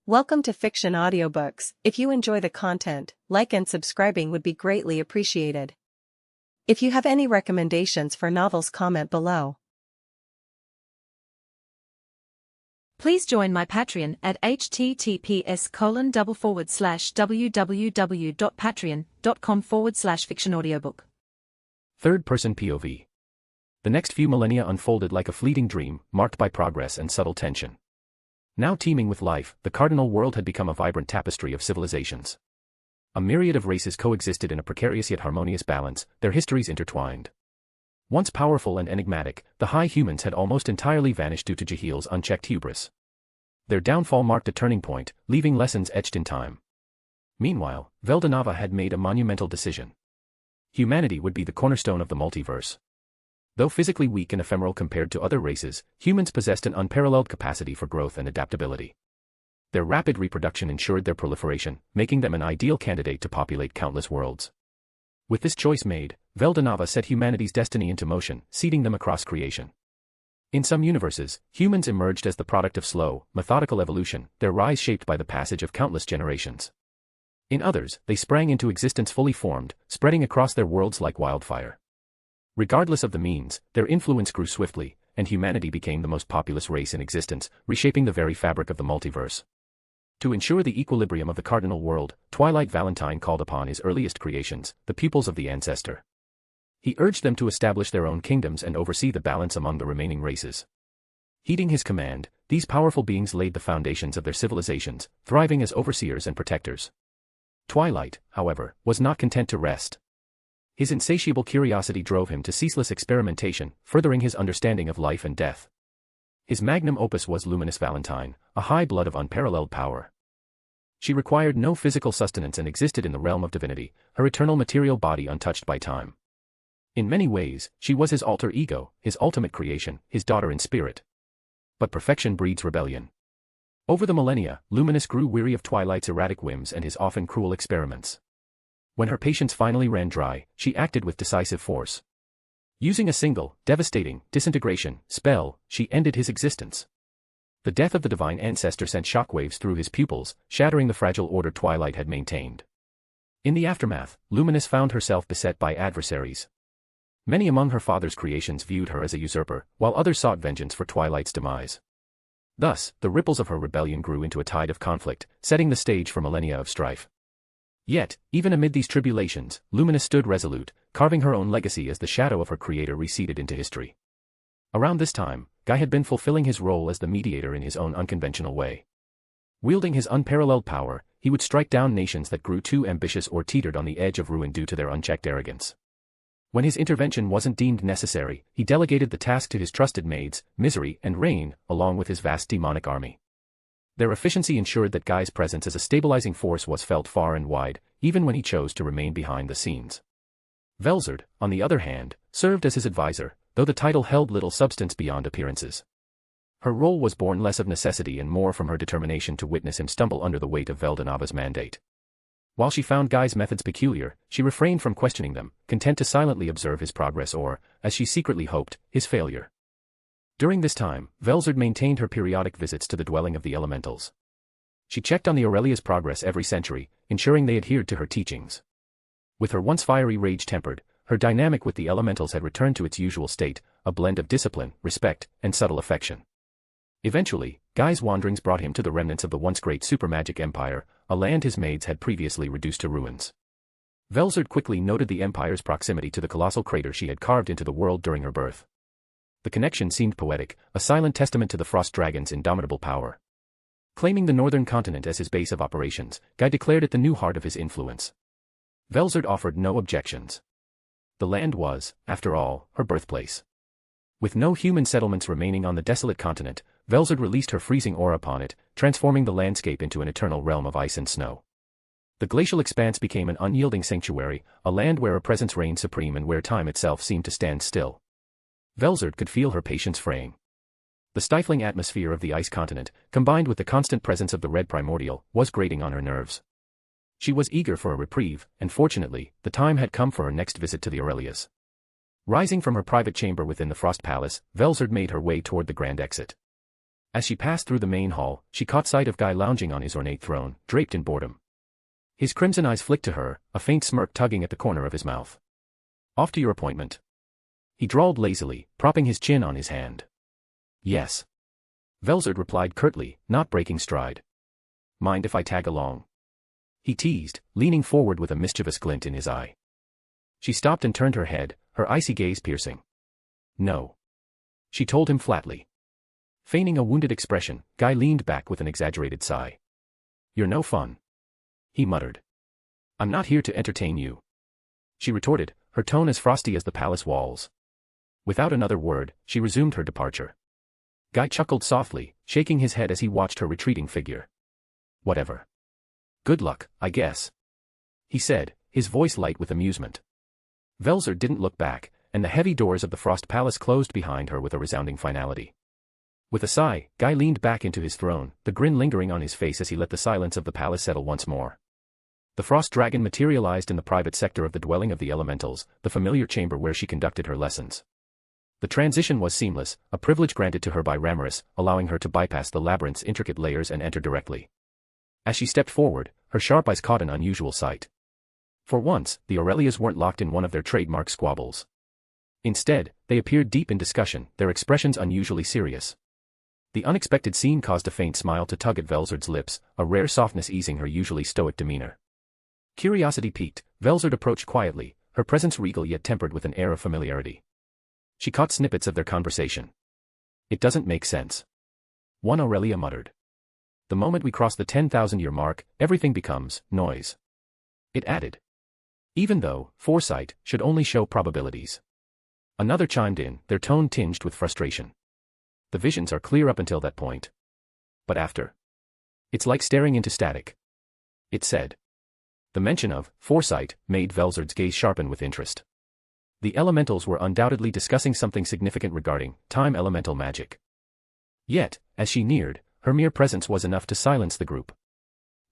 Welcome to Fiction Audiobooks. If you enjoy the content, like and subscribing would be greatly appreciated. If you have any recommendations for novels, comment below. Please join my Patreon at https://www.patreon.com/fictionaudiobook. Third-person POV. The next few millennia unfolded like a fleeting dream, marked by progress and subtle tension. Now teeming with life, the cardinal world had become a vibrant tapestry of civilizations. A myriad of races coexisted in a precarious yet harmonious balance, their histories intertwined. Once powerful and enigmatic, the high humans had almost entirely vanished due to Jahil's unchecked hubris. Their downfall marked a turning point, leaving lessons etched in time. Meanwhile, Veldora had made a monumental decision. Humanity would be the cornerstone of the multiverse. Though physically weak and ephemeral compared to other races, humans possessed an unparalleled capacity for growth and adaptability. Their rapid reproduction ensured their proliferation, making them an ideal candidate to populate countless worlds. With this choice made, Veldora set humanity's destiny into motion, seeding them across creation. In some universes, humans emerged as the product of slow, methodical evolution, their rise shaped by the passage of countless generations. In others, they sprang into existence fully formed, spreading across their worlds like wildfire. Regardless of the means, their influence grew swiftly, and humanity became the most populous race in existence, reshaping the very fabric of the multiverse. To ensure the equilibrium of the cardinal world, Twilight Valentine called upon his earliest creations, the pupils of the ancestor. He urged them to establish their own kingdoms and oversee the balance among the remaining races. Heeding his command, these powerful beings laid the foundations of their civilizations, thriving as overseers and protectors. Twilight, however, was not content to rest. His insatiable curiosity drove him to ceaseless experimentation, furthering his understanding of life and death. His magnum opus was Luminous Valentine, a high blood of unparalleled power. She required no physical sustenance and existed in the realm of divinity, her eternal material body untouched by time. In many ways, she was his alter ego, his ultimate creation, his daughter in spirit. But perfection breeds rebellion. Over the millennia, Luminous grew weary of Twilight's erratic whims and his often cruel experiments. When her patience finally ran dry, she acted with decisive force. Using a single, devastating, disintegration spell, she ended his existence. The death of the divine ancestor sent shockwaves through his pupils, shattering the fragile order Twilight had maintained. In the aftermath, Luminous found herself beset by adversaries. Many among her father's creations viewed her as a usurper, while others sought vengeance for Twilight's demise. Thus, the ripples of her rebellion grew into a tide of conflict, setting the stage for millennia of strife. Yet, even amid these tribulations, Luminous stood resolute, carving her own legacy as the shadow of her creator receded into history. Around this time, Guy had been fulfilling his role as the mediator in his own unconventional way. Wielding his unparalleled power, he would strike down nations that grew too ambitious or teetered on the edge of ruin due to their unchecked arrogance. When his intervention wasn't deemed necessary, he delegated the task to his trusted maids, Misery and Rain, along with his vast demonic army. Their efficiency ensured that Guy's presence as a stabilizing force was felt far and wide, even when he chose to remain behind the scenes. Velzard, on the other hand, served as his advisor, though the title held little substance beyond appearances. Her role was born less of necessity and more from her determination to witness him stumble under the weight of Veldora's mandate. While she found Guy's methods peculiar, she refrained from questioning them, content to silently observe his progress or, as she secretly hoped, his failure. During this time, Velzard maintained her periodic visits to the dwelling of the elementals. She checked on the Aurelia's progress every century, ensuring they adhered to her teachings. With her once fiery rage tempered, her dynamic with the elementals had returned to its usual state, a blend of discipline, respect, and subtle affection. Eventually, Guy's wanderings brought him to the remnants of the once great supermagic empire, a land his maids had previously reduced to ruins. Velzard quickly noted the empire's proximity to the colossal crater she had carved into the world during her birth. The connection seemed poetic, a silent testament to the frost dragon's indomitable power. Claiming the northern continent as his base of operations, Guy declared it the new heart of his influence. Velzard offered no objections. The land was, after all, her birthplace. With no human settlements remaining on the desolate continent, Velzard released her freezing aura upon it, transforming the landscape into an eternal realm of ice and snow. The glacial expanse became an unyielding sanctuary, a land where a presence reigned supreme and where time itself seemed to stand still. Velzard could feel her patience fraying. The stifling atmosphere of the ice continent, combined with the constant presence of the red primordial, was grating on her nerves. She was eager for a reprieve, and fortunately, the time had come for her next visit to the Aurelias. Rising from her private chamber within the Frost Palace, Velzard made her way toward the grand exit. As she passed through the main hall, she caught sight of Guy lounging on his ornate throne, draped in boredom. His crimson eyes flicked to her, a faint smirk tugging at the corner of his mouth. "Off to your appointment?" he drawled lazily, propping his chin on his hand. "Yes." Velzard replied curtly, not breaking stride. "Mind if I tag along?" he teased, leaning forward with a mischievous glint in his eye. She stopped and turned her head, her icy gaze piercing. "No," she told him flatly. Feigning a wounded expression, Guy leaned back with an exaggerated sigh. "You're no fun," he muttered. "I'm not here to entertain you," she retorted, her tone as frosty as the palace walls. Without another word, she resumed her departure. Guy chuckled softly, shaking his head as he watched her retreating figure. "Whatever. Good luck, I guess," he said, his voice light with amusement. Velzard didn't look back, and the heavy doors of the Frost Palace closed behind her with a resounding finality. With a sigh, Guy leaned back into his throne, the grin lingering on his face as he let the silence of the palace settle once more. The Frost Dragon materialized in the private sector of the dwelling of the elementals, the familiar chamber where she conducted her lessons. The transition was seamless, a privilege granted to her by Rimuru, allowing her to bypass the labyrinth's intricate layers and enter directly. As she stepped forward, her sharp eyes caught an unusual sight. For once, the Aurelias weren't locked in one of their trademark squabbles. Instead, they appeared deep in discussion, their expressions unusually serious. The unexpected scene caused a faint smile to tug at Velzard's lips, a rare softness easing her usually stoic demeanor. Curiosity piqued, Velzard approached quietly, her presence regal yet tempered with an air of familiarity. She caught snippets of their conversation. "It doesn't make sense," one Aurelia muttered. "The moment we cross the 10,000-year mark, everything becomes noise," it added. "Even though foresight should only show probabilities." Another chimed in, their tone tinged with frustration. "The visions are clear up until that point. But after? It's like staring into static," it said. The mention of foresight made Velzard's gaze sharpen with interest. The elementals were undoubtedly discussing something significant regarding time elemental magic. Yet, as she neared, her mere presence was enough to silence the group.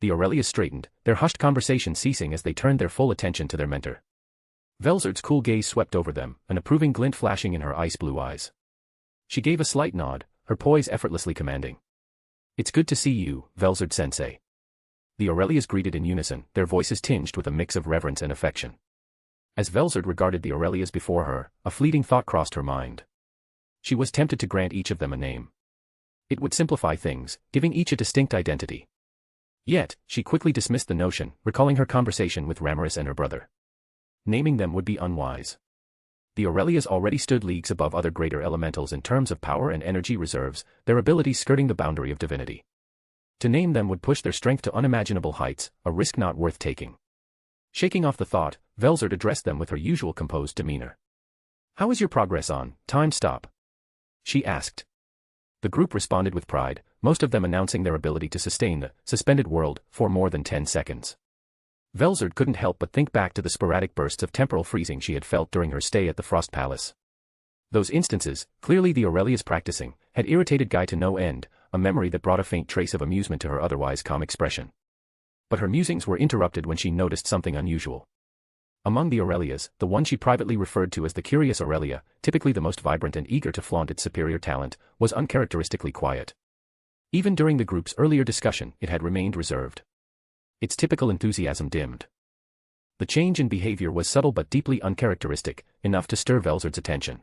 The Aurelias straightened, their hushed conversation ceasing as they turned their full attention to their mentor. Velzard's cool gaze swept over them, an approving glint flashing in her ice-blue eyes. She gave a slight nod, her poise effortlessly commanding. "It's good to see you, Velzard-sensei." The Aurelias greeted in unison, their voices tinged with a mix of reverence and affection. As Velzard regarded the Aurelias before her, a fleeting thought crossed her mind. She was tempted to grant each of them a name. It would simplify things, giving each a distinct identity. Yet, she quickly dismissed the notion, recalling her conversation with Rimuru and her brother. Naming them would be unwise. The Aurelias already stood leagues above other greater elementals in terms of power and energy reserves, their abilities skirting the boundary of divinity. To name them would push their strength to unimaginable heights, a risk not worth taking. Shaking off the thought, Velzard addressed them with her usual composed demeanor. "How is your progress on time stop?" she asked. The group responded with pride, most of them announcing their ability to sustain the suspended world for more than 10 seconds. Velzard couldn't help but think back to the sporadic bursts of temporal freezing she had felt during her stay at the Frost Palace. Those instances, clearly the Aurelias practicing, had irritated Guy to no end, a memory that brought a faint trace of amusement to her otherwise calm expression. But her musings were interrupted when she noticed something unusual. Among the Aurelias, the one she privately referred to as the curious Aurelia, typically the most vibrant and eager to flaunt its superior talent, was uncharacteristically quiet. Even during the group's earlier discussion, it had remained reserved. Its typical enthusiasm dimmed. The change in behavior was subtle but deeply uncharacteristic, enough to stir Velzard's attention.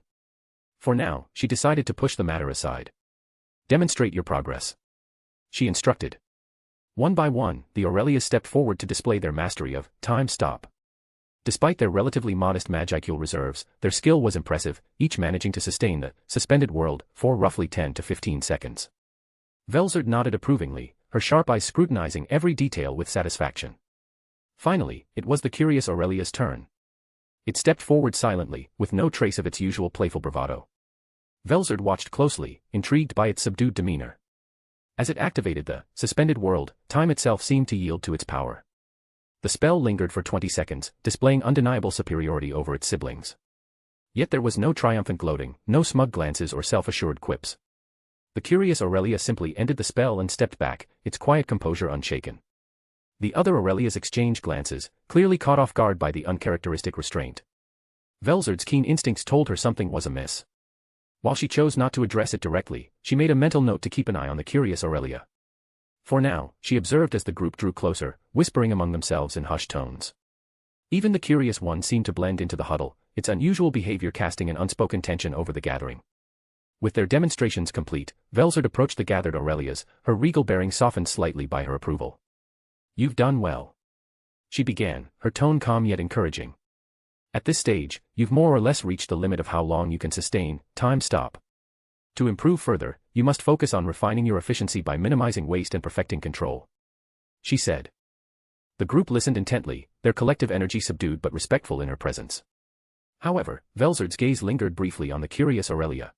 For now, she decided to push the matter aside. "Demonstrate your progress," she instructed. One by one, the Aurelias stepped forward to display their mastery of time stop. Despite their relatively modest magical reserves, their skill was impressive, each managing to sustain the suspended world for roughly 10 to 15 seconds. Velzard nodded approvingly, her sharp eyes scrutinizing every detail with satisfaction. Finally, it was the curious Aurelia's turn. It stepped forward silently, with no trace of its usual playful bravado. Velzard watched closely, intrigued by its subdued demeanor. As it activated the suspended world, time itself seemed to yield to its power. The spell lingered for 20 seconds, displaying undeniable superiority over its siblings. Yet there was no triumphant gloating, no smug glances or self-assured quips. The curious Aurelia simply ended the spell and stepped back, its quiet composure unshaken. The other Aurelias exchanged glances, clearly caught off guard by the uncharacteristic restraint. Velzard's keen instincts told her something was amiss. While she chose not to address it directly, she made a mental note to keep an eye on the curious Aurelia. For now, she observed as the group drew closer, whispering among themselves in hushed tones. Even the curious one seemed to blend into the huddle, its unusual behavior casting an unspoken tension over the gathering. With their demonstrations complete, Velzard approached the gathered Aurelias, her regal bearing softened slightly by her approval. "You've done well," she began, her tone calm yet encouraging. "At this stage, you've more or less reached the limit of how long you can sustain. Time stop. To improve further, you must focus on refining your efficiency by minimizing waste and perfecting control," she said. The group listened intently, their collective energy subdued but respectful in her presence. However, Velzard's gaze lingered briefly on the curious Aurelia.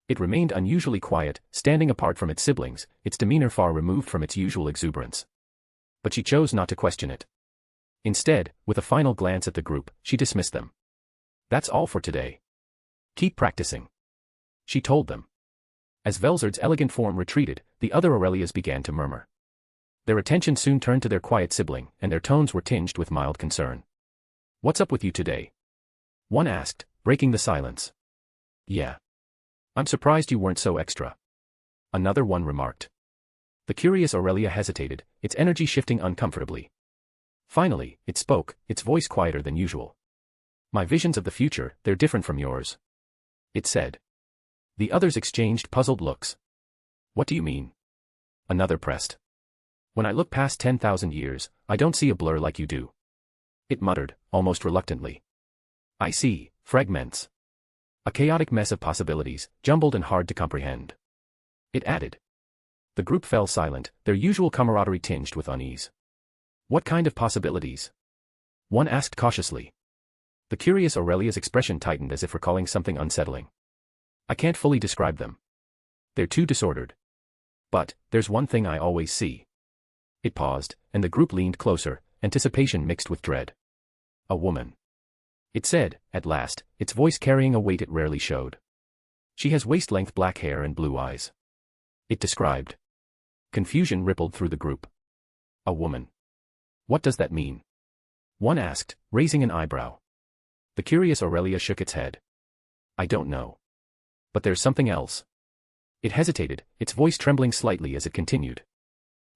It remained unusually quiet, standing apart from its siblings, its demeanor far removed from its usual exuberance. But she chose not to question it. Instead, with a final glance at the group, she dismissed them. "That's all for today. Keep practicing," she told them. As Velzard's elegant form retreated, the other Aurelias began to murmur. Their attention soon turned to their quiet sibling, and their tones were tinged with mild concern. "What's up with you today?" one asked, breaking the silence. "Yeah. I'm surprised you weren't so extra," another one remarked. The curious Aurelia hesitated, its energy shifting uncomfortably. Finally, it spoke, its voice quieter than usual. "My visions of the future, they're different from yours," it said. The others exchanged puzzled looks. "What do you mean?" another pressed. "When I look past 10,000 years, I don't see a blur like you do," it muttered, almost reluctantly. "I see fragments. A chaotic mess of possibilities, jumbled and hard to comprehend," it added. The group fell silent, their usual camaraderie tinged with unease. "What kind of possibilities?" one asked cautiously. The curious Aurelia's expression tightened as if recalling something unsettling. "I can't fully describe them. They're too disordered. But, there's one thing I always see." It paused, and the group leaned closer, anticipation mixed with dread. "A woman," it said, at last, its voice carrying a weight it rarely showed. "She has waist-length black hair and blue eyes," it described. Confusion rippled through the group. "A woman? What does that mean?" one asked, raising an eyebrow. The curious Aurelia shook its head. "I don't know. But there's something else." It hesitated, its voice trembling slightly as it continued.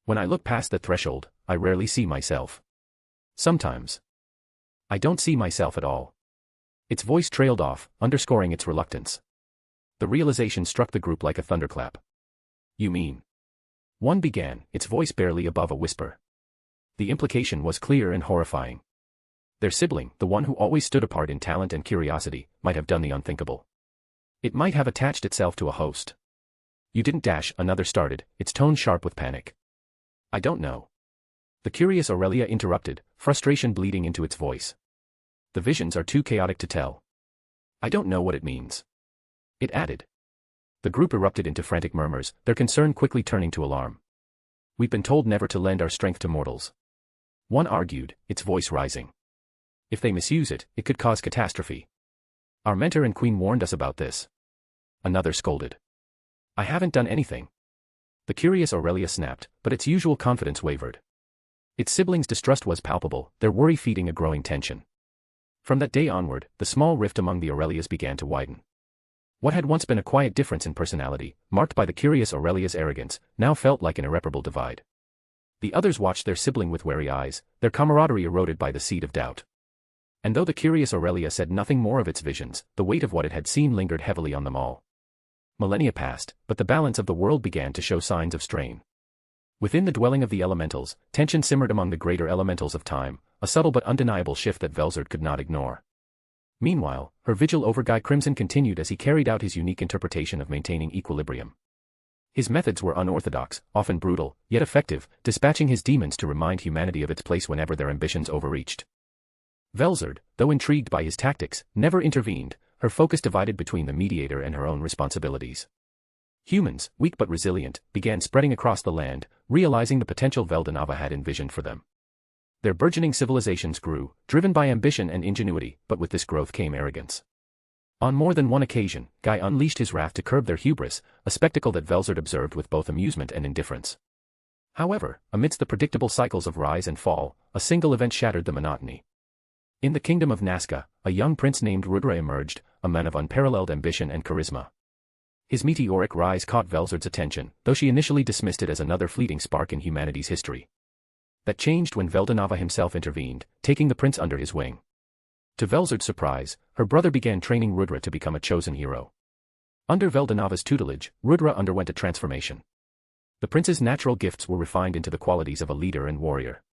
"When I look past that threshold, I rarely see myself. Sometimes I don't see myself at all." Its voice trailed off, underscoring its reluctance. The realization struck the group like a thunderclap. "You mean?" one began, its voice barely above a whisper. The implication was clear and horrifying. Their sibling, the one who always stood apart in talent and curiosity, might have done the unthinkable. It might have attached itself to a host. "You didn't dash," another started, its tone sharp with panic. "I don't know." The curious Aurelia interrupted, frustration bleeding into its voice. "The visions are too chaotic to tell. I don't know what it means," it added. The group erupted into frantic murmurs, their concern quickly turning to alarm. "We've been told never to lend our strength to mortals," one argued, its voice rising. "If they misuse it, it could cause catastrophe. Our mentor and queen warned us about this," another scolded. "I haven't done anything." The curious Aurelia snapped, but its usual confidence wavered. Its siblings' distrust was palpable, their worry feeding a growing tension. From that day onward, the small rift among the Aurelias began to widen. What had once been a quiet difference in personality, marked by the curious Aurelia's arrogance, now felt like an irreparable divide. The others watched their sibling with wary eyes, their camaraderie eroded by the seed of doubt. And though the curious Aurelia said nothing more of its visions, the weight of what it had seen lingered heavily on them all. Millennia passed, but the balance of the world began to show signs of strain. Within the dwelling of the elementals, tension simmered among the greater elementals of time, a subtle but undeniable shift that Velzard could not ignore. Meanwhile, her vigil over Guy Crimson continued as he carried out his unique interpretation of maintaining equilibrium. His methods were unorthodox, often brutal, yet effective, dispatching his demons to remind humanity of its place whenever their ambitions overreached. Velzard, though intrigued by his tactics, never intervened, her focus divided between the mediator and her own responsibilities. Humans, weak but resilient, began spreading across the land, realizing the potential Veldora had envisioned for them. Their burgeoning civilizations grew, driven by ambition and ingenuity, but with this growth came arrogance. On more than one occasion, Guy unleashed his wrath to curb their hubris, a spectacle that Velzard observed with both amusement and indifference. However, amidst the predictable cycles of rise and fall, a single event shattered the monotony. In the kingdom of Nazca, a young prince named Ruthless emerged, a man of unparalleled ambition and charisma. His meteoric rise caught Velzard's attention, though she initially dismissed it as another fleeting spark in humanity's history. That changed when Veldora himself intervened, taking the prince under his wing. To Velzard's surprise, her brother began training Rudra to become a chosen hero. Under Veldora's tutelage, Rudra underwent a transformation. The prince's natural gifts were refined into the qualities of a leader and warrior.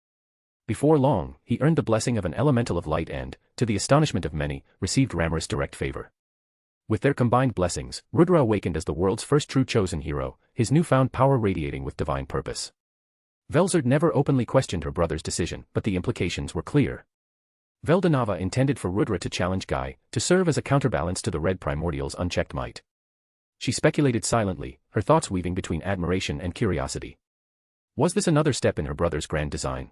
Before long, he earned the blessing of an elemental of light and, to the astonishment of many, received Rimur's direct favor. With their combined blessings, Rudra awakened as the world's first true chosen hero, his newfound power radiating with divine purpose. Velzard never openly questioned her brother's decision, but the implications were clear. Veldora intended for Rudra to challenge Guy, to serve as a counterbalance to the Red Primordial's unchecked might. She speculated silently, her thoughts weaving between admiration and curiosity. Was this another step in her brother's grand design?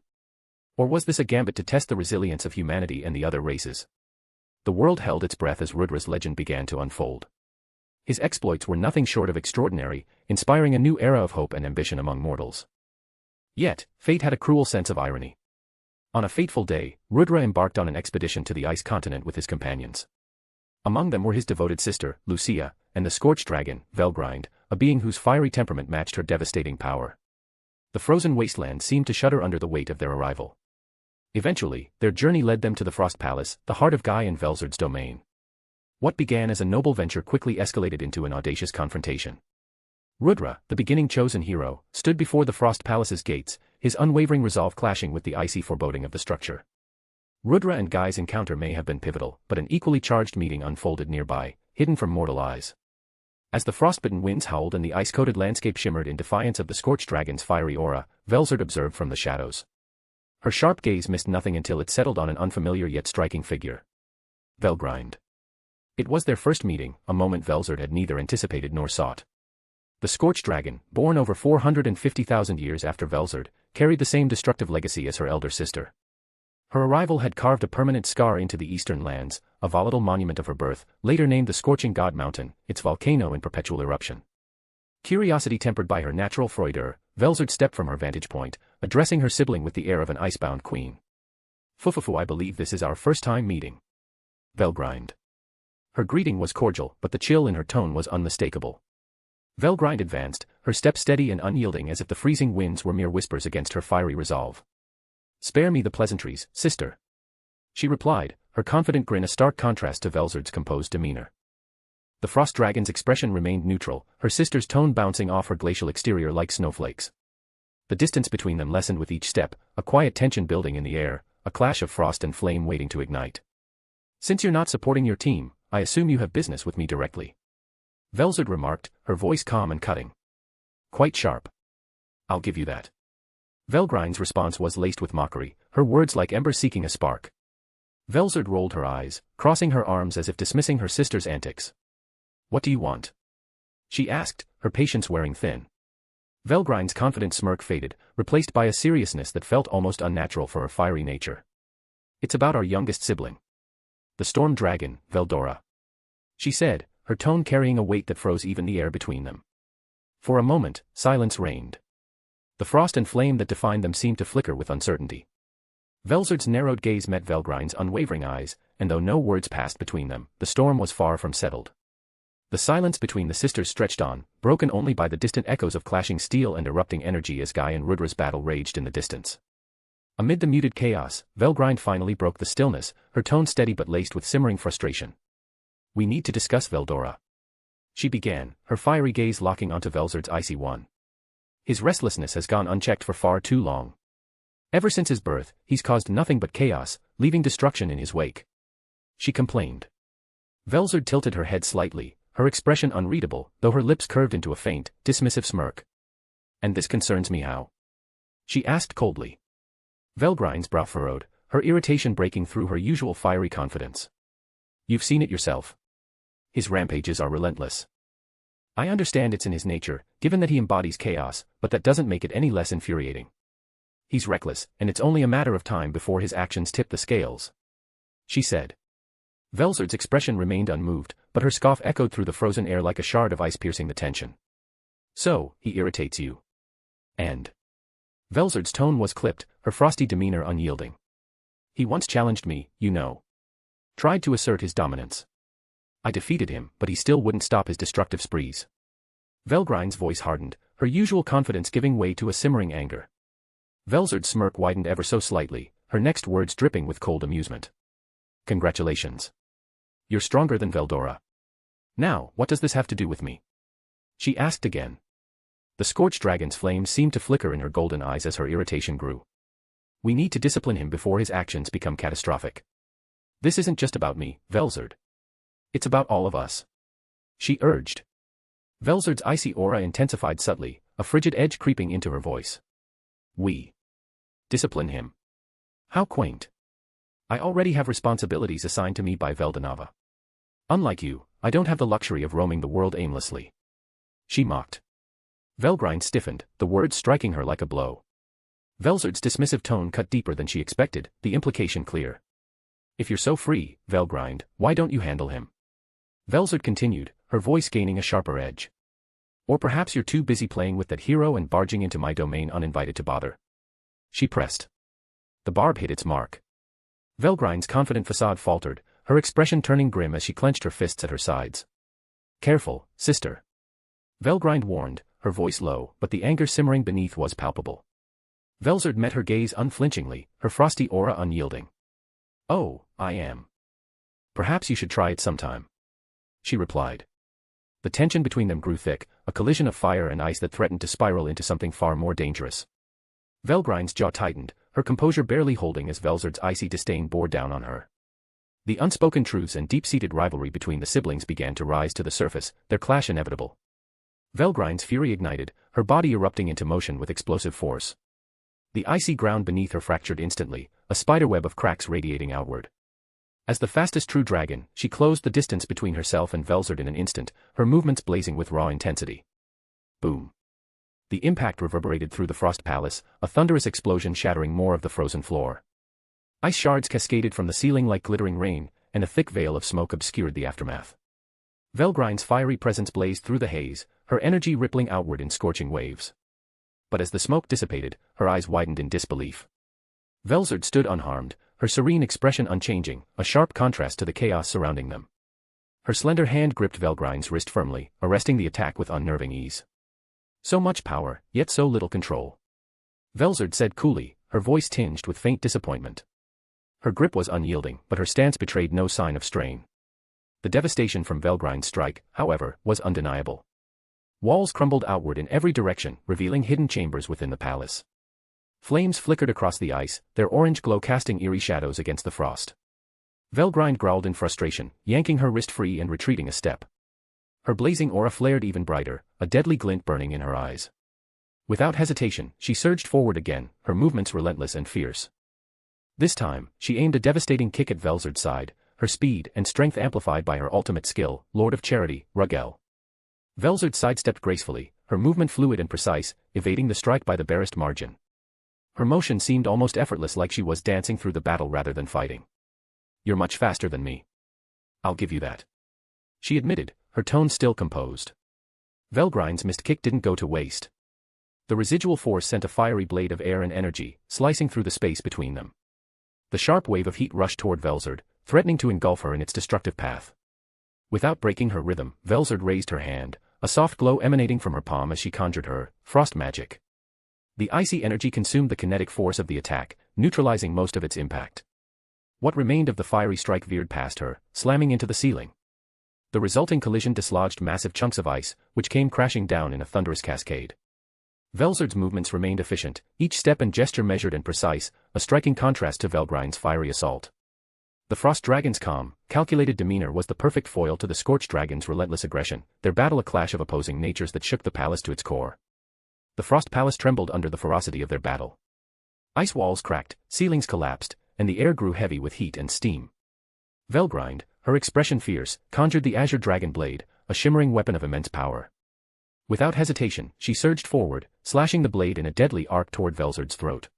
Or was this a gambit to test the resilience of humanity and the other races? The world held its breath as Rudra's legend began to unfold. His exploits were nothing short of extraordinary, inspiring a new era of hope and ambition among mortals. Yet, fate had a cruel sense of irony. On a fateful day, Rudra embarked on an expedition to the ice continent with his companions. Among them were his devoted sister, Lucia, and the scorched dragon, Velgrind, a being whose fiery temperament matched her devastating power. The frozen wasteland seemed to shudder under the weight of their arrival. Eventually, their journey led them to the Frost Palace, the heart of Guy and Velzard's domain. What began as a noble venture quickly escalated into an audacious confrontation. Rudra, the beginning chosen hero, stood before the Frost Palace's gates, his unwavering resolve clashing with the icy foreboding of the structure. Rudra and Guy's encounter may have been pivotal, but an equally charged meeting unfolded nearby, hidden from mortal eyes. As the frostbitten winds howled and the ice-coated landscape shimmered in defiance of the scorched dragon's fiery aura, Velzard observed from the shadows. Her sharp gaze missed nothing until it settled on an unfamiliar yet striking figure. Velgrind. It was their first meeting, a moment Velzard had neither anticipated nor sought. The scorched dragon, born over 450,000 years after Velzard, carried the same destructive legacy as her elder sister. Her arrival had carved a permanent scar into the eastern lands, a volatile monument of her birth, later named the Scorching God Mountain, its volcano in perpetual eruption. Curiosity tempered by her natural froideur, Velzard stepped from her vantage point, addressing her sibling with the air of an icebound queen. Fufufu, I believe this is our first time meeting. Velgrind. Her greeting was cordial, but the chill in her tone was unmistakable. Velgrind advanced, her step steady and unyielding as if the freezing winds were mere whispers against her fiery resolve. Spare me the pleasantries, sister. She replied, her confident grin a stark contrast to Velzard's composed demeanor. The frost dragon's expression remained neutral, her sister's tone bouncing off her glacial exterior like snowflakes. The distance between them lessened with each step, a quiet tension building in the air, a clash of frost and flame waiting to ignite. Since you're not supporting your team, I assume you have business with me directly. Velzard remarked, her voice calm and cutting. Quite sharp. I'll give you that. Velgrind's response was laced with mockery, her words like embers seeking a spark. Velzard rolled her eyes, crossing her arms as if dismissing her sister's antics. What do you want? She asked, her patience wearing thin. Velgrind's confident smirk faded, replaced by a seriousness that felt almost unnatural for her fiery nature. It's about our youngest sibling. The storm dragon, Veldora. She said, her tone carrying a weight that froze even the air between them. For a moment, silence reigned. The frost and flame that defined them seemed to flicker with uncertainty. Velzard's narrowed gaze met Velgrind's unwavering eyes, and though no words passed between them, the storm was far from settled. The silence between the sisters stretched on, broken only by the distant echoes of clashing steel and erupting energy as Guy and Rudra's battle raged in the distance. Amid the muted chaos, Velgrind finally broke the stillness, her tone steady but laced with simmering frustration. We need to discuss Veldora. She began, her fiery gaze locking onto Velzard's icy one. His restlessness has gone unchecked for far too long. Ever since his birth, he's caused nothing but chaos, leaving destruction in his wake. She complained. Velzard tilted her head slightly, her expression unreadable, though her lips curved into a faint, dismissive smirk. And this concerns me how? She asked coldly. Velgrind's brow furrowed, her irritation breaking through her usual fiery confidence. You've seen it yourself. His rampages are relentless. I understand it's in his nature, given that he embodies chaos, but that doesn't make it any less infuriating. He's reckless, and it's only a matter of time before his actions tip the scales. She said. Velzard's expression remained unmoved, but her scoff echoed through the frozen air like a shard of ice piercing the tension. So, he irritates you. And. Velzard's tone was clipped, her frosty demeanor unyielding. He once challenged me, you know. Tried to assert his dominance. I defeated him, but he still wouldn't stop his destructive sprees. Velgrind's voice hardened, her usual confidence giving way to a simmering anger. Velzard's smirk widened ever so slightly, her next words dripping with cold amusement. Congratulations. You're stronger than Veldora. Now, what does this have to do with me? She asked again. The scorched dragon's flames seemed to flicker in her golden eyes as her irritation grew. We need to discipline him before his actions become catastrophic. This isn't just about me, Velzard. It's about all of us. She urged. Velzard's icy aura intensified subtly, a frigid edge creeping into her voice. We. Discipline him. How quaint. I already have responsibilities assigned to me by Veldonava. Unlike you, I don't have the luxury of roaming the world aimlessly. She mocked. Velgrind stiffened, the words striking her like a blow. Velzard's dismissive tone cut deeper than she expected, the implication clear. If you're so free, Velgrind, why don't you handle him? Velzard continued, her voice gaining a sharper edge. Or perhaps you're too busy playing with that hero and barging into my domain uninvited to bother. She pressed. The barb hit its mark. Velgrind's confident facade faltered, her expression turning grim as she clenched her fists at her sides. Careful, sister. Velgrind warned, her voice low, but the anger simmering beneath was palpable. Velzard met her gaze unflinchingly, her frosty aura unyielding. Oh, I am. Perhaps you should try it sometime. She replied. The tension between them grew thick, a collision of fire and ice that threatened to spiral into something far more dangerous. Velgrind's jaw tightened, her composure barely holding as Velzard's icy disdain bore down on her. The unspoken truths and deep-seated rivalry between the siblings began to rise to the surface, their clash inevitable. Velgrind's fury ignited, her body erupting into motion with explosive force. The icy ground beneath her fractured instantly, a spiderweb of cracks radiating outward. As the fastest true dragon, she closed the distance between herself and Velzard in an instant, her movements blazing with raw intensity. Boom. The impact reverberated through the Frost Palace, a thunderous explosion shattering more of the frozen floor. Ice shards cascaded from the ceiling like glittering rain, and a thick veil of smoke obscured the aftermath. Velgrind's fiery presence blazed through the haze, her energy rippling outward in scorching waves. But as the smoke dissipated, her eyes widened in disbelief. Velzard stood unharmed, her serene expression unchanging, a sharp contrast to the chaos surrounding them. Her slender hand gripped Velgrind's wrist firmly, arresting the attack with unnerving ease. So much power, yet so little control. Velzard said coolly, her voice tinged with faint disappointment. Her grip was unyielding, but her stance betrayed no sign of strain. The devastation from Velgrind's strike, however, was undeniable. Walls crumbled outward in every direction, revealing hidden chambers within the palace. Flames flickered across the ice, their orange glow casting eerie shadows against the frost. Velgrind growled in frustration, yanking her wrist free and retreating a step. Her blazing aura flared even brighter, a deadly glint burning in her eyes. Without hesitation, she surged forward again, her movements relentless and fierce. This time, she aimed a devastating kick at Velzard's side, her speed and strength amplified by her ultimate skill, Lord of Charity, Ruggel. Velzard sidestepped gracefully, her movement fluid and precise, evading the strike by the barest margin. Her motion seemed almost effortless, like she was dancing through the battle rather than fighting. You're much faster than me. I'll give you that. She admitted, her tone still composed. Velgrind's missed kick didn't go to waste. The residual force sent a fiery blade of air and energy, slicing through the space between them. The sharp wave of heat rushed toward Velzard, threatening to engulf her in its destructive path. Without breaking her rhythm, Velzard raised her hand, a soft glow emanating from her palm as she conjured her frost magic. The icy energy consumed the kinetic force of the attack, neutralizing most of its impact. What remained of the fiery strike veered past her, slamming into the ceiling. The resulting collision dislodged massive chunks of ice, which came crashing down in a thunderous cascade. Velzard's movements remained efficient, each step and gesture measured and precise, a striking contrast to Velgrind's fiery assault. The Frost Dragon's calm, calculated demeanor was the perfect foil to the Scorched Dragon's relentless aggression, their battle a clash of opposing natures that shook the palace to its core. The Frost Palace trembled under the ferocity of their battle. Ice walls cracked, ceilings collapsed, and the air grew heavy with heat and steam. Velgrind, her expression fierce, conjured the Azure Dragon Blade, a shimmering weapon of immense power. Without hesitation, she surged forward, slashing the blade in a deadly arc toward Velzard's throat.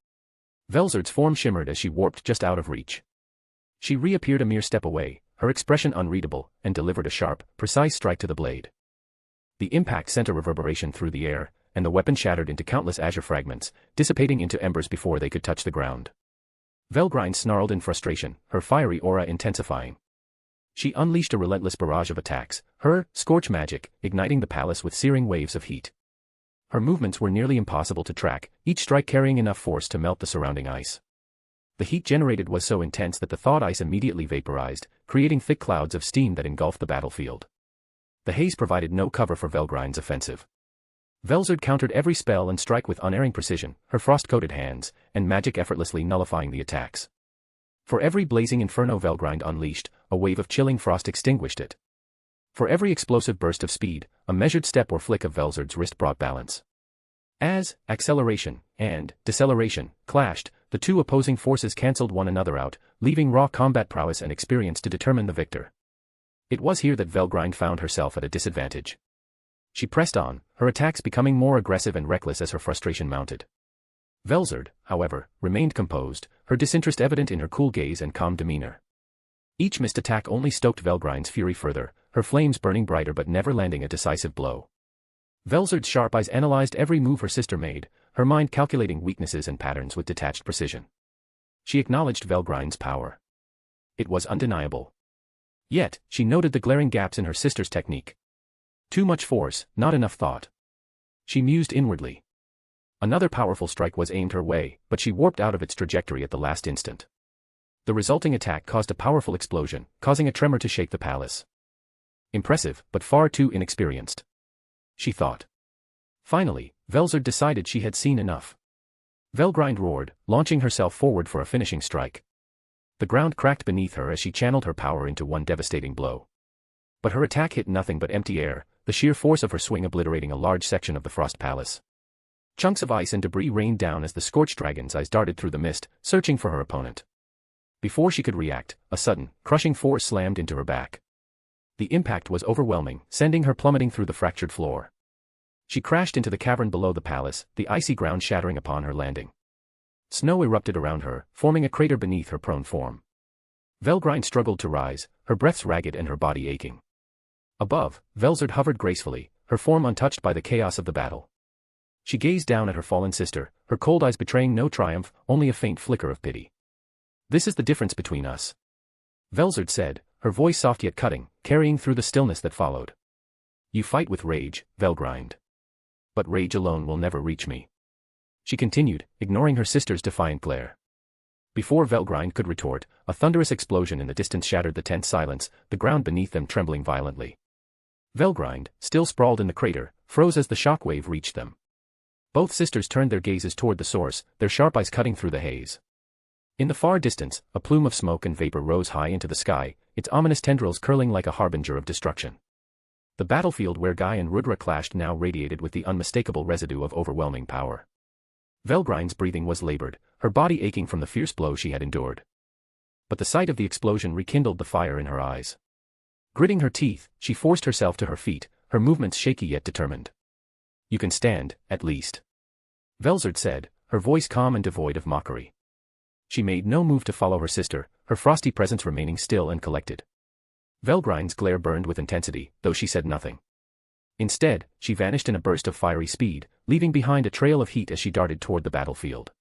Velzard's form shimmered as she warped just out of reach. She reappeared a mere step away, her expression unreadable, and delivered a sharp, precise strike to the blade. The impact sent a reverberation through the air, and the weapon shattered into countless azure fragments, dissipating into embers before they could touch the ground. Velgrind snarled in frustration, her fiery aura intensifying. She unleashed a relentless barrage of attacks, her scorch magic igniting the palace with searing waves of heat. Her movements were nearly impossible to track, each strike carrying enough force to melt the surrounding ice. The heat generated was so intense that the thawed ice immediately vaporized, creating thick clouds of steam that engulfed the battlefield. The haze provided no cover for Velgrind's offensive. Velzard countered every spell and strike with unerring precision, her frost-coated hands, and magic effortlessly nullifying the attacks. For every blazing inferno Velgrind unleashed, a wave of chilling frost extinguished it. For every explosive burst of speed, a measured step or flick of Velzard's wrist brought balance. As acceleration and deceleration clashed, the two opposing forces cancelled one another out, leaving raw combat prowess and experience to determine the victor. It was here that Velgrind found herself at a disadvantage. She pressed on, her attacks becoming more aggressive and reckless as her frustration mounted. Velzard, however, remained composed, her disinterest evident in her cool gaze and calm demeanor. Each missed attack only stoked Velgrind's fury further, her flames burning brighter but never landing a decisive blow. Velzard's sharp eyes analyzed every move her sister made, her mind calculating weaknesses and patterns with detached precision. She acknowledged Velgrind's power. It was undeniable. Yet, she noted the glaring gaps in her sister's technique. Too much force, not enough thought. She mused inwardly. Another powerful strike was aimed her way, but she warped out of its trajectory at the last instant. The resulting attack caused a powerful explosion, causing a tremor to shake the palace. Impressive, but far too inexperienced, she thought. Finally, Velzard decided she had seen enough. Velgrind roared, launching herself forward for a finishing strike. The ground cracked beneath her as she channeled her power into one devastating blow. But her attack hit nothing but empty air, the sheer force of her swing obliterating a large section of the Frost Palace. Chunks of ice and debris rained down as the scorched dragon's eyes darted through the mist, searching for her opponent. Before she could react, a sudden, crushing force slammed into her back. The impact was overwhelming, sending her plummeting through the fractured floor. She crashed into the cavern below the palace, the icy ground shattering upon her landing. Snow erupted around her, forming a crater beneath her prone form. Velgrind struggled to rise, her breaths ragged and her body aching. Above, Velzard hovered gracefully, her form untouched by the chaos of the battle. She gazed down at her fallen sister, her cold eyes betraying no triumph, only a faint flicker of pity. "This is the difference between us," Velzard said, her voice soft yet cutting, carrying through the stillness that followed. "You fight with rage, Velgrind. But rage alone will never reach me," she continued, ignoring her sister's defiant glare. Before Velgrind could retort, a thunderous explosion in the distance shattered the tense silence, the ground beneath them trembling violently. Velgrind, still sprawled in the crater, froze as the shockwave reached them. Both sisters turned their gazes toward the source, their sharp eyes cutting through the haze. In the far distance, a plume of smoke and vapor rose high into the sky, its ominous tendrils curling like a harbinger of destruction. The battlefield where Guy and Rudra clashed now radiated with the unmistakable residue of overwhelming power. Velgrind's breathing was labored, her body aching from the fierce blow she had endured. But the sight of the explosion rekindled the fire in her eyes. Gritting her teeth, she forced herself to her feet, her movements shaky yet determined. "You can stand, at least," Velzard said, her voice calm and devoid of mockery. She made no move to follow her sister, her frosty presence remaining still and collected. Velgrind's glare burned with intensity, though she said nothing. Instead, she vanished in a burst of fiery speed, leaving behind a trail of heat as she darted toward the battlefield.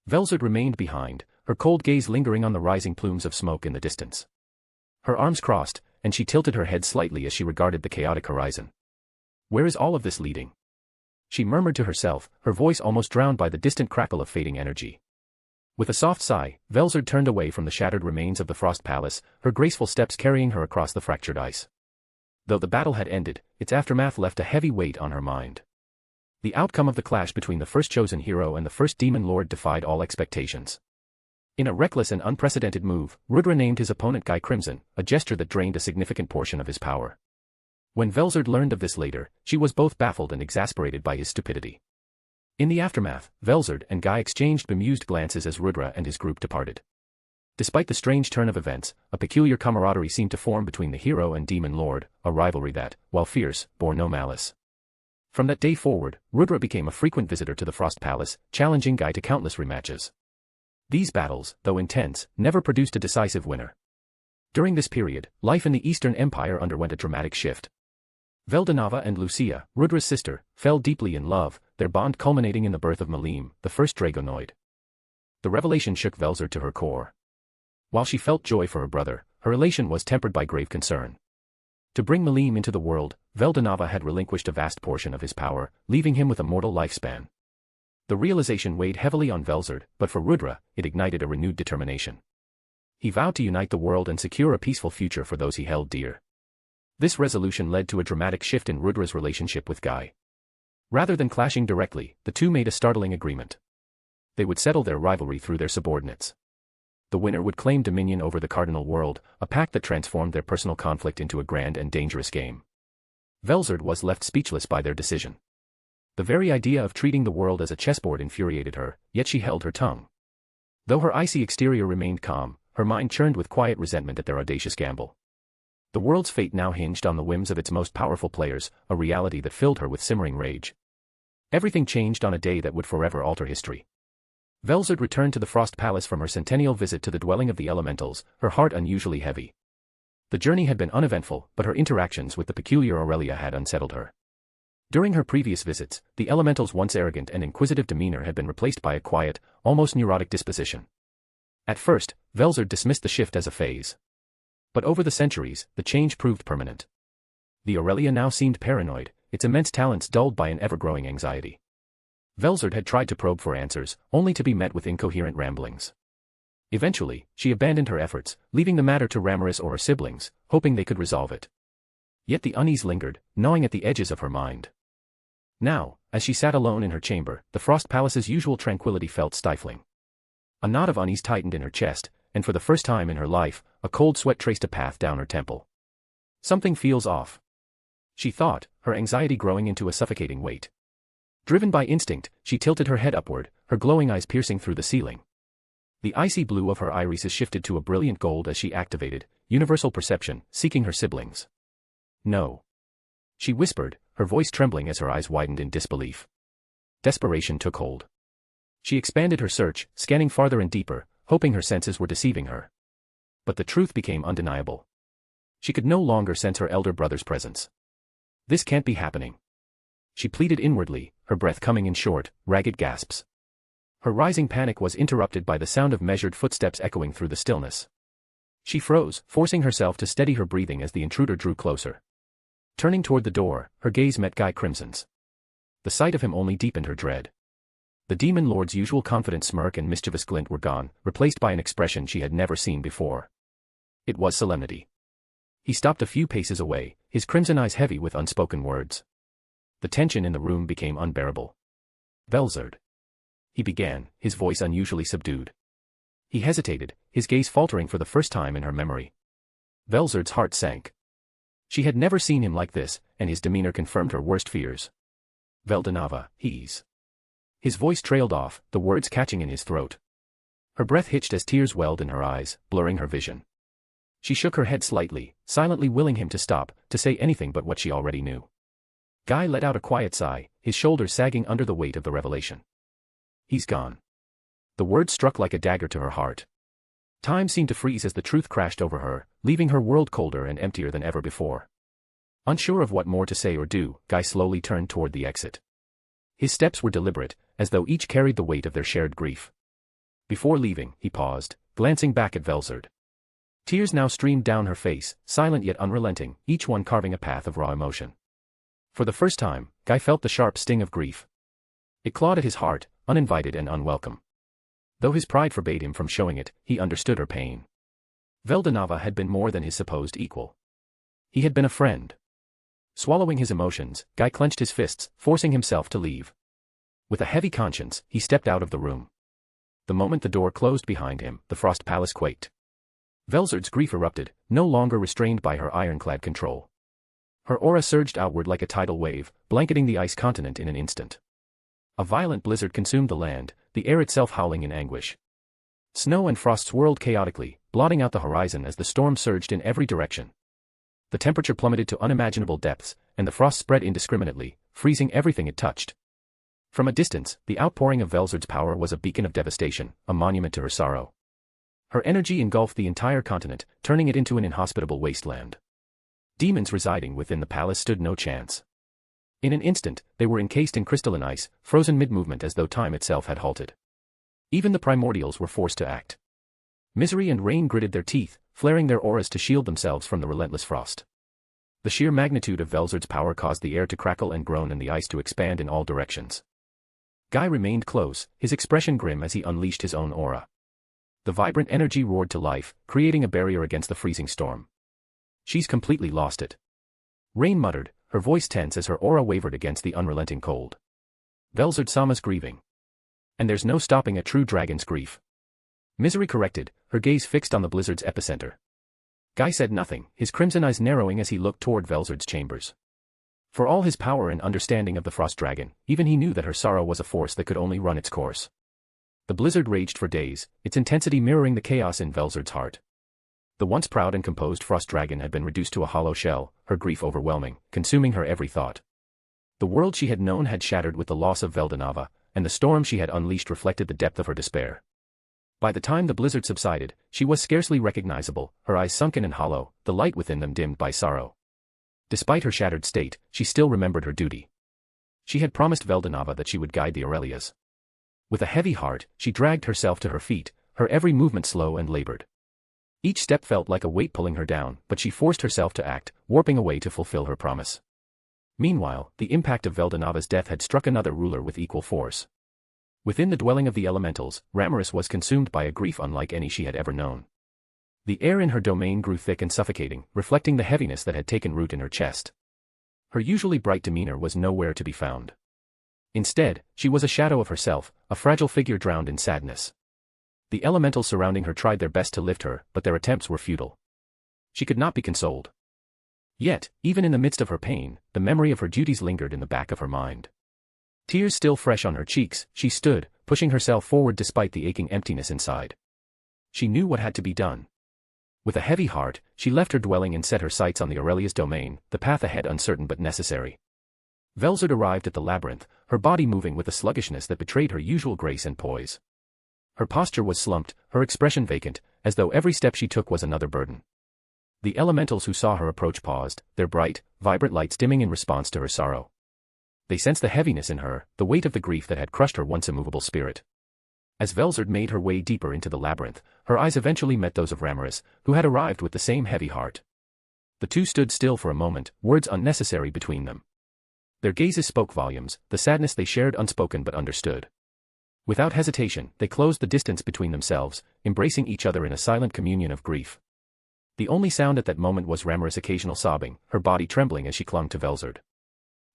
Velzard remained behind, her cold gaze lingering on the rising plumes of smoke in the distance. Her arms crossed, and she tilted her head slightly as she regarded the chaotic horizon. "Where is all of this leading?" she murmured to herself, her voice almost drowned by the distant crackle of fading energy. With a soft sigh, Velzard turned away from the shattered remains of the Frost Palace, her graceful steps carrying her across the fractured ice. Though the battle had ended, its aftermath left a heavy weight on her mind. The outcome of the clash between the first chosen hero and the first demon lord defied all expectations. In a reckless and unprecedented move, Rudra named his opponent Guy Crimson, a gesture that drained a significant portion of his power. When Velzard learned of this later, she was both baffled and exasperated by his stupidity. In the aftermath, Velzard and Guy exchanged bemused glances as Rudra and his group departed. Despite the strange turn of events, a peculiar camaraderie seemed to form between the hero and demon lord, a rivalry that, while fierce, bore no malice. From that day forward, Rudra became a frequent visitor to the Frost Palace, challenging Guy to countless rematches. These battles, though intense, never produced a decisive winner. During this period, life in the Eastern Empire underwent a dramatic shift. Veldonava and Lucia, Rudra's sister, fell deeply in love, their bond culminating in the birth of Malim, the first Dragonoid. The revelation shook Velzard to her core. While she felt joy for her brother, her elation was tempered by grave concern. To bring Malim into the world, Veldora had relinquished a vast portion of his power, leaving him with a mortal lifespan. The realization weighed heavily on Velzard, but for Rudra, it ignited a renewed determination. He vowed to unite the world and secure a peaceful future for those he held dear. This resolution led to a dramatic shift in Rudra's relationship with Guy. Rather than clashing directly, the two made a startling agreement. They would settle their rivalry through their subordinates. The winner would claim dominion over the cardinal world, a pact that transformed their personal conflict into a grand and dangerous game. Velzard was left speechless by their decision. The very idea of treating the world as a chessboard infuriated her, yet she held her tongue. Though her icy exterior remained calm, her mind churned with quiet resentment at their audacious gamble. The world's fate now hinged on the whims of its most powerful players, a reality that filled her with simmering rage. Everything changed on a day that would forever alter history. Velzard returned to the Frost Palace from her centennial visit to the dwelling of the elementals, her heart unusually heavy. The journey had been uneventful, but her interactions with the peculiar Aurelia had unsettled her. During her previous visits, the elemental's once arrogant and inquisitive demeanor had been replaced by a quiet, almost neurotic disposition. At first, Velzard dismissed the shift as a phase. But over the centuries, the change proved permanent. The Aurelia now seemed paranoid, its immense talents dulled by an ever-growing anxiety. Velzard had tried to probe for answers, only to be met with incoherent ramblings. Eventually, she abandoned her efforts, leaving the matter to Ramiris or her siblings, hoping they could resolve it. Yet the unease lingered, gnawing at the edges of her mind. Now, as she sat alone in her chamber, the Frost Palace's usual tranquility felt stifling. A knot of unease tightened in her chest, and for the first time in her life, a cold sweat traced a path down her temple. Something feels off, she thought, her anxiety growing into a suffocating weight. Driven by instinct, she tilted her head upward, her glowing eyes piercing through the ceiling. The icy blue of her irises shifted to a brilliant gold as she activated universal perception, seeking her siblings. No, she whispered, her voice trembling as her eyes widened in disbelief. Desperation took hold. She expanded her search, scanning farther and deeper, hoping her senses were deceiving her. But the truth became undeniable. She could no longer sense her elder brother's presence. This can't be happening. She pleaded inwardly, her breath coming in short, ragged gasps. Her rising panic was interrupted by the sound of measured footsteps echoing through the stillness. She froze, forcing herself to steady her breathing as the intruder drew closer. Turning toward the door, her gaze met Guy Crimson's. The sight of him only deepened her dread. The demon lord's usual confident smirk and mischievous glint were gone, replaced by an expression she had never seen before. It was solemnity. He stopped a few paces away, his crimson eyes heavy with unspoken words. The tension in the room became unbearable. Velzard, he began, his voice unusually subdued. He hesitated, his gaze faltering for the first time in her memory. Velzard's heart sank. She had never seen him like this, and his demeanor confirmed her worst fears. Veldora, he's... His voice trailed off, the words catching in his throat. Her breath hitched as tears welled in her eyes, blurring her vision. She shook her head slightly, silently willing him to stop, to say anything but what she already knew. Guy let out a quiet sigh, his shoulders sagging under the weight of the revelation. He's gone. The word struck like a dagger to her heart. Time seemed to freeze as the truth crashed over her, leaving her world colder and emptier than ever before. Unsure of what more to say or do, Guy slowly turned toward the exit. His steps were deliberate, as though each carried the weight of their shared grief. Before leaving, he paused, glancing back at Velzard. Tears now streamed down her face, silent yet unrelenting, each one carving a path of raw emotion. For the first time, Guy felt the sharp sting of grief. It clawed at his heart, uninvited and unwelcome. Though his pride forbade him from showing it, he understood her pain. Veldora had been more than his supposed equal. He had been a friend. Swallowing his emotions, Guy clenched his fists, forcing himself to leave. With a heavy conscience, he stepped out of the room. The moment the door closed behind him, the Frost Palace quaked. Velzard's grief erupted, no longer restrained by her ironclad control. Her aura surged outward like a tidal wave, blanketing the ice continent in an instant. A violent blizzard consumed the land, the air itself howling in anguish. Snow and frost swirled chaotically, blotting out the horizon as the storm surged in every direction. The temperature plummeted to unimaginable depths, and the frost spread indiscriminately, freezing everything it touched. From a distance, the outpouring of Velzard's power was a beacon of devastation, a monument to her sorrow. Her energy engulfed the entire continent, turning it into an inhospitable wasteland. Demons residing within the palace stood no chance. In an instant, they were encased in crystalline ice, frozen mid-movement as though time itself had halted. Even the primordials were forced to act. Misery and Rain gritted their teeth, flaring their auras to shield themselves from the relentless frost. The sheer magnitude of Velzard's power caused the air to crackle and groan and the ice to expand in all directions. Guy remained close, his expression grim as he unleashed his own aura. The vibrant energy roared to life, creating a barrier against the freezing storm. She's completely lost it. Rain muttered, her voice tense as her aura wavered against the unrelenting cold. Velzard-sama's grieving. And there's no stopping a true dragon's grief. Misery corrected, her gaze fixed on the blizzard's epicenter. Guy said nothing, his crimson eyes narrowing as he looked toward Velzard's chambers. For all his power and understanding of the frost dragon, even he knew that her sorrow was a force that could only run its course. The blizzard raged for days, its intensity mirroring the chaos in Velzard's heart. The once proud and composed frost dragon had been reduced to a hollow shell, her grief overwhelming, consuming her every thought. The world she had known had shattered with the loss of Veldora, and the storm she had unleashed reflected the depth of her despair. By the time the blizzard subsided, she was scarcely recognizable, her eyes sunken and hollow, the light within them dimmed by sorrow. Despite her shattered state, she still remembered her duty. She had promised Veldora that she would guide the Aurelias. With a heavy heart, she dragged herself to her feet, her every movement slow and labored. Each step felt like a weight pulling her down, but she forced herself to act, warping away to fulfill her promise. Meanwhile, the impact of Veldora's death had struck another ruler with equal force. Within the dwelling of the elementals, Rimuru was consumed by a grief unlike any she had ever known. The air in her domain grew thick and suffocating, reflecting the heaviness that had taken root in her chest. Her usually bright demeanor was nowhere to be found. Instead, she was a shadow of herself, a fragile figure drowned in sadness. The elementals surrounding her tried their best to lift her, but their attempts were futile. She could not be consoled. Yet, even in the midst of her pain, the memory of her duties lingered in the back of her mind. Tears still fresh on her cheeks, she stood, pushing herself forward despite the aching emptiness inside. She knew what had to be done. With a heavy heart, she left her dwelling and set her sights on the Aurelia's domain, the path ahead uncertain but necessary. Velzard arrived at the labyrinth, her body moving with a sluggishness that betrayed her usual grace and poise. Her posture was slumped, her expression vacant, as though every step she took was another burden. The elementals who saw her approach paused, their bright, vibrant lights dimming in response to her sorrow. They sensed the heaviness in her, the weight of the grief that had crushed her once immovable spirit. As Velzard made her way deeper into the labyrinth, her eyes eventually met those of Rimuru, who had arrived with the same heavy heart. The two stood still for a moment, words unnecessary between them. Their gazes spoke volumes, the sadness they shared unspoken but understood. Without hesitation, they closed the distance between themselves, embracing each other in a silent communion of grief. The only sound at that moment was Rimuru's occasional sobbing, her body trembling as she clung to Velzard.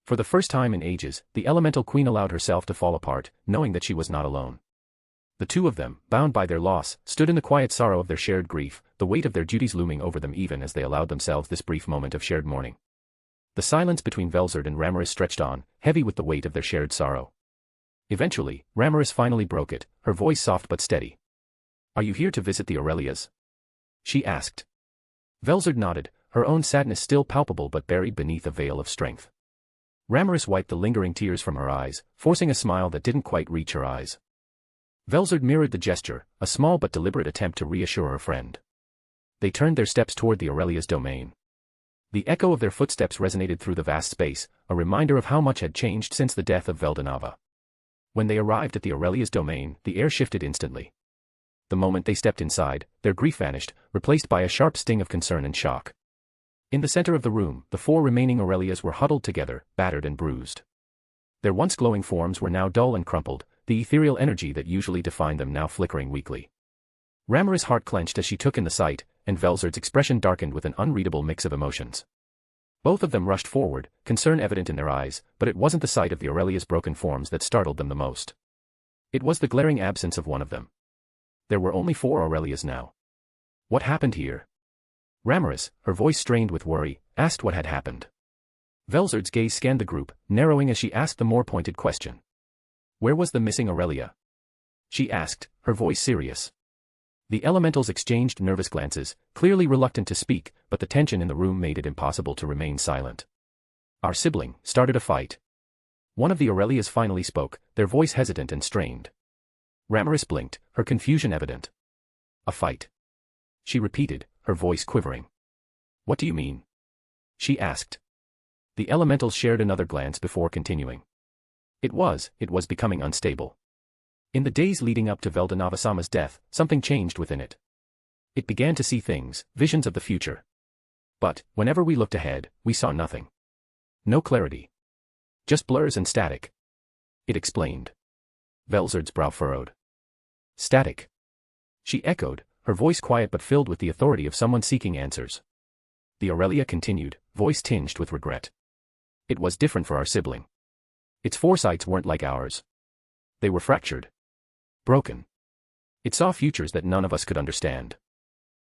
For the first time in ages, the elemental queen allowed herself to fall apart, knowing that she was not alone. The two of them, bound by their loss, stood in the quiet sorrow of their shared grief, the weight of their duties looming over them even as they allowed themselves this brief moment of shared mourning. The silence between Velzard and Rimuru stretched on, heavy with the weight of their shared sorrow. Eventually, Rimuru finally broke it, her voice soft but steady. "Are you here to visit the Aurelias?" she asked. Velzard nodded, her own sadness still palpable but buried beneath a veil of strength. Rimuru wiped the lingering tears from her eyes, forcing a smile that didn't quite reach her eyes. Velzard mirrored the gesture, a small but deliberate attempt to reassure her friend. They turned their steps toward the Aurelia's domain. The echo of their footsteps resonated through the vast space, a reminder of how much had changed since the death of Veldora. When they arrived at the Aurelia's domain, the air shifted instantly. The moment they stepped inside, their grief vanished, replaced by a sharp sting of concern and shock. In the center of the room, the four remaining Aurelias were huddled together, battered and bruised. Their once glowing forms were now dull and crumpled, the ethereal energy that usually defined them now flickering weakly. Rimuru's heart clenched as she took in the sight, and Velzard's expression darkened with an unreadable mix of emotions. Both of them rushed forward, concern evident in their eyes, but it wasn't the sight of the Aurelia's broken forms that startled them the most. It was the glaring absence of one of them. There were only 4 Aurelias now. What happened here? Rimuru, her voice strained with worry, asked what had happened. Velzard's gaze scanned the group, narrowing as she asked the more pointed question. Where was the missing Aurelia? She asked, her voice serious. The elementals exchanged nervous glances, clearly reluctant to speak, but the tension in the room made it impossible to remain silent. Our sibling started a fight. One of the Aurelias finally spoke, their voice hesitant and strained. Rimuru blinked, her confusion evident. A fight. She repeated, her voice quivering. What do you mean? She asked. The elementals shared another glance before continuing. It was becoming unstable. In the days leading up to Veldora-sama's death, something changed within it. It began to see things, visions of the future. But, whenever we looked ahead, we saw nothing. No clarity. Just blurs and static. It explained. Velzard's brow furrowed. Static. She echoed, her voice quiet but filled with the authority of someone seeking answers. The Aurelia continued, voice tinged with regret. It was different for our sibling. Its foresights weren't like ours. They were fractured. Broken. It saw futures that none of us could understand.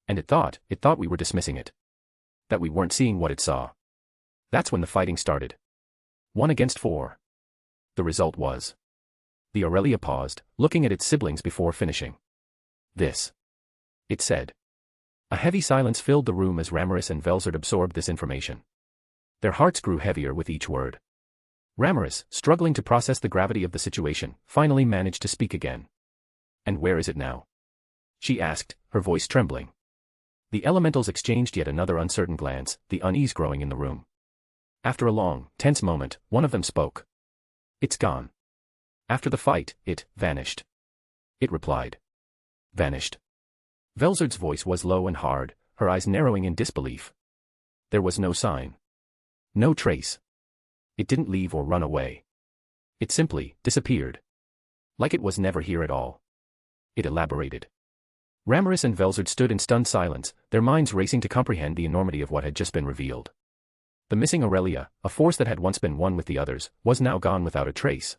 And it thought we were dismissing it. That we weren't seeing what it saw. That's when the fighting started. 1 against 4. The result was. The Aurelia paused, looking at its siblings before finishing. This. It said. A heavy silence filled the room as Rimuru and Velzard absorbed this information. Their hearts grew heavier with each word. Rimuru, struggling to process the gravity of the situation, finally managed to speak again. And where is it now? She asked, her voice trembling. The elementals exchanged yet another uncertain glance, the unease growing in the room. After a long, tense moment, one of them spoke. It's gone. After the fight, it vanished. It replied. Vanished. Velzard's voice was low and hard, her eyes narrowing in disbelief. There was no sign. No trace. It didn't leave or run away. It simply disappeared. Like it was never here at all. It elaborated. Rimuru and Velzard stood in stunned silence, their minds racing to comprehend the enormity of what had just been revealed. The missing Aurelia, a force that had once been one with the others, was now gone without a trace.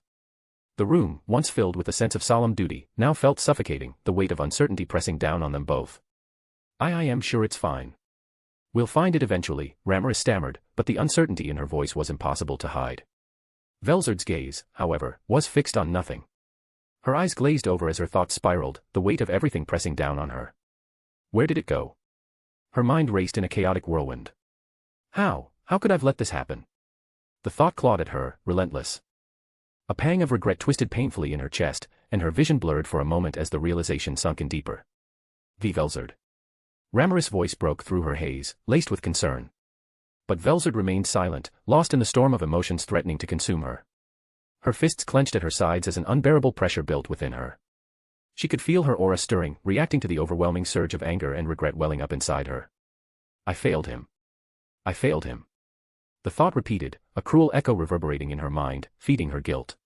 The room, once filled with a sense of solemn duty, now felt suffocating, the weight of uncertainty pressing down on them both. I am sure it's fine. We'll find it eventually, Rimuru stammered, but the uncertainty in her voice was impossible to hide. Velzard's gaze, however, was fixed on nothing. Her eyes glazed over as her thoughts spiraled, the weight of everything pressing down on her. Where did it go? Her mind raced in a chaotic whirlwind. How could I've let this happen? The thought clawed at her, relentless. A pang of regret twisted painfully in her chest, and her vision blurred for a moment as the realization sunk in deeper. Velzard. Rimuru's voice broke through her haze, laced with concern. But Velzard remained silent, lost in the storm of emotions threatening to consume her. Her fists clenched at her sides as an unbearable pressure built within her. She could feel her aura stirring, reacting to the overwhelming surge of anger and regret welling up inside her. I failed him. I failed him. The thought repeated, a cruel echo reverberating in her mind, feeding her guilt.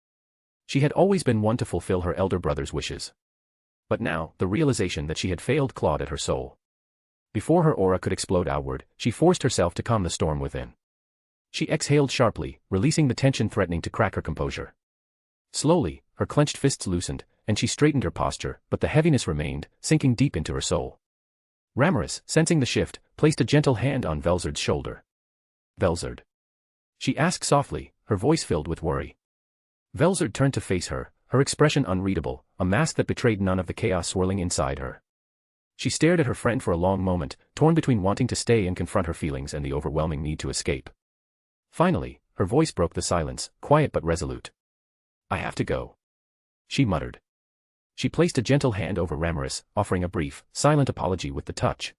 She had always been one to fulfill her elder brother's wishes. But now, the realization that she had failed clawed at her soul. Before her aura could explode outward, she forced herself to calm the storm within. She exhaled sharply, releasing the tension threatening to crack her composure. Slowly, her clenched fists loosened, and she straightened her posture, but the heaviness remained, sinking deep into her soul. Rimuru, sensing the shift, placed a gentle hand on Velzard's shoulder. Velzard. She asked softly, her voice filled with worry. Velzard turned to face her, her expression unreadable, a mask that betrayed none of the chaos swirling inside her. She stared at her friend for a long moment, torn between wanting to stay and confront her feelings and the overwhelming need to escape. Finally, her voice broke the silence, quiet but resolute. I have to go. She muttered. She placed a gentle hand over Rimuru, offering a brief, silent apology with the touch.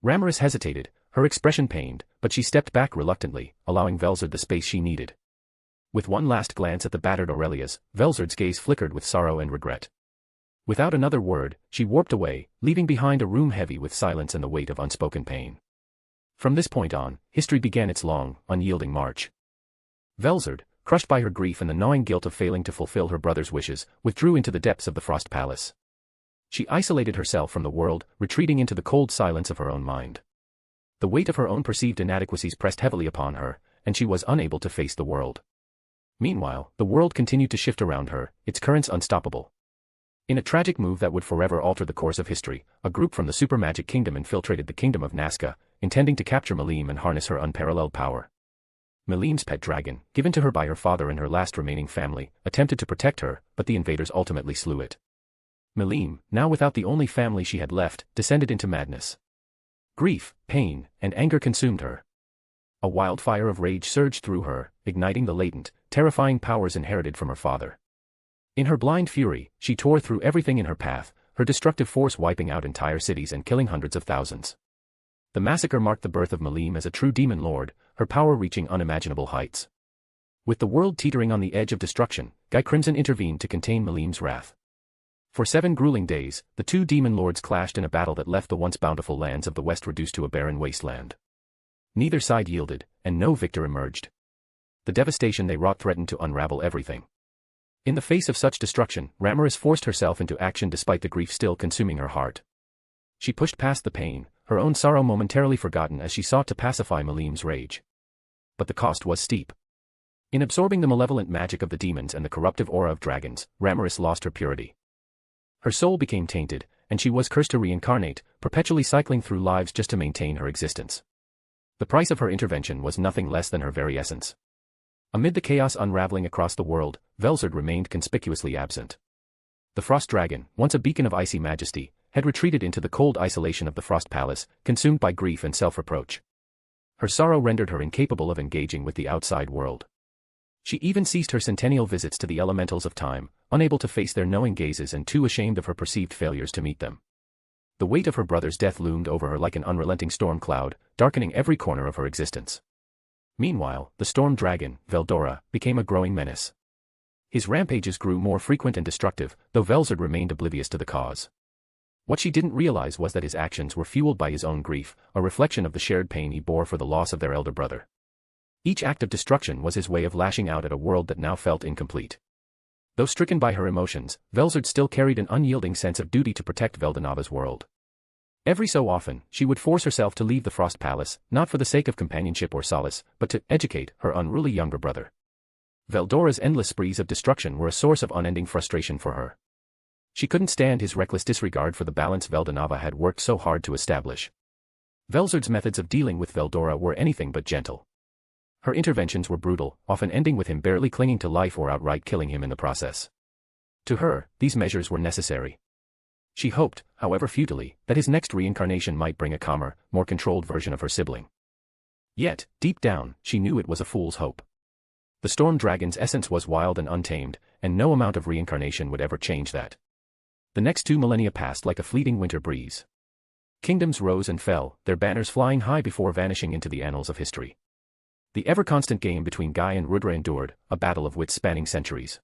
Rimuru hesitated, her expression pained, but she stepped back reluctantly, allowing Velzard the space she needed. With one last glance at the battered Aurelias, Velzard's gaze flickered with sorrow and regret. Without another word, she warped away, leaving behind a room heavy with silence and the weight of unspoken pain. From this point on, history began its long, unyielding march. Velzard, crushed by her grief and the gnawing guilt of failing to fulfill her brother's wishes, withdrew into the depths of the Frost Palace. She isolated herself from the world, retreating into the cold silence of her own mind. The weight of her own perceived inadequacies pressed heavily upon her, and she was unable to face the world. Meanwhile, the world continued to shift around her, its currents unstoppable. In a tragic move that would forever alter the course of history, a group from the Super Magic Kingdom infiltrated the kingdom of Nazca, intending to capture Melim and harness her unparalleled power. Melim's pet dragon, given to her by her father and her last remaining family, attempted to protect her, but the invaders ultimately slew it. Melim, now without the only family she had left, descended into madness. Grief, pain, and anger consumed her. A wildfire of rage surged through her, igniting the latent, terrifying powers inherited from her father. In her blind fury, she tore through everything in her path, her destructive force wiping out entire cities and killing hundreds of thousands. The massacre marked the birth of Melim as a true demon lord, her power reaching unimaginable heights. With the world teetering on the edge of destruction, Guy Crimson intervened to contain Melim's wrath. For 7 grueling days, the two demon lords clashed in a battle that left the once bountiful lands of the west reduced to a barren wasteland. Neither side yielded, and no victor emerged. The devastation they wrought threatened to unravel everything. In the face of such destruction, Rimuru forced herself into action despite the grief still consuming her heart. She pushed past the pain, her own sorrow momentarily forgotten as she sought to pacify Malim's rage. But the cost was steep. In absorbing the malevolent magic of the demons and the corruptive aura of dragons, Rimuru lost her purity. Her soul became tainted, and she was cursed to reincarnate, perpetually cycling through lives just to maintain her existence. The price of her intervention was nothing less than her very essence. Amid the chaos unraveling across the world, Velzard remained conspicuously absent. The Frost Dragon, once a beacon of icy majesty, had retreated into the cold isolation of the Frost Palace, consumed by grief and self-reproach. Her sorrow rendered her incapable of engaging with the outside world. She even ceased her centennial visits to the elementals of time, unable to face their knowing gazes and too ashamed of her perceived failures to meet them. The weight of her brother's death loomed over her like an unrelenting storm cloud, darkening every corner of her existence. Meanwhile, the storm dragon, Veldora, became a growing menace. His rampages grew more frequent and destructive, though Velzard remained oblivious to the cause. What she didn't realize was that his actions were fueled by his own grief, a reflection of the shared pain he bore for the loss of their elder brother. Each act of destruction was his way of lashing out at a world that now felt incomplete. Though stricken by her emotions, Velzard still carried an unyielding sense of duty to protect Veldonava's world. Every so often, she would force herself to leave the Frost Palace, not for the sake of companionship or solace, but to educate her unruly younger brother. Veldora's endless sprees of destruction were a source of unending frustration for her. She couldn't stand his reckless disregard for the balance Veldonava had worked so hard to establish. Velzard's methods of dealing with Veldora were anything but gentle. Her interventions were brutal, often ending with him barely clinging to life or outright killing him in the process. To her, these measures were necessary. She hoped, however futilely, that his next reincarnation might bring a calmer, more controlled version of her sibling. Yet, deep down, she knew it was a fool's hope. The storm dragon's essence was wild and untamed, and no amount of reincarnation would ever change that. The next 2 millennia passed like a fleeting winter breeze. Kingdoms rose and fell, their banners flying high before vanishing into the annals of history. The ever-constant game between Guy and Rudra endured, a battle of wits spanning centuries.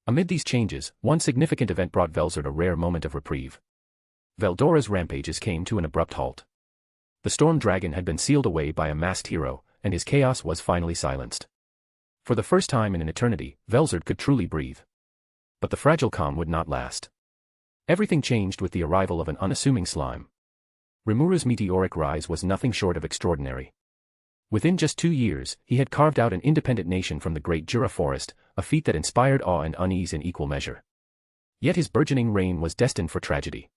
Amid these changes, one significant event brought Velzard a rare moment of reprieve. Veldora's rampages came to an abrupt halt. The storm dragon had been sealed away by a masked hero, and his chaos was finally silenced. For the first time in an eternity, Velzard could truly breathe. But the fragile calm would not last. Everything changed with the arrival of an unassuming slime. Rimuru's meteoric rise was nothing short of extraordinary. Within just 2 years, he had carved out an independent nation from the great Jura forest, a feat that inspired awe and unease in equal measure. Yet his burgeoning reign was destined for tragedy.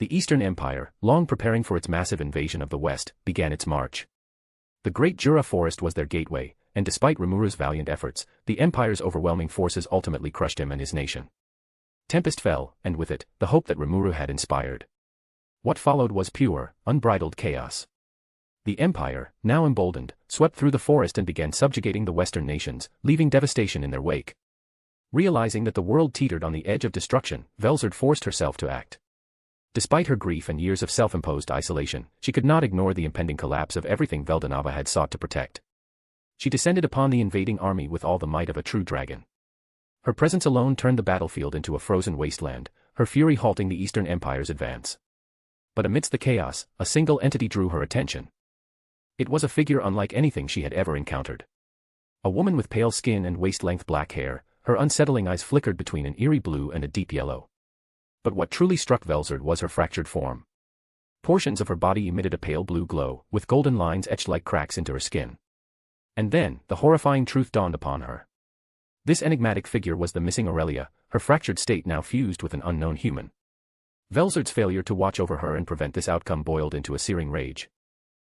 The Eastern Empire, long preparing for its massive invasion of the West, began its march. The great Jura forest was their gateway, and despite Rimuru's valiant efforts, the Empire's overwhelming forces ultimately crushed him and his nation. Tempest fell, and with it, the hope that Rimuru had inspired. What followed was pure, unbridled chaos. The Empire, now emboldened, swept through the forest and began subjugating the Western nations, leaving devastation in their wake. Realizing that the world teetered on the edge of destruction, Velzard forced herself to act. Despite her grief and years of self-imposed isolation, she could not ignore the impending collapse of everything Veldonava had sought to protect. She descended upon the invading army with all the might of a true dragon. Her presence alone turned the battlefield into a frozen wasteland, her fury halting the Eastern Empire's advance. But amidst the chaos, a single entity drew her attention. It was a figure unlike anything she had ever encountered. A woman with pale skin and waist-length black hair, her unsettling eyes flickered between an eerie blue and a deep yellow. But what truly struck Velzard was her fractured form. Portions of her body emitted a pale blue glow, with golden lines etched like cracks into her skin. And then, the horrifying truth dawned upon her. This enigmatic figure was the missing Aurelia, her fractured state now fused with an unknown human. Velzard's failure to watch over her and prevent this outcome boiled into a searing rage.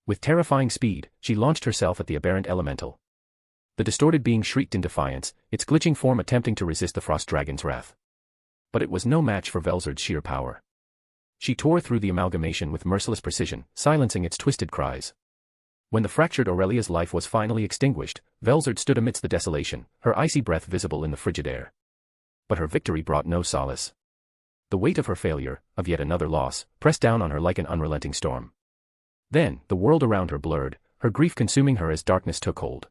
With terrifying speed, she launched herself at the aberrant elemental. The distorted being shrieked in defiance, its glitching form attempting to resist the frost dragon's wrath. But it was no match for Velzard's sheer power. She tore through the amalgamation with merciless precision, silencing its twisted cries. When the fractured Aurelia's life was finally extinguished, Velzard stood amidst the desolation, her icy breath visible in the frigid air. But her victory brought no solace. The weight of her failure, of yet another loss, pressed down on her like an unrelenting storm. Then, the world around her blurred, her grief consuming her as darkness took hold.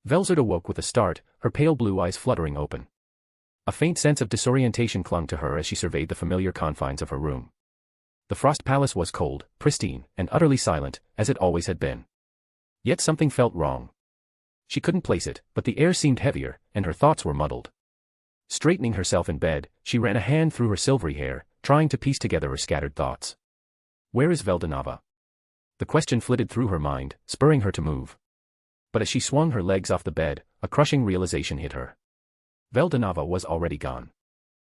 Velzard awoke with a start, her pale blue eyes fluttering open. A faint sense of disorientation clung to her as she surveyed the familiar confines of her room. The Frost Palace was cold, pristine, and utterly silent, as it always had been. Yet something felt wrong. She couldn't place it, but the air seemed heavier, and her thoughts were muddled. Straightening herself in bed, she ran a hand through her silvery hair, trying to piece together her scattered thoughts. Where is Veldora? The question flitted through her mind, spurring her to move. But as she swung her legs off the bed, a crushing realization hit her. Veldora was already gone.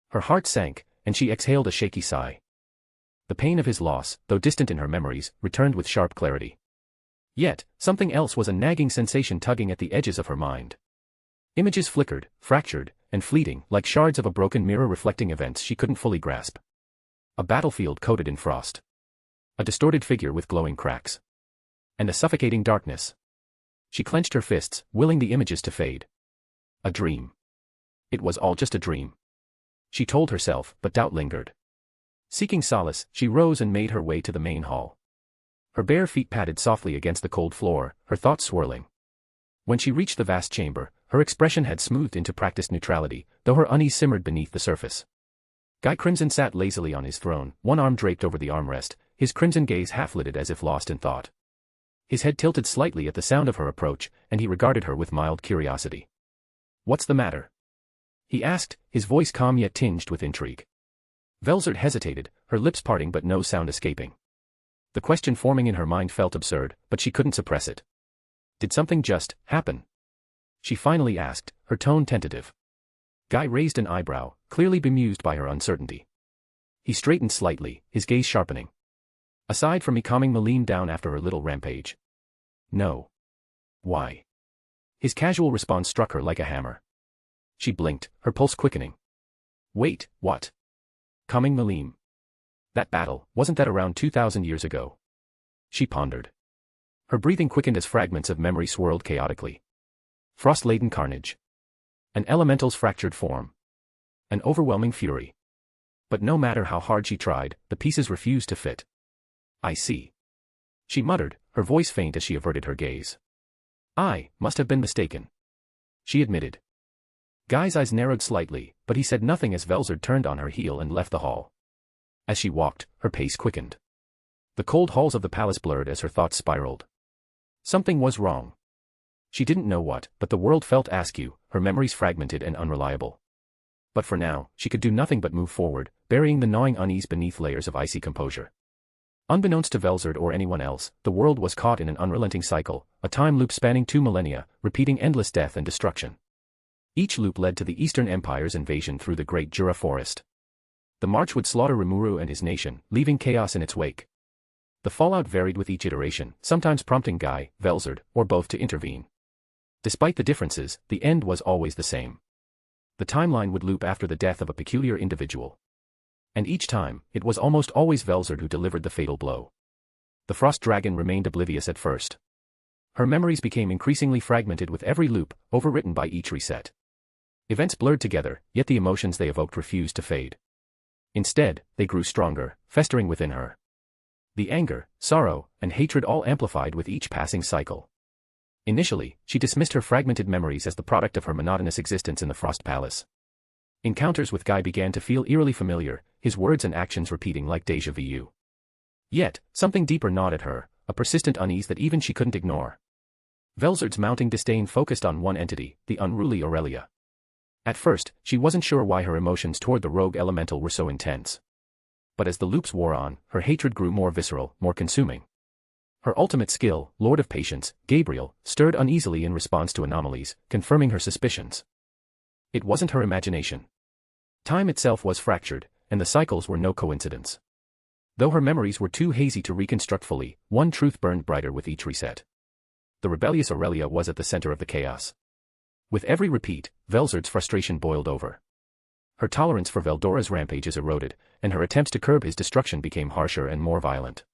Her heart sank, and she exhaled a shaky sigh. The pain of his loss, though distant in her memories, returned with sharp clarity. Yet, something else was a nagging sensation tugging at the edges of her mind. Images flickered, fractured, and fleeting, like shards of a broken mirror reflecting events she couldn't fully grasp. A battlefield coated in frost. A distorted figure with glowing cracks. And a suffocating darkness. She clenched her fists, willing the images to fade. A dream. It was all just a dream. She told herself, but doubt lingered. Seeking solace, she rose and made her way to the main hall. Her bare feet padded softly against the cold floor, her thoughts swirling. When she reached the vast chamber, her expression had smoothed into practiced neutrality, though her unease simmered beneath the surface. Guy Crimson sat lazily on his throne, one arm draped over the armrest, his crimson gaze half-lidded as if lost in thought. His head tilted slightly at the sound of her approach, and he regarded her with mild curiosity. "What's the matter?" he asked, his voice calm yet tinged with intrigue. Velzard hesitated, her lips parting but no sound escaping. The question forming in her mind felt absurd, but she couldn't suppress it. Did something just happen? She finally asked, her tone tentative. Guy raised an eyebrow, clearly bemused by her uncertainty. He straightened slightly, his gaze sharpening. Aside from me calming Meline down after her little rampage. No. Why? His casual response struck her like a hammer. She blinked, her pulse quickening. Wait, what? Calming Meline. That battle, wasn't that around 2,000 years ago? She pondered. Her breathing quickened as fragments of memory swirled chaotically. Frost-laden carnage. An elemental's fractured form. An overwhelming fury. But no matter how hard she tried, the pieces refused to fit. I see. She muttered, her voice faint as she averted her gaze. I must have been mistaken. She admitted. Guy's eyes narrowed slightly, but he said nothing as Velzard turned on her heel and left the hall. As she walked, her pace quickened. The cold halls of the palace blurred as her thoughts spiraled. Something was wrong. She didn't know what, but the world felt askew, her memories fragmented and unreliable. But for now, she could do nothing but move forward, burying the gnawing unease beneath layers of icy composure. Unbeknownst to Velzard or anyone else, the world was caught in an unrelenting cycle, a time loop spanning 2 millennia, repeating endless death and destruction. Each loop led to the Eastern Empire's invasion through the Great Jura Forest. The march would slaughter Rimuru and his nation, leaving chaos in its wake. The fallout varied with each iteration, sometimes prompting Guy, Velzard, or both to intervene. Despite the differences, the end was always the same. The timeline would loop after the death of a peculiar individual. And each time, it was almost always Velzard who delivered the fatal blow. The Frost Dragon remained oblivious at first. Her memories became increasingly fragmented with every loop, overwritten by each reset. Events blurred together, yet the emotions they evoked refused to fade. Instead, they grew stronger, festering within her. The anger, sorrow, and hatred all amplified with each passing cycle. Initially, she dismissed her fragmented memories as the product of her monotonous existence in the Frost Palace. Encounters with Guy began to feel eerily familiar, his words and actions repeating like déjà vu. Yet, something deeper gnawed at her, a persistent unease that even she couldn't ignore. Velzard's mounting disdain focused on one entity, the unruly Aurelia. At first, she wasn't sure why her emotions toward the rogue elemental were so intense. But as the loops wore on, her hatred grew more visceral, more consuming. Her ultimate skill, Lord of Patience, Gabriel, stirred uneasily in response to anomalies, confirming her suspicions. It wasn't her imagination. Time itself was fractured, and the cycles were no coincidence. Though her memories were too hazy to reconstruct fully, one truth burned brighter with each reset. The rebellious Aurelia was at the center of the chaos. With every repeat, Velzard's frustration boiled over. Her tolerance for Veldora's rampages eroded, and her attempts to curb his destruction became harsher and more violent.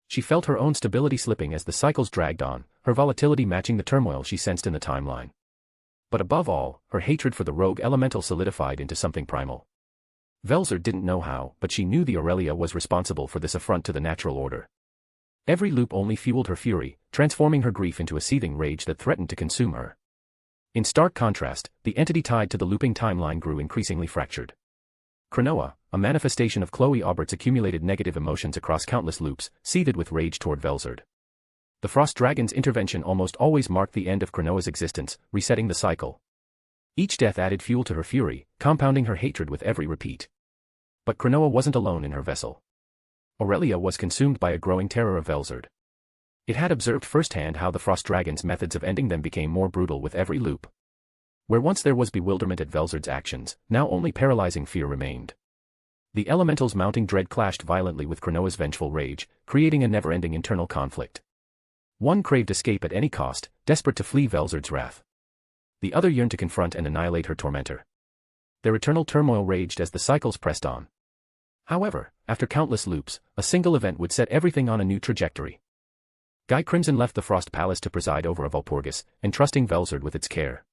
She felt her own stability slipping as the cycles dragged on, her volatility matching the turmoil she sensed in the timeline. But above all, her hatred for the rogue elemental solidified into something primal. Velzard didn't know how, but she knew the Aurelia was responsible for this affront to the natural order. Every loop only fueled her fury, transforming her grief into a seething rage that threatened to consume her. In stark contrast, the entity tied to the looping timeline grew increasingly fractured. Cronoa, a manifestation of Chloe Aubert's accumulated negative emotions across countless loops, seethed with rage toward Velzard. The Frost Dragon's intervention almost always marked the end of Cronoa's existence, resetting the cycle. Each death added fuel to her fury, compounding her hatred with every repeat. But Cronoa wasn't alone in her vessel. Aurelia was consumed by a growing terror of Velzard. It had observed firsthand how the Frost Dragon's methods of ending them became more brutal with every loop. Where once there was bewilderment at Velzard's actions, now only paralyzing fear remained. The elemental's mounting dread clashed violently with Cronoa's vengeful rage, creating a never-ending internal conflict. One craved escape at any cost, desperate to flee Velzard's wrath. The other yearned to confront and annihilate her tormentor. Their eternal turmoil raged as the cycles pressed on. However, after countless loops, a single event would set everything on a new trajectory. Guy Crimson left the Frost Palace to preside over a Walpurgis, entrusting Velzard with its care.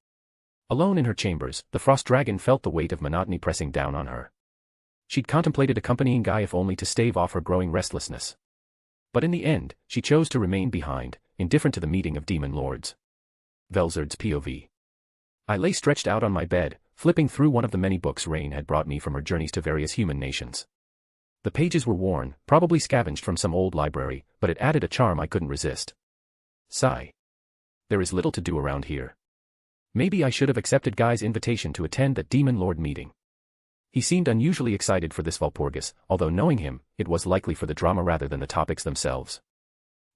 Alone in her chambers, the Frost Dragon felt the weight of monotony pressing down on her. She'd contemplated accompanying Guy if only to stave off her growing restlessness. But in the end, she chose to remain behind, indifferent to the meeting of demon lords. Velzard's POV. I lay stretched out on my bed, flipping through one of the many books Rain had brought me from her journeys to various human nations. The pages were worn, probably scavenged from some old library, but it added a charm I couldn't resist. Sigh. There is little to do around here. Maybe I should have accepted Guy's invitation to attend that demon lord meeting. He seemed unusually excited for this Walpurgis, although knowing him, it was likely for the drama rather than the topics themselves.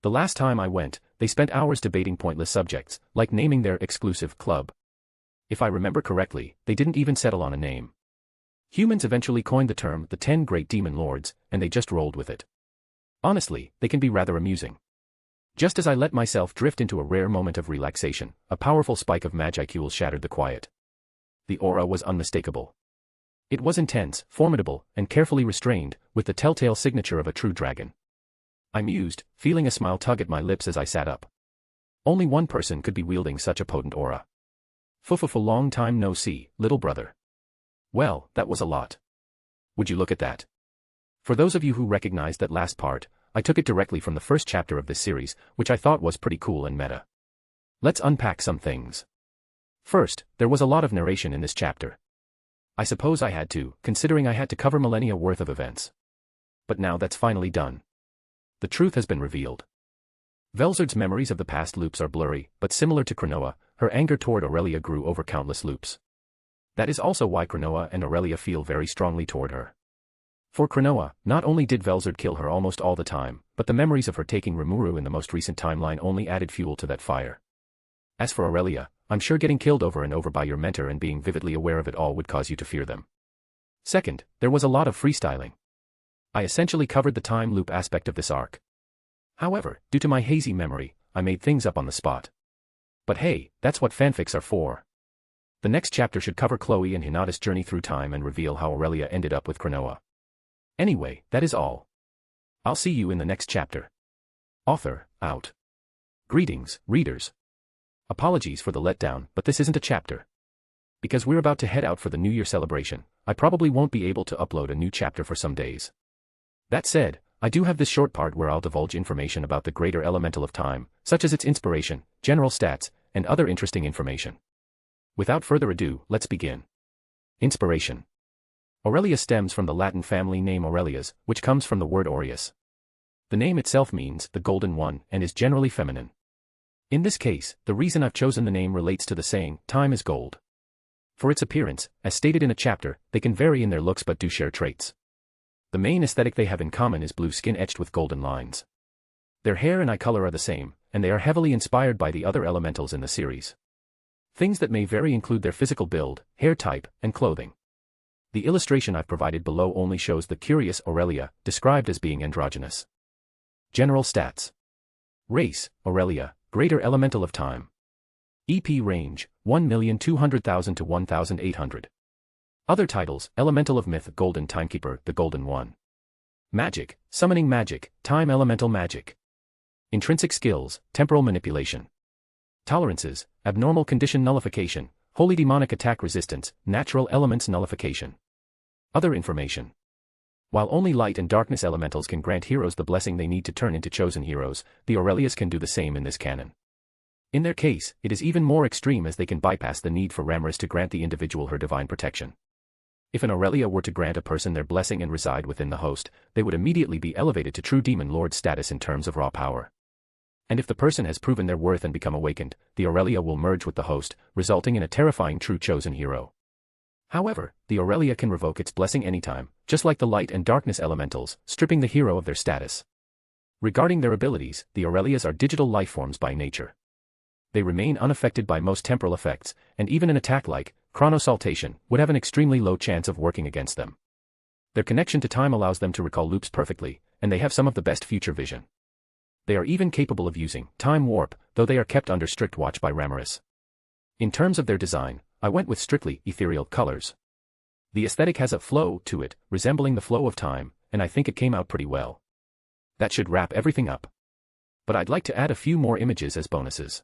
The last time I went, they spent hours debating pointless subjects, like naming their exclusive club. If I remember correctly, they didn't even settle on a name. Humans eventually coined the term the 10 Great Demon Lords, and they just rolled with it. Honestly, they can be rather amusing. Just as I let myself drift into a rare moment of relaxation, a powerful spike of magicule shattered the quiet. The aura was unmistakable. It was intense, formidable, and carefully restrained, with the telltale signature of a true dragon. I mused, feeling a smile tug at my lips as I sat up. Only one person could be wielding such a potent aura. Long time no see, little brother. Well, that was a lot. Would you look at that? For those of you who recognized that last part, I took it directly from the first chapter of this series, which I thought was pretty cool and meta. Let's unpack some things. First, there was a lot of narration in this chapter. I suppose I had to, considering I had to cover millennia worth of events. But now that's finally done. The truth has been revealed. Velzard's memories of the past loops are blurry, but similar to Cronoa, her anger toward Aurelia grew over countless loops. That is also why Cronoa and Aurelia feel very strongly toward her. For Cronoa, not only did Velzard kill her almost all the time, but the memories of her taking Rimuru in the most recent timeline only added fuel to that fire. As for Aurelia, I'm sure getting killed over and over by your mentor and being vividly aware of it all would cause you to fear them. Second, there was a lot of freestyling. I essentially covered the time loop aspect of this arc. However, due to my hazy memory, I made things up on the spot. But hey, that's what fanfics are for. The next chapter should cover Chloe and Hinata's journey through time and reveal how Aurelia ended up with Cronoa. Anyway, that is all. I'll see you in the next chapter. Author, out. Greetings, readers. Apologies for the letdown, but this isn't a chapter. Because we're about to head out for the New Year celebration, I probably won't be able to upload a new chapter for some days. That said, I do have this short part where I'll divulge information about the greater elemental of time, such as its inspiration, general stats, and other interesting information. Without further ado, let's begin. Inspiration. Aurelia stems from the Latin family name Aurelius, which comes from the word aureus. The name itself means the golden one and is generally feminine. In this case, the reason I've chosen the name relates to the saying, time is gold. For its appearance, as stated in a chapter, they can vary in their looks but do share traits. The main aesthetic they have in common is blue skin etched with golden lines. Their hair and eye color are the same, and they are heavily inspired by the other elementals in the series. Things that may vary include their physical build, hair type, and clothing. The illustration I've provided below only shows the curious Aurelia, described as being androgynous. General stats. Race, Aurelia, greater elemental of time. EP range, 1,200,000 to 1,800. Other titles, Elemental of Myth, Golden Timekeeper, the Golden One. Magic, Summoning Magic, Time Elemental Magic. Intrinsic skills, Temporal Manipulation. Tolerances, Abnormal Condition Nullification, Holy Demonic Attack Resistance, Natural Elements Nullification. Other information. While only light and darkness elementals can grant heroes the blessing they need to turn into chosen heroes, the Aurelius can do the same in this canon. In their case, it is even more extreme as they can bypass the need for Ramaris to grant the individual her divine protection. If an Aurelia were to grant a person their blessing and reside within the host, they would immediately be elevated to true demon lord status in terms of raw power. And if the person has proven their worth and become awakened, the Aurelia will merge with the host, resulting in a terrifying true chosen hero. However, the Aurelia can revoke its blessing anytime, just like the light and darkness elementals, stripping the hero of their status. Regarding their abilities, the Aurelias are digital lifeforms by nature. They remain unaffected by most temporal effects, and even an attack like chronosaltation would have an extremely low chance of working against them. Their connection to time allows them to recall loops perfectly, and they have some of the best future vision. They are even capable of using time warp, though they are kept under strict watch by Ramaris. In terms of their design, I went with strictly ethereal colors. The aesthetic has a flow to it, resembling the flow of time, and I think it came out pretty well. That should wrap everything up. But I'd like to add a few more images as bonuses.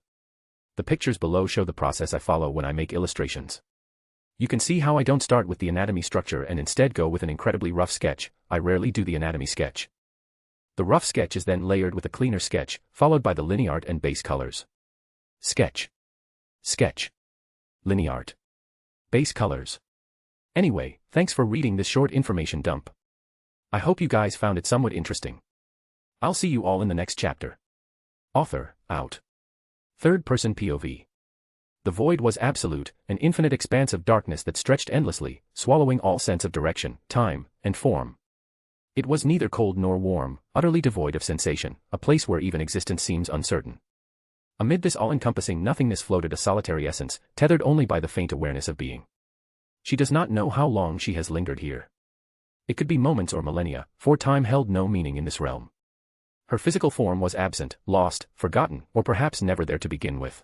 The pictures below show the process I follow when I make illustrations. You can see how I don't start with the anatomy structure and instead go with an incredibly rough sketch. I rarely do the anatomy sketch. The rough sketch is then layered with a cleaner sketch, followed by the lineart and base colors. Sketch. Sketch. Lineart. Base colors. Anyway, thanks for reading this short information dump. I hope you guys found it somewhat interesting. I'll see you all in the next chapter. Author, out. Third-person POV. The void was absolute, an infinite expanse of darkness that stretched endlessly, swallowing all sense of direction, time, and form. It was neither cold nor warm, utterly devoid of sensation, a place where even existence seems uncertain. Amid this all-encompassing nothingness floated a solitary essence, tethered only by the faint awareness of being. She does not know how long she has lingered here. It could be moments or millennia, for time held no meaning in this realm. Her physical form was absent, lost, forgotten, or perhaps never there to begin with.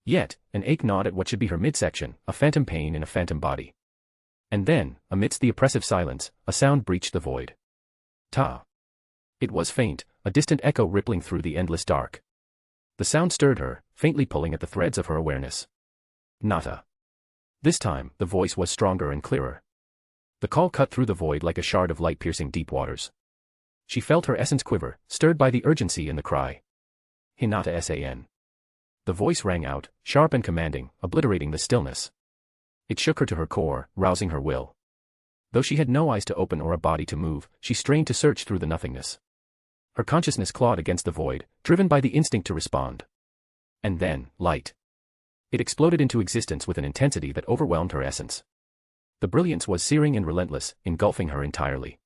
Yet, an ache gnawed at what should be her midsection, a phantom pain in a phantom body. And then, amidst the oppressive silence, a sound breached the void. Ta. It was faint, a distant echo rippling through the endless dark. The sound stirred her, faintly pulling at the threads of her awareness. Nata. This time, the voice was stronger and clearer. The call cut through the void like a shard of light piercing deep waters. She felt her essence quiver, stirred by the urgency in the cry. Hinata San. The voice rang out, sharp and commanding, obliterating the stillness. It shook her to her core, rousing her will. Though she had no eyes to open or a body to move, she strained to search through the nothingness. Her consciousness clawed against the void, driven by the instinct to respond. And then, light. It exploded into existence with an intensity that overwhelmed her essence. The brilliance was searing and relentless, engulfing her entirely.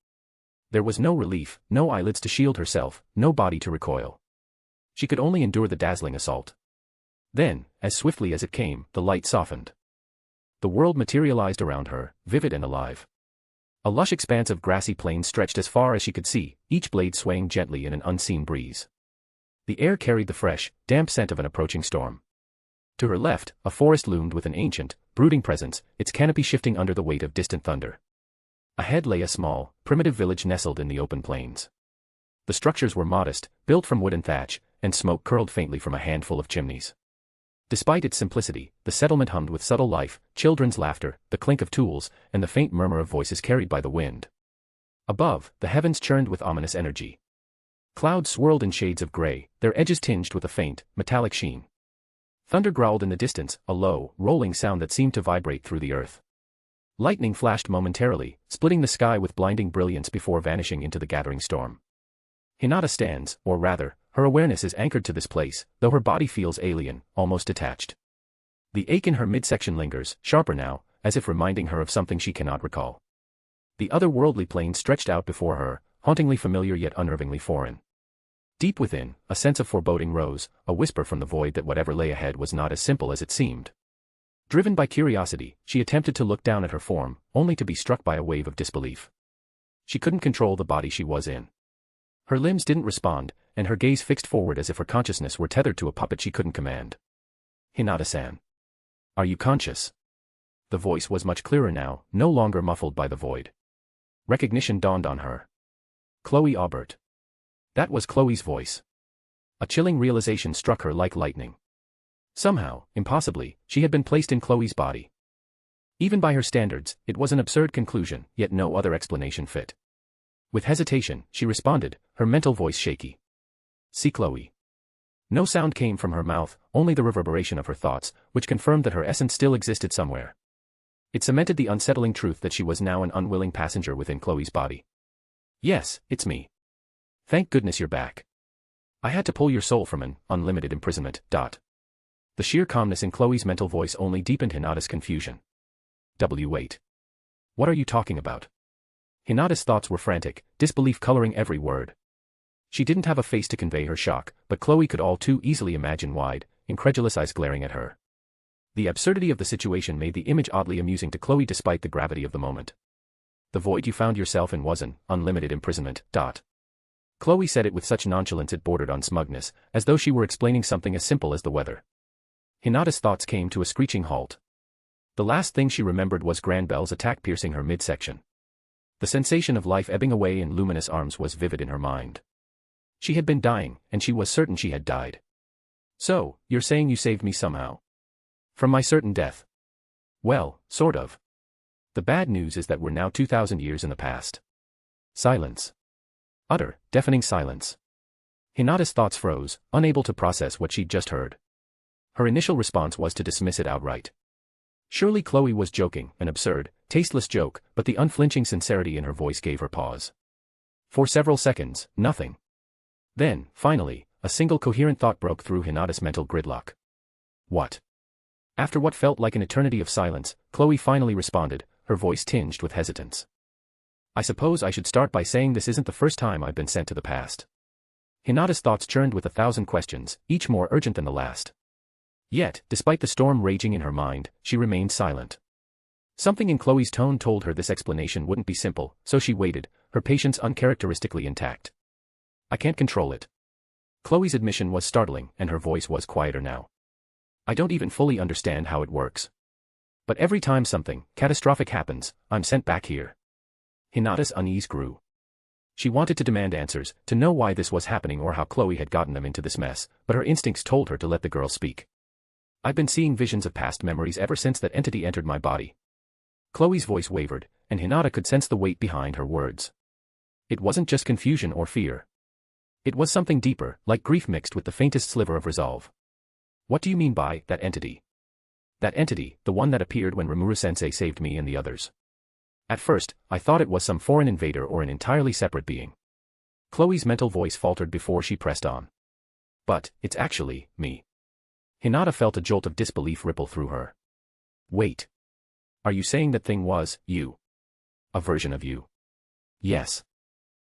There was no relief, no eyelids to shield herself, no body to recoil. She could only endure the dazzling assault. Then, as swiftly as it came, the light softened. The world materialized around her, vivid and alive. A lush expanse of grassy plains stretched as far as she could see, each blade swaying gently in an unseen breeze. The air carried the fresh, damp scent of an approaching storm. To her left, a forest loomed with an ancient, brooding presence, its canopy shifting under the weight of distant thunder. Ahead lay a small, primitive village nestled in the open plains. The structures were modest, built from wood and thatch, and smoke curled faintly from a handful of chimneys. Despite its simplicity, the settlement hummed with subtle life, children's laughter, the clink of tools, and the faint murmur of voices carried by the wind. Above, the heavens churned with ominous energy. Clouds swirled in shades of gray, their edges tinged with a faint, metallic sheen. Thunder growled in the distance, a low, rolling sound that seemed to vibrate through the earth. Lightning flashed momentarily, splitting the sky with blinding brilliance before vanishing into the gathering storm. Hinata stands, or rather, her awareness is anchored to this place, though her body feels alien, almost detached. The ache in her midsection lingers, sharper now, as if reminding her of something she cannot recall. The otherworldly plane stretched out before her, hauntingly familiar yet unnervingly foreign. Deep within, a sense of foreboding rose, a whisper from the void that whatever lay ahead was not as simple as it seemed. Driven by curiosity, she attempted to look down at her form, only to be struck by a wave of disbelief. She couldn't control the body she was in. Her limbs didn't respond, and her gaze fixed forward as if her consciousness were tethered to a puppet she couldn't command. Hinata-san. Are you conscious? The voice was much clearer now, no longer muffled by the void. Recognition dawned on her. Chloe Aubert. That was Chloe's voice. A chilling realization struck her like lightning. Somehow, impossibly, she had been placed in Chloe's body. Even by her standards, it was an absurd conclusion, yet no other explanation fit. With hesitation, she responded, her mental voice shaky. See Chloe. No sound came from her mouth, only the reverberation of her thoughts, which confirmed that her essence still existed somewhere. It cemented the unsettling truth that she was now an unwilling passenger within Chloe's body. Yes, it's me. Thank goodness you're back. I had to pull your soul from an unlimited imprisonment. The sheer calmness in Chloe's mental voice only deepened Hinata's confusion. Wait. What are you talking about? Hinata's thoughts were frantic, disbelief coloring every word. She didn't have a face to convey her shock, but Chloe could all too easily imagine wide, incredulous eyes glaring at her. The absurdity of the situation made the image oddly amusing to Chloe despite the gravity of the moment. The void you found yourself in was an unlimited imprisonment. Chloe said it with such nonchalance it bordered on smugness, as though she were explaining something as simple as the weather. Hinata's thoughts came to a screeching halt. The last thing she remembered was Granbel's attack piercing her midsection. The sensation of life ebbing away in luminous arms was vivid in her mind. She had been dying, and she was certain she had died. So, you're saying you saved me somehow? From my certain death? Well, sort of. The bad news is that we're now 2,000 years in the past. Silence. Utter, deafening silence. Hinata's thoughts froze, unable to process what she'd just heard. Her initial response was to dismiss it outright. Surely Chloe was joking, an absurd, tasteless joke, but the unflinching sincerity in her voice gave her pause. For several seconds, nothing. Then, finally, a single coherent thought broke through Hinata's mental gridlock. What? After what felt like an eternity of silence, Chloe finally responded, her voice tinged with hesitance. I suppose I should start by saying this isn't the first time I've been sent to the past. Hinata's thoughts churned with 1,000 questions, each more urgent than the last. Yet, despite the storm raging in her mind, she remained silent. Something in Chloe's tone told her this explanation wouldn't be simple, so she waited, her patience uncharacteristically intact. I can't control it. Chloe's admission was startling, and her voice was quieter now. I don't even fully understand how it works. But every time something catastrophic happens, I'm sent back here. Hinata's unease grew. She wanted to demand answers, to know why this was happening or how Chloe had gotten them into this mess, but her instincts told her to let the girl speak. I've been seeing visions of past memories ever since that entity entered my body. Chloe's voice wavered, and Hinata could sense the weight behind her words. It wasn't just confusion or fear. It was something deeper, like grief mixed with the faintest sliver of resolve. What do you mean by that entity? That entity, the one that appeared when Rimuru-sensei saved me and the others. At first, I thought it was some foreign invader or an entirely separate being. Chloe's mental voice faltered before she pressed on. But, it's actually me. Hinata felt a jolt of disbelief ripple through her. Wait. Are you saying that thing was you? A version of you? Yes.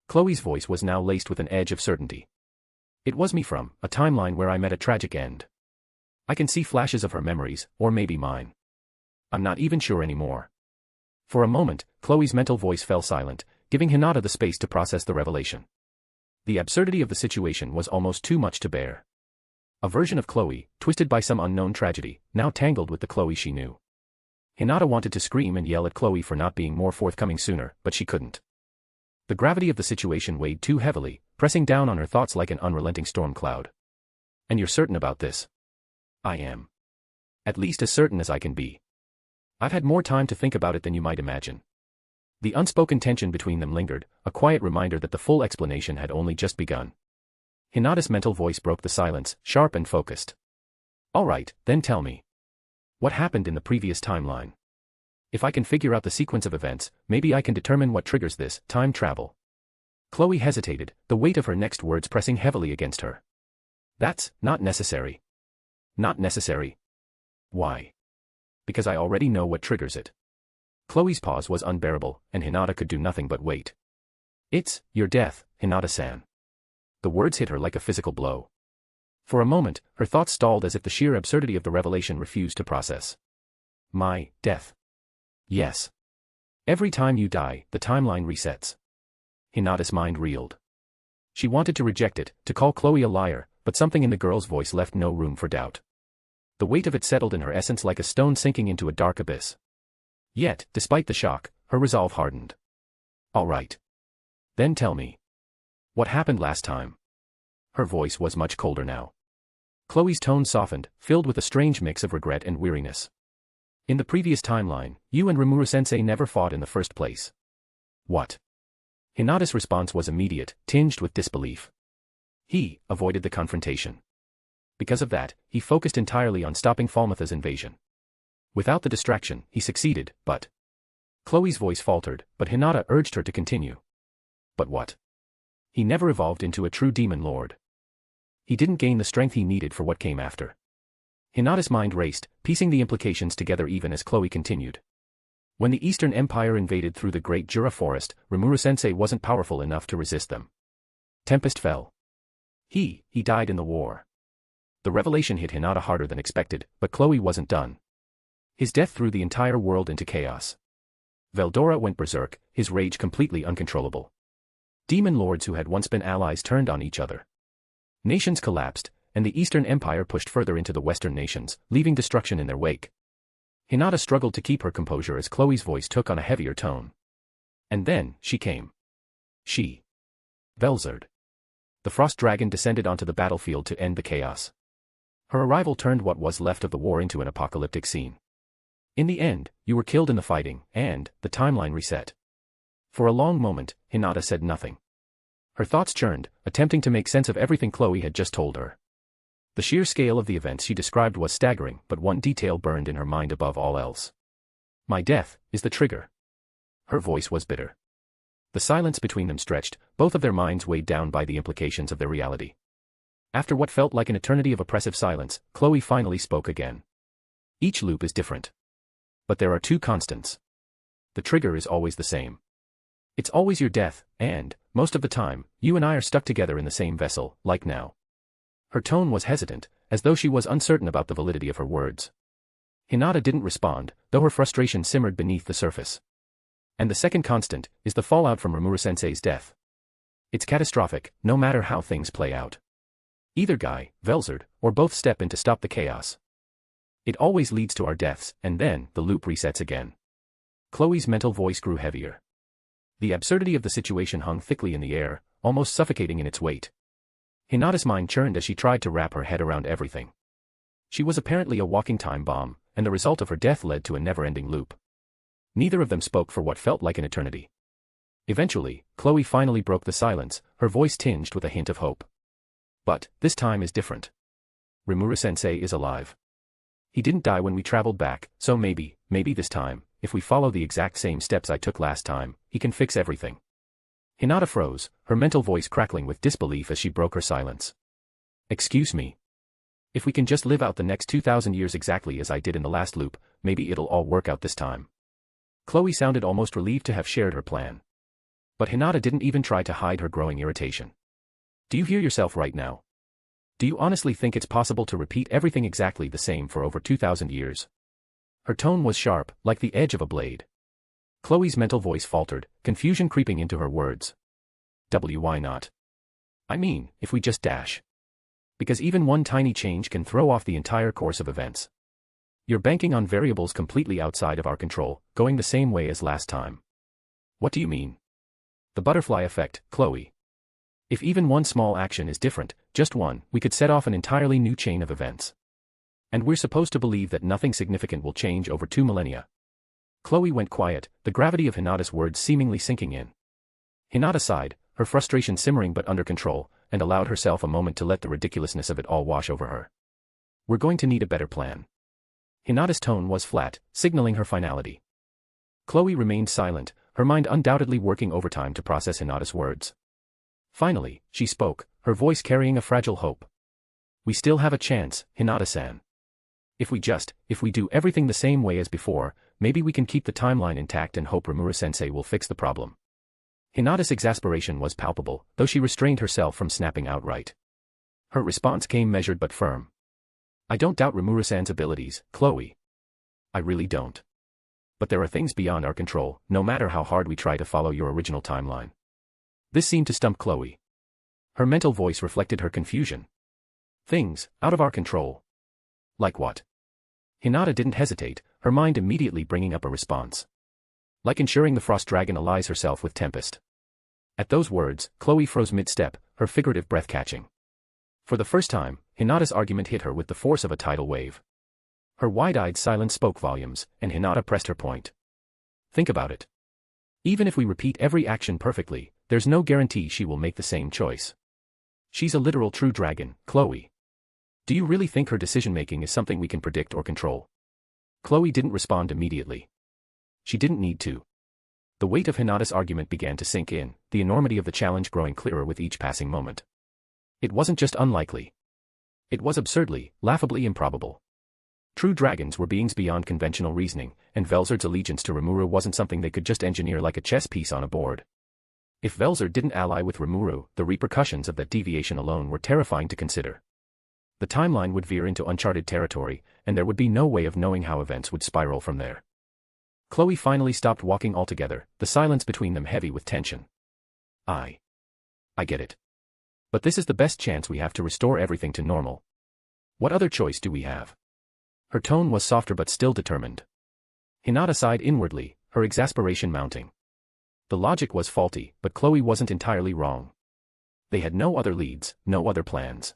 Chloe's voice was now laced with an edge of certainty. It was me from a timeline where I met a tragic end. I can see flashes of her memories, or maybe mine. I'm not even sure anymore. For a moment, Chloe's mental voice fell silent, giving Hinata the space to process the revelation. The absurdity of the situation was almost too much to bear. A version of Chloe, twisted by some unknown tragedy, now tangled with the Chloe she knew. Hinata wanted to scream and yell at Chloe for not being more forthcoming sooner, but she couldn't. The gravity of the situation weighed too heavily, pressing down on her thoughts like an unrelenting storm cloud. And you're certain about this? I am. At least as certain as I can be. I've had more time to think about it than you might imagine. The unspoken tension between them lingered, a quiet reminder that the full explanation had only just begun. Hinata's mental voice broke the silence, sharp and focused. All right, then tell me. What happened in the previous timeline? If I can figure out the sequence of events, maybe I can determine what triggers this time travel. Chloe hesitated, the weight of her next words pressing heavily against her. That's not necessary. Not necessary. Why? Because I already know what triggers it. Chloe's pause was unbearable, and Hinata could do nothing but wait. It's your death, Hinata-san. The words hit her like a physical blow. For a moment, her thoughts stalled as if the sheer absurdity of the revelation refused to process. My death. Yes. Every time you die, the timeline resets. Hinata's mind reeled. She wanted to reject it, to call Chloe a liar, but something in the girl's voice left no room for doubt. The weight of it settled in her essence like a stone sinking into a dark abyss. Yet, despite the shock, her resolve hardened. All right. Then tell me. What happened last time? Her voice was much colder now. Chloe's tone softened, filled with a strange mix of regret and weariness. In the previous timeline, you and Rimuru-sensei never fought in the first place. What? Hinata's response was immediate, tinged with disbelief. He avoided the confrontation. Because of that, he focused entirely on stopping Falmouth's invasion. Without the distraction, he succeeded, but... Chloe's voice faltered, but Hinata urged her to continue. But what? He never evolved into a true demon lord. He didn't gain the strength he needed for what came after. Hinata's mind raced, piecing the implications together even as Chloe continued. When the Eastern Empire invaded through the Great Jura Forest, Rimuru-sensei wasn't powerful enough to resist them. Tempest fell. He died in the war. The revelation hit Hinata harder than expected, but Chloe wasn't done. His death threw the entire world into chaos. Veldora went berserk, his rage completely uncontrollable. Demon lords who had once been allies turned on each other. Nations collapsed, and the Eastern Empire pushed further into the Western nations, leaving destruction in their wake. Hinata struggled to keep her composure as Chloe's voice took on a heavier tone. And then, she came. She. Velzard. The frost dragon descended onto the battlefield to end the chaos. Her arrival turned what was left of the war into an apocalyptic scene. In the end, you were killed in the fighting, and the timeline reset. For a long moment, Hinata said nothing. Her thoughts churned, attempting to make sense of everything Chloe had just told her. The sheer scale of the events she described was staggering, but one detail burned in her mind above all else. My death is the trigger. Her voice was bitter. The silence between them stretched, both of their minds weighed down by the implications of their reality. After what felt like an eternity of oppressive silence, Chloe finally spoke again. Each loop is different. But there are two constants. The trigger is always the same. It's always your death, and, most of the time, you and I are stuck together in the same vessel, like now. Her tone was hesitant, as though she was uncertain about the validity of her words. Hinata didn't respond, though her frustration simmered beneath the surface. And the second constant is the fallout from Rimuru-sensei's death. It's catastrophic, no matter how things play out. Either guy, Velzard, or both step in to stop the chaos. It always leads to our deaths, and then, the loop resets again. Chloe's mental voice grew heavier. The absurdity of the situation hung thickly in the air, almost suffocating in its weight. Hinata's mind churned as she tried to wrap her head around everything. She was apparently a walking time bomb, and the result of her death led to a never-ending loop. Neither of them spoke for what felt like an eternity. Eventually, Chloe finally broke the silence, her voice tinged with a hint of hope. But, this time is different. Rimuru-sensei is alive. He didn't die when we traveled back, so maybe this time, if we follow the exact same steps I took last time, he can fix everything. Hinata froze, her mental voice crackling with disbelief as she broke her silence. Excuse me. If we can just live out the next 2,000 years exactly as I did in the last loop, maybe it'll all work out this time. Chloe sounded almost relieved to have shared her plan. But Hinata didn't even try to hide her growing irritation. Do you hear yourself right now? Do you honestly think it's possible to repeat everything exactly the same for over 2,000 years? Her tone was sharp, like the edge of a blade. Chloe's mental voice faltered, confusion creeping into her words. Why not? I mean, if we just dash. Because even one tiny change can throw off the entire course of events. You're banking on variables completely outside of our control, going the same way as last time. What do you mean? The butterfly effect, Chloe. If even one small action is different, just one, we could set off an entirely new chain of events. And we're supposed to believe that nothing significant will change over 2 millennia. Chloe went quiet, the gravity of Hinata's words seemingly sinking in. Hinata sighed, her frustration simmering but under control, and allowed herself a moment to let the ridiculousness of it all wash over her. We're going to need a better plan. Hinata's tone was flat, signaling her finality. Chloe remained silent, her mind undoubtedly working overtime to process Hinata's words. Finally, she spoke, her voice carrying a fragile hope. We still have a chance, Hinata-san. If we do everything the same way as before, maybe we can keep the timeline intact and hope Rimuru-sensei will fix the problem. Hinata's exasperation was palpable, though she restrained herself from snapping outright. Her response came measured but firm. I don't doubt Rimuru-san's abilities, Chloe. I really don't. But there are things beyond our control, no matter how hard we try to follow your original timeline. This seemed to stump Chloe. Her mental voice reflected her confusion. Things, out of our control. Like what? Hinata didn't hesitate, her mind immediately bringing up a response. Like ensuring the frost dragon allies herself with Tempest. At those words, Chloe froze mid-step, her figurative breath catching. For the first time, Hinata's argument hit her with the force of a tidal wave. Her wide-eyed silence spoke volumes, and Hinata pressed her point. Think about it. Even if we repeat every action perfectly, there's no guarantee she will make the same choice. She's a literal true dragon, Chloe. Do you really think her decision-making is something we can predict or control? Chloe didn't respond immediately. She didn't need to. The weight of Hinata's argument began to sink in, the enormity of the challenge growing clearer with each passing moment. It wasn't just unlikely. It was absurdly, laughably improbable. True dragons were beings beyond conventional reasoning, and Velzard's allegiance to Rimuru wasn't something they could just engineer like a chess piece on a board. If Velzard didn't ally with Rimuru, the repercussions of that deviation alone were terrifying to consider. The timeline would veer into uncharted territory, and there would be no way of knowing how events would spiral from there. Chloe finally stopped walking altogether, the silence between them heavy with tension. I get it. But this is the best chance we have to restore everything to normal. What other choice do we have? Her tone was softer but still determined. Hinata sighed inwardly, her exasperation mounting. The logic was faulty, but Chloe wasn't entirely wrong. They had no other leads, no other plans.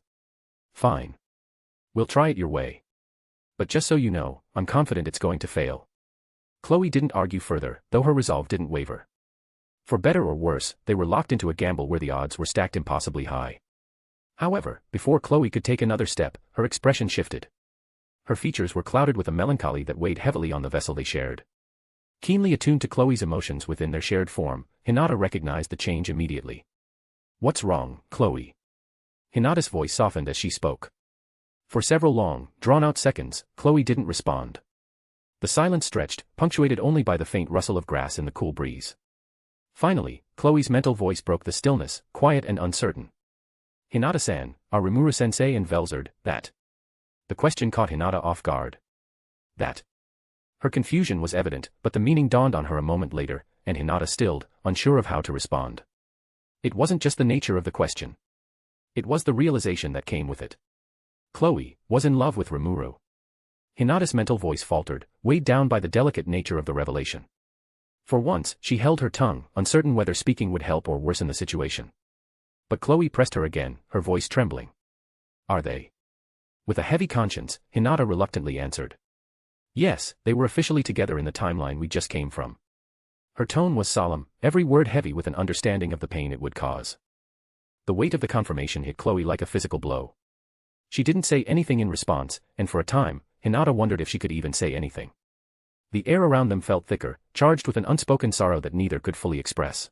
Fine. We'll try it your way. But just so you know, I'm confident it's going to fail. Chloe didn't argue further, though her resolve didn't waver. For better or worse, they were locked into a gamble where the odds were stacked impossibly high. However, before Chloe could take another step, her expression shifted. Her features were clouded with a melancholy that weighed heavily on the vessel they shared. Keenly attuned to Chloe's emotions within their shared form, Hinata recognized the change immediately. What's wrong, Chloe? Hinata's voice softened as she spoke. For several long, drawn-out seconds, Chloe didn't respond. The silence stretched, punctuated only by the faint rustle of grass in the cool breeze. Finally, Chloe's mental voice broke the stillness, quiet and uncertain. Hinata-san, are Rimuru-sensei and Velzard, that? The question caught Hinata off guard. That. Her confusion was evident, but the meaning dawned on her a moment later, and Hinata stilled, unsure of how to respond. It wasn't just the nature of the question. It was the realization that came with it. Chloe was in love with Rimuru. Hinata's mental voice faltered, weighed down by the delicate nature of the revelation. For once, she held her tongue, uncertain whether speaking would help or worsen the situation. But Chloe pressed her again, her voice trembling. Are they? With a heavy conscience, Hinata reluctantly answered. Yes, they were officially together in the timeline we just came from. Her tone was solemn, every word heavy with an understanding of the pain it would cause. The weight of the confirmation hit Chloe like a physical blow. She didn't say anything in response, and for a time, Hinata wondered if she could even say anything. The air around them felt thicker, charged with an unspoken sorrow that neither could fully express.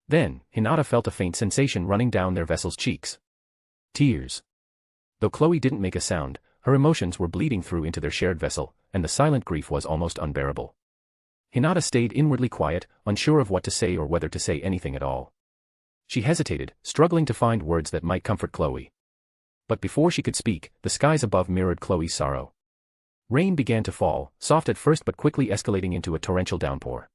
Then, Hinata felt a faint sensation running down their vessel's cheeks. Tears. Though Chloe didn't make a sound, her emotions were bleeding through into their shared vessel, and the silent grief was almost unbearable. Hinata stayed inwardly quiet, unsure of what to say or whether to say anything at all. She hesitated, struggling to find words that might comfort Chloe. But before she could speak, the skies above mirrored Chloe's sorrow. Rain began to fall, soft at first but quickly escalating into a torrential downpour.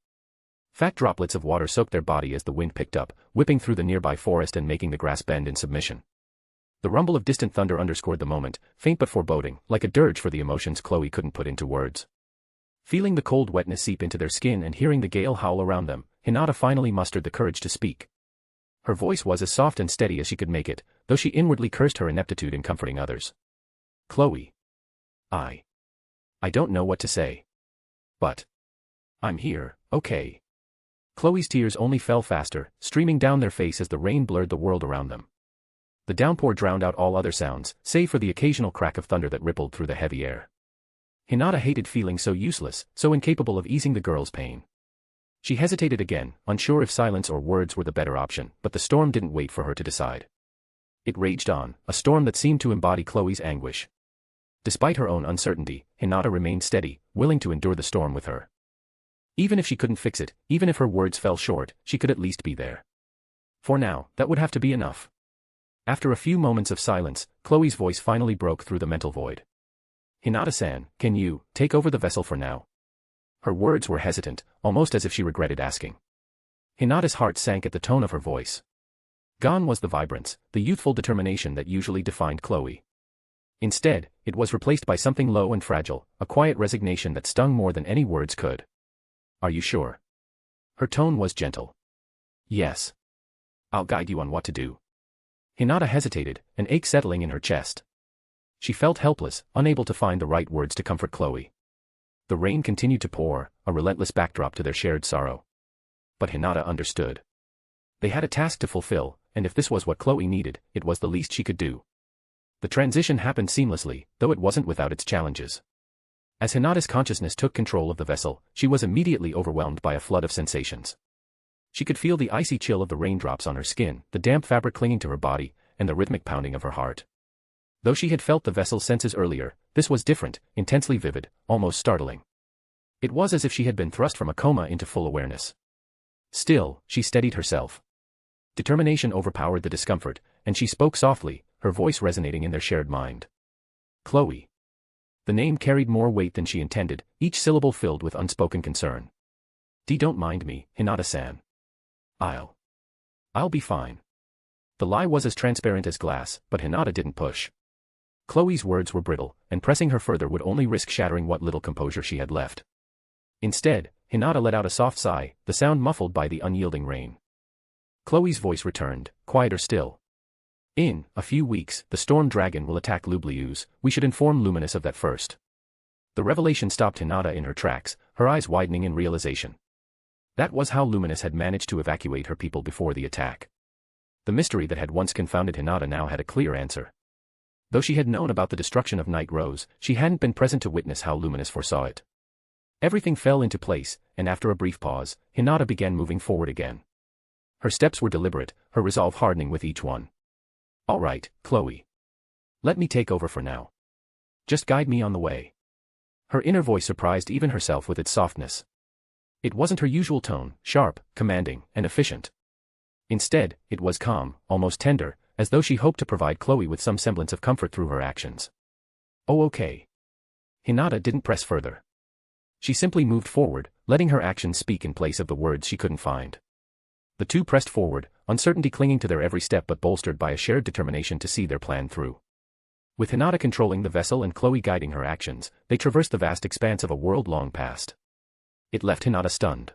Fat droplets of water soaked their body as the wind picked up, whipping through the nearby forest and making the grass bend in submission. The rumble of distant thunder underscored the moment, faint but foreboding, like a dirge for the emotions Chloe couldn't put into words. Feeling the cold wetness seep into their skin and hearing the gale howl around them, Hinata finally mustered the courage to speak. Her voice was as soft and steady as she could make it, though she inwardly cursed her ineptitude in comforting others. Chloe. I don't know what to say. But I'm here, okay. Chloe's tears only fell faster, streaming down their face as the rain blurred the world around them. The downpour drowned out all other sounds, save for the occasional crack of thunder that rippled through the heavy air. Hinata hated feeling so useless, so incapable of easing the girl's pain. She hesitated again, unsure if silence or words were the better option, but the storm didn't wait for her to decide. It raged on, a storm that seemed to embody Chloe's anguish. Despite her own uncertainty, Hinata remained steady, willing to endure the storm with her. Even if she couldn't fix it, even if her words fell short, she could at least be there. For now, that would have to be enough. After a few moments of silence, Chloe's voice finally broke through the mental void. Hinata-san, can you take over the vessel for now? Her words were hesitant, almost as if she regretted asking. Hinata's heart sank at the tone of her voice. Gone was the vibrance, the youthful determination that usually defined Chloe. Instead, it was replaced by something low and fragile, a quiet resignation that stung more than any words could. Are you sure? Her tone was gentle. Yes. I'll guide you on what to do. Hinata hesitated, an ache settling in her chest. She felt helpless, unable to find the right words to comfort Chloe. The rain continued to pour, a relentless backdrop to their shared sorrow. But Hinata understood. They had a task to fulfill, and if this was what Chloe needed, it was the least she could do. The transition happened seamlessly, though it wasn't without its challenges. As Hinata's consciousness took control of the vessel, she was immediately overwhelmed by a flood of sensations. She could feel the icy chill of the raindrops on her skin, the damp fabric clinging to her body, and the rhythmic pounding of her heart. Though she had felt the vessel's senses earlier, this was different, intensely vivid, almost startling. It was as if she had been thrust from a coma into full awareness. Still, she steadied herself. Determination overpowered the discomfort, and she spoke softly, her voice resonating in their shared mind. Chloe. The name carried more weight than she intended, each syllable filled with unspoken concern. Don't mind me, Hinata-san. I'll be fine. The lie was as transparent as glass, but Hinata didn't push. Chloe's words were brittle, and pressing her further would only risk shattering what little composure she had left. Instead, Hinata let out a soft sigh, the sound muffled by the unyielding rain. Chloe's voice returned, quieter still. In a few weeks, the storm dragon will attack Lublius. We should inform Luminous of that first. The revelation stopped Hinata in her tracks, her eyes widening in realization. That was how Luminous had managed to evacuate her people before the attack. The mystery that had once confounded Hinata now had a clear answer. Though she had known about the destruction of Night Rose, she hadn't been present to witness how Luminous foresaw it. Everything fell into place, and after a brief pause, Hinata began moving forward again. Her steps were deliberate, her resolve hardening with each one. All right, Chloe. Let me take over for now. Just guide me on the way. Her inner voice surprised even herself with its softness. It wasn't her usual tone, sharp, commanding, and efficient. Instead, it was calm, almost tender, as though she hoped to provide Chloe with some semblance of comfort through her actions. Oh, okay. Hinata didn't press further. She simply moved forward, letting her actions speak in place of the words she couldn't find. The two pressed forward, uncertainty clinging to their every step but bolstered by a shared determination to see their plan through. With Hinata controlling the vessel and Chloe guiding her actions, they traversed the vast expanse of a world long past. It left Hinata stunned.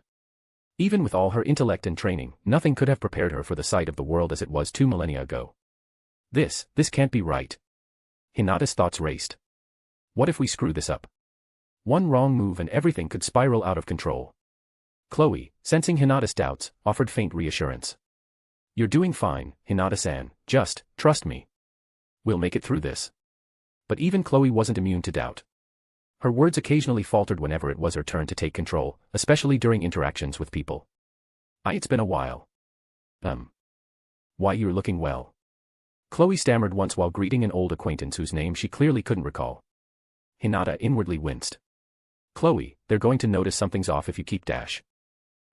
Even with all her intellect and training, nothing could have prepared her for the sight of the world as it was 2 millennia ago. This can't be right. Hinata's thoughts raced. What if we screw this up? One wrong move and everything could spiral out of control. Chloe, sensing Hinata's doubts, offered faint reassurance. You're doing fine, Hinata-san, just trust me. We'll make it through this. But even Chloe wasn't immune to doubt. Her words occasionally faltered whenever it was her turn to take control, especially during interactions with people. It's been a while. Why, you're looking well. Chloe stammered once while greeting an old acquaintance whose name she clearly couldn't recall. Hinata inwardly winced. Chloe, they're going to notice something's off if you keep dash.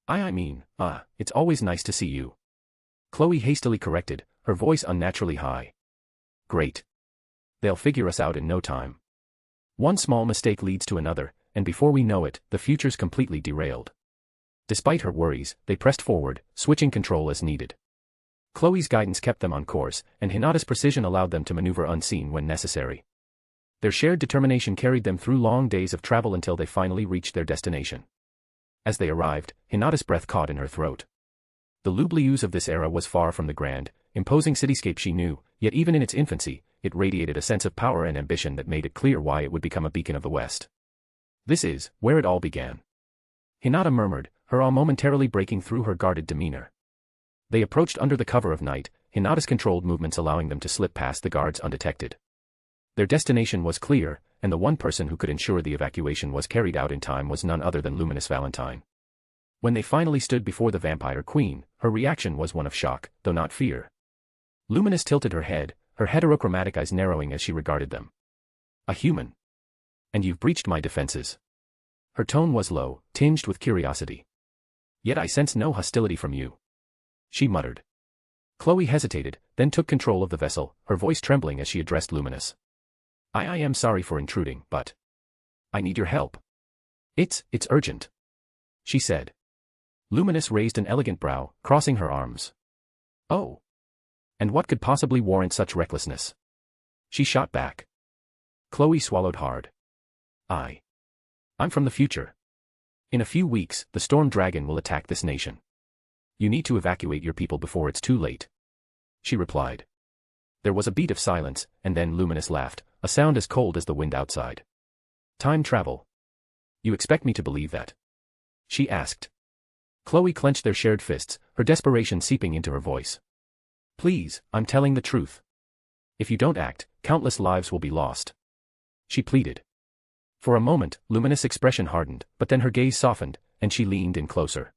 It's always nice to see you. Chloe hastily corrected, her voice unnaturally high. Great. They'll figure us out in no time. One small mistake leads to another, and before we know it, the future's completely derailed. Despite her worries, they pressed forward, switching control as needed. Chloe's guidance kept them on course, and Hinata's precision allowed them to maneuver unseen when necessary. Their shared determination carried them through long days of travel until they finally reached their destination. As they arrived, Hinata's breath caught in her throat. The Lublius of this era was far from the grand, imposing cityscape she knew, yet even in its infancy, it radiated a sense of power and ambition that made it clear why it would become a beacon of the West. This is where it all began. Hinata murmured, her awe momentarily breaking through her guarded demeanor. They approached under the cover of night, Hinata's controlled movements allowing them to slip past the guards undetected. Their destination was clear, and the one person who could ensure the evacuation was carried out in time was none other than Luminous Valentine. When they finally stood before the Vampire Queen, her reaction was one of shock, though not fear. Luminous tilted her head, her heterochromatic eyes narrowing as she regarded them. A human. And you've breached my defenses. Her tone was low, tinged with curiosity. Yet I sense no hostility from you. She muttered. Chloe hesitated, then took control of the vessel, her voice trembling as she addressed Luminous. I am sorry for intruding, but I need your help. It's urgent, she said. Luminous raised an elegant brow, crossing her arms. Oh. And what could possibly warrant such recklessness? She shot back. Chloe swallowed hard. I'm from the future. In a few weeks, the storm dragon will attack this nation. You need to evacuate your people before it's too late. She replied. There was a beat of silence, and then Luminous laughed, a sound as cold as the wind outside. Time travel. You expect me to believe that? She asked. Chloe clenched their shared fists, her desperation seeping into her voice. Please, I'm telling the truth. If you don't act, countless lives will be lost. She pleaded. For a moment, Luminous' expression hardened, but then her gaze softened, and she leaned in closer.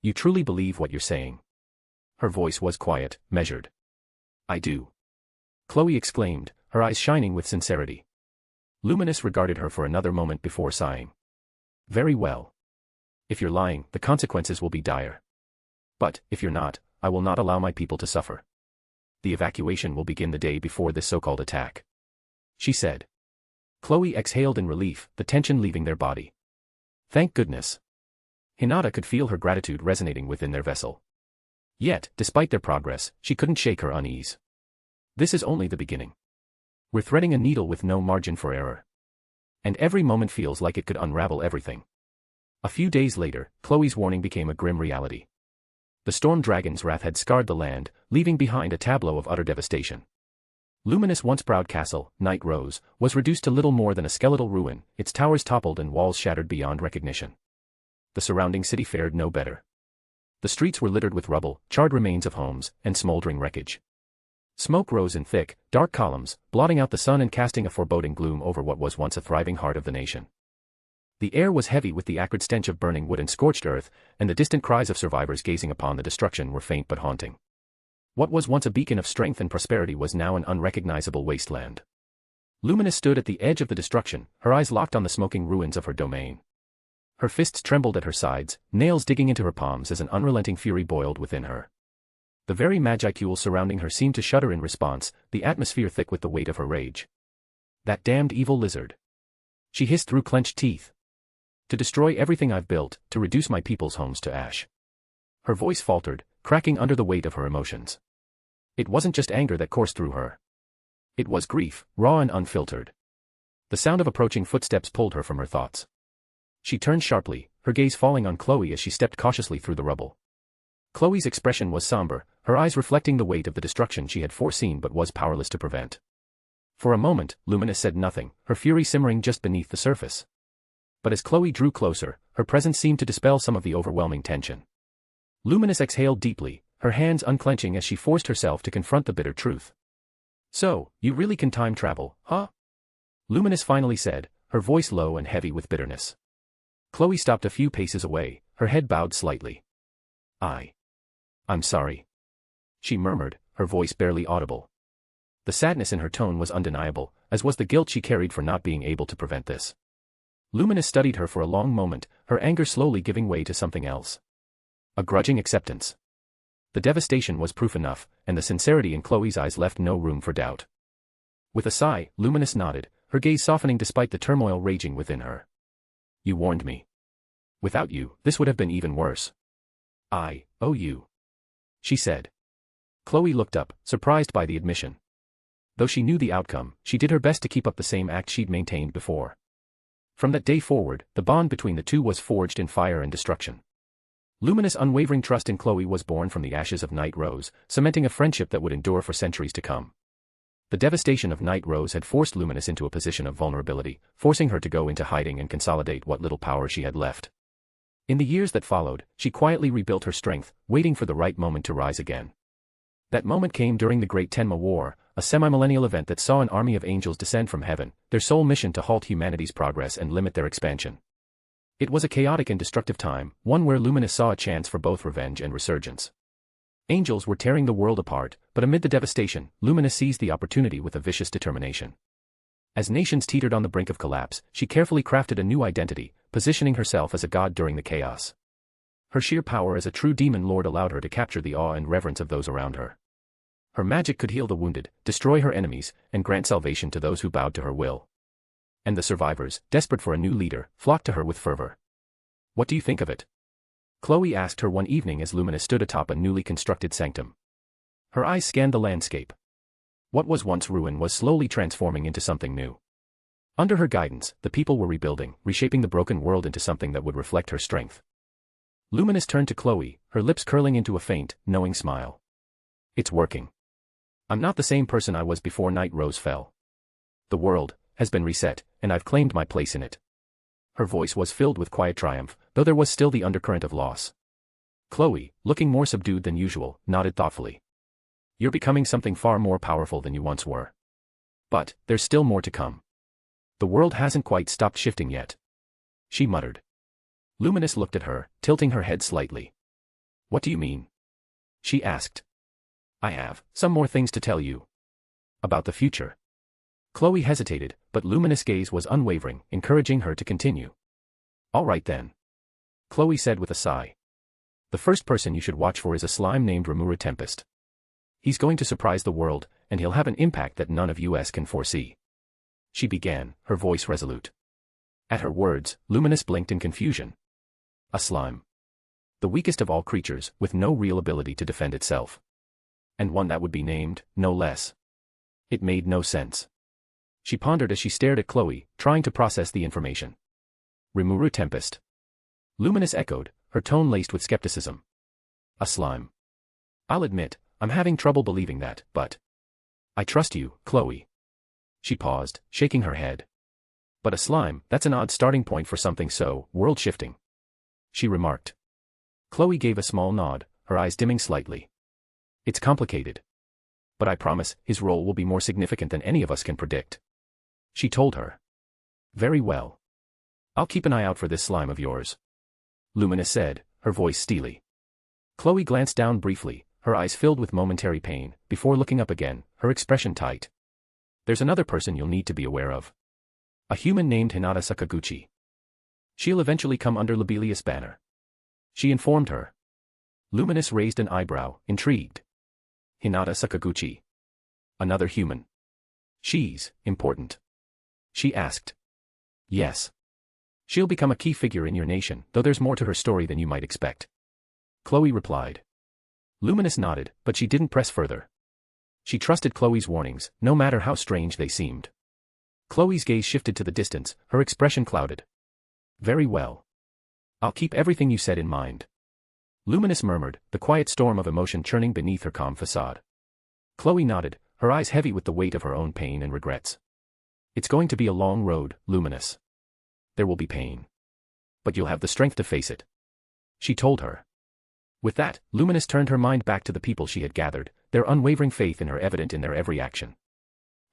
You truly believe what you're saying? Her voice was quiet, measured. I do. Chloe exclaimed, her eyes shining with sincerity. Luminous regarded her for another moment before sighing. Very well. If you're lying, the consequences will be dire. But, if you're not, I will not allow my people to suffer. The evacuation will begin the day before this so-called attack. She said. Chloe exhaled in relief, the tension leaving their body. Thank goodness. Hinata could feel her gratitude resonating within their vessel. Yet, despite their progress, she couldn't shake her unease. This is only the beginning. We're threading a needle with no margin for error. And every moment feels like it could unravel everything. A few days later, Chloe's warning became a grim reality. The storm dragon's wrath had scarred the land, leaving behind a tableau of utter devastation. Luminous' once proud castle, Night Rose, was reduced to little more than a skeletal ruin, its towers toppled and walls shattered beyond recognition. The surrounding city fared no better. The streets were littered with rubble, charred remains of homes, and smoldering wreckage. Smoke rose in thick, dark columns, blotting out the sun and casting a foreboding gloom over what was once a thriving heart of the nation. The air was heavy with the acrid stench of burning wood and scorched earth, and the distant cries of survivors gazing upon the destruction were faint but haunting. What was once a beacon of strength and prosperity was now an unrecognizable wasteland. Luminous stood at the edge of the destruction, her eyes locked on the smoking ruins of her domain. Her fists trembled at her sides, nails digging into her palms as an unrelenting fury boiled within her. The very magicule surrounding her seemed to shudder in response, the atmosphere thick with the weight of her rage. That damned evil lizard. She hissed through clenched teeth. To destroy everything I've built, to reduce my people's homes to ash. Her voice faltered, cracking under the weight of her emotions. It wasn't just anger that coursed through her. It was grief, raw and unfiltered. The sound of approaching footsteps pulled her from her thoughts. She turned sharply, her gaze falling on Chloe as she stepped cautiously through the rubble. Chloe's expression was somber, her eyes reflecting the weight of the destruction she had foreseen but was powerless to prevent. For a moment, Luminous said nothing, her fury simmering just beneath the surface. But as Chloe drew closer, her presence seemed to dispel some of the overwhelming tension. Luminous exhaled deeply, her hands unclenching as she forced herself to confront the bitter truth. So, you really can time travel, huh? Luminous finally said, her voice low and heavy with bitterness. Chloe stopped a few paces away, her head bowed slightly. I'm sorry. She murmured, her voice barely audible. The sadness in her tone was undeniable, as was the guilt she carried for not being able to prevent this. Luminous studied her for a long moment, her anger slowly giving way to something else. A grudging acceptance. The devastation was proof enough, and the sincerity in Chloe's eyes left no room for doubt. With a sigh, Luminous nodded, her gaze softening despite the turmoil raging within her. You warned me. Without you, this would have been even worse. I owe you. She said. Chloe looked up, surprised by the admission. Though she knew the outcome, she did her best to keep up the same act she'd maintained before. From that day forward, the bond between the two was forged in fire and destruction. Luminous' unwavering trust in Chloe was born from the ashes of Night Rose, cementing a friendship that would endure for centuries to come. The devastation of Night Rose had forced Luminous into a position of vulnerability, forcing her to go into hiding and consolidate what little power she had left. In the years that followed, she quietly rebuilt her strength, waiting for the right moment to rise again. That moment came during the Great Tenma War, a semi-millennial event that saw an army of angels descend from heaven, their sole mission to halt humanity's progress and limit their expansion. It was a chaotic and destructive time, one where Luminous saw a chance for both revenge and resurgence. Angels were tearing the world apart, but amid the devastation, Luminous seized the opportunity with a vicious determination. As nations teetered on the brink of collapse, she carefully crafted a new identity, positioning herself as a god during the chaos. Her sheer power as a true demon lord allowed her to capture the awe and reverence of those around her. Her magic could heal the wounded, destroy her enemies, and grant salvation to those who bowed to her will. And the survivors, desperate for a new leader, flocked to her with fervor. What do you think of it? Chloe asked her one evening as Luminous stood atop a newly constructed sanctum. Her eyes scanned the landscape. What was once ruin was slowly transforming into something new. Under her guidance, the people were rebuilding, reshaping the broken world into something that would reflect her strength. Luminous turned to Chloe, her lips curling into a faint, knowing smile. It's working. I'm not the same person I was before Night Rose fell. The world has been reset, and I've claimed my place in it. Her voice was filled with quiet triumph, though there was still the undercurrent of loss. Chloe, looking more subdued than usual, nodded thoughtfully. You're becoming something far more powerful than you once were. But, there's still more to come. The world hasn't quite stopped shifting yet. She muttered. Luminous looked at her, tilting her head slightly. What do you mean? She asked. I have some more things to tell you. About the future. Chloe hesitated, but Luminous' gaze was unwavering, encouraging her to continue. All right then. Chloe said with a sigh. The first person you should watch for is a slime named Rimuru Tempest. He's going to surprise the world, and he'll have an impact that none of us can foresee. She began, her voice resolute. At her words, Luminous blinked in confusion. A slime. The weakest of all creatures, with no real ability to defend itself. And one that would be named, no less. It made no sense. She pondered as she stared at Chloe, trying to process the information. Rimuru Tempest. Luminous echoed, her tone laced with skepticism. A slime. I'll admit, I'm having trouble believing that, but I trust you, Chloe. She paused, shaking her head. But a slime, that's an odd starting point for something so world-shifting. She remarked. Chloe gave a small nod, her eyes dimming slightly. It's complicated. But I promise, his role will be more significant than any of us can predict. She told her. Very well. I'll keep an eye out for this slime of yours. Luminous said, her voice steely. Chloe glanced down briefly, her eyes filled with momentary pain, before looking up again, her expression tight. There's another person you'll need to be aware of. A human named Hinata Sakaguchi. She'll eventually come under Lobelia banner. She informed her. Luminous raised an eyebrow, intrigued. Hinata Sakaguchi. Another human. She's important. She asked. Yes. She'll become a key figure in your nation, though there's more to her story than you might expect. Chloe replied. Luminous nodded, but she didn't press further. She trusted Chloe's warnings, no matter how strange they seemed. Chloe's gaze shifted to the distance, her expression clouded. Very well. I'll keep everything you said in mind. Luminous murmured, the quiet storm of emotion churning beneath her calm facade. Chloe nodded, her eyes heavy with the weight of her own pain and regrets. It's going to be a long road, Luminous. There will be pain. But you'll have the strength to face it. She told her. With that, Luminous turned her mind back to the people she had gathered, their unwavering faith in her evident in their every action.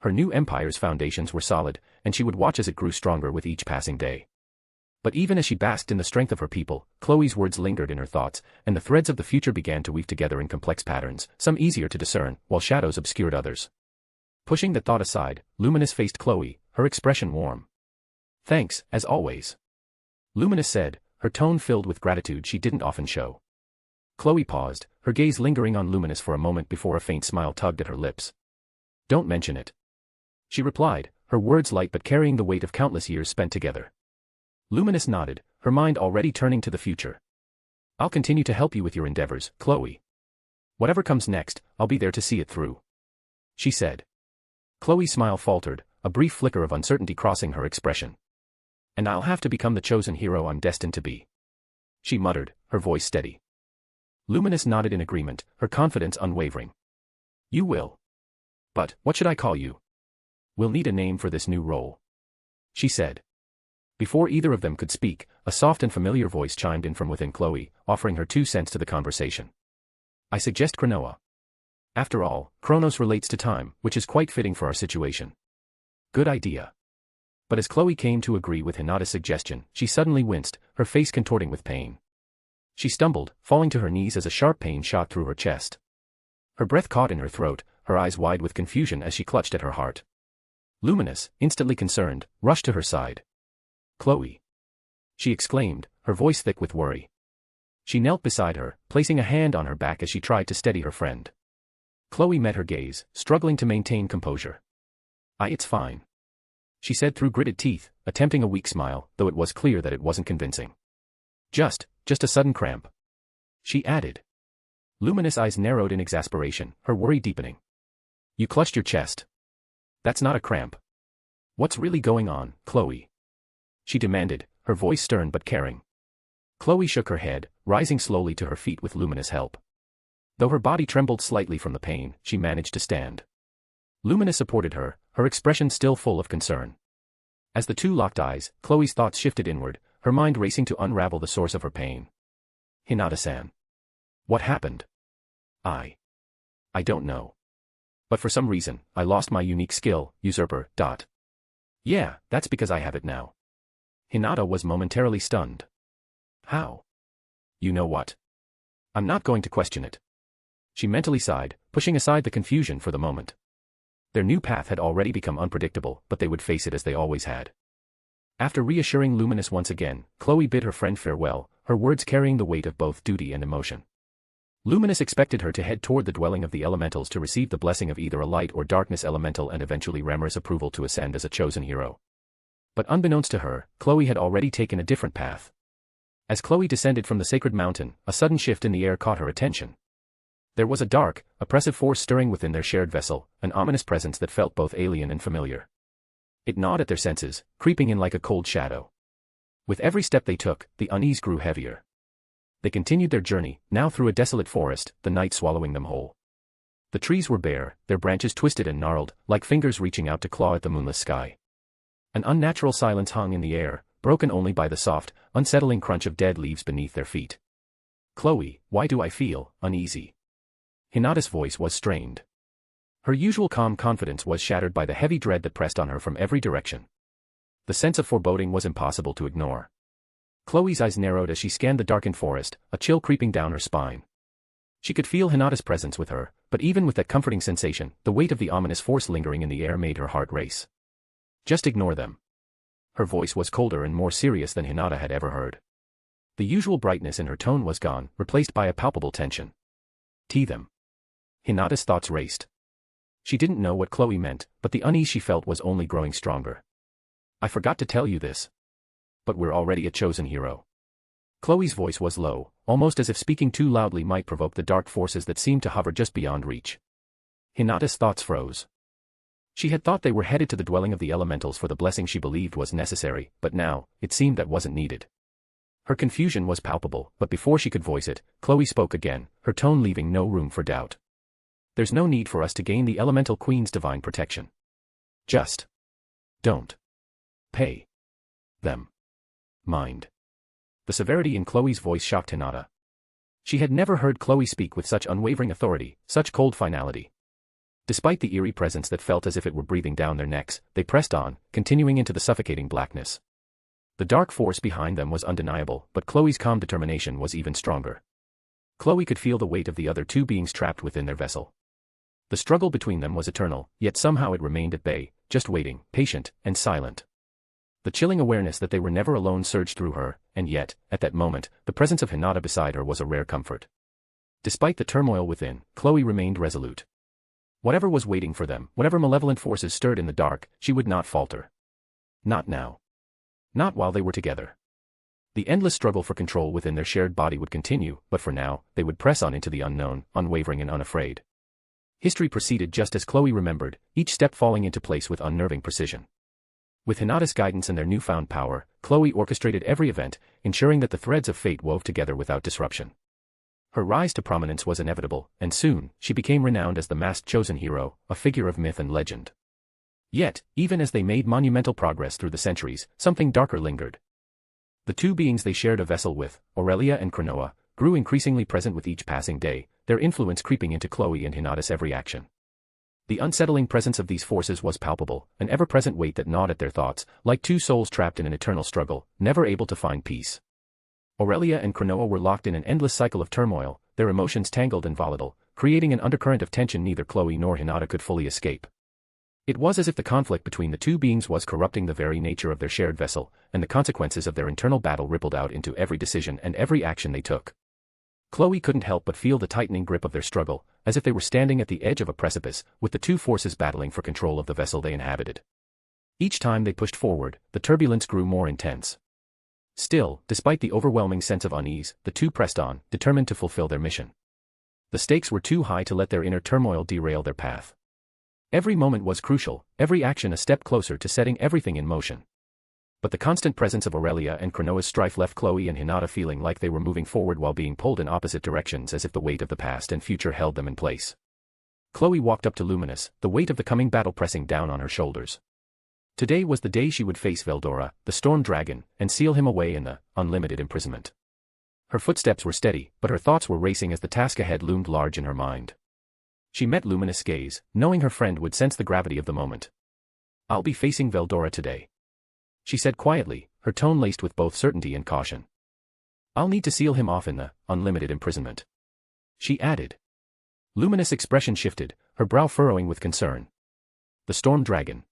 Her new empire's foundations were solid, and she would watch as it grew stronger with each passing day. But even as she basked in the strength of her people, Chloe's words lingered in her thoughts, and the threads of the future began to weave together in complex patterns, some easier to discern, while shadows obscured others. Pushing that thought aside, Luminous faced Chloe, her expression warm. Thanks, as always. Luminous said, her tone filled with gratitude she didn't often show. Chloe paused, her gaze lingering on Luminous for a moment before a faint smile tugged at her lips. Don't mention it. She replied, her words light but carrying the weight of countless years spent together. Luminous nodded, her mind already turning to the future. I'll continue to help you with your endeavors, Chloe. Whatever comes next, I'll be there to see it through. She said. Chloe's smile faltered, a brief flicker of uncertainty crossing her expression. And I'll have to become the chosen hero I'm destined to be. She muttered, her voice steady. Luminous nodded in agreement, her confidence unwavering. You will. But, what should I call you? We'll need a name for this new role. She said. Before either of them could speak, a soft and familiar voice chimed in from within Chloe, offering her 2 cents to the conversation. I suggest Chronoa. After all, Chronos relates to time, which is quite fitting for our situation. Good idea. But as Chloe came to agree with Hinata's suggestion, she suddenly winced, her face contorting with pain. She stumbled, falling to her knees as a sharp pain shot through her chest. Her breath caught in her throat, her eyes wide with confusion as she clutched at her heart. Luminous, instantly concerned, rushed to her side. Chloe. She exclaimed, her voice thick with worry. She knelt beside her, placing a hand on her back as she tried to steady her friend. Chloe met her gaze, struggling to maintain composure. It's fine. She said through gritted teeth, attempting a weak smile, though it was clear that it wasn't convincing. Just a sudden cramp. She added. Luminous eyes narrowed in exasperation, her worry deepening. You clutched your chest. That's not a cramp. What's really going on, Chloe? She demanded, her voice stern but caring. Chloe shook her head, rising slowly to her feet with Luminous' help. Though her body trembled slightly from the pain, she managed to stand. Luminous supported her, her expression still full of concern. As the two locked eyes, Chloe's thoughts shifted inward, her mind racing to unravel the source of her pain. Hinata-san. What happened? I don't know. But for some reason, I lost my unique skill, usurper. Yeah, that's because I have it now. Hinata was momentarily stunned. How? You know what? I'm not going to question it. She mentally sighed, pushing aside the confusion for the moment. Their new path had already become unpredictable, but they would face it as they always had. After reassuring Luminous once again, Chloe bid her friend farewell, her words carrying the weight of both duty and emotion. Luminous expected her to head toward the dwelling of the elementals to receive the blessing of either a light or darkness elemental and eventually Rimur's approval to ascend as a chosen hero. But unbeknownst to her, Chloe had already taken a different path. As Chloe descended from the sacred mountain, a sudden shift in the air caught her attention. There was a dark, oppressive force stirring within their shared vessel, an ominous presence that felt both alien and familiar. It gnawed at their senses, creeping in like a cold shadow. With every step they took, the unease grew heavier. They continued their journey, now through a desolate forest, the night swallowing them whole. The trees were bare, their branches twisted and gnarled, like fingers reaching out to claw at the moonless sky. An unnatural silence hung in the air, broken only by the soft, unsettling crunch of dead leaves beneath their feet. Chloe, why do I feel uneasy? Hinata's voice was strained. Her usual calm confidence was shattered by the heavy dread that pressed on her from every direction. The sense of foreboding was impossible to ignore. Chloe's eyes narrowed as she scanned the darkened forest, a chill creeping down her spine. She could feel Hinata's presence with her, but even with that comforting sensation, the weight of the ominous force lingering in the air made her heart race. Just ignore them. Her voice was colder and more serious than Hinata had ever heard. The usual brightness in her tone was gone, replaced by a palpable tension. Tee them. Hinata's thoughts raced. She didn't know what Chloe meant, but the unease she felt was only growing stronger. I forgot to tell you this. But we're already a chosen hero. Chloe's voice was low, almost as if speaking too loudly might provoke the dark forces that seemed to hover just beyond reach. Hinata's thoughts froze. She had thought they were headed to the dwelling of the elementals for the blessing she believed was necessary, but now, it seemed that wasn't needed. Her confusion was palpable, but before she could voice it, Chloe spoke again, her tone leaving no room for doubt. There's no need for us to gain the elemental queen's divine protection. Just don't pay them mind. The severity in Chloe's voice shocked Hinata. She had never heard Chloe speak with such unwavering authority, such cold finality. Despite the eerie presence that felt as if it were breathing down their necks, they pressed on, continuing into the suffocating blackness. The dark force behind them was undeniable, but Chloe's calm determination was even stronger. Chloe could feel the weight of the other two beings trapped within their vessel. The struggle between them was eternal, yet somehow it remained at bay, just waiting, patient, and silent. The chilling awareness that they were never alone surged through her, and yet, at that moment, the presence of Hinata beside her was a rare comfort. Despite the turmoil within, Chloe remained resolute. Whatever was waiting for them, whatever malevolent forces stirred in the dark, she would not falter. Not now. Not while they were together. The endless struggle for control within their shared body would continue, but for now, they would press on into the unknown, unwavering and unafraid. History proceeded just as Chloe remembered, each step falling into place with unnerving precision. With Hinata's guidance and their newfound power, Chloe orchestrated every event, ensuring that the threads of fate wove together without disruption. Her rise to prominence was inevitable, and soon, she became renowned as the masked chosen hero, a figure of myth and legend. Yet, even as they made monumental progress through the centuries, something darker lingered. The two beings they shared a vessel with, Aurelia and Cronoa, grew increasingly present with each passing day, their influence creeping into Chloe and Hinata's every action. The unsettling presence of these forces was palpable, an ever-present weight that gnawed at their thoughts, like two souls trapped in an eternal struggle, never able to find peace. Aurelia and Cronoa were locked in an endless cycle of turmoil, their emotions tangled and volatile, creating an undercurrent of tension neither Chloe nor Hinata could fully escape. It was as if the conflict between the two beings was corrupting the very nature of their shared vessel, and the consequences of their internal battle rippled out into every decision and every action they took. Chloe couldn't help but feel the tightening grip of their struggle, as if they were standing at the edge of a precipice, with the two forces battling for control of the vessel they inhabited. Each time they pushed forward, the turbulence grew more intense. Still, despite the overwhelming sense of unease, the two pressed on, determined to fulfill their mission. The stakes were too high to let their inner turmoil derail their path. Every moment was crucial, every action a step closer to setting everything in motion. But the constant presence of Aurelia and Cronoa's strife left Chloe and Hinata feeling like they were moving forward while being pulled in opposite directions as if the weight of the past and future held them in place. Chloe walked up to Luminous, the weight of the coming battle pressing down on her shoulders. Today was the day she would face Veldora, the storm dragon, and seal him away in the unlimited imprisonment. Her footsteps were steady, but her thoughts were racing as the task ahead loomed large in her mind. She met Luminous' gaze, knowing her friend would sense the gravity of the moment. "I'll be facing Veldora today," she said quietly, her tone laced with both certainty and caution. "I'll need to seal him off in the unlimited imprisonment," she added. Luminous' expression shifted, her brow furrowing with concern. "The storm dragon."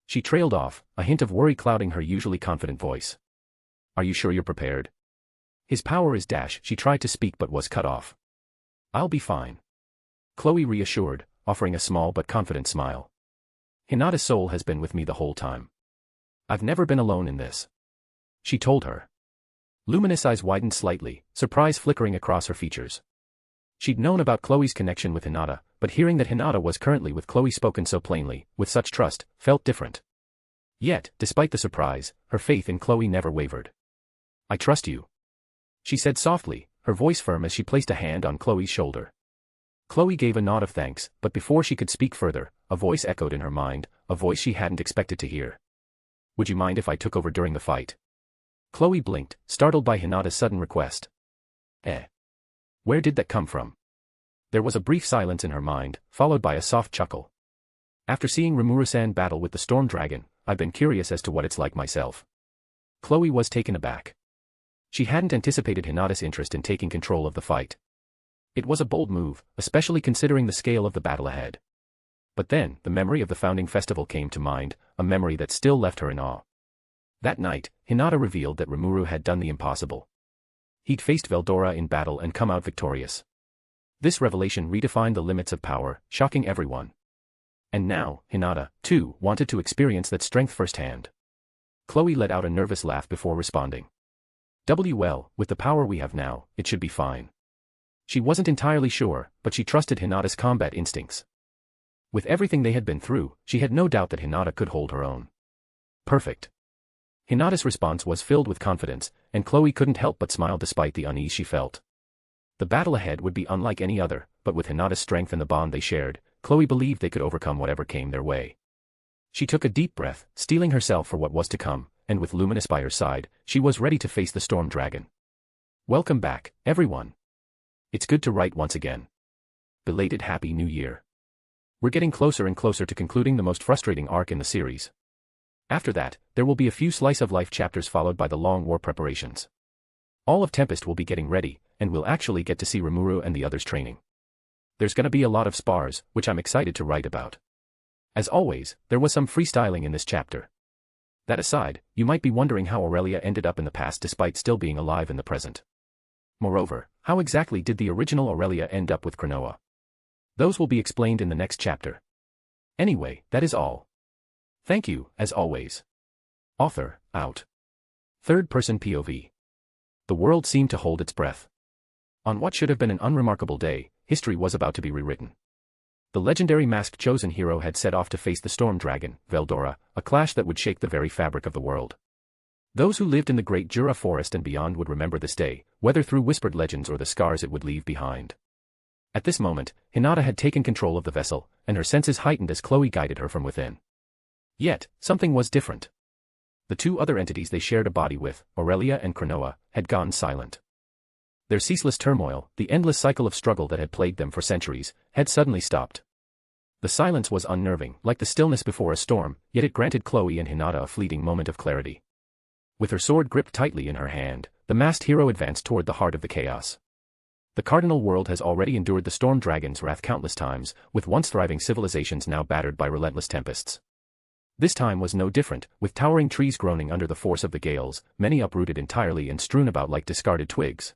She trailed off, a hint of worry clouding her usually confident voice. "Are you sure you're prepared?" "His power is dash," she tried to speak but was cut off. "I'll be fine," Chloe reassured, offering a small but confident smile. "Hinata's soul has been with me the whole time. I've never been alone in this," she told her. Luminous' eyes widened slightly, surprise flickering across her features. She'd known about Chloe's connection with Hinata, but hearing that Hinata was currently with Chloe spoken so plainly, with such trust, felt different. Yet, despite the surprise, her faith in Chloe never wavered. "I trust you," she said softly, her voice firm as she placed a hand on Chloe's shoulder. Chloe gave a nod of thanks, but before she could speak further, a voice echoed in her mind, a voice she hadn't expected to hear. "Would you mind if I took over during the fight?" Chloe blinked, startled by Hinata's sudden request. Where did that come from?" There was a brief silence in her mind, followed by a soft chuckle. "After seeing Rimuru-san battle with the storm dragon, I've been curious as to what it's like myself." Chloe was taken aback. She hadn't anticipated Hinata's interest in taking control of the fight. It was a bold move, especially considering the scale of the battle ahead. But then, the memory of the founding festival came to mind, a memory that still left her in awe. That night, Hinata revealed that Rimuru had done the impossible. He'd faced Veldora in battle and come out victorious. This revelation redefined the limits of power, shocking everyone. And now, Hinata, too, wanted to experience that strength firsthand. Chloe let out a nervous laugh before responding. "Well, with the power we have now, it should be fine." She wasn't entirely sure, but she trusted Hinata's combat instincts. With everything they had been through, she had no doubt that Hinata could hold her own. "Perfect." Hinata's response was filled with confidence, and Chloe couldn't help but smile despite the unease she felt. The battle ahead would be unlike any other, but with Hinata's strength and the bond they shared, Chloe believed they could overcome whatever came their way. She took a deep breath, steeling herself for what was to come, and with Luminous by her side, she was ready to face the storm dragon. "Welcome back, everyone. It's good to write once again. Belated Happy New Year. We're getting closer and closer to concluding the most frustrating arc in the series. After that, there will be a few slice-of-life chapters followed by the long war preparations. All of Tempest will be getting ready, and we'll actually get to see Rimuru and the others training. There's gonna be a lot of spars, which I'm excited to write about. As always, there was some freestyling in this chapter. That aside, you might be wondering how Aurelia ended up in the past despite still being alive in the present. Moreover, how exactly did the original Aurelia end up with Cronoa? Those will be explained in the next chapter. Anyway, that is all. Thank you, as always. Author, out. Third-person POV. The world seemed to hold its breath. On what should have been an unremarkable day, history was about to be rewritten. The legendary masked chosen hero had set off to face the storm dragon, Veldora, a clash that would shake the very fabric of the world. Those who lived in the great Jura forest and beyond would remember this day, whether through whispered legends or the scars it would leave behind. At this moment, Hinata had taken control of the vessel, and her senses heightened as Chloe guided her from within. Yet, something was different. The two other entities they shared a body with, Aurelia and Cronoa, had gone silent. Their ceaseless turmoil, the endless cycle of struggle that had plagued them for centuries, had suddenly stopped. The silence was unnerving, like the stillness before a storm, yet it granted Chloe and Hinata a fleeting moment of clarity. With her sword gripped tightly in her hand, the masked hero advanced toward the heart of the chaos. The cardinal world has already endured the storm dragon's wrath countless times, with once thriving civilizations now battered by relentless tempests. This time was no different, with towering trees groaning under the force of the gales, many uprooted entirely and strewn about like discarded twigs.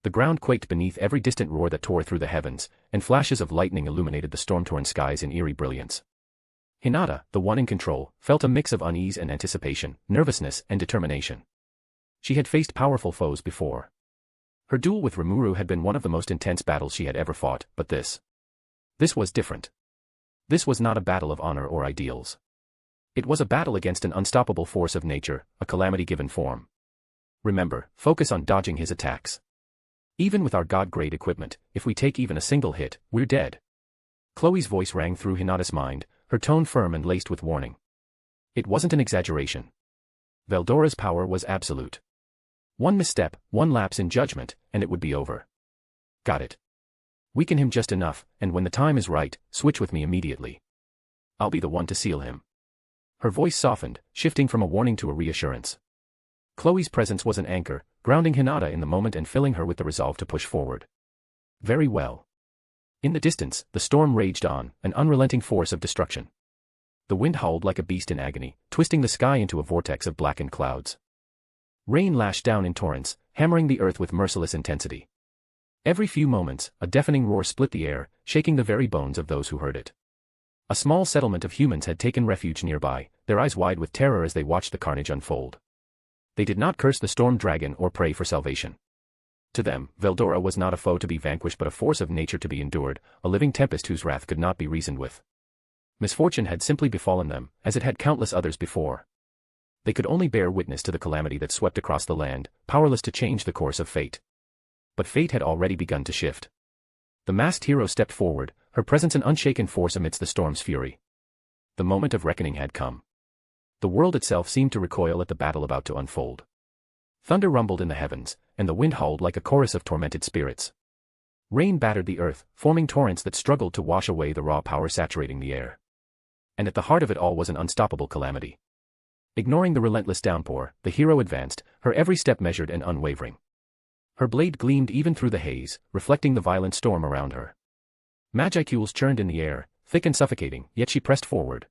The ground quaked beneath every distant roar that tore through the heavens, and flashes of lightning illuminated the storm-torn skies in eerie brilliance. Hinata, the one in control, felt a mix of unease and anticipation, nervousness and determination. She had faced powerful foes before. Her duel with Rimuru had been one of the most intense battles she had ever fought, but this was different. This was not a battle of honor or ideals. It was a battle against an unstoppable force of nature, a calamity given form. Remember, focus on dodging his attacks. Even with our god-grade equipment, if we take even a single hit, we're dead. Chloe's voice rang through Hinata's mind, her tone firm and laced with warning. It wasn't an exaggeration. Veldora's power was absolute. One misstep, one lapse in judgment, and it would be over. Got it. Weaken him just enough, and when the time is right, switch with me immediately. I'll be the one to seal him. Her voice softened, shifting from a warning to a reassurance. Chloe's presence was an anchor, grounding Hinata in the moment and filling her with the resolve to push forward. Very well. In the distance, the storm raged on, an unrelenting force of destruction. The wind howled like a beast in agony, twisting the sky into a vortex of blackened clouds. Rain lashed down in torrents, hammering the earth with merciless intensity. Every few moments, a deafening roar split the air, shaking the very bones of those who heard it. A small settlement of humans had taken refuge nearby, their eyes wide with terror as they watched the carnage unfold. They did not curse the storm dragon or pray for salvation. To them, Veldora was not a foe to be vanquished but a force of nature to be endured, a living tempest whose wrath could not be reasoned with. Misfortune had simply befallen them, as it had countless others before. They could only bear witness to the calamity that swept across the land, powerless to change the course of fate. But fate had already begun to shift. The masked hero stepped forward, her presence an unshaken force amidst the storm's fury. The moment of reckoning had come. The world itself seemed to recoil at the battle about to unfold. Thunder rumbled in the heavens, and the wind howled like a chorus of tormented spirits. Rain battered the earth, forming torrents that struggled to wash away the raw power saturating the air. And at the heart of it all was an unstoppable calamity. Ignoring the relentless downpour, the hero advanced, her every step measured and unwavering. Her blade gleamed even through the haze, reflecting the violent storm around her. Magicules churned in the air, thick and suffocating, yet she pressed forward.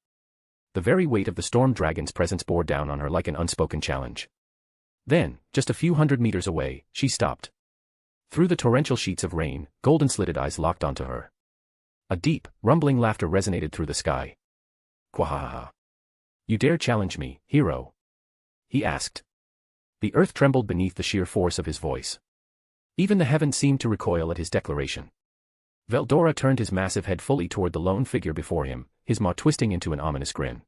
The very weight of the storm dragon's presence bore down on her like an unspoken challenge. Then, just a few hundred meters away, she stopped. Through the torrential sheets of rain, golden-slitted eyes locked onto her. A deep, rumbling laughter resonated through the sky. "Quahaha! You dare challenge me, hero?" he asked. The earth trembled beneath the sheer force of his voice. Even the heavens seemed to recoil at his declaration. Veldora turned his massive head fully toward the lone figure before him, his maw twisting into an ominous grin.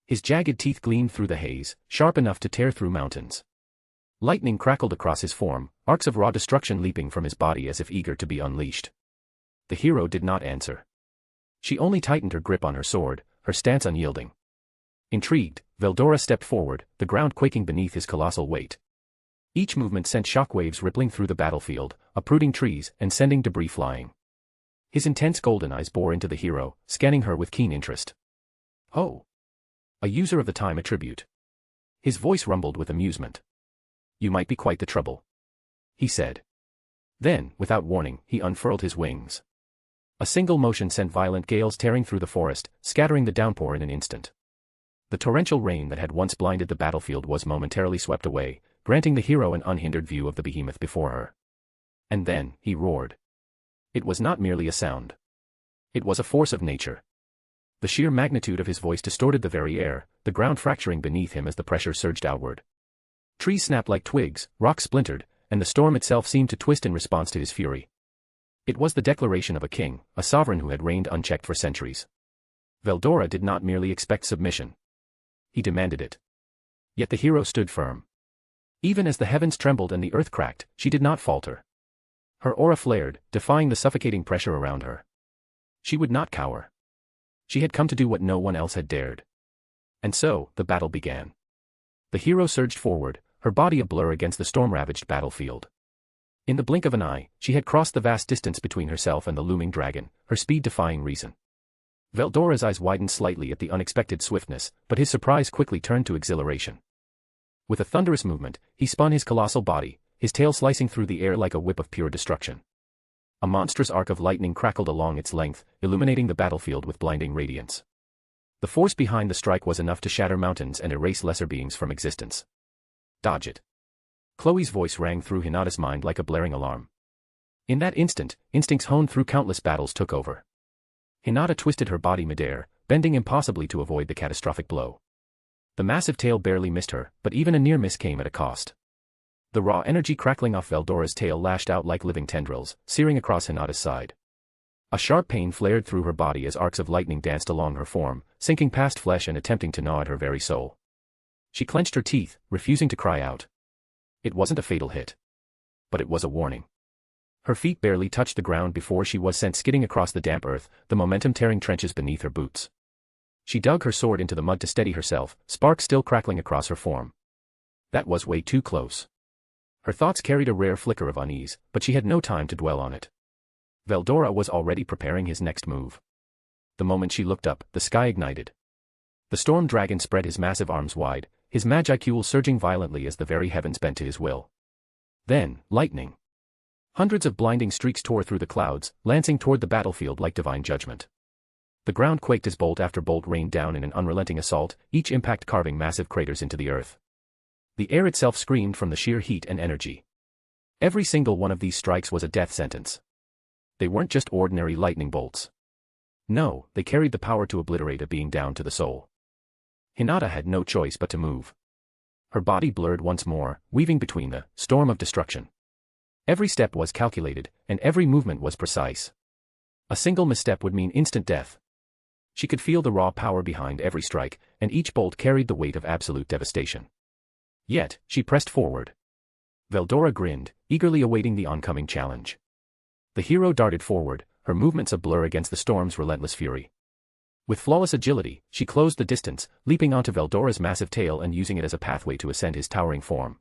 His jagged teeth gleamed through the haze, sharp enough to tear through mountains. Lightning crackled across his form, arcs of raw destruction leaping from his body as if eager to be unleashed. The hero did not answer. She only tightened her grip on her sword, her stance unyielding. Intrigued, Veldora stepped forward, the ground quaking beneath his colossal weight. Each movement sent shockwaves rippling through the battlefield, uprooting trees and sending debris flying. His intense golden eyes bore into the hero, scanning her with keen interest. "Oh! A user of the time attribute." His voice rumbled with amusement. "You might be quite the trouble," he said. Then, without warning, he unfurled his wings. A single motion sent violent gales tearing through the forest, scattering the downpour in an instant. The torrential rain that had once blinded the battlefield was momentarily swept away, granting the hero an unhindered view of the behemoth before her. And then, he roared. It was not merely a sound. It was a force of nature. The sheer magnitude of his voice distorted the very air, the ground fracturing beneath him as the pressure surged outward. Trees snapped like twigs, rocks splintered, and the storm itself seemed to twist in response to his fury. It was the declaration of a king, a sovereign who had reigned unchecked for centuries. Veldora did not merely expect submission. He demanded it. Yet the hero stood firm. Even as the heavens trembled and the earth cracked, she did not falter. Her aura flared, defying the suffocating pressure around her. She would not cower. She had come to do what no one else had dared. And so, the battle began. The hero surged forward, her body a blur against the storm-ravaged battlefield. In the blink of an eye, she had crossed the vast distance between herself and the looming dragon, her speed defying reason. Veldora's eyes widened slightly at the unexpected swiftness, but his surprise quickly turned to exhilaration. With a thunderous movement, he spun his colossal body, his tail slicing through the air like a whip of pure destruction. A monstrous arc of lightning crackled along its length, illuminating the battlefield with blinding radiance. The force behind the strike was enough to shatter mountains and erase lesser beings from existence. "Dodge it." Chloe's voice rang through Hinata's mind like a blaring alarm. In that instant, instincts honed through countless battles took over. Hinata twisted her body midair, bending impossibly to avoid the catastrophic blow. The massive tail barely missed her, but even a near miss came at a cost. The raw energy crackling off Veldora's tail lashed out like living tendrils, searing across Hinata's side. A sharp pain flared through her body as arcs of lightning danced along her form, sinking past flesh and attempting to gnaw at her very soul. She clenched her teeth, refusing to cry out. It wasn't a fatal hit. But it was a warning. Her feet barely touched the ground before she was sent skidding across the damp earth, the momentum tearing trenches beneath her boots. She dug her sword into the mud to steady herself, sparks still crackling across her form. That was way too close. Her thoughts carried a rare flicker of unease, but she had no time to dwell on it. Veldora was already preparing his next move. The moment she looked up, the sky ignited. The storm dragon spread his massive arms wide, his magicule surging violently as the very heavens bent to his will. Then, lightning. Hundreds of blinding streaks tore through the clouds, lancing toward the battlefield like divine judgment. The ground quaked as bolt after bolt rained down in an unrelenting assault, each impact carving massive craters into the earth. The air itself screamed from the sheer heat and energy. Every single one of these strikes was a death sentence. They weren't just ordinary lightning bolts. No, they carried the power to obliterate a being down to the soul. Hinata had no choice but to move. Her body blurred once more, weaving between the storm of destruction. Every step was calculated, and every movement was precise. A single misstep would mean instant death. She could feel the raw power behind every strike, and each bolt carried the weight of absolute devastation. Yet, she pressed forward. Veldora grinned, eagerly awaiting the oncoming challenge. The hero darted forward, her movements a blur against the storm's relentless fury. With flawless agility, she closed the distance, leaping onto Veldora's massive tail and using it as a pathway to ascend his towering form.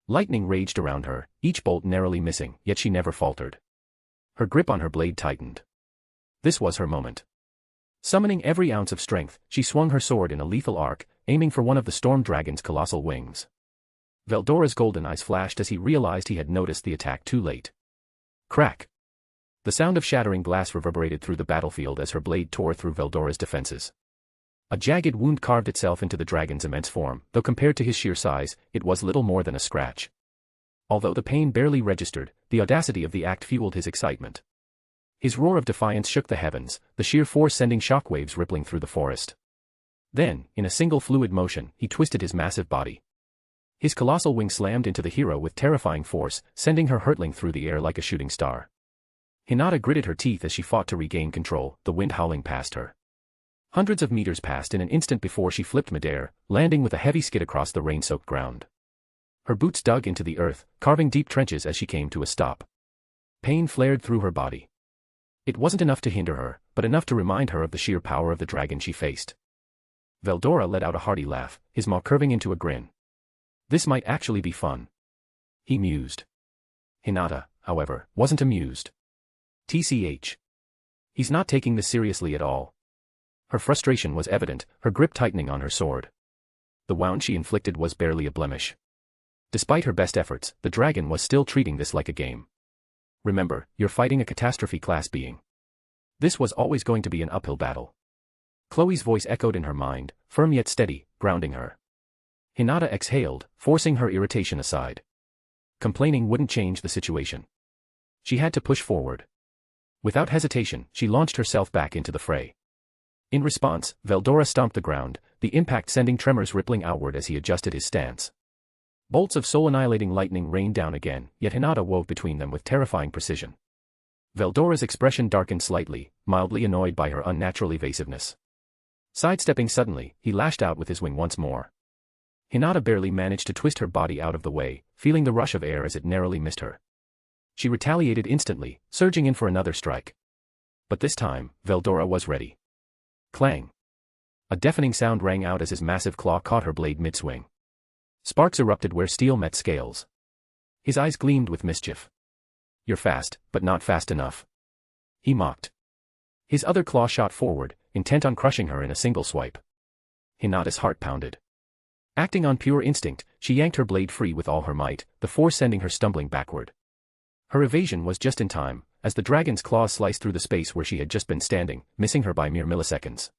Lightning raged around her, each bolt narrowly missing, yet she never faltered. Her grip on her blade tightened. This was her moment. Summoning every ounce of strength, she swung her sword in a lethal arc, aiming for one of the storm dragon's colossal wings. Veldora's golden eyes flashed as he realized he had noticed the attack too late. Crack! The sound of shattering glass reverberated through the battlefield as her blade tore through Veldora's defenses. A jagged wound carved itself into the dragon's immense form, though compared to his sheer size, it was little more than a scratch. Although the pain barely registered, the audacity of the act fueled his excitement. His roar of defiance shook the heavens, the sheer force sending shockwaves rippling through the forest. Then, in a single fluid motion, he twisted his massive body. His colossal wing slammed into the hero with terrifying force, sending her hurtling through the air like a shooting star. Hinata gritted her teeth as she fought to regain control, the wind howling past her. Hundreds of meters passed in an instant before she flipped midair, landing with a heavy skid across the rain-soaked ground. Her boots dug into the earth, carving deep trenches as she came to a stop. Pain flared through her body. It wasn't enough to hinder her, but enough to remind her of the sheer power of the dragon she faced. Veldora let out a hearty laugh, his maw curving into a grin. This might actually be fun. He mused. Hinata, however, wasn't amused. TCH. He's not taking this seriously at all. Her frustration was evident, her grip tightening on her sword. The wound she inflicted was barely a blemish. Despite her best efforts, the dragon was still treating this like a game. Remember, you're fighting a catastrophe-class being. This was always going to be an uphill battle. Chloe's voice echoed in her mind, firm yet steady, grounding her. Hinata exhaled, forcing her irritation aside. Complaining wouldn't change the situation. She had to push forward. Without hesitation, she launched herself back into the fray. In response, Veldora stomped the ground, the impact sending tremors rippling outward as he adjusted his stance. Bolts of soul-annihilating lightning rained down again, yet Hinata wove between them with terrifying precision. Veldora's expression darkened slightly, mildly annoyed by her unnatural evasiveness. Sidestepping suddenly, he lashed out with his wing once more. Hinata barely managed to twist her body out of the way, feeling the rush of air as it narrowly missed her. She retaliated instantly, surging in for another strike. But this time, Veldora was ready. Clang! A deafening sound rang out as his massive claw caught her blade mid-swing. Sparks erupted where steel met scales. His eyes gleamed with mischief. You're fast, but not fast enough. He mocked. His other claw shot forward, intent on crushing her in a single swipe. Hinata's heart pounded. Acting on pure instinct, she yanked her blade free with all her might, the force sending her stumbling backward. Her evasion was just in time, as the dragon's claws sliced through the space where she had just been standing, missing her by mere milliseconds.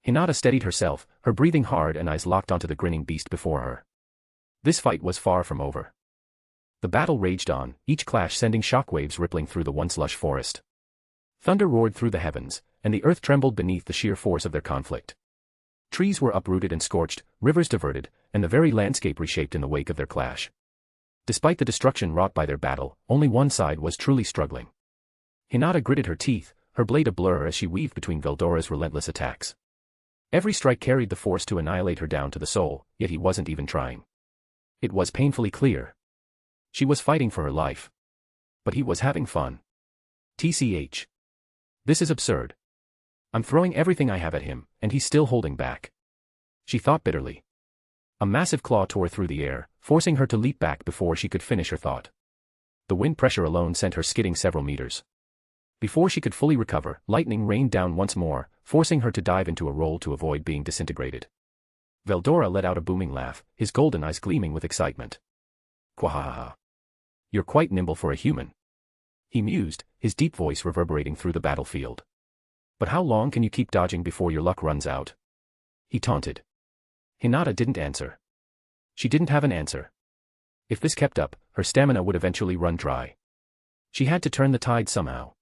Hinata steadied herself, her breathing hard and eyes locked onto the grinning beast before her. This fight was far from over. The battle raged on, each clash sending shockwaves rippling through the once lush forest. Thunder roared through the heavens, and the earth trembled beneath the sheer force of their conflict. Trees were uprooted and scorched, rivers diverted, and the very landscape reshaped in the wake of their clash. Despite the destruction wrought by their battle, only one side was truly struggling. Hinata gritted her teeth, her blade a blur as she weaved between Veldora's relentless attacks. Every strike carried the force to annihilate her down to the soul, yet he wasn't even trying. It was painfully clear. She was fighting for her life. But he was having fun. TCH. This is absurd. I'm throwing everything I have at him, and he's still holding back. She thought bitterly. A massive claw tore through the air, forcing her to leap back before she could finish her thought. The wind pressure alone sent her skidding several meters. Before she could fully recover, lightning rained down once more, forcing her to dive into a roll to avoid being disintegrated. Veldora let out a booming laugh, his golden eyes gleaming with excitement. Quahaha. You're quite nimble for a human. He mused, his deep voice reverberating through the battlefield. But how long can you keep dodging before your luck runs out? He taunted. Hinata didn't answer. She didn't have an answer. If this kept up, her stamina would eventually run dry. She had to turn the tide somehow.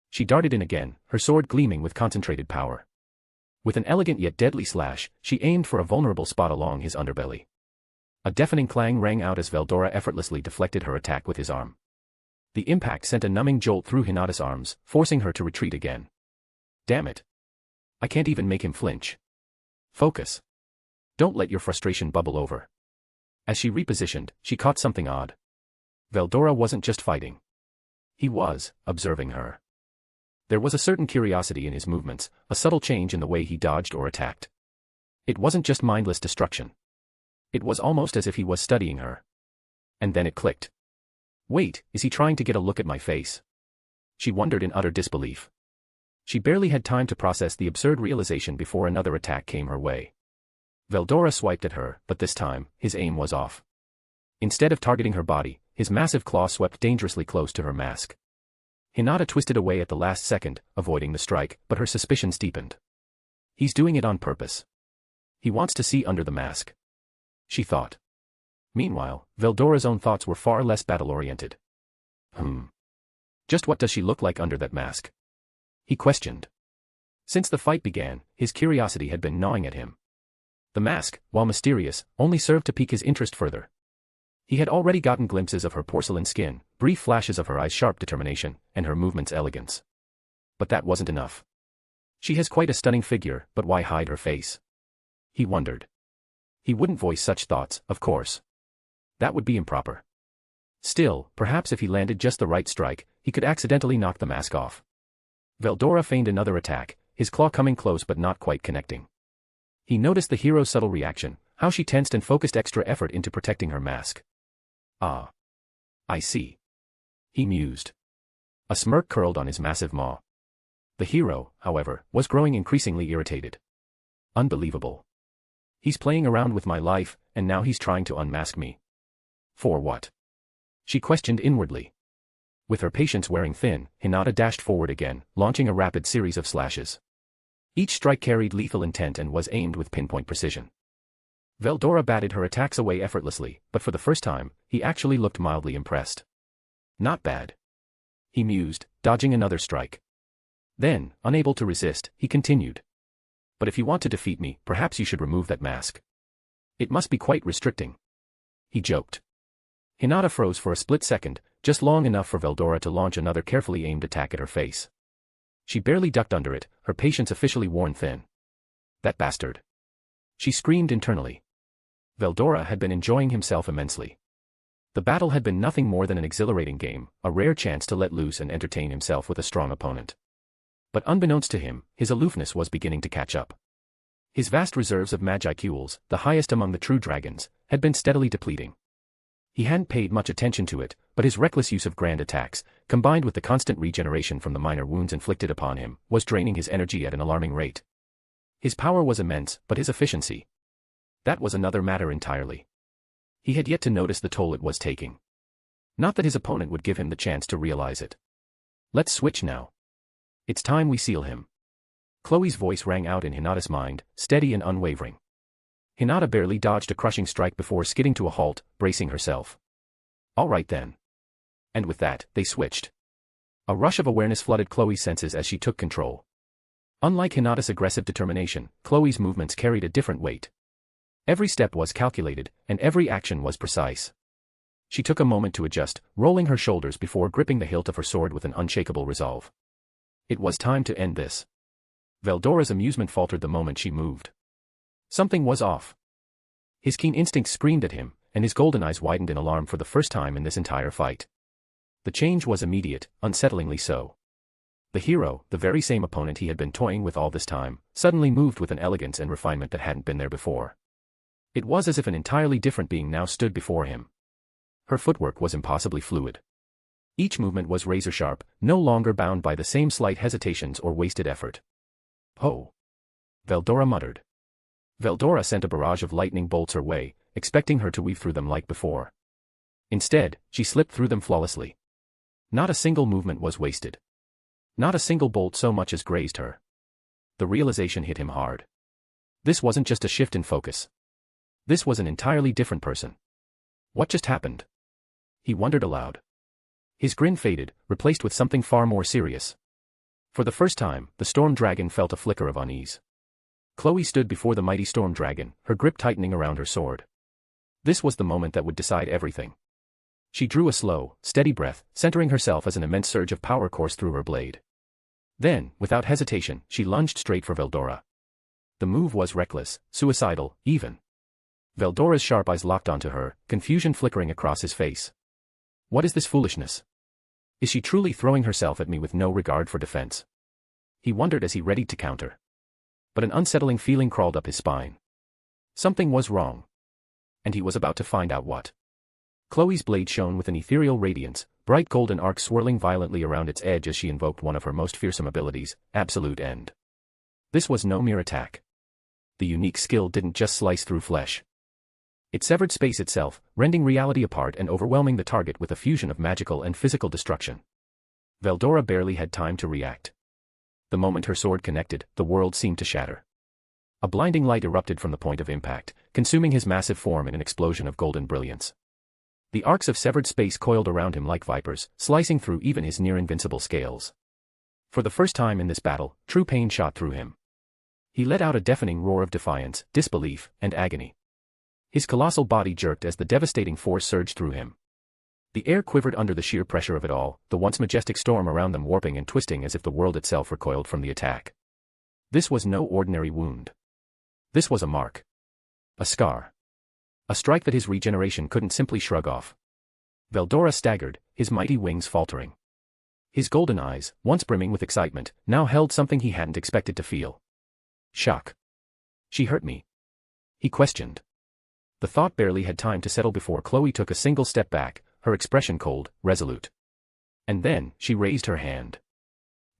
She darted in again, her sword gleaming with concentrated power. With an elegant yet deadly slash, she aimed for a vulnerable spot along his underbelly. A deafening clang rang out as Veldora effortlessly deflected her attack with his arm. The impact sent a numbing jolt through Hinata's arms, forcing her to retreat again. Damn it. I can't even make him flinch. Focus. Don't let your frustration bubble over. As she repositioned, she caught something odd. Veldora wasn't just fighting. He was observing her. There was a certain curiosity in his movements, a subtle change in the way he dodged or attacked. It wasn't just mindless destruction. It was almost as if he was studying her. And then it clicked. Wait, is he trying to get a look at my face? She wondered in utter disbelief. She barely had time to process the absurd realization before another attack came her way. Veldora swiped at her, but this time, his aim was off. Instead of targeting her body, his massive claw swept dangerously close to her mask. Hinata twisted away at the last second, avoiding the strike, but her suspicions deepened. He's doing it on purpose. He wants to see under the mask. She thought. Meanwhile, Veldora's own thoughts were far less battle-oriented. Just what does she look like under that mask? He questioned. Since the fight began, his curiosity had been gnawing at him. The mask, while mysterious, only served to pique his interest further. He had already gotten glimpses of her porcelain skin, brief flashes of her eyes' sharp determination, and her movements' elegance. But that wasn't enough. She has quite a stunning figure, but why hide her face? He wondered. He wouldn't voice such thoughts, of course. That would be improper. Still, perhaps if he landed just the right strike, he could accidentally knock the mask off. Veldora feigned another attack, his claw coming close but not quite connecting. He noticed the hero's subtle reaction, how she tensed and focused extra effort into protecting her mask. Ah. I see. He mused. A smirk curled on his massive maw. The hero, however, was growing increasingly irritated. Unbelievable. He's playing around with my life, and now he's trying to unmask me. For what? She questioned inwardly. With her patience wearing thin, Hinata dashed forward again, launching a rapid series of slashes. Each strike carried lethal intent and was aimed with pinpoint precision. Veldora batted her attacks away effortlessly, but for the first time, he actually looked mildly impressed. Not bad. He mused, dodging another strike. Then, unable to resist, he continued. But if you want to defeat me, perhaps you should remove that mask. It must be quite restricting. He joked. Hinata froze for a split second, just long enough for Veldora to launch another carefully aimed attack at her face. She barely ducked under it, her patience officially worn thin. That bastard. She screamed internally. Veldora had been enjoying himself immensely. The battle had been nothing more than an exhilarating game, a rare chance to let loose and entertain himself with a strong opponent. But unbeknownst to him, his aloofness was beginning to catch up. His vast reserves of Magicules, the highest among the true dragons, had been steadily depleting. He hadn't paid much attention to it, but his reckless use of grand attacks, combined with the constant regeneration from the minor wounds inflicted upon him, was draining his energy at an alarming rate. His power was immense, but his efficiency. That was another matter entirely. He had yet to notice the toll it was taking. Not that his opponent would give him the chance to realize it. Let's switch now. It's time we seal him. Chloe's voice rang out in Hinata's mind, steady and unwavering. Hinata barely dodged a crushing strike before skidding to a halt, bracing herself. All right then. And with that, they switched. A rush of awareness flooded Chloe's senses as she took control. Unlike Hinata's aggressive determination, Chloe's movements carried a different weight. Every step was calculated, and every action was precise. She took a moment to adjust, rolling her shoulders before gripping the hilt of her sword with an unshakable resolve. It was time to end this. Veldora's amusement faltered the moment she moved. Something was off. His keen instinct screamed at him, and his golden eyes widened in alarm for the first time in this entire fight. The change was immediate, unsettlingly so. The hero, the very same opponent he had been toying with all this time, suddenly moved with an elegance and refinement that hadn't been there before. It was as if an entirely different being now stood before him. Her footwork was impossibly fluid. Each movement was razor-sharp, no longer bound by the same slight hesitations or wasted effort. "Oh!" Veldora muttered. Veldora sent a barrage of lightning bolts her way, expecting her to weave through them like before. Instead, she slipped through them flawlessly. Not a single movement was wasted. Not a single bolt so much as grazed her. The realization hit him hard. This wasn't just a shift in focus. This was an entirely different person. What just happened? He wondered aloud. His grin faded, replaced with something far more serious. For the first time, the storm dragon felt a flicker of unease. Chloe stood before the mighty storm dragon, her grip tightening around her sword. This was the moment that would decide everything. She drew a slow, steady breath, centering herself as an immense surge of power coursed through her blade. Then, without hesitation, she lunged straight for Veldora. The move was reckless, suicidal, even. Veldora's sharp eyes locked onto her, confusion flickering across his face. What is this foolishness? Is she truly throwing herself at me with no regard for defense? He wondered as he readied to counter. But an unsettling feeling crawled up his spine. Something was wrong. And he was about to find out what. Chloe's blade shone with an ethereal radiance, bright golden arcs swirling violently around its edge as she invoked one of her most fearsome abilities, Absolute End. This was no mere attack. The unique skill didn't just slice through flesh. It severed space itself, rending reality apart and overwhelming the target with a fusion of magical and physical destruction. Veldora barely had time to react. The moment her sword connected, the world seemed to shatter. A blinding light erupted from the point of impact, consuming his massive form in an explosion of golden brilliance. The arcs of severed space coiled around him like vipers, slicing through even his near-invincible scales. For the first time in this battle, true pain shot through him. He let out a deafening roar of defiance, disbelief, and agony. His colossal body jerked as the devastating force surged through him. The air quivered under the sheer pressure of it all, the once majestic storm around them warping and twisting as if the world itself recoiled from the attack. This was no ordinary wound. This was a mark. A scar. A strike that his regeneration couldn't simply shrug off. Veldora staggered, his mighty wings faltering. His golden eyes, once brimming with excitement, now held something he hadn't expected to feel. Shock. She hurt me? He questioned. The thought barely had time to settle before Chloe took a single step back, her expression cold, resolute. And then, she raised her hand.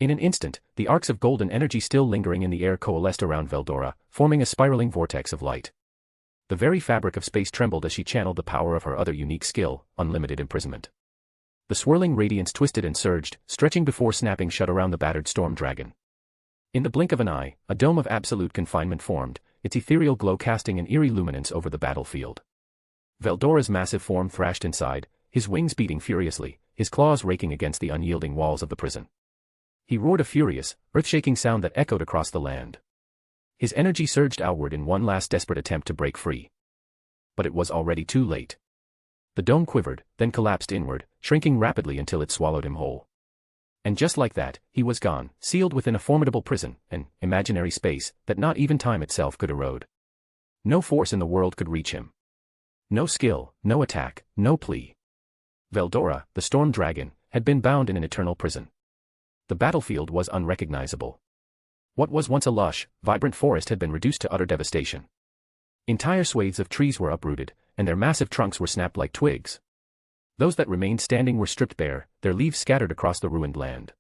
In an instant, the arcs of golden energy still lingering in the air coalesced around Veldora, forming a spiraling vortex of light. The very fabric of space trembled as she channeled the power of her other unique skill, unlimited imprisonment. The swirling radiance twisted and surged, stretching before snapping shut around the battered storm dragon. In the blink of an eye, a dome of absolute confinement formed, its ethereal glow casting an eerie luminance over the battlefield. Veldora's massive form thrashed inside, his wings beating furiously, his claws raking against the unyielding walls of the prison. He roared a furious, earth-shaking sound that echoed across the land. His energy surged outward in one last desperate attempt to break free. But it was already too late. The dome quivered, then collapsed inward, shrinking rapidly until it swallowed him whole. And just like that, he was gone, sealed within a formidable prison, an imaginary space that not even time itself could erode. No force in the world could reach him. No skill, no attack, no plea. Veldora, the storm dragon, had been bound in an eternal prison. The battlefield was unrecognizable. What was once a lush, vibrant forest had been reduced to utter devastation. Entire swathes of trees were uprooted, and their massive trunks were snapped like twigs. Those that remained standing were stripped bare, their leaves scattered across the ruined land.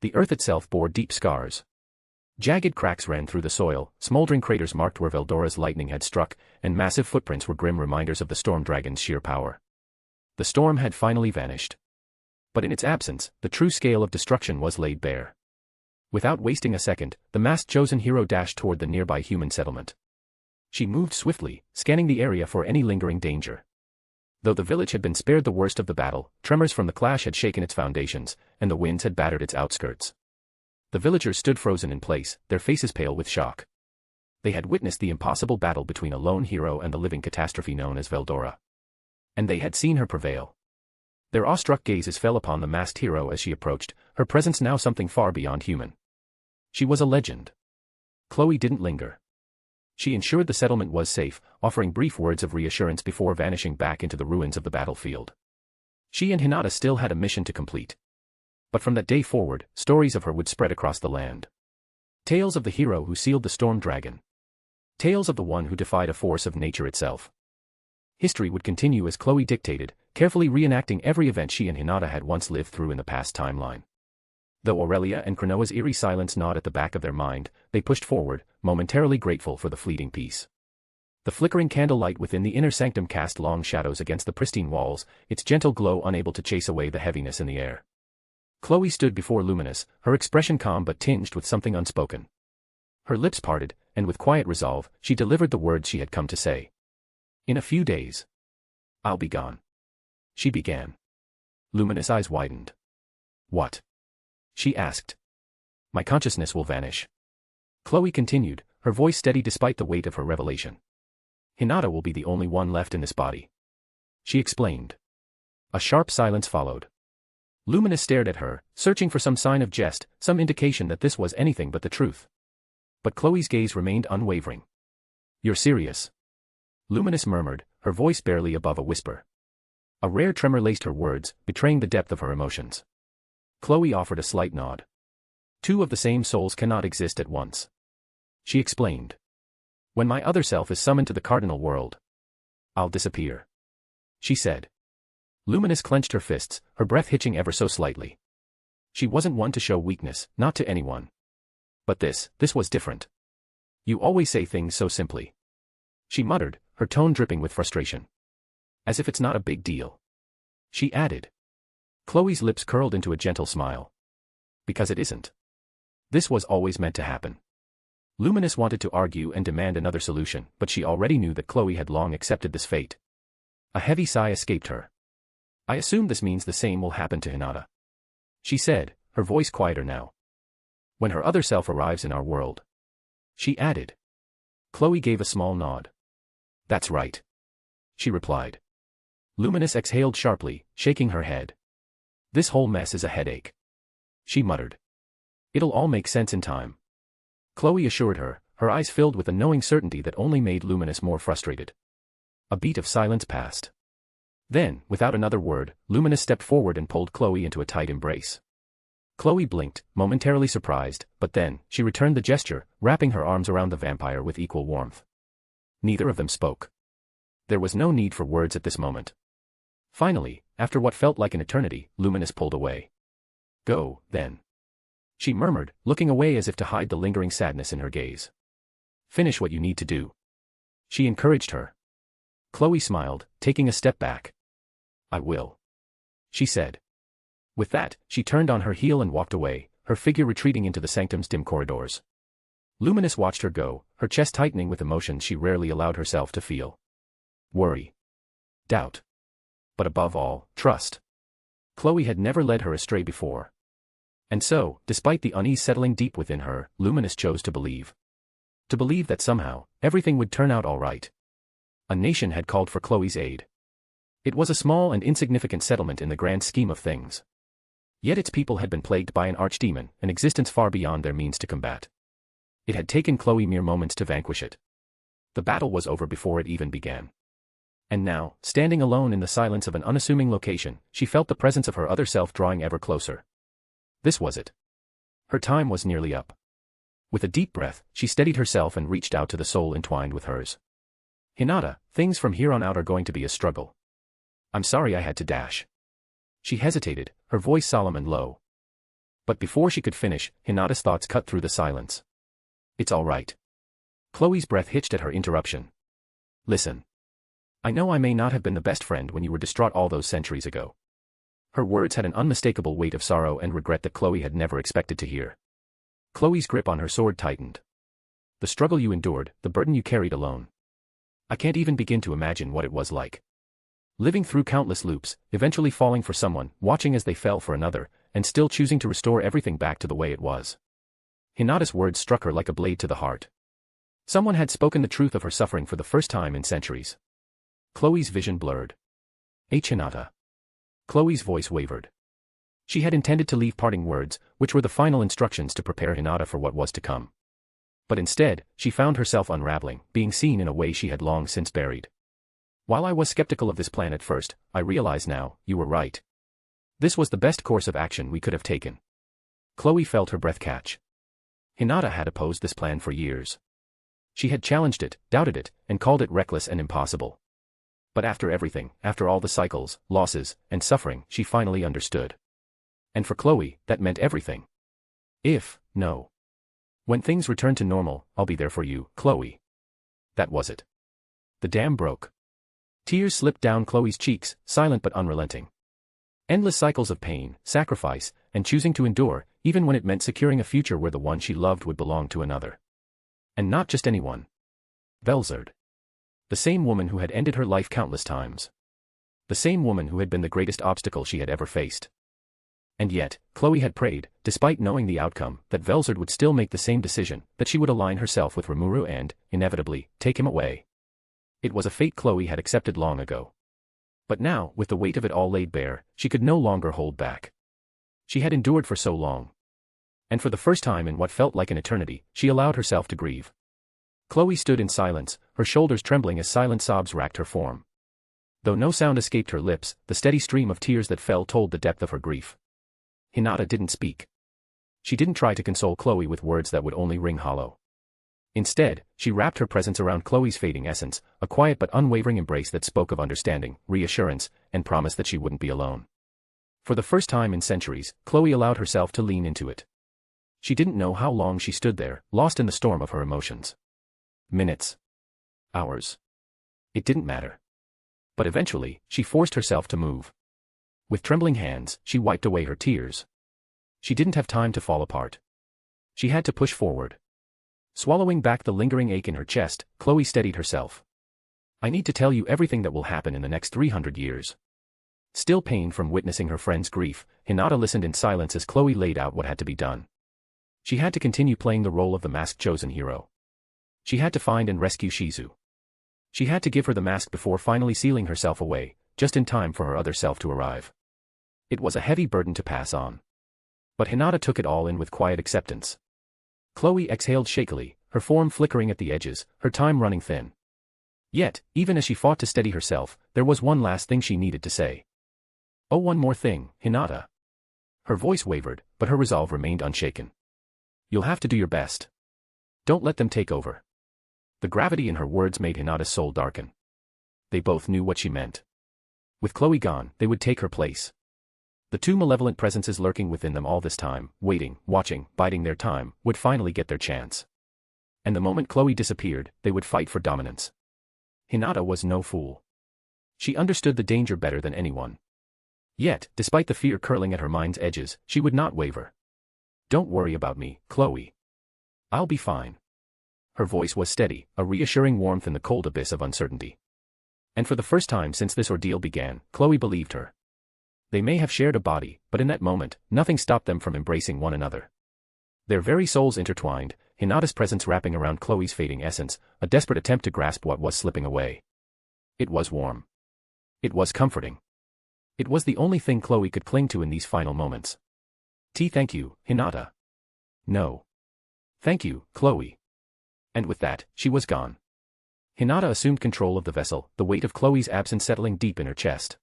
The earth itself bore deep scars. Jagged cracks ran through the soil, smoldering craters marked where Veldora's lightning had struck, and massive footprints were grim reminders of the storm dragon's sheer power. The storm had finally vanished. But in its absence, the true scale of destruction was laid bare. Without wasting a second, the masked chosen hero dashed toward the nearby human settlement. She moved swiftly, scanning the area for any lingering danger. Though the village had been spared the worst of the battle, tremors from the clash had shaken its foundations, and the winds had battered its outskirts. The villagers stood frozen in place, their faces pale with shock. They had witnessed the impossible battle between a lone hero and the living catastrophe known as Veldora. And they had seen her prevail. Their awestruck gazes fell upon the masked hero as she approached, her presence now something far beyond human. She was a legend. Chloe didn't linger. She ensured the settlement was safe, offering brief words of reassurance before vanishing back into the ruins of the battlefield. She and Hinata still had a mission to complete. But from that day forward, stories of her would spread across the land. Tales of the hero who sealed the storm dragon. Tales of the one who defied a force of nature itself. History would continue as Chloe dictated, carefully reenacting every event she and Hinata had once lived through in the past timeline. Though Aurelia and Cronoa's eerie silence gnawed at the back of their mind, they pushed forward, momentarily grateful for the fleeting peace. The flickering candlelight within the inner sanctum cast long shadows against the pristine walls, its gentle glow unable to chase away the heaviness in the air. Chloe stood before Luminous, her expression calm but tinged with something unspoken. Her lips parted, and with quiet resolve, she delivered the words she had come to say. In a few days, I'll be gone. She began. Luminous' eyes widened. What? She asked. My consciousness will vanish. Chloe continued, her voice steady despite the weight of her revelation. Hinata will be the only one left in this body. She explained. A sharp silence followed. Luminous stared at her, searching for some sign of jest, some indication that this was anything but the truth. But Chloe's gaze remained unwavering. You're serious? Luminous murmured, her voice barely above a whisper. A rare tremor laced her words, betraying the depth of her emotions. Chloe offered a slight nod. Two of the same souls cannot exist at once. She explained. When my other self is summoned to the cardinal world, I'll disappear. She said. Luminous clenched her fists, her breath hitching ever so slightly. She wasn't one to show weakness, not to anyone. But this was different. You always say things so simply. She muttered, her tone dripping with frustration. As if it's not a big deal. She added. Chloe's lips curled into a gentle smile. Because it isn't. This was always meant to happen. Luminous wanted to argue and demand another solution, but she already knew that Chloe had long accepted this fate. A heavy sigh escaped her. I assume this means the same will happen to Hinata. She said, her voice quieter now. When her other self arrives in our world. She added. Chloe gave a small nod. That's right. She replied. Luminous exhaled sharply, shaking her head. This whole mess is a headache. She muttered. It'll all make sense in time. Chloe assured her, her eyes filled with a knowing certainty that only made Luminous more frustrated. A beat of silence passed. Then, without another word, Luminous stepped forward and pulled Chloe into a tight embrace. Chloe blinked, momentarily surprised, but then, she returned the gesture, wrapping her arms around the vampire with equal warmth. Neither of them spoke. There was no need for words at this moment. Finally, after what felt like an eternity, Luminous pulled away. Go, then. She murmured, looking away as if to hide the lingering sadness in her gaze. Finish what you need to do. She encouraged her. Chloe smiled, taking a step back. I will. She said. With that, she turned on her heel and walked away, her figure retreating into the sanctum's dim corridors. Luminous watched her go, her chest tightening with emotions she rarely allowed herself to feel. Worry. Doubt. But above all, trust. Chloe had never led her astray before. And so, despite the unease settling deep within her, Luminous chose to believe. To believe that somehow, everything would turn out all right. A nation had called for Chloe's aid. It was a small and insignificant settlement in the grand scheme of things. Yet its people had been plagued by an archdemon, an existence far beyond their means to combat. It had taken Chloe mere moments to vanquish it. The battle was over before it even began. And now, standing alone in the silence of an unassuming location, she felt the presence of her other self drawing ever closer. This was it. Her time was nearly up. With a deep breath, she steadied herself and reached out to the soul entwined with hers. Hinata, things from here on out are going to be a struggle. I'm sorry I had to dash. She hesitated, her voice solemn and low. But before she could finish, Hinata's thoughts cut through the silence. It's all right. Chloe's breath hitched at her interruption. Listen. I know I may not have been the best friend when you were distraught all those centuries ago. Her words had an unmistakable weight of sorrow and regret that Chloe had never expected to hear. Chloe's grip on her sword tightened. The struggle you endured, the burden you carried alone. I can't even begin to imagine what it was like. Living through countless loops, eventually falling for someone, watching as they fell for another, and still choosing to restore everything back to the way it was. Hinata's words struck her like a blade to the heart. Someone had spoken the truth of her suffering for the first time in centuries. Chloe's vision blurred. Hinata. Chloe's voice wavered. She had intended to leave parting words, which were the final instructions to prepare Hinata for what was to come. But instead, she found herself unraveling, being seen in a way she had long since buried. While I was skeptical of this plan at first, I realize now, you were right. This was the best course of action we could have taken. Chloe felt her breath catch. Hinata had opposed this plan for years. She had challenged it, doubted it, and called it reckless and impossible. But after everything, after all the cycles, losses, and suffering, she finally understood. And for Chloe, that meant everything. No. When things return to normal, I'll be there for you, Chloe. That was it. The dam broke. Tears slipped down Chloe's cheeks, silent but unrelenting. Endless cycles of pain, sacrifice, and choosing to endure, even when it meant securing a future where the one she loved would belong to another. And not just anyone. Velzard. The same woman who had ended her life countless times. The same woman who had been the greatest obstacle she had ever faced. And yet, Chloe had prayed, despite knowing the outcome, that Velzard would still make the same decision, that she would align herself with Rimuru and, inevitably, take him away. It was a fate Chloe had accepted long ago. But now, with the weight of it all laid bare, she could no longer hold back. She had endured for so long. And for the first time in what felt like an eternity, she allowed herself to grieve. Chloe stood in silence, her shoulders trembling as silent sobs racked her form. Though no sound escaped her lips, the steady stream of tears that fell told the depth of her grief. Hinata didn't speak. She didn't try to console Chloe with words that would only ring hollow. Instead, she wrapped her presence around Chloe's fading essence, a quiet but unwavering embrace that spoke of understanding, reassurance, and promise that she wouldn't be alone. For the first time in centuries, Chloe allowed herself to lean into it. She didn't know how long she stood there, lost in the storm of her emotions. Minutes. Hours. It didn't matter. But eventually, she forced herself to move. With trembling hands, she wiped away her tears. She didn't have time to fall apart. She had to push forward. Swallowing back the lingering ache in her chest, Chloe steadied herself. I need to tell you everything that will happen in the next 300 years. Still pained from witnessing her friend's grief, Hinata listened in silence as Chloe laid out what had to be done. She had to continue playing the role of the masked chosen hero. She had to find and rescue Shizu. She had to give her the mask before finally sealing herself away, just in time for her other self to arrive. It was a heavy burden to pass on. But Hinata took it all in with quiet acceptance. Chloe exhaled shakily, her form flickering at the edges, her time running thin. Yet, even as she fought to steady herself, there was one last thing she needed to say. Oh, one more thing, Hinata. Her voice wavered, but her resolve remained unshaken. You'll have to do your best. Don't let them take over. The gravity in her words made Hinata's soul darken. They both knew what she meant. With Chloe gone, they would take her place. The two malevolent presences lurking within them all this time, waiting, watching, biding their time, would finally get their chance. And the moment Chloe disappeared, they would fight for dominance. Hinata was no fool. She understood the danger better than anyone. Yet, despite the fear curling at her mind's edges, she would not waver. Don't worry about me, Chloe. I'll be fine. Her voice was steady, a reassuring warmth in the cold abyss of uncertainty. And for the first time since this ordeal began, Chloe believed her. They may have shared a body, but in that moment, nothing stopped them from embracing one another. Their very souls intertwined, Hinata's presence wrapping around Chloe's fading essence, a desperate attempt to grasp what was slipping away. It was warm. It was comforting. It was the only thing Chloe could cling to in these final moments. Thank you, Hinata. No. Thank you, Chloe. And with that, she was gone. Hinata assumed control of the vessel, the weight of Chloe's absence settling deep in her chest.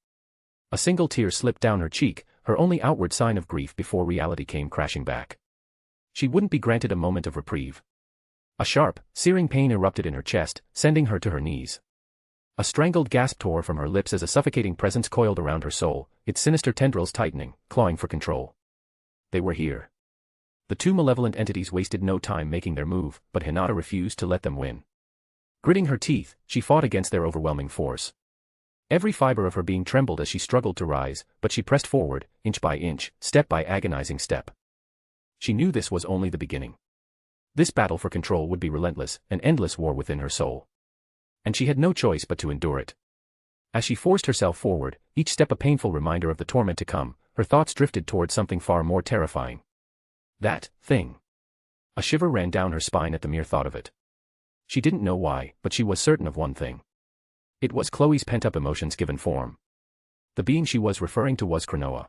A single tear slipped down her cheek, her only outward sign of grief before reality came crashing back. She wouldn't be granted a moment of reprieve. A sharp, searing pain erupted in her chest, sending her to her knees. A strangled gasp tore from her lips as a suffocating presence coiled around her soul, its sinister tendrils tightening, clawing for control. They were here. The two malevolent entities wasted no time making their move, but Hinata refused to let them win. Gritting her teeth, she fought against their overwhelming force. Every fiber of her being trembled as she struggled to rise, but she pressed forward, inch by inch, step by agonizing step. She knew this was only the beginning. This battle for control would be relentless, an endless war within her soul. And she had no choice but to endure it. As she forced herself forward, each step a painful reminder of the torment to come, her thoughts drifted toward something far more terrifying. That thing. A shiver ran down her spine at the mere thought of it. She didn't know why, but she was certain of one thing. It was Chloe's pent-up emotions given form. The being she was referring to was Cronoa.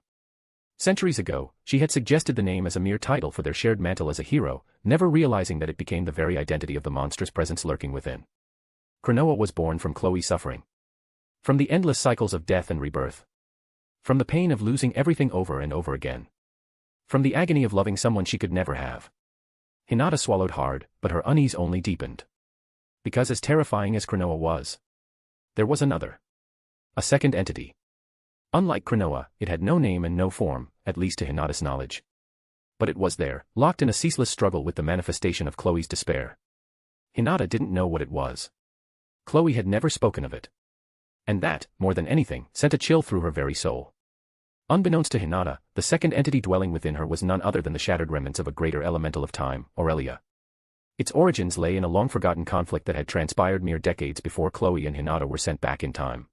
Centuries ago, she had suggested the name as a mere title for their shared mantle as a hero, never realizing that it became the very identity of the monstrous presence lurking within. Cronoa was born from Chloe's suffering. From the endless cycles of death and rebirth. From the pain of losing everything over and over again. From the agony of loving someone she could never have. Hinata swallowed hard, but her unease only deepened. Because as terrifying as Cronoa was, there was another. A second entity. Unlike Cronoa, it had no name and no form, at least to Hinata's knowledge. But it was there, locked in a ceaseless struggle with the manifestation of Chloe's despair. Hinata didn't know what it was. Chloe had never spoken of it. And that, more than anything, sent a chill through her very soul. Unbeknownst to Hinata, the second entity dwelling within her was none other than the shattered remnants of a greater elemental of time, Aurelia. Its origins lay in a long-forgotten conflict that had transpired mere decades before Chloe and Hinata were sent back in time.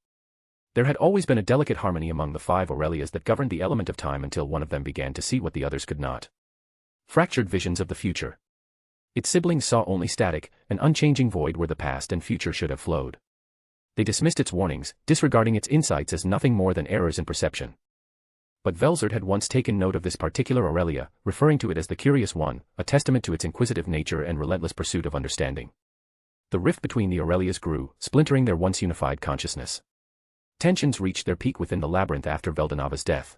There had always been a delicate harmony among the 5 Aurelias that governed the element of time until one of them began to see what the others could not. Fractured visions of the future. Its siblings saw only static, an unchanging void where the past and future should have flowed. They dismissed its warnings, disregarding its insights as nothing more than errors in perception. But Velzard had once taken note of this particular Aurelia, referring to it as the Curious One, a testament to its inquisitive nature and relentless pursuit of understanding. The rift between the Aurelias grew, splintering their once unified consciousness. Tensions reached their peak within the labyrinth after Veldonava's death.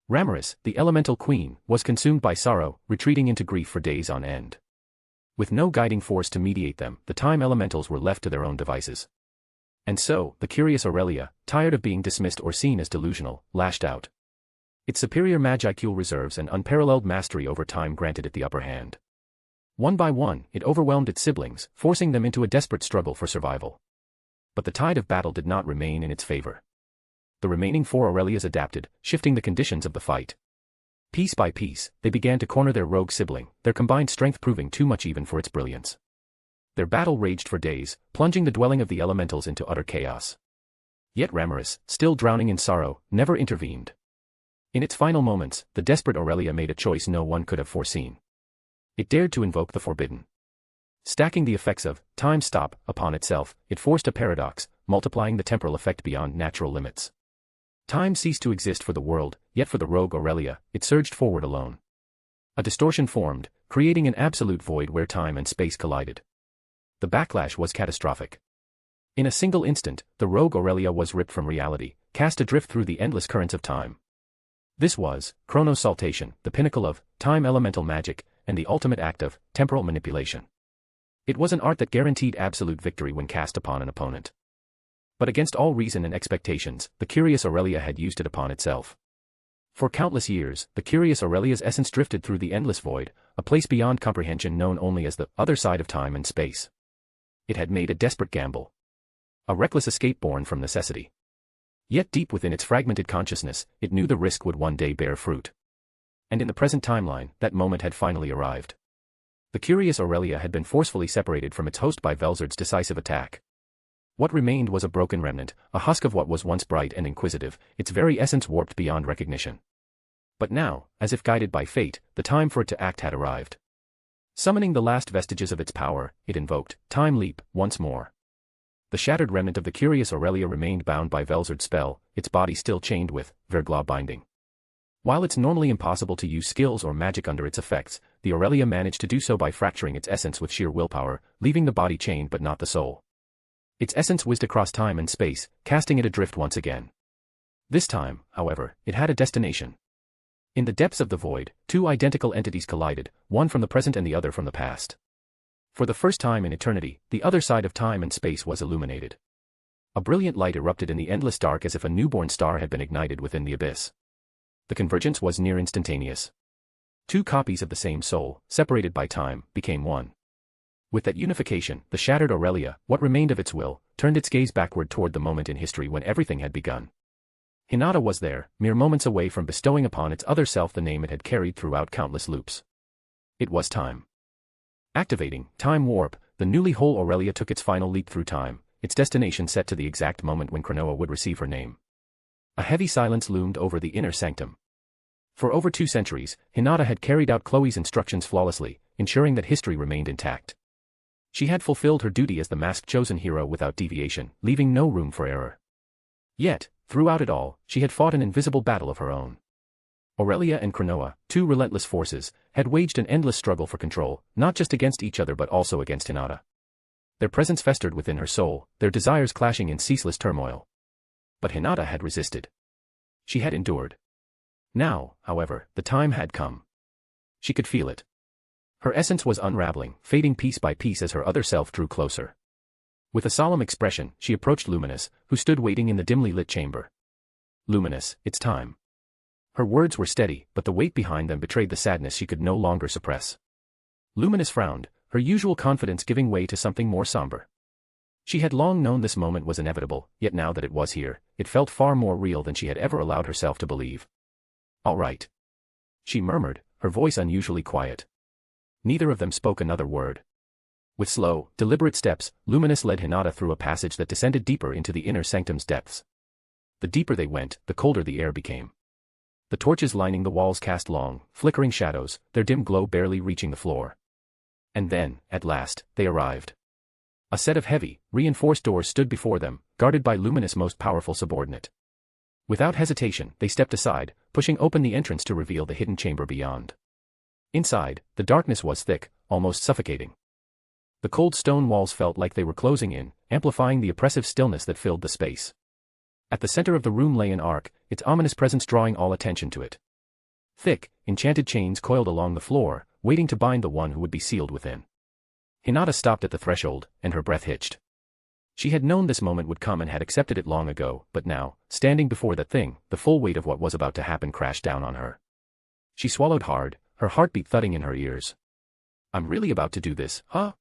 Ramaris, the elemental queen, was consumed by sorrow, retreating into grief for days on end. With no guiding force to mediate them, the time elementals were left to their own devices. And so, the curious Aurelia, tired of being dismissed or seen as delusional, lashed out. Its superior magicule reserves and unparalleled mastery over time granted it the upper hand. One by one, it overwhelmed its siblings, forcing them into a desperate struggle for survival. But the tide of battle did not remain in its favor. The remaining 4 Aurelias adapted, shifting the conditions of the fight. Piece by piece, they began to corner their rogue sibling, their combined strength proving too much even for its brilliance. Their battle raged for days, plunging the dwelling of the elementals into utter chaos. Yet Ramaris, still drowning in sorrow, never intervened. In its final moments, the desperate Aurelia made a choice no one could have foreseen. It dared to invoke the forbidden. Stacking the effects of time stop upon itself, it forced a paradox, multiplying the temporal effect beyond natural limits. Time ceased to exist for the world, yet for the rogue Aurelia, it surged forward alone. A distortion formed, creating an absolute void where time and space collided. The backlash was catastrophic. In a single instant, the rogue Aurelia was ripped from reality, cast adrift through the endless currents of time. This was chronosaltation, the pinnacle of time elemental magic, and the ultimate act of temporal manipulation. It was an art that guaranteed absolute victory when cast upon an opponent. But against all reason and expectations, the curious Aurelia had used it upon itself. For countless years, the curious Aurelia's essence drifted through the endless void, a place beyond comprehension known only as the other side of time and space. It had made a desperate gamble. A reckless escape born from necessity. Yet deep within its fragmented consciousness, it knew the risk would one day bear fruit. And in the present timeline, that moment had finally arrived. The curious Aurelia had been forcefully separated from its host by Velzard's decisive attack. What remained was a broken remnant, a husk of what was once bright and inquisitive, its very essence warped beyond recognition. But now, as if guided by fate, the time for it to act had arrived. Summoning the last vestiges of its power, it invoked Time Leap once more. The shattered remnant of the curious Aurelia remained bound by Velzard's spell, its body still chained with Verglaw binding. While it's normally impossible to use skills or magic under its effects, the Aurelia managed to do so by fracturing its essence with sheer willpower, leaving the body chained but not the soul. Its essence whizzed across time and space, casting it adrift once again. This time, however, it had a destination. In the depths of the void, 2 identical entities collided, one from the present and the other from the past. For the first time in eternity, the other side of time and space was illuminated. A brilliant light erupted in the endless dark as if a newborn star had been ignited within the abyss. The convergence was near instantaneous. 2 copies of the same soul, separated by time, became one. With that unification, the shattered Aurelia, what remained of its will, turned its gaze backward toward the moment in history when everything had begun. Hinata was there, mere moments away from bestowing upon its other self the name it had carried throughout countless loops. It was time. Activating Time Warp, the newly whole Aurelia took its final leap through time, its destination set to the exact moment when Cronoa would receive her name. A heavy silence loomed over the inner sanctum. For over 2 centuries, Hinata had carried out Chloe's instructions flawlessly, ensuring that history remained intact. She had fulfilled her duty as the masked chosen hero without deviation, leaving no room for error. Yet, throughout it all, she had fought an invisible battle of her own. Aurelia and Cronoa, 2 relentless forces, had waged an endless struggle for control, not just against each other but also against Hinata. Their presence festered within her soul, their desires clashing in ceaseless turmoil. But Hinata had resisted. She had endured. Now, however, the time had come. She could feel it. Her essence was unraveling, fading piece by piece as her other self drew closer. With a solemn expression, she approached Luminous, who stood waiting in the dimly lit chamber. Luminous, it's time. Her words were steady, but the weight behind them betrayed the sadness she could no longer suppress. Luminous frowned, her usual confidence giving way to something more somber. She had long known this moment was inevitable, yet now that it was here, it felt far more real than she had ever allowed herself to believe. All right. She murmured, her voice unusually quiet. Neither of them spoke another word. With slow, deliberate steps, Luminous led Hinata through a passage that descended deeper into the inner sanctum's depths. The deeper they went, the colder the air became. The torches lining the walls cast long, flickering shadows, their dim glow barely reaching the floor. And then, at last, they arrived. A set of heavy, reinforced doors stood before them, guarded by Luminous' most powerful subordinate. Without hesitation, they stepped aside, pushing open the entrance to reveal the hidden chamber beyond. Inside, the darkness was thick, almost suffocating. The cold stone walls felt like they were closing in, amplifying the oppressive stillness that filled the space. At the center of the room lay an ark, its ominous presence drawing all attention to it. Thick, enchanted chains coiled along the floor, waiting to bind the one who would be sealed within. Hinata stopped at the threshold, and her breath hitched. She had known this moment would come and had accepted it long ago, but now, standing before that thing, the full weight of what was about to happen crashed down on her. She swallowed hard, her heartbeat thudding in her ears. I'm really about to do this, huh?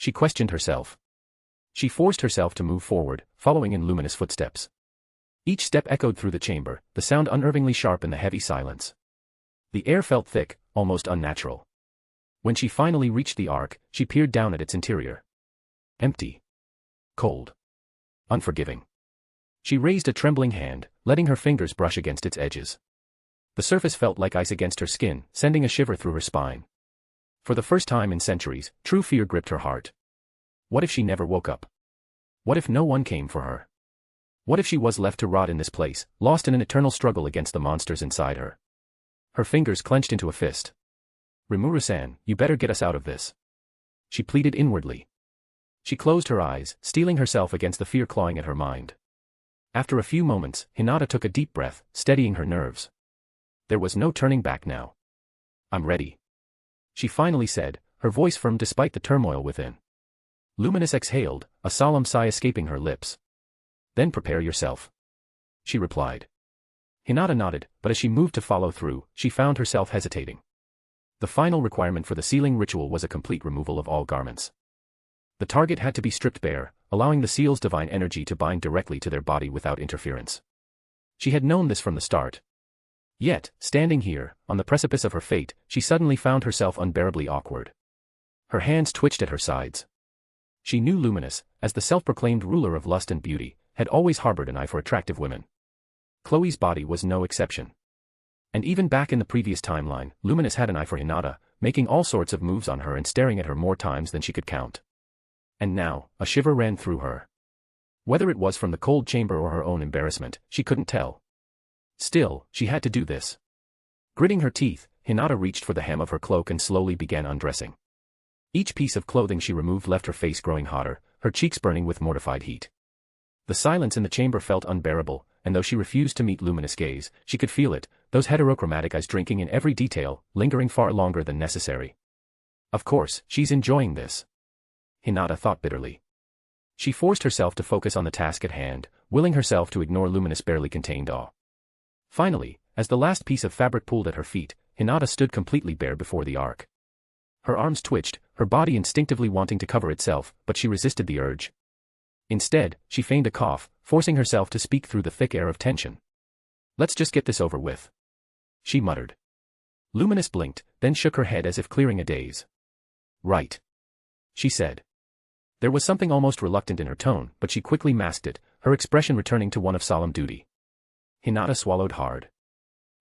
She questioned herself. She forced herself to move forward, following in Luminous footsteps. Each step echoed through the chamber, the sound unnervingly sharp in the heavy silence. The air felt thick, almost unnatural. When she finally reached the ark, she peered down at its interior. Empty. Cold. Unforgiving. She raised a trembling hand, letting her fingers brush against its edges. The surface felt like ice against her skin, sending a shiver through her spine. For the first time in centuries, true fear gripped her heart. What if she never woke up? What if no one came for her? What if she was left to rot in this place, lost in an eternal struggle against the monsters inside her? Her fingers clenched into a fist. Rimuru-san, you better get us out of this. She pleaded inwardly. She closed her eyes, steeling herself against the fear clawing at her mind. After a few moments, Hinata took a deep breath, steadying her nerves. There was no turning back now. I'm ready. She finally said, her voice firm despite the turmoil within. Luminous exhaled, a solemn sigh escaping her lips. Then prepare yourself. She replied. Hinata nodded, but as she moved to follow through, she found herself hesitating. The final requirement for the sealing ritual was a complete removal of all garments. The target had to be stripped bare, allowing the seal's divine energy to bind directly to their body without interference. She had known this from the start. Yet, standing here, on the precipice of her fate, she suddenly found herself unbearably awkward. Her hands twitched at her sides. She knew Luminous, as the self-proclaimed ruler of lust and beauty, had always harbored an eye for attractive women. Chloe's body was no exception. And even back in the previous timeline, Luminous had an eye for Hinata, making all sorts of moves on her and staring at her more times than she could count. And now, a shiver ran through her. Whether it was from the cold chamber or her own embarrassment, she couldn't tell. Still, she had to do this. Gritting her teeth, Hinata reached for the hem of her cloak and slowly began undressing. Each piece of clothing she removed left her face growing hotter, her cheeks burning with mortified heat. The silence in the chamber felt unbearable, and though she refused to meet Luminous' gaze, she could feel it, those heterochromatic eyes drinking in every detail, lingering far longer than necessary. Of course, she's enjoying this. Hinata thought bitterly. She forced herself to focus on the task at hand, willing herself to ignore Luminous' barely contained awe. Finally, as the last piece of fabric pulled at her feet, Hinata stood completely bare before the ark. Her arms twitched, her body instinctively wanting to cover itself, but she resisted the urge. Instead, she feigned a cough, forcing herself to speak through the thick air of tension. Let's just get this over with. She muttered. Luminous blinked, then shook her head as if clearing a daze. Right. She said. There was something almost reluctant in her tone, but she quickly masked it, her expression returning to one of solemn duty. Hinata swallowed hard.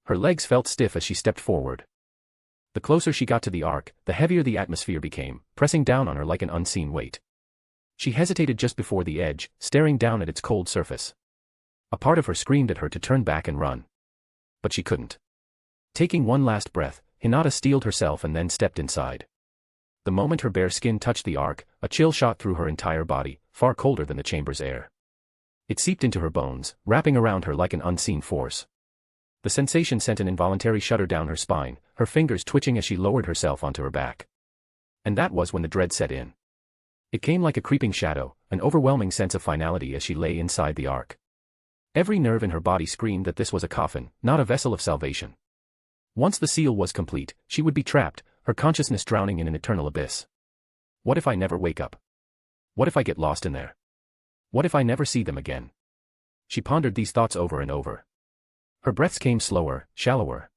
Her legs felt stiff as she stepped forward. The closer she got to the ark, the heavier the atmosphere became, pressing down on her like an unseen weight. She hesitated just before the edge, staring down at its cold surface. A part of her screamed at her to turn back and run. But she couldn't. Taking one last breath, Hinata steeled herself and then stepped inside. The moment her bare skin touched the ark, a chill shot through her entire body, far colder than the chamber's air. It seeped into her bones, wrapping around her like an unseen force. The sensation sent an involuntary shudder down her spine, her fingers twitching as she lowered herself onto her back. And that was when the dread set in. It came like a creeping shadow, an overwhelming sense of finality as she lay inside the ark. Every nerve in her body screamed that this was a coffin, not a vessel of salvation. Once the seal was complete, she would be trapped, her consciousness drowning in an eternal abyss. What if I never wake up? What if I get lost in there? What if I never see them again? She pondered these thoughts over and over. Her breaths came slower, shallower.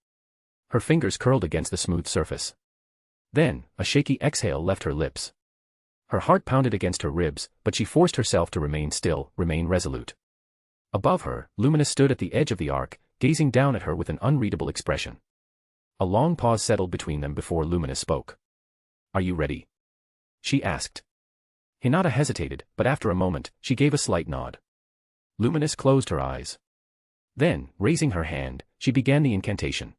Her fingers curled against the smooth surface. Then, a shaky exhale left her lips. Her heart pounded against her ribs, but she forced herself to remain still, remain resolute. Above her, Luminous stood at the edge of the ark, gazing down at her with an unreadable expression. A long pause settled between them before Luminous spoke. "Are you ready?" she asked. Hinata hesitated, but after a moment, she gave a slight nod. Luminous closed her eyes. Then, raising her hand, she began the incantation.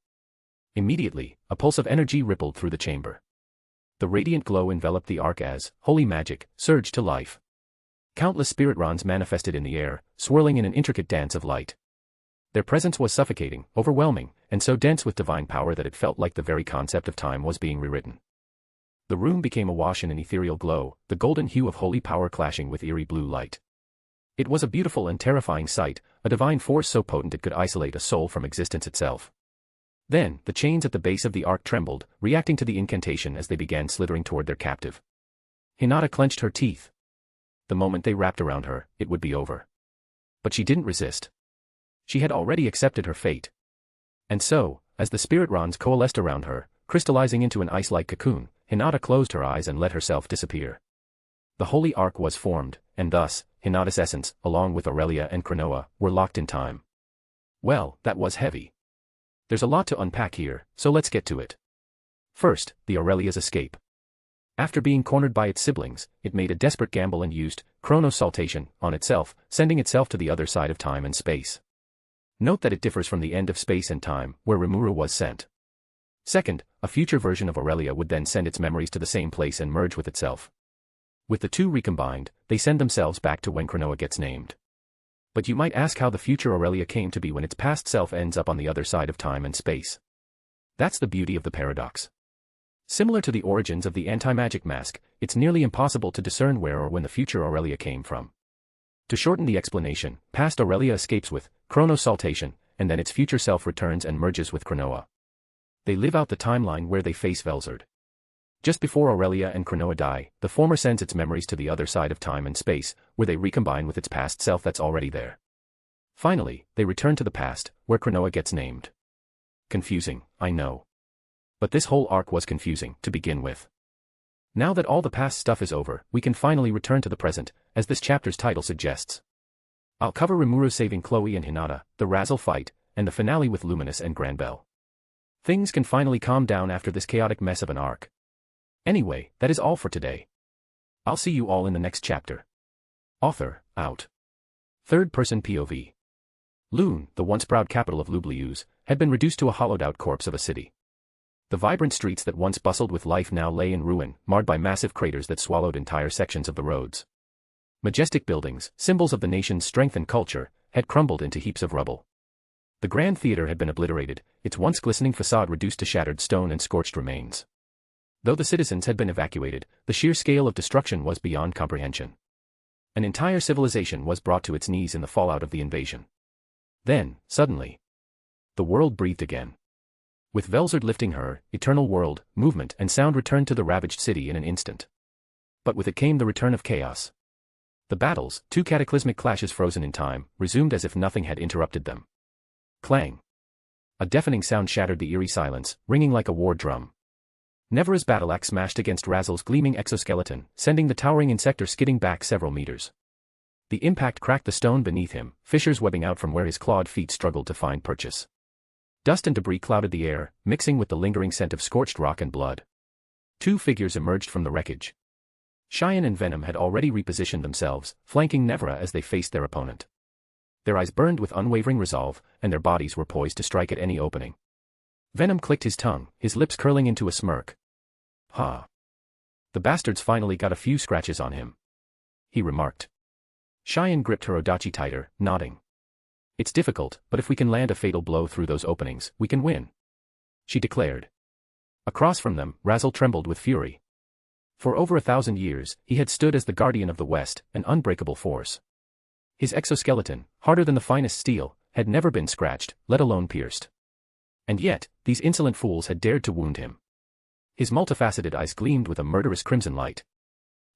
Immediately, a pulse of energy rippled through the chamber. The radiant glow enveloped the ark as, holy magic, surged to life. Countless spirit wands manifested in the air, swirling in an intricate dance of light. Their presence was suffocating, overwhelming, and so dense with divine power that it felt like the very concept of time was being rewritten. The room became awash in an ethereal glow, the golden hue of holy power clashing with eerie blue light. It was a beautiful and terrifying sight, a divine force so potent it could isolate a soul from existence itself. Then, the chains at the base of the ark trembled, reacting to the incantation as they began slithering toward their captive. Hinata clenched her teeth. The moment they wrapped around her, it would be over. But she didn't resist. She had already accepted her fate. And so, as the spirit wands coalesced around her, crystallizing into an ice-like cocoon, Hinata closed her eyes and let herself disappear. The holy ark was formed, and thus, Hinata's essence, along with Aurelia and Cronoa, were locked in time. Well, that was heavy. There's a lot to unpack here, so let's get to it. First, the Aurelia's escape. After being cornered by its siblings, it made a desperate gamble and used chronosaltation on itself, sending itself to the other side of time and space. Note that it differs from the end of space and time, where Rimuru was sent. Second, a future version of Aurelia would then send its memories to the same place and merge with itself. With the two recombined, they send themselves back to when Cronoa gets named. But you might ask how the future Aurelia came to be when its past self ends up on the other side of time and space. That's the beauty of the paradox. Similar to the origins of the anti-magic mask, it's nearly impossible to discern where or when the future Aurelia came from. To shorten the explanation, past Aurelia escapes with chronosaltation, and then its future self returns and merges with Cronoa. They live out the timeline where they face Velzard. Just before Aurelia and Cronoa die, the former sends its memories to the other side of time and space, where they recombine with its past self that's already there. Finally, they return to the past, where Cronoa gets named. Confusing, I know. But this whole arc was confusing, to begin with. Now that all the past stuff is over, we can finally return to the present, as this chapter's title suggests. I'll cover Rimuru saving Chloe and Hinata, the Razzle fight, and the finale with Luminous and Granbell. Things can finally calm down after this chaotic mess of an arc. Anyway, that is all for today. I'll see you all in the next chapter. Author, out. Third-person POV. Lune, the once proud capital of Lublius, had been reduced to a hollowed-out corpse of a city. The vibrant streets that once bustled with life now lay in ruin, marred by massive craters that swallowed entire sections of the roads. Majestic buildings, symbols of the nation's strength and culture, had crumbled into heaps of rubble. The Grand Theater had been obliterated, its once glistening facade reduced to shattered stone and scorched remains. Though the citizens had been evacuated, the sheer scale of destruction was beyond comprehension. An entire civilization was brought to its knees in the fallout of the invasion. Then, suddenly, the world breathed again. With Velzard lifting her, eternal world, movement and sound returned to the ravaged city in an instant. But with it came the return of chaos. The battles, two cataclysmic clashes frozen in time, resumed as if nothing had interrupted them. Clang. A deafening sound shattered the eerie silence, ringing like a war drum. Nevra's battle-axe smashed against Razzle's gleaming exoskeleton, sending the towering insector skidding back several meters. The impact cracked the stone beneath him, fissures webbing out from where his clawed feet struggled to find purchase. Dust and debris clouded the air, mixing with the lingering scent of scorched rock and blood. Two figures emerged from the wreckage. Cheyenne and Venom had already repositioned themselves, flanking Nevra as they faced their opponent. Their eyes burned with unwavering resolve, and their bodies were poised to strike at any opening. Venom clicked his tongue, his lips curling into a smirk. "Ha. The bastards finally got a few scratches on him," he remarked. Cheyenne gripped her odachi tighter, nodding. "It's difficult, but if we can land a fatal blow through those openings, we can win," she declared. Across from them, Razzle trembled with fury. For over 1,000 years, he had stood as the guardian of the West, an unbreakable force. His exoskeleton, harder than the finest steel, had never been scratched, let alone pierced. And yet, these insolent fools had dared to wound him. His multifaceted eyes gleamed with a murderous crimson light.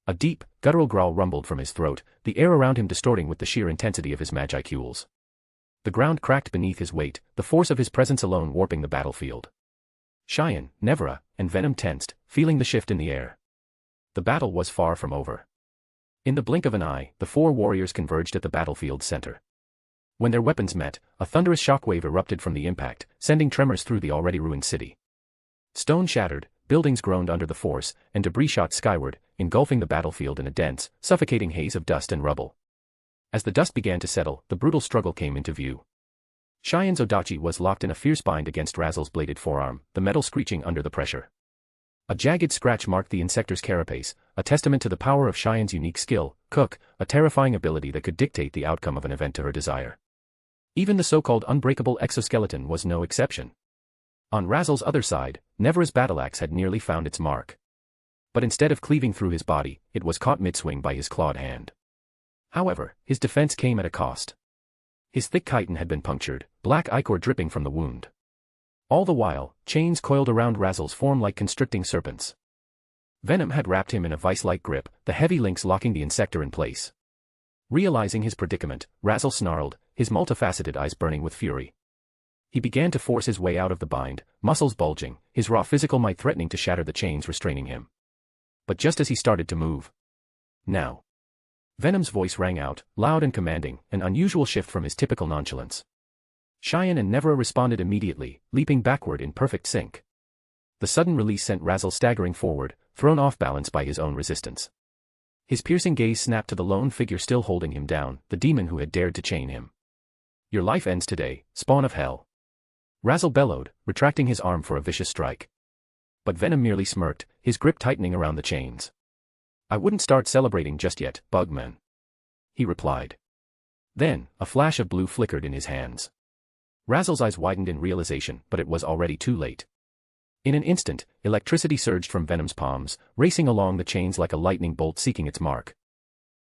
A deep, guttural growl rumbled from his throat, the air around him distorting with the sheer intensity of his magicules. The ground cracked beneath his weight, the force of his presence alone warping the battlefield. Cheyenne, Nevra, and Venom tensed, feeling the shift in the air. The battle was far from over. In the blink of an eye, the four warriors converged at the battlefield's center. When their weapons met, a thunderous shockwave erupted from the impact, sending tremors through the already ruined city. Stone shattered, buildings groaned under the force, and debris shot skyward, engulfing the battlefield in a dense, suffocating haze of dust and rubble. As the dust began to settle, the brutal struggle came into view. Cheyenne's Odachi was locked in a fierce bind against Razzle's bladed forearm, the metal screeching under the pressure. A jagged scratch marked the insector's carapace, a testament to the power of Cheyenne's unique skill, Cook, a terrifying ability that could dictate the outcome of an event to her desire. Even the so-called unbreakable exoskeleton was no exception. On Razzle's other side, Nevra's battle-axe had nearly found its mark. But instead of cleaving through his body, it was caught mid-swing by his clawed hand. However, his defense came at a cost. His thick chitin had been punctured, black ichor dripping from the wound. All the while, chains coiled around Razzle's form like constricting serpents. Venom had wrapped him in a vice-like grip, the heavy links locking the insector in place. Realizing his predicament, Razzle snarled, his multifaceted eyes burning with fury. He began to force his way out of the bind, muscles bulging, his raw physical might threatening to shatter the chains restraining him. But just as he started to move. Now. Venom's voice rang out, loud and commanding, an unusual shift from his typical nonchalance. Cheyenne and Nevra responded immediately, leaping backward in perfect sync. The sudden release sent Razzle staggering forward, thrown off balance by his own resistance. His piercing gaze snapped to the lone figure still holding him down, the demon who had dared to chain him. "Your life ends today, spawn of hell." Razzle bellowed, retracting his arm for a vicious strike. But Venom merely smirked, his grip tightening around the chains. "I wouldn't start celebrating just yet, Bugman," he replied. Then, a flash of blue flickered in his hands. Razzle's eyes widened in realization, but it was already too late. In an instant, electricity surged from Venom's palms, racing along the chains like a lightning bolt seeking its mark.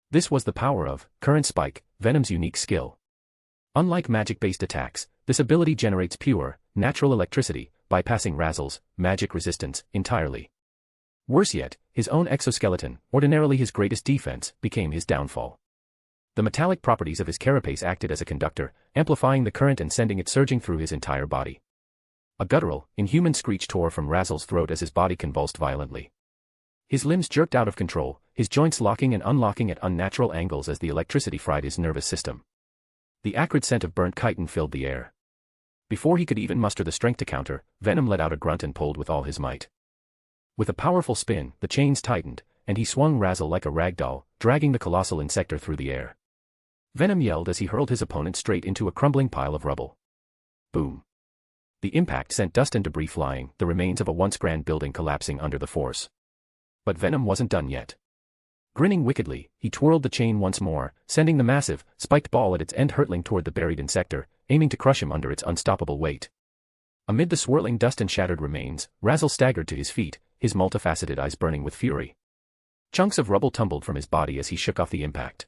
This was the power of Current Spike, Venom's unique skill. Unlike magic-based attacks, this ability generates pure, natural electricity, bypassing Razzle's magic resistance entirely. Worse yet, his own exoskeleton, ordinarily his greatest defense, became his downfall. The metallic properties of his carapace acted as a conductor, amplifying the current and sending it surging through his entire body. A guttural, inhuman screech tore from Razzle's throat as his body convulsed violently. His limbs jerked out of control, his joints locking and unlocking at unnatural angles as the electricity fried his nervous system. The acrid scent of burnt chitin filled the air. Before he could even muster the strength to counter, Venom let out a grunt and pulled with all his might. With a powerful spin, the chains tightened, and he swung Razzle like a rag doll, dragging the colossal insector through the air. Venom yelled as he hurled his opponent straight into a crumbling pile of rubble. Boom. The impact sent dust and debris flying, the remains of a once grand building collapsing under the force. But Venom wasn't done yet. Grinning wickedly, he twirled the chain once more, sending the massive, spiked ball at its end hurtling toward the buried insector, aiming to crush him under its unstoppable weight. Amid the swirling dust and shattered remains, Razzle staggered to his feet, his multifaceted eyes burning with fury. Chunks of rubble tumbled from his body as he shook off the impact.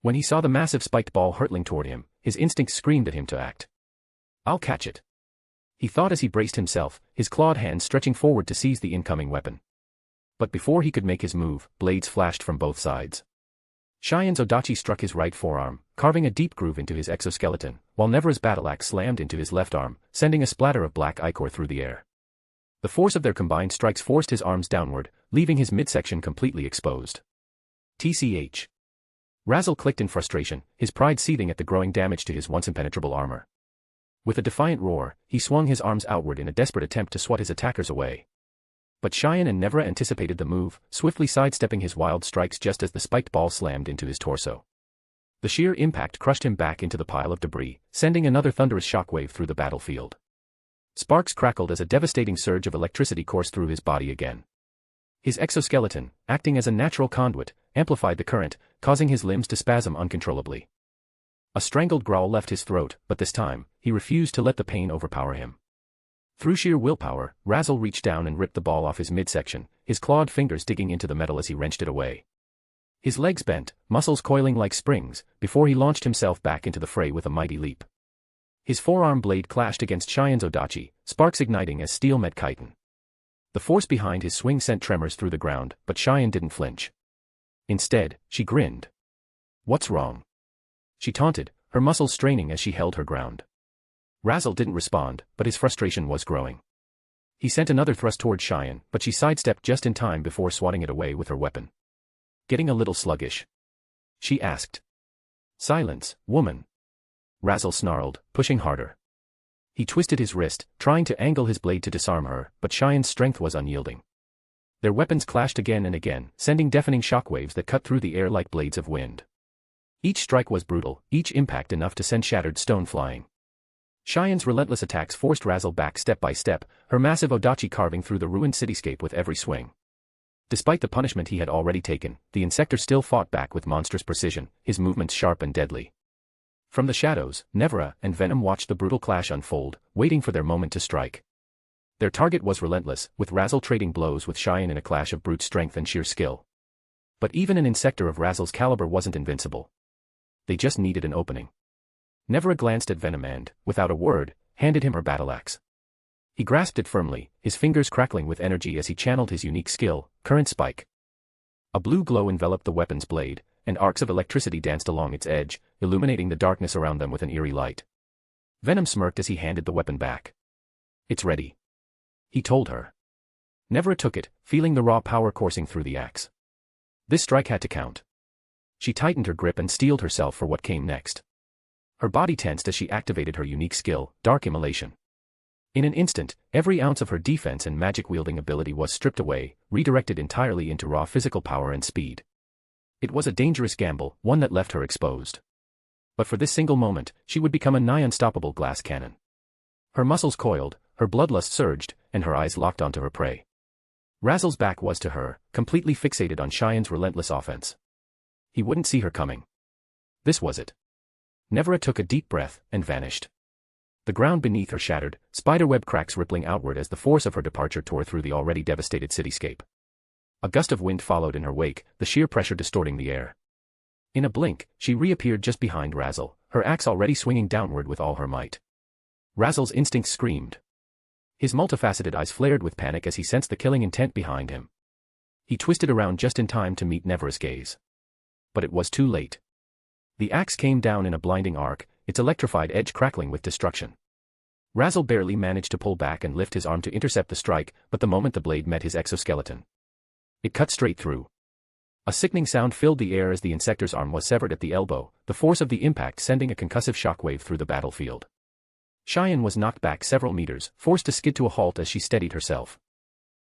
When he saw the massive spiked ball hurtling toward him, his instincts screamed at him to act. "I'll catch it," he thought as he braced himself, his clawed hands stretching forward to seize the incoming weapon. But before he could make his move, blades flashed from both sides. Cheyenne's Odachi struck his right forearm, carving a deep groove into his exoskeleton, while Nevra's battle-axe slammed into his left arm, sending a splatter of black ichor through the air. The force of their combined strikes forced his arms downward, leaving his midsection completely exposed. TCH. Razzle clicked in frustration, his pride seething at the growing damage to his once impenetrable armor. With a defiant roar, he swung his arms outward in a desperate attempt to swat his attackers away. But Cheyenne and Nevra anticipated the move, swiftly sidestepping his wild strikes just as the spiked ball slammed into his torso. The sheer impact crushed him back into the pile of debris, sending another thunderous shockwave through the battlefield. Sparks crackled as a devastating surge of electricity coursed through his body again. His exoskeleton, acting as a natural conduit, amplified the current, causing his limbs to spasm uncontrollably. A strangled growl left his throat, but this time, he refused to let the pain overpower him. Through sheer willpower, Razzle reached down and ripped the ball off his midsection, his clawed fingers digging into the metal as he wrenched it away. His legs bent, muscles coiling like springs, before he launched himself back into the fray with a mighty leap. His forearm blade clashed against Cheyenne's odachi, sparks igniting as steel met chitin. The force behind his swing sent tremors through the ground, but Cheyenne didn't flinch. Instead, she grinned. "What's wrong?" she taunted, her muscles straining as she held her ground. Razzle didn't respond, but his frustration was growing. He sent another thrust toward Cheyenne, but she sidestepped just in time before swatting it away with her weapon. "Getting a little sluggish?" she asked. "Silence, woman," Razzle snarled, pushing harder. He twisted his wrist, trying to angle his blade to disarm her, but Cheyenne's strength was unyielding. Their weapons clashed again and again, sending deafening shockwaves that cut through the air like blades of wind. Each strike was brutal, each impact enough to send shattered stone flying. Cheyenne's relentless attacks forced Razzle back step by step, her massive odachi carving through the ruined cityscape with every swing. Despite the punishment he had already taken, the insector still fought back with monstrous precision, his movements sharp and deadly. From the shadows, Nevera and Venom watched the brutal clash unfold, waiting for their moment to strike. Their target was relentless, with Razzle trading blows with Cheyenne in a clash of brute strength and sheer skill. But even an insector of Razzle's caliber wasn't invincible. They just needed an opening. Nevera glanced at Venom and, without a word, handed him her battle axe. He grasped it firmly, his fingers crackling with energy as he channeled his unique skill, Current Spike. A blue glow enveloped the weapon's blade, and arcs of electricity danced along its edge, illuminating the darkness around them with an eerie light. Venom smirked as he handed the weapon back. "It's ready," he told her. Nevera took it, feeling the raw power coursing through the axe. This strike had to count. She tightened her grip and steeled herself for what came next. Her body tensed as she activated her unique skill, Dark Immolation. In an instant, every ounce of her defense and magic-wielding ability was stripped away, redirected entirely into raw physical power and speed. It was a dangerous gamble, one that left her exposed. But for this single moment, she would become a nigh unstoppable glass cannon. Her muscles coiled, her bloodlust surged, and her eyes locked onto her prey. Razzle's back was to her, completely fixated on Cheyenne's relentless offense. He wouldn't see her coming. This was it. Nevera took a deep breath and vanished. The ground beneath her shattered, spiderweb cracks rippling outward as the force of her departure tore through the already devastated cityscape. A gust of wind followed in her wake, the sheer pressure distorting the air. In a blink, she reappeared just behind Razzle, her axe already swinging downward with all her might. Razzle's instincts screamed. His multifaceted eyes flared with panic as he sensed the killing intent behind him. He twisted around just in time to meet Nevera's gaze. But it was too late. The axe came down in a blinding arc, its electrified edge crackling with destruction. Razzle barely managed to pull back and lift his arm to intercept the strike, but the moment the blade met his exoskeleton, it cut straight through. A sickening sound filled the air as the insector's arm was severed at the elbow, the force of the impact sending a concussive shockwave through the battlefield. Cheyenne was knocked back several meters, forced to skid to a halt as she steadied herself.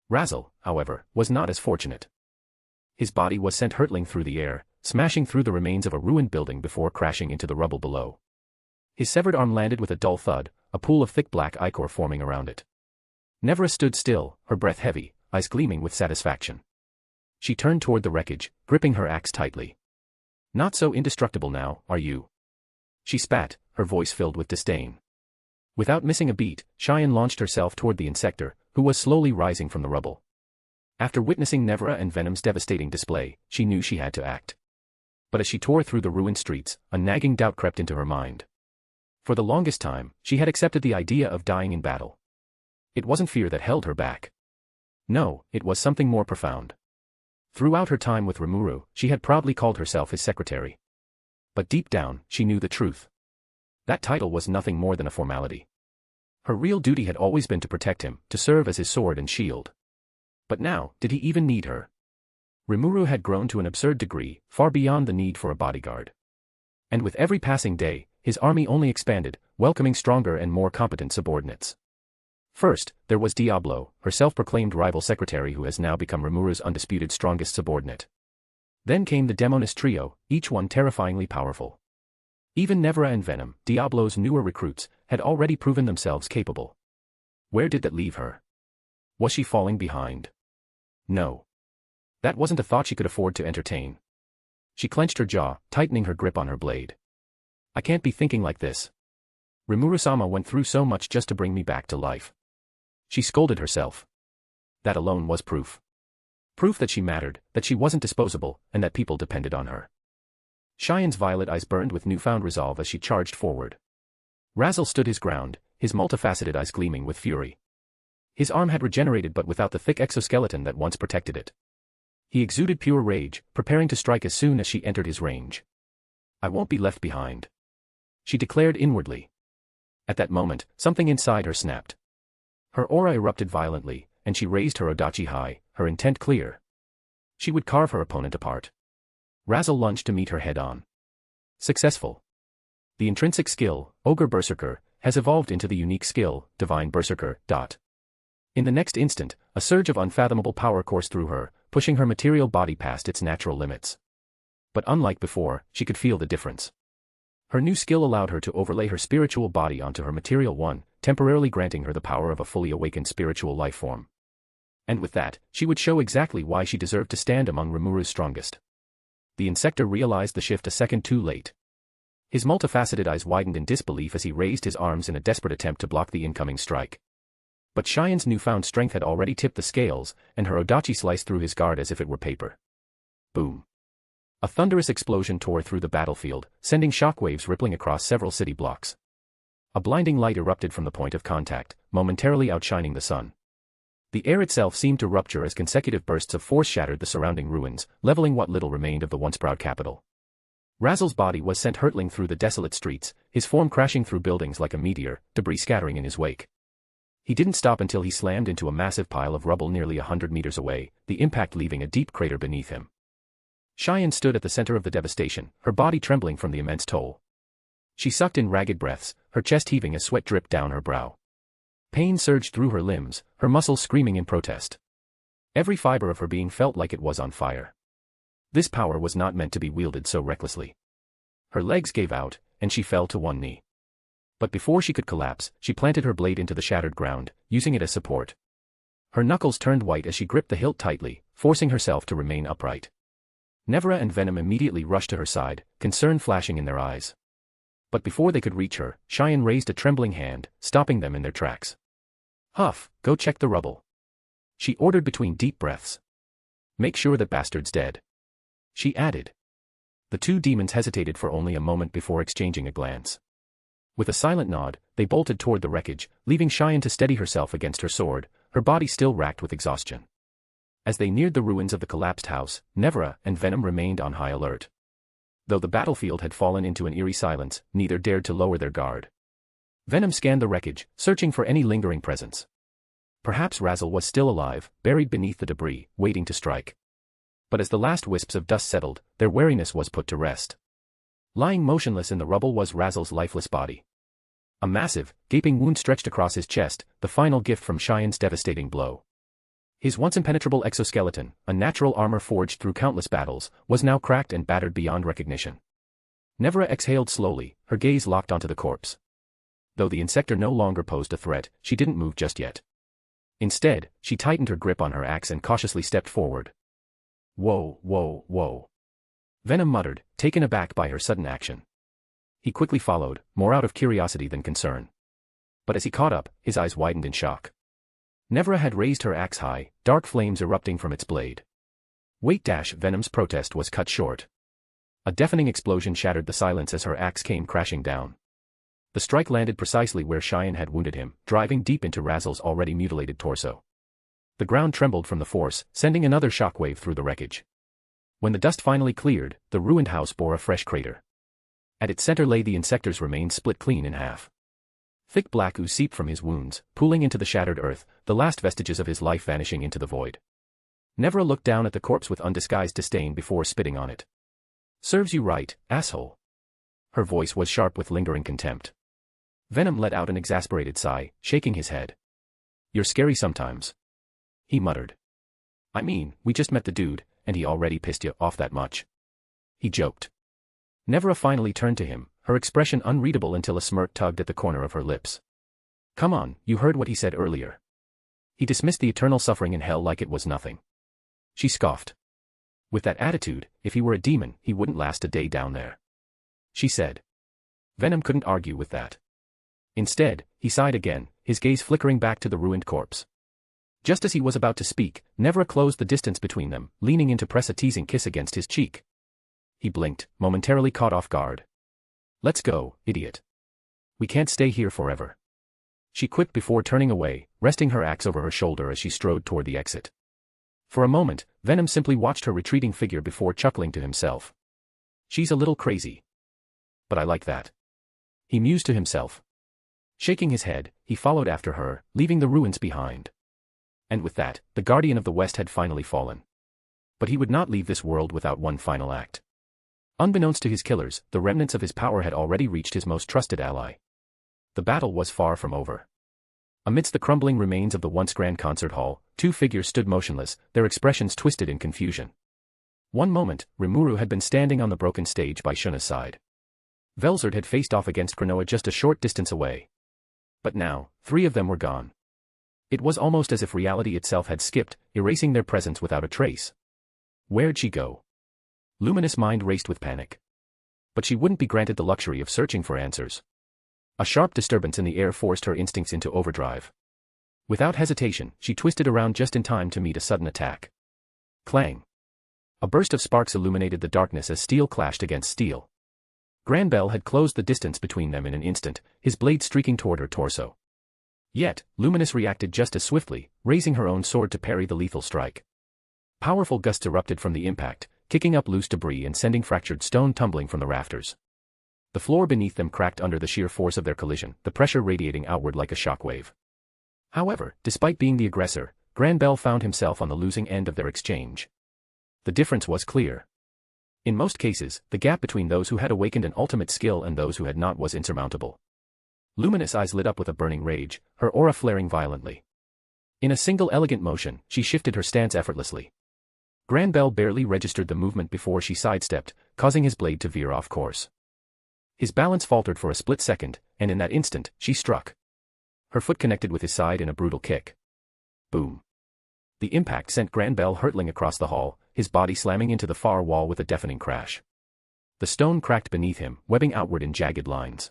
Razzle, however, was not as fortunate. His body was sent hurtling through the air, smashing through the remains of a ruined building before crashing into the rubble below. His severed arm landed with a dull thud, a pool of thick black ichor forming around it. Nevera stood still, her breath heavy, eyes gleaming with satisfaction. She turned toward the wreckage, gripping her axe tightly. "Not so indestructible now, are you?" she spat, her voice filled with disdain. Without missing a beat, Cheyenne launched herself toward the insector, who was slowly rising from the rubble. After witnessing Nevera and Venom's devastating display, she knew she had to act. But as she tore through the ruined streets, a nagging doubt crept into her mind. For the longest time, she had accepted the idea of dying in battle. It wasn't fear that held her back. No, it was something more profound. Throughout her time with Rimuru, she had proudly called herself his secretary. But deep down, she knew the truth. That title was nothing more than a formality. Her real duty had always been to protect him, to serve as his sword and shield. But now, did he even need her? Rimuru had grown to an absurd degree, far beyond the need for a bodyguard. And with every passing day, his army only expanded, welcoming stronger and more competent subordinates. First, there was Diablo, her self-proclaimed rival secretary who has now become Rimuru's undisputed strongest subordinate. Then came the Demonist trio, each one terrifyingly powerful. Even Nevera and Venom, Diablo's newer recruits, had already proven themselves capable. Where did that leave her? Was she falling behind? No. That wasn't a thought she could afford to entertain. She clenched her jaw, tightening her grip on her blade. I can't be thinking like this. Rimuru-sama went through so much just to bring me back to life. She scolded herself. That alone was proof. Proof that she mattered, that she wasn't disposable, and that people depended on her. Cheyenne's violet eyes burned with newfound resolve as she charged forward. Razzle stood his ground, his multifaceted eyes gleaming with fury. His arm had regenerated but without the thick exoskeleton that once protected it. He exuded pure rage, preparing to strike as soon as she entered his range. I won't be left behind, she declared inwardly. At that moment, something inside her snapped. Her aura erupted violently, and she raised her Odachi high, her intent clear. She would carve her opponent apart. Razzle lunged to meet her head-on. Successful. The intrinsic skill, Ogre Berserker, has evolved into the unique skill, Divine Berserker. In the next instant, a surge of unfathomable power coursed through her, pushing her material body past its natural limits. But unlike before, she could feel the difference. Her new skill allowed her to overlay her spiritual body onto her material one, temporarily granting her the power of a fully awakened spiritual life form. And with that, she would show exactly why she deserved to stand among Rimuru's strongest. The insector realized the shift a second too late. His multifaceted eyes widened in disbelief as he raised his arms in a desperate attempt to block the incoming strike. But Cheyenne's newfound strength had already tipped the scales, and her Odachi sliced through his guard as if it were paper. Boom. A thunderous explosion tore through the battlefield, sending shockwaves rippling across several city blocks. A blinding light erupted from the point of contact, momentarily outshining the sun. The air itself seemed to rupture as consecutive bursts of force shattered the surrounding ruins, leveling what little remained of the once proud capital. Razzle's body was sent hurtling through the desolate streets, his form crashing through buildings like a meteor, debris scattering in his wake. He didn't stop until he slammed into a massive pile of rubble nearly 100 meters away, the impact leaving a deep crater beneath him. Cheyenne stood at the center of the devastation, her body trembling from the immense toll. She sucked in ragged breaths, her chest heaving as sweat dripped down her brow. Pain surged through her limbs, her muscles screaming in protest. Every fiber of her being felt like it was on fire. This power was not meant to be wielded so recklessly. Her legs gave out, and she fell to one knee. But before she could collapse, she planted her blade into the shattered ground, using it as support. Her knuckles turned white as she gripped the hilt tightly, forcing herself to remain upright. Nevera and Venom immediately rushed to her side, concern flashing in their eyes. But before they could reach her, Cheyenne raised a trembling hand, stopping them in their tracks. Huff, go check the rubble, she ordered between deep breaths. Make sure that bastard's dead, she added. The two demons hesitated for only a moment before exchanging a glance. With a silent nod, they bolted toward the wreckage, leaving Cheyenne to steady herself against her sword, her body still racked with exhaustion. As they neared the ruins of the collapsed house, Nevera and Venom remained on high alert. Though the battlefield had fallen into an eerie silence, neither dared to lower their guard. Venom scanned the wreckage, searching for any lingering presence. Perhaps Razzle was still alive, buried beneath the debris, waiting to strike. But as the last wisps of dust settled, their wariness was put to rest. Lying motionless in the rubble was Razzle's lifeless body. A massive, gaping wound stretched across his chest, the final gift from Cheyenne's devastating blow. His once impenetrable exoskeleton, a natural armor forged through countless battles, was now cracked and battered beyond recognition. Nevera exhaled slowly, her gaze locked onto the corpse. Though the insector no longer posed a threat, she didn't move just yet. Instead, she tightened her grip on her axe and cautiously stepped forward. Whoa, whoa, whoa, Venom muttered, taken aback by her sudden action. He quickly followed, more out of curiosity than concern. But as he caught up, his eyes widened in shock. Nevera had raised her axe high, dark flames erupting from its blade. Wait! Venom's protest was cut short. A deafening explosion shattered the silence as her axe came crashing down. The strike landed precisely where Cheyenne had wounded him, driving deep into Razzle's already mutilated torso. The ground trembled from the force, sending another shockwave through the wreckage. When the dust finally cleared, the ruined house bore a fresh crater. At its center lay the insector's remains split clean in half. Thick black ooze seeped from his wounds, pooling into the shattered earth, the last vestiges of his life vanishing into the void. Nevera looked down at the corpse with undisguised disdain before spitting on it. Serves you right, asshole. Her voice was sharp with lingering contempt. Venom let out an exasperated sigh, shaking his head. You're scary sometimes, he muttered. I mean, we just met the dude, and he already pissed you off that much, he joked. Nevera finally turned to him, her expression unreadable until a smirk tugged at the corner of her lips. Come on, you heard what he said earlier. He dismissed the eternal suffering in hell like it was nothing. She scoffed. With that attitude, if he were a demon, he wouldn't last a day down there, she said. Venom couldn't argue with that. Instead, he sighed again, his gaze flickering back to the ruined corpse. Just as he was about to speak, Nevra closed the distance between them, leaning in to press a teasing kiss against his cheek. He blinked, momentarily caught off guard. "Let's go, idiot. We can't stay here forever," she quipped before turning away, resting her axe over her shoulder as she strode toward the exit. For a moment, Venom simply watched her retreating figure before chuckling to himself. "She's a little crazy. But I like that," he mused to himself. Shaking his head, he followed after her, leaving the ruins behind. And with that, the Guardian of the West had finally fallen. But he would not leave this world without one final act. Unbeknownst to his killers, the remnants of his power had already reached his most trusted ally. The battle was far from over. Amidst the crumbling remains of the once grand concert hall, two figures stood motionless, their expressions twisted in confusion. One moment, Rimuru had been standing on the broken stage by Shuna's side. Velzard had faced off against Cronoa just a short distance away. But now, three of them were gone. It was almost as if reality itself had skipped, erasing their presence without a trace. Where'd she go? Luminous' mind raced with panic. But she wouldn't be granted the luxury of searching for answers. A sharp disturbance in the air forced her instincts into overdrive. Without hesitation, she twisted around just in time to meet a sudden attack. Clang! A burst of sparks illuminated the darkness as steel clashed against steel. Granbell had closed the distance between them in an instant, his blade streaking toward her torso. Yet, Luminous reacted just as swiftly, raising her own sword to parry the lethal strike. Powerful gusts erupted from the impact, kicking up loose debris and sending fractured stone tumbling from the rafters. The floor beneath them cracked under the sheer force of their collision, the pressure radiating outward like a shockwave. However, despite being the aggressor, Granbell found himself on the losing end of their exchange. The difference was clear. In most cases, the gap between those who had awakened an ultimate skill and those who had not was insurmountable. Luminous' eyes lit up with a burning rage, her aura flaring violently. In a single elegant motion, she shifted her stance effortlessly. Granbell barely registered the movement before she sidestepped, causing his blade to veer off course. His balance faltered for a split second, and in that instant, she struck. Her foot connected with his side in a brutal kick. Boom. The impact sent Granbell hurtling across the hall, his body slamming into the far wall with a deafening crash. The stone cracked beneath him, webbing outward in jagged lines.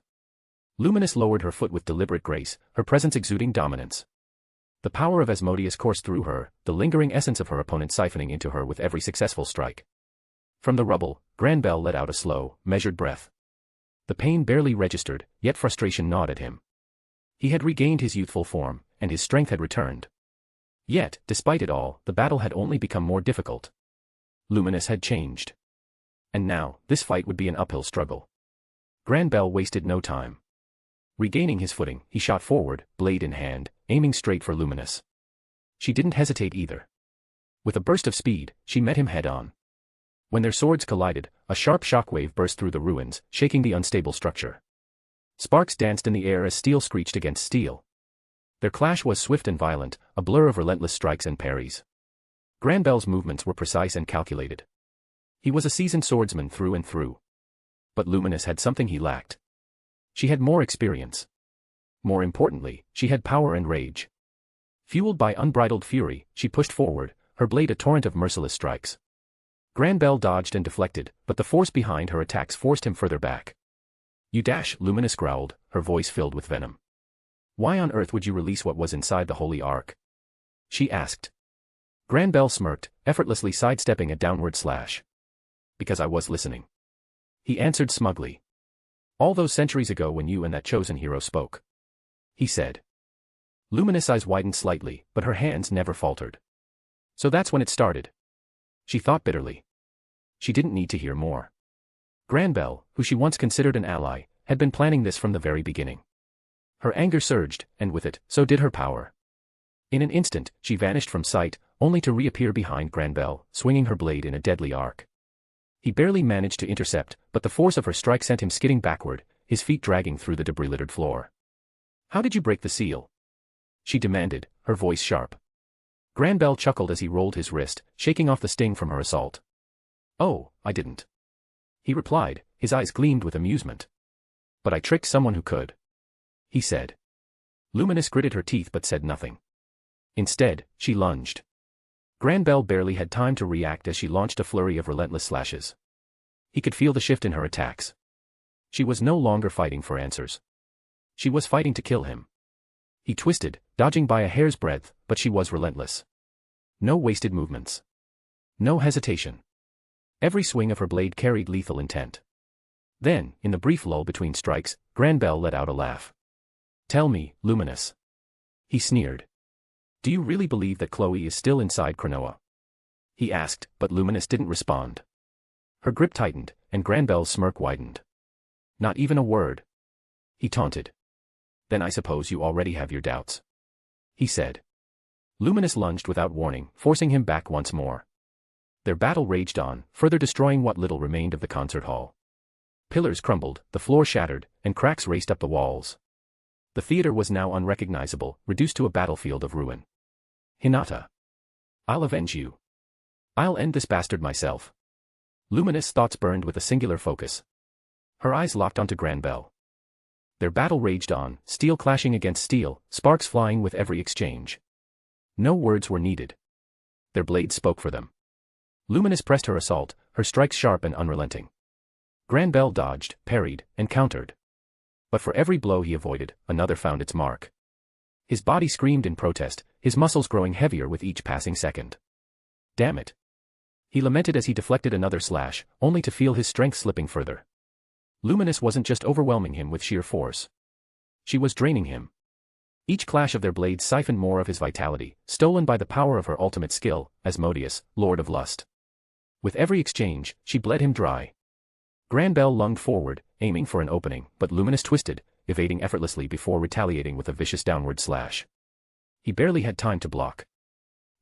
Luminous lowered her foot with deliberate grace, her presence exuding dominance. The power of Asmodeus coursed through her, the lingering essence of her opponent siphoning into her with every successful strike. From the rubble, Granbell let out a slow, measured breath. The pain barely registered, yet frustration gnawed at him. He had regained his youthful form, and his strength had returned. Yet, despite it all, the battle had only become more difficult. Luminous had changed. And now, this fight would be an uphill struggle. Granbell wasted no time. Regaining his footing, he shot forward, blade in hand, aiming straight for Luminous. She didn't hesitate either. With a burst of speed, she met him head-on. When their swords collided, a sharp shockwave burst through the ruins, shaking the unstable structure. Sparks danced in the air as steel screeched against steel. Their clash was swift and violent, a blur of relentless strikes and parries. Granbell's movements were precise and calculated. He was a seasoned swordsman through and through. But Luminous had something he lacked. She had more experience. More importantly, she had power and rage. Fueled by unbridled fury, she pushed forward, her blade a torrent of merciless strikes. Granbell dodged and deflected, but the force behind her attacks forced him further back. "You dash," Luminous growled, her voice filled with venom. "Why on earth would you release what was inside the Holy Ark?" she asked. Granbell smirked, effortlessly sidestepping a downward slash. "Because I was listening," he answered smugly. "All those centuries ago when you and that chosen hero spoke," he said. Luminous' eyes widened slightly, but her hands never faltered. "So that's when it started," she thought bitterly. She didn't need to hear more. Granbell, who she once considered an ally, had been planning this from the very beginning. Her anger surged, and with it, so did her power. In an instant, she vanished from sight, only to reappear behind Granbell, swinging her blade in a deadly arc. He barely managed to intercept, but the force of her strike sent him skidding backward, his feet dragging through the debris-littered floor. "How did you break the seal?" she demanded, her voice sharp. Granbell chuckled as he rolled his wrist, shaking off the sting from her assault. "Oh, I didn't," he replied, his eyes gleamed with amusement. "But I tricked someone who could," he said. Luminous gritted her teeth but said nothing. Instead, she lunged. Granbell barely had time to react as she launched a flurry of relentless slashes. He could feel the shift in her attacks. She was no longer fighting for answers. She was fighting to kill him. He twisted, dodging by a hair's breadth, but she was relentless. No wasted movements. No hesitation. Every swing of her blade carried lethal intent. Then, in the brief lull between strikes, Granbell let out a laugh. "Tell me, Luminous." He sneered. "Do you really believe that Chloe is still inside Cronoa?" He asked, but Luminous didn't respond. Her grip tightened, and Granbell's smirk widened. "Not even a word." He taunted. "Then I suppose you already have your doubts," he said. Luminous lunged without warning, forcing him back once more. Their battle raged on, further destroying what little remained of the concert hall. Pillars crumbled, the floor shattered, and cracks raced up the walls. The theater was now unrecognizable, reduced to a battlefield of ruin. "Hinata. I'll avenge you. I'll end this bastard myself." Luminous' thoughts burned with a singular focus. Her eyes locked onto Granbell. Their battle raged on, steel clashing against steel, sparks flying with every exchange. No words were needed. Their blades spoke for them. Luminous pressed her assault, her strikes sharp and unrelenting. Granbell dodged, parried, and countered. But for every blow he avoided, another found its mark. His body screamed in protest, his muscles growing heavier with each passing second. "Damn it!" he lamented as he deflected another slash, only to feel his strength slipping further. Luminous wasn't just overwhelming him with sheer force. She was draining him. Each clash of their blades siphoned more of his vitality, stolen by the power of her ultimate skill, Asmodeus, Lord of Lust. With every exchange, she bled him dry. Granbell lunged forward, aiming for an opening, but Luminous twisted, evading effortlessly before retaliating with a vicious downward slash. He barely had time to block.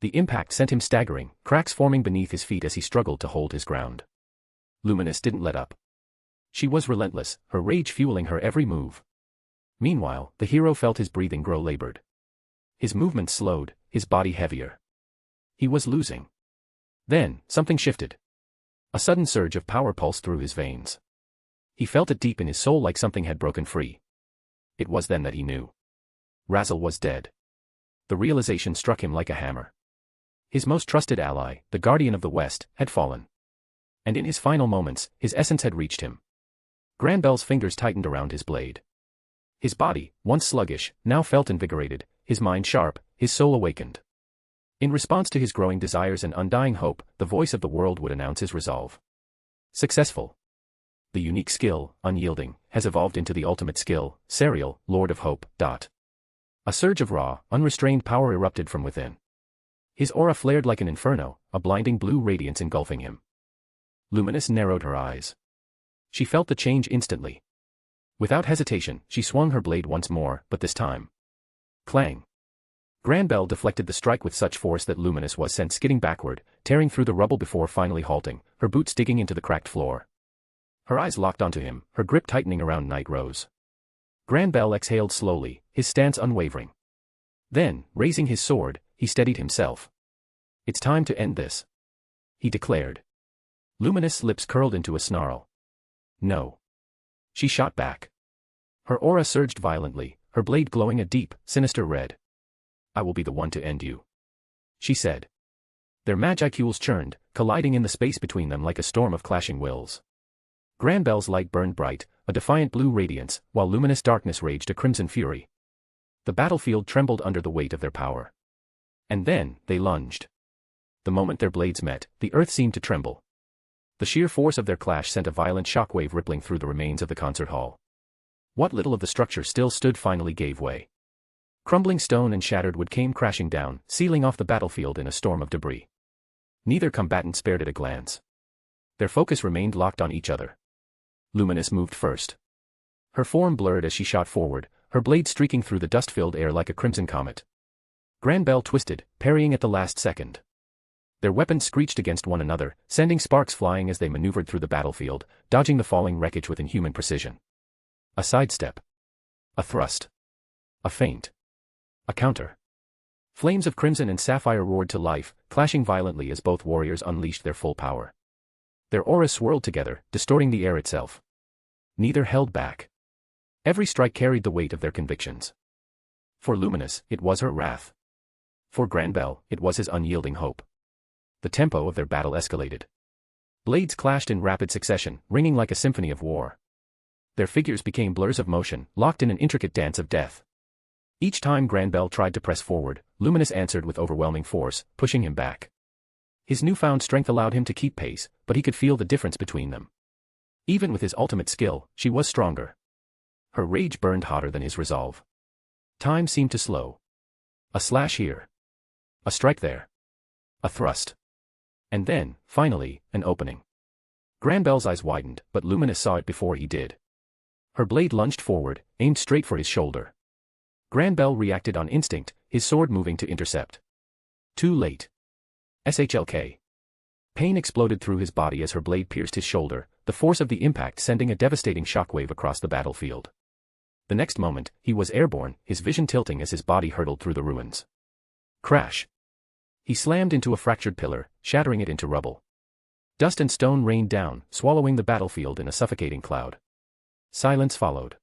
The impact sent him staggering, cracks forming beneath his feet as he struggled to hold his ground. Luminous didn't let up. She was relentless, her rage fueling her every move. Meanwhile, the hero felt his breathing grow labored. His movements slowed, his body heavier. He was losing. Then, something shifted. A sudden surge of power pulsed through his veins. He felt it deep in his soul like something had broken free. It was then that he knew. Razel was dead. The realization struck him like a hammer. His most trusted ally, the Guardian of the West, had fallen. And in his final moments, his essence had reached him. Granbell's fingers tightened around his blade. His body, once sluggish, now felt invigorated, his mind sharp, his soul awakened. In response to his growing desires and undying hope, the voice of the world would announce his resolve. Successful. The unique skill, Unyielding, has evolved into the ultimate skill, Serial, Lord of Hope. A surge of raw, unrestrained power erupted from within. His aura flared like an inferno, a blinding blue radiance engulfing him. Luminous narrowed her eyes. She felt the change instantly. Without hesitation, she swung her blade once more, but this time. Clang. Granbell deflected the strike with such force that Luminous was sent skidding backward, tearing through the rubble before finally halting, her boots digging into the cracked floor. Her eyes locked onto him, her grip tightening around Night Rose. Granbell exhaled slowly, his stance unwavering. Then, raising his sword, he steadied himself. "It's time to end this," he declared. Luminous' lips curled into a snarl. "No." She shot back. Her aura surged violently, her blade glowing a deep, sinister red. "I will be the one to end you," she said. Their magicules churned, colliding in the space between them like a storm of clashing wills. Granbell's light burned bright, a defiant blue radiance, while Luminous' darkness raged a crimson fury. The battlefield trembled under the weight of their power. And then, they lunged. The moment their blades met, the earth seemed to tremble. The sheer force of their clash sent a violent shockwave rippling through the remains of the concert hall. What little of the structure still stood finally gave way. Crumbling stone and shattered wood came crashing down, sealing off the battlefield in a storm of debris. Neither combatant spared it a glance. Their focus remained locked on each other. Luminous moved first. Her form blurred as she shot forward, her blade streaking through the dust-filled air like a crimson comet. Granbell twisted, parrying at the last second. Their weapons screeched against one another, sending sparks flying as they maneuvered through the battlefield, dodging the falling wreckage with inhuman precision. A sidestep. A thrust. A feint. A counter. Flames of crimson and sapphire roared to life, clashing violently as both warriors unleashed their full power. Their auras swirled together, distorting the air itself. Neither held back. Every strike carried the weight of their convictions. For Luminous, it was her wrath. For Granbell, it was his unyielding hope. The tempo of their battle escalated. Blades clashed in rapid succession, ringing like a symphony of war. Their figures became blurs of motion, locked in an intricate dance of death. Each time Granbell tried to press forward, Luminous answered with overwhelming force, pushing him back. His newfound strength allowed him to keep pace, but he could feel the difference between them. Even with his ultimate skill, she was stronger. Her rage burned hotter than his resolve. Time seemed to slow. A slash here. A strike there. A thrust. And then, finally, an opening. Granbell's eyes widened, but Luminous saw it before he did. Her blade lunged forward, aimed straight for his shoulder. Granbell reacted on instinct, his sword moving to intercept. Too late. SHLK. Pain exploded through his body as her blade pierced his shoulder, the force of the impact sending a devastating shockwave across the battlefield. The next moment, he was airborne, his vision tilting as his body hurtled through the ruins. Crash. He slammed into a fractured pillar, shattering it into rubble. Dust and stone rained down, swallowing the battlefield in a suffocating cloud. Silence followed.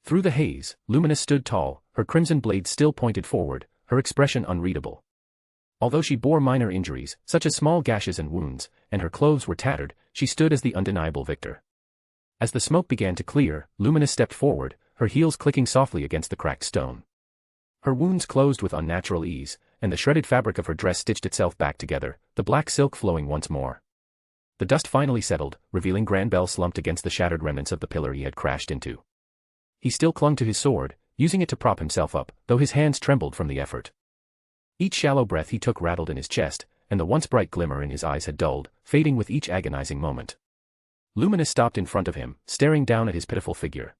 Through the haze, Luminous stood tall, her crimson blade still pointed forward, her expression unreadable. Although she bore minor injuries, such as small gashes and wounds, and her clothes were tattered, she stood as the undeniable victor. As the smoke began to clear, Luminous stepped forward, her heels clicking softly against the cracked stone. Her wounds closed with unnatural ease, and the shredded fabric of her dress stitched itself back together, the black silk flowing once more. The dust finally settled, revealing Granbell slumped against the shattered remnants of the pillar he had crashed into. He still clung to his sword, using it to prop himself up, though his hands trembled from the effort. Each shallow breath he took rattled in his chest, and the once bright glimmer in his eyes had dulled, fading with each agonizing moment. Luminous stopped in front of him, staring down at his pitiful figure.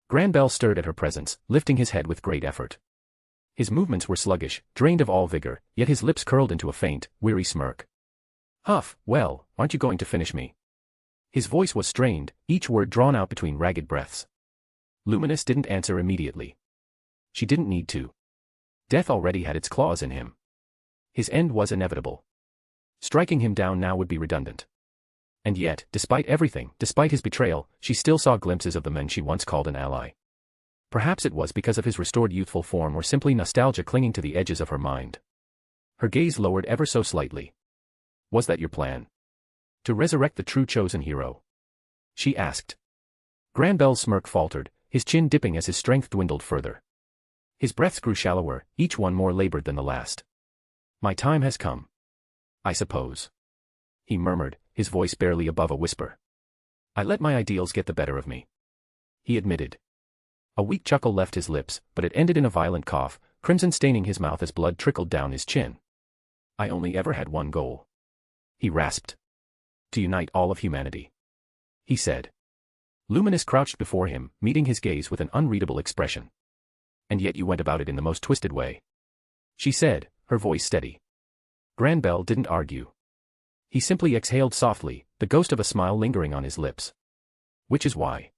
Granbell stirred at her presence, lifting his head with great effort. His movements were sluggish, drained of all vigor, yet his lips curled into a faint, weary smirk. Huff, well, aren't you going to finish me? His voice was strained, each word drawn out between ragged breaths. Luminous didn't answer immediately. She didn't need to. Death already had its claws in him. His end was inevitable. Striking him down now would be redundant. And yet, despite everything, despite his betrayal, she still saw glimpses of the men she once called an ally. Perhaps it was because of his restored youthful form or simply nostalgia clinging to the edges of her mind. Her gaze lowered ever so slightly. Was that your plan? To resurrect the true chosen hero? She asked. Granbell's smirk faltered, his chin dipping as his strength dwindled further. His breaths grew shallower, each one more labored than the last. My time has come. I suppose. He murmured, his voice barely above a whisper. I let my ideals get the better of me. He admitted. A weak chuckle left his lips, but it ended in a violent cough, crimson staining his mouth as blood trickled down his chin. I only ever had one goal. He rasped. To unite all of humanity. He said. Luminous crouched before him, meeting his gaze with an unreadable expression. And yet you went about it in the most twisted way. She said, her voice steady. Granbell didn't argue. He simply exhaled softly, the ghost of a smile lingering on his lips. Which is why.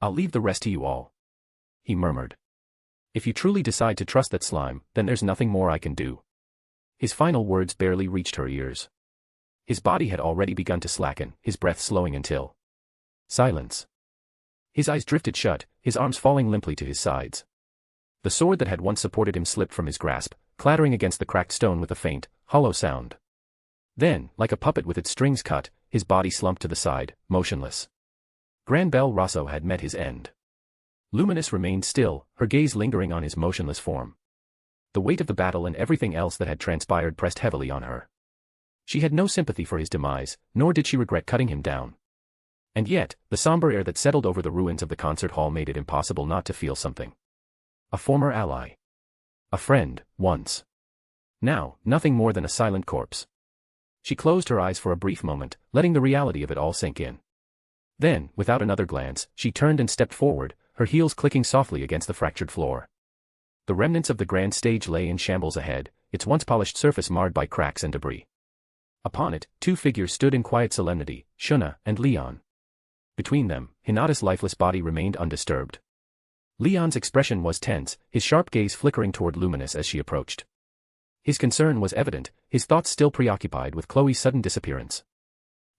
I'll leave the rest to you all. He murmured. If you truly decide to trust that slime, then there's nothing more I can do. His final words barely reached her ears. His body had already begun to slacken, his breath slowing until. Silence. His eyes drifted shut, his arms falling limply to his sides. The sword that had once supported him slipped from his grasp, clattering against the cracked stone with a faint, hollow sound. Then, like a puppet with its strings cut, his body slumped to the side, motionless. Granbell Rosso had met his end. Luminous remained still, her gaze lingering on his motionless form. The weight of the battle and everything else that had transpired pressed heavily on her. She had no sympathy for his demise, nor did she regret cutting him down. And yet, the somber air that settled over the ruins of the concert hall made it impossible not to feel something. A former ally. A friend, once. Now, nothing more than a silent corpse. She closed her eyes for a brief moment, letting the reality of it all sink in. Then, without another glance, she turned and stepped forward, her heels clicking softly against the fractured floor. The remnants of the grand stage lay in shambles ahead, its once polished surface marred by cracks and debris. Upon it, two figures stood in quiet solemnity, Shuna and Leon. Between them, Hinata's lifeless body remained undisturbed. Leon's expression was tense, his sharp gaze flickering toward Luminous as she approached. His concern was evident, his thoughts still preoccupied with Chloe's sudden disappearance.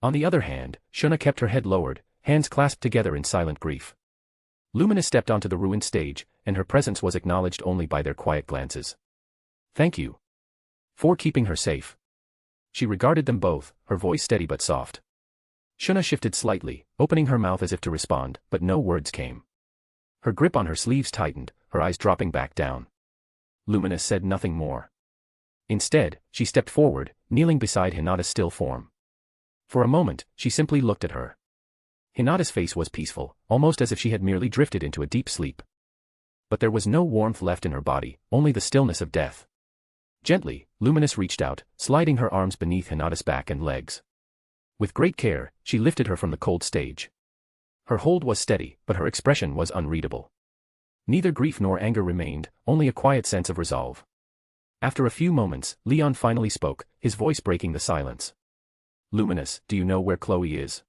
On the other hand, Shuna kept her head lowered, hands clasped together in silent grief. Luminous stepped onto the ruined stage, and her presence was acknowledged only by their quiet glances. Thank you. For keeping her safe. She regarded them both, her voice steady but soft. Shuna shifted slightly, opening her mouth as if to respond, but no words came. Her grip on her sleeves tightened, her eyes dropping back down. Luminous said nothing more. Instead, she stepped forward, kneeling beside Hinata's still form. For a moment, she simply looked at her. Hinata's face was peaceful, almost as if she had merely drifted into a deep sleep. But there was no warmth left in her body, only the stillness of death. Gently, Luminous reached out, sliding her arms beneath Hinata's back and legs. With great care, she lifted her from the cold stage. Her hold was steady, but her expression was unreadable. Neither grief nor anger remained, only a quiet sense of resolve. After a few moments, Leon finally spoke, his voice breaking the silence. "Luminous, do you know where Chloe is?"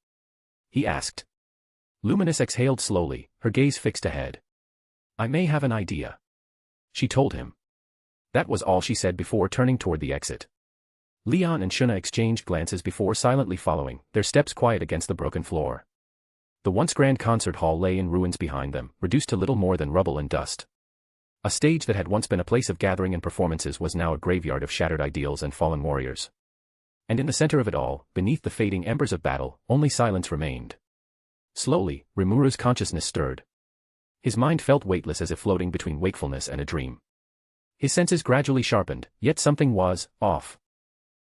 he asked. Luminous exhaled slowly, her gaze fixed ahead. "I may have an idea," she told him. That was all she said before turning toward the exit. Leon and Shuna exchanged glances before silently following, their steps quiet against the broken floor. The once grand concert hall lay in ruins behind them, reduced to little more than rubble and dust. A stage that had once been a place of gathering and performances was now a graveyard of shattered ideals and fallen warriors. And in the center of it all, beneath the fading embers of battle, only silence remained. Slowly, Rimuru's consciousness stirred. His mind felt weightless as if floating between wakefulness and a dream. His senses gradually sharpened, yet something was off.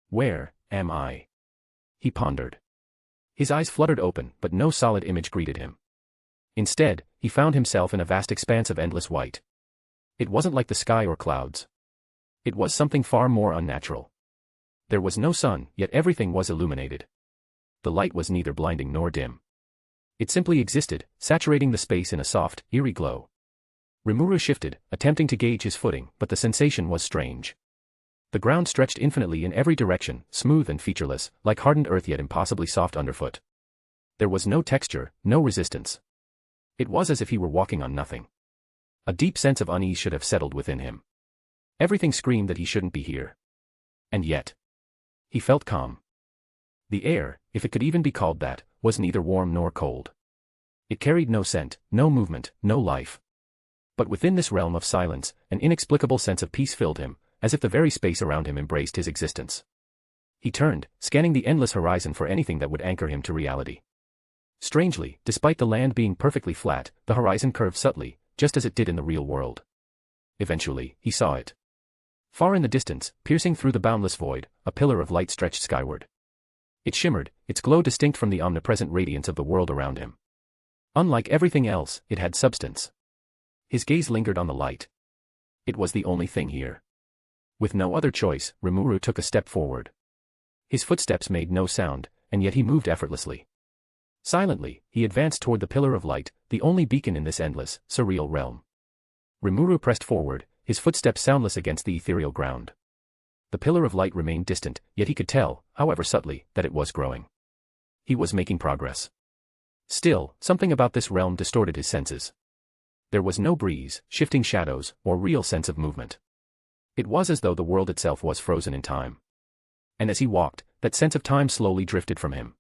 "Where am I?" he pondered. His eyes fluttered open, but no solid image greeted him. Instead, he found himself in a vast expanse of endless white. It wasn't like the sky or clouds. It was something far more unnatural. There was no sun, yet everything was illuminated. The light was neither blinding nor dim. It simply existed, saturating the space in a soft, eerie glow. Rimuru shifted, attempting to gauge his footing, but the sensation was strange. The ground stretched infinitely in every direction, smooth and featureless, like hardened earth yet impossibly soft underfoot. There was no texture, no resistance. It was as if he were walking on nothing. A deep sense of unease should have settled within him. Everything screamed that he shouldn't be here. And yet, he felt calm. The air, if it could even be called that, was neither warm nor cold. It carried no scent, no movement, no life. But within this realm of silence, an inexplicable sense of peace filled him, as if the very space around him embraced his existence. He turned, scanning the endless horizon for anything that would anchor him to reality. Strangely, despite the land being perfectly flat, the horizon curved subtly, just as it did in the real world. Eventually, he saw it. Far in the distance, piercing through the boundless void, a pillar of light stretched skyward. It shimmered, its glow distinct from the omnipresent radiance of the world around him. Unlike everything else, it had substance. His gaze lingered on the light. It was the only thing here. With no other choice, Rimuru took a step forward. His footsteps made no sound, and yet he moved effortlessly. Silently, he advanced toward the pillar of light, the only beacon in this endless, surreal realm. Rimuru pressed forward, his footsteps soundless against the ethereal ground. The pillar of light remained distant, yet he could tell, however subtly, that it was growing. He was making progress. Still, something about this realm distorted his senses. There was no breeze, shifting shadows, or real sense of movement. It was as though the world itself was frozen in time. And as he walked, that sense of time slowly drifted from him.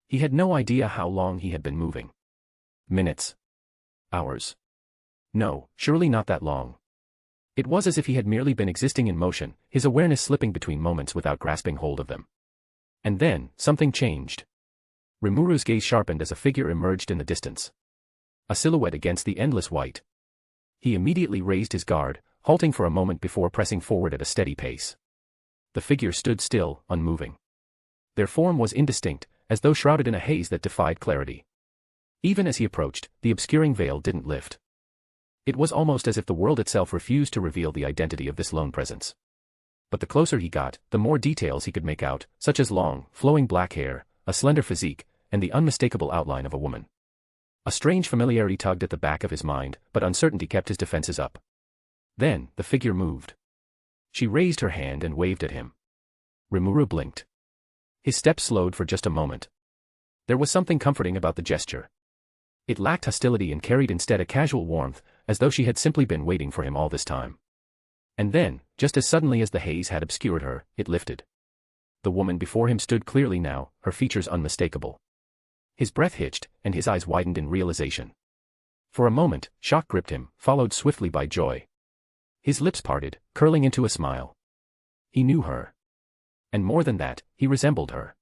He had no idea how long he had been moving. Minutes. Hours. No, surely not that long. It was as if he had merely been existing in motion, his awareness slipping between moments without grasping hold of them. And then, something changed. Rimuru's gaze sharpened as a figure emerged in the distance. A silhouette against the endless white. He immediately raised his guard, halting for a moment before pressing forward at a steady pace. The figure stood still, unmoving. Their form was indistinct, as though shrouded in a haze that defied clarity. Even as he approached, the obscuring veil didn't lift. It was almost as if the world itself refused to reveal the identity of this lone presence. But the closer he got, the more details he could make out, such as long, flowing black hair, a slender physique, and the unmistakable outline of a woman. A strange familiarity tugged at the back of his mind, but uncertainty kept his defenses up. Then, the figure moved. She raised her hand and waved at him. Rimuru blinked. His steps slowed for just a moment. There was something comforting about the gesture. It lacked hostility and carried instead a casual warmth, as though she had simply been waiting for him all this time. And then, just as suddenly as the haze had obscured her, it lifted. The woman before him stood clearly now, her features unmistakable. His breath hitched, and his eyes widened in realization. For a moment, shock gripped him, followed swiftly by joy. His lips parted, curling into a smile. He knew her. And more than that, he resembled her.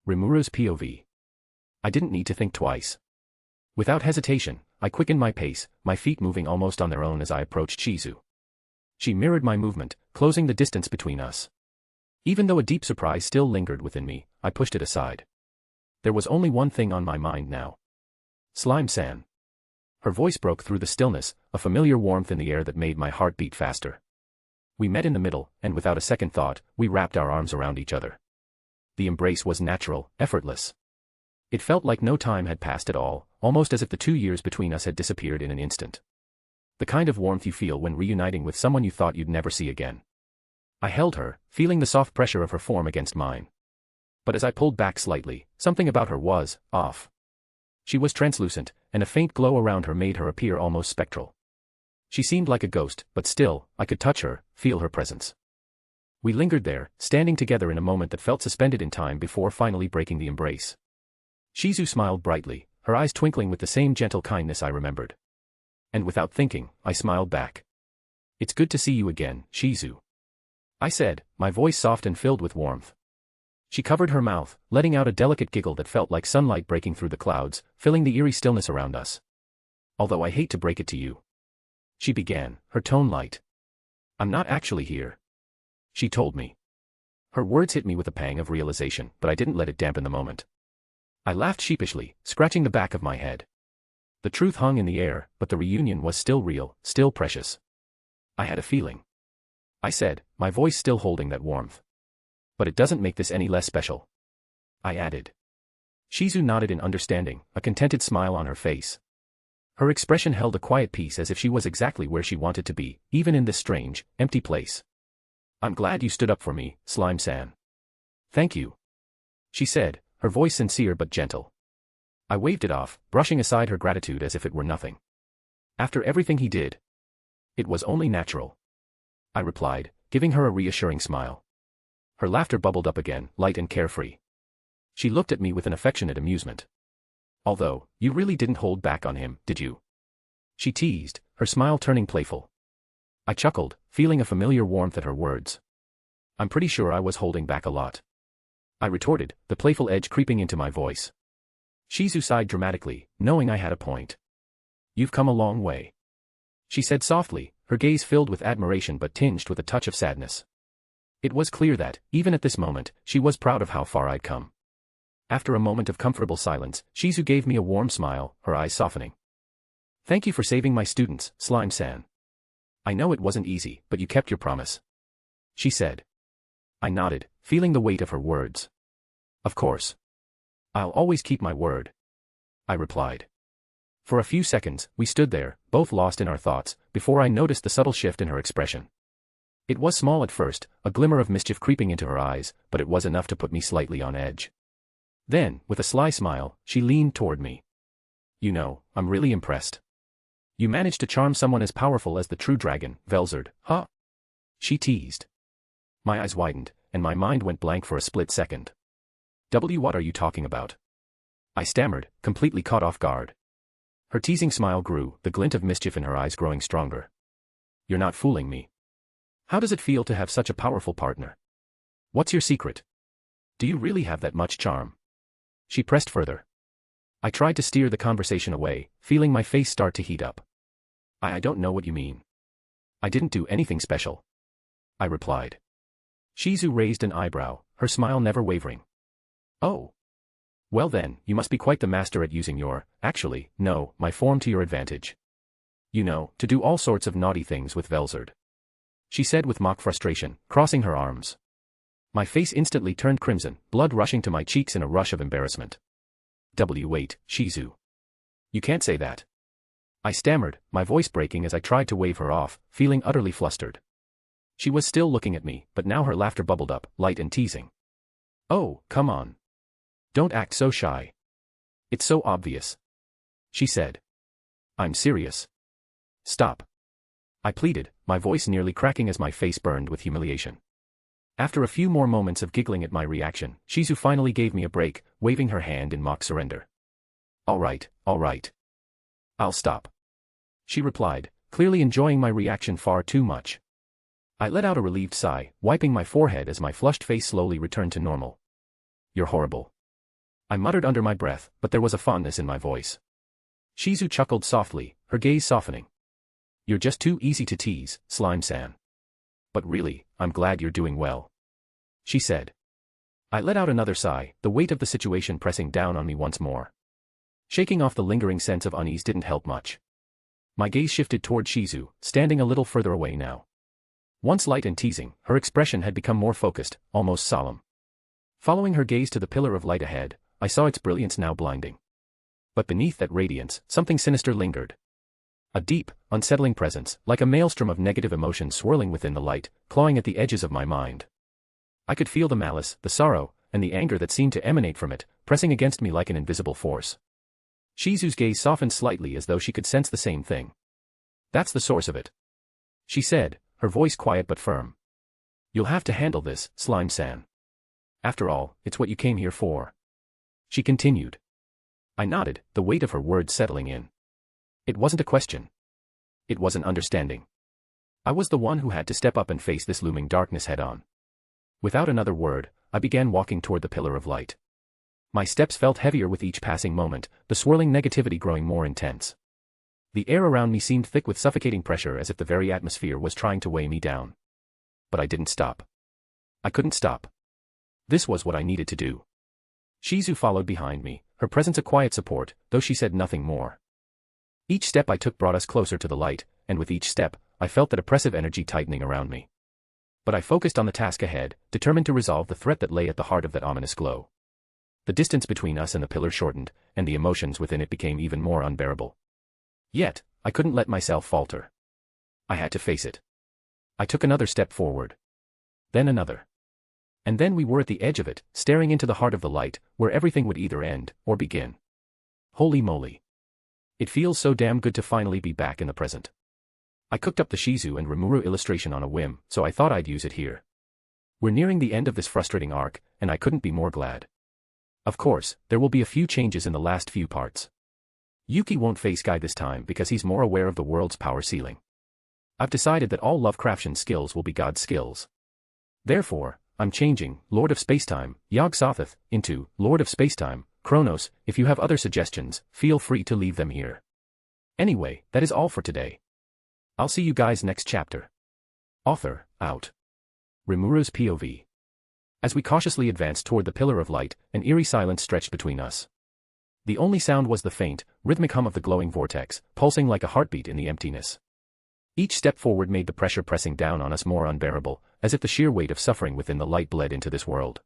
Rimuru's POV. I didn't need to think twice. Without hesitation, I quickened my pace, my feet moving almost on their own as I approached Shizu. She mirrored my movement, closing the distance between us. Even though a deep surprise still lingered within me, I pushed it aside. There was only one thing on my mind now. Slime-san. Her voice broke through the stillness, a familiar warmth in the air that made my heart beat faster. We met in the middle, and without a second thought, we wrapped our arms around each other. The embrace was natural, effortless. It felt like no time had passed at all, almost as if the 2 years between us had disappeared in an instant. The kind of warmth you feel when reuniting with someone you thought you'd never see again. I held her, feeling the soft pressure of her form against mine. But as I pulled back slightly, something about her was off. She was translucent, and a faint glow around her made her appear almost spectral. She seemed like a ghost, but still, I could touch her, feel her presence. We lingered there, standing together in a moment that felt suspended in time before finally breaking the embrace. Shizu smiled brightly, her eyes twinkling with the same gentle kindness I remembered. And without thinking, I smiled back. "It's good to see you again, Shizu," I said, my voice soft and filled with warmth. She covered her mouth, letting out a delicate giggle that felt like sunlight breaking through the clouds, filling the eerie stillness around us. "Although I hate to break it to you," she began, her tone light. "I'm not actually here," she told me. Her words hit me with a pang of realization, but I didn't let it dampen the moment. I laughed sheepishly, scratching the back of my head. The truth hung in the air, but the reunion was still real, still precious. "I had a feeling," I said, my voice still holding that warmth. "But it doesn't make this any less special," I added. Shizu nodded in understanding, a contented smile on her face. Her expression held a quiet peace as if she was exactly where she wanted to be, even in this strange, empty place. "I'm glad you stood up for me, Slime-san." "Thank you," she said, her voice sincere but gentle. I waved it off, brushing aside her gratitude as if it were nothing. "After everything he did, it was only natural," I replied, giving her a reassuring smile. Her laughter bubbled up again, light and carefree. She looked at me with an affectionate amusement. "Although, you really didn't hold back on him, did you?" she teased, her smile turning playful. I chuckled, feeling a familiar warmth at her words. "I'm pretty sure I was holding back a lot," I retorted, the playful edge creeping into my voice. Shizu sighed dramatically, knowing I had a point. "You've come a long way," she said softly, her gaze filled with admiration but tinged with a touch of sadness. It was clear that, even at this moment, she was proud of how far I'd come. After a moment of comfortable silence, Shizu gave me a warm smile, her eyes softening. "Thank you for saving my students, Slime-san. I know it wasn't easy, but you kept your promise," she said. I nodded, feeling the weight of her words. "Of course. I'll always keep my word," I replied. For a few seconds, we stood there, both lost in our thoughts, before I noticed the subtle shift in her expression. It was small at first, a glimmer of mischief creeping into her eyes, but it was enough to put me slightly on edge. Then, with a sly smile, she leaned toward me. "You know, I'm really impressed. You managed to charm someone as powerful as the true dragon, Velzard, huh?" she teased. My eyes widened, and my mind went blank for a split second. What are you talking about?" I stammered, completely caught off guard. Her teasing smile grew, the glint of mischief in her eyes growing stronger. "You're not fooling me. How does it feel to have such a powerful partner? What's your secret? Do you really have that much charm?" She pressed further. I tried to steer the conversation away, feeling my face start to heat up. I don't know what you mean. I didn't do anything special," I replied. Shizu raised an eyebrow, her smile never wavering. "Oh. Well then, you must be quite the master at using my form to your advantage. You know, to do all sorts of naughty things with Velzard," she said with mock frustration, crossing her arms. My face instantly turned crimson, blood rushing to my cheeks in a rush of embarrassment. Wait, Shizu. You can't say that," I stammered, my voice breaking as I tried to wave her off, feeling utterly flustered. She was still looking at me, but now her laughter bubbled up, light and teasing. "Oh, come on. Don't act so shy. It's so obvious," she said. "I'm serious. Stop," I pleaded, my voice nearly cracking as my face burned with humiliation. After a few more moments of giggling at my reaction, Shizu finally gave me a break, waving her hand in mock surrender. All right. I'll stop," she replied, clearly enjoying my reaction far too much. I let out a relieved sigh, wiping my forehead as my flushed face slowly returned to normal. "You're horrible," I muttered under my breath, but there was a fondness in my voice. Shizu chuckled softly, her gaze softening. You're just too easy to tease, Slime-san. But really, I'm glad you're doing well. She said. I let out another sigh, the weight of the situation pressing down on me once more. Shaking off the lingering sense of unease didn't help much. My gaze shifted toward Shizu, standing a little further away now. Once light and teasing, her expression had become more focused, almost solemn. Following her gaze to the pillar of light ahead, I saw its brilliance now blinding. But beneath that radiance, something sinister lingered. A deep, unsettling presence, like a maelstrom of negative emotions swirling within the light, clawing at the edges of my mind. I could feel the malice, the sorrow, and the anger that seemed to emanate from it, pressing against me like an invisible force. Shizu's gaze softened slightly as though she could sense the same thing. That's the source of it, she said, her voice quiet but firm. You'll have to handle this, Slime-san. After all, it's what you came here for. She continued. I nodded, the weight of her words settling in. It wasn't a question. It was an understanding. I was the one who had to step up and face this looming darkness head-on. Without another word, I began walking toward the pillar of light. My steps felt heavier with each passing moment, the swirling negativity growing more intense. The air around me seemed thick with suffocating pressure as if the very atmosphere was trying to weigh me down. But I didn't stop. I couldn't stop. This was what I needed to do. Shizu followed behind me, her presence a quiet support, though she said nothing more. Each step I took brought us closer to the light, and with each step, I felt that oppressive energy tightening around me. But I focused on the task ahead, determined to resolve the threat that lay at the heart of that ominous glow. The distance between us and the pillar shortened, and the emotions within it became even more unbearable. Yet, I couldn't let myself falter. I had to face it. I took another step forward. Then another. And then we were at the edge of it, staring into the heart of the light, where everything would either end, or begin. Holy moly. It feels so damn good to finally be back in the present. I cooked up the Shizu and Rimuru illustration on a whim, so I thought I'd use it here. We're nearing the end of this frustrating arc, and I couldn't be more glad. Of course, there will be a few changes in the last few parts. Yuki won't face Guy this time because he's more aware of the world's power ceiling. I've decided that all Lovecraftian skills will be God's skills. Therefore, I'm changing Lord of Spacetime, Yog-Sothoth, into Lord of Spacetime, Kronos. If you have other suggestions, feel free to leave them here. Anyway, that is all for today. I'll see you guys next chapter. Author, out. Rimuru's POV. As we cautiously advanced toward the pillar of light, an eerie silence stretched between us. The only sound was the faint, rhythmic hum of the glowing vortex, pulsing like a heartbeat in the emptiness. Each step forward made the pressure pressing down on us more unbearable, as if the sheer weight of suffering within the light bled into this world.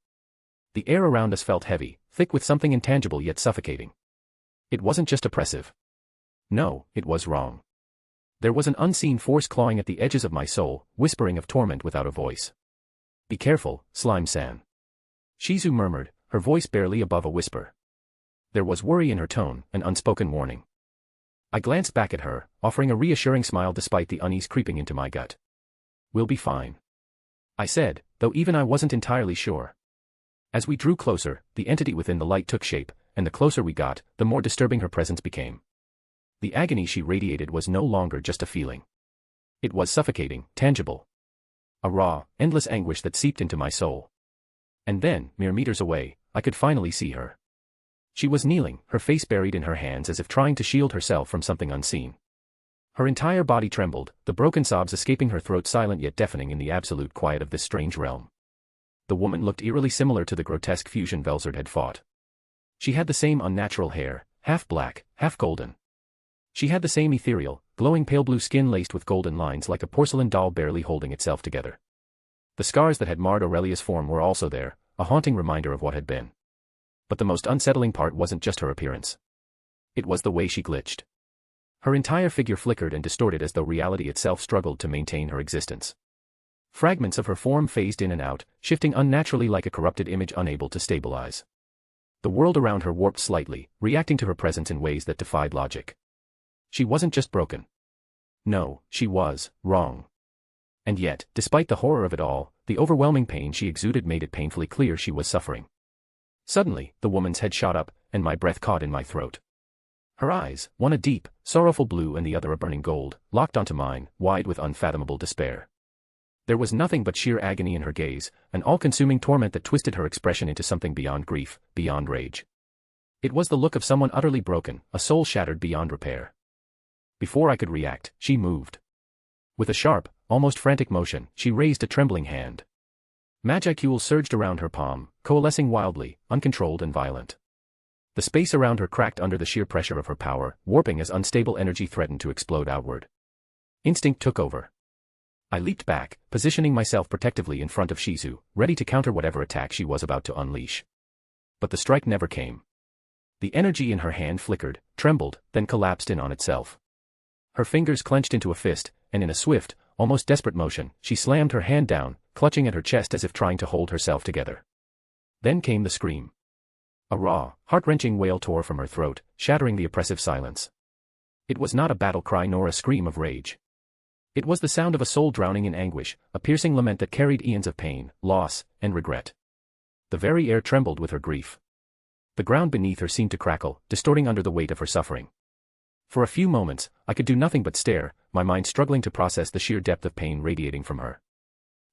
The air around us felt heavy, thick with something intangible yet suffocating. It wasn't just oppressive. No, it was wrong. There was an unseen force clawing at the edges of my soul, whispering of torment without a voice. Be careful, Slime-san. Shizu murmured, her voice barely above a whisper. There was worry in her tone, an unspoken warning. I glanced back at her, offering a reassuring smile despite the unease creeping into my gut. We'll be fine, I said, though even I wasn't entirely sure. As we drew closer, the entity within the light took shape, and the closer we got, the more disturbing her presence became. The agony she radiated was no longer just a feeling. It was suffocating, tangible. A raw, endless anguish that seeped into my soul. And then, mere meters away, I could finally see her. She was kneeling, her face buried in her hands as if trying to shield herself from something unseen. Her entire body trembled, the broken sobs escaping her throat silent yet deafening in the absolute quiet of this strange realm. The woman looked eerily similar to the grotesque fusion Velzard had fought. She had the same unnatural hair, half black, half golden. She had the same ethereal, glowing pale blue skin laced with golden lines like a porcelain doll barely holding itself together. The scars that had marred Aurelia's form were also there, a haunting reminder of what had been. But the most unsettling part wasn't just her appearance. It was the way she glitched. Her entire figure flickered and distorted as though reality itself struggled to maintain her existence. Fragments of her form phased in and out, shifting unnaturally like a corrupted image unable to stabilize. The world around her warped slightly, reacting to her presence in ways that defied logic. She wasn't just broken. No, she was wrong. And yet, despite the horror of it all, the overwhelming pain she exuded made it painfully clear she was suffering. Suddenly, the woman's head shot up, and my breath caught in my throat. Her eyes, one a deep, sorrowful blue and the other a burning gold, locked onto mine, wide with unfathomable despair. There was nothing but sheer agony in her gaze, an all-consuming torment that twisted her expression into something beyond grief, beyond rage. It was the look of someone utterly broken, a soul shattered beyond repair. Before I could react, she moved. With a sharp, almost frantic motion, she raised a trembling hand. Magicule surged around her palm, coalescing wildly, uncontrolled and violent. The space around her cracked under the sheer pressure of her power, warping as unstable energy threatened to explode outward. Instinct took over. I leaped back, positioning myself protectively in front of Shizu, ready to counter whatever attack she was about to unleash. But the strike never came. The energy in her hand flickered, trembled, then collapsed in on itself. Her fingers clenched into a fist, and in a swift, almost desperate motion, she slammed her hand down, clutching at her chest as if trying to hold herself together. Then came the scream. A raw, heart-wrenching wail tore from her throat, shattering the oppressive silence. It was not a battle cry nor a scream of rage. It was the sound of a soul drowning in anguish, a piercing lament that carried eons of pain, loss, and regret. The very air trembled with her grief. The ground beneath her seemed to crackle, distorting under the weight of her suffering. For a few moments, I could do nothing but stare, my mind struggling to process the sheer depth of pain radiating from her.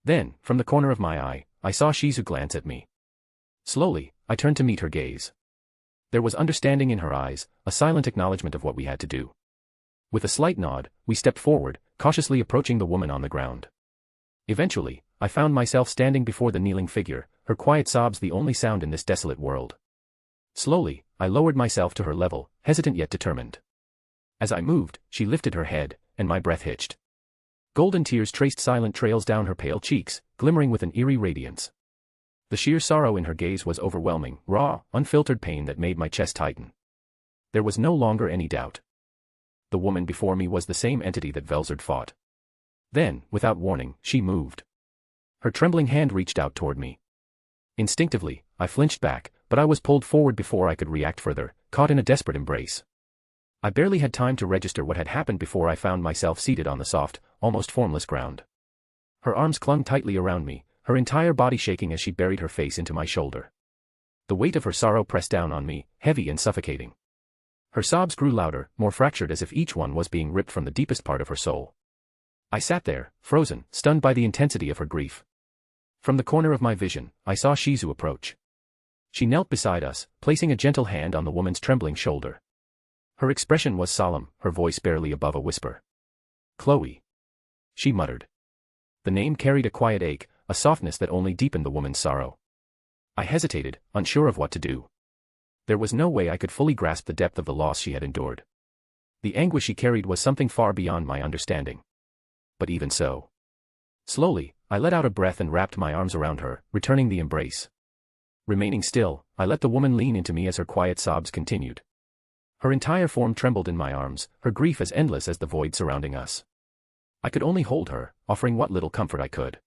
Then, from the corner of my eye, I saw Shizu glance at me. Slowly, I turned to meet her gaze. There was understanding in her eyes, a silent acknowledgement of what we had to do. With a slight nod, we stepped forward, cautiously approaching the woman on the ground. Eventually, I found myself standing before the kneeling figure, her quiet sobs the only sound in this desolate world. Slowly, I lowered myself to her level, hesitant yet determined. As I moved, she lifted her head, and my breath hitched. Golden tears traced silent trails down her pale cheeks, glimmering with an eerie radiance. The sheer sorrow in her gaze was overwhelming, raw, unfiltered pain that made my chest tighten. There was no longer any doubt. The woman before me was the same entity that Velzard fought. Then, without warning, she moved. Her trembling hand reached out toward me. Instinctively, I flinched back, but I was pulled forward before I could react further, caught in a desperate embrace. I barely had time to register what had happened before I found myself seated on the soft, almost formless ground. Her arms clung tightly around me, her entire body shaking as she buried her face into my shoulder. The weight of her sorrow pressed down on me, heavy and suffocating. Her sobs grew louder, more fractured as if each one was being ripped from the deepest part of her soul. I sat there, frozen, stunned by the intensity of her grief. From the corner of my vision, I saw Shizu approach. She knelt beside us, placing a gentle hand on the woman's trembling shoulder. Her expression was solemn, her voice barely above a whisper. "Chloe," she muttered. The name carried a quiet ache, a softness that only deepened the woman's sorrow. I hesitated, unsure of what to do. There was no way I could fully grasp the depth of the loss she had endured. The anguish she carried was something far beyond my understanding. But even so. Slowly, I let out a breath and wrapped my arms around her, returning the embrace. Remaining still, I let the woman lean into me as her quiet sobs continued. Her entire form trembled in my arms, her grief as endless as the void surrounding us. I could only hold her, offering what little comfort I could.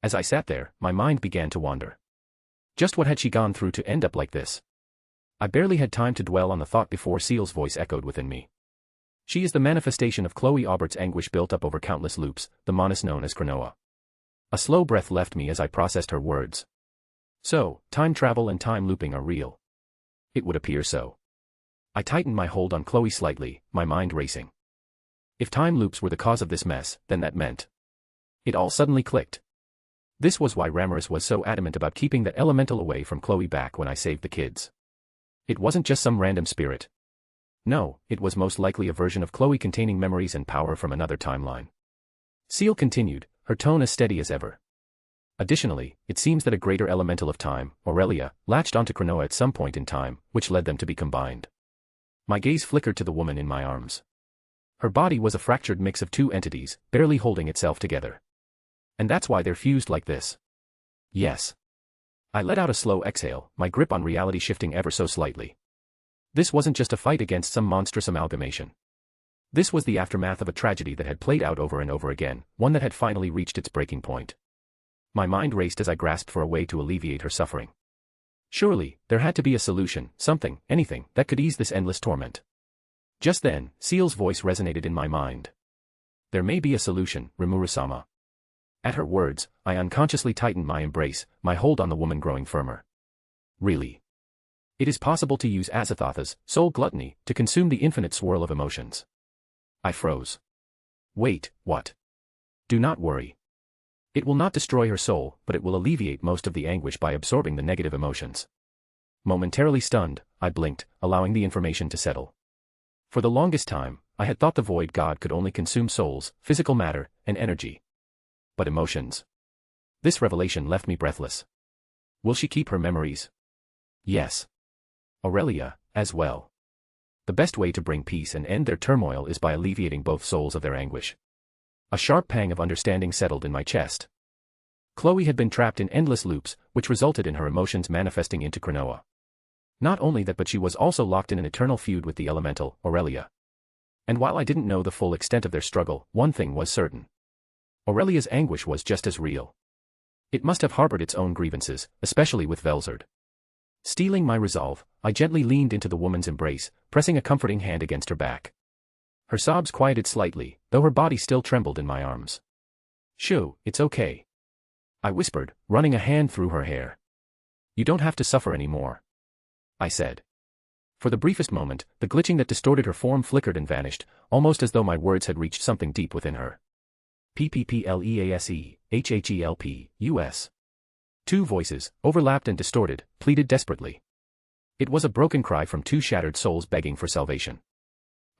As I sat there, my mind began to wander. Just what had she gone through to end up like this? I barely had time to dwell on the thought before Seal's voice echoed within me. She is the manifestation of Chloe Aubert's anguish built up over countless loops, the monus known as Chronoa. A slow breath left me as I processed her words. So, time travel and time looping are real. It would appear so. I tightened my hold on Chloe slightly, my mind racing. If time loops were the cause of this mess, then that meant. It all suddenly clicked. This was why Ramirez was so adamant about keeping that elemental away from Chloe back when I saved the kids. It wasn't just some random spirit. No, it was most likely a version of Chloe containing memories and power from another timeline. Seal continued, her tone as steady as ever. Additionally, it seems that a greater elemental of time, Aurelia, latched onto Chronoa at some point in time, which led them to be combined. My gaze flickered to the woman in my arms. Her body was a fractured mix of two entities, barely holding itself together. And that's why they're fused like this. Yes. I let out a slow exhale, my grip on reality shifting ever so slightly. This wasn't just a fight against some monstrous amalgamation. This was the aftermath of a tragedy that had played out over and over again, one that had finally reached its breaking point. My mind raced as I grasped for a way to alleviate her suffering. Surely, there had to be a solution, something, anything, that could ease this endless torment. Just then, Seal's voice resonated in my mind. There may be a solution, Rimuru-sama. At her words, I unconsciously tightened my embrace, my hold on the woman growing firmer. Really? It is possible to use Azathoth's soul gluttony to consume the infinite swirl of emotions. I froze. Wait, what? Do not worry. It will not destroy her soul, but it will alleviate most of the anguish by absorbing the negative emotions. Momentarily stunned, I blinked, allowing the information to settle. For the longest time, I had thought the void god could only consume souls, physical matter, and energy. But emotions. This revelation left me breathless. Will she keep her memories? Yes. Aurelia, as well. The best way to bring peace and end their turmoil is by alleviating both souls of their anguish. A sharp pang of understanding settled in my chest. Chloe had been trapped in endless loops, which resulted in her emotions manifesting into Cronoa. Not only that, but she was also locked in an eternal feud with the elemental, Aurelia. And while I didn't know the full extent of their struggle, one thing was certain. Aurelia's anguish was just as real. It must have harbored its own grievances, especially with Velzard. Steeling my resolve, I gently leaned into the woman's embrace, pressing a comforting hand against her back. Her sobs quieted slightly, though her body still trembled in my arms. "Shoo, it's okay," I whispered, running a hand through her hair. "You don't have to suffer anymore," I said. For the briefest moment, the glitching that distorted her form flickered and vanished, almost as though my words had reached something deep within her. PPPLEASE, HHELP, US. Two voices, overlapped and distorted, pleaded desperately. It was a broken cry from two shattered souls begging for salvation.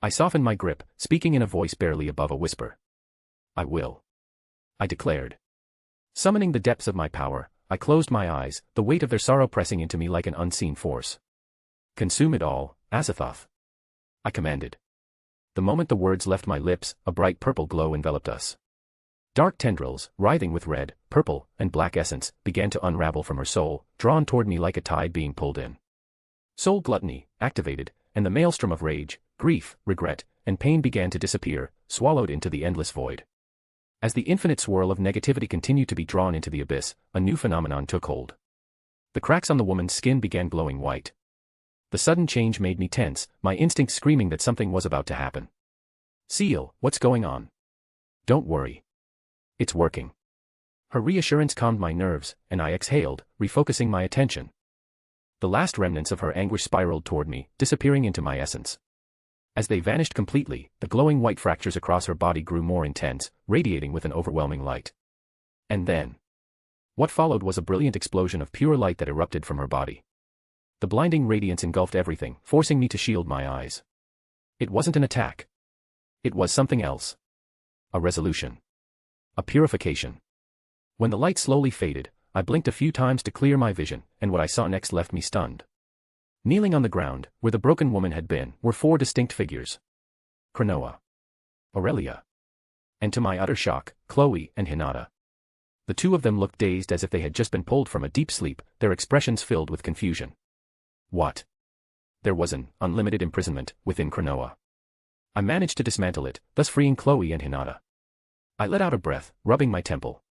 I softened my grip, speaking in a voice barely above a whisper. "I will," I declared. Summoning the depths of my power, I closed my eyes, the weight of their sorrow pressing into me like an unseen force. "Consume it all, Azathoth," I commanded. The moment the words left my lips, a bright purple glow enveloped us. Dark tendrils, writhing with red, purple, and black essence, began to unravel from her soul, drawn toward me like a tide being pulled in. Soul gluttony, activated, and the maelstrom of rage, grief, regret, and pain began to disappear, swallowed into the endless void. As the infinite swirl of negativity continued to be drawn into the abyss, a new phenomenon took hold. The cracks on the woman's skin began glowing white. The sudden change made me tense, my instincts screaming that something was about to happen. "Seal, what's going on?" "Don't worry. It's working." Her reassurance calmed my nerves, and I exhaled, refocusing my attention. The last remnants of her anguish spiraled toward me, disappearing into my essence. As they vanished completely, the glowing white fractures across her body grew more intense, radiating with an overwhelming light. And then, what followed was a brilliant explosion of pure light that erupted from her body. The blinding radiance engulfed everything, forcing me to shield my eyes. It wasn't an attack. It was something else. A resolution. A purification. When the light slowly faded, I blinked a few times to clear my vision, and what I saw next left me stunned. Kneeling on the ground, where the broken woman had been, were four distinct figures. Cronoa. Aurelia. And to my utter shock, Chloe and Hinata. The two of them looked dazed as if they had just been pulled from a deep sleep, their expressions filled with confusion. What? There was an unlimited imprisonment within Cronoa. I managed to dismantle it, thus freeing Chloe and Hinata. I let out a breath, rubbing my temple.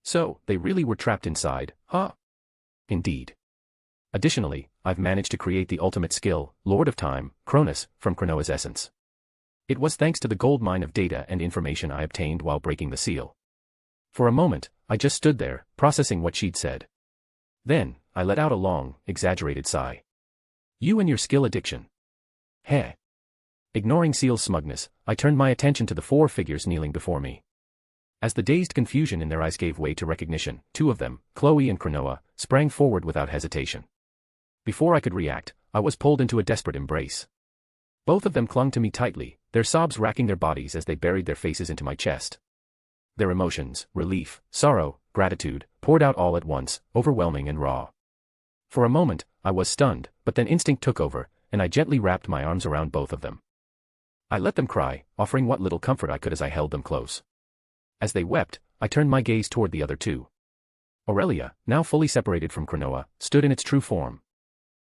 So, they really were trapped inside, huh? Indeed. Additionally, I've managed to create the ultimate skill, Lord of Time, Cronus, from Cronoa's essence. It was thanks to the gold mine of data and information I obtained while breaking the seal. For a moment, I just stood there, processing what she'd said. Then, I let out a long, exaggerated sigh. "You and your skill addiction." Heh. Ignoring Seal's smugness, I turned my attention to the four figures kneeling before me. As the dazed confusion in their eyes gave way to recognition, two of them, Chloe and Cronoa, sprang forward without hesitation. Before I could react, I was pulled into a desperate embrace. Both of them clung to me tightly, their sobs racking their bodies as they buried their faces into my chest. Their emotions, relief, sorrow, gratitude, poured out all at once, overwhelming and raw. For a moment, I was stunned, but then instinct took over, and I gently wrapped my arms around both of them. I let them cry, offering what little comfort I could as I held them close. As they wept, I turned my gaze toward the other two. Aurelia, now fully separated from Cronoa, stood in its true form.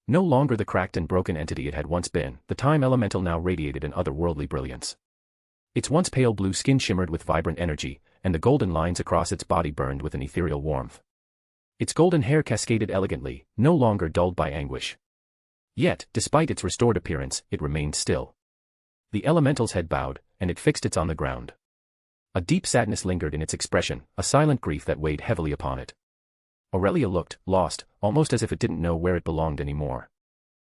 No longer the cracked and broken entity it had once been, the time elemental now radiated an otherworldly brilliance. Its once pale blue skin shimmered with vibrant energy, and the golden lines across its body burned with an ethereal warmth. Its golden hair cascaded elegantly, no longer dulled by anguish. Yet, despite its restored appearance, it remained still. The elemental's head bowed, and it fixed its on the ground. A deep sadness lingered in its expression, a silent grief that weighed heavily upon it. Aurelia looked lost, almost as if it didn't know where it belonged anymore.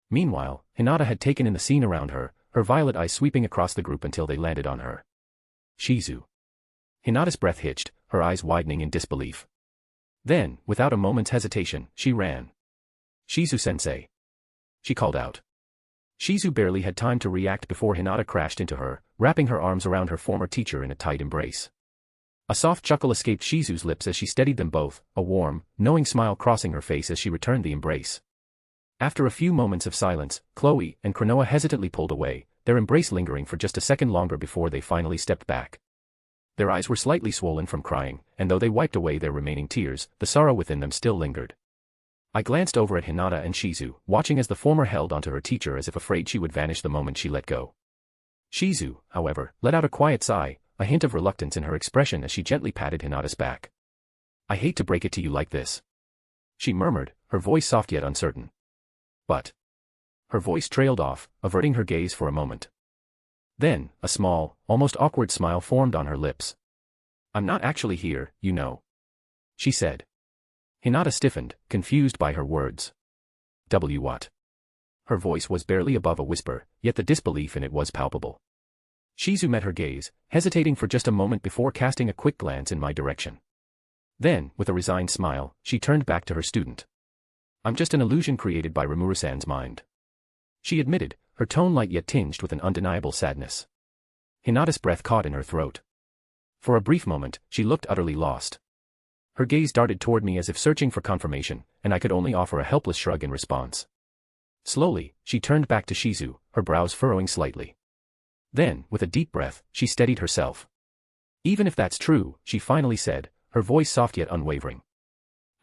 Meanwhile, Hinata had taken in the scene around her, her violet eyes sweeping across the group until they landed on her. Shizu. Hinata's breath hitched, her eyes widening in disbelief. Then, without a moment's hesitation, she ran. Shizu-sensei. she called out. Shizu barely had time to react before Hinata crashed into her, wrapping her arms around her former teacher in a tight embrace. A soft chuckle escaped Shizu's lips as she steadied them both, a warm, knowing smile crossing her face as she returned the embrace. After a few moments of silence, Chloe and Cronoa hesitantly pulled away, their embrace lingering for just a second longer before they finally stepped back. Their eyes were slightly swollen from crying, and though they wiped away their remaining tears, the sorrow within them still lingered. I glanced over at Hinata and Shizu, watching as the former held onto her teacher as if afraid she would vanish the moment she let go. Shizu, however, let out a quiet sigh, a hint of reluctance in her expression as she gently patted Hinata's back. "I hate to break it to you like this," she murmured, her voice soft yet uncertain. "But..." Her voice trailed off, averting her gaze for a moment. Then, a small, almost awkward smile formed on her lips. "I'm not actually here, you know," she said. Hinata stiffened, confused by her words. What? Her voice was barely above a whisper, yet the disbelief in it was palpable. Shizu met her gaze, hesitating for just a moment before casting a quick glance in my direction. Then, with a resigned smile, she turned back to her student. "I'm just an illusion created by Rimuru-san's mind," she admitted, her tone light yet tinged with an undeniable sadness. Hinata's breath caught in her throat. For a brief moment, she looked utterly lost. Her gaze darted toward me as if searching for confirmation, and I could only offer a helpless shrug in response. Slowly, she turned back to Shizu, her brows furrowing slightly. Then, with a deep breath, she steadied herself. "Even if that's true," she finally said, her voice soft yet unwavering.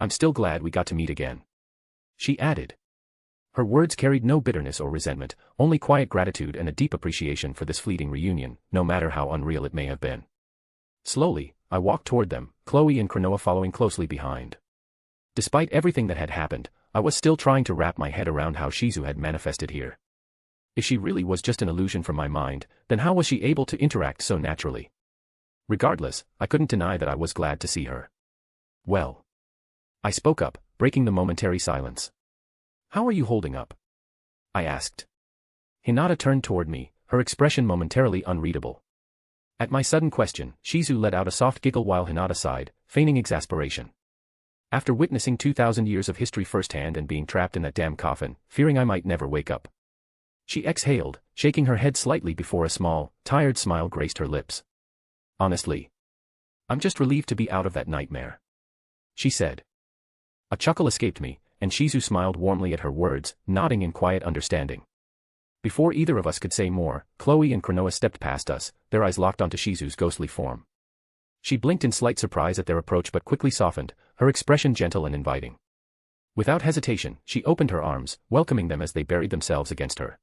"I'm still glad we got to meet again," she added. Her words carried no bitterness or resentment, only quiet gratitude and a deep appreciation for this fleeting reunion, no matter how unreal it may have been. Slowly, I walked toward them, Chloe and Cronoa following closely behind. Despite everything that had happened, I was still trying to wrap my head around how Shizu had manifested here. If she really was just an illusion from my mind, then how was she able to interact so naturally? Regardless, I couldn't deny that I was glad to see her. "Well," I spoke up, breaking the momentary silence. "How are you holding up?" I asked. Hinata turned toward me, her expression momentarily unreadable. At my sudden question, Shizu let out a soft giggle while Hinata sighed, feigning exasperation. After witnessing 2,000 years of history firsthand and being trapped in that damn coffin, fearing I might never wake up. She exhaled, shaking her head slightly before a small, tired smile graced her lips. "Honestly, I'm just relieved to be out of that nightmare," she said. A chuckle escaped me, and Shizu smiled warmly at her words, nodding in quiet understanding. Before either of us could say more, Chloe and Cronoa stepped past us, their eyes locked onto Shizu's ghostly form. She blinked in slight surprise at their approach but quickly softened, her expression gentle and inviting. Without hesitation, she opened her arms, welcoming them as they buried themselves against her.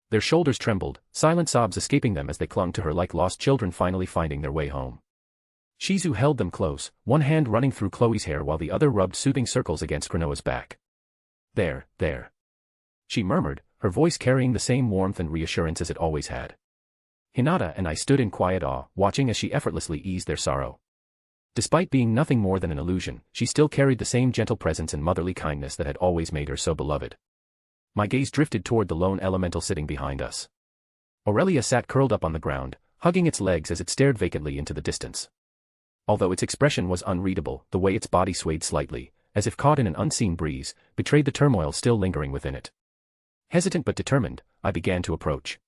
Their shoulders trembled, silent sobs escaping them as they clung to her like lost children finally finding their way home. Shizu held them close, one hand running through Chloe's hair while the other rubbed soothing circles against Cronoa's back. There," she murmured, her voice carrying the same warmth and reassurance as it always had. Hinata and I stood in quiet awe, watching as she effortlessly eased their sorrow. Despite being nothing more than an illusion, she still carried the same gentle presence and motherly kindness that had always made her so beloved. My gaze drifted toward the lone elemental sitting behind us. Aurelia sat curled up on the ground, hugging its legs as it stared vacantly into the distance. Although its expression was unreadable, the way its body swayed slightly, as if caught in an unseen breeze, betrayed the turmoil still lingering within it. Hesitant but determined, I began to approach.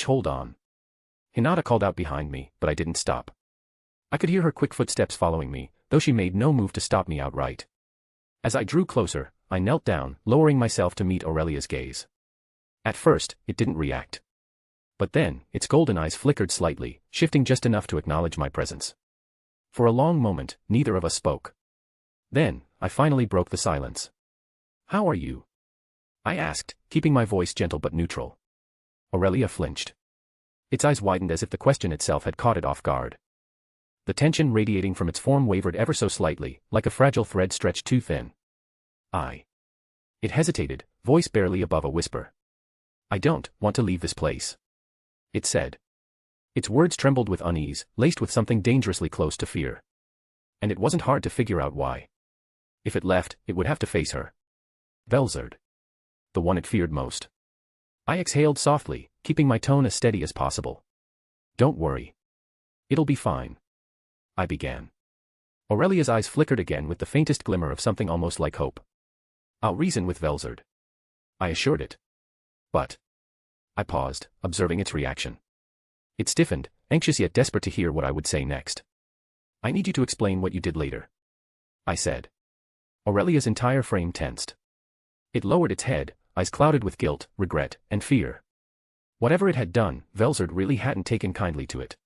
Hold on." Hinata called out behind me, but I didn't stop. I could hear her quick footsteps following me, though she made no move to stop me outright. As I drew closer, I knelt down, lowering myself to meet Aurelia's gaze. At first, it didn't react. But then, its golden eyes flickered slightly, shifting just enough to acknowledge my presence. For a long moment, neither of us spoke. Then, I finally broke the silence. "How are you?" I asked, keeping my voice gentle but neutral. Aurelia flinched. Its eyes widened as if the question itself had caught it off guard. The tension radiating from its form wavered ever so slightly, like a fragile thread stretched too thin. It hesitated, voice barely above a whisper. "I don't want to leave this place," it said. Its words trembled with unease, laced with something dangerously close to fear. And it wasn't hard to figure out why. If it left, it would have to face her. Velzard. The one it feared most. I exhaled softly, keeping my tone as steady as possible. "Don't worry. It'll be fine," I began. Aurelia's eyes flickered again with the faintest glimmer of something almost like hope. "I'll reason with Velzard. I assured it. But. I paused, observing its reaction. It stiffened, anxious yet desperate to hear what I would say next. I need you to explain what you did later, I said. Aurelia's entire frame tensed. It lowered its head, eyes clouded with guilt, regret, and fear. Whatever it had done, Velzard really hadn't taken kindly to it.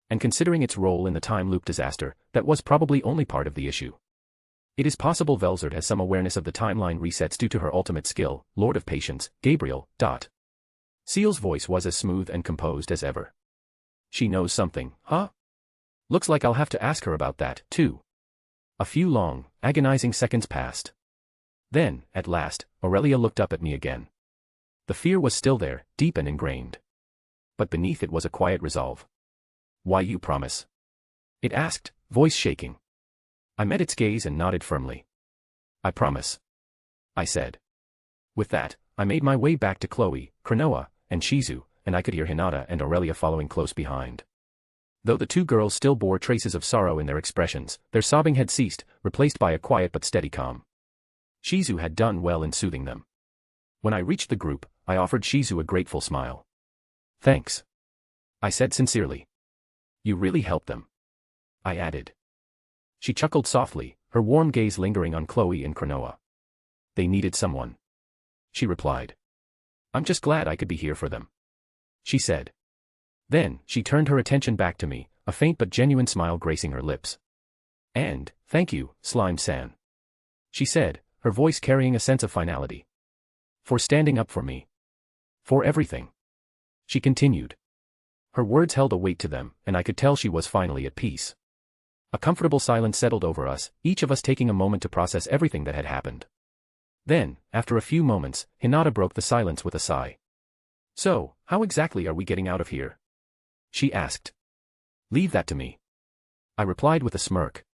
And considering its role in the time loop disaster, that was probably only part of the issue. It is possible Velzard has some awareness of the timeline resets due to her ultimate skill, Lord of Patience, Gabriel. Seal's voice was as smooth and composed as ever. She knows something, huh? Looks like I'll have to ask her about that, too. A few long, agonizing seconds passed. Then, at last, Aurelia looked up at me again. The fear was still there, deep and ingrained. But beneath it was a quiet resolve. Why, you promise? It asked, voice shaking. I met its gaze and nodded firmly. I promise, I said. With that, I made my way back to Chloe, Cronoa, and Shizu, and I could hear Hinata and Aurelia following close behind. Though the two girls still bore traces of sorrow in their expressions, their sobbing had ceased, replaced by a quiet but steady calm. Shizu had done well in soothing them. When I reached the group, I offered Shizu a grateful smile. Thanks, I said sincerely. You really helped them, I added. She chuckled softly, her warm gaze lingering on Chloe and Cronoa. They needed someone, she replied. I'm just glad I could be here for them, she said. Then, she turned her attention back to me, a faint but genuine smile gracing her lips. And, thank you, Slime-san, she said, her voice carrying a sense of finality. For standing up for me. For everything, she continued. Her words held a weight to them, and I could tell she was finally at peace. A comfortable silence settled over us, each of us taking a moment to process everything that had happened. Then, after a few moments, Hinata broke the silence with a sigh. So, how exactly are we getting out of here? She asked. Leave that to me, I replied with a smirk.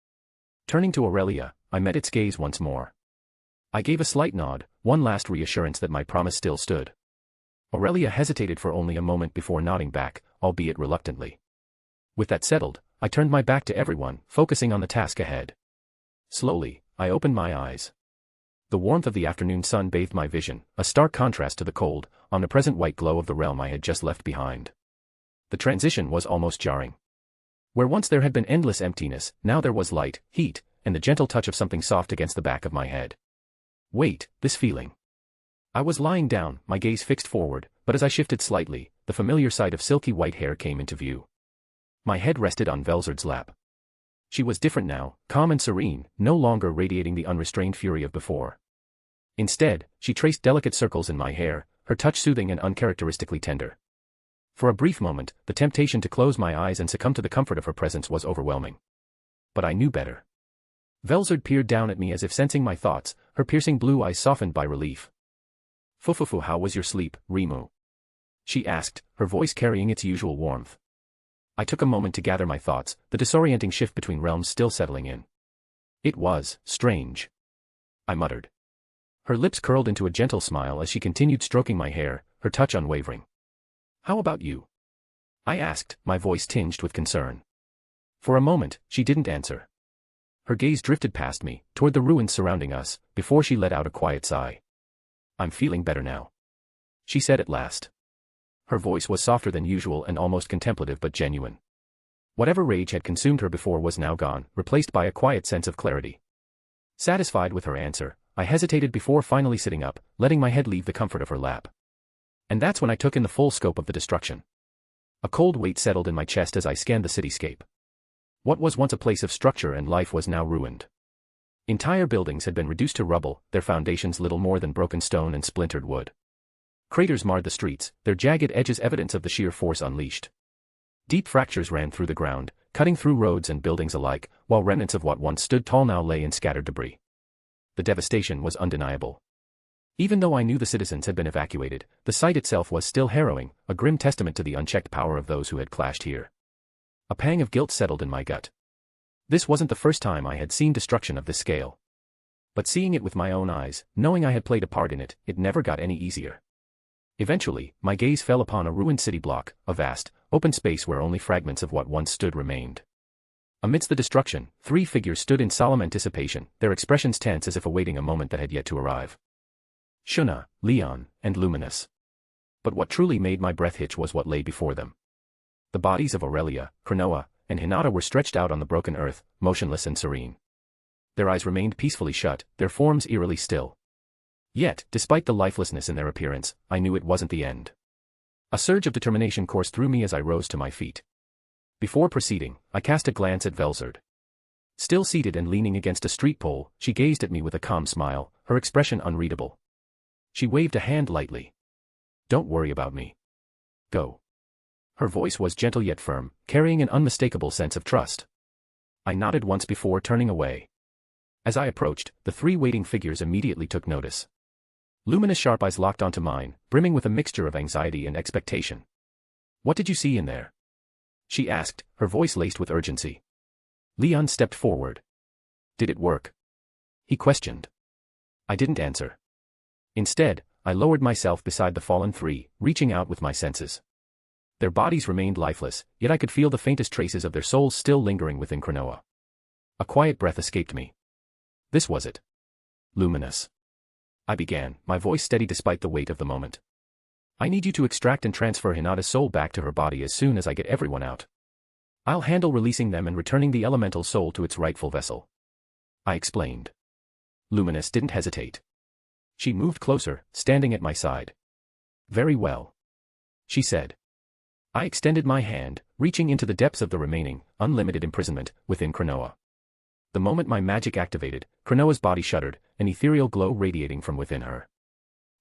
Turning to Aurelia, I met its gaze once more. I gave a slight nod, one last reassurance that my promise still stood. Aurelia hesitated for only a moment before nodding back, albeit reluctantly. With that settled, I turned my back to everyone, focusing on the task ahead. Slowly, I opened my eyes. The warmth of the afternoon sun bathed my vision, a stark contrast to the cold, omnipresent white glow of the realm I had just left behind. The transition was almost jarring. Where once there had been endless emptiness, now there was light, heat, and the gentle touch of something soft against the back of my head. Wait, this feeling. I was lying down, my gaze fixed forward, but as I shifted slightly, the familiar sight of silky white hair came into view. My head rested on Velzard's lap. She was different now, calm and serene, no longer radiating the unrestrained fury of before. Instead, she traced delicate circles in my hair, her touch soothing and uncharacteristically tender. For a brief moment, the temptation to close my eyes and succumb to the comfort of her presence was overwhelming. But I knew better. Velzard peered down at me as if sensing my thoughts, her piercing blue eyes softened by relief. Fufufu, how was your sleep, Rimu? She asked, her voice carrying its usual warmth. I took a moment to gather my thoughts, the disorienting shift between realms still settling in. It was strange, I muttered. Her lips curled into a gentle smile as she continued stroking my hair, her touch unwavering. How about you? I asked, my voice tinged with concern. For a moment, she didn't answer. Her gaze drifted past me, toward the ruins surrounding us, before she let out a quiet sigh. I'm feeling better now, she said at last. Her voice was softer than usual and almost contemplative but genuine. Whatever rage had consumed her before was now gone, replaced by a quiet sense of clarity. Satisfied with her answer, I hesitated before finally sitting up, letting my head leave the comfort of her lap. And that's when I took in the full scope of the destruction. A cold weight settled in my chest as I scanned the cityscape. What was once a place of structure and life was now ruined. Entire buildings had been reduced to rubble, their foundations little more than broken stone and splintered wood. Craters marred the streets, their jagged edges evidence of the sheer force unleashed. Deep fractures ran through the ground, cutting through roads and buildings alike, while remnants of what once stood tall now lay in scattered debris. The devastation was undeniable. Even though I knew the citizens had been evacuated, the sight itself was still harrowing, a grim testament to the unchecked power of those who had clashed here. A pang of guilt settled in my gut. This wasn't the first time I had seen destruction of this scale. But seeing it with my own eyes, knowing I had played a part in it, it never got any easier. Eventually, my gaze fell upon a ruined city block, a vast, open space where only fragments of what once stood remained. Amidst the destruction, 3 figures stood in solemn anticipation, their expressions tense as if awaiting a moment that had yet to arrive. Shuna, Leon, and Luminous. But what truly made my breath hitch was what lay before them. The bodies of Aurelia, Cronoa, and Hinata were stretched out on the broken earth, motionless and serene. Their eyes remained peacefully shut, their forms eerily still. Yet, despite the lifelessness in their appearance, I knew it wasn't the end. A surge of determination coursed through me as I rose to my feet. Before proceeding, I cast a glance at Velzard. Still seated and leaning against a street pole, she gazed at me with a calm smile, her expression unreadable. She waved a hand lightly. "Don't worry about me. Go." Her voice was gentle yet firm, carrying an unmistakable sense of trust. I nodded once before turning away. As I approached, the three waiting figures immediately took notice. Luminous sharp eyes locked onto mine, brimming with a mixture of anxiety and expectation. "What did you see in there?" she asked, her voice laced with urgency. Leon stepped forward. "Did it work?" he questioned. I didn't answer. Instead, I lowered myself beside the fallen three, reaching out with my senses. Their bodies remained lifeless, yet I could feel the faintest traces of their souls still lingering within Cronoa. A quiet breath escaped me. This was it. "Luminous," I began, my voice steady despite the weight of the moment. "I need you to extract and transfer Hinata's soul back to her body as soon as I get everyone out. I'll handle releasing them and returning the elemental soul to its rightful vessel," I explained. Luminous didn't hesitate. She moved closer, standing at my side. "Very well," she said. I extended my hand, reaching into the depths of the remaining, unlimited imprisonment within Cronoa. The moment my magic activated, Cronoa's body shuddered, an ethereal glow radiating from within her.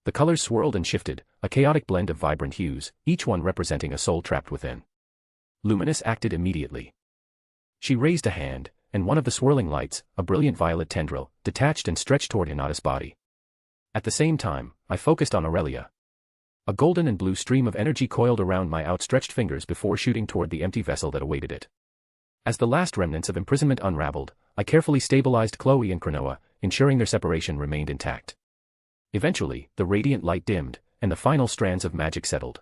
The colors swirled and shifted, a chaotic blend of vibrant hues, each one representing a soul trapped within. Luminous acted immediately. She raised a hand, and one of the swirling lights, a brilliant violet tendril, detached and stretched toward Hinata's body. At the same time, I focused on Aurelia. A golden and blue stream of energy coiled around my outstretched fingers before shooting toward the empty vessel that awaited it. As the last remnants of imprisonment unraveled, I carefully stabilized Chloe and Cronoa, ensuring their separation remained intact. Eventually, the radiant light dimmed, and the final strands of magic settled.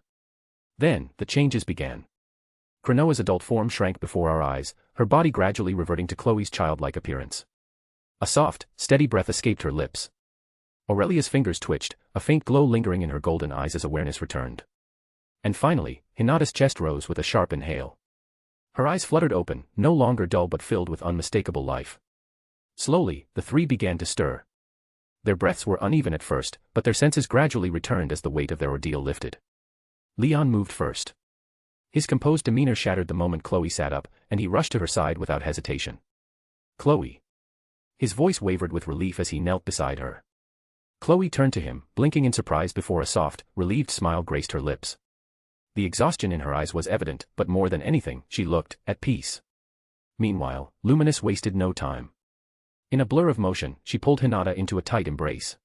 Then, the changes began. Cronoa's adult form shrank before our eyes, her body gradually reverting to Chloe's childlike appearance. A soft, steady breath escaped her lips. Aurelia's fingers twitched, a faint glow lingering in her golden eyes as awareness returned. And finally, Hinata's chest rose with a sharp inhale. Her eyes fluttered open, no longer dull but filled with unmistakable life. Slowly, the three began to stir. Their breaths were uneven at first, but their senses gradually returned as the weight of their ordeal lifted. Leon moved first. His composed demeanor shattered the moment Chloe sat up, and he rushed to her side without hesitation. "Chloe." His voice wavered with relief as he knelt beside her. Chloe turned to him, blinking in surprise before a soft, relieved smile graced her lips. The exhaustion in her eyes was evident, but more than anything, she looked at peace. Meanwhile, Luminous wasted no time. In a blur of motion, she pulled Hinata into a tight embrace.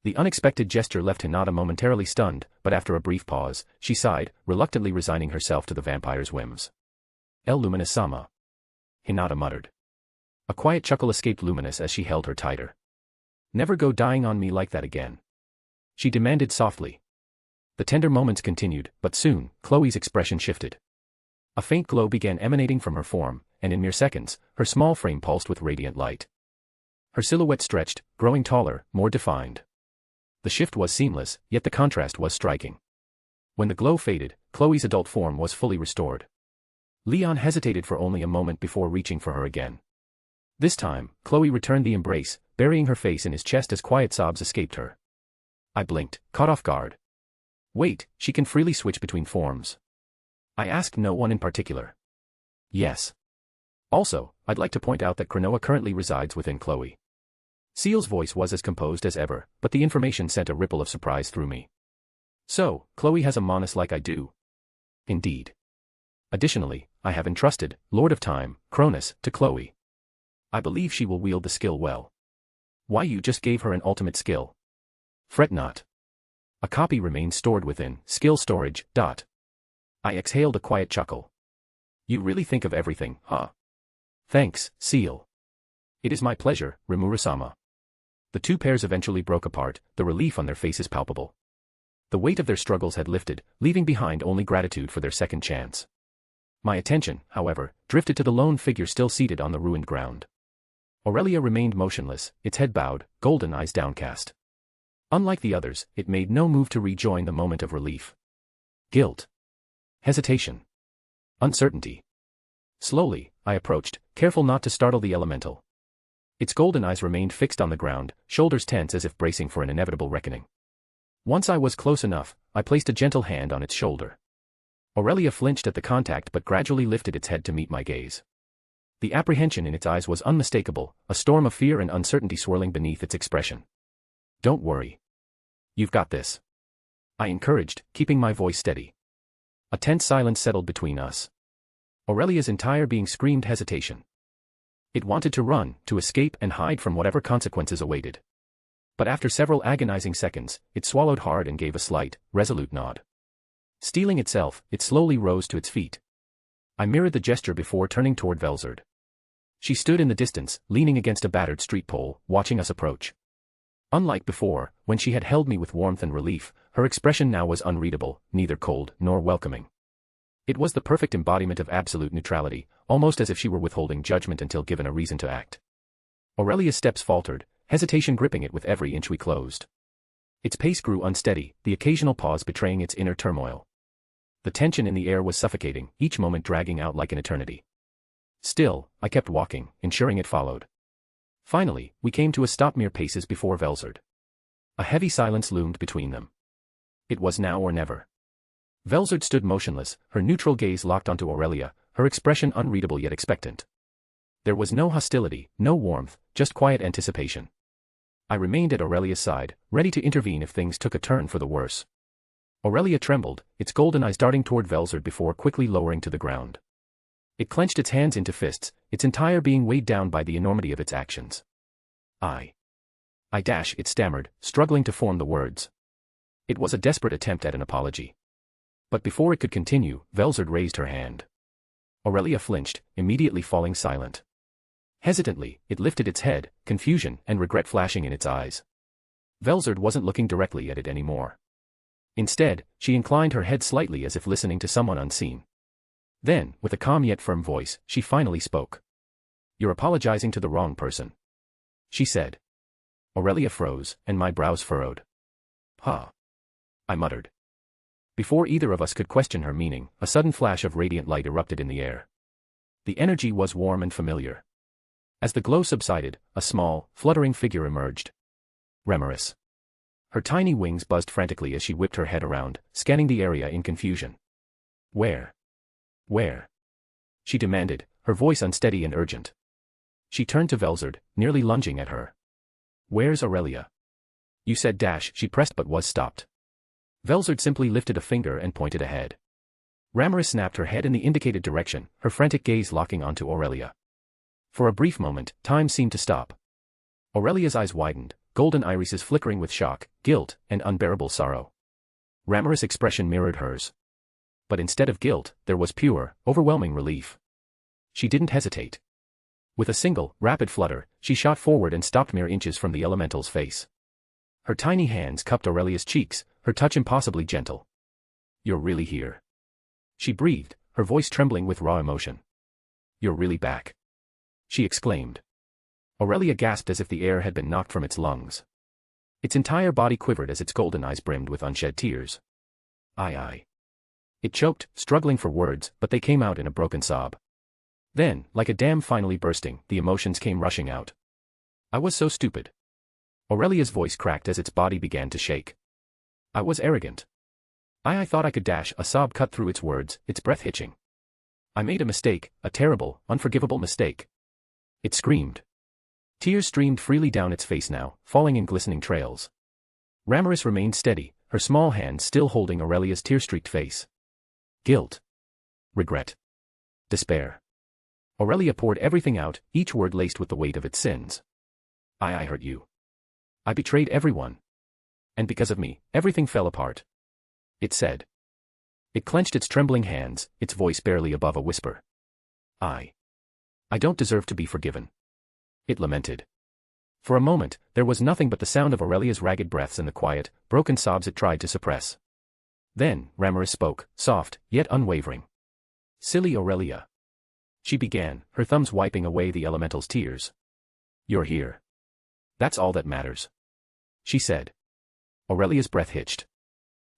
The unexpected gesture left Hinata momentarily stunned, but after a brief pause, she sighed, reluctantly resigning herself to the vampire's whims. "El Luminous-sama," Hinata muttered. A quiet chuckle escaped Luminous as she held her tighter. "Never go dying on me like that again," she demanded softly. The tender moments continued, but soon, Chloe's expression shifted. A faint glow began emanating from her form, and in mere seconds, her small frame pulsed with radiant light. Her silhouette stretched, growing taller, more defined. The shift was seamless, yet the contrast was striking. When the glow faded, Chloe's adult form was fully restored. Leon hesitated for only a moment before reaching for her again. This time, Chloe returned the embrace, burying her face in his chest as quiet sobs escaped her. I blinked, caught off guard. Wait, she can freely switch between forms. I asked no one in particular. Yes. Also, I'd like to point out that Cronoa currently resides within Chloe. Seal's voice was as composed as ever, but the information sent a ripple of surprise through me. So, Chloe has a Manus like I do. Indeed. Additionally, I have entrusted Lord of Time, Cronus, to Chloe. I believe she will wield the skill well. Why, you just gave her an ultimate skill. Fret not. A copy remains stored within skill storage. I exhaled a quiet chuckle. You really think of everything, huh? Thanks, Seal. It is my pleasure, Rimuru-sama. The two pairs eventually broke apart, the relief on their faces palpable. The weight of their struggles had lifted, leaving behind only gratitude for their second chance. My attention, however, drifted to the lone figure still seated on the ruined ground. Aurelia remained motionless, its head bowed, golden eyes downcast. Unlike the others, it made no move to rejoin the moment of relief. Guilt. Hesitation. Uncertainty. Slowly, I approached, careful not to startle the elemental. Its golden eyes remained fixed on the ground, shoulders tense as if bracing for an inevitable reckoning. Once I was close enough, I placed a gentle hand on its shoulder. Aurelia flinched at the contact but gradually lifted its head to meet my gaze. The apprehension in its eyes was unmistakable, a storm of fear and uncertainty swirling beneath its expression. "Don't worry. You've got this," I encouraged, keeping my voice steady. A tense silence settled between us. Aurelia's entire being screamed hesitation. It wanted to run, to escape and hide from whatever consequences awaited. But after several agonizing seconds, it swallowed hard and gave a slight, resolute nod. Steeling itself, it slowly rose to its feet. I mirrored the gesture before turning toward Velzard. She stood in the distance, leaning against a battered street pole, watching us approach. Unlike before, when she had held me with warmth and relief, her expression now was unreadable, neither cold nor welcoming. It was the perfect embodiment of absolute neutrality, almost as if she were withholding judgment until given a reason to act. Aurelia's steps faltered, hesitation gripping it with every inch we closed. Its pace grew unsteady, the occasional pause betraying its inner turmoil. The tension in the air was suffocating, each moment dragging out like an eternity. Still, I kept walking, ensuring it followed. Finally, we came to a stop mere paces before Velzard. A heavy silence loomed between them. It was now or never. Velzard stood motionless, her neutral gaze locked onto Aurelia, her expression unreadable yet expectant. There was no hostility, no warmth, just quiet anticipation. I remained at Aurelia's side, ready to intervene if things took a turn for the worse. Aurelia trembled, its golden eyes darting toward Velzard before quickly lowering to the ground. It clenched its hands into fists, its entire being weighed down by the enormity of its actions. It stammered, struggling to form the words. It was a desperate attempt at an apology. But before it could continue, Velzard raised her hand. Aurelia flinched, immediately falling silent. Hesitantly, it lifted its head, confusion and regret flashing in its eyes. Velzard wasn't looking directly at it anymore. Instead, she inclined her head slightly as if listening to someone unseen. Then, with a calm yet firm voice, she finally spoke. "You're apologizing to the wrong person," she said. Aurelia froze, and my brows furrowed. "Huh," I muttered. Before either of us could question her meaning, a sudden flash of radiant light erupted in the air. The energy was warm and familiar. As the glow subsided, a small, fluttering figure emerged. Rimuru. Her tiny wings buzzed frantically as she whipped her head around, scanning the area in confusion. Where? She demanded, her voice unsteady and urgent. She turned to Velzard, nearly lunging at her. "Where's Aurelia?" "You said dash," she pressed but was stopped. Velzard simply lifted a finger and pointed ahead. Rimuru snapped her head in the indicated direction, her frantic gaze locking onto Aurelia. For a brief moment, time seemed to stop. Aurelia's eyes widened, golden irises flickering with shock, guilt, and unbearable sorrow. Rimuru's expression mirrored hers. But instead of guilt, there was pure, overwhelming relief. She didn't hesitate. With a single, rapid flutter, she shot forward and stopped mere inches from the elemental's face. Her tiny hands cupped Aurelia's cheeks, her touch impossibly gentle. "You're really here," she breathed, her voice trembling with raw emotion. "You're really back," she exclaimed. Aurelia gasped as if the air had been knocked from its lungs. Its entire body quivered as its golden eyes brimmed with unshed tears. It choked, struggling for words, but they came out in a broken sob. Then, like a dam finally bursting, the emotions came rushing out. "I was so stupid." Aurelia's voice cracked as its body began to shake. "I was arrogant. I thought I could dash," a sob cut through its words, its breath hitching. "I made a mistake, a terrible, unforgivable mistake." It screamed. Tears streamed freely down its face now, falling in glistening trails. Rimuru remained steady, her small hands still holding Aurelia's tear-streaked face. Guilt. Regret. Despair. Aurelia poured everything out, each word laced with the weight of its sins. I hurt you. I betrayed everyone. And because of me, everything fell apart," it said. It clenched its trembling hands, its voice barely above a whisper. I don't deserve to be forgiven," it lamented. For a moment, there was nothing but the sound of Aurelia's ragged breaths and the quiet, broken sobs it tried to suppress. Then, Rimuru spoke, soft, yet unwavering. "Silly Aurelia," she began, her thumbs wiping away the elemental's tears. "You're here. That's all that matters," she said. Aurelia's breath hitched.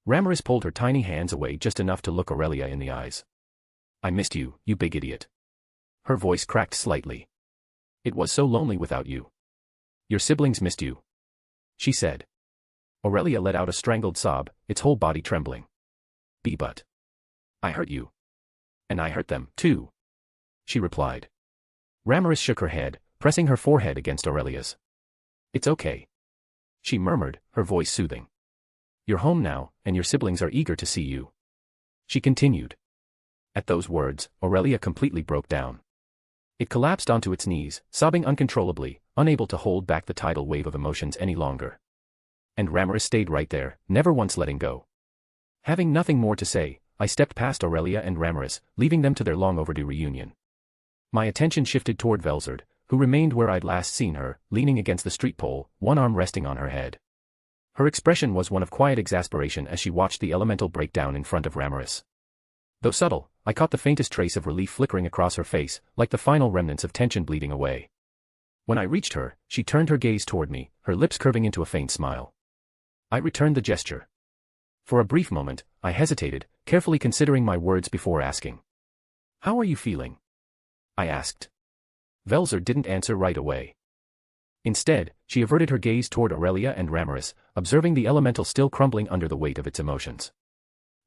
Ramiris pulled her tiny hands away just enough to look Aurelia in the eyes. I missed you, you big idiot. Her voice cracked slightly. It was so lonely without you. Your siblings missed you, she said. Aurelia let out a strangled sob, its whole body trembling. But I hurt you. And I hurt them, too, she replied. Ramiris shook her head, pressing her forehead against Aurelia's. It's okay, she murmured, her voice soothing. You're home now, and your siblings are eager to see you. She continued. At those words, Aurelia completely broke down. It collapsed onto its knees, sobbing uncontrollably, unable to hold back the tidal wave of emotions any longer. And Ramiris stayed right there, never once letting go. Having nothing more to say, I stepped past Aurelia and Ramiris, leaving them to their long-overdue reunion. My attention shifted toward Velzard, who remained where I'd last seen her, leaning against the street pole, one arm resting on her head. Her expression was one of quiet exasperation as she watched the elemental break down in front of Ramiris. Though subtle, I caught the faintest trace of relief flickering across her face, like the final remnants of tension bleeding away. When I reached her, she turned her gaze toward me, her lips curving into a faint smile. I returned the gesture. For a brief moment, I hesitated, carefully considering my words before asking. How are you feeling? I asked. Velzard didn't answer right away. Instead, she averted her gaze toward Aurelia and Ramiris, observing the elemental still crumbling under the weight of its emotions.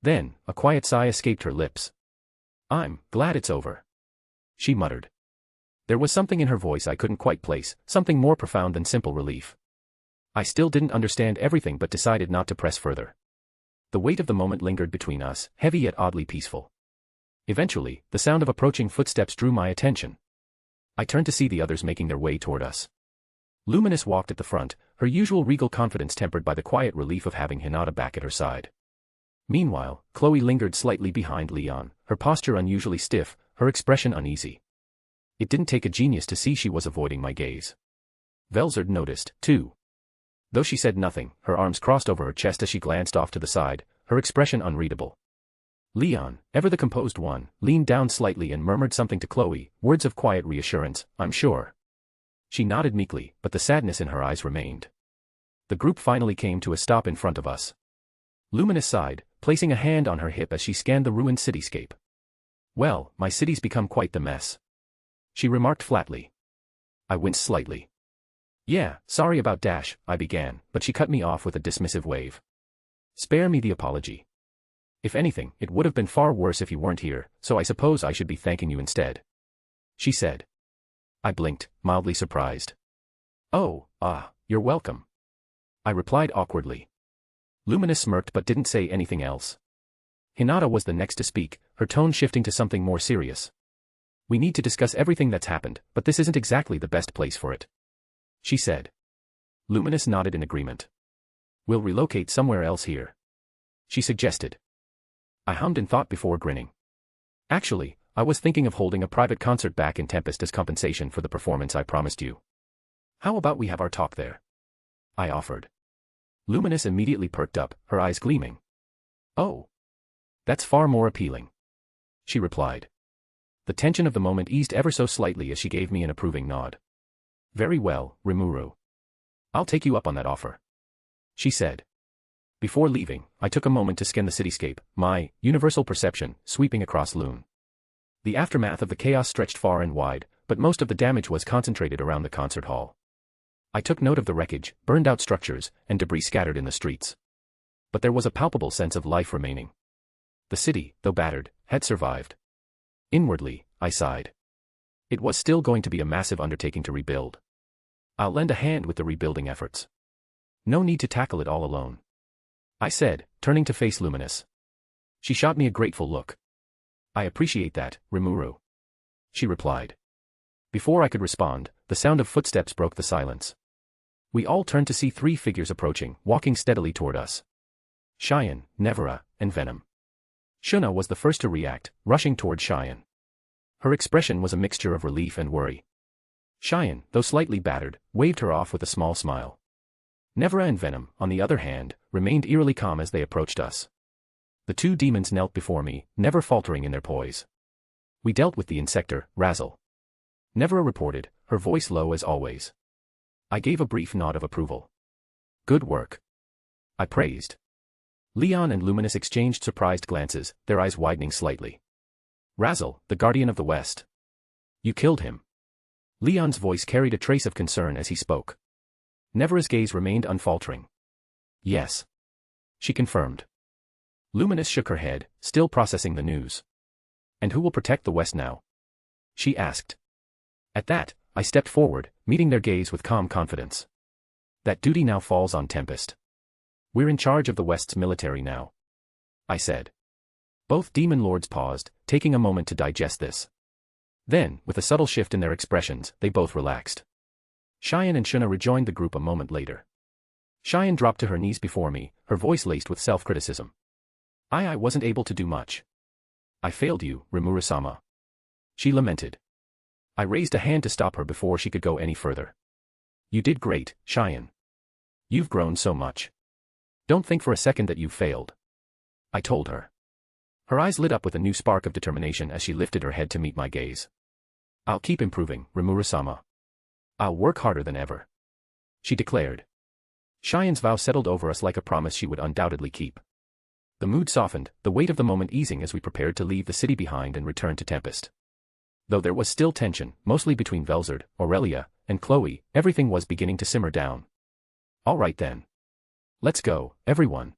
Then, a quiet sigh escaped her lips. I'm glad it's over, she muttered. There was something in her voice I couldn't quite place, something more profound than simple relief. I still didn't understand everything but decided not to press further. The weight of the moment lingered between us, heavy yet oddly peaceful. Eventually, the sound of approaching footsteps drew my attention. I turned to see the others making their way toward us. Luminous walked at the front, her usual regal confidence tempered by the quiet relief of having Hinata back at her side. Meanwhile, Chloe lingered slightly behind Leon, her posture unusually stiff, her expression uneasy. It didn't take a genius to see she was avoiding my gaze. Velzard noticed, too. Though she said nothing, her arms crossed over her chest as she glanced off to the side, her expression unreadable. Leon, ever the composed one, leaned down slightly and murmured something to Chloe, words of quiet reassurance, I'm sure. She nodded meekly, but the sadness in her eyes remained. The group finally came to a stop in front of us. Luminous sighed, placing a hand on her hip as she scanned the ruined cityscape. Well, my city's become quite the mess, she remarked flatly. I winced slightly. Yeah, sorry about Dash, I began, but she cut me off with a dismissive wave. Spare me the apology. If anything, it would have been far worse if you weren't here, so I suppose I should be thanking you instead, she said. I blinked, mildly surprised. Oh, you're welcome, I replied awkwardly. Luminous smirked but didn't say anything else. Hinata was the next to speak, her tone shifting to something more serious. We need to discuss everything that's happened, but this isn't exactly the best place for it, she said. Luminous nodded in agreement. We'll relocate somewhere else here, she suggested. I hummed in thought before grinning. Actually, I was thinking of holding a private concert back in Tempest as compensation for the performance I promised you. How about we have our talk there? I offered. Luminous immediately perked up, her eyes gleaming. Oh, that's far more appealing, she replied. The tension of the moment eased ever so slightly as she gave me an approving nod. Very well, Rimuru. I'll take you up on that offer, she said. Before leaving, I took a moment to scan the cityscape, my universal perception sweeping across Lune. The aftermath of the chaos stretched far and wide, but most of the damage was concentrated around the concert hall. I took note of the wreckage, burned-out structures, and debris scattered in the streets. But there was a palpable sense of life remaining. The city, though battered, had survived. Inwardly, I sighed. It was still going to be a massive undertaking to rebuild. I'll lend a hand with the rebuilding efforts. No need to tackle it all alone, I said, turning to face Luminous. She shot me a grateful look. I appreciate that, Rimuru, she replied. Before I could respond, the sound of footsteps broke the silence. We all turned to see three figures approaching, walking steadily toward us. Cheyenne, Nevera, and Venom. Shuna was the first to react, rushing toward Cheyenne. Her expression was a mixture of relief and worry. Cheyenne, though slightly battered, waved her off with a small smile. Nevera and Venom, on the other hand, remained eerily calm as they approached us. The two demons knelt before me, never faltering in their poise. We dealt with the insector, Razzle. Nevera reported, her voice low as always. I gave a brief nod of approval. Good work. I praised. Leon and Luminous exchanged surprised glances, their eyes widening slightly. Razzle, the Guardian of the West. You killed him. Leon's voice carried a trace of concern as he spoke. Nevera's gaze remained unfaltering. Yes. She confirmed. Luminous shook her head, still processing the news. And who will protect the West now? She asked. At that, I stepped forward, meeting their gaze with calm confidence. That duty now falls on Tempest. We're in charge of the West's military now, I said. Both demon lords paused, taking a moment to digest this. Then, with a subtle shift in their expressions, they both relaxed. Cheyenne and Shuna rejoined the group a moment later. Cheyenne dropped to her knees before me, her voice laced with self-criticism. I wasn't able to do much. I failed you, Rimuru-sama. She lamented. I raised a hand to stop her before she could go any further. You did great, Cheyenne. You've grown so much. Don't think for a second that you've failed. I told her. Her eyes lit up with a new spark of determination as she lifted her head to meet my gaze. I'll keep improving, Rimuru-sama. I'll work harder than ever. She declared. Cheyenne's vow settled over us like a promise she would undoubtedly keep. The mood softened, the weight of the moment easing as we prepared to leave the city behind and return to Tempest. Though there was still tension, mostly between Velzard, Aurelia, and Chloe, everything was beginning to simmer down. All right then. Let's go, everyone.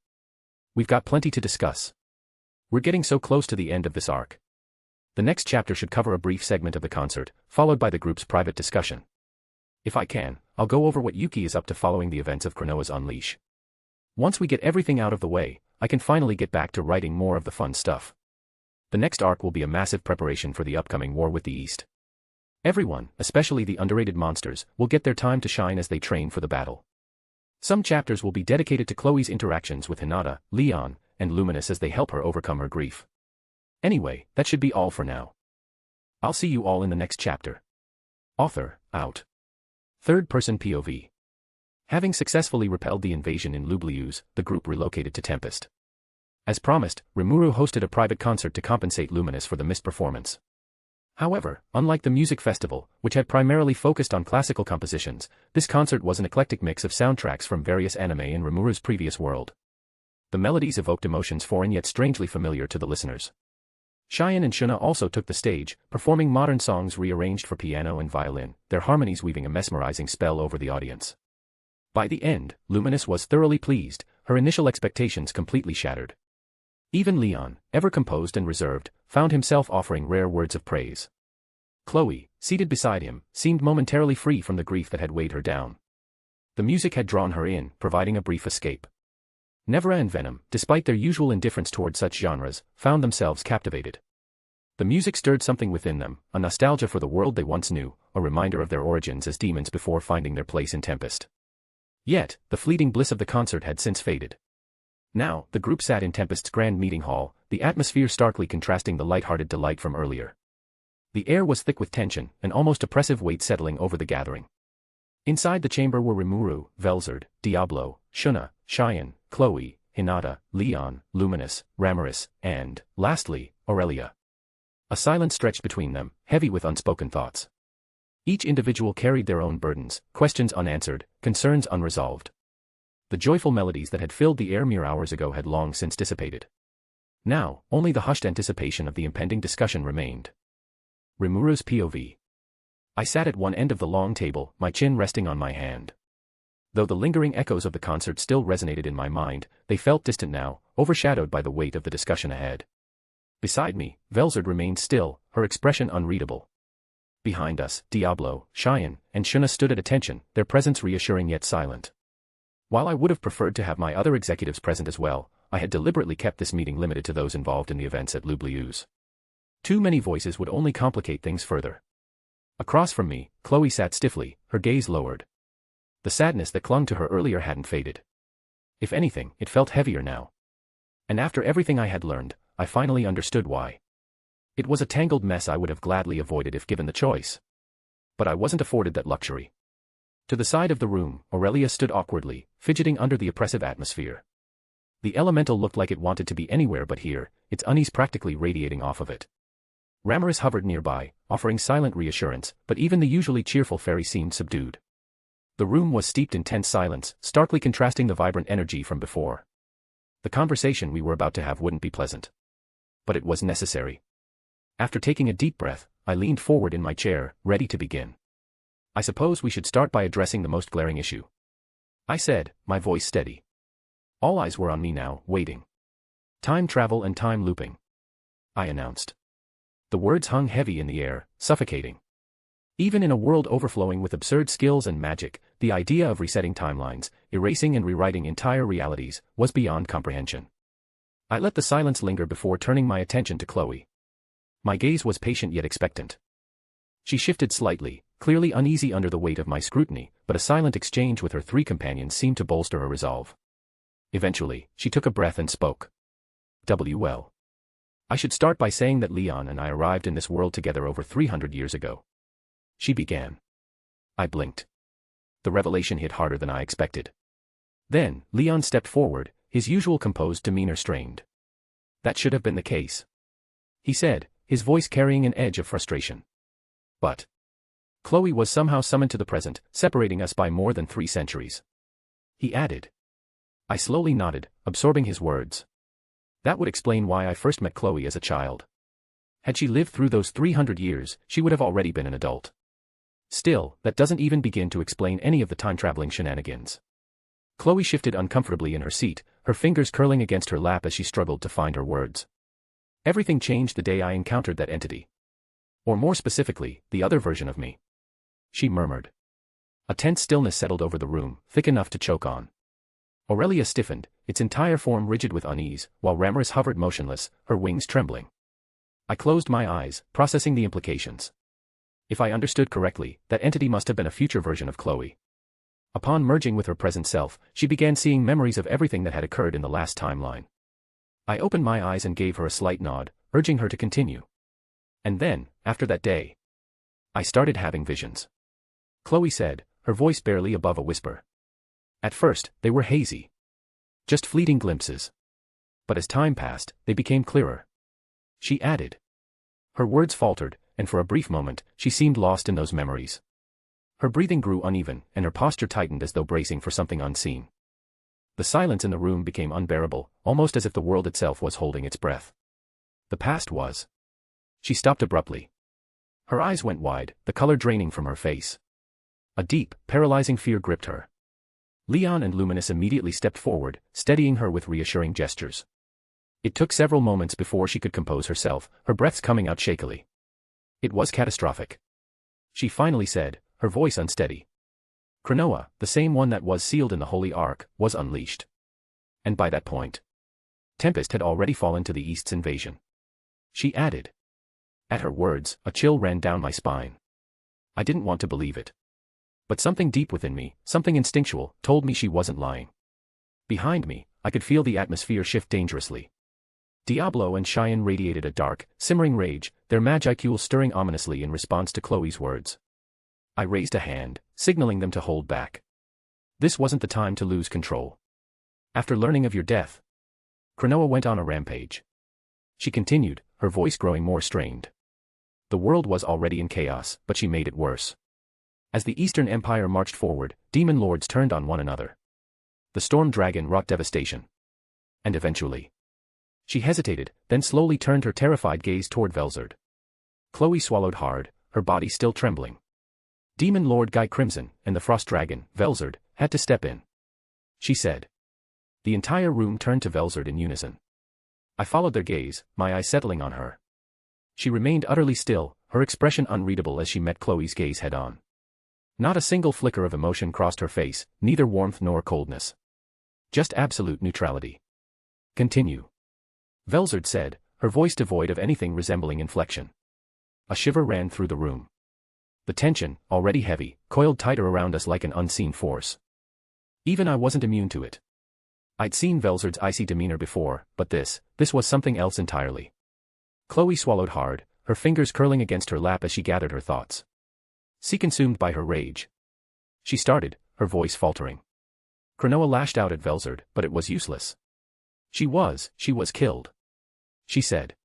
We've got plenty to discuss. We're getting so close to the end of this arc. The next chapter should cover a brief segment of the concert, followed by the group's private discussion. If I can, I'll go over what Yuki is up to following the events of Chronoa's Unleash. Once we get everything out of the way, I can finally get back to writing more of the fun stuff. The next arc will be a massive preparation for the upcoming war with the East. Everyone, especially the underrated monsters, will get their time to shine as they train for the battle. Some chapters will be dedicated to Chloe's interactions with Hinata, Leon, and Luminous as they help her overcome her grief. Anyway, that should be all for now. I'll see you all in the next chapter. Author, out. Third-person POV. Having successfully repelled the invasion in Lublius, the group relocated to Tempest. As promised, Rimuru hosted a private concert to compensate Luminous for the missed performance. However, unlike the music festival, which had primarily focused on classical compositions, this concert was an eclectic mix of soundtracks from various anime in Rimuru's previous world. The melodies evoked emotions foreign yet strangely familiar to the listeners. Cheyenne and Shuna also took the stage, performing modern songs rearranged for piano and violin, their harmonies weaving a mesmerizing spell over the audience. By the end, Luminous was thoroughly pleased, her initial expectations completely shattered. Even Leon, ever composed and reserved, found himself offering rare words of praise. Chloe, seated beside him, seemed momentarily free from the grief that had weighed her down. The music had drawn her in, providing a brief escape. Nevera and Venom, despite their usual indifference toward such genres, found themselves captivated. The music stirred something within them, a nostalgia for the world they once knew, a reminder of their origins as demons before finding their place in Tempest. Yet, the fleeting bliss of the concert had since faded. Now, the group sat in Tempest's grand meeting hall, the atmosphere starkly contrasting the light-hearted delight from earlier. The air was thick with tension, an almost oppressive weight settling over the gathering. Inside the chamber were Rimuru, Velzard, Diablo, Shuna, Cheyenne, Chloe, Hinata, Leon, Luminous, Ramaris, and, lastly, Aurelia. A silence stretched between them, heavy with unspoken thoughts. Each individual carried their own burdens, questions unanswered, concerns unresolved. The joyful melodies that had filled the air mere hours ago had long since dissipated. Now, only the hushed anticipation of the impending discussion remained. Rimuru's POV. I sat at one end of the long table, my chin resting on my hand. Though the lingering echoes of the concert still resonated in my mind, they felt distant now, overshadowed by the weight of the discussion ahead. Beside me, Velzard remained still, her expression unreadable. Behind us, Diablo, Cheyenne, and Shuna stood at attention, their presence reassuring yet silent. While I would have preferred to have my other executives present as well, I had deliberately kept this meeting limited to those involved in the events at Lublius. Too many voices would only complicate things further. Across from me, Chloe sat stiffly, her gaze lowered. The sadness that clung to her earlier hadn't faded. If anything, it felt heavier now. And after everything I had learned, I finally understood why. It was a tangled mess I would have gladly avoided if given the choice. But I wasn't afforded that luxury. To the side of the room, Aurelia stood awkwardly, fidgeting under the oppressive atmosphere. The elemental looked like it wanted to be anywhere but here, its unease practically radiating off of it. Ramaris hovered nearby, offering silent reassurance, but even the usually cheerful fairy seemed subdued. The room was steeped in tense silence, starkly contrasting the vibrant energy from before. The conversation we were about to have wouldn't be pleasant. But it was necessary. After taking a deep breath, I leaned forward in my chair, ready to begin. I suppose we should start by addressing the most glaring issue, I said, my voice steady. All eyes were on me now, waiting. Time travel and time looping, I announced. The words hung heavy in the air, suffocating. Even in a world overflowing with absurd skills and magic, the idea of resetting timelines, erasing and rewriting entire realities, was beyond comprehension. I let the silence linger before turning my attention to Chloe. My gaze was patient yet expectant. She shifted slightly, clearly uneasy under the weight of my scrutiny, but a silent exchange with her three companions seemed to bolster her resolve. Eventually, she took a breath and spoke. Well. I should start by saying that Leon and I arrived in this world together over 300 years ago. She began. I blinked. The revelation hit harder than I expected. Then, Leon stepped forward, his usual composed demeanor strained. That should have been the case, he said, his voice carrying an edge of frustration. But Chloe was somehow summoned to the present, separating us by more than 3 centuries. He added. I slowly nodded, absorbing his words. That would explain why I first met Chloe as a child. Had she lived through those 300 years, she would have already been an adult. Still, that doesn't even begin to explain any of the time-traveling shenanigans. Chloe shifted uncomfortably in her seat, her fingers curling against her lap as she struggled to find her words. Everything changed the day I encountered that entity. Or more specifically, the other version of me. She murmured. A tense stillness settled over the room, thick enough to choke on. Aurelia stiffened, its entire form rigid with unease, while Ramaris hovered motionless, her wings trembling. I closed my eyes, processing the implications. If I understood correctly, that entity must have been a future version of Chloe. Upon merging with her present self, she began seeing memories of everything that had occurred in the last timeline. I opened my eyes and gave her a slight nod, urging her to continue. And then, after that day, I started having visions. Chloe said, her voice barely above a whisper. At first, they were hazy. Just fleeting glimpses. But as time passed, they became clearer. She added. Her words faltered, and for a brief moment, she seemed lost in those memories. Her breathing grew uneven, and her posture tightened as though bracing for something unseen. The silence in the room became unbearable, almost as if the world itself was holding its breath. The past was. She stopped abruptly. Her eyes went wide, the color draining from her face. A deep, paralyzing fear gripped her. Leon and Luminous immediately stepped forward, steadying her with reassuring gestures. It took several moments before she could compose herself, her breaths coming out shakily. It was catastrophic. She finally said, her voice unsteady. Cronoa, the same one that was sealed in the Holy Ark, was unleashed. And by that point, Tempest had already fallen to the East's invasion. She added. At her words, a chill ran down my spine. I didn't want to believe it. But something deep within me, something instinctual, told me she wasn't lying. Behind me, I could feel the atmosphere shift dangerously. Diablo and Cheyenne radiated a dark, simmering rage, their magicule stirring ominously in response to Chloe's words. I raised a hand, signaling them to hold back. This wasn't the time to lose control. After learning of your death, Cronoa went on a rampage. She continued, her voice growing more strained. The world was already in chaos, but she made it worse. As the Eastern Empire marched forward, demon lords turned on one another. The storm dragon wrought devastation. And eventually, she hesitated, then slowly turned her terrified gaze toward Velzard. Chloe swallowed hard, her body still trembling. Demon Lord Guy Crimson and the Frost Dragon, Velzard, had to step in. She said. The entire room turned to Velzard in unison. I followed their gaze, my eyes settling on her. She remained utterly still, her expression unreadable as she met Chloe's gaze head-on. Not a single flicker of emotion crossed her face, neither warmth nor coldness. Just absolute neutrality. Continue. Velzard said, her voice devoid of anything resembling inflection. A shiver ran through the room. The tension, already heavy, coiled tighter around us like an unseen force. Even I wasn't immune to it. I'd seen Velzard's icy demeanor before, but this was something else entirely. Chloe swallowed hard, her fingers curling against her lap as she gathered her thoughts. Consumed by her rage. She started, her voice faltering. Cronoa lashed out at Velzard, but it was useless. She was killed. She said.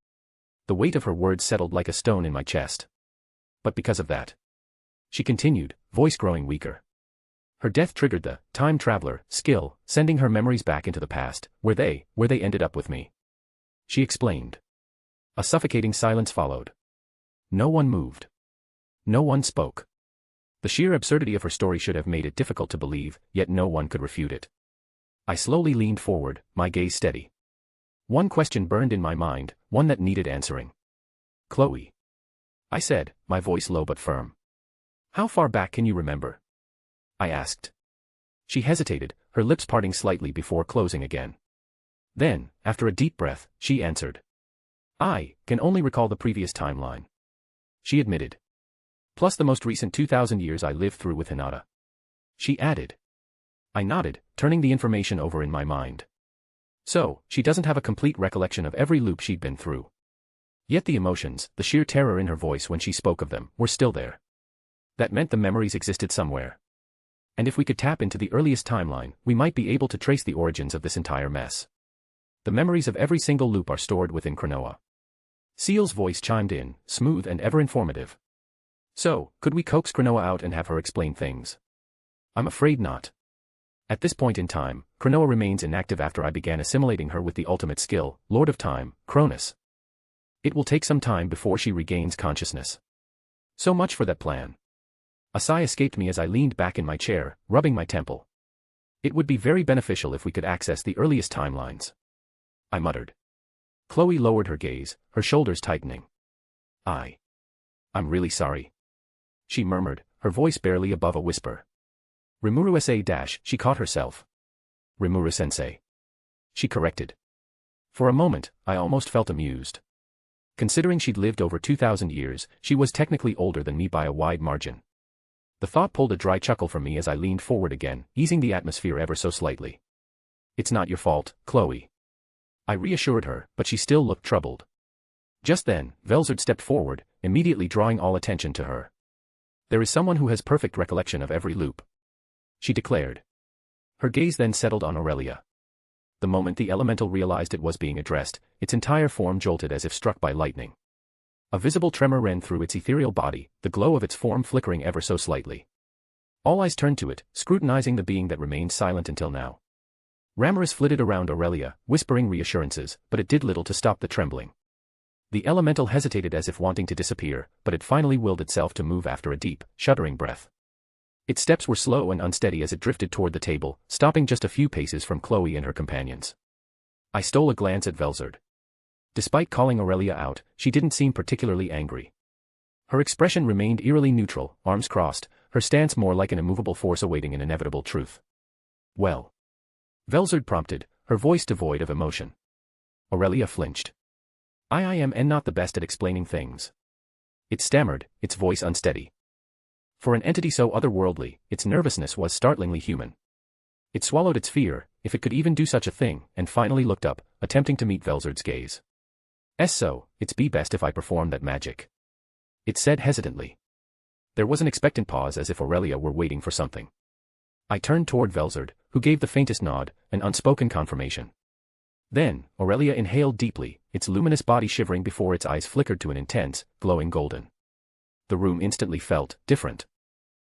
The weight of her words settled like a stone in my chest. But because of that. She continued, voice growing weaker. Her death triggered the time traveler skill, sending her memories back into the past, where they ended up with me. She explained. A suffocating silence followed. No one moved. No one spoke. The sheer absurdity of her story should have made it difficult to believe, yet no one could refute it. I slowly leaned forward, my gaze steady. One question burned in my mind, one that needed answering. Chloe. I said, my voice low but firm. How far back can you remember? I asked. She hesitated, her lips parting slightly before closing again. Then, after a deep breath, she answered. I can only recall the previous timeline. She admitted. Plus the most recent 2,000 years I lived through with Hinata. She added. I nodded, turning the information over in my mind. So, she doesn't have a complete recollection of every loop she'd been through. Yet the emotions, the sheer terror in her voice when she spoke of them, were still there. That meant the memories existed somewhere. And if we could tap into the earliest timeline, we might be able to trace the origins of this entire mess. The memories of every single loop are stored within Cronoa. Seal's voice chimed in, smooth and ever informative. So, could we coax Cronoa out and have her explain things? I'm afraid not. At this point in time, Cronoa remains inactive after I began assimilating her with the ultimate skill, Lord of Time, Cronus. It will take some time before she regains consciousness. So much for that plan. A sigh escaped me as I leaned back in my chair, rubbing my temple. It would be very beneficial if we could access the earliest timelines. I muttered. Chloe lowered her gaze, her shoulders tightening. I'm really sorry. She murmured, her voice barely above a whisper. Rimuru she caught herself. Rimuru-sensei. She corrected. For a moment, I almost felt amused. Considering she'd lived over 2,000 years, she was technically older than me by a wide margin. The thought pulled a dry chuckle from me as I leaned forward again, easing the atmosphere ever so slightly. It's not your fault, Chloe. I reassured her, but she still looked troubled. Just then, Velzard stepped forward, immediately drawing all attention to her. There is someone who has perfect recollection of every loop. She declared. Her gaze then settled on Aurelia. The moment the elemental realized it was being addressed, its entire form jolted as if struck by lightning. A visible tremor ran through its ethereal body, the glow of its form flickering ever so slightly. All eyes turned to it, scrutinizing the being that remained silent until now. Ramiris flitted around Aurelia, whispering reassurances, but it did little to stop the trembling. The elemental hesitated as if wanting to disappear, but it finally willed itself to move after a deep, shuddering breath. Its steps were slow and unsteady as it drifted toward the table, stopping just a few paces from Chloe and her companions. I stole a glance at Velzard. Despite calling Aurelia out, she didn't seem particularly angry. Her expression remained eerily neutral, arms crossed, her stance more like an immovable force awaiting an inevitable truth. Well? Velzard prompted, her voice devoid of emotion. Aurelia flinched. I am not the best at explaining things. It stammered, its voice unsteady. For an entity so otherworldly, its nervousness was startlingly human. It swallowed its fear, if it could even do such a thing, and finally looked up, attempting to meet Velzard's gaze. So, it's be best if I perform that magic. It said hesitantly. There was an expectant pause as if Aurelia were waiting for something. I turned toward Velzard, who gave the faintest nod, an unspoken confirmation. Then, Aurelia inhaled deeply, its luminous body shivering before its eyes flickered to an intense, glowing golden. The room instantly felt different.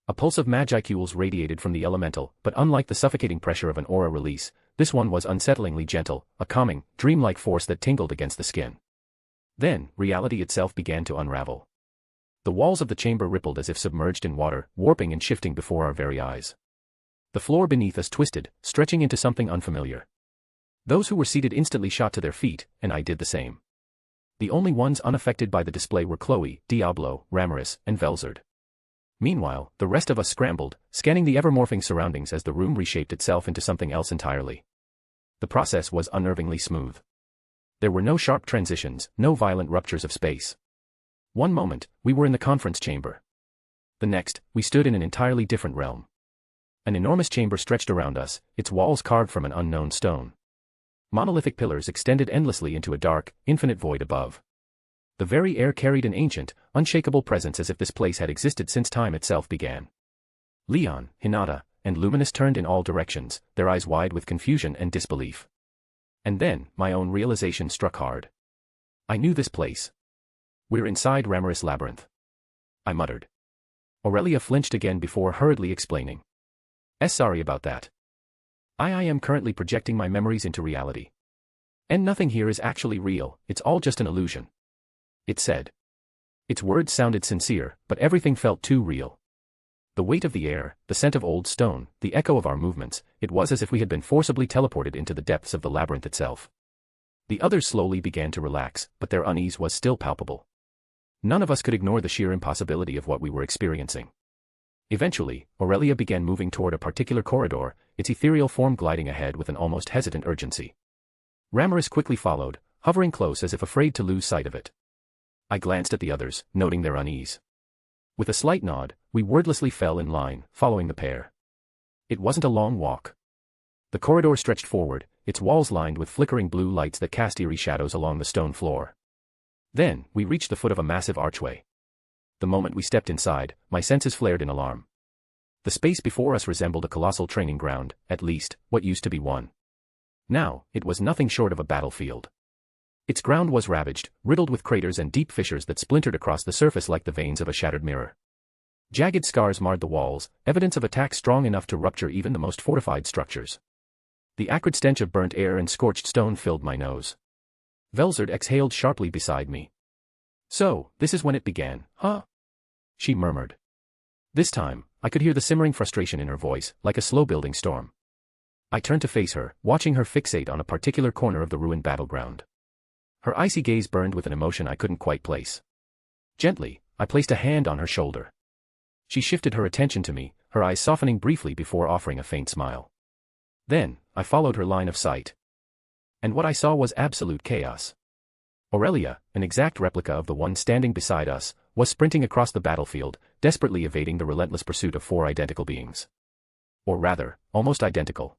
A pulse of magicules radiated from the elemental, but unlike the suffocating pressure of an aura release, this one was unsettlingly gentle, a calming, dreamlike force that tingled against the skin. Then, reality itself began to unravel. The walls of the chamber rippled as if submerged in water, warping and shifting before our very eyes. The floor beneath us twisted, stretching into something unfamiliar. Those who were seated instantly shot to their feet, and I did the same. The only ones unaffected by the display were Chloe, Diablo, Ramiris, and Velzard. Meanwhile, the rest of us scrambled, scanning the ever-morphing surroundings as the room reshaped itself into something else entirely. The process was unnervingly smooth. There were no sharp transitions, no violent ruptures of space. One moment, we were in the conference chamber. The next, we stood in an entirely different realm. An enormous chamber stretched around us, its walls carved from an unknown stone. Monolithic pillars extended endlessly into a dark, infinite void above. The very air carried an ancient, unshakable presence as if this place had existed since time itself began. Leon, Hinata, and Luminous turned in all directions, their eyes wide with confusion and disbelief. And then, my own realization struck hard. I knew this place. We're inside Ramiris Labyrinth. I muttered. Aurelia flinched again before hurriedly explaining. Sorry about that. I am currently projecting my memories into reality. And nothing here is actually real, it's all just an illusion. It said. Its words sounded sincere, but everything felt too real. The weight of the air, the scent of old stone, the echo of our movements, it was as if we had been forcibly teleported into the depths of the labyrinth itself. The others slowly began to relax, but their unease was still palpable. None of us could ignore the sheer impossibility of what we were experiencing. Eventually, Aurelia began moving toward a particular corridor, its ethereal form gliding ahead with an almost hesitant urgency. Ramirez quickly followed, hovering close as if afraid to lose sight of it. I glanced at the others, noting their unease. With a slight nod, we wordlessly fell in line, following the pair. It wasn't a long walk. The corridor stretched forward, its walls lined with flickering blue lights that cast eerie shadows along the stone floor. Then, we reached the foot of a massive archway. The moment we stepped inside, my senses flared in alarm. The space before us resembled a colossal training ground, at least, what used to be one. Now, it was nothing short of a battlefield. Its ground was ravaged, riddled with craters and deep fissures that splintered across the surface like the veins of a shattered mirror. Jagged scars marred the walls, evidence of attack strong enough to rupture even the most fortified structures. The acrid stench of burnt air and scorched stone filled my nose. Velzard exhaled sharply beside me. "So, this is when it began, huh?" she murmured. This time, I could hear the simmering frustration in her voice, like a slow-building storm. I turned to face her, watching her fixate on a particular corner of the ruined battleground. Her icy gaze burned with an emotion I couldn't quite place. Gently, I placed a hand on her shoulder. She shifted her attention to me, her eyes softening briefly before offering a faint smile. Then, I followed her line of sight. And what I saw was absolute chaos. Aurelia, an exact replica of the one standing beside us, was sprinting across the battlefield, desperately evading the relentless pursuit of four identical beings. Or rather, almost identical.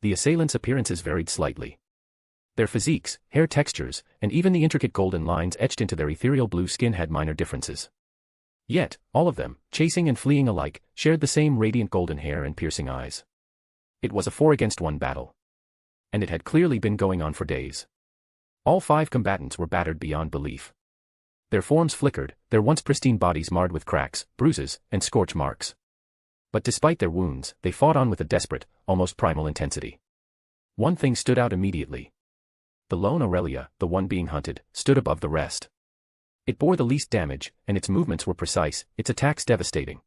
The assailants' appearances varied slightly. Their physiques, hair textures, and even the intricate golden lines etched into their ethereal blue skin had minor differences. Yet, all of them, chasing and fleeing alike, shared the same radiant golden hair and piercing eyes. It was a 4-against-1 battle. And it had clearly been going on for days. All 5 combatants were battered beyond belief. Their forms flickered, their once pristine bodies marred with cracks, bruises, and scorch marks. But despite their wounds, they fought on with a desperate, almost primal intensity. One thing stood out immediately. The lone Aurelia, the one being hunted, stood above the rest. It bore the least damage, and its movements were precise, its attacks devastating.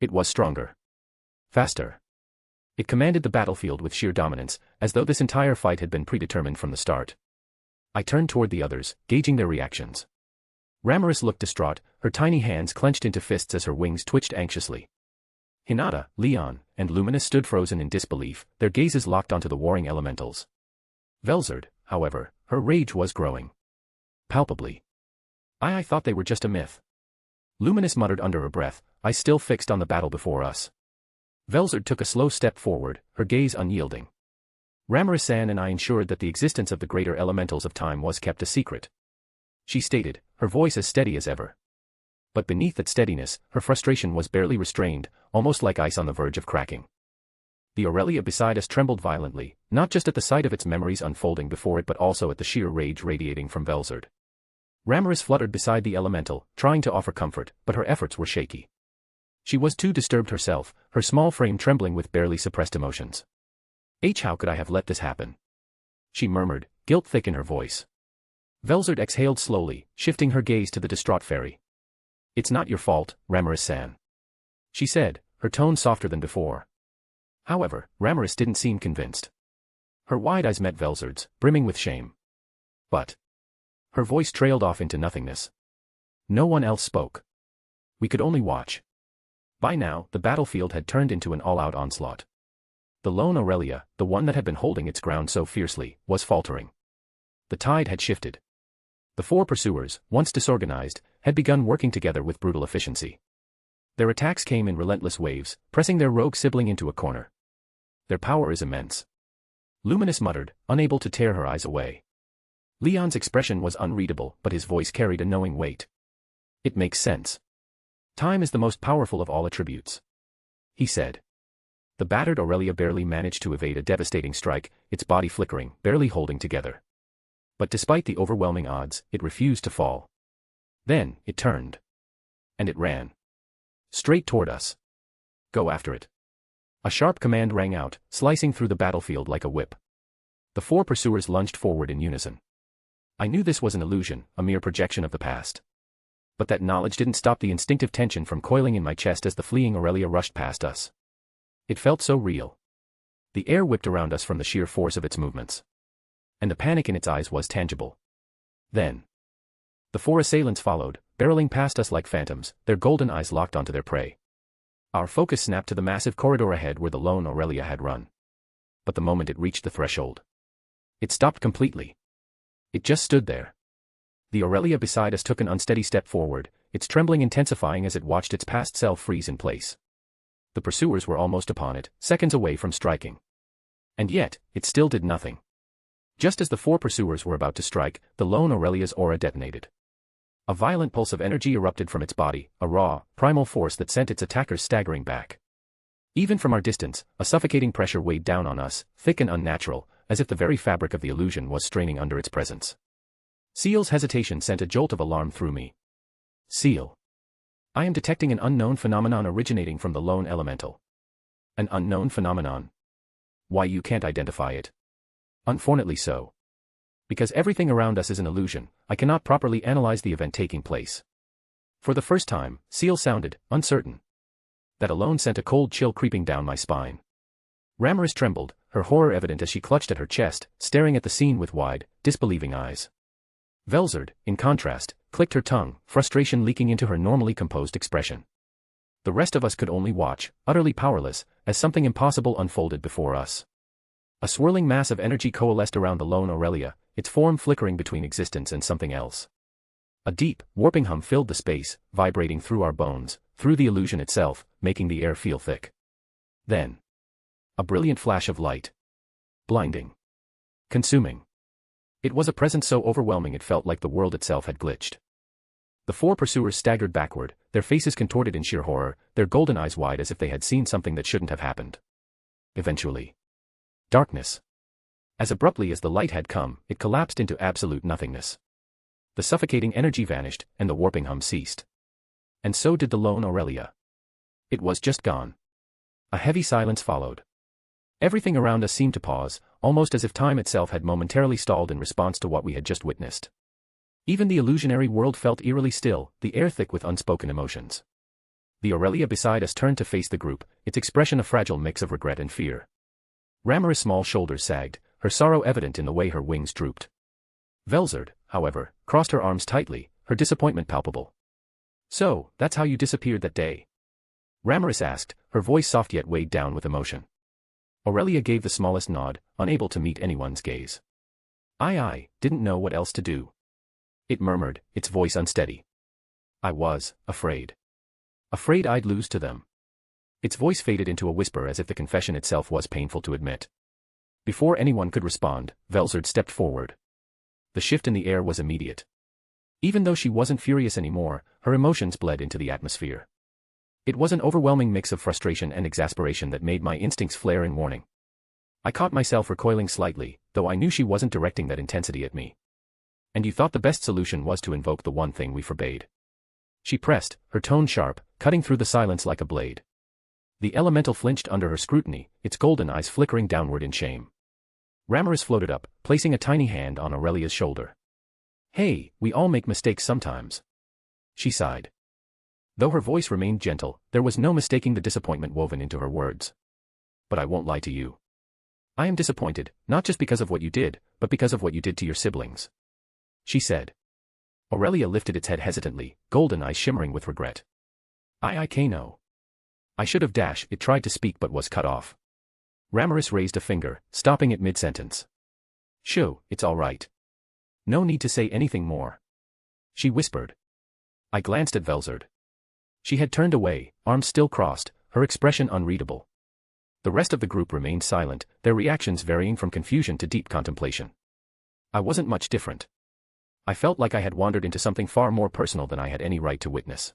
It was stronger. Faster. It commanded the battlefield with sheer dominance, as though this entire fight had been predetermined from the start. I turned toward the others, gauging their reactions. Ramirez looked distraught, her tiny hands clenched into fists as her wings twitched anxiously. Hinata, Leon, and Luminous stood frozen in disbelief, their gazes locked onto the warring elementals. Velzard, however, her rage was growing. Palpably. I thought they were just a myth. Luminous muttered under her breath, eyes still fixed on the battle before us. Velzard took a slow step forward, her gaze unyielding. Ramirez-san and I ensured that the existence of the greater elementals of time was kept a secret. She stated, her voice as steady as ever. But beneath that steadiness, her frustration was barely restrained, almost like ice on the verge of cracking. The Aurelia beside us trembled violently, not just at the sight of its memories unfolding before it but also at the sheer rage radiating from Velzard. Ramirez fluttered beside the elemental, trying to offer comfort, but her efforts were shaky. She was too disturbed herself, her small frame trembling with barely suppressed emotions. How could I have let this happen? She murmured, guilt thick in her voice. Velzard exhaled slowly, shifting her gaze to the distraught fairy. It's not your fault, Ramirez-san. She said, her tone softer than before. However, Ramirez didn't seem convinced. Her wide eyes met Velzard's, brimming with shame. But her voice trailed off into nothingness. No one else spoke. We could only watch. By now, the battlefield had turned into an all-out onslaught. The lone Aurelia, the one that had been holding its ground so fiercely, was faltering. The tide had shifted. The 4 pursuers, once disorganized, had begun working together with brutal efficiency. Their attacks came in relentless waves, pressing their rogue sibling into a corner. Their power is immense. Luminous muttered, unable to tear her eyes away. Leon's expression was unreadable, but his voice carried a knowing weight. It makes sense. Time is the most powerful of all attributes, he said. The battered Aurelia barely managed to evade a devastating strike, its body flickering, barely holding together. But despite the overwhelming odds, it refused to fall. Then, it turned. And it ran. Straight toward us. Go after it. A sharp command rang out, slicing through the battlefield like a whip. The 4 pursuers lunged forward in unison. I knew this was an illusion, a mere projection of the past. But that knowledge didn't stop the instinctive tension from coiling in my chest as the fleeing Aurelia rushed past us. It felt so real. The air whipped around us from the sheer force of its movements. And the panic in its eyes was tangible. Then the 4 assailants followed, barreling past us like phantoms, their golden eyes locked onto their prey. Our focus snapped to the massive corridor ahead where the lone Aurelia had run. But the moment it reached the threshold, it stopped completely. It just stood there. The Aurelia beside us took an unsteady step forward, its trembling intensifying as it watched its past self freeze in place. The pursuers were almost upon it, seconds away from striking. And yet, it still did nothing. Just as the 4 pursuers were about to strike, the lone Aurelia's aura detonated. A violent pulse of energy erupted from its body, a raw, primal force that sent its attackers staggering back. Even from our distance, a suffocating pressure weighed down on us, thick and unnatural, as if the very fabric of the illusion was straining under its presence. Seal's hesitation sent a jolt of alarm through me. Seal. I am detecting an unknown phenomenon originating from the lone elemental. An unknown phenomenon. Why, you can't identify it? Unfortunately so. Because everything around us is an illusion, I cannot properly analyze the event taking place. For the first time, Seal sounded uncertain. That alone sent a cold chill creeping down my spine. Ramaris trembled, her horror evident as she clutched at her chest, staring at the scene with wide, disbelieving eyes. Velzard, in contrast, clicked her tongue, frustration leaking into her normally composed expression. The rest of us could only watch, utterly powerless, as something impossible unfolded before us. A swirling mass of energy coalesced around the lone Aurelia, its form flickering between existence and something else. A deep, warping hum filled the space, vibrating through our bones, through the illusion itself, making the air feel thick. Then a brilliant flash of light. Blinding. Consuming. It was a presence so overwhelming it felt like the world itself had glitched. The 4 pursuers staggered backward, their faces contorted in sheer horror, their golden eyes wide as if they had seen something that shouldn't have happened. Eventually. Darkness. As abruptly as the light had come, it collapsed into absolute nothingness. The suffocating energy vanished, and the warping hum ceased. And so did the lone Aurelia. It was just gone. A heavy silence followed. Everything around us seemed to pause, almost as if time itself had momentarily stalled in response to what we had just witnessed. Even the illusionary world felt eerily still, the air thick with unspoken emotions. The Aurelia beside us turned to face the group, its expression a fragile mix of regret and fear. Ramaris' small shoulders sagged, her sorrow evident in the way her wings drooped. Velzard, however, crossed her arms tightly, her disappointment palpable. "So, that's how you disappeared that day?" Ramaris asked, her voice soft yet weighed down with emotion. Aurelia gave the smallest nod, unable to meet anyone's gaze. I didn't know what else to do," it murmured, its voice unsteady. "I was afraid. Afraid I'd lose to them." Its voice faded into a whisper as if the confession itself was painful to admit. Before anyone could respond, Velzard stepped forward. The shift in the air was immediate. Even though she wasn't furious anymore, her emotions bled into the atmosphere. It was an overwhelming mix of frustration and exasperation that made my instincts flare in warning. I caught myself recoiling slightly, though I knew she wasn't directing that intensity at me. "And you thought the best solution was to invoke the one thing we forbade?" She pressed, her tone sharp, cutting through the silence like a blade. The elemental flinched under her scrutiny, its golden eyes flickering downward in shame. Ramaris floated up, placing a tiny hand on Aurelia's shoulder. "Hey, we all make mistakes sometimes," she sighed. Though her voice remained gentle, there was no mistaking the disappointment woven into her words. "But I won't lie to you. I am disappointed, not just because of what you did, but because of what you did to your siblings," she said. Aurelia lifted its head hesitantly, golden eyes shimmering with regret. I know. I should have it tried to speak but was cut off. Ramaris raised a finger, stopping it mid-sentence. "Shoo, it's all right. No need to say anything more," she whispered. I glanced at Velzard. She had turned away, arms still crossed, her expression unreadable. The rest of the group remained silent, their reactions varying from confusion to deep contemplation. I wasn't much different. I felt like I had wandered into something far more personal than I had any right to witness.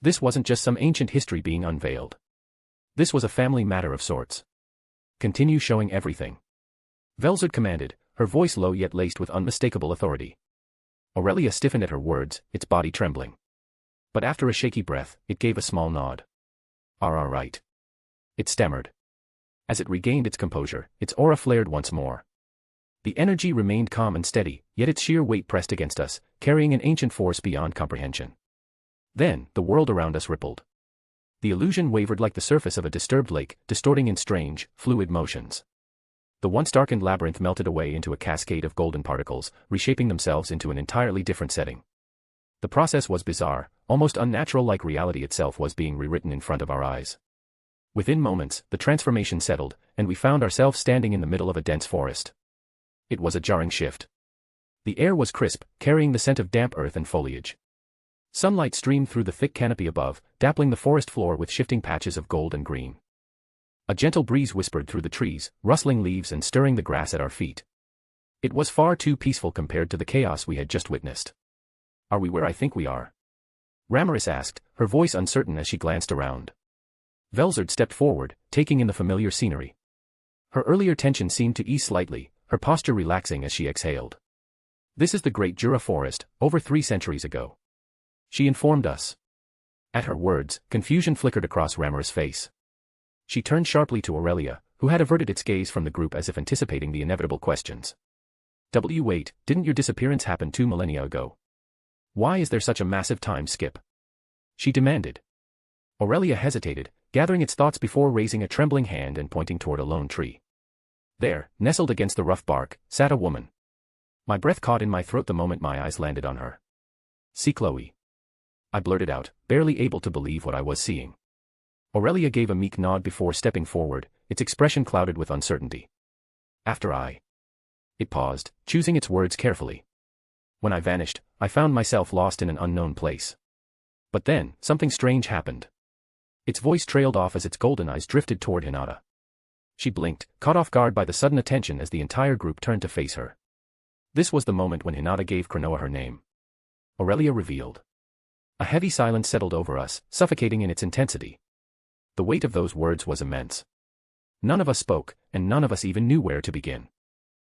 This wasn't just some ancient history being unveiled. This was a family matter of sorts. "Continue showing everything," Velzard commanded, her voice low yet laced with unmistakable authority. Aurelia stiffened at her words, its body trembling. But after a shaky breath, it gave a small nod. All right," it stammered. As it regained its composure, its aura flared once more. The energy remained calm and steady, yet its sheer weight pressed against us, carrying an ancient force beyond comprehension. Then, the world around us rippled. The illusion wavered like the surface of a disturbed lake, distorting in strange, fluid motions. The once darkened labyrinth melted away into a cascade of golden particles, reshaping themselves into an entirely different setting. The process was bizarre, almost unnatural, like reality itself was being rewritten in front of our eyes. Within moments, the transformation settled, and we found ourselves standing in the middle of a dense forest. It was a jarring shift. The air was crisp, carrying the scent of damp earth and foliage. Sunlight streamed through the thick canopy above, dappling the forest floor with shifting patches of gold and green. A gentle breeze whispered through the trees, rustling leaves and stirring the grass at our feet. It was far too peaceful compared to the chaos we had just witnessed. "Are we where I think we are?" Rimuru asked, her voice uncertain as she glanced around. Velzard stepped forward, taking in the familiar scenery. Her earlier tension seemed to ease slightly, her posture relaxing as she exhaled. "This is the Great Jura Forest, over 3 centuries ago," she informed us. At her words, confusion flickered across Rimuru's face. She turned sharply to Aurelia, who had averted its gaze from the group as if anticipating the inevitable questions. Wait, didn't your disappearance happen 2 millennia ago? Why is there such a massive time skip?" she demanded. Aurelia hesitated, gathering its thoughts before raising a trembling hand and pointing toward a lone tree. There, nestled against the rough bark, sat a woman. My breath caught in my throat the moment my eyes landed on her. "See Chloe," I blurted out, barely able to believe what I was seeing. Aurelia gave a meek nod before stepping forward, its expression clouded with uncertainty. "After I..." It paused, choosing its words carefully. "When I vanished, I found myself lost in an unknown place. But then, something strange happened." Its voice trailed off as its golden eyes drifted toward Hinata. She blinked, caught off guard by the sudden attention as the entire group turned to face her. This was the moment when Hinata gave Cronoa her name. Aurelia revealed. A heavy silence settled over us, suffocating in its intensity. The weight of those words was immense. None of us spoke, and none of us even knew where to begin.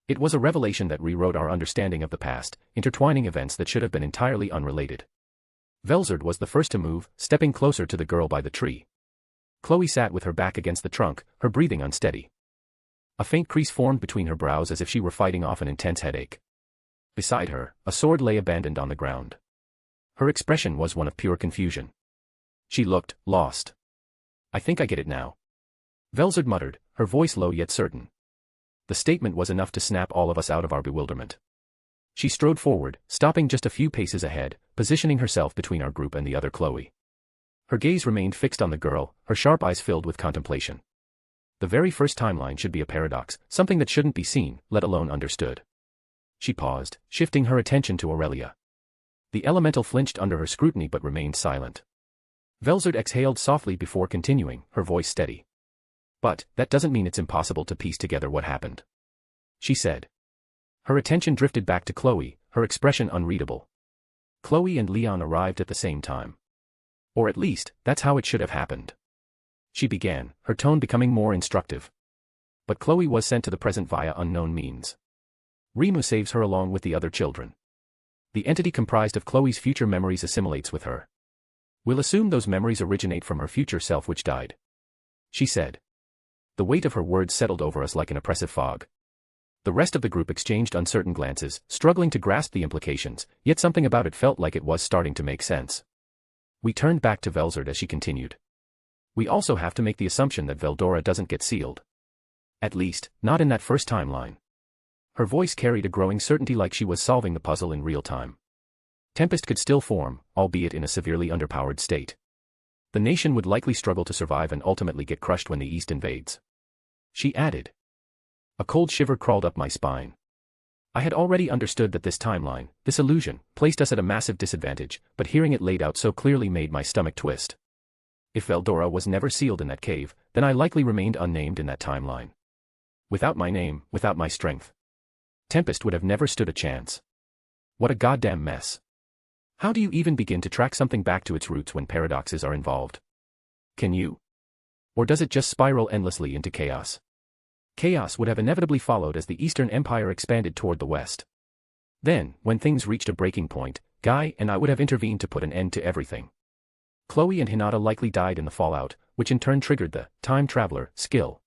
It was a revelation that rewrote our understanding of the past, intertwining events that should have been entirely unrelated. Velzard was the first to move, stepping closer to the girl by the tree. Chloe sat with her back against the trunk, her breathing unsteady. A faint crease formed between her brows as if she were fighting off an intense headache. Beside her, a sword lay abandoned on the ground. Her expression was one of pure confusion. She looked lost. "I think I get it now," Velzard muttered, her voice low yet certain. The statement was enough to snap all of us out of our bewilderment. She strode forward, stopping just a few paces ahead, positioning herself between our group and the other Chloe. Her gaze remained fixed on the girl, her sharp eyes filled with contemplation. The very first timeline should be a paradox, something that shouldn't be seen, let alone understood. She paused, shifting her attention to Aurelia. The elemental flinched under her scrutiny but remained silent. Velzard exhaled softly before continuing, her voice steady. "But, that doesn't mean it's impossible to piece together what happened," she said. Her attention drifted back to Chloe, her expression unreadable. "Chloe and Leon arrived at the same time. Or at least, that's how it should have happened," she began, her tone becoming more instructive. "But Chloe was sent to the present via unknown means. Rimuru saves her along with the other children. The entity comprised of Chloe's future memories assimilates with her. We'll assume those memories originate from her future self which died," she said. The weight of her words settled over us like an oppressive fog. The rest of the group exchanged uncertain glances, struggling to grasp the implications, yet something about it felt like it was starting to make sense. We turned back to Velzard as she continued. "We also have to make the assumption that Veldora doesn't get sealed. At least, not in that first timeline." Her voice carried a growing certainty like she was solving the puzzle in real time. Tempest could still form, albeit in a severely underpowered state. The nation would likely struggle to survive and ultimately get crushed when the East invades, she added. A cold shiver crawled up my spine. I had already understood that this timeline, this illusion, placed us at a massive disadvantage, but hearing it laid out so clearly made my stomach twist. If Veldora was never sealed in that cave, then I likely remained unnamed in that timeline. Without my name, without my strength, Tempest would have never stood a chance. What a goddamn mess. How do you even begin to track something back to its roots when paradoxes are involved? Can you? Or does it just spiral endlessly into chaos? Chaos would have inevitably followed as the Eastern Empire expanded toward the West. Then, when things reached a breaking point, Guy and I would have intervened to put an end to everything. Chloe and Hinata likely died in the fallout, which in turn triggered the time traveler skill.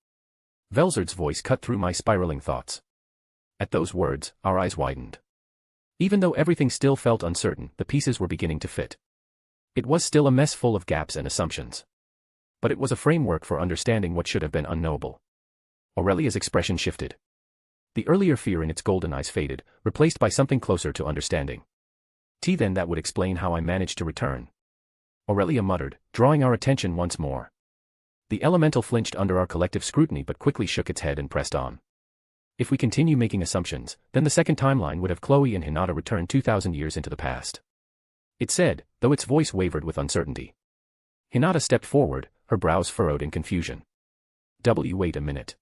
Velzard's voice cut through my spiraling thoughts. At those words, our eyes widened. Even though everything still felt uncertain, the pieces were beginning to fit. It was still a mess full of gaps and assumptions. But it was a framework for understanding what should have been unknowable. Aurelia's expression shifted. The earlier fear in its golden eyes faded, replaced by something closer to understanding. Then that would explain how I managed to return. Aurelia muttered, drawing our attention once more. The elemental flinched under our collective scrutiny but quickly shook its head and pressed on. If we continue making assumptions, then the second timeline would have Chloe and Hinata returned 2,000 years into the past. It said, though its voice wavered with uncertainty. Hinata stepped forward, her brows furrowed in confusion. Wait a minute.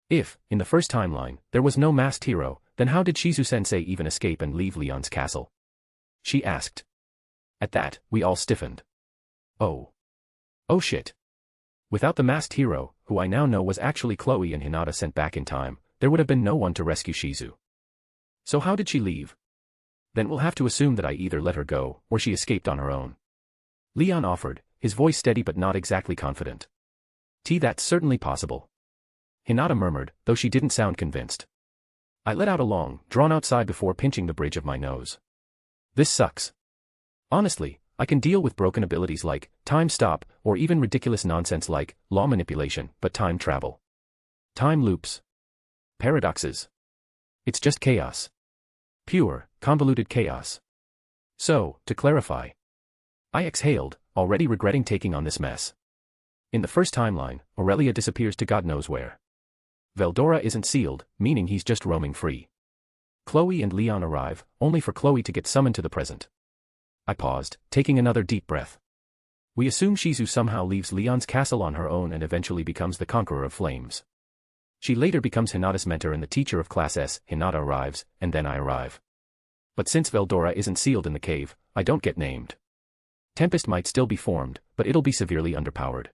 If, in the first timeline, there was no masked hero, then how did Shizu-sensei even escape and leave Leon's castle? She asked. At that, we all stiffened. Oh shit. Without the masked hero, who I now know was actually Chloe and Hinata sent back in time, there would have been no one to rescue Shizu. So how did she leave? Then we'll have to assume that I either let her go, or she escaped on her own. Leon offered, his voice steady but not exactly confident. That's certainly possible. Hinata murmured, though she didn't sound convinced. I let out a long, drawn-out sigh before pinching the bridge of my nose. This sucks. Honestly, I can deal with broken abilities like time stop, or even ridiculous nonsense like law manipulation, but time travel. Time loops. Paradoxes. It's just chaos. Pure, convoluted chaos. So, to clarify. I exhaled, already regretting taking on this mess. In the first timeline, Aurelia disappears to God knows where. Veldora isn't sealed, meaning he's just roaming free. Chloe and Leon arrive, only for Chloe to get summoned to the present. I paused, taking another deep breath. We assume Shizu somehow leaves Leon's castle on her own and eventually becomes the conqueror of flames. She later becomes Hinata's mentor and the teacher of Class S. Hinata arrives, and then I arrive. But since Veldora isn't sealed in the cave, I don't get named. Tempest might still be formed, but it'll be severely underpowered.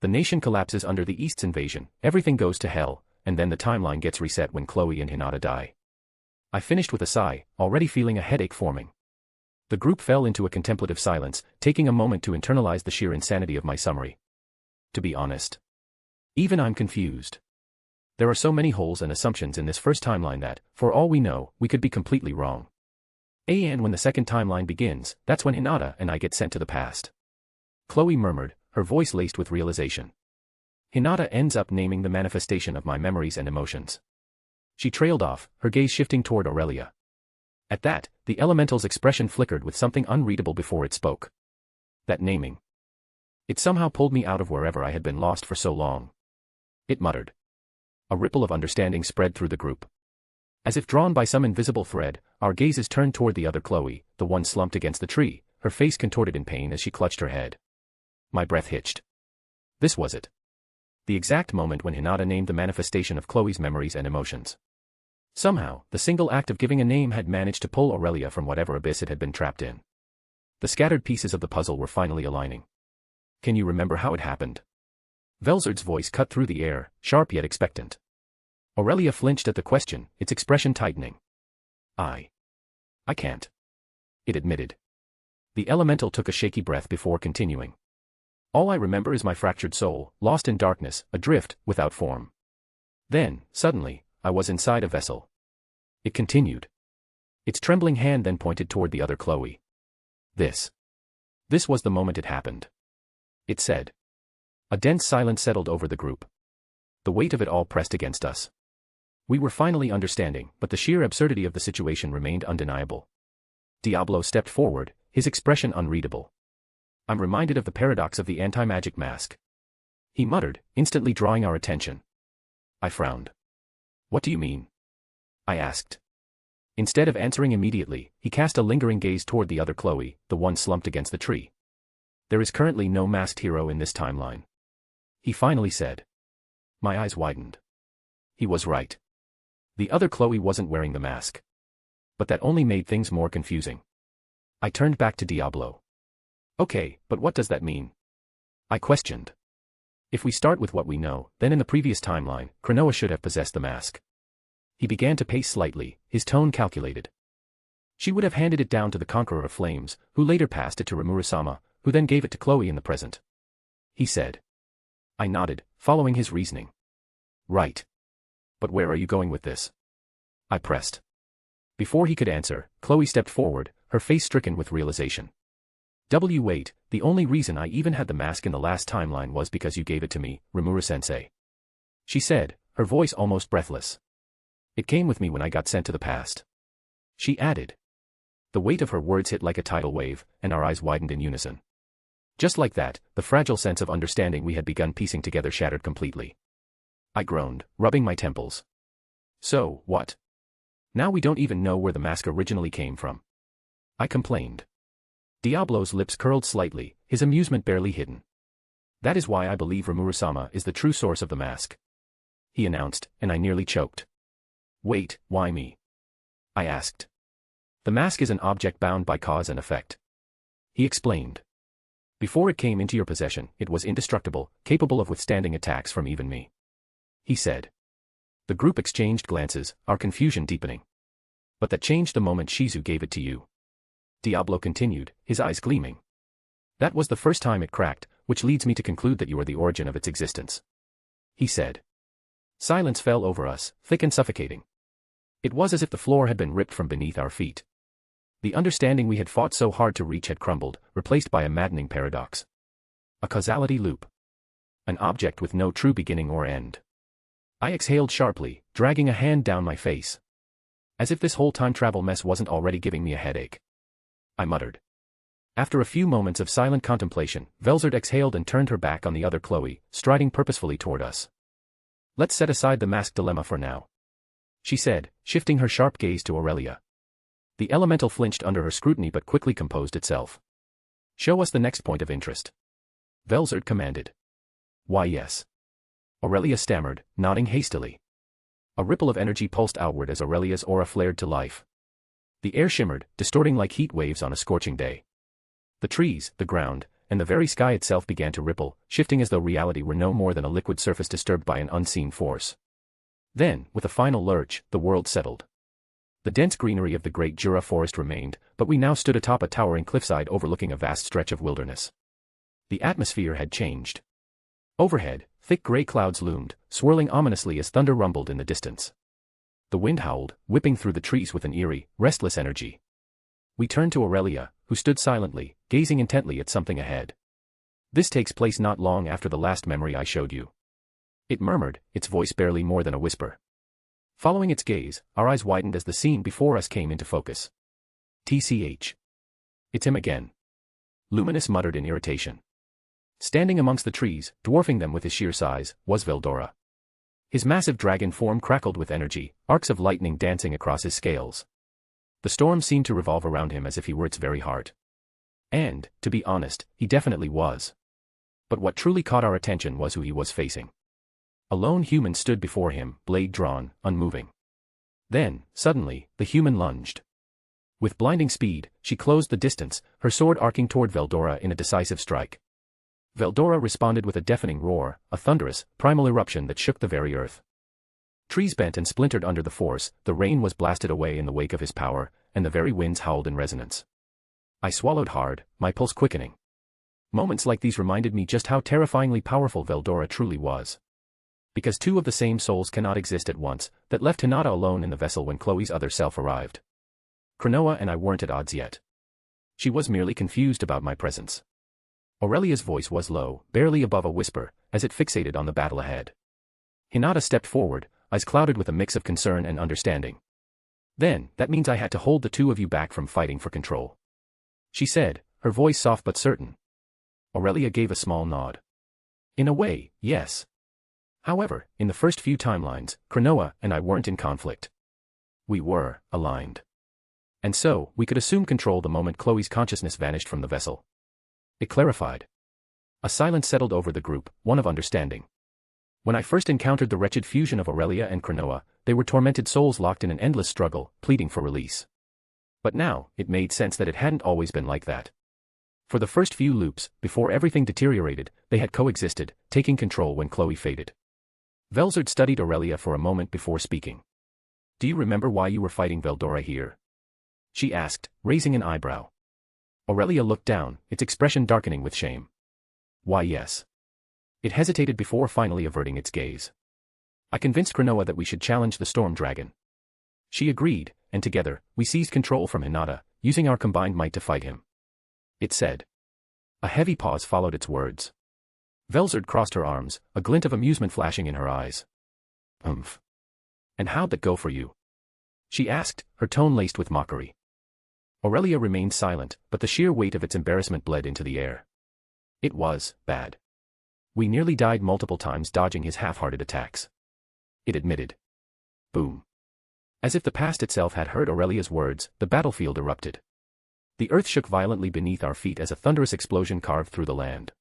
The nation collapses under the East's invasion, everything goes to hell, and then the timeline gets reset when Chloe and Hinata die. I finished with a sigh, already feeling a headache forming. The group fell into a contemplative silence, taking a moment to internalize the sheer insanity of my summary. To be honest, even I'm confused. There are so many holes and assumptions in this first timeline that, for all we know, we could be completely wrong. And when the second timeline begins, that's when Hinata and I get sent to the past. Chloe murmured, her voice laced with realization. Hinata ends up naming the manifestation of my memories and emotions. She trailed off, her gaze shifting toward Aurelia. At that, the elemental's expression flickered with something unreadable before it spoke. That naming. It somehow pulled me out of wherever I had been lost for so long. It muttered. A ripple of understanding spread through the group. As if drawn by some invisible thread, our gazes turned toward the other Chloe, the one slumped against the tree, her face contorted in pain as she clutched her head. My breath hitched. This was it. The exact moment when Hinata named the manifestation of Chloe's memories and emotions. Somehow, the single act of giving a name had managed to pull Aurelia from whatever abyss it had been trapped in. The scattered pieces of the puzzle were finally aligning. Can you remember how it happened? Velzard's voice cut through the air, sharp yet expectant. Aurelia flinched at the question, its expression tightening. I can't. It admitted. The elemental took a shaky breath before continuing. All I remember is my fractured soul, lost in darkness, adrift, without form. Then, suddenly, I was inside a vessel. It continued. Its trembling hand then pointed toward the other Chloe. This was the moment it happened. It said. A dense silence settled over the group. The weight of it all pressed against us. We were finally understanding, but the sheer absurdity of the situation remained undeniable. Diablo stepped forward, his expression unreadable. I'm reminded of the paradox of the anti-magic mask. He muttered, instantly drawing our attention. I frowned. What do you mean? I asked. Instead of answering immediately, he cast a lingering gaze toward the other Chloe, the one slumped against the tree. There is currently no masked hero in this timeline. He finally said. My eyes widened. He was right. The other Chloe wasn't wearing the mask. But that only made things more confusing. I turned back to Diablo. Okay, but what does that mean? I questioned. If we start with what we know, then in the previous timeline, Krinoa should have possessed the mask. He began to pace slightly, his tone calculated. She would have handed it down to the Conqueror of Flames, who later passed it to Rimuru-sama, who then gave it to Chloe in the present. He said. I nodded, following his reasoning. Right. But where are you going with this? I pressed. Before he could answer, Chloe stepped forward, her face stricken with realization. Wait, the only reason I even had the mask in the last timeline was because you gave it to me, Rimuru-sensei. She said, her voice almost breathless. It came with me when I got sent to the past. She added. The weight of her words hit like a tidal wave, and our eyes widened in unison. Just like that, the fragile sense of understanding we had begun piecing together shattered completely. I groaned, rubbing my temples. So, what? Now we don't even know where the mask originally came from. I complained. Diablo's lips curled slightly, his amusement barely hidden. That is why I believe Rimuru-sama is the true source of the mask. He announced, and I nearly choked. Wait, why me? I asked. The mask is an object bound by cause and effect. He explained. Before it came into your possession, it was indestructible, capable of withstanding attacks from even me. He said. The group exchanged glances, our confusion deepening. But that changed the moment Shizu gave it to you. Diablo continued, his eyes gleaming. That was the first time it cracked, which leads me to conclude that you are the origin of its existence. He said. Silence fell over us, thick and suffocating. It was as if the floor had been ripped from beneath our feet. The understanding we had fought so hard to reach had crumbled, replaced by a maddening paradox. A causality loop. An object with no true beginning or end. I exhaled sharply, dragging a hand down my face. As if this whole time travel mess wasn't already giving me a headache. I muttered. After a few moments of silent contemplation, Velzard exhaled and turned her back on the other Chloe, striding purposefully toward us. Let's set aside the mask dilemma for now. She said, shifting her sharp gaze to Aurelia. The elemental flinched under her scrutiny but quickly composed itself. Show us the next point of interest. Velzard commanded. Why yes. Aurelia stammered, nodding hastily. A ripple of energy pulsed outward as Aurelia's aura flared to life. The air shimmered, distorting like heat waves on a scorching day. The trees, the ground, and the very sky itself began to ripple, shifting as though reality were no more than a liquid surface disturbed by an unseen force. Then, with a final lurch, the world settled. The dense greenery of the great Jura forest remained, but we now stood atop a towering cliffside overlooking a vast stretch of wilderness. The atmosphere had changed. Overhead, thick gray clouds loomed, swirling ominously as thunder rumbled in the distance. The wind howled, whipping through the trees with an eerie, restless energy. We turned to Aurelia, who stood silently, gazing intently at something ahead. This takes place not long after the last memory I showed you. It murmured, its voice barely more than a whisper. Following its gaze, our eyes widened as the scene before us came into focus. TCH. It's him again. Luminous muttered in irritation. Standing amongst the trees, dwarfing them with his sheer size, was Veldora. His massive dragon form crackled with energy, arcs of lightning dancing across his scales. The storm seemed to revolve around him as if he were its very heart. And, to be honest, he definitely was. But what truly caught our attention was who he was facing. A lone human stood before him, blade drawn, unmoving. Then, suddenly, the human lunged. With blinding speed, she closed the distance, her sword arcing toward Veldora in a decisive strike. Veldora responded with a deafening roar, a thunderous, primal eruption that shook the very earth. Trees bent and splintered under the force, the rain was blasted away in the wake of his power, and the very winds howled in resonance. I swallowed hard, my pulse quickening. Moments like these reminded me just how terrifyingly powerful Veldora truly was. Because two of the same souls cannot exist at once, that left Hinata alone in the vessel when Chloe's other self arrived. Cronoa and I weren't at odds yet. She was merely confused about my presence. Aurelia's voice was low, barely above a whisper, as it fixated on the battle ahead. Hinata stepped forward, eyes clouded with a mix of concern and understanding. Then, that means I had to hold the two of you back from fighting for control. She said, her voice soft but certain. Aurelia gave a small nod. In a way, yes. However, in the first few timelines, Cronoa and I weren't in conflict. We were aligned. And so, we could assume control the moment Chloe's consciousness vanished from the vessel. It clarified. A silence settled over the group, one of understanding. When I first encountered the wretched fusion of Aurelia and Cronoa, they were tormented souls locked in an endless struggle, pleading for release. But now, it made sense that it hadn't always been like that. For the first few loops, before everything deteriorated, they had coexisted, taking control when Chloe faded. Velzard studied Aurelia for a moment before speaking. Do you remember why you were fighting Veldora here? She asked, raising an eyebrow. Aurelia looked down, its expression darkening with shame. Why yes. It hesitated before finally averting its gaze. I convinced Cronoa that we should challenge the storm dragon. She agreed, and together, we seized control from Hinata, using our combined might to fight him. It said. A heavy pause followed its words. Velzard crossed her arms, a glint of amusement flashing in her eyes. And how'd that go for you? She asked, her tone laced with mockery. Aurelia remained silent, but the sheer weight of its embarrassment bled into the air. It was bad. We nearly died multiple times dodging his half-hearted attacks. It admitted. Boom. As if the past itself had heard Aurelia's words, the battlefield erupted. The earth shook violently beneath our feet as a thunderous explosion carved through the land.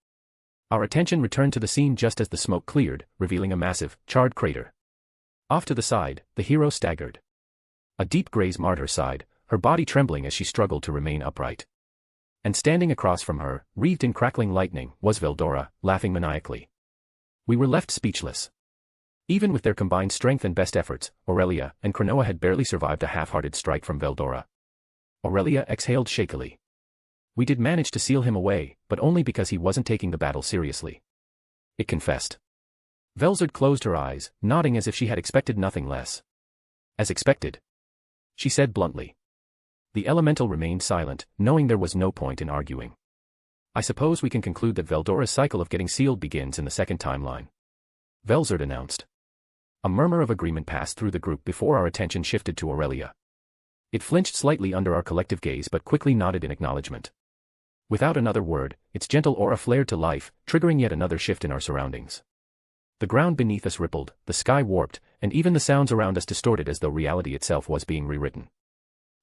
Our attention returned to the scene just as the smoke cleared, revealing a massive, charred crater. Off to the side, the hero staggered. A deep graze marred her side, her body trembling as she struggled to remain upright. And standing across from her, wreathed in crackling lightning, was Veldora, laughing maniacally. We were left speechless. Even with their combined strength and best efforts, Aurelia and Cronoa had barely survived a half-hearted strike from Veldora. Aurelia exhaled shakily. We did manage to seal him away, but only because he wasn't taking the battle seriously. It confessed. Velzard closed her eyes, nodding as if she had expected nothing less. As expected. She said bluntly. The elemental remained silent, knowing there was no point in arguing. I suppose we can conclude that Veldora's cycle of getting sealed begins in the second timeline. Velzard announced. A murmur of agreement passed through the group before our attention shifted to Aurelia. It flinched slightly under our collective gaze but quickly nodded in acknowledgement. Without another word, its gentle aura flared to life, triggering yet another shift in our surroundings. The ground beneath us rippled, the sky warped, and even the sounds around us distorted as though reality itself was being rewritten.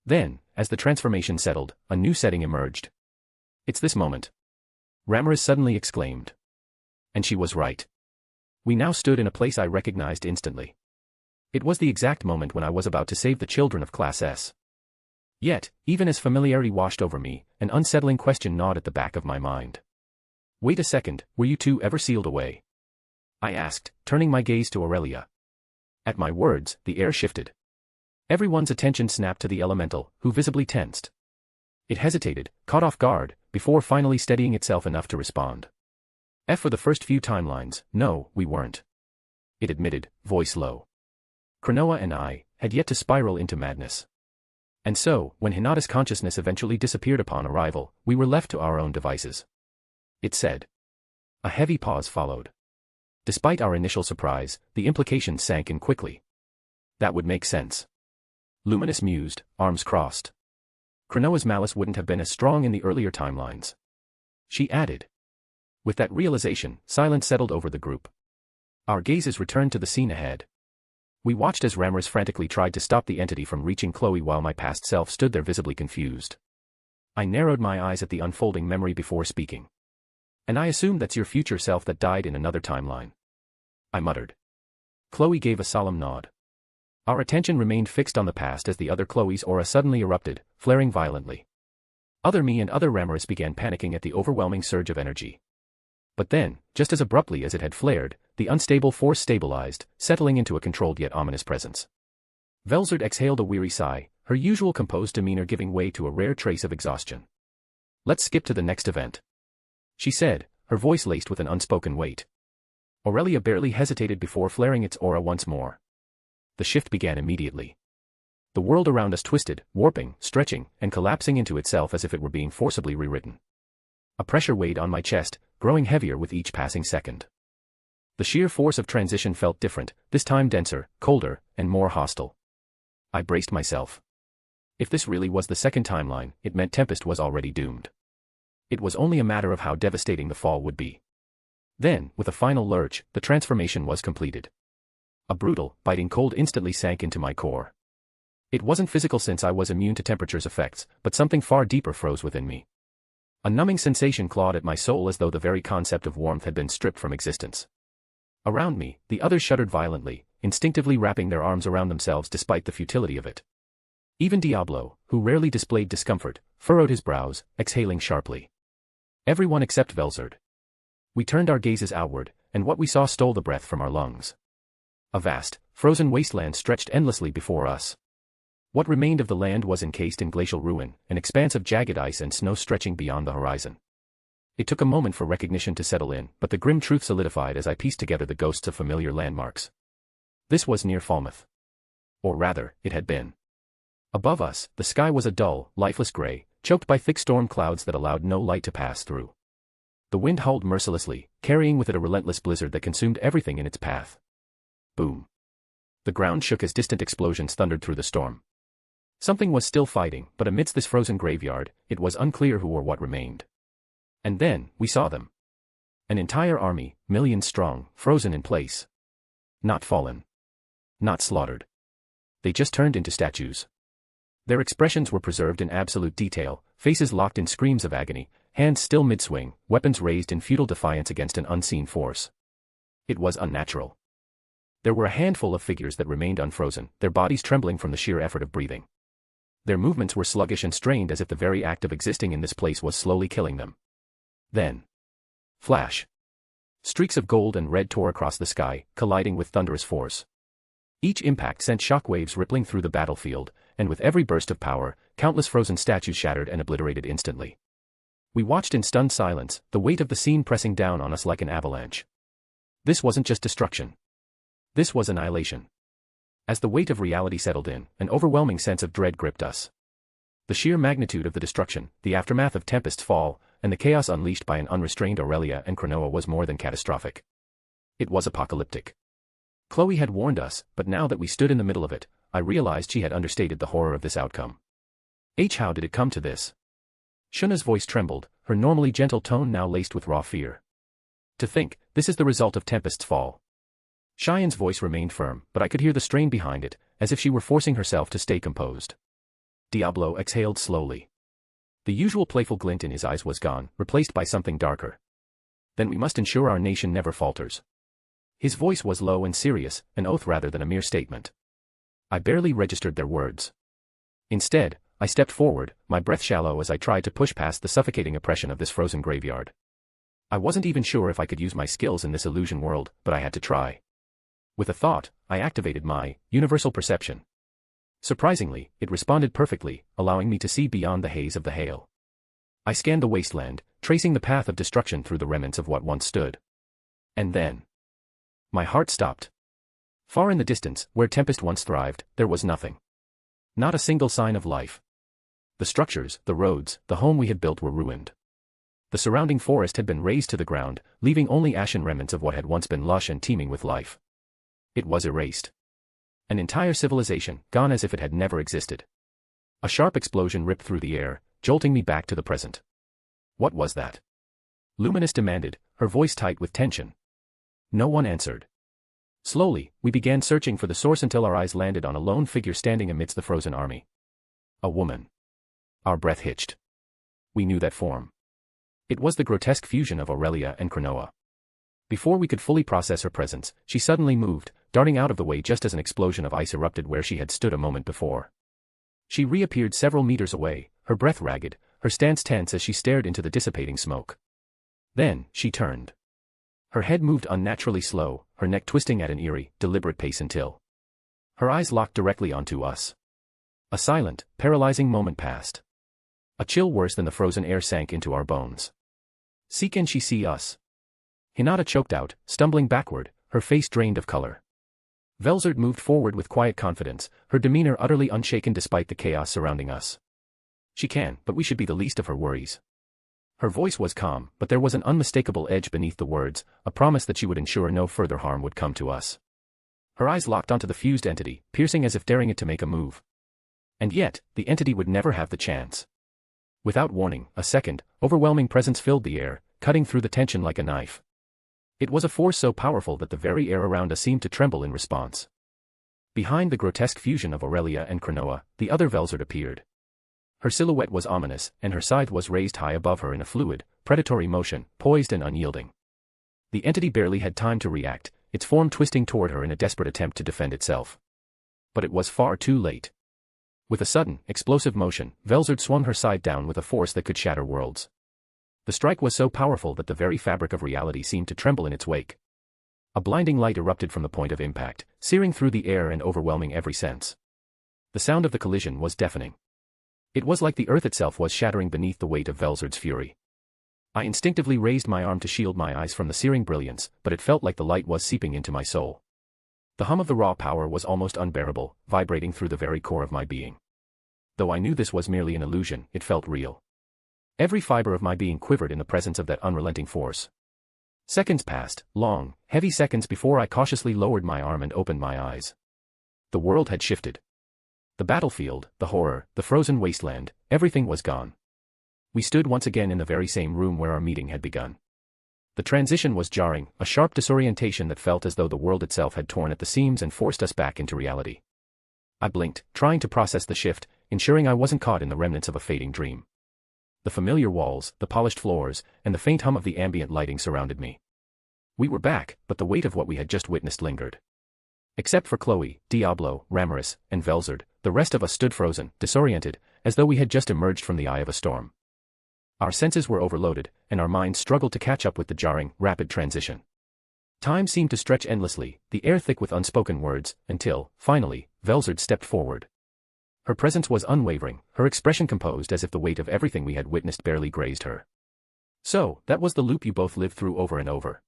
Then, as the transformation settled, a new setting emerged. It's this moment. Ramiris suddenly exclaimed. And she was right. We now stood in a place I recognized instantly. It was the exact moment when I was about to save the children of Class S. Yet, even as familiarity washed over me, an unsettling question gnawed at the back of my mind. Wait a second, were you two ever sealed away? I asked, turning my gaze to Aurelia. At my words, the air shifted. Everyone's attention snapped to the elemental, who visibly tensed. It hesitated, caught off guard, before finally steadying itself enough to respond. For the first few timelines, no, we weren't. It admitted, voice low. Cronoa and I had yet to spiral into madness. And so, when Hinata's consciousness eventually disappeared upon arrival, we were left to our own devices. It said. A heavy pause followed. Despite our initial surprise, the implications sank in quickly. That would make sense. Luminous mused, arms crossed. Cronoa's malice wouldn't have been as strong in the earlier timelines. She added. With that realization, silence settled over the group. Our gazes returned to the scene ahead. We watched as Ramiris frantically tried to stop the entity from reaching Chloe while my past self stood there visibly confused. I narrowed my eyes at the unfolding memory before speaking. And I assume that's your future self that died in another timeline. I muttered. Chloe gave a solemn nod. Our attention remained fixed on the past as the other Chloe's aura suddenly erupted, flaring violently. Other me and other Ramiris began panicking at the overwhelming surge of energy. But then, just as abruptly as it had flared, the unstable force stabilized, settling into a controlled yet ominous presence. Velzard exhaled a weary sigh, her usual composed demeanor giving way to a rare trace of exhaustion. Let's skip to the next event. She said, her voice laced with an unspoken weight. Aurelia barely hesitated before flaring its aura once more. The shift began immediately. The world around us twisted, warping, stretching, and collapsing into itself as if it were being forcibly rewritten. A pressure weighed on my chest, growing heavier with each passing second. The sheer force of transition felt different, this time denser, colder, and more hostile. I braced myself. If this really was the second timeline, it meant Tempest was already doomed. It was only a matter of how devastating the fall would be. Then, with a final lurch, the transformation was completed. A brutal, biting cold instantly sank into my core. It wasn't physical since I was immune to temperature's effects, but something far deeper froze within me. A numbing sensation clawed at my soul as though the very concept of warmth had been stripped from existence. Around me, the others shuddered violently, instinctively wrapping their arms around themselves despite the futility of it. Even Diablo, who rarely displayed discomfort, furrowed his brows, exhaling sharply. Everyone except Velzard. We turned our gazes outward, and what we saw stole the breath from our lungs. A vast, frozen wasteland stretched endlessly before us. What remained of the land was encased in glacial ruin, an expanse of jagged ice and snow stretching beyond the horizon. It took a moment for recognition to settle in, but the grim truth solidified as I pieced together the ghosts of familiar landmarks. This was near Falmouth. Or rather, it had been. Above us, the sky was a dull, lifeless gray, choked by thick storm clouds that allowed no light to pass through. The wind howled mercilessly, carrying with it a relentless blizzard that consumed everything in its path. Boom. The ground shook as distant explosions thundered through the storm. Something was still fighting, but amidst this frozen graveyard, it was unclear who or what remained. And then, we saw them. An entire army, millions strong, frozen in place. Not fallen. Not slaughtered. They just turned into statues. Their expressions were preserved in absolute detail, faces locked in screams of agony, hands still mid-swing, weapons raised in futile defiance against an unseen force. It was unnatural. There were a handful of figures that remained unfrozen, their bodies trembling from the sheer effort of breathing. Their movements were sluggish and strained as if the very act of existing in this place was slowly killing them. Then. Flash. Streaks of gold and red tore across the sky, colliding with thunderous force. Each impact sent shockwaves rippling through the battlefield, and with every burst of power, countless frozen statues shattered and obliterated instantly. We watched in stunned silence, the weight of the scene pressing down on us like an avalanche. This wasn't just destruction. This was annihilation. As the weight of reality settled in, an overwhelming sense of dread gripped us. The sheer magnitude of the destruction, the aftermath of Tempest's fall, and the chaos unleashed by an unrestrained Aurelia and Cronoa was more than catastrophic. It was apocalyptic. Chloe had warned us, but now that we stood in the middle of it, I realized she had understated the horror of this outcome. How did it come to this? Shuna's voice trembled, her normally gentle tone now laced with raw fear. To think, this is the result of Tempest's fall. Cheyenne's voice remained firm, but I could hear the strain behind it, as if she were forcing herself to stay composed. Diablo exhaled slowly. The usual playful glint in his eyes was gone, replaced by something darker. Then we must ensure our nation never falters. His voice was low and serious, an oath rather than a mere statement. I barely registered their words. Instead, I stepped forward, my breath shallow as I tried to push past the suffocating oppression of this frozen graveyard. I wasn't even sure if I could use my skills in this illusion world, but I had to try. With a thought, I activated my universal perception. Surprisingly, it responded perfectly, allowing me to see beyond the haze of the hail. I scanned the wasteland, tracing the path of destruction through the remnants of what once stood. And then. My heart stopped. Far in the distance, where Tempest once thrived, there was nothing. Not a single sign of life. The structures, the roads, the home we had built were ruined. The surrounding forest had been razed to the ground, leaving only ashen remnants of what had once been lush and teeming with life. It was erased. An entire civilization, gone as if it had never existed. A sharp explosion ripped through the air, jolting me back to the present. What was that? Luminous demanded, her voice tight with tension. No one answered. Slowly, we began searching for the source until our eyes landed on a lone figure standing amidst the frozen army. A woman. Our breath hitched. We knew that form. It was the grotesque fusion of Aurelia and Cronoa. Before we could fully process her presence, she suddenly moved, darting out of the way just as an explosion of ice erupted where she had stood a moment before. She reappeared several meters away, her breath ragged, her stance tense as she stared into the dissipating smoke. Then, she turned. Her head moved unnaturally slow, her neck twisting at an eerie, deliberate pace until her eyes locked directly onto us. A silent, paralyzing moment passed. A chill worse than the frozen air sank into our bones. "See, can she see us?" Hinata choked out, stumbling backward, her face drained of color. Velzard moved forward with quiet confidence, her demeanor utterly unshaken despite the chaos surrounding us. "She can, but we should be the least of her worries." Her voice was calm, but there was an unmistakable edge beneath the words, a promise that she would ensure no further harm would come to us. Her eyes locked onto the fused entity, piercing as if daring it to make a move. And yet, the entity would never have the chance. Without warning, a second, overwhelming presence filled the air, cutting through the tension like a knife. It was a force so powerful that the very air around us seemed to tremble in response. Behind the grotesque fusion of Aurelia and Cronoa, the other Velzard appeared. Her silhouette was ominous, and her scythe was raised high above her in a fluid, predatory motion, poised and unyielding. The entity barely had time to react, its form twisting toward her in a desperate attempt to defend itself. But it was far too late. With a sudden, explosive motion, Velzard swung her scythe down with a force that could shatter worlds. The strike was so powerful that the very fabric of reality seemed to tremble in its wake. A blinding light erupted from the point of impact, searing through the air and overwhelming every sense. The sound of the collision was deafening. It was like the earth itself was shattering beneath the weight of Velzard's fury. I instinctively raised my arm to shield my eyes from the searing brilliance, but it felt like the light was seeping into my soul. The hum of the raw power was almost unbearable, vibrating through the very core of my being. Though I knew this was merely an illusion, it felt real. Every fiber of my being quivered in the presence of that unrelenting force. Seconds passed, long, heavy seconds before I cautiously lowered my arm and opened my eyes. The world had shifted. The battlefield, the horror, the frozen wasteland, everything was gone. We stood once again in the very same room where our meeting had begun. The transition was jarring, a sharp disorientation that felt as though the world itself had torn at the seams and forced us back into reality. I blinked, trying to process the shift, ensuring I wasn't caught in the remnants of a fading dream. The familiar walls, the polished floors, and the faint hum of the ambient lighting surrounded me. We were back, but the weight of what we had just witnessed lingered. Except for Chloe, Diablo, Rimuru, and Velzard, the rest of us stood frozen, disoriented, as though we had just emerged from the eye of a storm. Our senses were overloaded, and our minds struggled to catch up with the jarring, rapid transition. Time seemed to stretch endlessly, the air thick with unspoken words, until, finally, Velzard stepped forward. Her presence was unwavering, her expression composed as if the weight of everything we had witnessed barely grazed her. "So, that was the loop you both lived through over and over?"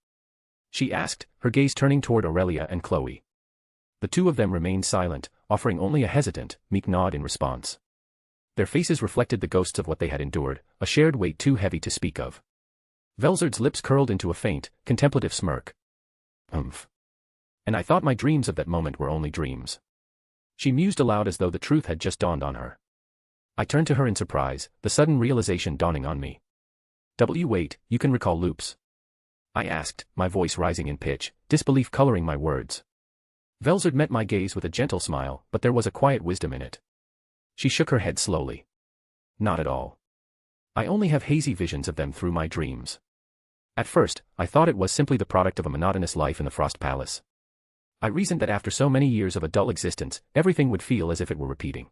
she asked, her gaze turning toward Aurelia and Chloe. The two of them remained silent, offering only a hesitant, meek nod in response. Their faces reflected the ghosts of what they had endured, a shared weight too heavy to speak of. Velzard's lips curled into a faint, contemplative smirk. And I thought my dreams of that moment were only dreams. She mused aloud as though the truth had just dawned on her. I turned to her in surprise, the sudden realization dawning on me. Wait, you can recall loops?" I asked, my voice rising in pitch, disbelief coloring my words. Velzard met my gaze with a gentle smile, but there was a quiet wisdom in it. She shook her head slowly. "Not at all. I only have hazy visions of them through my dreams. At first, I thought it was simply the product of a monotonous life in the Frost Palace. I reasoned that after so many years of a dull existence, everything would feel as if it were repeating."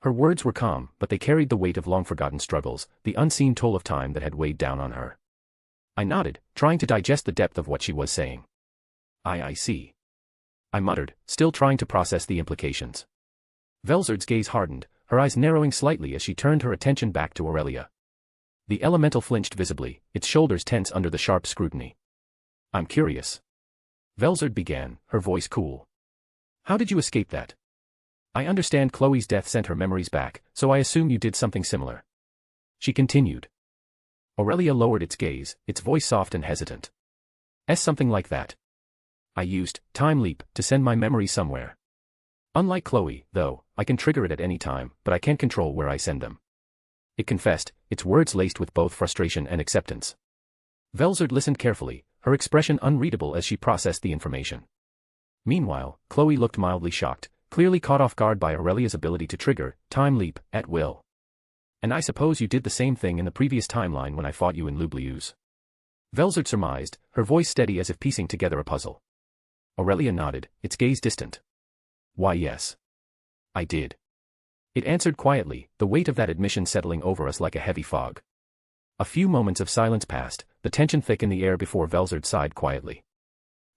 Her words were calm, but they carried the weight of long-forgotten struggles, the unseen toll of time that had weighed down on her. I nodded, trying to digest the depth of what she was saying. I see," I muttered, still trying to process the implications. Velzard's gaze hardened, her eyes narrowing slightly as she turned her attention back to Aurelia. The elemental flinched visibly, its shoulders tense under the sharp scrutiny. "I'm curious," Velzard began, her voice cool. "How did you escape that? I understand Chloe's death sent her memories back, so I assume you did something similar." She continued. Aurelia lowered its gaze, its voice soft and hesitant. Something like that. I used time leap to send my memory somewhere. Unlike Chloe, though, I can trigger it at any time, but I can't control where I send them." It confessed, its words laced with both frustration and acceptance. Velzard listened carefully, her expression unreadable as she processed the information. Meanwhile, Chloe looked mildly shocked, clearly caught off guard by Aurelia's ability to trigger time leap at will. "And I suppose you did the same thing in the previous timeline when I fought you in Lublius?" Velzard surmised, her voice steady as if piecing together a puzzle. Aurelia nodded, its gaze distant. "Why yes. I did." It answered quietly, the weight of that admission settling over us like a heavy fog. A few moments of silence passed, the tension thick in the air before Velzard sighed quietly.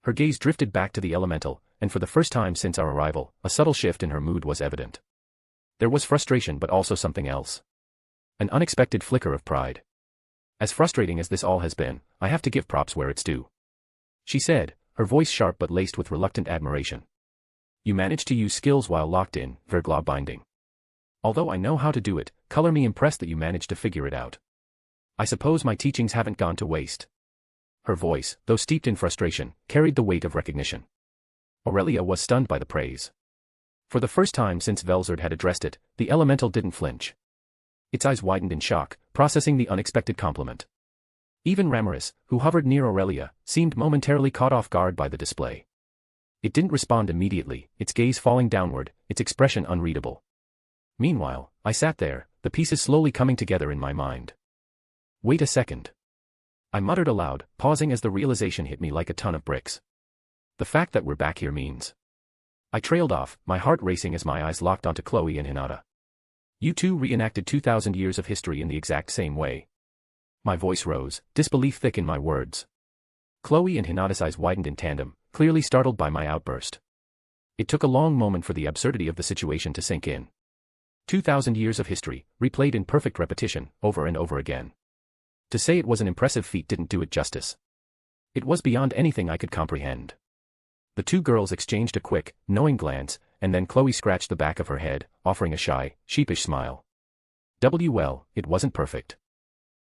Her gaze drifted back to the elemental, and for the first time since our arrival, a subtle shift in her mood was evident. There was frustration but also something else. An unexpected flicker of pride. "As frustrating as this all has been, I have to give props where it's due," she said, her voice sharp but laced with reluctant admiration. "You managed to use skills while locked in, Verglaw binding. Although I know how to do it, color me impressed that you managed to figure it out. I suppose my teachings haven't gone to waste." Her voice, though steeped in frustration, carried the weight of recognition. Aurelia was stunned by the praise. For the first time since Velzard had addressed it, the elemental didn't flinch. Its eyes widened in shock, processing the unexpected compliment. Even Rimuru, who hovered near Aurelia, seemed momentarily caught off guard by the display. It didn't respond immediately, its gaze falling downward, its expression unreadable. Meanwhile, I sat there, the pieces slowly coming together in my mind. "Wait a second," I muttered aloud, pausing as the realization hit me like a ton of bricks. "The fact that we're back here means..." I trailed off, my heart racing as my eyes locked onto Chloe and Hinata. "You two reenacted 2,000 years of history in the exact same way." My voice rose, disbelief thick in my words. Chloe and Hinata's eyes widened in tandem, clearly startled by my outburst. It took a long moment for the absurdity of the situation to sink in. 2,000 years of history, replayed in perfect repetition, over and over again. To say it was an impressive feat didn't do it justice. It was beyond anything I could comprehend. The two girls exchanged a quick, knowing glance, and then Chloe scratched the back of her head, offering a shy, sheepish smile. Well, it wasn't perfect.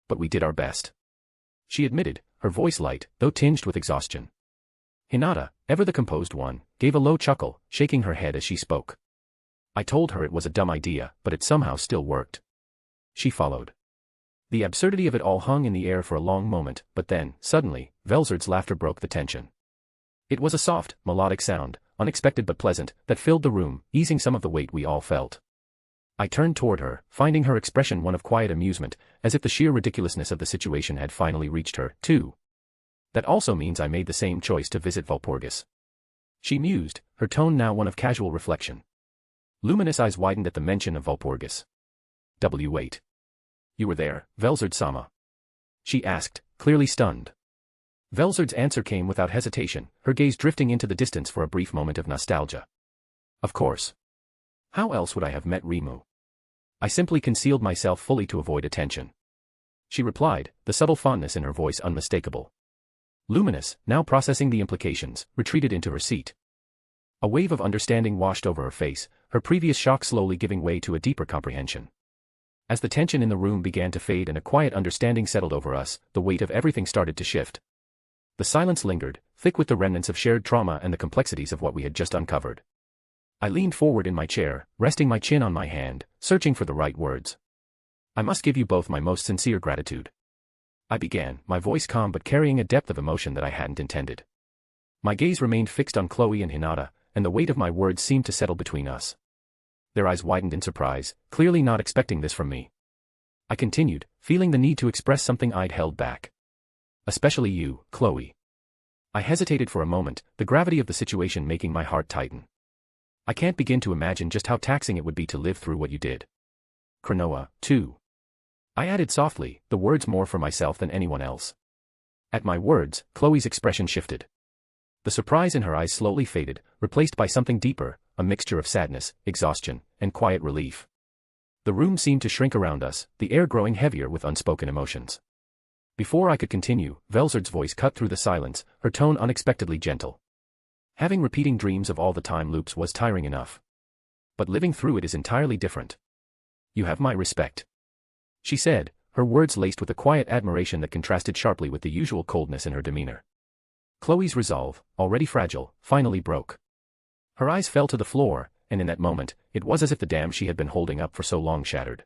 But we did our best. She admitted, her voice light, though tinged with exhaustion. Hinata, ever the composed one, gave a low chuckle, shaking her head as she spoke. I told her it was a dumb idea, but it somehow still worked. She followed. The absurdity of it all hung in the air for a long moment, but then, suddenly, Velzard's laughter broke the tension. It was a soft, melodic sound, unexpected but pleasant, that filled the room, easing some of the weight we all felt. I turned toward her, finding her expression one of quiet amusement, as if the sheer ridiculousness of the situation had finally reached her, too. That also means I made the same choice to visit Walpurgis. She mused, her tone now one of casual reflection. Luminous eyes widened at the mention of Walpurgis. Wait. You were there, Velzard-sama? She asked, clearly stunned. Velzard's answer came without hesitation, her gaze drifting into the distance for a brief moment of nostalgia. Of course. How else would I have met Rimuru? I simply concealed myself fully to avoid attention. She replied, the subtle fondness in her voice unmistakable. Luminous, now processing the implications, retreated into her seat. A wave of understanding washed over her face, her previous shock slowly giving way to a deeper comprehension. As the tension in the room began to fade and a quiet understanding settled over us, the weight of everything started to shift. The silence lingered, thick with the remnants of shared trauma and the complexities of what we had just uncovered. I leaned forward in my chair, resting my chin on my hand, searching for the right words. I must give you both my most sincere gratitude. I began, my voice calm but carrying a depth of emotion that I hadn't intended. My gaze remained fixed on Chloe and Hinata, and the weight of my words seemed to settle between us. Their eyes widened in surprise, clearly not expecting this from me. I continued, feeling the need to express something I'd held back. Especially you, Chloe. I hesitated for a moment, the gravity of the situation making my heart tighten. I can't begin to imagine just how taxing it would be to live through what you did. Cronoa, too. I added softly, the words more for myself than anyone else. At my words, Chloe's expression shifted. The surprise in her eyes slowly faded, replaced by something deeper, a mixture of sadness, exhaustion, and quiet relief. The room seemed to shrink around us, the air growing heavier with unspoken emotions. Before I could continue, Velzard's voice cut through the silence, her tone unexpectedly gentle. Having repeating dreams of all the time loops was tiring enough. But living through it is entirely different. You have my respect. She said, her words laced with a quiet admiration that contrasted sharply with the usual coldness in her demeanor. Chloe's resolve, already fragile, finally broke. Her eyes fell to the floor, and in that moment, it was as if the dam she had been holding up for so long shattered.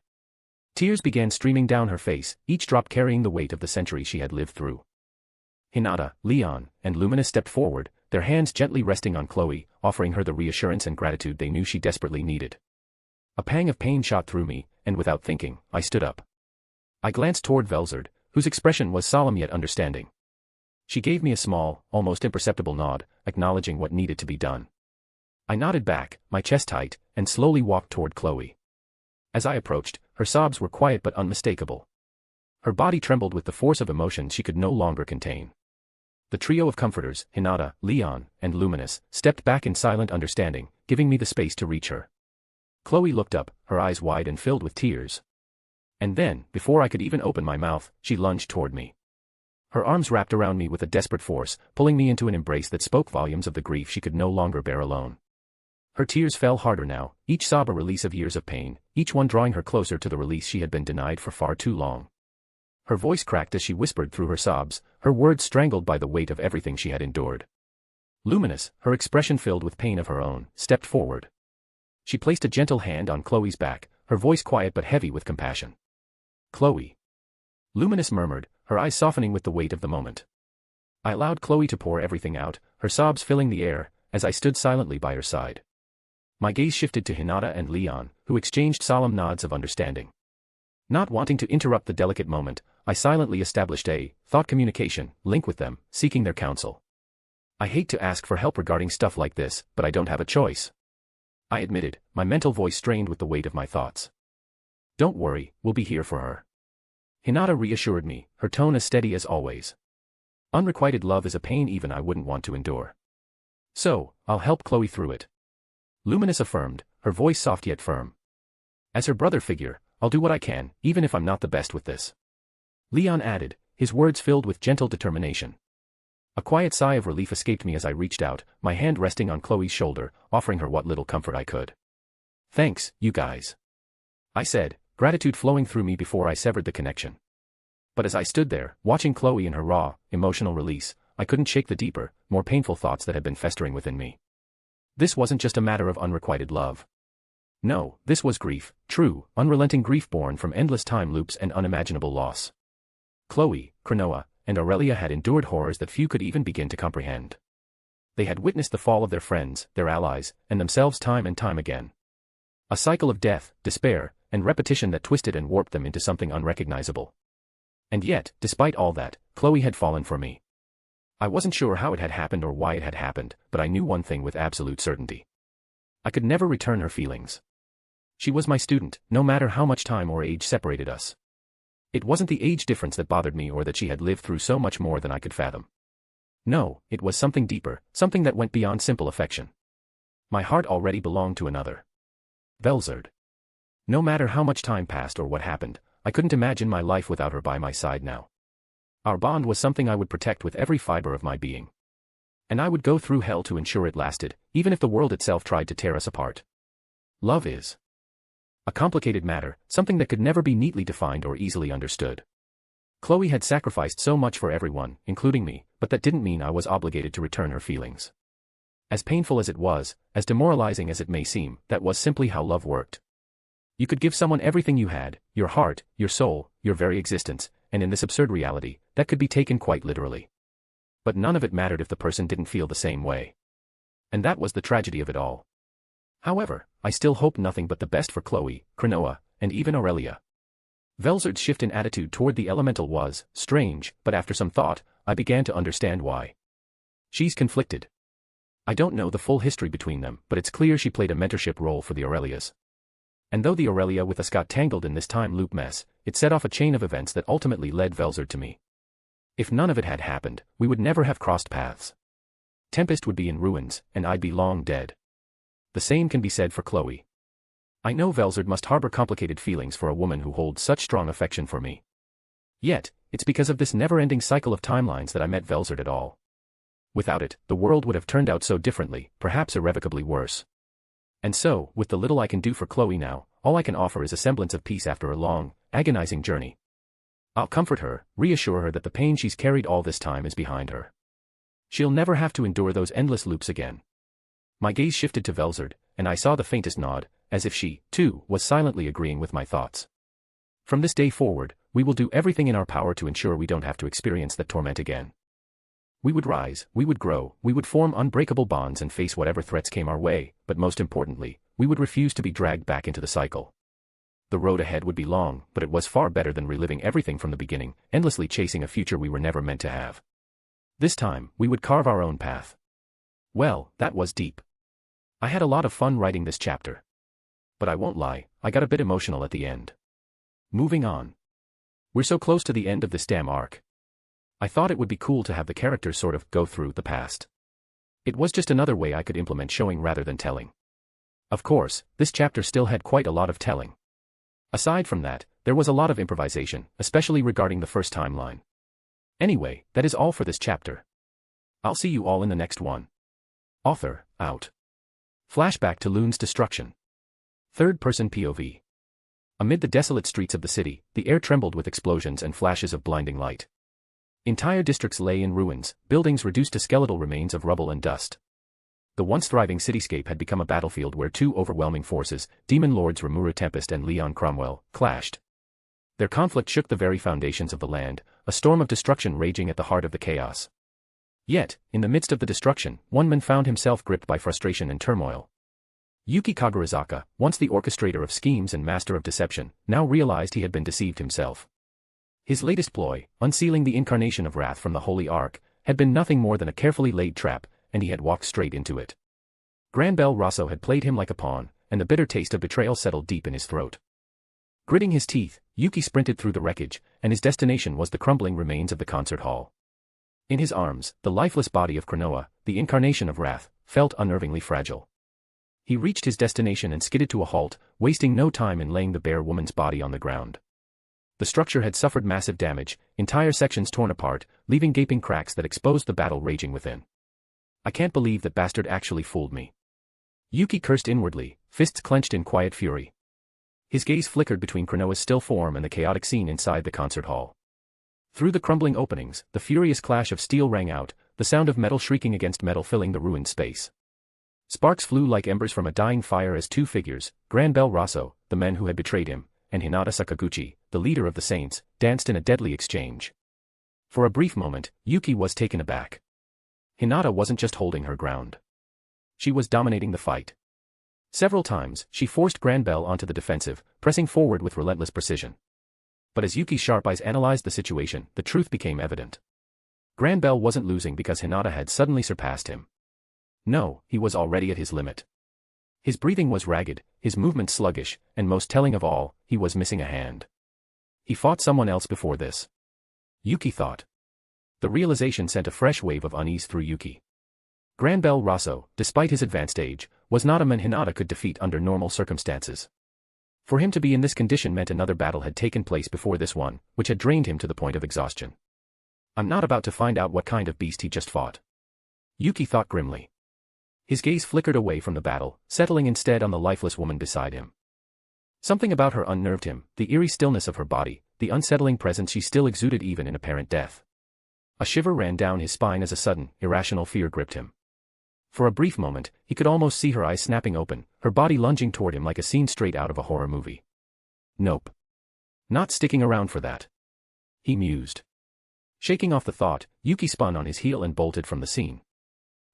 Tears began streaming down her face, each drop carrying the weight of the centuries she had lived through. Hinata, Leon, and Luminous stepped forward, their hands gently resting on Chloe, offering her the reassurance and gratitude they knew she desperately needed. A pang of pain shot through me, and without thinking, I stood up. I glanced toward Velzard, whose expression was solemn yet understanding. She gave me a small, almost imperceptible nod, acknowledging what needed to be done. I nodded back, my chest tight, and slowly walked toward Chloe. As I approached, her sobs were quiet but unmistakable. Her body trembled with the force of emotion she could no longer contain. The trio of comforters, Hinata, Leon, and Luminous, stepped back in silent understanding, giving me the space to reach her. Chloe looked up, her eyes wide and filled with tears. And then, before I could even open my mouth, she lunged toward me. Her arms wrapped around me with a desperate force, pulling me into an embrace that spoke volumes of the grief she could no longer bear alone. Her tears fell harder now, each sob a release of years of pain, each one drawing her closer to the release she had been denied for far too long. Her voice cracked as she whispered through her sobs, her words strangled by the weight of everything she had endured. Luminous, her expression filled with pain of her own, stepped forward. She placed a gentle hand on Chloe's back, her voice quiet but heavy with compassion. Chloe. Luminous murmured, her eyes softening with the weight of the moment. I allowed Chloe to pour everything out, her sobs filling the air, as I stood silently by her side. My gaze shifted to Hinata and Leon, who exchanged solemn nods of understanding. Not wanting to interrupt the delicate moment, I silently established a thought communication link with them, seeking their counsel. I hate to ask for help regarding stuff like this, but I don't have a choice. I admitted, my mental voice strained with the weight of my thoughts. Don't worry, we'll be here for her. Hinata reassured me, her tone as steady as always. Unrequited love is a pain even I wouldn't want to endure. So, I'll help Chloe through it. Luminous affirmed, her voice soft yet firm. As her brother figure, I'll do what I can, even if I'm not the best with this. Leon added, his words filled with gentle determination. A quiet sigh of relief escaped me as I reached out, my hand resting on Chloe's shoulder, offering her what little comfort I could. "Thanks, you guys," I said, gratitude flowing through me before I severed the connection. But as I stood there, watching Chloe in her raw, emotional release, I couldn't shake the deeper, more painful thoughts that had been festering within me. This wasn't just a matter of unrequited love. No, this was grief, true, unrelenting grief born from endless time loops and unimaginable loss. Chloe, Cronoa, and Aurelia had endured horrors that few could even begin to comprehend. They had witnessed the fall of their friends, their allies, and themselves time and time again. A cycle of death, despair, and repetition that twisted and warped them into something unrecognizable. And yet, despite all that, Chloe had fallen for me. I wasn't sure how it had happened or why it had happened, but I knew one thing with absolute certainty. I could never return her feelings. She was my student, no matter how much time or age separated us. It wasn't the age difference that bothered me or that she had lived through so much more than I could fathom. No, it was something deeper, something that went beyond simple affection. My heart already belonged to another. Velzard. No matter how much time passed or what happened, I couldn't imagine my life without her by my side now. Our bond was something I would protect with every fiber of my being. And I would go through hell to ensure it lasted, even if the world itself tried to tear us apart. Love is a complicated matter, something that could never be neatly defined or easily understood. Chloe had sacrificed so much for everyone, including me, but that didn't mean I was obligated to return her feelings. As painful as it was, as demoralizing as it may seem, that was simply how love worked. You could give someone everything you had, your heart, your soul, your very existence, and in this absurd reality, that could be taken quite literally. But none of it mattered if the person didn't feel the same way. And that was the tragedy of it all. However, I still hoped nothing but the best for Chloe, Cronoa, and even Aurelia. Velzard's shift in attitude toward the elemental was strange, but after some thought, I began to understand why. She's conflicted. I don't know the full history between them, but it's clear she played a mentorship role for the Aurelias. And though the Aurelia with us got tangled in this time loop mess, it set off a chain of events that ultimately led Velzard to me. If none of it had happened, we would never have crossed paths. Tempest would be in ruins, and I'd be long dead. The same can be said for Chloe. I know Velzard must harbor complicated feelings for a woman who holds such strong affection for me. Yet, it's because of this never-ending cycle of timelines that I met Velzard at all. Without it, the world would have turned out so differently, perhaps irrevocably worse. And so, with the little I can do for Chloe now, all I can offer is a semblance of peace after a long, agonizing journey. I'll comfort her, reassure her that the pain she's carried all this time is behind her. She'll never have to endure those endless loops again. My gaze shifted to Velzard, and I saw the faintest nod, as if she, too, was silently agreeing with my thoughts. From this day forward, we will do everything in our power to ensure we don't have to experience that torment again. We would rise, we would grow, we would form unbreakable bonds and face whatever threats came our way, but most importantly, we would refuse to be dragged back into the cycle. The road ahead would be long, but it was far better than reliving everything from the beginning, endlessly chasing a future we were never meant to have. This time, we would carve our own path. Well, that was deep. I had a lot of fun writing this chapter. But I won't lie, I got a bit emotional at the end. Moving on. We're so close to the end of this damn arc. I thought it would be cool to have the characters sort of go through the past. It was just another way I could implement showing rather than telling. Of course, this chapter still had quite a lot of telling. Aside from that, there was a lot of improvisation, especially regarding the first timeline. Anyway, that is all for this chapter. I'll see you all in the next one. Author, out. Flashback to Lune's destruction. Third-person POV. Amid the desolate streets of the city, the air trembled with explosions and flashes of blinding light. Entire districts lay in ruins, buildings reduced to skeletal remains of rubble and dust. The once thriving cityscape had become a battlefield where two overwhelming forces, demon lords Rimuru Tempest and Leon Cromwell, clashed. Their conflict shook the very foundations of the land, a storm of destruction raging at the heart of the chaos. Yet, in the midst of the destruction, one man found himself gripped by frustration and turmoil. Yuki Kagurazaka, once the orchestrator of schemes and master of deception, now realized he had been deceived himself. His latest ploy, unsealing the incarnation of wrath from the Holy Ark, had been nothing more than a carefully laid trap, and he had walked straight into it. Granbel Rosso had played him like a pawn, and the bitter taste of betrayal settled deep in his throat. Gritting his teeth, Yuki sprinted through the wreckage, and his destination was the crumbling remains of the concert hall. In his arms, the lifeless body of Cronoa, the incarnation of wrath, felt unnervingly fragile. He reached his destination and skidded to a halt, wasting no time in laying the bare woman's body on the ground. The structure had suffered massive damage, entire sections torn apart, leaving gaping cracks that exposed the battle raging within. I can't believe that bastard actually fooled me. Yuki cursed inwardly, fists clenched in quiet fury. His gaze flickered between Krinoa's still form and the chaotic scene inside the concert hall. Through the crumbling openings, the furious clash of steel rang out, the sound of metal shrieking against metal filling the ruined space. Sparks flew like embers from a dying fire as two figures, Granbell Rosso, the men who had betrayed him, and Hinata Sakaguchi, the leader of the Saints, danced in a deadly exchange. For a brief moment, Yuki was taken aback. Hinata wasn't just holding her ground. She was dominating the fight. Several times, she forced Granbell onto the defensive, pressing forward with relentless precision. But as Yuki's sharp eyes analyzed the situation, the truth became evident. Granbell wasn't losing because Hinata had suddenly surpassed him. No, he was already at his limit. His breathing was ragged, his movements sluggish, and most telling of all, he was missing a hand. He fought someone else before this. Yuki thought. The realization sent a fresh wave of unease through Yuki. Granbell Rosso, despite his advanced age, was not a man Hinata could defeat under normal circumstances. For him to be in this condition meant another battle had taken place before this one, which had drained him to the point of exhaustion. I'm not about to find out what kind of beast he just fought. Yuki thought grimly. His gaze flickered away from the battle, settling instead on the lifeless woman beside him. Something about her unnerved him, the eerie stillness of her body, the unsettling presence she still exuded even in apparent death. A shiver ran down his spine as a sudden, irrational fear gripped him. For a brief moment, he could almost see her eyes snapping open, her body lunging toward him like a scene straight out of a horror movie. Nope. Not sticking around for that. He mused. Shaking off the thought, Yuki spun on his heel and bolted from the scene.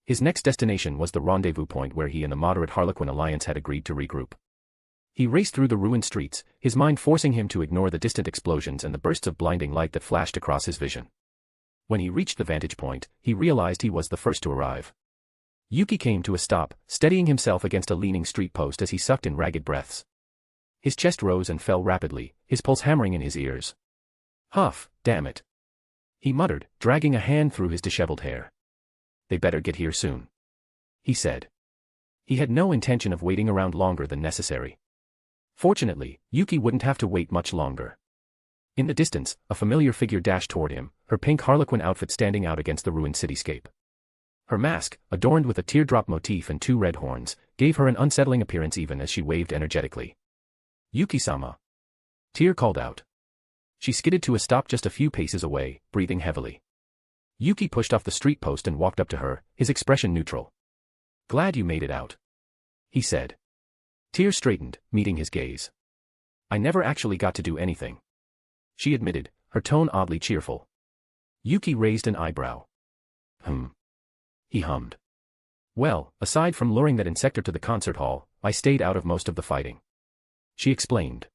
His next destination was the rendezvous point where he and the moderate Harlequin alliance had agreed to regroup. He raced through the ruined streets, his mind forcing him to ignore the distant explosions and the bursts of blinding light that flashed across his vision. When he reached the vantage point, he realized he was the first to arrive. Yuki came to a stop, steadying himself against a leaning street post as he sucked in ragged breaths. His chest rose and fell rapidly, his pulse hammering in his ears. Huff, damn it. He muttered, dragging a hand through his disheveled hair. They better get here soon. He said. He had no intention of waiting around longer than necessary. Fortunately, Yuki wouldn't have to wait much longer. In the distance, a familiar figure dashed toward him, her pink Harlequin outfit standing out against the ruined cityscape. Her mask, adorned with a teardrop motif and two red horns, gave her an unsettling appearance even as she waved energetically. Yuki-sama. Tear called out. She skidded to a stop just a few paces away, breathing heavily. Yuki pushed off the street post and walked up to her, his expression neutral. Glad you made it out. He said. Tear straightened, meeting his gaze. I never actually got to do anything. She admitted, her tone oddly cheerful. Yuki raised an eyebrow. He hummed. Well, aside from luring that insector to the concert hall, I stayed out of most of the fighting. She explained.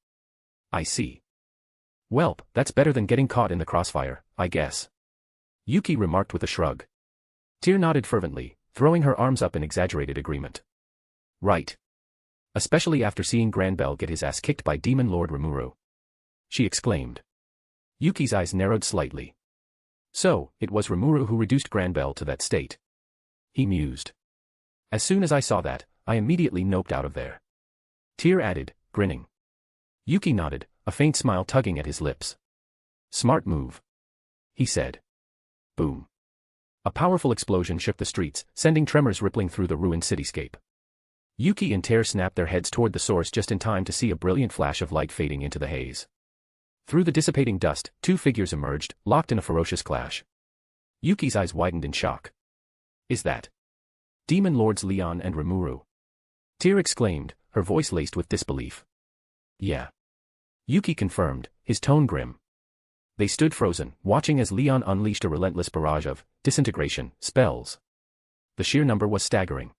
I see. Welp, that's better than getting caught in the crossfire, I guess. Yuki remarked with a shrug. Tear nodded fervently, throwing her arms up in exaggerated agreement. Right. Especially after seeing Granbell get his ass kicked by Demon Lord Rimuru. She exclaimed. Yuki's eyes narrowed slightly. So, it was Rimuru who reduced Granbell to that state. He mused. As soon as I saw that, I immediately noped out of there. Tear added, grinning. Yuki nodded, a faint smile tugging at his lips. Smart move. He said. Boom. A powerful explosion shook the streets, sending tremors rippling through the ruined cityscape. Yuki and Tear snapped their heads toward the source just in time to see a brilliant flash of light fading into the haze. Through the dissipating dust, two figures emerged, locked in a ferocious clash. Yuki's eyes widened in shock. Is that Demon Lords Leon and Rimuru? Tear exclaimed, her voice laced with disbelief. Yeah. Yuki confirmed, his tone grim. They stood frozen, watching as Leon unleashed a relentless barrage of disintegration spells. The sheer number was staggering.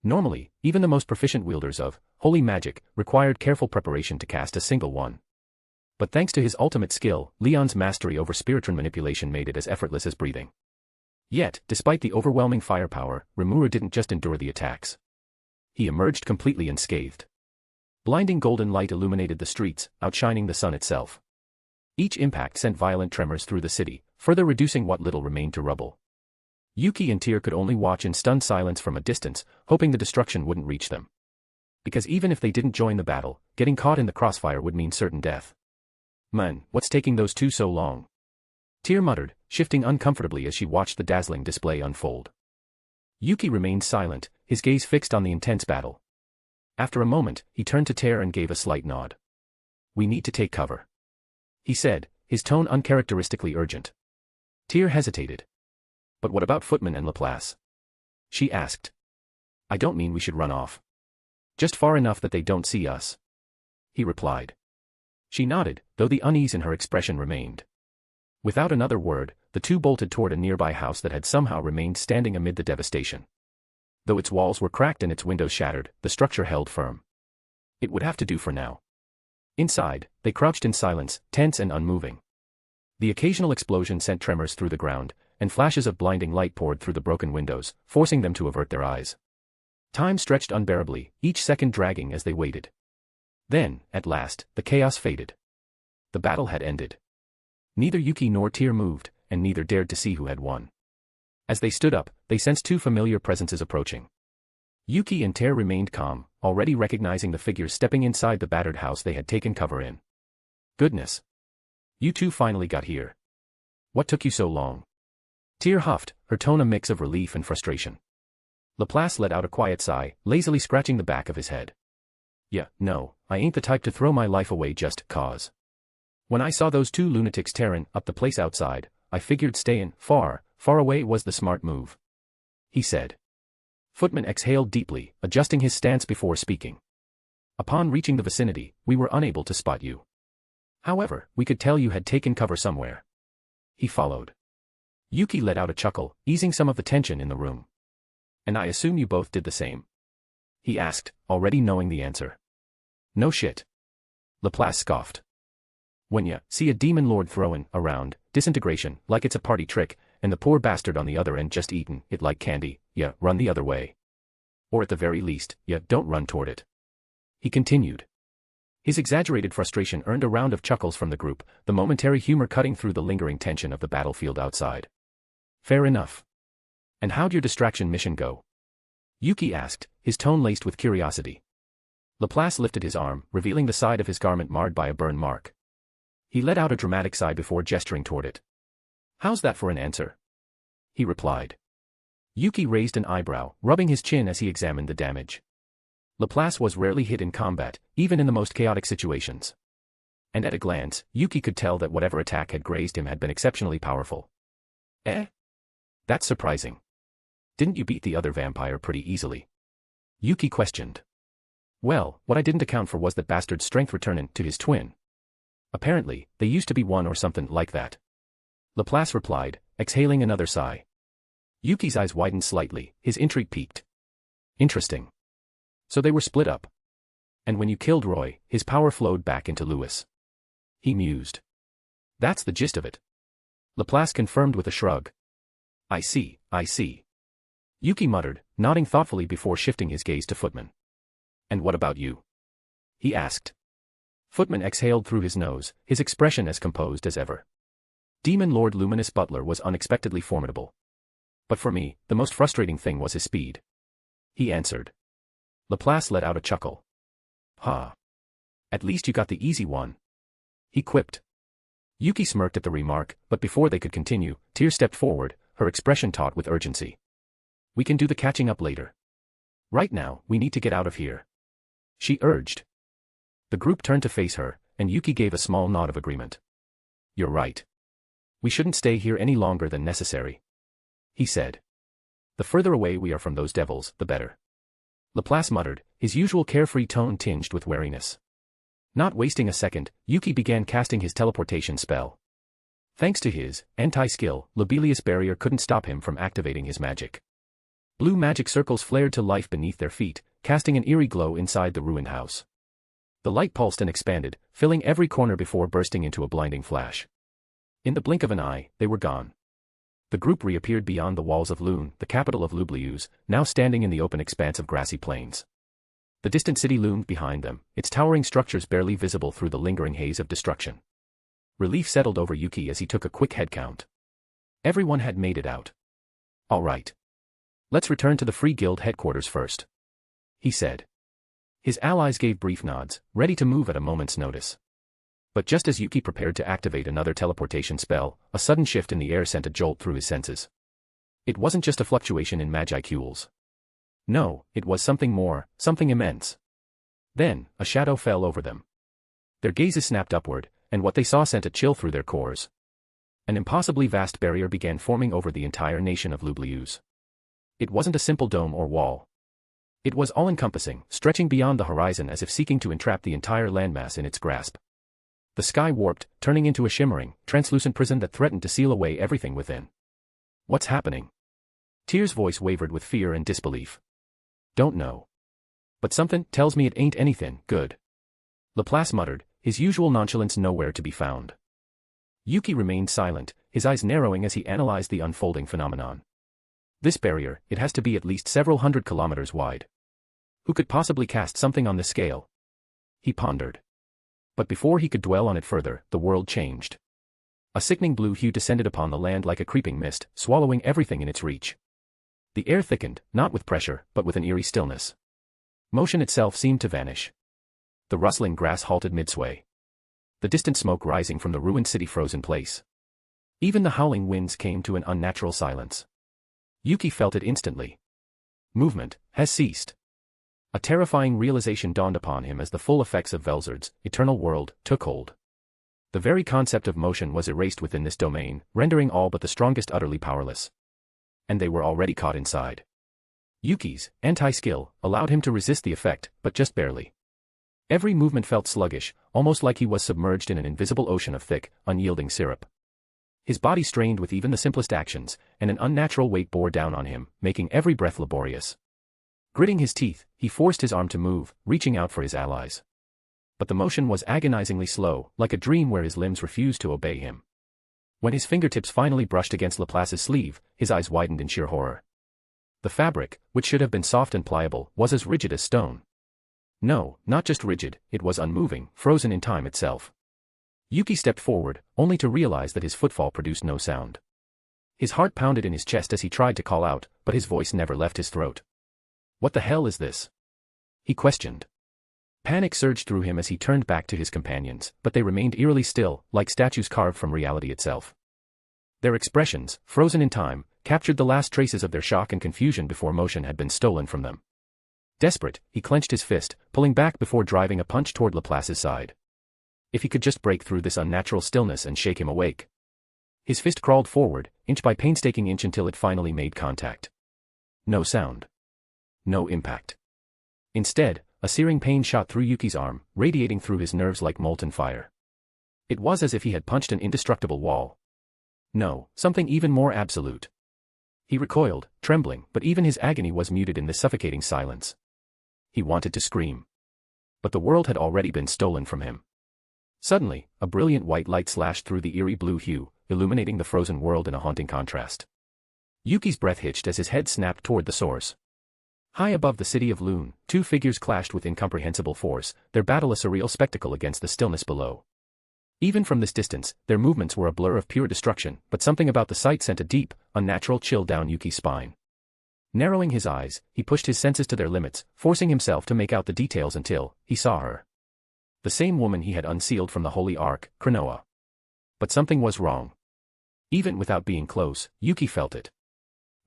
Normally, even the most proficient wielders of holy magic required careful preparation to cast a single one. But thanks to his ultimate skill, Leon's mastery over spiritual manipulation made it as effortless as breathing. Yet, despite the overwhelming firepower, Rimuru didn't just endure the attacks. He emerged completely unscathed. Blinding golden light illuminated the streets, outshining the sun itself. Each impact sent violent tremors through the city, further reducing what little remained to rubble. Yuki and Tear could only watch in stunned silence from a distance, hoping the destruction wouldn't reach them. Because even if they didn't join the battle, getting caught in the crossfire would mean certain death. Man, what's taking those two so long? Tyr muttered, shifting uncomfortably as she watched the dazzling display unfold. Yuki remained silent, his gaze fixed on the intense battle. After a moment, he turned to Tyr and gave a slight nod. We need to take cover, he said, his tone uncharacteristically urgent. Tyr hesitated. But what about Footman and Laplace? She asked. I don't mean we should run off. Just far enough that they don't see us, he replied. She nodded, though the unease in her expression remained. Without another word, the two bolted toward a nearby house that had somehow remained standing amid the devastation. Though its walls were cracked and its windows shattered, the structure held firm. It would have to do for now. Inside, they crouched in silence, tense and unmoving. The occasional explosion sent tremors through the ground, and flashes of blinding light poured through the broken windows, forcing them to avert their eyes. Time stretched unbearably, each second dragging as they waited. Then, at last, the chaos faded. The battle had ended. Neither Yuki nor Tyr moved, and neither dared to see who had won. As they stood up, they sensed two familiar presences approaching. Yuki and Tyr remained calm, already recognizing the figures stepping inside the battered house they had taken cover in. Goodness. You two finally got here. What took you so long? Tyr huffed, her tone a mix of relief and frustration. Laplace let out a quiet sigh, lazily scratching the back of his head. Yeah, no, I ain't the type to throw my life away just 'cause. When I saw those two lunatics tearing up the place outside, I figured staying far away was the smart move, he said. Footman exhaled deeply, adjusting his stance before speaking. Upon reaching the vicinity, we were unable to spot you. However, we could tell you had taken cover somewhere. He followed. Yuki let out a chuckle, easing some of the tension in the room. And I assume you both did the same? He asked, already knowing the answer. No shit. Laplace scoffed. When ya see a demon lord throwing around disintegration like it's a party trick, and the poor bastard on the other end just eating it like candy, ya run the other way. Or at the very least, ya don't run toward it. He continued. His exaggerated frustration earned a round of chuckles from the group, the momentary humor cutting through the lingering tension of the battlefield outside. Fair enough. And how'd your distraction mission go? Yuki asked, his tone laced with curiosity. Laplace lifted his arm, revealing the side of his garment marred by a burn mark. He let out a dramatic sigh before gesturing toward it. How's that for an answer? He replied. Yuki raised an eyebrow, rubbing his chin as he examined the damage. Laplace was rarely hit in combat, even in the most chaotic situations. And at a glance, Yuki could tell that whatever attack had grazed him had been exceptionally powerful. That's surprising. Didn't you beat the other vampire pretty easily? Yuki questioned. Well, what I didn't account for was that bastard's strength returning to his twin. Apparently, they used to be one or something like that. Laplace replied, exhaling another sigh. Yuki's eyes widened slightly, his intrigue piqued. Interesting. So they were split up. And when you killed Roy, his power flowed back into Lewis. He mused. That's the gist of it. Laplace confirmed with a shrug. I see. Yuki muttered, nodding thoughtfully before shifting his gaze to Footman. And what about you? He asked. Footman exhaled through his nose, his expression as composed as ever. Demon Lord Luminous Butler was unexpectedly formidable. But for me, the most frustrating thing was his speed. He answered. Laplace let out a chuckle. Ha. At least you got the easy one. He quipped. Yuki smirked at the remark, but before they could continue, Tyr stepped forward, her expression taut with urgency. We can do the catching up later. Right now, we need to get out of here, she urged. The group turned to face her, and Yuki gave a small nod of agreement. You're right. We shouldn't stay here any longer than necessary, he said. The further away we are from those devils, the better. Laplace muttered, his usual carefree tone tinged with wariness. Not wasting a second, Yuki began casting his teleportation spell. Thanks to his anti-skill, Lobelius barrier couldn't stop him from activating his magic. Blue magic circles flared to life beneath their feet, casting an eerie glow inside the ruined house. The light pulsed and expanded, filling every corner before bursting into a blinding flash. In the blink of an eye, they were gone. The group reappeared beyond the walls of Lune, the capital of Lublius, now standing in the open expanse of grassy plains. The distant city loomed behind them, its towering structures barely visible through the lingering haze of destruction. Relief settled over Yuki as he took a quick head count. Everyone had made it out. All right. Let's return to the Free Guild headquarters first, he said. His allies gave brief nods, ready to move at a moment's notice. But just as Yuki prepared to activate another teleportation spell, a sudden shift in the air sent a jolt through his senses. It wasn't just a fluctuation in magicules. No, it was something more, something immense. Then, a shadow fell over them. Their gazes snapped upward, and what they saw sent a chill through their cores. An impossibly vast barrier began forming over the entire nation of Lublius. It wasn't a simple dome or wall. It was all-encompassing, stretching beyond the horizon as if seeking to entrap the entire landmass in its grasp. The sky warped, turning into a shimmering, translucent prison that threatened to seal away everything within. What's happening? Tyr's voice wavered with fear and disbelief. Don't know. But something tells me it ain't anything good. Laplace muttered, his usual nonchalance nowhere to be found. Yuki remained silent, his eyes narrowing as he analyzed the unfolding phenomenon. This barrier, it has to be at least several hundred kilometers wide. Who could possibly cast something on this scale? He pondered. But before he could dwell on it further, the world changed. A sickening blue hue descended upon the land like a creeping mist, swallowing everything in its reach. The air thickened, not with pressure, but with an eerie stillness. Motion itself seemed to vanish. The rustling grass halted midsway. The distant smoke rising from the ruined city froze in place. Even the howling winds came to an unnatural silence. Yuki felt it instantly. Movement has ceased. A terrifying realization dawned upon him as the full effects of Velzard's eternal world took hold. The very concept of motion was erased within this domain, rendering all but the strongest utterly powerless. And they were already caught inside. Yuki's anti-skill allowed him to resist the effect, but just barely. Every movement felt sluggish, almost like he was submerged in an invisible ocean of thick, unyielding syrup. His body strained with even the simplest actions, and an unnatural weight bore down on him, making every breath laborious. Gritting his teeth, he forced his arm to move, reaching out for his allies. But the motion was agonizingly slow, like a dream where his limbs refused to obey him. When his fingertips finally brushed against Laplace's sleeve, his eyes widened in sheer horror. The fabric, which should have been soft and pliable, was as rigid as stone. No, not just rigid, it was unmoving, frozen in time itself. Yuki stepped forward, only to realize that his footfall produced no sound. His heart pounded in his chest as he tried to call out, but his voice never left his throat. What the hell is this? He questioned. Panic surged through him as he turned back to his companions, but they remained eerily still, like statues carved from reality itself. Their expressions, frozen in time, captured the last traces of their shock and confusion before motion had been stolen from them. Desperate, he clenched his fist, pulling back before driving a punch toward Laplace's side. If he could just break through this unnatural stillness and shake him awake. His fist crawled forward, inch by painstaking inch until it finally made contact. No sound. No impact. Instead, a searing pain shot through Yuki's arm, radiating through his nerves like molten fire. It was as if he had punched an indestructible wall. No, something even more absolute. He recoiled, trembling, but even his agony was muted in the suffocating silence. He wanted to scream. But the world had already been stolen from him. Suddenly, a brilliant white light slashed through the eerie blue hue, illuminating the frozen world in a haunting contrast. Yuki's breath hitched as his head snapped toward the source. High above the city of Lune, two figures clashed with incomprehensible force, their battle a surreal spectacle against the stillness below. Even from this distance, their movements were a blur of pure destruction, but something about the sight sent a deep, unnatural chill down Yuki's spine. Narrowing his eyes, he pushed his senses to their limits, forcing himself to make out the details until he saw her. The same woman he had unsealed from the Holy Ark, Cronoa. But something was wrong. Even without being close, Yuki felt it.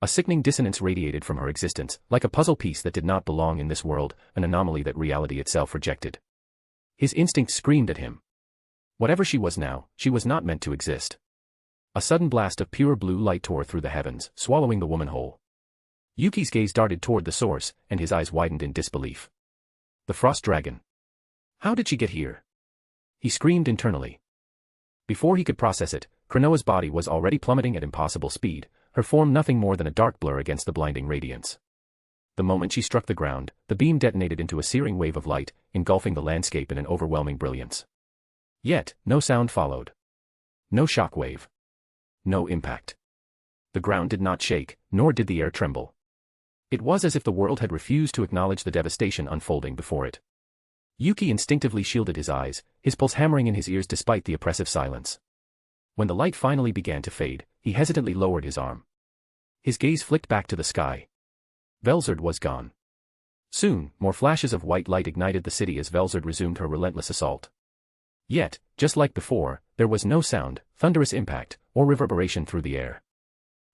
A sickening dissonance radiated from her existence, like a puzzle piece that did not belong in this world, an anomaly that reality itself rejected. His instincts screamed at him. Whatever she was now, she was not meant to exist. A sudden blast of pure blue light tore through the heavens, swallowing the woman whole. Yuki's gaze darted toward the source, and his eyes widened in disbelief. The frost dragon. How did she get here? He screamed internally. Before he could process it, Cronoa's body was already plummeting at impossible speed, her form nothing more than a dark blur against the blinding radiance. The moment she struck the ground, the beam detonated into a searing wave of light, engulfing the landscape in an overwhelming brilliance. Yet, no sound followed. No shock wave. No impact. The ground did not shake, nor did the air tremble. It was as if the world had refused to acknowledge the devastation unfolding before it. Yuki instinctively shielded his eyes, his pulse hammering in his ears despite the oppressive silence. When the light finally began to fade, he hesitantly lowered his arm. His gaze flicked back to the sky. Velzard was gone. Soon, more flashes of white light ignited the city as Velzard resumed her relentless assault. Yet, just like before, there was no sound, thunderous impact, or reverberation through the air.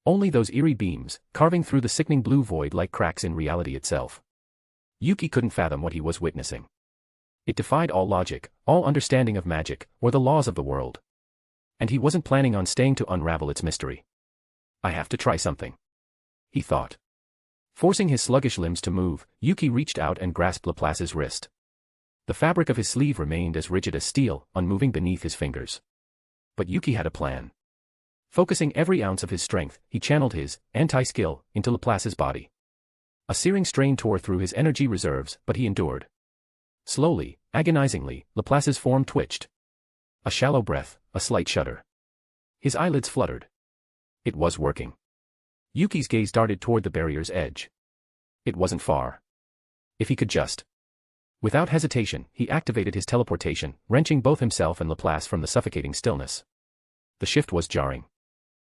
Only those eerie beams, carving through the sickening blue void like cracks in reality itself. Yuki couldn't fathom what he was witnessing. It defied all logic, all understanding of magic, or the laws of the world. And he wasn't planning on staying to unravel its mystery. I have to try something, he thought. Forcing his sluggish limbs to move, Yuki reached out and grasped Laplace's wrist. The fabric of his sleeve remained as rigid as steel, unmoving beneath his fingers. But Yuki had a plan. Focusing every ounce of his strength, he channeled his anti-skill into Laplace's body. A searing strain tore through his energy reserves, but he endured. Slowly, agonizingly, Laplace's form twitched. A shallow breath, a slight shudder. His eyelids fluttered. It was working. Yuki's gaze darted toward the barrier's edge. It wasn't far. If he could just. Without hesitation, he activated his teleportation, wrenching both himself and Laplace from the suffocating stillness. The shift was jarring.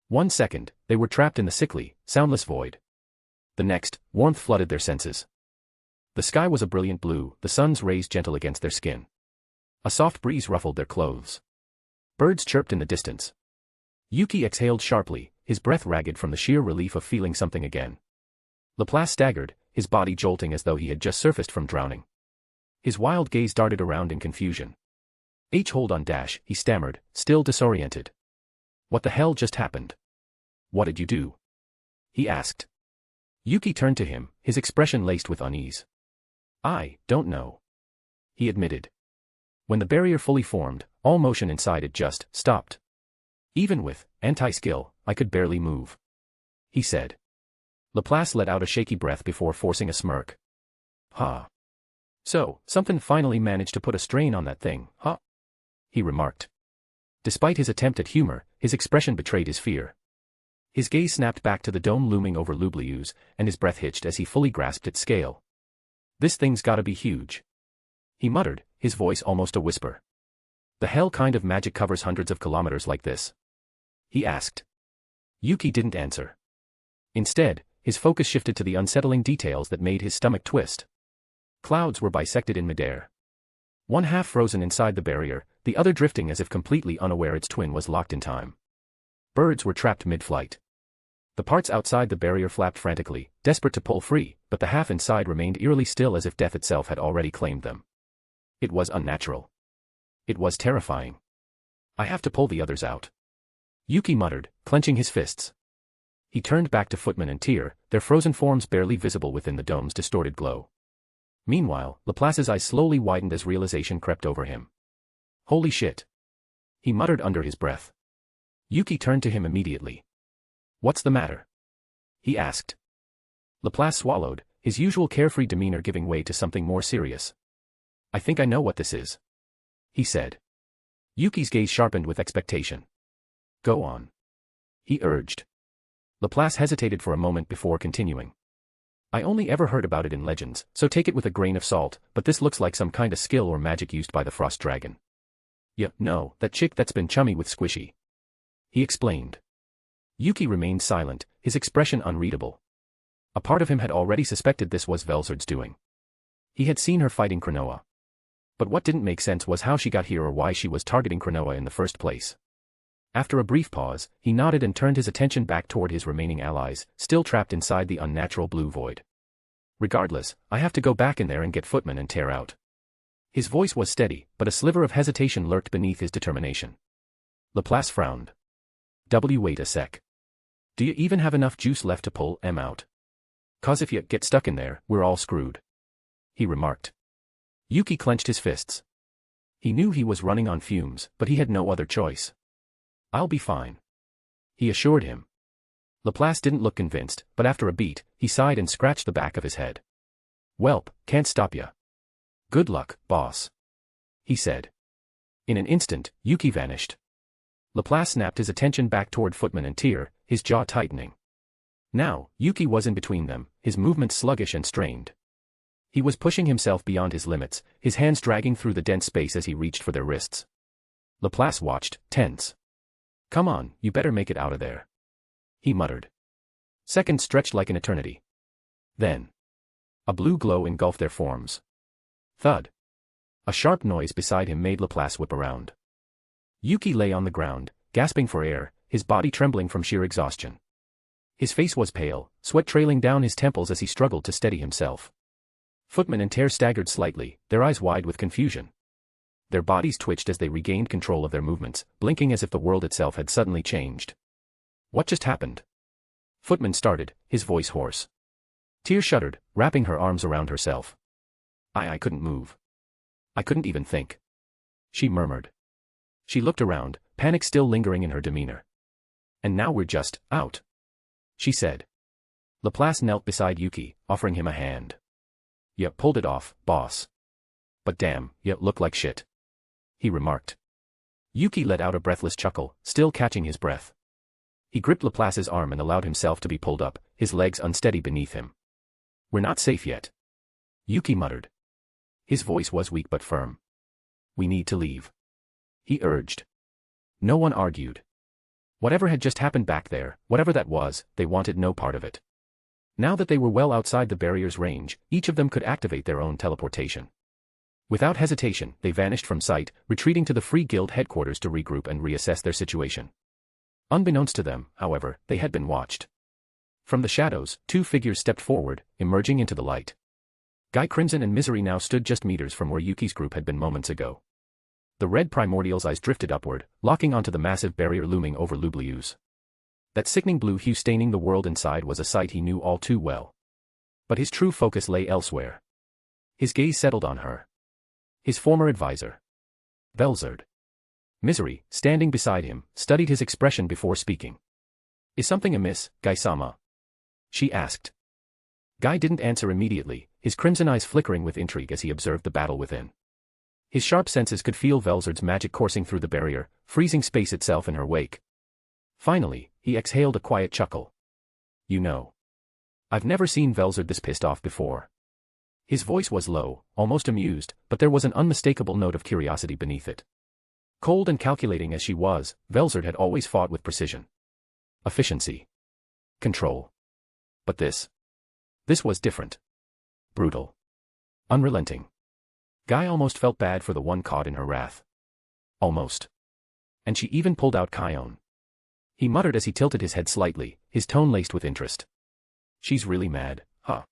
1 second, they were trapped in the sickly, soundless void. The next, warmth flooded their senses. The sky was a brilliant blue, the sun's rays gentle against their skin. A soft breeze ruffled their clothes. Birds chirped in the distance. Yuki exhaled sharply, his breath ragged from the sheer relief of feeling something again. Laplace staggered, his body jolting as though he had just surfaced from drowning. His wild gaze darted around in confusion. Hold on dash, he stammered, still disoriented. What the hell just happened? What did you do? He asked. Yuki turned to him, his expression laced with unease. I don't know, he admitted. When the barrier fully formed, all motion inside it just stopped. Even with anti-skill, I could barely move, he said. Laplace let out a shaky breath before forcing a smirk. Huh. So, something finally managed to put a strain on that thing, huh? He remarked. Despite his attempt at humor, his expression betrayed his fear. His gaze snapped back to the dome looming over Lublius, and his breath hitched as he fully grasped its scale. This thing's gotta be huge, he muttered, his voice almost a whisper. The hell kind of magic covers hundreds of kilometers like this? He asked. Yuki didn't answer. Instead, his focus shifted to the unsettling details that made his stomach twist. Clouds were bisected in midair. One half frozen inside the barrier, the other drifting as if completely unaware its twin was locked in time. Birds were trapped mid-flight. The parts outside the barrier flapped frantically, desperate to pull free, but the half inside remained eerily still as if death itself had already claimed them. It was unnatural. It was terrifying. I have to pull the others out, Yuki muttered, clenching his fists. He turned back to Footman and Tyr, their frozen forms barely visible within the dome's distorted glow. Meanwhile, Laplace's eyes slowly widened as realization crept over him. Holy shit, he muttered under his breath. Yuki turned to him immediately. What's the matter? He asked. Laplace swallowed, his usual carefree demeanor giving way to something more serious. I think I know what this is, he said. Yuki's gaze sharpened with expectation. Go on, he urged. Laplace hesitated for a moment before continuing. I only ever heard about it in legends, so take it with a grain of salt, but this looks like some kind of skill or magic used by the Frost Dragon. No, that chick that's been chummy with Squishy, he explained. Yuki remained silent, his expression unreadable. A part of him had already suspected this was Velzard's doing. He had seen her fighting Cronoa. But what didn't make sense was how she got here or why she was targeting Cronoa in the first place. After a brief pause, he nodded and turned his attention back toward his remaining allies, still trapped inside the unnatural blue void. Regardless, I have to go back in there and get Footman and tear out. His voice was steady, but a sliver of hesitation lurked beneath his determination. Laplace frowned. Wait a sec. Do you even have enough juice left to pull M out? 'Cause if you get stuck in there, we're all screwed, he remarked. Yuki clenched his fists. He knew he was running on fumes, but he had no other choice. I'll be fine, he assured him. Laplace didn't look convinced, but after a beat, he sighed and scratched the back of his head. Welp, can't stop ya. Good luck, boss, he said. In an instant, Yuki vanished. Laplace snapped his attention back toward Footman and Tyr, his jaw tightening. Now, Yuki was in between them, his movements sluggish and strained. He was pushing himself beyond his limits, his hands dragging through the dense space as he reached for their wrists. Laplace watched, tense. Come on, you better make it out of there, he muttered. Seconds stretched like an eternity. Then, a blue glow engulfed their forms. Thud. A sharp noise beside him made Laplace whip around. Yuki lay on the ground, gasping for air, his body trembling from sheer exhaustion. His face was pale, sweat trailing down his temples as he struggled to steady himself. Footman and Tear staggered slightly, their eyes wide with confusion. Their bodies twitched as they regained control of their movements, blinking as if the world itself had suddenly changed. What just happened? Footman started, his voice hoarse. Tear shuddered, wrapping her arms around herself. I couldn't move. I couldn't even think. She murmured. She looked around, panic still lingering in her demeanor. And now we're just out, she said. Laplace knelt beside Yuki, offering him a hand. You pulled it off, boss. But damn, you look like shit, he remarked. Yuki let out a breathless chuckle, still catching his breath. He gripped Laplace's arm and allowed himself to be pulled up, his legs unsteady beneath him. We're not safe yet, Yuki muttered. His voice was weak but firm. We need to leave, he urged. No one argued. Whatever had just happened back there, whatever that was, they wanted no part of it. Now that they were well outside the barrier's range, each of them could activate their own teleportation. Without hesitation, they vanished from sight, retreating to the Free Guild headquarters to regroup and reassess their situation. Unbeknownst to them, however, they had been watched. From the shadows, two figures stepped forward, emerging into the light. Guy Crimson and Misery now stood just meters from where Yuki's group had been moments ago. The red Primordial's eyes drifted upward, locking onto the massive barrier looming over Lubliu's. That sickening blue hue staining the world inside was a sight he knew all too well. But his true focus lay elsewhere. His gaze settled on her. His former advisor, Velzard. Misery, standing beside him, studied his expression before speaking. Is something amiss, Guy-sama? She asked. Guy didn't answer immediately, his crimson eyes flickering with intrigue as he observed the battle within. His sharp senses could feel Velzard's magic coursing through the barrier, freezing space itself in her wake. Finally, he exhaled a quiet chuckle. You know, I've never seen Velzard this pissed off before. His voice was low, almost amused, but there was an unmistakable note of curiosity beneath it. Cold and calculating as she was, Velzard had always fought with precision. Efficiency. Control. But this was different. Brutal. Unrelenting. Guy almost felt bad for the one caught in her wrath. Almost. And she even pulled out Kion. He muttered as he tilted his head slightly, his tone laced with interest. She's really mad, huh?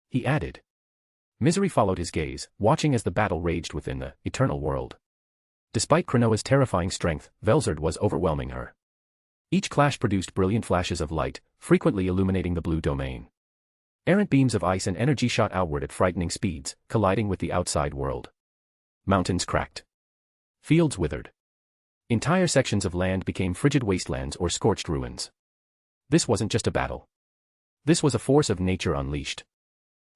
He added. Misery followed his gaze, watching as the battle raged within the eternal world. Despite Cronoa's terrifying strength, Velzard was overwhelming her. Each clash produced brilliant flashes of light, frequently illuminating the blue domain. Errant beams of ice and energy shot outward at frightening speeds, colliding with the outside world. Mountains cracked. Fields withered. Entire sections of land became frigid wastelands or scorched ruins. This wasn't just a battle. This was a force of nature unleashed.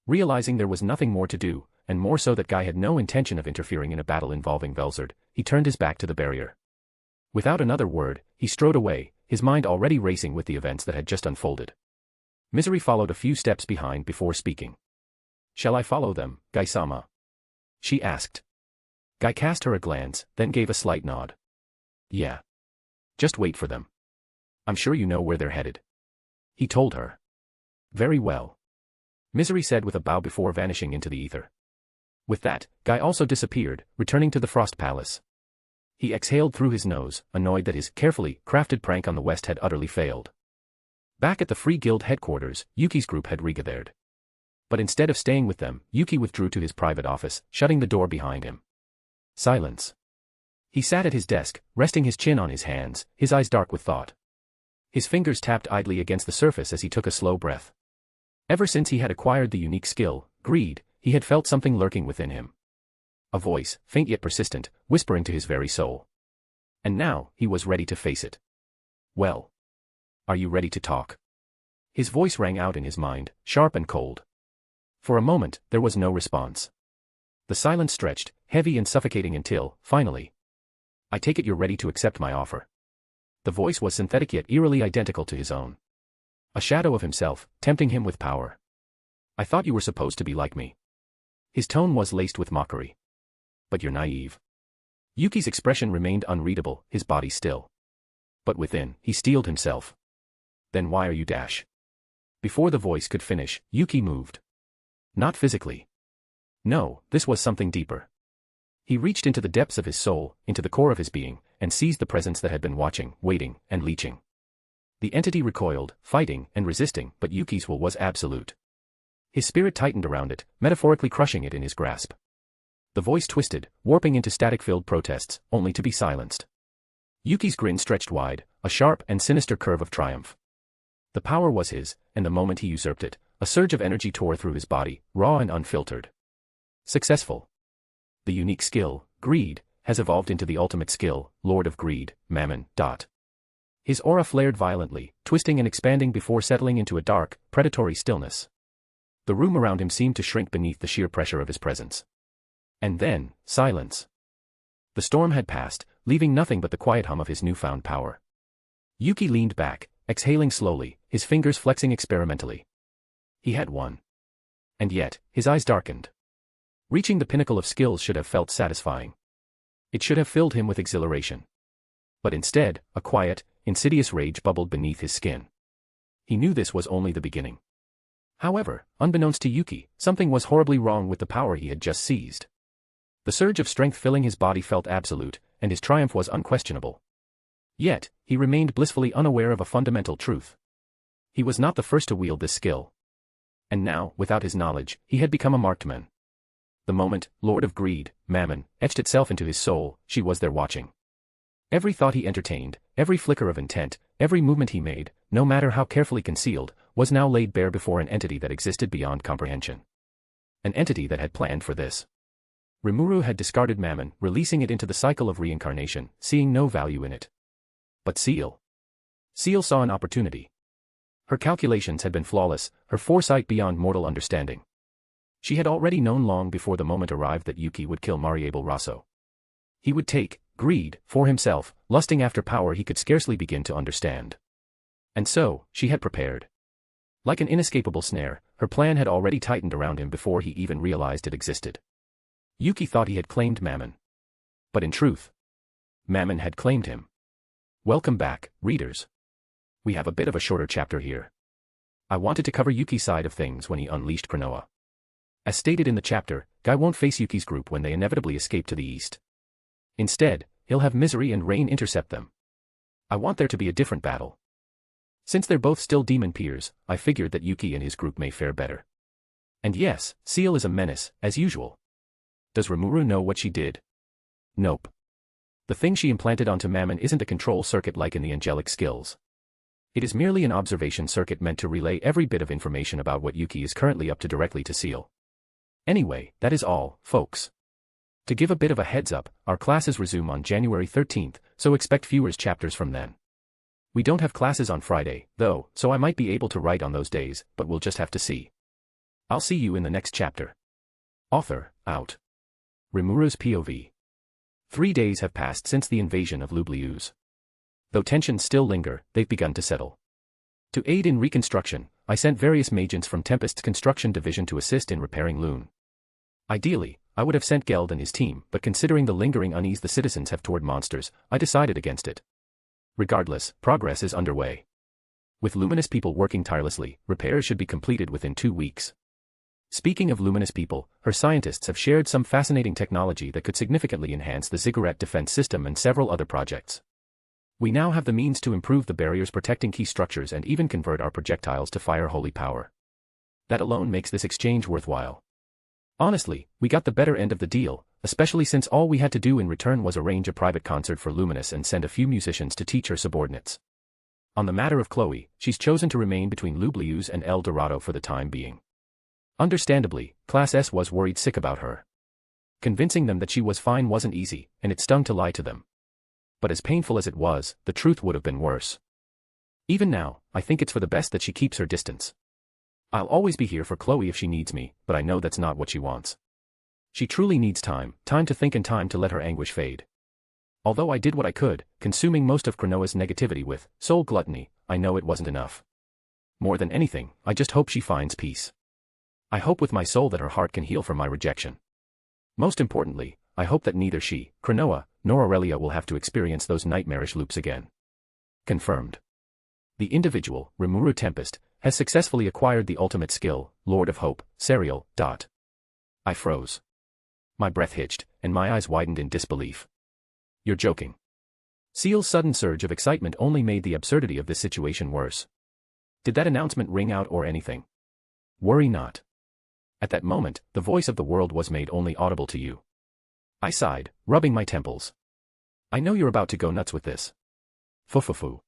Realizing there was nothing more to do, and more so that Guy had no intention of interfering in a battle involving Velzard, he turned his back to the barrier. Without another word, he strode away, his mind already racing with the events that had just unfolded. Misery followed a few steps behind before speaking. Shall I follow them, Guy-sama? She asked. Guy cast her a glance, then gave a slight nod. Yeah. Just wait for them. I'm sure you know where they're headed. He told her. Very well. Misery said with a bow before vanishing into the ether. With that, Guy also disappeared, returning to the Frost Palace. He exhaled through his nose, annoyed that his carefully crafted prank on the West had utterly failed. Back at the Free Guild headquarters, Yuki's group had regathered. But instead of staying with them, Yuki withdrew to his private office, shutting the door behind him. Silence. He sat at his desk, resting his chin on his hands, his eyes dark with thought. His fingers tapped idly against the surface as he took a slow breath. Ever since he had acquired the unique skill, Greed, he had felt something lurking within him. A voice, faint yet persistent, whispering to his very soul. And now, he was ready to face it. Well. Are you ready to talk? His voice rang out in his mind, sharp and cold. For a moment, there was no response. The silence stretched, heavy and suffocating until, finally. I take it you're ready to accept my offer. The voice was synthetic yet eerily identical to his own. A shadow of himself, tempting him with power. I thought you were supposed to be like me. His tone was laced with mockery. But you're naive. Yuki's expression remained unreadable, his body still. But within, he steeled himself. Then why are you dash? Before the voice could finish, Yuki moved. Not physically. No, this was something deeper. He reached into the depths of his soul, into the core of his being, and seized the presence that had been watching, waiting, and leeching. The entity recoiled, fighting and resisting, but Yuki's will was absolute. His spirit tightened around it, metaphorically crushing it in his grasp. The voice twisted, warping into static-filled protests, only to be silenced. Yuki's grin stretched wide, a sharp and sinister curve of triumph. The power was his, and the moment he usurped it, a surge of energy tore through his body, raw and unfiltered. Successful. The unique skill, Greed, has evolved into the ultimate skill, Lord of Greed, Mammon. His aura flared violently, twisting and expanding before settling into a dark, predatory stillness. The room around him seemed to shrink beneath the sheer pressure of his presence. And then, silence. The storm had passed, leaving nothing but the quiet hum of his newfound power. Yuki leaned back, exhaling slowly, his fingers flexing experimentally. He had won. And yet, his eyes darkened. Reaching the pinnacle of skills should have felt satisfying. It should have filled him with exhilaration. But instead, a quiet, insidious rage bubbled beneath his skin. He knew this was only the beginning. However, unbeknownst to Yuki, something was horribly wrong with the power he had just seized. The surge of strength filling his body felt absolute, and his triumph was unquestionable. Yet, he remained blissfully unaware of a fundamental truth. He was not the first to wield this skill. And now, without his knowledge, he had become a marked man. The moment, Lord of Greed, Mammon, etched itself into his soul, she was there watching. Every thought he entertained, every flicker of intent, every movement he made, no matter how carefully concealed, was now laid bare before an entity that existed beyond comprehension. An entity that had planned for this. Rimuru had discarded Mammon, releasing it into the cycle of reincarnation, seeing no value in it. But Seal saw an opportunity. Her calculations had been flawless, her foresight beyond mortal understanding. She had already known long before the moment arrived that Yuki would kill Mariable Raso. He would take Greed for himself, lusting after power he could scarcely begin to understand. And so, she had prepared. Like an inescapable snare, her plan had already tightened around him before he even realized it existed. Yuki thought he had claimed Mammon. But in truth, Mammon had claimed him. Welcome back, readers. We have a bit of a shorter chapter here. I wanted to cover Yuki's side of things when he unleashed Cronoa. As stated in the chapter, Guy won't face Yuki's group when they inevitably escape to the east. Instead, he'll have Misery and Rain intercept them. I want there to be a different battle. Since they're both still demon peers, I figured that Yuki and his group may fare better. And yes, Seal is a menace, as usual. Does Rimuru know what she did? Nope. The thing she implanted onto Mammon isn't a control circuit like in the angelic skills. It is merely an observation circuit meant to relay every bit of information about what Yuki is currently up to directly to Seal. Anyway, that is all, folks. To give a bit of a heads up, our classes resume on January 13th, so expect fewer chapters from then. We don't have classes on Friday, though, so I might be able to write on those days, but we'll just have to see. I'll see you in the next chapter. Author, out. Rimuru's POV. 3 days have passed since the invasion of Lublius. Though tensions still linger, they've begun to settle. To aid in reconstruction, I sent various magents from Tempest's construction division to assist in repairing Lune. Ideally, I would have sent Geld and his team, but considering the lingering unease the citizens have toward monsters, I decided against it. Regardless, progress is underway. With luminous people working tirelessly, repairs should be completed within 2 weeks. Speaking of luminous people, her scientists have shared some fascinating technology that could significantly enhance the ziggurat defense system and several other projects. We now have the means to improve the barriers protecting key structures and even convert our projectiles to fire holy power. That alone makes this exchange worthwhile. Honestly, we got the better end of the deal, especially since all we had to do in return was arrange a private concert for Luminous and send a few musicians to teach her subordinates. On the matter of Chloe, she's chosen to remain between Lublius and El Dorado for the time being. Understandably, Class S was worried sick about her. Convincing them that she was fine wasn't easy, and it stung to lie to them. But as painful as it was, the truth would have been worse. Even now, I think it's for the best that she keeps her distance. I'll always be here for Chloe if she needs me, but I know that's not what she wants. She truly needs time to think and time to let her anguish fade. Although I did what I could, consuming most of Cronoa's negativity with soul gluttony, I know it wasn't enough. More than anything, I just hope she finds peace. I hope with my soul that her heart can heal from my rejection. Most importantly, I hope that neither she, Cronoa, nor Aurelia will have to experience those nightmarish loops again. Confirmed. The individual, Rimuru Tempest, has successfully acquired the ultimate skill, Lord of Hope, Serial. I froze. My breath hitched, and my eyes widened in disbelief. You're joking. Seal's sudden surge of excitement only made the absurdity of this situation worse. Did that announcement ring out or anything? Worry not. At that moment, the voice of the world was made only audible to you. I sighed, rubbing my temples. I know you're about to go nuts with this. Foo.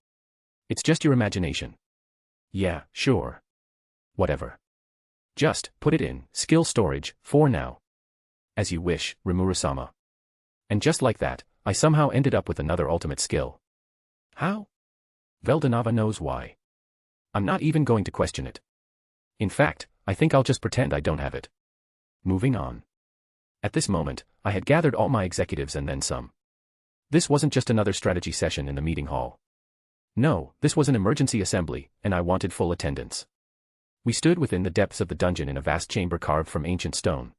It's just your imagination. Yeah, sure. Whatever. Just put it in skill storage for now. As you wish, Rimuru-sama. And just like that, I somehow ended up with another ultimate skill. How? Veldora knows why. I'm not even going to question it. In fact, I think I'll just pretend I don't have it. Moving on. At this moment, I had gathered all my executives and then some. This wasn't just another strategy session in the meeting hall. No, this was an emergency assembly, and I wanted full attendance. We stood within the depths of the dungeon in a vast chamber carved from ancient stone.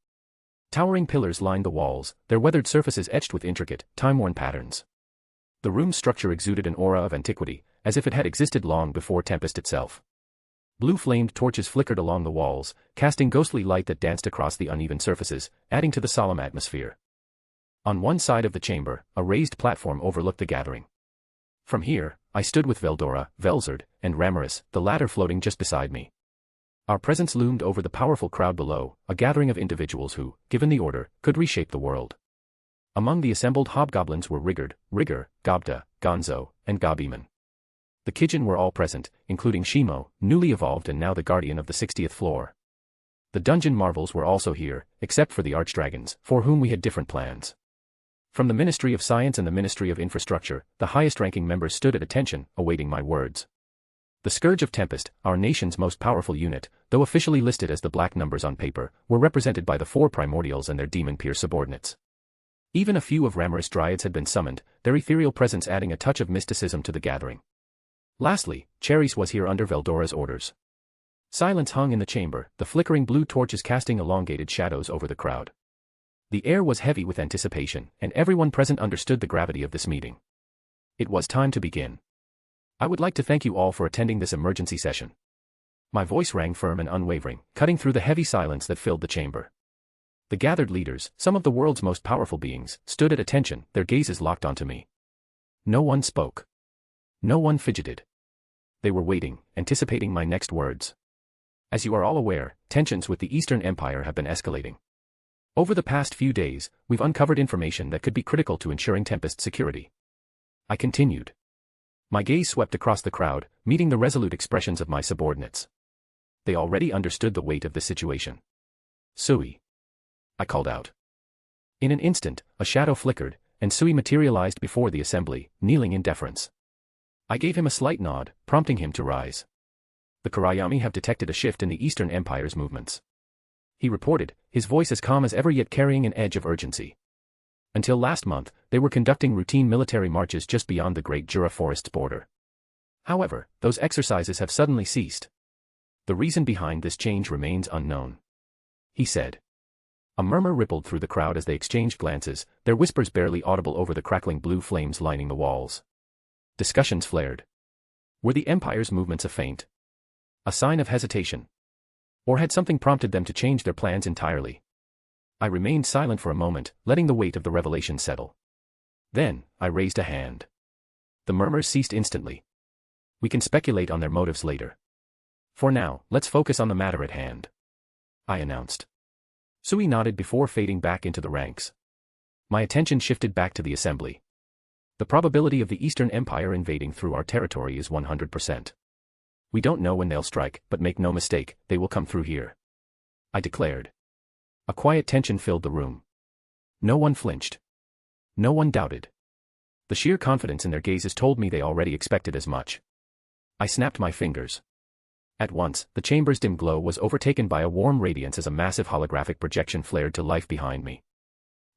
Towering pillars lined the walls, their weathered surfaces etched with intricate, time-worn patterns. The room's structure exuded an aura of antiquity, as if it had existed long before Tempest itself. Blue-flamed torches flickered along the walls, casting ghostly light that danced across the uneven surfaces, adding to the solemn atmosphere. On one side of the chamber, a raised platform overlooked the gathering. From here, I stood with Veldora, Velzard, and Rimuru, the latter floating just beside me. Our presence loomed over the powerful crowd below, a gathering of individuals who, given the order, could reshape the world. Among the assembled hobgoblins were Rigger, Gobda, Gonzo, and Gobiman. The Kijin were all present, including Shimo, newly evolved and now the guardian of the 60th floor. The dungeon marvels were also here, except for the archdragons, for whom we had different plans. From the Ministry of Science and the Ministry of Infrastructure, the highest-ranking members stood at attention, awaiting my words. The Scourge of Tempest, our nation's most powerful unit, though officially listed as the black numbers on paper, were represented by the 4 primordials and their demon peer subordinates. Even a few of Rimurus' dryads had been summoned, their ethereal presence adding a touch of mysticism to the gathering. Lastly, Cherries was here under Veldora's orders. Silence hung in the chamber, the flickering blue torches casting elongated shadows over the crowd. The air was heavy with anticipation, and everyone present understood the gravity of this meeting. It was time to begin. I would like to thank you all for attending this emergency session. My voice rang firm and unwavering, cutting through the heavy silence that filled the chamber. The gathered leaders, some of the world's most powerful beings, stood at attention, their gazes locked onto me. No one spoke. No one fidgeted. They were waiting, anticipating my next words. As you are all aware, tensions with the Eastern Empire have been escalating. Over the past few days, we've uncovered information that could be critical to ensuring Tempest's security. I continued. My gaze swept across the crowd, meeting the resolute expressions of my subordinates. They already understood the weight of the situation. Sui. I called out. In an instant, a shadow flickered, and Sui materialized before the assembly, kneeling in deference. I gave him a slight nod, prompting him to rise. The Kurayami have detected a shift in the Eastern Empire's movements. He reported, his voice as calm as ever yet carrying an edge of urgency. Until last month, they were conducting routine military marches just beyond the Great Jura Forest's border. However, those exercises have suddenly ceased. The reason behind this change remains unknown. He said. A murmur rippled through the crowd as they exchanged glances, their whispers barely audible over the crackling blue flames lining the walls. Discussions flared. Were the Empire's movements a feint? A sign of hesitation? Or had something prompted them to change their plans entirely? I remained silent for a moment, letting the weight of the revelation settle. Then, I raised a hand. The murmurs ceased instantly. We can speculate on their motives later. For now, let's focus on the matter at hand. I announced. Sui nodded before fading back into the ranks. My attention shifted back to the assembly. The probability of the Eastern Empire invading through our territory is 100%. We don't know when they'll strike, but make no mistake, they will come through here. I declared. A quiet tension filled the room. No one flinched. No one doubted. The sheer confidence in their gazes told me they already expected as much. I snapped my fingers. At once, the chamber's dim glow was overtaken by a warm radiance as a massive holographic projection flared to life behind me.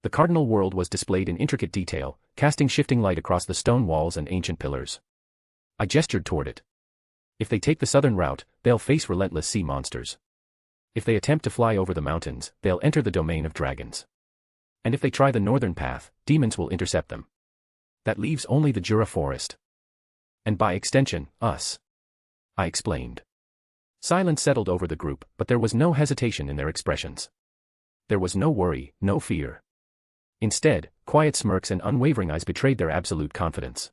The cardinal world was displayed in intricate detail, casting shifting light across the stone walls and ancient pillars. I gestured toward it. If they take the southern route, they'll face relentless sea monsters. If they attempt to fly over the mountains, they'll enter the domain of dragons. And if they try the northern path, demons will intercept them. That leaves only the Jura Forest. And by extension, us. I explained. Silence settled over the group, but there was no hesitation in their expressions. There was no worry, no fear. Instead, quiet smirks and unwavering eyes betrayed their absolute confidence.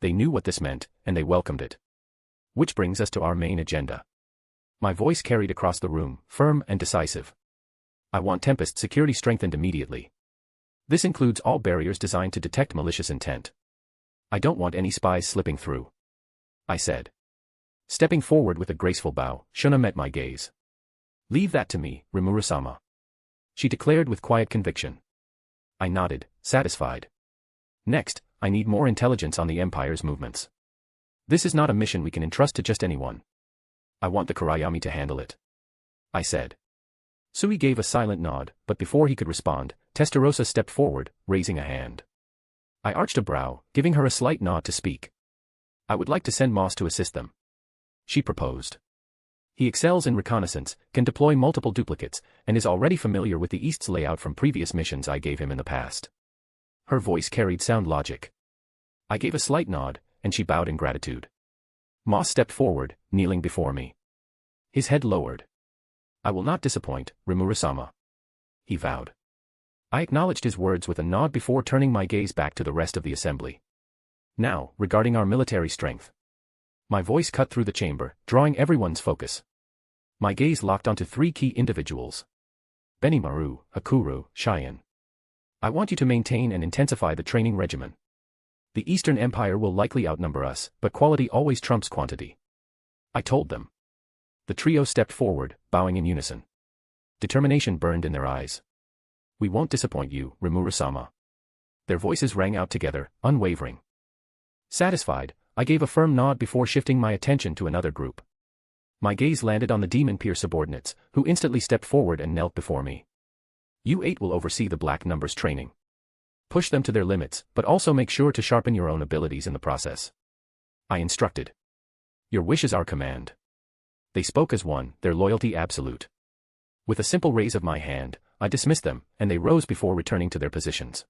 They knew what this meant, and they welcomed it. Which brings us to our main agenda. My voice carried across the room, firm and decisive. I want Tempest security strengthened immediately. This includes all barriers designed to detect malicious intent. I don't want any spies slipping through, I said. Stepping forward with a graceful bow, Shuna met my gaze. Leave that to me, Rimuru-sama, she declared with quiet conviction. I nodded, satisfied. Next, I need more intelligence on the Empire's movements. This is not a mission we can entrust to just anyone. I want the Kurayami to handle it, I said. Sui gave a silent nod, but before he could respond, Testarossa stepped forward, raising a hand. I arched a brow, giving her a slight nod to speak. I would like to send Moss to assist them, she proposed. He excels in reconnaissance, can deploy multiple duplicates, and is already familiar with the East's layout from previous missions I gave him in the past. Her voice carried sound logic. I gave a slight nod, and she bowed in gratitude. Moss stepped forward, kneeling before me. His head lowered. I will not disappoint, Rimuru-sama, he vowed. I acknowledged his words with a nod before turning my gaze back to the rest of the assembly. Now, regarding our military strength. My voice cut through the chamber, drawing everyone's focus. My gaze locked onto 3 key individuals. Benimaru, Hakuru, Cheyenne. I want you to maintain and intensify the training regimen. The Eastern Empire will likely outnumber us, but quality always trumps quantity, I told them. The trio stepped forward, bowing in unison. Determination burned in their eyes. We won't disappoint you, Rimuru-sama. Their voices rang out together, unwavering. Satisfied, I gave a firm nod before shifting my attention to another group. My gaze landed on the Demon Peer subordinates, who instantly stepped forward and knelt before me. You 8 will oversee the Black Numbers training. Push them to their limits, but also make sure to sharpen your own abilities in the process, I instructed. Your wish is our command. They spoke as one, their loyalty absolute. With a simple raise of my hand, I dismissed them, and they rose before returning to their positions.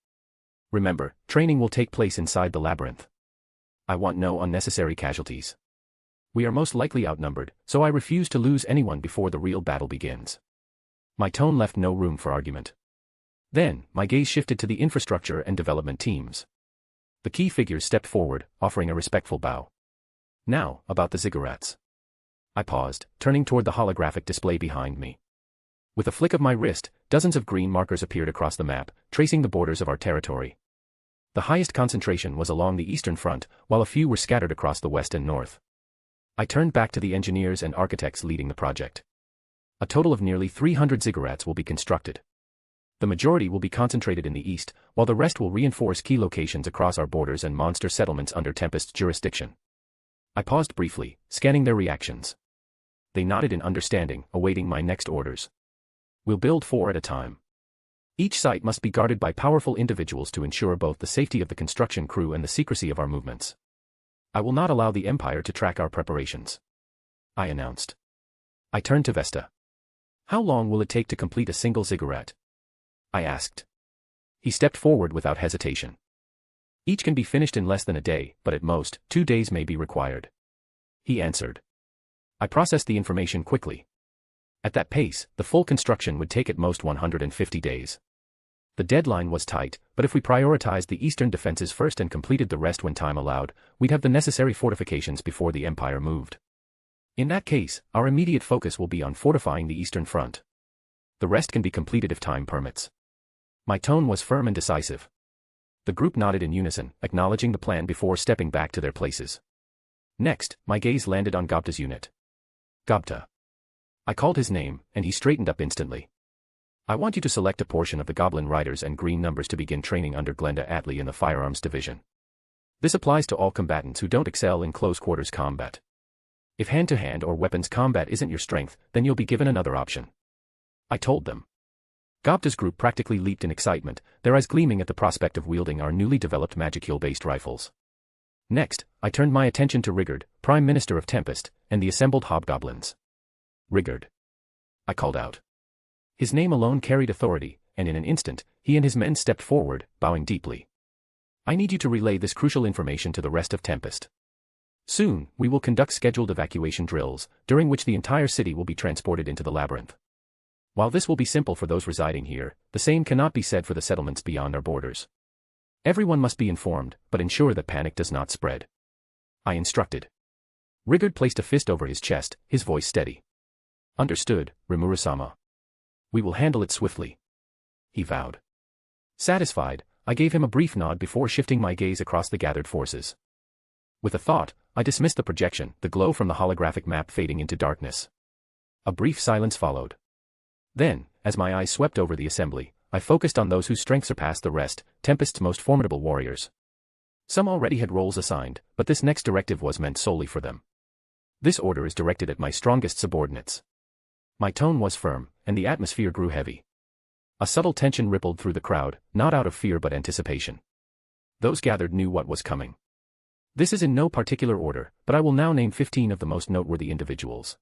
Remember, training will take place inside the labyrinth. I want no unnecessary casualties. We are most likely outnumbered, so I refuse to lose anyone before the real battle begins. My tone left no room for argument. Then, my gaze shifted to the infrastructure and development teams. The key figures stepped forward, offering a respectful bow. Now, about the ziggurats. I paused, turning toward the holographic display behind me. With a flick of my wrist, dozens of green markers appeared across the map, tracing the borders of our territory. The highest concentration was along the eastern front, while a few were scattered across the west and north. I turned back to the engineers and architects leading the project. A total of nearly 300 ziggurats will be constructed. The majority will be concentrated in the east, while the rest will reinforce key locations across our borders and monster settlements under Tempest's jurisdiction. I paused briefly, scanning their reactions. They nodded in understanding, awaiting my next orders. We'll build 4 at a time. Each site must be guarded by powerful individuals to ensure both the safety of the construction crew and the secrecy of our movements. I will not allow the Empire to track our preparations, I announced. I turned to Vesta. How long will it take to complete a single ziggurat? I asked. He stepped forward without hesitation. Each can be finished in less than a day, but at most, 2 days may be required, he answered. I processed the information quickly. At that pace, the full construction would take at most 150 days. The deadline was tight, but if we prioritized the eastern defenses first and completed the rest when time allowed, we'd have the necessary fortifications before the Empire moved. In that case, our immediate focus will be on fortifying the eastern front. The rest can be completed if time permits. My tone was firm and decisive. The group nodded in unison, acknowledging the plan before stepping back to their places. Next, my gaze landed on Gobta's unit. Gobta. I called his name, and he straightened up instantly. I want you to select a portion of the Goblin Riders and Green Numbers to begin training under Glenda Atlee in the Firearms Division. This applies to all combatants who don't excel in close-quarters combat. If hand-to-hand or weapons combat isn't your strength, then you'll be given another option, I told them. Gobta's group practically leaped in excitement, their eyes gleaming at the prospect of wielding our newly developed magicule-based rifles. Next, I turned my attention to Rigard, Prime Minister of Tempest, and the assembled hobgoblins. Rigard, I called out. His name alone carried authority, and in an instant, he and his men stepped forward, bowing deeply. I need you to relay this crucial information to the rest of Tempest. Soon, we will conduct scheduled evacuation drills, during which the entire city will be transported into the labyrinth. While this will be simple for those residing here, the same cannot be said for the settlements beyond our borders. Everyone must be informed, but ensure that panic does not spread. I instructed. Rigard placed a fist over his chest, his voice steady. Understood, Rimuru-sama. We will handle it swiftly. He vowed. Satisfied, I gave him a brief nod before shifting my gaze across the gathered forces. With a thought, I dismissed the projection, the glow from the holographic map fading into darkness. A brief silence followed. Then, as my eyes swept over the assembly, I focused on those whose strength surpassed the rest, Tempest's most formidable warriors. Some already had roles assigned, but this next directive was meant solely for them. This order is directed at my strongest subordinates. My tone was firm, and the atmosphere grew heavy. A subtle tension rippled through the crowd, not out of fear but anticipation. Those gathered knew what was coming. This is in no particular order, but I will now name 15 of the most noteworthy individuals.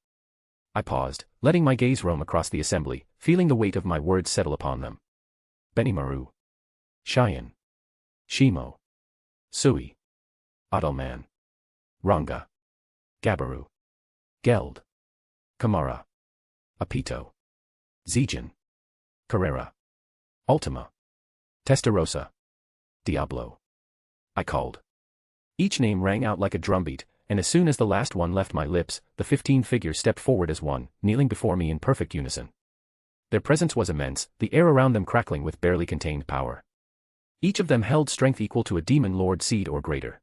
I paused, letting my gaze roam across the assembly, feeling the weight of my words settle upon them. Benimaru. Cheyenne. Shimo. Sui. Adalman. Ranga. Gabaru. Geld. Kamara. Apito. Zijin. Carrera. Ultima. Testarossa. Diablo. I called. Each name rang out like a drumbeat, and as soon as the last one left my lips, the 15 figures stepped forward as one, kneeling before me in perfect unison. Their presence was immense, the air around them crackling with barely contained power. Each of them held strength equal to a demon lord seed or greater.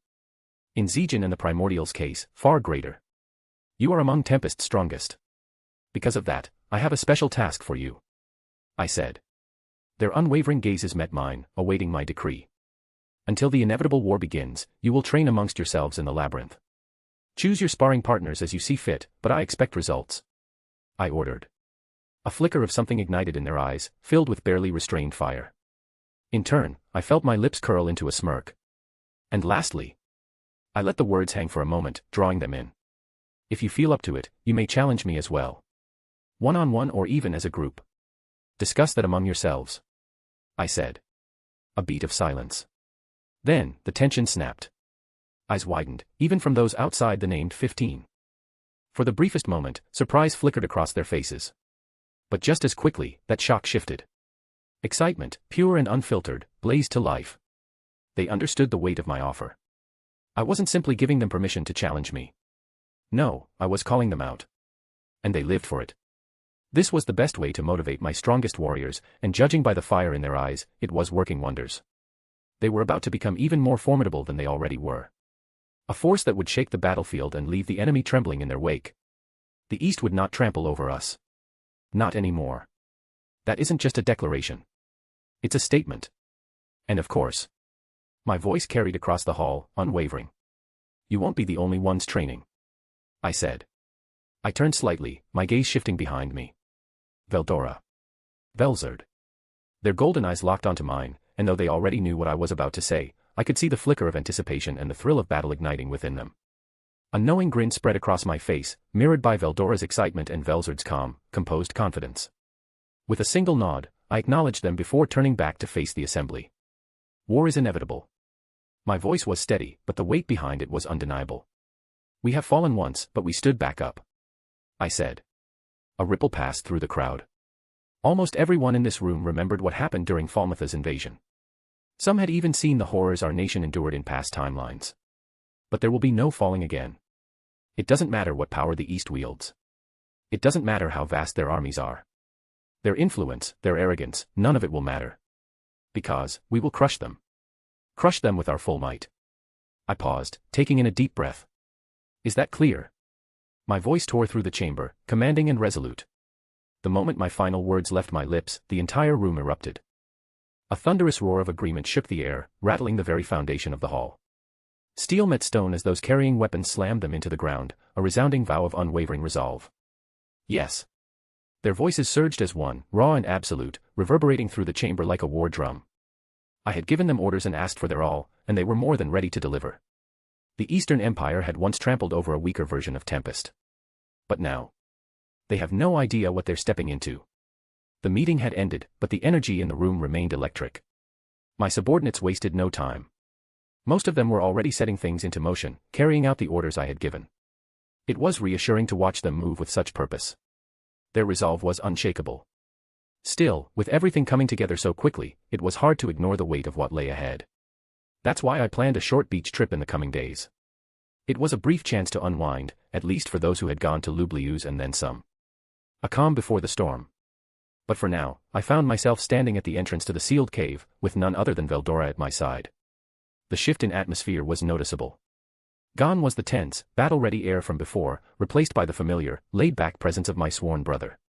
In Zijin and the Primordial's case, far greater. You are among Tempest's strongest. Because of that, I have a special task for you. I said. Their unwavering gazes met mine, awaiting my decree. Until the inevitable war begins, you will train amongst yourselves in the labyrinth. Choose your sparring partners as you see fit, but I expect results. I ordered. A flicker of something ignited in their eyes, filled with barely restrained fire. In turn, I felt my lips curl into a smirk. And lastly, I let the words hang for a moment, drawing them in. If you feel up to it, you may challenge me as well. One-on-one or even as a group. Discuss that among yourselves. I said. A beat of silence. Then, the tension snapped. Eyes widened, even from those outside the named 15. For the briefest moment, surprise flickered across their faces. But just as quickly, that shock shifted. Excitement, pure and unfiltered, blazed to life. They understood the weight of my offer. I wasn't simply giving them permission to challenge me. No, I was calling them out. And they lived for it. This was the best way to motivate my strongest warriors, and judging by the fire in their eyes, it was working wonders. They were about to become even more formidable than they already were. A force that would shake the battlefield and leave the enemy trembling in their wake. The East would not trample over us. Not anymore. That isn't just a declaration. It's a statement. And of course. My voice carried across the hall, unwavering. You won't be the only ones training. I said. I turned slightly, my gaze shifting behind me. Veldora. Velzard. Their golden eyes locked onto mine, and though they already knew what I was about to say, I could see the flicker of anticipation and the thrill of battle igniting within them. A knowing grin spread across my face, mirrored by Veldora's excitement and Velzard's calm, composed confidence. With a single nod, I acknowledged them before turning back to face the assembly. War is inevitable. My voice was steady, but the weight behind it was undeniable. We have fallen once, but we stood back up. I said. A ripple passed through the crowd. Almost everyone in this room remembered what happened during Falmouth's invasion. Some had even seen the horrors our nation endured in past timelines. But there will be no falling again. It doesn't matter what power the East wields. It doesn't matter how vast their armies are. Their influence, their arrogance, none of it will matter. Because, we will crush them. Crush them with our full might. I paused, taking in a deep breath. Is that clear? My voice tore through the chamber, commanding and resolute. The moment my final words left my lips, the entire room erupted. A thunderous roar of agreement shook the air, rattling the very foundation of the hall. Steel met stone as those carrying weapons slammed them into the ground, a resounding vow of unwavering resolve. Yes. Their voices surged as one, raw and absolute, reverberating through the chamber like a war drum. I had given them orders and asked for their all, and they were more than ready to deliver. The Eastern Empire had once trampled over a weaker version of Tempest. But now. They have no idea what they're stepping into. The meeting had ended, but the energy in the room remained electric. My subordinates wasted no time. Most of them were already setting things into motion, carrying out the orders I had given. It was reassuring to watch them move with such purpose. Their resolve was unshakable. Still, with everything coming together so quickly, it was hard to ignore the weight of what lay ahead. That's why I planned a short beach trip in the coming days. It was a brief chance to unwind, at least for those who had gone to Lublius and then some. A calm before the storm. But for now, I found myself standing at the entrance to the sealed cave, with none other than Veldora at my side. The shift in atmosphere was noticeable. Gone was the tense, battle-ready air from before, replaced by the familiar, laid-back presence of my sworn brother.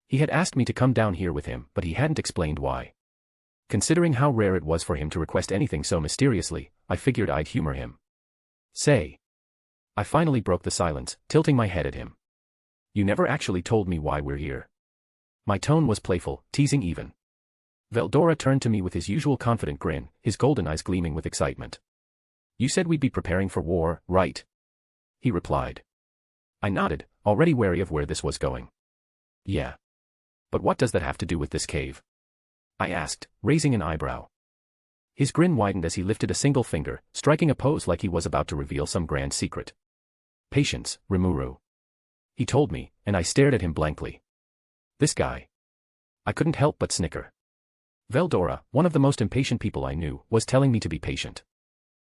He had asked me to come down here with him, but he hadn't explained why. Considering how rare it was for him to request anything so mysteriously, I figured I'd humor him. Say. I finally broke the silence, tilting my head at him. You never actually told me why we're here. My tone was playful, teasing even. Veldora turned to me with his usual confident grin, his golden eyes gleaming with excitement. You said we'd be preparing for war, right? He replied. I nodded, already wary of where this was going. Yeah. But what does that have to do with this cave? I asked, raising an eyebrow. His grin widened as he lifted a single finger, striking a pose like he was about to reveal some grand secret. Patience, Rimuru. He told me, and I stared at him blankly. This guy. I couldn't help but snicker. Veldora, one of the most impatient people I knew, was telling me to be patient.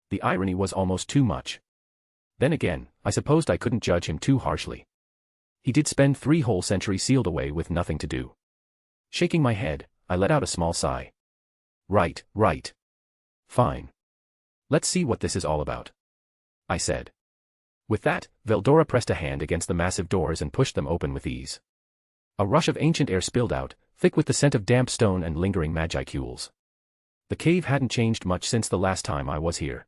The irony was almost too much. Then again, I supposed I couldn't judge him too harshly. He did spend 3 whole centuries sealed away with nothing to do. Shaking my head, I let out a small sigh. Right. Fine. Let's see what this is all about. I said. With that, Veldora pressed a hand against the massive doors and pushed them open with ease. A rush of ancient air spilled out, thick with the scent of damp stone and lingering magicules. The cave hadn't changed much since the last time I was here.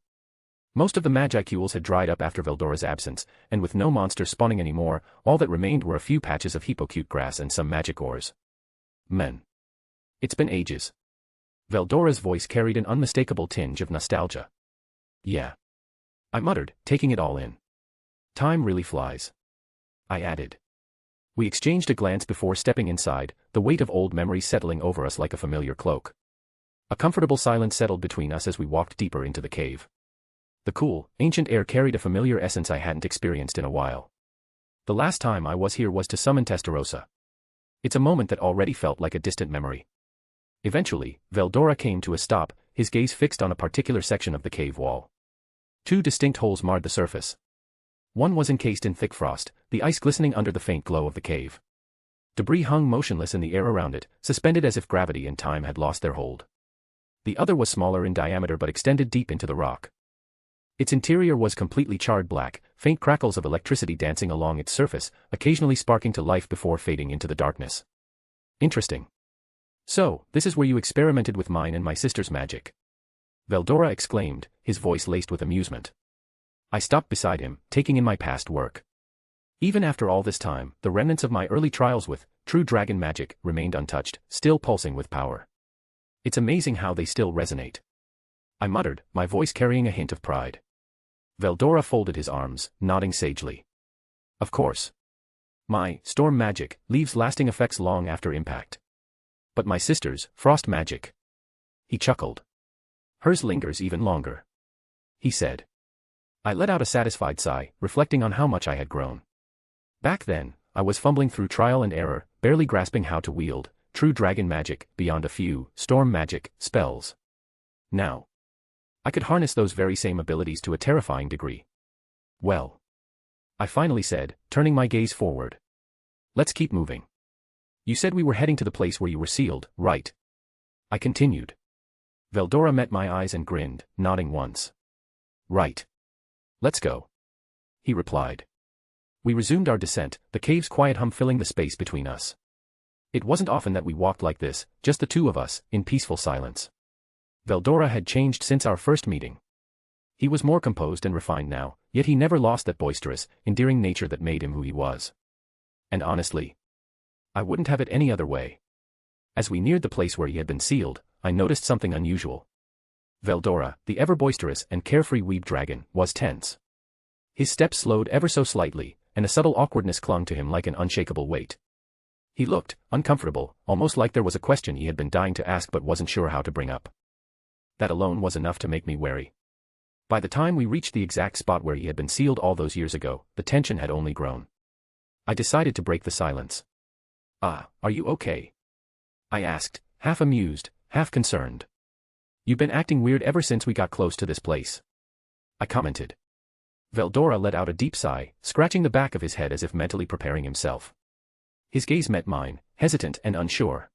Most of the magicules had dried up after Veldora's absence, and with no monsters spawning anymore, all that remained were a few patches of hippocute grass and some magic ores. Men. It's been ages. Veldora's voice carried an unmistakable tinge of nostalgia. Yeah. I muttered, taking it all in. Time really flies. I added. We exchanged a glance before stepping inside, the weight of old memories settling over us like a familiar cloak. A comfortable silence settled between us as we walked deeper into the cave. The cool, ancient air carried a familiar essence I hadn't experienced in a while. The last time I was here was to summon Testarossa. It's a moment that already felt like a distant memory. Eventually, Veldora came to a stop, his gaze fixed on a particular section of the cave wall. 2 distinct holes marred the surface. One was encased in thick frost, the ice glistening under the faint glow of the cave. Debris hung motionless in the air around it, suspended as if gravity and time had lost their hold. The other was smaller in diameter but extended deep into the rock. Its interior was completely charred black, faint crackles of electricity dancing along its surface, occasionally sparking to life before fading into the darkness. Interesting. So, this is where you experimented with mine and my sister's magic. Veldora exclaimed, his voice laced with amusement. I stopped beside him, taking in my past work. Even after all this time, the remnants of my early trials with true dragon magic remained untouched, still pulsing with power. It's amazing how they still resonate. I muttered, my voice carrying a hint of pride. Veldora folded his arms, nodding sagely. Of course. My storm magic leaves lasting effects long after impact. But my sister's frost magic. He chuckled. Hers lingers even longer. He said. I let out a satisfied sigh, reflecting on how much I had grown. Back then, I was fumbling through trial and error, barely grasping how to wield true dragon magic beyond a few storm magic spells. Now, I could harness those very same abilities to a terrifying degree. Well, I finally said, turning my gaze forward. Let's keep moving. You said we were heading to the place where you were sealed, right? I continued. Veldora met my eyes and grinned, nodding once. Right. Let's go. He replied. We resumed our descent, the cave's quiet hum filling the space between us. It wasn't often that we walked like this, just the 2 of us, in peaceful silence. Veldora had changed since our first meeting. He was more composed and refined now, yet he never lost that boisterous, endearing nature that made him who he was. And honestly, I wouldn't have it any other way. As we neared the place where he had been sealed, I noticed something unusual. Veldora, the ever-boisterous and carefree weeb dragon, was tense. His steps slowed ever so slightly, and a subtle awkwardness clung to him like an unshakable weight. He looked uncomfortable, almost like there was a question he had been dying to ask but wasn't sure how to bring up. That alone was enough to make me wary. By the time we reached the exact spot where he had been sealed all those years ago, the tension had only grown. I decided to break the silence. Are you okay? I asked, half amused, half concerned. You've been acting weird ever since we got close to this place, I commented. Veldora let out a deep sigh, scratching the back of his head as if mentally preparing himself. His gaze met mine, hesitant and unsure.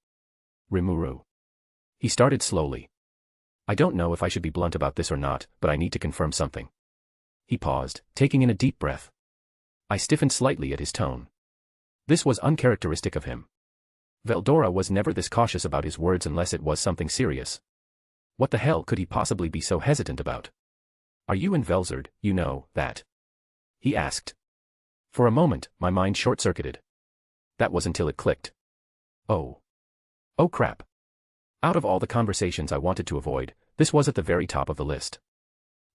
Rimuru. He started slowly. I don't know if I should be blunt about this or not, but I need to confirm something. He paused, taking in a deep breath. I stiffened slightly at his tone. This was uncharacteristic of him. Veldora was never this cautious about his words unless it was something serious. What the hell could he possibly be so hesitant about? Are you and Velzard, you know, that? He asked. For a moment, my mind short-circuited. That was until it clicked. Oh. Oh crap. Out of all the conversations I wanted to avoid, this was at the very top of the list.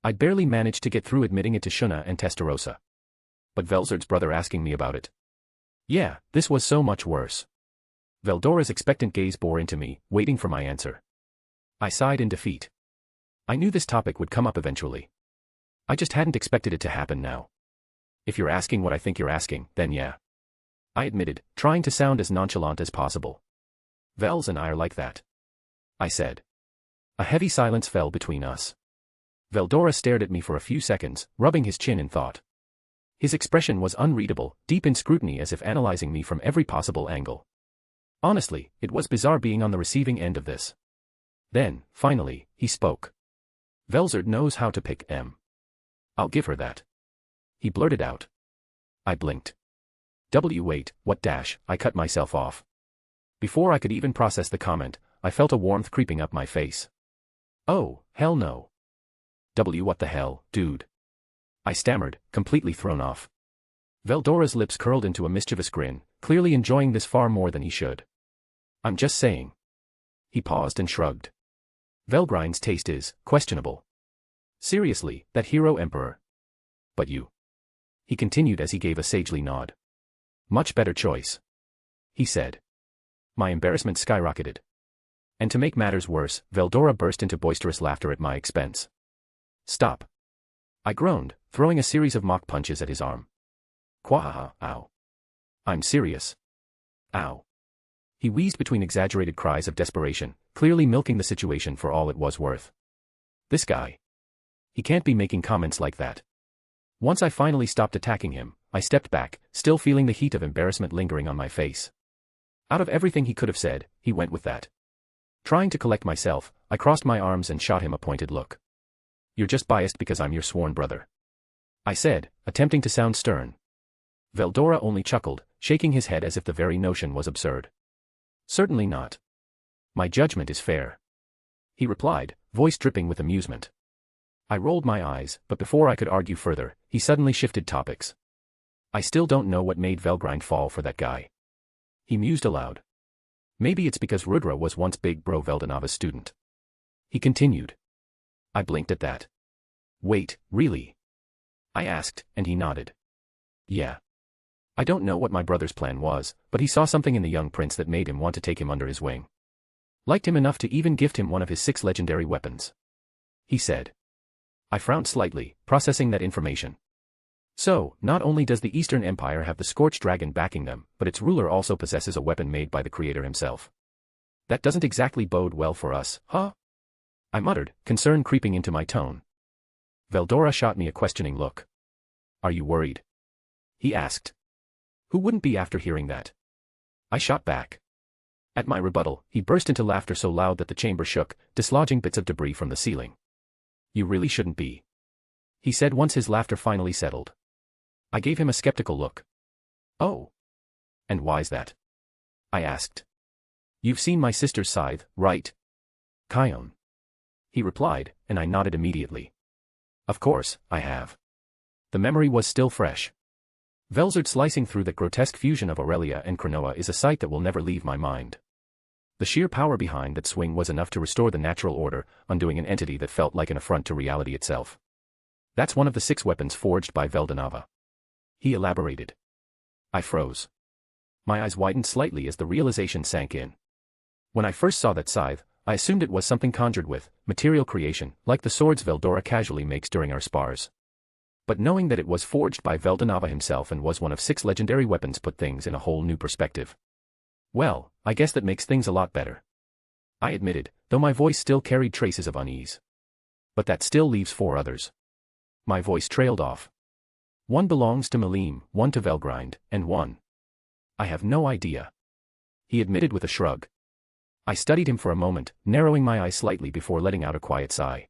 I'd barely managed to get through admitting it to Shuna and Testarossa. But Velzard's brother asking me about it. Yeah, this was so much worse. Veldora's expectant gaze bore into me, waiting for my answer. I sighed in defeat. I knew this topic would come up eventually. I just hadn't expected it to happen now. If you're asking what I think you're asking, then yeah. I admitted, trying to sound as nonchalant as possible. Velz and I are like that, I said. A heavy silence fell between us. Veldora stared at me for a few seconds, rubbing his chin in thought. His expression was unreadable, deep in scrutiny as if analyzing me from every possible angle. Honestly, it was bizarre being on the receiving end of this. Then, finally, he spoke. Velzard knows how to pick M. I'll give her that. He blurted out. I blinked. Wait, what dash, I cut myself off. Before I could even process the comment, I felt a warmth creeping up my face. Oh, hell no. What the hell, dude? I stammered, completely thrown off. Veldora's lips curled into a mischievous grin, clearly enjoying this far more than he should. I'm just saying. He paused and shrugged. Velgrind's taste is questionable. Seriously, that hero emperor. But you. He continued as he gave a sagely nod. Much better choice. He said. My embarrassment skyrocketed. And to make matters worse, Veldora burst into boisterous laughter at my expense. Stop. I groaned, throwing a series of mock punches at his arm. Quahaha, ow. I'm serious. Ow. He wheezed between exaggerated cries of desperation, clearly milking the situation for all it was worth. This guy. He can't be making comments like that. Once I finally stopped attacking him, I stepped back, still feeling the heat of embarrassment lingering on my face. Out of everything he could have said, he went with that. Trying to collect myself, I crossed my arms and shot him a pointed look. You're just biased because I'm your sworn brother, I said, attempting to sound stern. Veldora only chuckled, shaking his head as if the very notion was absurd. Certainly not. My judgment is fair, he replied, voice dripping with amusement. I rolled my eyes, but before I could argue further, he suddenly shifted topics. I still don't know what made Velgrind fall for that guy. He mused aloud. Maybe it's because Rudra was once Big Bro Veldanava's student. He continued. I blinked at that. Wait, really? I asked, and he nodded. Yeah. I don't know what my brother's plan was, but he saw something in the young prince that made him want to take him under his wing. Liked him enough to even gift him one of his 6 legendary weapons, he said. I frowned slightly, processing that information. So, not only does the Eastern Empire have the Scorched Dragon backing them, but its ruler also possesses a weapon made by the creator himself. That doesn't exactly bode well for us, huh? I muttered, concern creeping into my tone. Veldora shot me a questioning look. Are you worried? He asked. Who wouldn't be after hearing that? I shot back. At my rebuttal, he burst into laughter so loud that the chamber shook, dislodging bits of debris from the ceiling. You really shouldn't be, he said once his laughter finally settled. I gave him a skeptical look. Oh. And why's that? I asked. You've seen my sister's scythe, right? Canon. He replied, and I nodded immediately. Of course, I have. The memory was still fresh. Velzard slicing through that grotesque fusion of Aurelia and Cronoa is a sight that will never leave my mind. The sheer power behind that swing was enough to restore the natural order, undoing an entity that felt like an affront to reality itself. That's one of the 6 weapons forged by Veldanava, he elaborated. I froze. My eyes widened slightly as the realization sank in. When I first saw that scythe, I assumed it was something conjured with material creation, like the swords Veldora casually makes during our spars. But knowing that it was forged by Veldanava himself and was one of 6 legendary weapons put things in a whole new perspective. Well, I guess that makes things a lot better, I admitted, though my voice still carried traces of unease. But that still leaves 4 others. My voice trailed off. 1 belongs to Malim, 1 to Velgrind, and 1. I have no idea, he admitted with a shrug. I studied him for a moment, narrowing my eyes slightly before letting out a quiet sigh.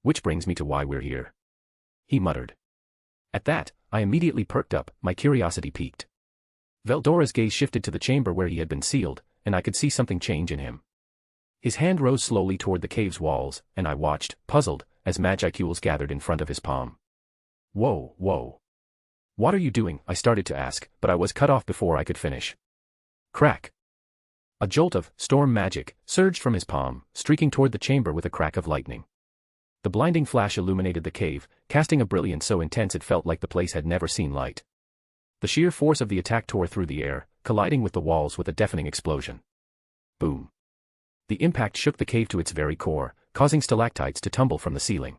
Which brings me to why we're here, he muttered. At that, I immediately perked up, my curiosity piqued. Veldora's gaze shifted to the chamber where he had been sealed, and I could see something change in him. His hand rose slowly toward the cave's walls, and I watched, puzzled, as magicules gathered in front of his palm. Whoa, whoa. What are you doing? I started to ask, but I was cut off before I could finish. Crack. A jolt of storm magic surged from his palm, streaking toward the chamber with a crack of lightning. The blinding flash illuminated the cave, casting a brilliance so intense it felt like the place had never seen light. The sheer force of the attack tore through the air, colliding with the walls with a deafening explosion. Boom. The impact shook the cave to its very core, causing stalactites to tumble from the ceiling.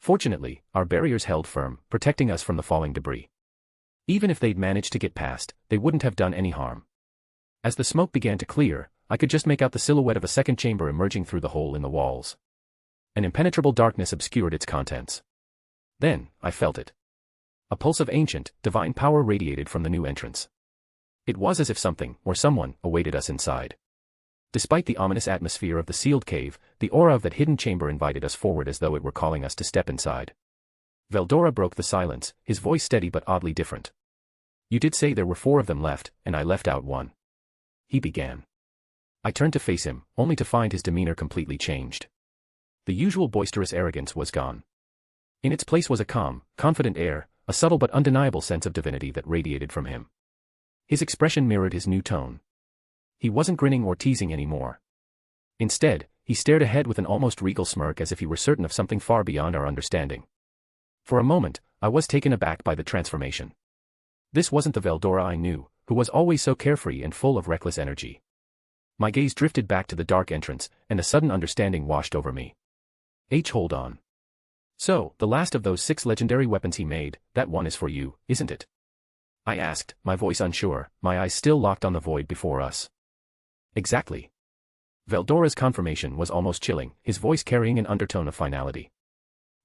Fortunately, our barriers held firm, protecting us from the falling debris. Even if they'd managed to get past, they wouldn't have done any harm. As the smoke began to clear, I could just make out the silhouette of a second chamber emerging through the hole in the walls. An impenetrable darkness obscured its contents. Then, I felt it. A pulse of ancient, divine power radiated from the new entrance. It was as if something, or someone, awaited us inside. Despite the ominous atmosphere of the sealed cave, the aura of that hidden chamber invited us forward as though it were calling us to step inside. Veldora broke the silence, his voice steady but oddly different. You did say there were 4 of them left, and I left out 1. He began. I turned to face him, only to find his demeanor completely changed. The usual boisterous arrogance was gone. In its place was a calm, confident air, a subtle but undeniable sense of divinity that radiated from him. His expression mirrored his new tone. He wasn't grinning or teasing anymore. Instead, he stared ahead with an almost regal smirk as if he were certain of something far beyond our understanding. For a moment, I was taken aback by the transformation. This wasn't the Veldora I knew, who was always so carefree and full of reckless energy. My gaze drifted back to the dark entrance, and a sudden understanding washed over me. Hold on. So, the last of those 6 legendary weapons he made, that one is for you, isn't it? I asked, my voice unsure, my eyes still locked on the void before us. Exactly. Veldora's confirmation was almost chilling, his voice carrying an undertone of finality.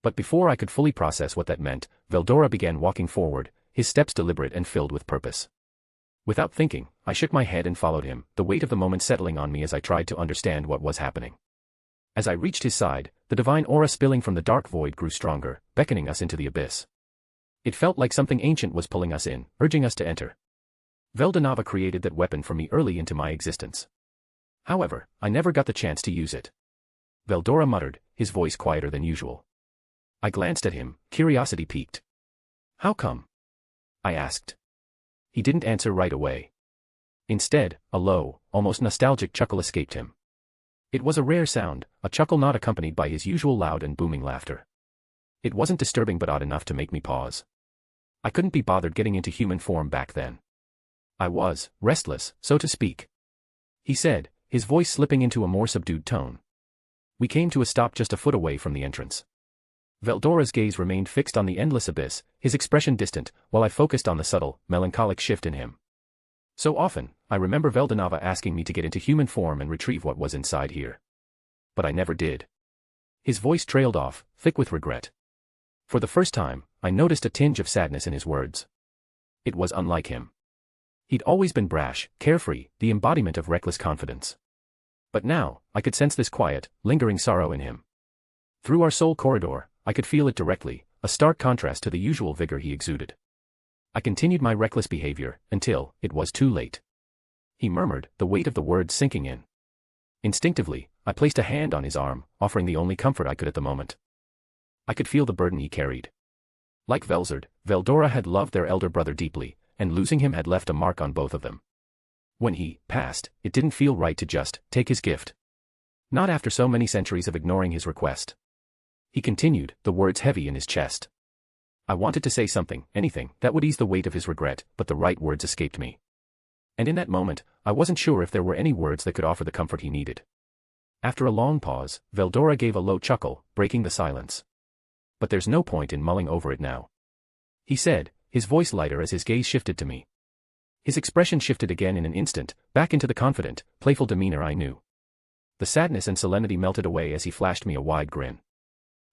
But before I could fully process what that meant, Veldora began walking forward, his steps deliberate and filled with purpose. Without thinking, I shook my head and followed him, the weight of the moment settling on me as I tried to understand what was happening. As I reached his side, the divine aura spilling from the dark void grew stronger, beckoning us into the abyss. It felt like something ancient was pulling us in, urging us to enter. Veldonava created that weapon for me early into my existence. However, I never got the chance to use it. Veldora muttered, his voice quieter than usual. I glanced at him, curiosity piqued. How come? I asked. He didn't answer right away. Instead, a low, almost nostalgic chuckle escaped him. It was a rare sound, a chuckle not accompanied by his usual loud and booming laughter. It wasn't disturbing but odd enough to make me pause. I couldn't be bothered getting into human form back then. I was restless, so to speak. He said, his voice slipping into a more subdued tone. We came to a stop just a foot away from the entrance. Veldora's gaze remained fixed on the endless abyss, his expression distant, while I focused on the subtle, melancholic shift in him. So often, I remember Veldonava asking me to get into human form and retrieve what was inside here. But I never did. His voice trailed off, thick with regret. For the first time, I noticed a tinge of sadness in his words. It was unlike him. He'd always been brash, carefree, the embodiment of reckless confidence. But now, I could sense this quiet, lingering sorrow in him. Through our soul corridor, I could feel it directly, a stark contrast to the usual vigor he exuded. I continued my reckless behavior, until it was too late. He murmured, the weight of the words sinking in. Instinctively, I placed a hand on his arm, offering the only comfort I could at the moment. I could feel the burden he carried. Like Velzard, Veldora had loved their elder brother deeply, and losing him had left a mark on both of them. When he passed, it didn't feel right to just take his gift. Not after so many centuries of ignoring his request. He continued, the words heavy in his chest. I wanted to say something, anything, that would ease the weight of his regret, but the right words escaped me. And in that moment, I wasn't sure if there were any words that could offer the comfort he needed. After a long pause, Veldora gave a low chuckle, breaking the silence. But there's no point in mulling over it now. He said, his voice lighter as his gaze shifted to me. His expression shifted again in an instant, back into the confident, playful demeanor I knew. The sadness and solemnity melted away as he flashed me a wide grin.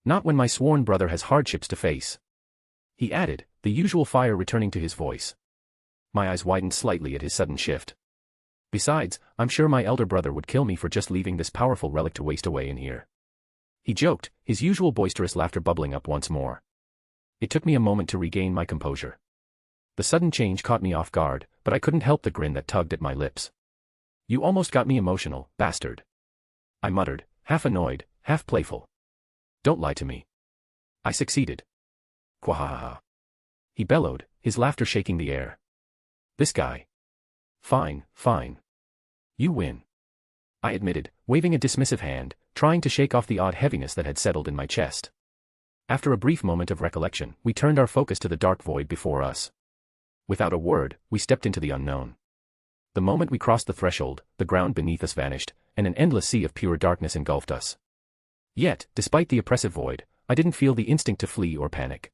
Not when my sworn brother has hardships to face. He added, the usual fire returning to his voice. My eyes widened slightly at his sudden shift. Besides, I'm sure my elder brother would kill me for just leaving this powerful relic to waste away in here. He joked, his usual boisterous laughter bubbling up once more. It took me a moment to regain my composure. The sudden change caught me off guard, but I couldn't help the grin that tugged at my lips. You almost got me emotional, bastard. I muttered, half annoyed, half playful. Don't lie to me. I succeeded. Quahaha. He bellowed, his laughter shaking the air. This guy. Fine, fine. You win. I admitted, waving a dismissive hand, trying to shake off the odd heaviness that had settled in my chest. After a brief moment of recollection, we turned our focus to the dark void before us. Without a word, we stepped into the unknown. The moment we crossed the threshold, the ground beneath us vanished, and an endless sea of pure darkness engulfed us. Yet, despite the oppressive void, I didn't feel the instinct to flee or panic.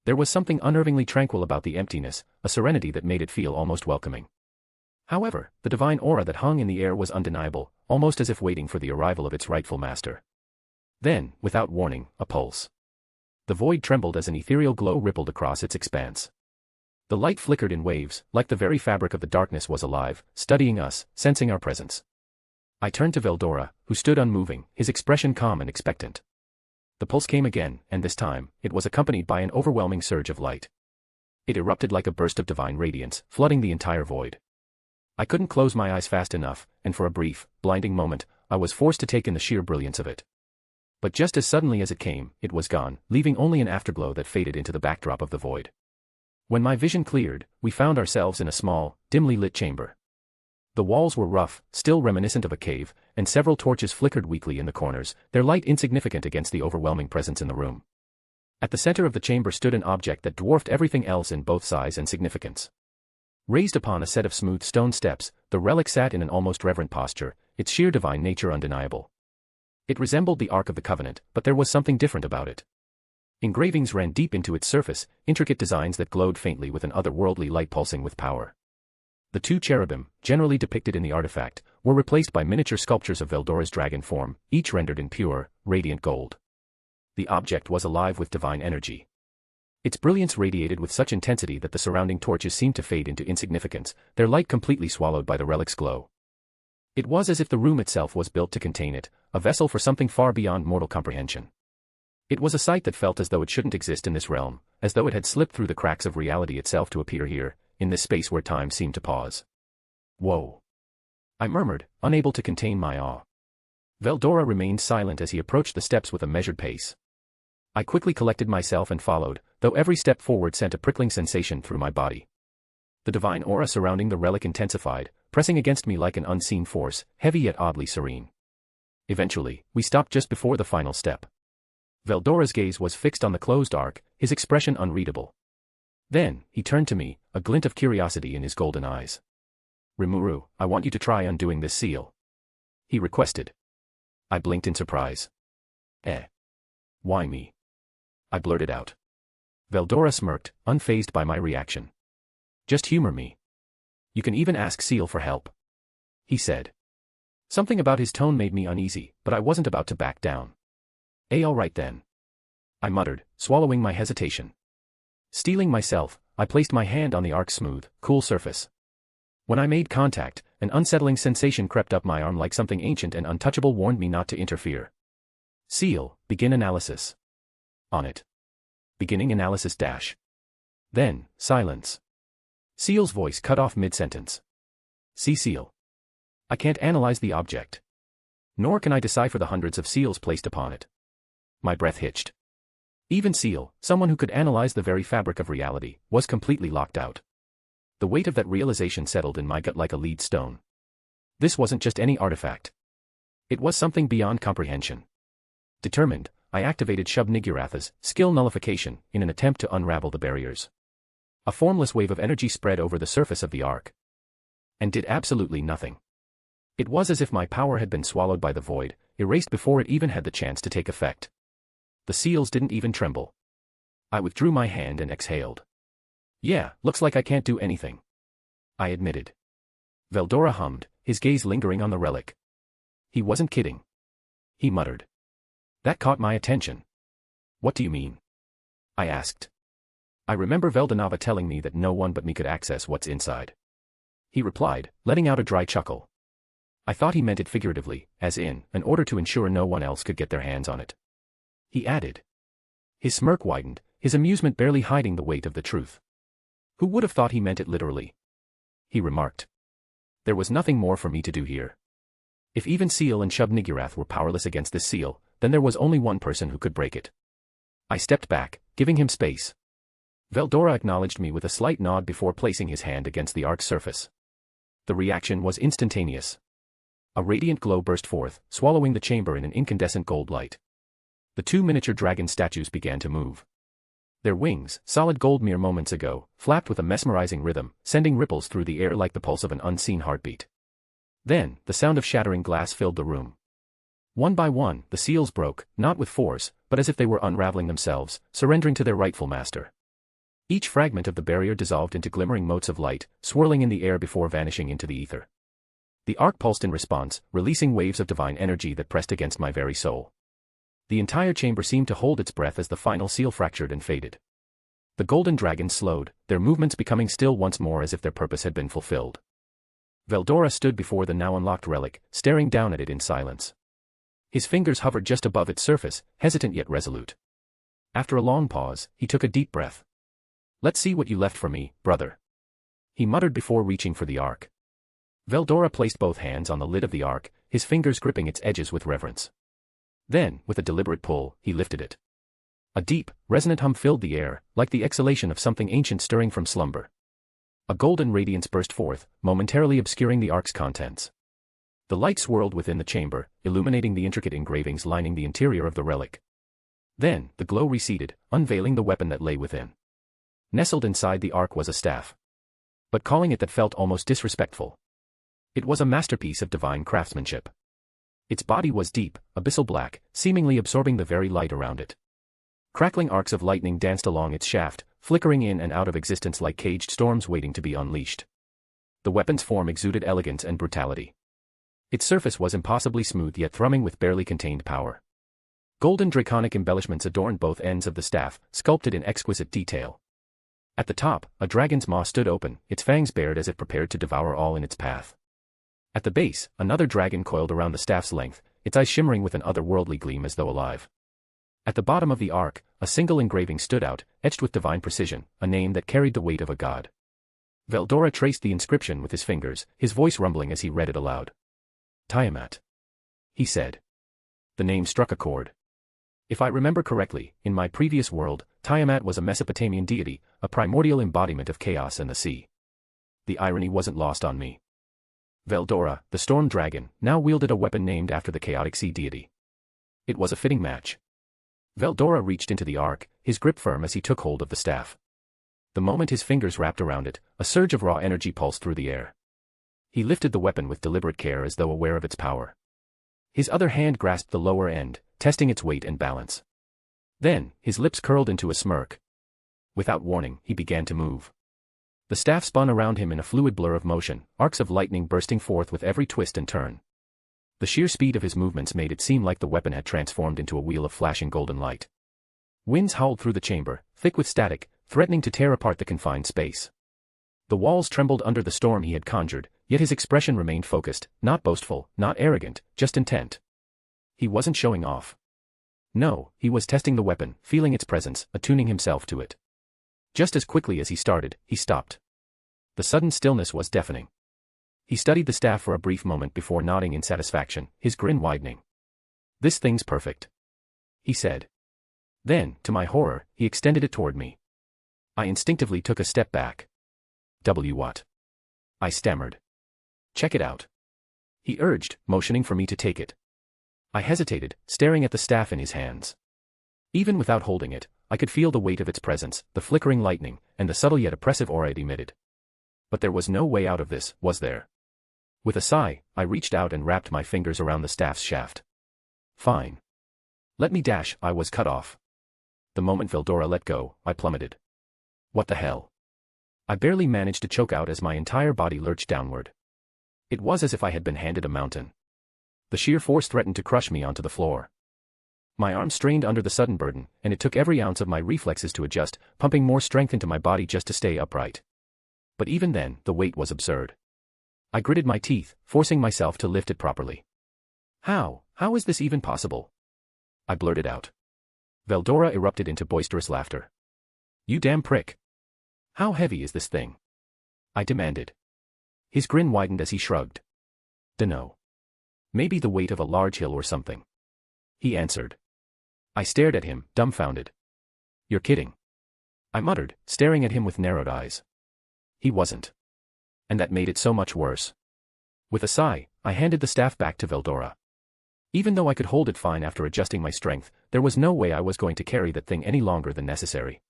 There was something unnervingly tranquil about the emptiness, a serenity that made it feel almost welcoming. However, the divine aura that hung in the air was undeniable, almost as if waiting for the arrival of its rightful master. Then, without warning, a pulse. The void trembled as an ethereal glow rippled across its expanse. The light flickered in waves, like the very fabric of the darkness was alive, studying us, sensing our presence. I turned to Veldora, who stood unmoving, his expression calm and expectant. The pulse came again, and this time, it was accompanied by an overwhelming surge of light. It erupted like a burst of divine radiance, flooding the entire void. I couldn't close my eyes fast enough, and for a brief, blinding moment, I was forced to take in the sheer brilliance of it. But just as suddenly as it came, it was gone, leaving only an afterglow that faded into the backdrop of the void. When my vision cleared, we found ourselves in a small, dimly lit chamber. The walls were rough, still reminiscent of a cave, and several torches flickered weakly in the corners, their light insignificant against the overwhelming presence in the room. At the center of the chamber stood an object that dwarfed everything else in both size and significance. Raised upon a set of smooth stone steps, the relic sat in an almost reverent posture, its sheer divine nature undeniable. It resembled the Ark of the Covenant, but there was something different about it. Engravings ran deep into its surface, intricate designs that glowed faintly with an otherworldly light pulsing with power. The two cherubim, generally depicted in the artifact, were replaced by miniature sculptures of Veldora's dragon form, each rendered in pure, radiant gold. The object was alive with divine energy. Its brilliance radiated with such intensity that the surrounding torches seemed to fade into insignificance, their light completely swallowed by the relic's glow. It was as if the room itself was built to contain it, a vessel for something far beyond mortal comprehension. It was a sight that felt as though it shouldn't exist in this realm, as though it had slipped through the cracks of reality itself to appear here, in this space where time seemed to pause. Whoa! I murmured, unable to contain my awe. Veldora remained silent as he approached the steps with a measured pace. I quickly collected myself and followed, though every step forward sent a prickling sensation through my body. The divine aura surrounding the relic intensified, pressing against me like an unseen force, heavy yet oddly serene. Eventually, we stopped just before the final step. Veldora's gaze was fixed on the closed ark, his expression unreadable. Then, he turned to me, a glint of curiosity in his golden eyes. Rimuru, I want you to try undoing this seal. He requested. I blinked in surprise. Why me? I blurted out. Veldora smirked, unfazed by my reaction. Just humor me. You can even ask Seal for help. He said. Something about his tone made me uneasy, but I wasn't about to back down. All right then. I muttered, swallowing my hesitation. Steeling myself, I placed my hand on the ark's smooth, cool surface. When I made contact, an unsettling sensation crept up my arm like something ancient and untouchable warned me not to interfere. Seal, begin analysis. On it. Beginning analysis dash. Then, silence. Seal's voice cut off mid-sentence. See Seal. I can't analyze the object. Nor can I decipher the hundreds of seals placed upon it. My breath hitched. Even Seal, someone who could analyze the very fabric of reality, was completely locked out. The weight of that realization settled in my gut like a lead stone. This wasn't just any artifact. It was something beyond comprehension. Determined, I activated Shub-Niggurath's skill nullification in an attempt to unravel the barriers. A formless wave of energy spread over the surface of the ark. And did absolutely nothing. It was as if my power had been swallowed by the void, erased before it even had the chance to take effect. The seals didn't even tremble. I withdrew my hand and exhaled. Yeah, looks like I can't do anything. I admitted. Veldora hummed, his gaze lingering on the relic. He wasn't kidding. He muttered. That caught my attention. What do you mean? I asked. I remember Veldonava telling me that no one but me could access what's inside. He replied, letting out a dry chuckle. I thought he meant it figuratively, as in order to ensure no one else could get their hands on it. He added. His smirk widened, his amusement barely hiding the weight of the truth. Who would have thought he meant it literally? He remarked. There was nothing more for me to do here. If even Seal and Shub-Niggurath were powerless against this seal, then there was only one person who could break it. I stepped back, giving him space. Veldora acknowledged me with a slight nod before placing his hand against the ark's surface. The reaction was instantaneous. A radiant glow burst forth, swallowing the chamber in an incandescent gold light. The two miniature dragon statues began to move. Their wings, solid gold mere moments ago, flapped with a mesmerizing rhythm, sending ripples through the air like the pulse of an unseen heartbeat. Then, the sound of shattering glass filled the room. One by one, the seals broke, not with force, but as if they were unraveling themselves, surrendering to their rightful master. Each fragment of the barrier dissolved into glimmering motes of light, swirling in the air before vanishing into the ether. The arc pulsed in response, releasing waves of divine energy that pressed against my very soul. The entire chamber seemed to hold its breath as the final seal fractured and faded. The golden dragons slowed, their movements becoming still once more as if their purpose had been fulfilled. Veldora stood before the now unlocked relic, staring down at it in silence. His fingers hovered just above its surface, hesitant yet resolute. After a long pause, he took a deep breath. Let's see what you left for me, brother. He muttered before reaching for the ark. Veldora placed both hands on the lid of the ark, his fingers gripping its edges with reverence. Then, with a deliberate pull, he lifted it. A deep, resonant hum filled the air, like the exhalation of something ancient stirring from slumber. A golden radiance burst forth, momentarily obscuring the ark's contents. The light swirled within the chamber, illuminating the intricate engravings lining the interior of the relic. Then, the glow receded, unveiling the weapon that lay within. Nestled inside the ark was a staff. But calling it that felt almost disrespectful. It was a masterpiece of divine craftsmanship. Its body was deep, abyssal black, seemingly absorbing the very light around it. Crackling arcs of lightning danced along its shaft, flickering in and out of existence like caged storms waiting to be unleashed. The weapon's form exuded elegance and brutality. Its surface was impossibly smooth yet thrumming with barely contained power. Golden draconic embellishments adorned both ends of the staff, sculpted in exquisite detail. At the top, a dragon's maw stood open, its fangs bared as if prepared to devour all in its path. At the base, another dragon coiled around the staff's length, its eyes shimmering with an otherworldly gleam as though alive. At the bottom of the ark, a single engraving stood out, etched with divine precision, a name that carried the weight of a god. Veldora traced the inscription with his fingers, his voice rumbling as he read it aloud. Tiamat. He said. The name struck a chord. If I remember correctly, in my previous world, Tiamat was a Mesopotamian deity, a primordial embodiment of chaos and the sea. The irony wasn't lost on me. Veldora, the storm dragon, now wielded a weapon named after the chaotic sea deity. It was a fitting match. Veldora reached into the ark, his grip firm as he took hold of the staff. The moment his fingers wrapped around it, a surge of raw energy pulsed through the air. He lifted the weapon with deliberate care as though aware of its power. His other hand grasped the lower end, testing its weight and balance. Then, his lips curled into a smirk. Without warning, he began to move. The staff spun around him in a fluid blur of motion, arcs of lightning bursting forth with every twist and turn. The sheer speed of his movements made it seem like the weapon had transformed into a wheel of flashing golden light. Winds howled through the chamber, thick with static, threatening to tear apart the confined space. The walls trembled under the storm he had conjured, yet his expression remained focused, not boastful, not arrogant, just intent. He wasn't showing off. No, he was testing the weapon, feeling its presence, attuning himself to it. Just as quickly as he started, he stopped. The sudden stillness was deafening. He studied the staff for a brief moment before nodding in satisfaction, his grin widening. This thing's perfect, he said. Then, to my horror, he extended it toward me. I instinctively took a step back. What? I stammered. Check it out. He urged, motioning for me to take it. I hesitated, staring at the staff in his hands. Even without holding it, I could feel the weight of its presence, the flickering lightning, and the subtle yet oppressive aura it emitted. But there was no way out of this, was there? With a sigh, I reached out and wrapped my fingers around the staff's shaft. Fine. Let me dash. I was cut off. The moment Veldora let go, I plummeted. What the hell? I barely managed to choke out as my entire body lurched downward. It was as if I had been handed a mountain. The sheer force threatened to crush me onto the floor. My arms strained under the sudden burden, and it took every ounce of my reflexes to adjust, pumping more strength into my body just to stay upright. But even then, the weight was absurd. I gritted my teeth, forcing myself to lift it properly. How is this even possible? I blurted out. Veldora erupted into boisterous laughter. You damn prick. How heavy is this thing? I demanded. His grin widened as he shrugged. Dunno. Maybe the weight of a large hill or something. He answered. I stared at him, dumbfounded. You're kidding. I muttered, staring at him with narrowed eyes. He wasn't. And that made it so much worse. With a sigh, I handed the staff back to Veldora. Even though I could hold it fine after adjusting my strength, there was no way I was going to carry that thing any longer than necessary.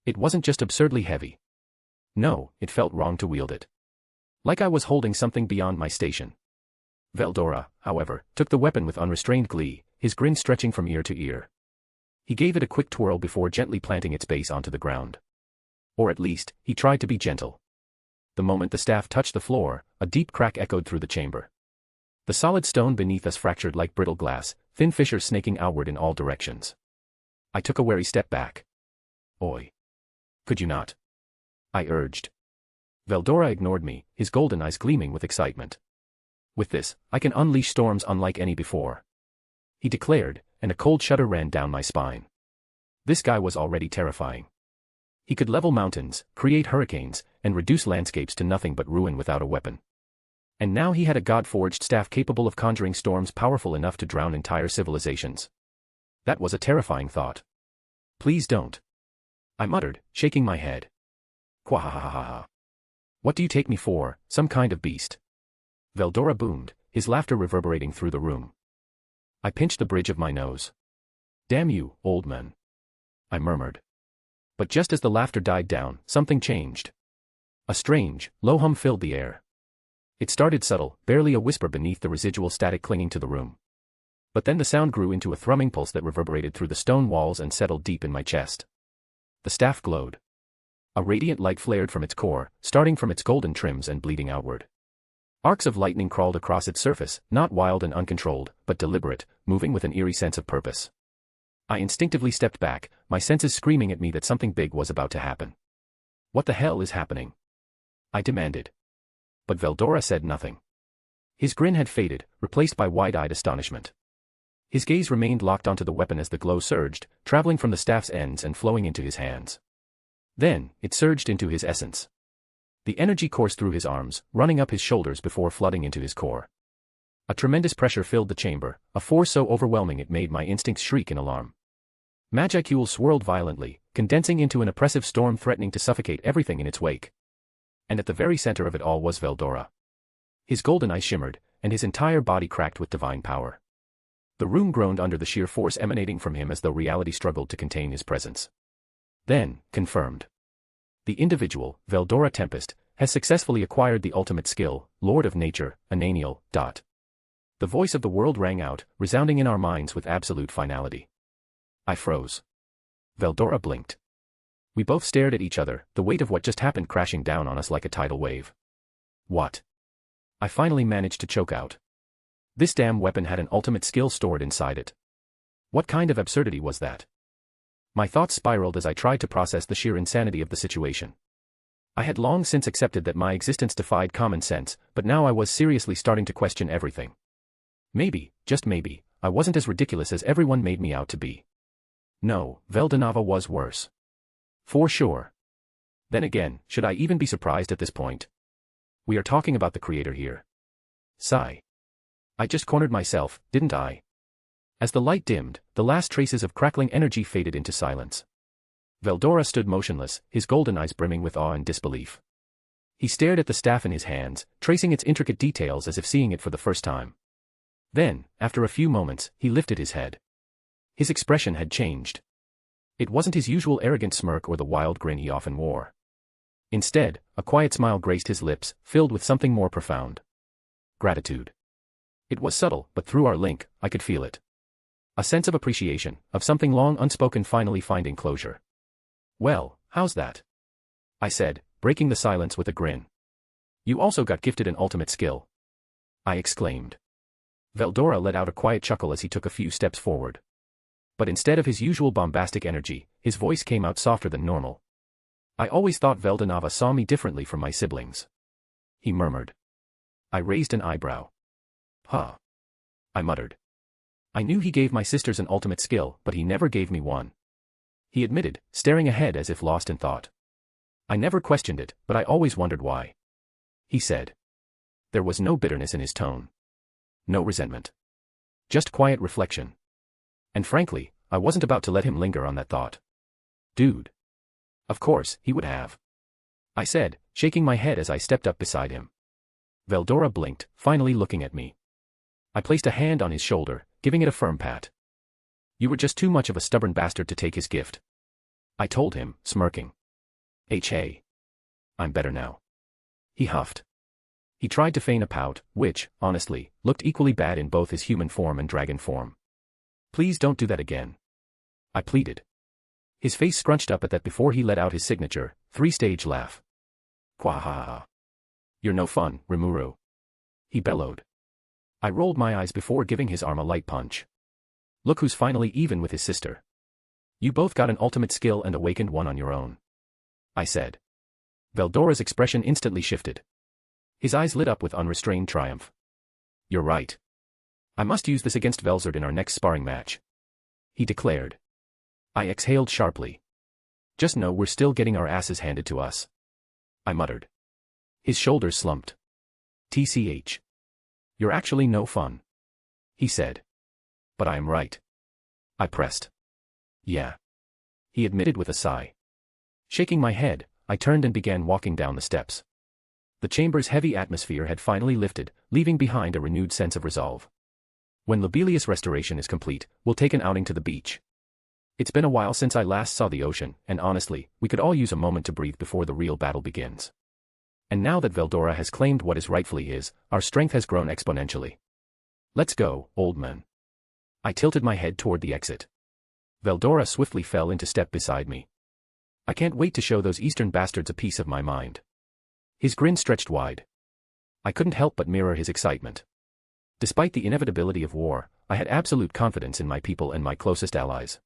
It wasn't just absurdly heavy. No, it felt wrong to wield it. Like I was holding something beyond my station. Veldora, however, took the weapon with unrestrained glee, his grin stretching from ear to ear. He gave it a quick twirl before gently planting its base onto the ground. Or at least, he tried to be gentle. The moment the staff touched the floor, a deep crack echoed through the chamber. The solid stone beneath us fractured like brittle glass, thin fissures snaking outward in all directions. I took a wary step back. Oi. Could you not? I urged. Veldora ignored me, his golden eyes gleaming with excitement. With this, I can unleash storms unlike any before, he declared, and a cold shudder ran down my spine. This guy was already terrifying. He could level mountains, create hurricanes, and reduce landscapes to nothing but ruin without a weapon. And now he had a god-forged staff capable of conjuring storms powerful enough to drown entire civilizations. That was a terrifying thought. Please don't. I muttered, shaking my head. Quahahaha. What do you take me for, some kind of beast? Veldora boomed, his laughter reverberating through the room. I pinched the bridge of my nose. Damn you, old man. I murmured. But just as the laughter died down, something changed. A strange, low hum filled the air. It started subtle, barely a whisper beneath the residual static clinging to the room. But then the sound grew into a thrumming pulse that reverberated through the stone walls and settled deep in my chest. The staff glowed. A radiant light flared from its core, starting from its golden trims and bleeding outward. Arcs of lightning crawled across its surface, not wild and uncontrolled, but deliberate, moving with an eerie sense of purpose. I instinctively stepped back, my senses screaming at me that something big was about to happen. What the hell is happening? I demanded. But Veldora said nothing. His grin had faded, replaced by wide-eyed astonishment. His gaze remained locked onto the weapon as the glow surged, traveling from the staff's ends and flowing into his hands. Then, it surged into his essence. The energy coursed through his arms, running up his shoulders before flooding into his core. A tremendous pressure filled the chamber, a force so overwhelming it made my instincts shriek in alarm. Magicule swirled violently, condensing into an oppressive storm threatening to suffocate everything in its wake. And at the very center of it all was Veldora. His golden eyes shimmered, and his entire body cracked with divine power. The room groaned under the sheer force emanating from him as though reality struggled to contain his presence. Then, confirmed. The individual, Veldora Tempest, has successfully acquired the ultimate skill, Lord of Nature, Ananiel. The voice of the world rang out, resounding in our minds with absolute finality. I froze. Veldora blinked. We both stared at each other, the weight of what just happened crashing down on us like a tidal wave. What? I finally managed to choke out. This damn weapon had an ultimate skill stored inside it. What kind of absurdity was that? My thoughts spiraled as I tried to process the sheer insanity of the situation. I had long since accepted that my existence defied common sense, but now I was seriously starting to question everything. Maybe, just maybe, I wasn't as ridiculous as everyone made me out to be. No, Veldonava was worse. For sure. Then again, should I even be surprised at this point? We are talking about the creator here. Sigh. I just cornered myself, didn't I? As the light dimmed, the last traces of crackling energy faded into silence. Veldora stood motionless, his golden eyes brimming with awe and disbelief. He stared at the staff in his hands, tracing its intricate details as if seeing it for the first time. Then, after a few moments, he lifted his head. His expression had changed. It wasn't his usual arrogant smirk or the wild grin he often wore. Instead, a quiet smile graced his lips, filled with something more profound. Gratitude. It was subtle, but through our link, I could feel it. A sense of appreciation, of something long unspoken finally finding closure. Well, how's that? I said, breaking the silence with a grin. "You also got gifted an ultimate skill," I exclaimed. Veldora let out a quiet chuckle as he took a few steps forward. But instead of his usual bombastic energy, his voice came out softer than normal. "I always thought Veldonava saw me differently from my siblings," he murmured. I raised an eyebrow. "Huh," I muttered. "I knew he gave my sisters an ultimate skill, but he never gave me one," he admitted, staring ahead as if lost in thought. "I never questioned it, but I always wondered why," he said. There was no bitterness in his tone. No resentment. Just quiet reflection. And frankly, I wasn't about to let him linger on that thought. "Dude." "Of course, he would have," I said, shaking my head as I stepped up beside him. Veldora blinked, finally looking at me. I placed a hand on his shoulder, giving it a firm pat. "You were just too much of a stubborn bastard to take his gift," I told him, smirking. Hey. I'm better now," he huffed. He tried to feign a pout, which, honestly, looked equally bad in both his human form and dragon form. "Please don't do that again," I pleaded. His face scrunched up at that before he let out his signature, three-stage laugh. "Quahaha. You're no fun, Rimuru," he bellowed. I rolled my eyes before giving his arm a light punch. "Look who's finally even with his sister. You both got an ultimate skill and awakened one on your own," I said. Veldora's expression instantly shifted. His eyes lit up with unrestrained triumph. "You're right. I must use this against Velzard in our next sparring match," he declared. I exhaled sharply. "Just know we're still getting our asses handed to us," I muttered. His shoulders slumped. "TCH. You're actually no fun," he said. "But I am right," I pressed. "Yeah," he admitted with a sigh. Shaking my head, I turned and began walking down the steps. The chamber's heavy atmosphere had finally lifted, leaving behind a renewed sense of resolve. When Lobelia restoration is complete, we'll take an outing to the beach. It's been a while since I last saw the ocean, and honestly, we could all use a moment to breathe before the real battle begins. And now that Veldora has claimed what is rightfully his, our strength has grown exponentially. Let's go, old man." I tilted my head toward the exit. Veldora swiftly fell into step beside me. "I can't wait to show those eastern bastards a piece of my mind." His grin stretched wide. I couldn't help but mirror his excitement. Despite the inevitability of war, I had absolute confidence in my people and my closest allies.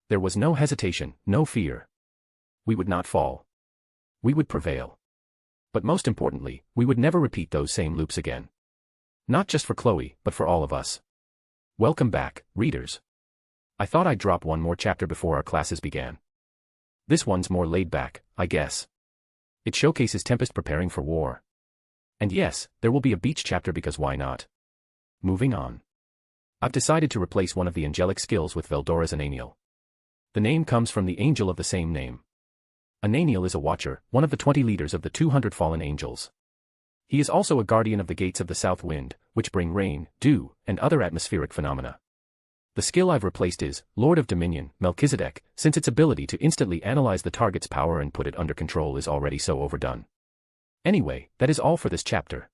There was no hesitation, no fear. We would not fall. We would prevail. But most importantly, we would never repeat those same loops again. Not just for Chloe, but for all of us. Welcome back, readers. I thought I'd drop one more chapter before our classes began. This one's more laid back, I guess. It showcases Tempest preparing for war. And yes, there will be a beach chapter because why not? Moving on. I've decided to replace one of the angelic skills with Veldora's Ananiel. The name comes from the angel of the same name. Ananiel is a watcher, one of the 20 leaders of the 200 fallen angels. He is also a guardian of the gates of the south wind, which bring rain, dew, and other atmospheric phenomena. The skill I've replaced is Lord of Dominion, Melchizedek, since its ability to instantly analyze the target's power and put it under control is already so overdone. Anyway, that is all for this chapter.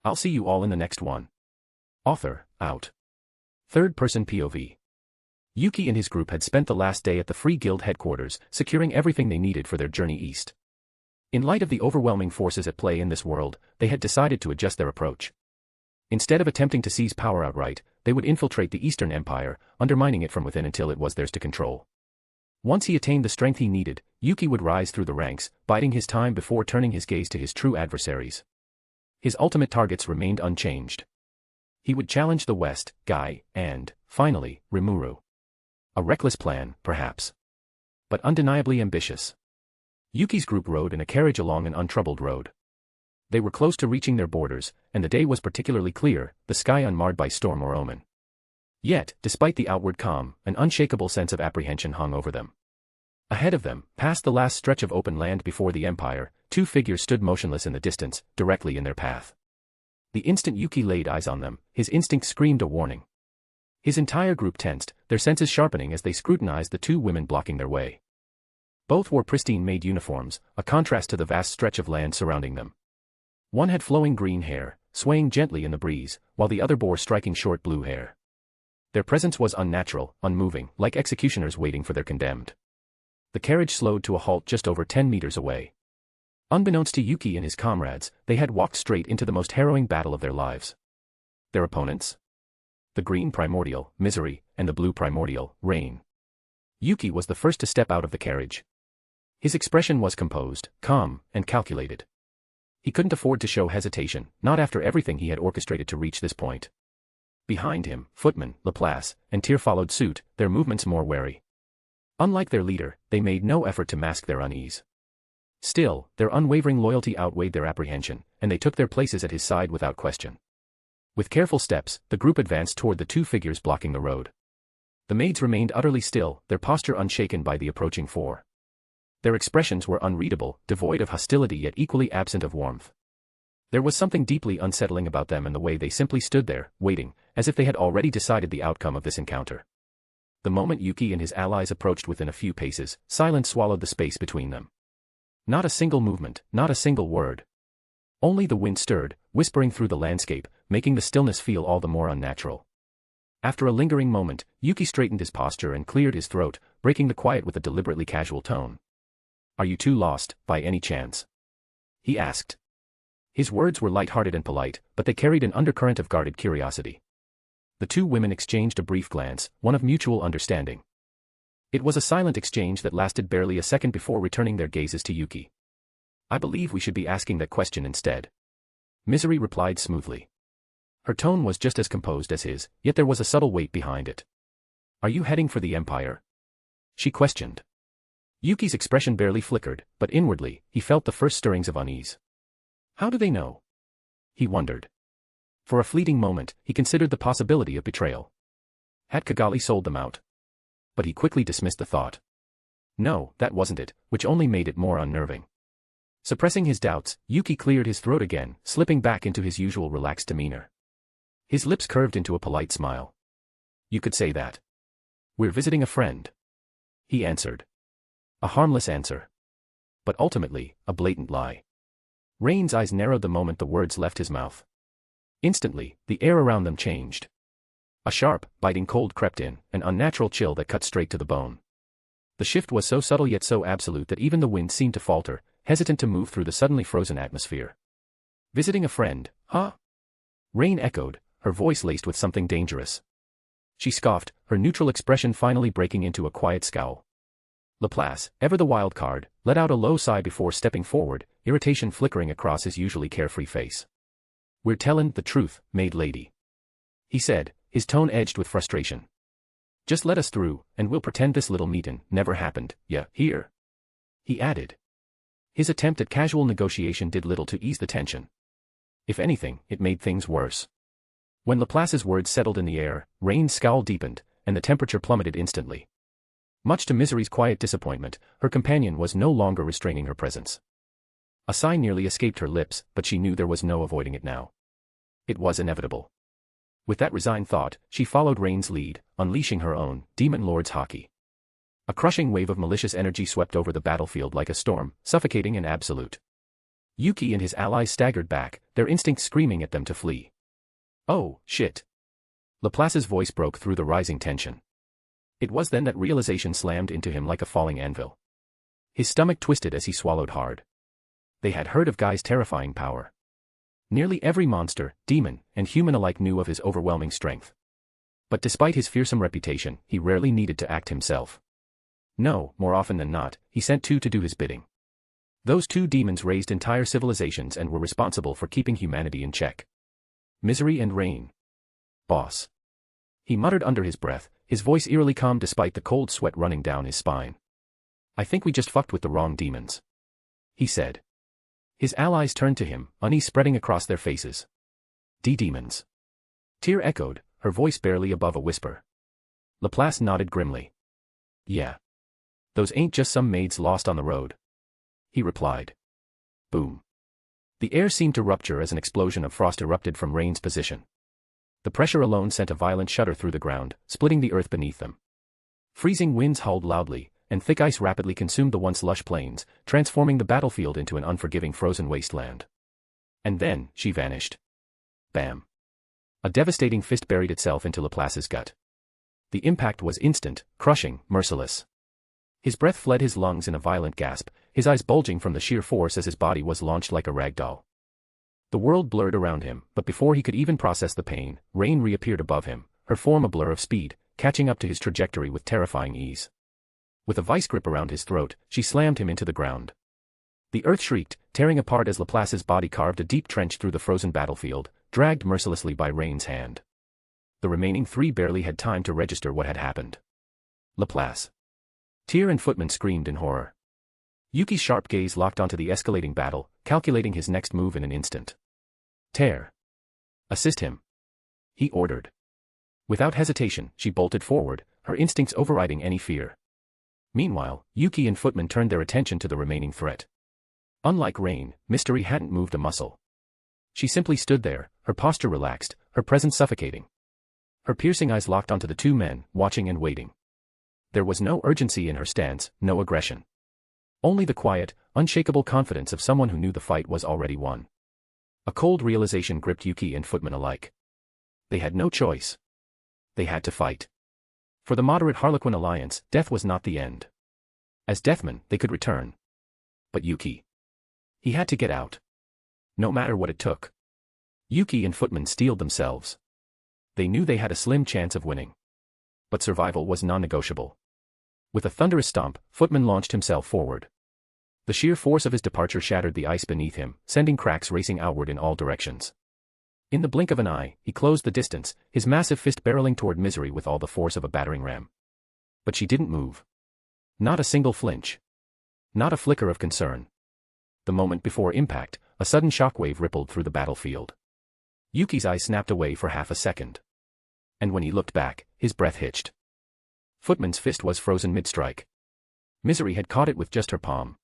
I'll see you all in the next one. Author, out. Third-person POV. Yuki and his group had spent the last day at the Free Guild headquarters, securing everything they needed for their journey east. In light of the overwhelming forces at play in this world, they had decided to adjust their approach. Instead of attempting to seize power outright, they would infiltrate the Eastern Empire, undermining it from within until it was theirs to control. Once he attained the strength he needed, Yuki would rise through the ranks, biding his time before turning his gaze to his true adversaries. His ultimate targets remained unchanged. He would challenge the West, Guy, and, finally, Rimuru. A reckless plan, perhaps. But undeniably ambitious. Yuki's group rode in a carriage along an untroubled road. They were close to reaching their borders, and the day was particularly clear, the sky unmarred by storm or omen. Yet, despite the outward calm, an unshakable sense of apprehension hung over them. Ahead of them, past the last stretch of open land before the Empire, two figures stood motionless in the distance, directly in their path. The instant Yuki laid eyes on them, his instinct screamed a warning. His entire group tensed, their senses sharpening as they scrutinized the two women blocking their way. Both wore pristine-made uniforms, a contrast to the vast stretch of land surrounding them. One had flowing green hair, swaying gently in the breeze, while the other bore striking short blue hair. Their presence was unnatural, unmoving, like executioners waiting for their condemned. The carriage slowed to a halt just over 10 meters away. Unbeknownst to Yuki and his comrades, they had walked straight into the most harrowing battle of their lives. Their opponents? The green primordial, Misery, and the blue primordial, Rain. Yuki was the first to step out of the carriage. His expression was composed, calm, and calculated. He couldn't afford to show hesitation, not after everything he had orchestrated to reach this point. Behind him, Footman, Laplace, and Tyr followed suit, their movements more wary. Unlike their leader, they made no effort to mask their unease. Still, their unwavering loyalty outweighed their apprehension, and they took their places at his side without question. With careful steps, the group advanced toward the two figures blocking the road. The maids remained utterly still, their posture unshaken by the approaching four. Their expressions were unreadable, devoid of hostility yet equally absent of warmth. There was something deeply unsettling about them and the way they simply stood there, waiting, as if they had already decided the outcome of this encounter. The moment Yuki and his allies approached within a few paces, silence swallowed the space between them. Not a single movement, not a single word. Only the wind stirred, whispering through the landscape, making the stillness feel all the more unnatural. After a lingering moment, Yuki straightened his posture and cleared his throat, breaking the quiet with a deliberately casual tone. "Are you two lost, by any chance?" he asked. His words were light-hearted and polite, but they carried an undercurrent of guarded curiosity. The two women exchanged a brief glance, one of mutual understanding. It was a silent exchange that lasted barely a second before returning their gazes to Yuki. "I believe we should be asking that question instead," Misery replied smoothly. Her tone was just as composed as his, yet there was a subtle weight behind it. "Are you heading for the Empire?" she questioned. Yuki's expression barely flickered, but inwardly, he felt the first stirrings of unease. How do they know? He wondered. For a fleeting moment, he considered the possibility of betrayal. Had Kigali sold them out? But he quickly dismissed the thought. No, that wasn't it, which only made it more unnerving. Suppressing his doubts, Yuki cleared his throat again, slipping back into his usual relaxed demeanor. His lips curved into a polite smile. "You could say that. We're visiting a friend," he answered. A harmless answer. But ultimately, a blatant lie. Rain's eyes narrowed the moment the words left his mouth. Instantly, the air around them changed. A sharp, biting cold crept in, an unnatural chill that cut straight to the bone. The shift was so subtle yet so absolute that even the wind seemed to falter, hesitant to move through the suddenly frozen atmosphere. "Visiting a friend, huh?" Rain echoed, her voice laced with something dangerous. She scoffed, her neutral expression finally breaking into a quiet scowl. Laplace, ever the wild card, let out a low sigh before stepping forward, irritation flickering across his usually carefree face. "We're tellin' the truth, maid lady," he said, his tone edged with frustration. "Just let us through, and we'll pretend this little meetin' never happened, hear?" he added. His attempt at casual negotiation did little to ease the tension. If anything, it made things worse. When Laplace's words settled in the air, Rain's scowl deepened, and the temperature plummeted instantly. Much to Misery's quiet disappointment, her companion was no longer restraining her presence. A sigh nearly escaped her lips, but she knew there was no avoiding it now. It was inevitable. With that resigned thought, she followed Rain's lead, unleashing her own Demon Lord's Haki. A crushing wave of malicious energy swept over the battlefield like a storm, suffocating and absolute. Yuki and his allies staggered back, their instincts screaming at them to flee. "Oh, shit." Laplace's voice broke through the rising tension. It was then that realization slammed into him like a falling anvil. His stomach twisted as he swallowed hard. They had heard of Guy's terrifying power. Nearly every monster, demon, and human alike knew of his overwhelming strength. But despite his fearsome reputation, he rarely needed to act himself. No, more often than not, he sent two to do his bidding. Those two demons raised entire civilizations and were responsible for keeping humanity in check. Misery and Rain. "Boss," he muttered under his breath, his voice eerily calm despite the cold sweat running down his spine. "I think we just fucked with the wrong demons," he said. His allies turned to him, unease spreading across their faces. "Demons." Tyr echoed, her voice barely above a whisper. Laplace nodded grimly. "Yeah. Those ain't just some maids lost on the road," he replied. Boom. The air seemed to rupture as an explosion of frost erupted from Rain's position. The pressure alone sent a violent shudder through the ground, splitting the earth beneath them. Freezing winds howled loudly, and thick ice rapidly consumed the once lush plains, transforming the battlefield into an unforgiving frozen wasteland. And then, she vanished. Bam. A devastating fist buried itself into Laplace's gut. The impact was instant, crushing, merciless. His breath fled his lungs in a violent gasp, his eyes bulging from the sheer force as his body was launched like a rag doll. The world blurred around him, but before he could even process the pain, Rain reappeared above him, her form a blur of speed, catching up to his trajectory with terrifying ease. With a vice grip around his throat, she slammed him into the ground. The earth shrieked, tearing apart as Laplace's body carved a deep trench through the frozen battlefield, dragged mercilessly by Rain's hand. The remaining three barely had time to register what had happened. Laplace. Tyr and Footman screamed in horror. Yuki's sharp gaze locked onto the escalating battle, calculating his next move in an instant. Tear. Assist him. He ordered. Without hesitation, she bolted forward, her instincts overriding any fear. Meanwhile, Yuki and Footman turned their attention to the remaining threat. Unlike Rain, Mystery hadn't moved a muscle. She simply stood there, her posture relaxed, her presence suffocating. Her piercing eyes locked onto the two men, watching and waiting. There was no urgency in her stance, no aggression. Only the quiet, unshakable confidence of someone who knew the fight was already won. A cold realization gripped Yuki and Footman alike. They had no choice. They had to fight. For the moderate Harlequin alliance, death was not the end. As deathmen, they could return. But Yuki. He had to get out. No matter what it took. Yuki and Footman steeled themselves. They knew they had a slim chance of winning. But survival was non-negotiable. With a thunderous stomp, Footman launched himself forward. The sheer force of his departure shattered the ice beneath him, sending cracks racing outward in all directions. In the blink of an eye, he closed the distance, his massive fist barreling toward Misery with all the force of a battering ram. But she didn't move. Not a single flinch. Not a flicker of concern. The moment before impact, a sudden shockwave rippled through the battlefield. Yuki's eyes snapped away for half a second. And when he looked back, his breath hitched. Footman's fist was frozen mid-strike. Misery had caught it with just her palm.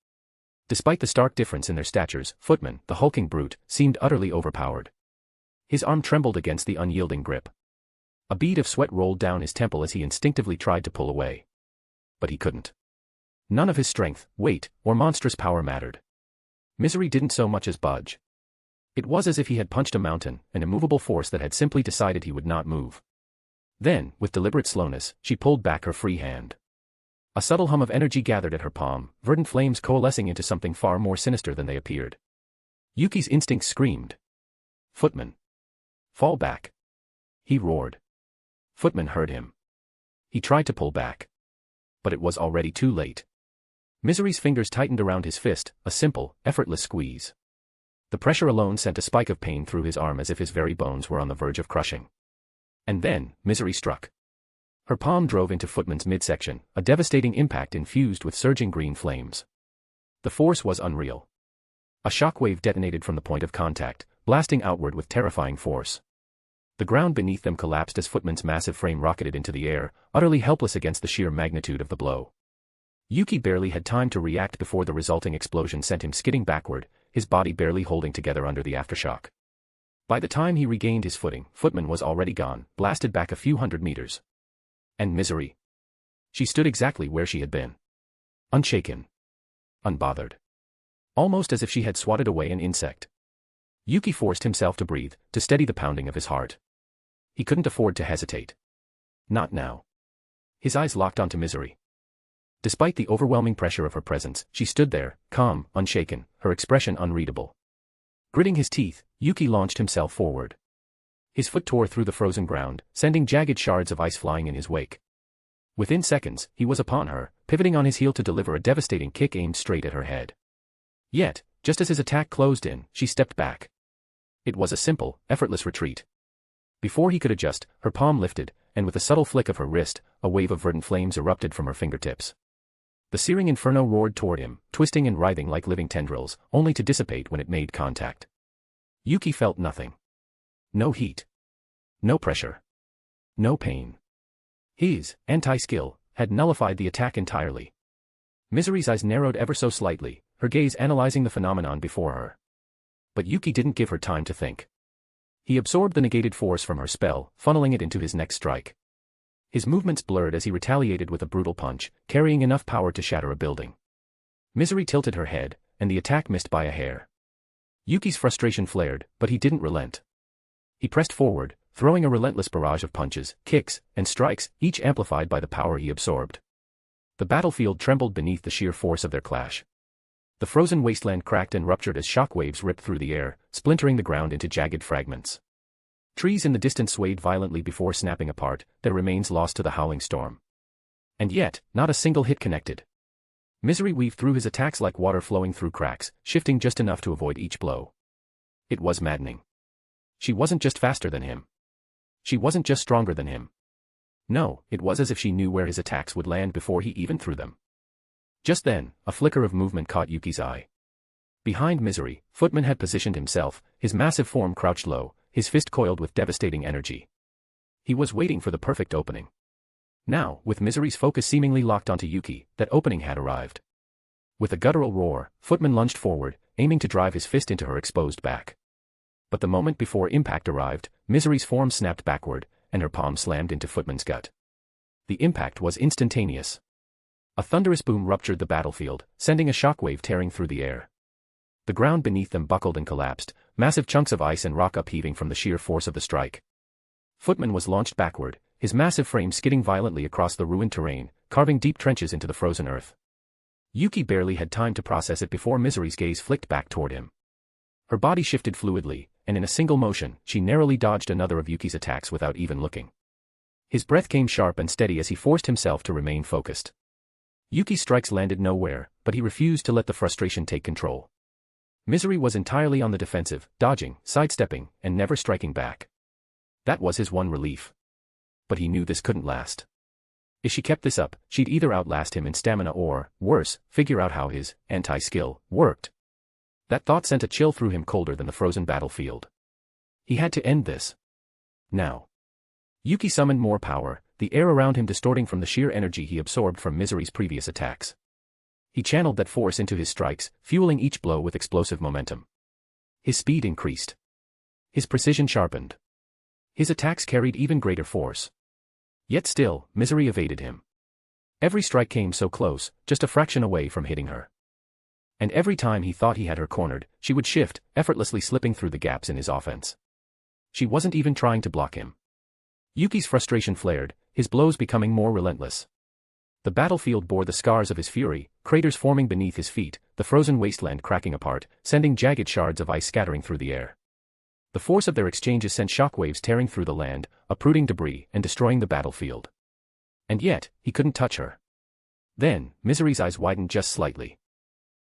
Despite the stark difference in their statures, Footman, the hulking brute, seemed utterly overpowered. His arm trembled against the unyielding grip. A bead of sweat rolled down his temple as he instinctively tried to pull away. But he couldn't. None of his strength, weight, or monstrous power mattered. Misery didn't so much as budge. It was as if he had punched a mountain, an immovable force that had simply decided he would not move. Then, with deliberate slowness, she pulled back her free hand. A subtle hum of energy gathered at her palm, verdant flames coalescing into something far more sinister than they appeared. Yuki's instincts screamed. Footman. Fall back. He roared. Footman heard him. He tried to pull back. But it was already too late. Misery's fingers tightened around his fist, a simple, effortless squeeze. The pressure alone sent a spike of pain through his arm as if his very bones were on the verge of crushing. And then, Misery struck. Her palm drove into Footman's midsection, a devastating impact infused with surging green flames. The force was unreal. A shockwave detonated from the point of contact, blasting outward with terrifying force. The ground beneath them collapsed as Footman's massive frame rocketed into the air, utterly helpless against the sheer magnitude of the blow. Yuki barely had time to react before the resulting explosion sent him skidding backward, his body barely holding together under the aftershock. By the time he regained his footing, Footman was already gone, blasted back a few hundred meters. And Misery. She stood exactly where she had been. Unshaken. Unbothered. Almost as if she had swatted away an insect. Yuki forced himself to breathe, to steady the pounding of his heart. He couldn't afford to hesitate. Not now. His eyes locked onto Misery. Despite the overwhelming pressure of her presence, she stood there, calm, unshaken, her expression unreadable. Gritting his teeth, Yuki launched himself forward. His foot tore through the frozen ground, sending jagged shards of ice flying in his wake. Within seconds, he was upon her, pivoting on his heel to deliver a devastating kick aimed straight at her head. Yet, just as his attack closed in, she stepped back. It was a simple, effortless retreat. Before he could adjust, her palm lifted, and with a subtle flick of her wrist, a wave of verdant flames erupted from her fingertips. The searing inferno roared toward him, twisting and writhing like living tendrils, only to dissipate when it made contact. Yuki felt nothing. No heat. No pressure. No pain. His anti-skill had nullified the attack entirely. Misery's eyes narrowed ever so slightly, her gaze analyzing the phenomenon before her. But Yuki didn't give her time to think. He absorbed the negated force from her spell, funneling it into his next strike. His movements blurred as he retaliated with a brutal punch, carrying enough power to shatter a building. Misery tilted her head, and the attack missed by a hair. Yuki's frustration flared, but he didn't relent. He pressed forward, throwing a relentless barrage of punches, kicks, and strikes, each amplified by the power he absorbed. The battlefield trembled beneath the sheer force of their clash. The frozen wasteland cracked and ruptured as shockwaves ripped through the air, splintering the ground into jagged fragments. Trees in the distance swayed violently before snapping apart, their remains lost to the howling storm. And yet, not a single hit connected. Misery weaved through his attacks like water flowing through cracks, shifting just enough to avoid each blow. It was maddening. She wasn't just faster than him. She wasn't just stronger than him. No, it was as if she knew where his attacks would land before he even threw them. Just then, a flicker of movement caught Yuki's eye. Behind Misery, Footman had positioned himself, his massive form crouched low, his fist coiled with devastating energy. He was waiting for the perfect opening. Now, with Misery's focus seemingly locked onto Yuki, that opening had arrived. With a guttural roar, Footman lunged forward, aiming to drive his fist into her exposed back. But the moment before impact arrived, Misery's form snapped backward, and her palm slammed into Footman's gut. The impact was instantaneous. A thunderous boom ruptured the battlefield, sending a shockwave tearing through the air. The ground beneath them buckled and collapsed, massive chunks of ice and rock upheaving from the sheer force of the strike. Footman was launched backward, his massive frame skidding violently across the ruined terrain, carving deep trenches into the frozen earth. Yuki barely had time to process it before Misery's gaze flicked back toward him. Her body shifted fluidly, and in a single motion, she narrowly dodged another of Yuki's attacks without even looking. His breath came sharp and steady as he forced himself to remain focused. Yuki's strikes landed nowhere, but he refused to let the frustration take control. Misery was entirely on the defensive, dodging, sidestepping, and never striking back. That was his one relief. But he knew this couldn't last. If she kept this up, she'd either outlast him in stamina or, worse, figure out how his anti-skill worked. That thought sent a chill through him colder than the frozen battlefield. He had to end this. Now. Yuki summoned more power, the air around him distorting from the sheer energy he absorbed from Misery's previous attacks. He channeled that force into his strikes, fueling each blow with explosive momentum. His speed increased. His precision sharpened. His attacks carried even greater force. Yet still, Misery evaded him. Every strike came so close, just a fraction away from hitting her. And every time he thought he had her cornered, she would shift, effortlessly slipping through the gaps in his offense. She wasn't even trying to block him. Yuki's frustration flared, his blows becoming more relentless. The battlefield bore the scars of his fury, craters forming beneath his feet, the frozen wasteland cracking apart, sending jagged shards of ice scattering through the air. The force of their exchanges sent shockwaves tearing through the land, uprooting debris and destroying the battlefield. And yet, he couldn't touch her. Then, Misery's eyes widened just slightly.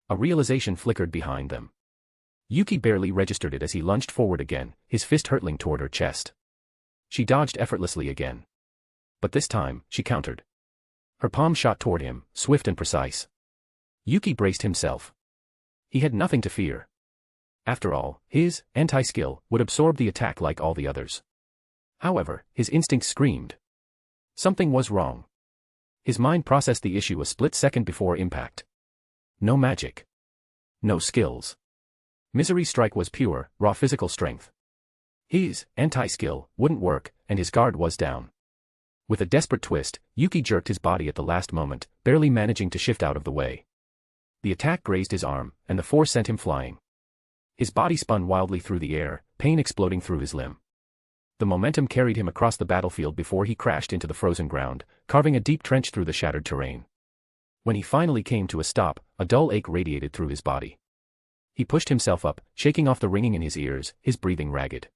A realization flickered behind them. Yuki barely registered it as he lunged forward again, his fist hurtling toward her chest. She dodged effortlessly again. But this time, she countered. Her palm shot toward him, swift and precise. Yuki braced himself. He had nothing to fear. After all, his anti-skill would absorb the attack like all the others. However, his instincts screamed. Something was wrong. His mind processed the issue a split second before impact. No magic. No skills. Misery's strike was pure, raw physical strength. His anti-skill wouldn't work, and his guard was down. With a desperate twist, Yuki jerked his body at the last moment, barely managing to shift out of the way. The attack grazed his arm, and the force sent him flying. His body spun wildly through the air, pain exploding through his limb. The momentum carried him across the battlefield before he crashed into the frozen ground, carving a deep trench through the shattered terrain. When he finally came to a stop, a dull ache radiated through his body. He pushed himself up, shaking off the ringing in his ears, his breathing ragged.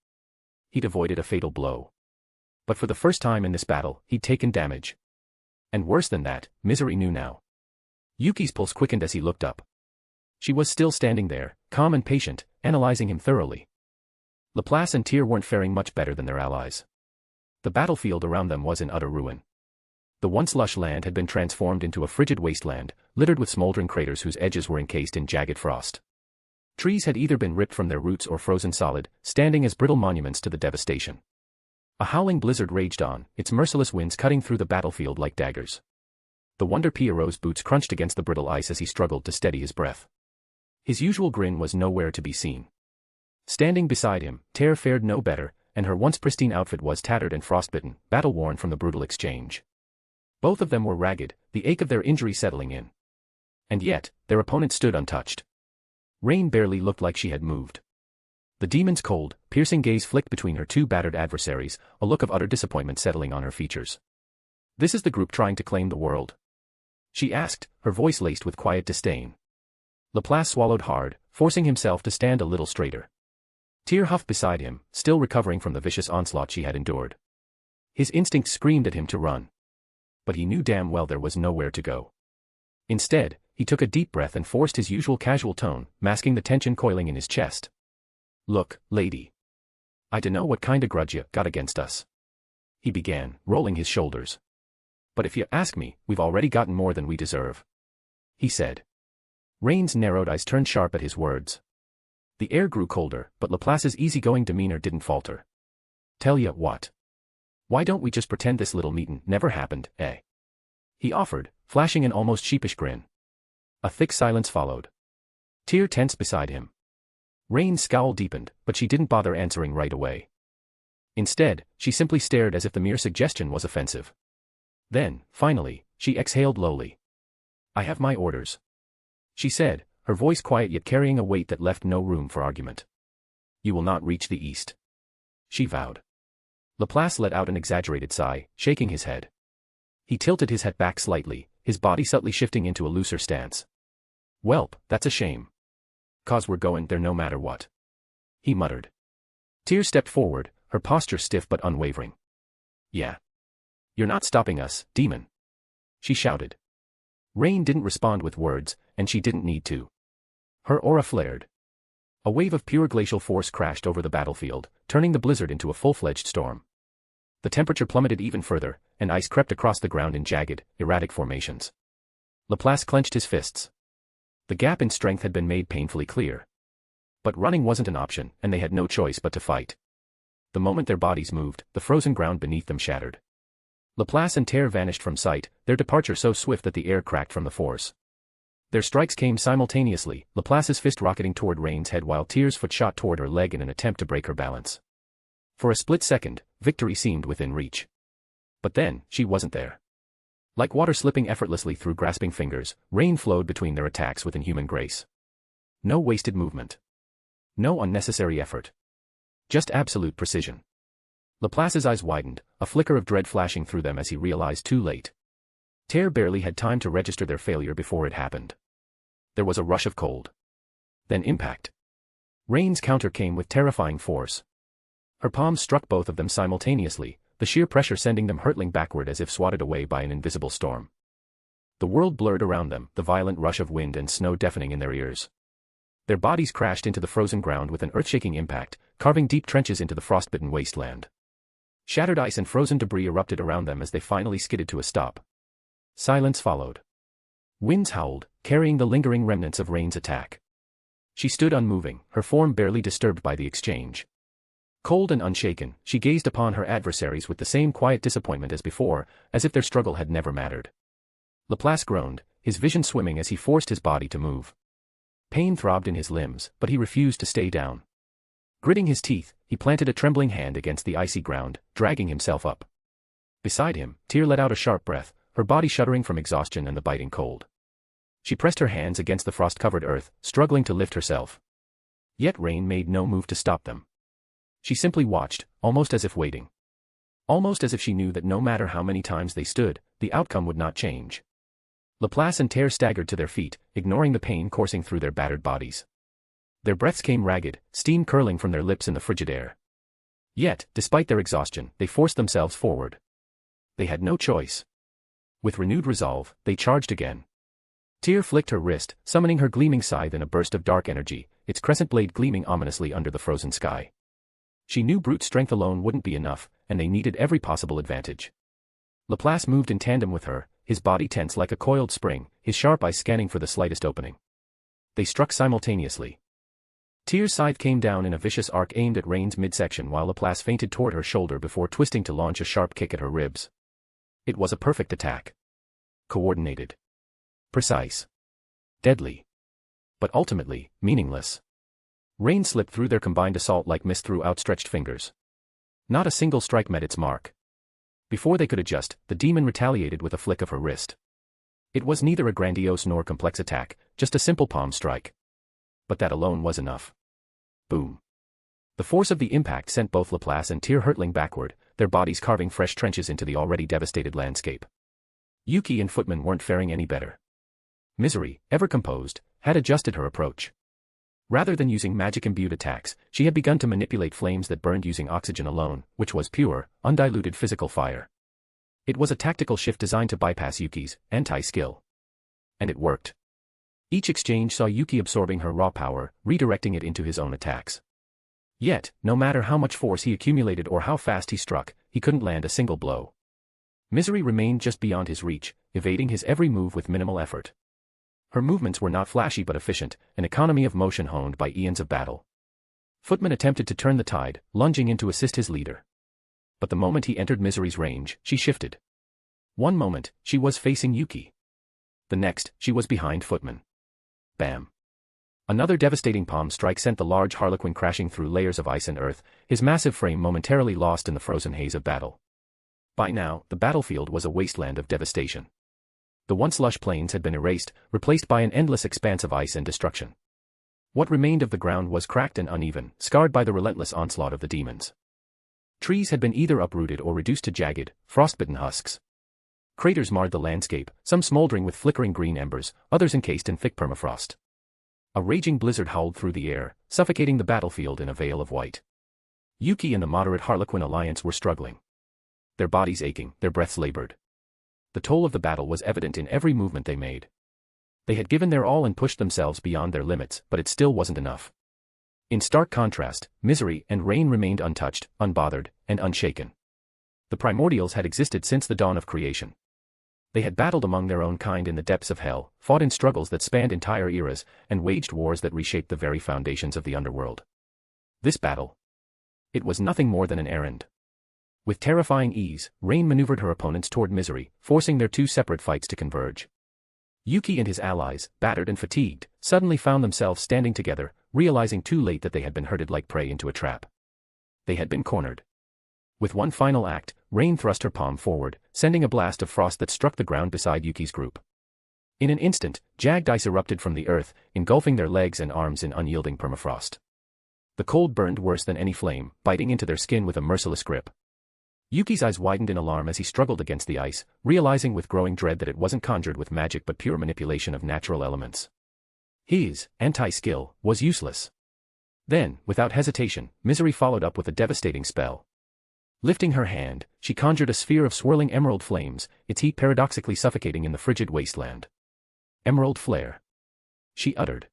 He'd avoided a fatal blow. But for the first time in this battle, he'd taken damage. And worse than that, Misery knew now. Yuki's pulse quickened as he looked up. She was still standing there, calm and patient, analyzing him thoroughly. Laplace and Tyr weren't faring much better than their allies. The battlefield around them was in utter ruin. The once lush land had been transformed into a frigid wasteland, littered with smoldering craters whose edges were encased in jagged frost. Trees had either been ripped from their roots or frozen solid, standing as brittle monuments to the devastation. A howling blizzard raged on, its merciless winds cutting through the battlefield like daggers. The Wonder Pierrot's boots crunched against the brittle ice as he struggled to steady his breath. His usual grin was nowhere to be seen. Standing beside him, Tyr fared no better, and her once pristine outfit was tattered and frostbitten, battle-worn from the brutal exchange. Both of them were ragged, the ache of their injury settling in. And yet, their opponent stood untouched. Rain barely looked like she had moved. The demon's cold, piercing gaze flicked between her two battered adversaries, a look of utter disappointment settling on her features. "This is the group trying to claim the world?" she asked, her voice laced with quiet disdain. Laplace swallowed hard, forcing himself to stand a little straighter. Tyr huffed beside him, still recovering from the vicious onslaught she had endured. His instinct screamed at him to run. But he knew damn well there was nowhere to go. Instead, he took a deep breath and forced his usual casual tone, masking the tension coiling in his chest. "Look, lady. I dunno what kind of grudge you got against us," he began, rolling his shoulders. "But if you ask me, we've already gotten more than we deserve," he said. Rain's narrowed eyes turned sharp at his words. The air grew colder, but Laplace's easygoing demeanor didn't falter. "Tell ya what. Why don't we just pretend this little meetin' never happened, eh?" he offered, flashing an almost sheepish grin. A thick silence followed. Tyr tensed beside him. Rain's scowl deepened, but she didn't bother answering right away. Instead, she simply stared as if the mere suggestion was offensive. Then, finally, she exhaled lowly. "I have my orders," she said, her voice quiet yet carrying a weight that left no room for argument. "You will not reach the east," she vowed. Laplace let out an exaggerated sigh, shaking his head. He tilted his head back slightly, his body subtly shifting into a looser stance. "Welp, that's a shame. 'Cause we're going there no matter what," he muttered. Tyr stepped forward, her posture stiff but unwavering. "Yeah. You're not stopping us, demon," she shouted. Rain didn't respond with words, and she didn't need to. Her aura flared. A wave of pure glacial force crashed over the battlefield, turning the blizzard into a full-fledged storm. The temperature plummeted even further, and ice crept across the ground in jagged, erratic formations. Laplace clenched his fists. The gap in strength had been made painfully clear. But running wasn't an option, and they had no choice but to fight. The moment their bodies moved, the frozen ground beneath them shattered. Laplace and Tyr vanished from sight, their departure so swift that the air cracked from the force. Their strikes came simultaneously, Laplace's fist rocketing toward Rain's head while Tyr's foot shot toward her leg in an attempt to break her balance. For a split second, victory seemed within reach. But then, she wasn't there. Like water slipping effortlessly through grasping fingers, Rain flowed between their attacks with inhuman grace. No wasted movement. No unnecessary effort. Just absolute precision. Laplace's eyes widened, a flicker of dread flashing through them as he realized too late. Tyr barely had time to register their failure before it happened. There was a rush of cold. Then impact. Rain's counter came with terrifying force. Her palms struck both of them simultaneously, the sheer pressure sending them hurtling backward as if swatted away by an invisible storm. The world blurred around them, the violent rush of wind and snow deafening in their ears. Their bodies crashed into the frozen ground with an earth-shaking impact, carving deep trenches into the frostbitten wasteland. Shattered ice and frozen debris erupted around them as they finally skidded to a stop. Silence followed. Winds howled, carrying the lingering remnants of Rain's attack. She stood unmoving, her form barely disturbed by the exchange. Cold and unshaken, she gazed upon her adversaries with the same quiet disappointment as before, as if their struggle had never mattered. Laplace groaned, his vision swimming as he forced his body to move. Pain throbbed in his limbs, but he refused to stay down. Gritting his teeth, he planted a trembling hand against the icy ground, dragging himself up. Beside him, Tyr let out a sharp breath, her body shuddering from exhaustion and the biting cold. She pressed her hands against the frost-covered earth, struggling to lift herself. Yet Rain made no move to stop them. She simply watched, almost as if waiting. Almost as if she knew that no matter how many times they stood, the outcome would not change. Laplace and Tyr staggered to their feet, ignoring the pain coursing through their battered bodies. Their breaths came ragged, steam curling from their lips in the frigid air. Yet, despite their exhaustion, they forced themselves forward. They had no choice. With renewed resolve, they charged again. Tyr flicked her wrist, summoning her gleaming scythe in a burst of dark energy, its crescent blade gleaming ominously under the frozen sky. She knew brute strength alone wouldn't be enough, and they needed every possible advantage. Laplace moved in tandem with her, his body tense like a coiled spring, his sharp eyes scanning for the slightest opening. They struck simultaneously. Tyr's scythe came down in a vicious arc aimed at Rain's midsection while Laplace feinted toward her shoulder before twisting to launch a sharp kick at her ribs. It was a perfect attack. Coordinated. Precise. Deadly. But ultimately, meaningless. Rain slipped through their combined assault like mist through outstretched fingers. Not a single strike met its mark. Before they could adjust, the demon retaliated with a flick of her wrist. It was neither a grandiose nor complex attack, just a simple palm strike. But that alone was enough. Boom. The force of the impact sent both Laplace and Tyr hurtling backward, their bodies carving fresh trenches into the already devastated landscape. Yuki and Footman weren't faring any better. Misery, ever composed, had adjusted her approach. Rather than using magic-imbued attacks, she had begun to manipulate flames that burned using oxygen alone, which was pure, undiluted physical fire. It was a tactical shift designed to bypass Yuki's anti-skill. And it worked. Each exchange saw Yuki absorbing her raw power, redirecting it into his own attacks. Yet, no matter how much force he accumulated or how fast he struck, he couldn't land a single blow. Misery remained just beyond his reach, evading his every move with minimal effort. Her movements were not flashy but efficient, an economy of motion honed by eons of battle. Footman attempted to turn the tide, lunging in to assist his leader. But the moment he entered Misery's range, she shifted. One moment, she was facing Yuki. The next, she was behind Footman. Bam. Another devastating palm strike sent the large harlequin crashing through layers of ice and earth, his massive frame momentarily lost in the frozen haze of battle. By now, the battlefield was a wasteland of devastation. The once lush plains had been erased, replaced by an endless expanse of ice and destruction. What remained of the ground was cracked and uneven, scarred by the relentless onslaught of the demons. Trees had been either uprooted or reduced to jagged, frostbitten husks. Craters marred the landscape, some smoldering with flickering green embers, others encased in thick permafrost. A raging blizzard howled through the air, suffocating the battlefield in a veil of white. Yuki and the moderate Harlequin alliance were struggling. Their bodies aching, their breaths labored. The toll of the battle was evident in every movement they made. They had given their all and pushed themselves beyond their limits, but it still wasn't enough. In stark contrast, Misery and Rain remained untouched, unbothered, and unshaken. The primordials had existed since the dawn of creation. They had battled among their own kind in the depths of hell, fought in struggles that spanned entire eras, and waged wars that reshaped the very foundations of the underworld. This battle. It was nothing more than an errand. With terrifying ease, Rain maneuvered her opponents toward Misery, forcing their two separate fights to converge. Yuki and his allies, battered and fatigued, suddenly found themselves standing together, realizing too late that they had been herded like prey into a trap. They had been cornered. With one final act, Rain thrust her palm forward, sending a blast of frost that struck the ground beside Yuki's group. In an instant, jagged ice erupted from the earth, engulfing their legs and arms in unyielding permafrost. The cold burned worse than any flame, biting into their skin with a merciless grip. Yuki's eyes widened in alarm as he struggled against the ice, realizing with growing dread that it wasn't conjured with magic but pure manipulation of natural elements. His anti-skill was useless. Then, without hesitation, Misery followed up with a devastating spell. Lifting her hand, she conjured a sphere of swirling emerald flames, its heat paradoxically suffocating in the frigid wasteland. Emerald flare. She uttered.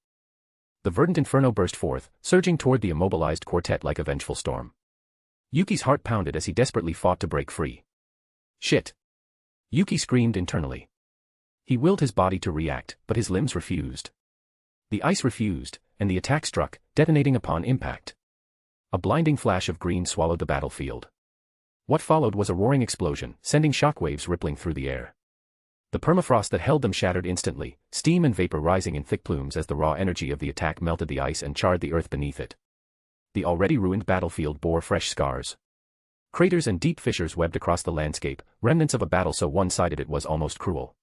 The verdant inferno burst forth, surging toward the immobilized quartet like a vengeful storm. Yuki's heart pounded as he desperately fought to break free. Shit! Yuki screamed internally. He willed his body to react, but his limbs refused. The ice refused, and the attack struck, detonating upon impact. A blinding flash of green swallowed the battlefield. What followed was a roaring explosion, sending shockwaves rippling through the air. The permafrost that held them shattered instantly, steam and vapor rising in thick plumes as the raw energy of the attack melted the ice and charred the earth beneath it. The already ruined battlefield bore fresh scars. Craters and deep fissures webbed across the landscape, remnants of a battle so one-sided it was almost cruel.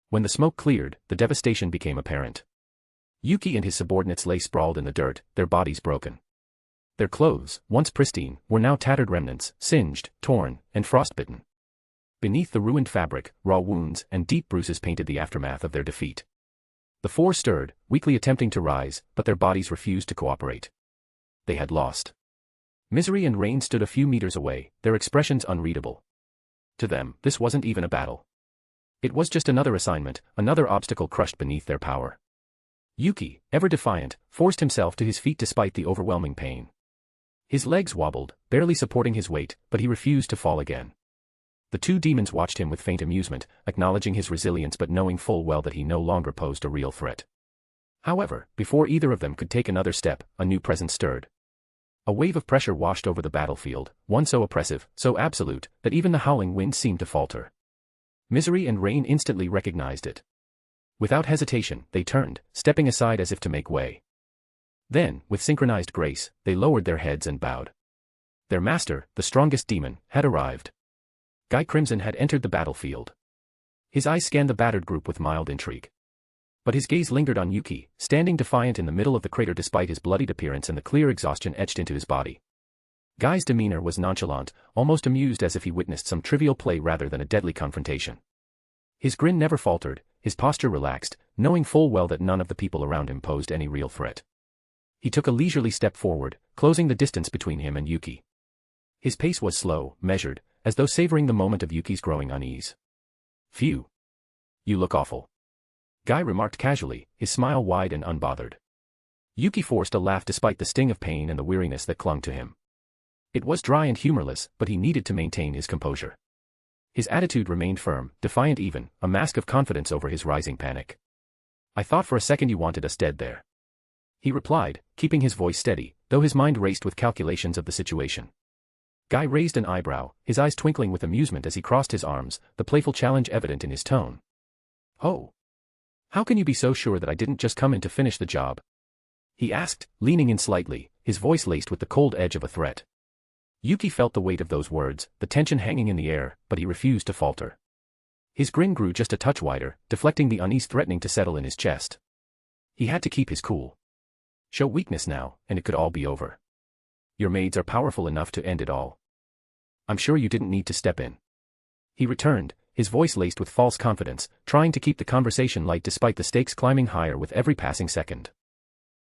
When the smoke cleared, the devastation became apparent. Yuki and his subordinates lay sprawled in the dirt, their bodies broken. Their clothes, once pristine, were now tattered remnants, singed, torn, and frostbitten. Beneath the ruined fabric, raw wounds and deep bruises painted the aftermath of their defeat. The four stirred, weakly attempting to rise, but their bodies refused to cooperate. They had lost. Misery and Rain stood a few meters away, their expressions unreadable. To them, this wasn't even a battle. It was just another assignment, another obstacle crushed beneath their power. Yuki, ever defiant, forced himself to his feet despite the overwhelming pain. His legs wobbled, barely supporting his weight, but he refused to fall again. The two demons watched him with faint amusement, acknowledging his resilience but knowing full well that he no longer posed a real threat. However, before either of them could take another step, a new presence stirred. A wave of pressure washed over the battlefield, one so oppressive, so absolute, that even the howling wind seemed to falter. Misery and Rain instantly recognized it. Without hesitation, they turned, stepping aside as if to make way. Then, with synchronized grace, they lowered their heads and bowed. Their master, the strongest demon, had arrived. Guy Crimson had entered the battlefield. His eyes scanned the battered group with mild intrigue. But his gaze lingered on Yuki, standing defiant in the middle of the crater despite his bloodied appearance and the clear exhaustion etched into his body. Guy's demeanor was nonchalant, almost amused as if he witnessed some trivial play rather than a deadly confrontation. His grin never faltered, his posture relaxed, knowing full well that none of the people around him posed any real threat. He took a leisurely step forward, closing the distance between him and Yuki. His pace was slow, measured, as though savoring the moment of Yuki's growing unease. "Phew. You look awful," Guy remarked casually, his smile wide and unbothered. Yuki forced a laugh despite the sting of pain and the weariness that clung to him. It was dry and humorless, but he needed to maintain his composure. His attitude remained firm, defiant even, a mask of confidence over his rising panic. "I thought for a second you wanted us dead there," he replied, keeping his voice steady, though his mind raced with calculations of the situation. Guy raised an eyebrow, his eyes twinkling with amusement as he crossed his arms, the playful challenge evident in his tone. "Oh. How can you be so sure that I didn't just come in to finish the job?" he asked, leaning in slightly, his voice laced with the cold edge of a threat. Yuki felt the weight of those words, the tension hanging in the air, but he refused to falter. His grin grew just a touch wider, deflecting the unease threatening to settle in his chest. He had to keep his cool. Show weakness now, and it could all be over. "Your maids are powerful enough to end it all. I'm sure you didn't need to step in," he returned, his voice laced with false confidence, trying to keep the conversation light despite the stakes climbing higher with every passing second.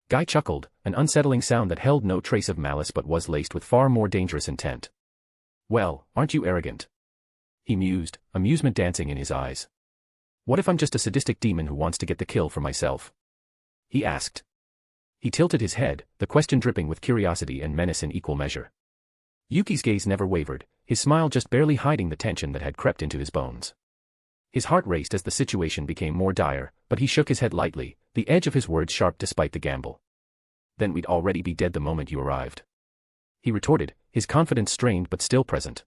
Guy chuckled, an unsettling sound that held no trace of malice but was laced with far more dangerous intent. "Well, aren't you arrogant?" he mused, amusement dancing in his eyes. "What if I'm just a sadistic demon who wants to get the kill for myself?" he asked. He tilted his head, the question dripping with curiosity and menace in equal measure. Yuki's gaze never wavered, his smile just barely hiding the tension that had crept into his bones. His heart raced as the situation became more dire, but he shook his head lightly, the edge of his words sharp despite the gamble. "Then we'd already be dead the moment you arrived," he retorted, his confidence strained but still present.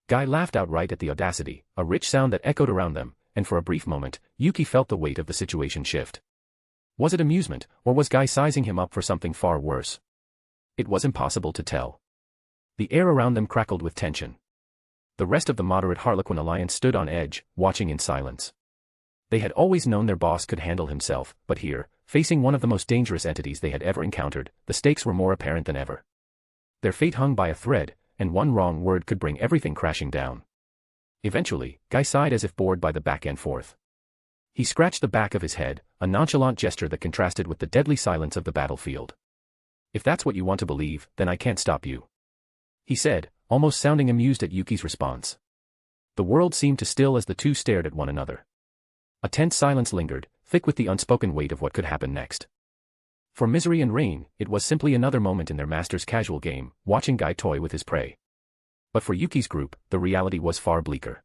Guy laughed outright at the audacity, a rich sound that echoed around them, and for a brief moment, Yuki felt the weight of the situation shift. Was it amusement, or was Guy sizing him up for something far worse? It was impossible to tell. The air around them crackled with tension. The rest of the moderate Harlequin alliance stood on edge, watching in silence. They had always known their boss could handle himself, but here, facing one of the most dangerous entities they had ever encountered, the stakes were more apparent than ever. Their fate hung by a thread, and one wrong word could bring everything crashing down. Eventually, Guy sighed as if bored by the back and forth. He scratched the back of his head, a nonchalant gesture that contrasted with the deadly silence of the battlefield. "If that's what you want to believe, then I can't stop you," he said, almost sounding amused at Yuki's response. The world seemed to still as the two stared at one another. A tense silence lingered, thick with the unspoken weight of what could happen next. For Misery and Rain, it was simply another moment in their master's casual game, watching Guy toy with his prey. But for Yuki's group, the reality was far bleaker.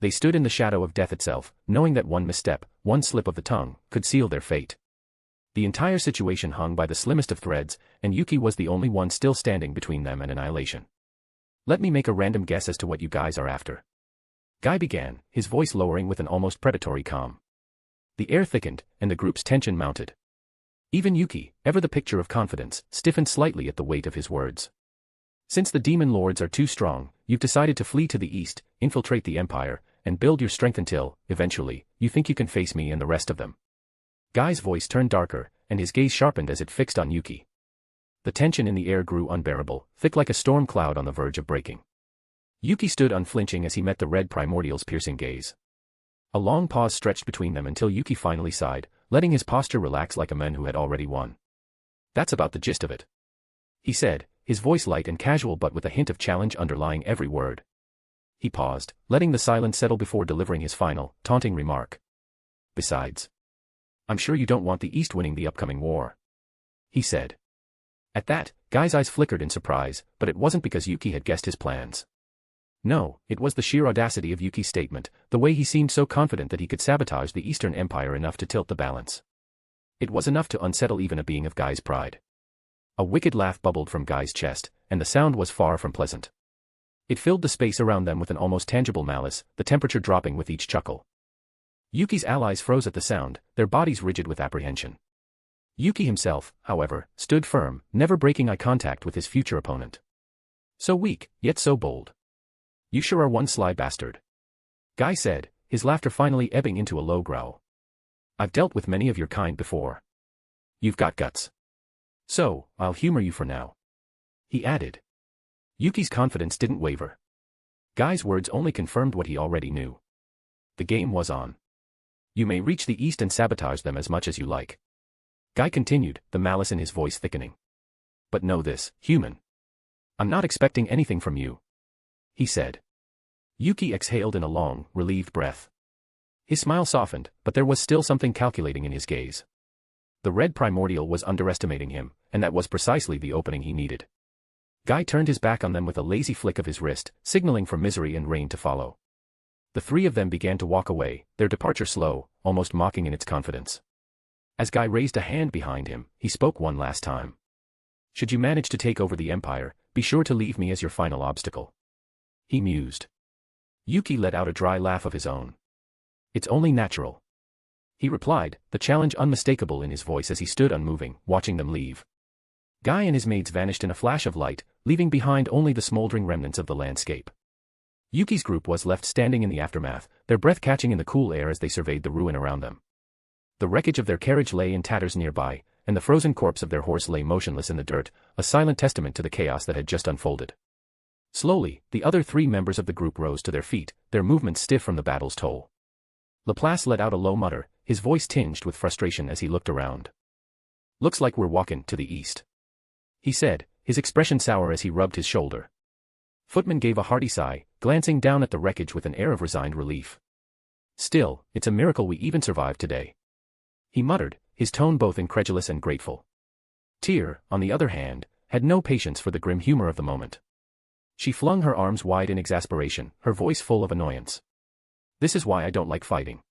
They stood in the shadow of death itself, knowing that one misstep, one slip of the tongue, could seal their fate. The entire situation hung by the slimmest of threads, and Yuki was the only one still standing between them and annihilation. "Let me make a random guess as to what you guys are after," Guy began, his voice lowering with an almost predatory calm. The air thickened, and the group's tension mounted. Even Yuki, ever the picture of confidence, stiffened slightly at the weight of his words. "Since the demon lords are too strong, you've decided to flee to the east, infiltrate the empire, and build your strength until, eventually, you think you can face me and the rest of them." Guy's voice turned darker, and his gaze sharpened as it fixed on Yuki. The tension in the air grew unbearable, thick like a storm cloud on the verge of breaking. Yuki stood unflinching as he met the red primordial's piercing gaze. A long pause stretched between them until Yuki finally sighed, letting his posture relax like a man who had already won. "That's about the gist of it," he said, his voice light and casual but with a hint of challenge underlying every word. He paused, letting the silence settle before delivering his final, taunting remark. "Besides, I'm sure you don't want the East winning the upcoming war," he said. At that, Guy's eyes flickered in surprise, but it wasn't because Yuki had guessed his plans. No, it was the sheer audacity of Yuki's statement, the way he seemed so confident that he could sabotage the Eastern Empire enough to tilt the balance. It was enough to unsettle even a being of Guy's pride. A wicked laugh bubbled from Guy's chest, and the sound was far from pleasant. It filled the space around them with an almost tangible malice, the temperature dropping with each chuckle. Yuki's allies froze at the sound, their bodies rigid with apprehension. Yuki himself, however, stood firm, never breaking eye contact with his future opponent. "So weak, yet so bold. You sure are one sly bastard," Guy said, his laughter finally ebbing into a low growl. "I've dealt with many of your kind before. You've got guts. So, I'll humor you for now," he added. Yuki's confidence didn't waver. Guy's words only confirmed what he already knew. The game was on. You may reach the east and sabotage them as much as you like. Guy continued, the malice in his voice thickening. But know this, human. I'm not expecting anything from you, he said. Yuki exhaled in a long, relieved breath. His smile softened, but there was still something calculating in his gaze. The red primordial was underestimating him, and that was precisely the opening he needed. Guy turned his back on them with a lazy flick of his wrist, signaling for Misery and Rain to follow. The three of them began to walk away, their departure slow, almost mocking in its confidence. As Guy raised a hand behind him, he spoke one last time. Should you manage to take over the Empire, be sure to leave me as your final obstacle. He mused. Yuki let out a dry laugh of his own. It's only natural, he replied, the challenge unmistakable in his voice as he stood unmoving, watching them leave. Guy and his mates vanished in a flash of light, leaving behind only the smoldering remnants of the landscape. Yuki's group was left standing in the aftermath, their breath catching in the cool air as they surveyed the ruin around them. The wreckage of their carriage lay in tatters nearby, and the frozen corpse of their horse lay motionless in the dirt, a silent testament to the chaos that had just unfolded. Slowly, the other three members of the group rose to their feet, their movements stiff from the battle's toll. Laplace let out a low mutter, his voice tinged with frustration as he looked around. Looks like we're walking to the east, he said, his expression sour as he rubbed his shoulder. Footman gave a hearty sigh, glancing down at the wreckage with an air of resigned relief. Still, it's a miracle we even survived today, he muttered, his tone both incredulous and grateful. Tyr, on the other hand, had no patience for the grim humor of the moment. She flung her arms wide in exasperation, her voice full of annoyance. This is why I don't like fighting,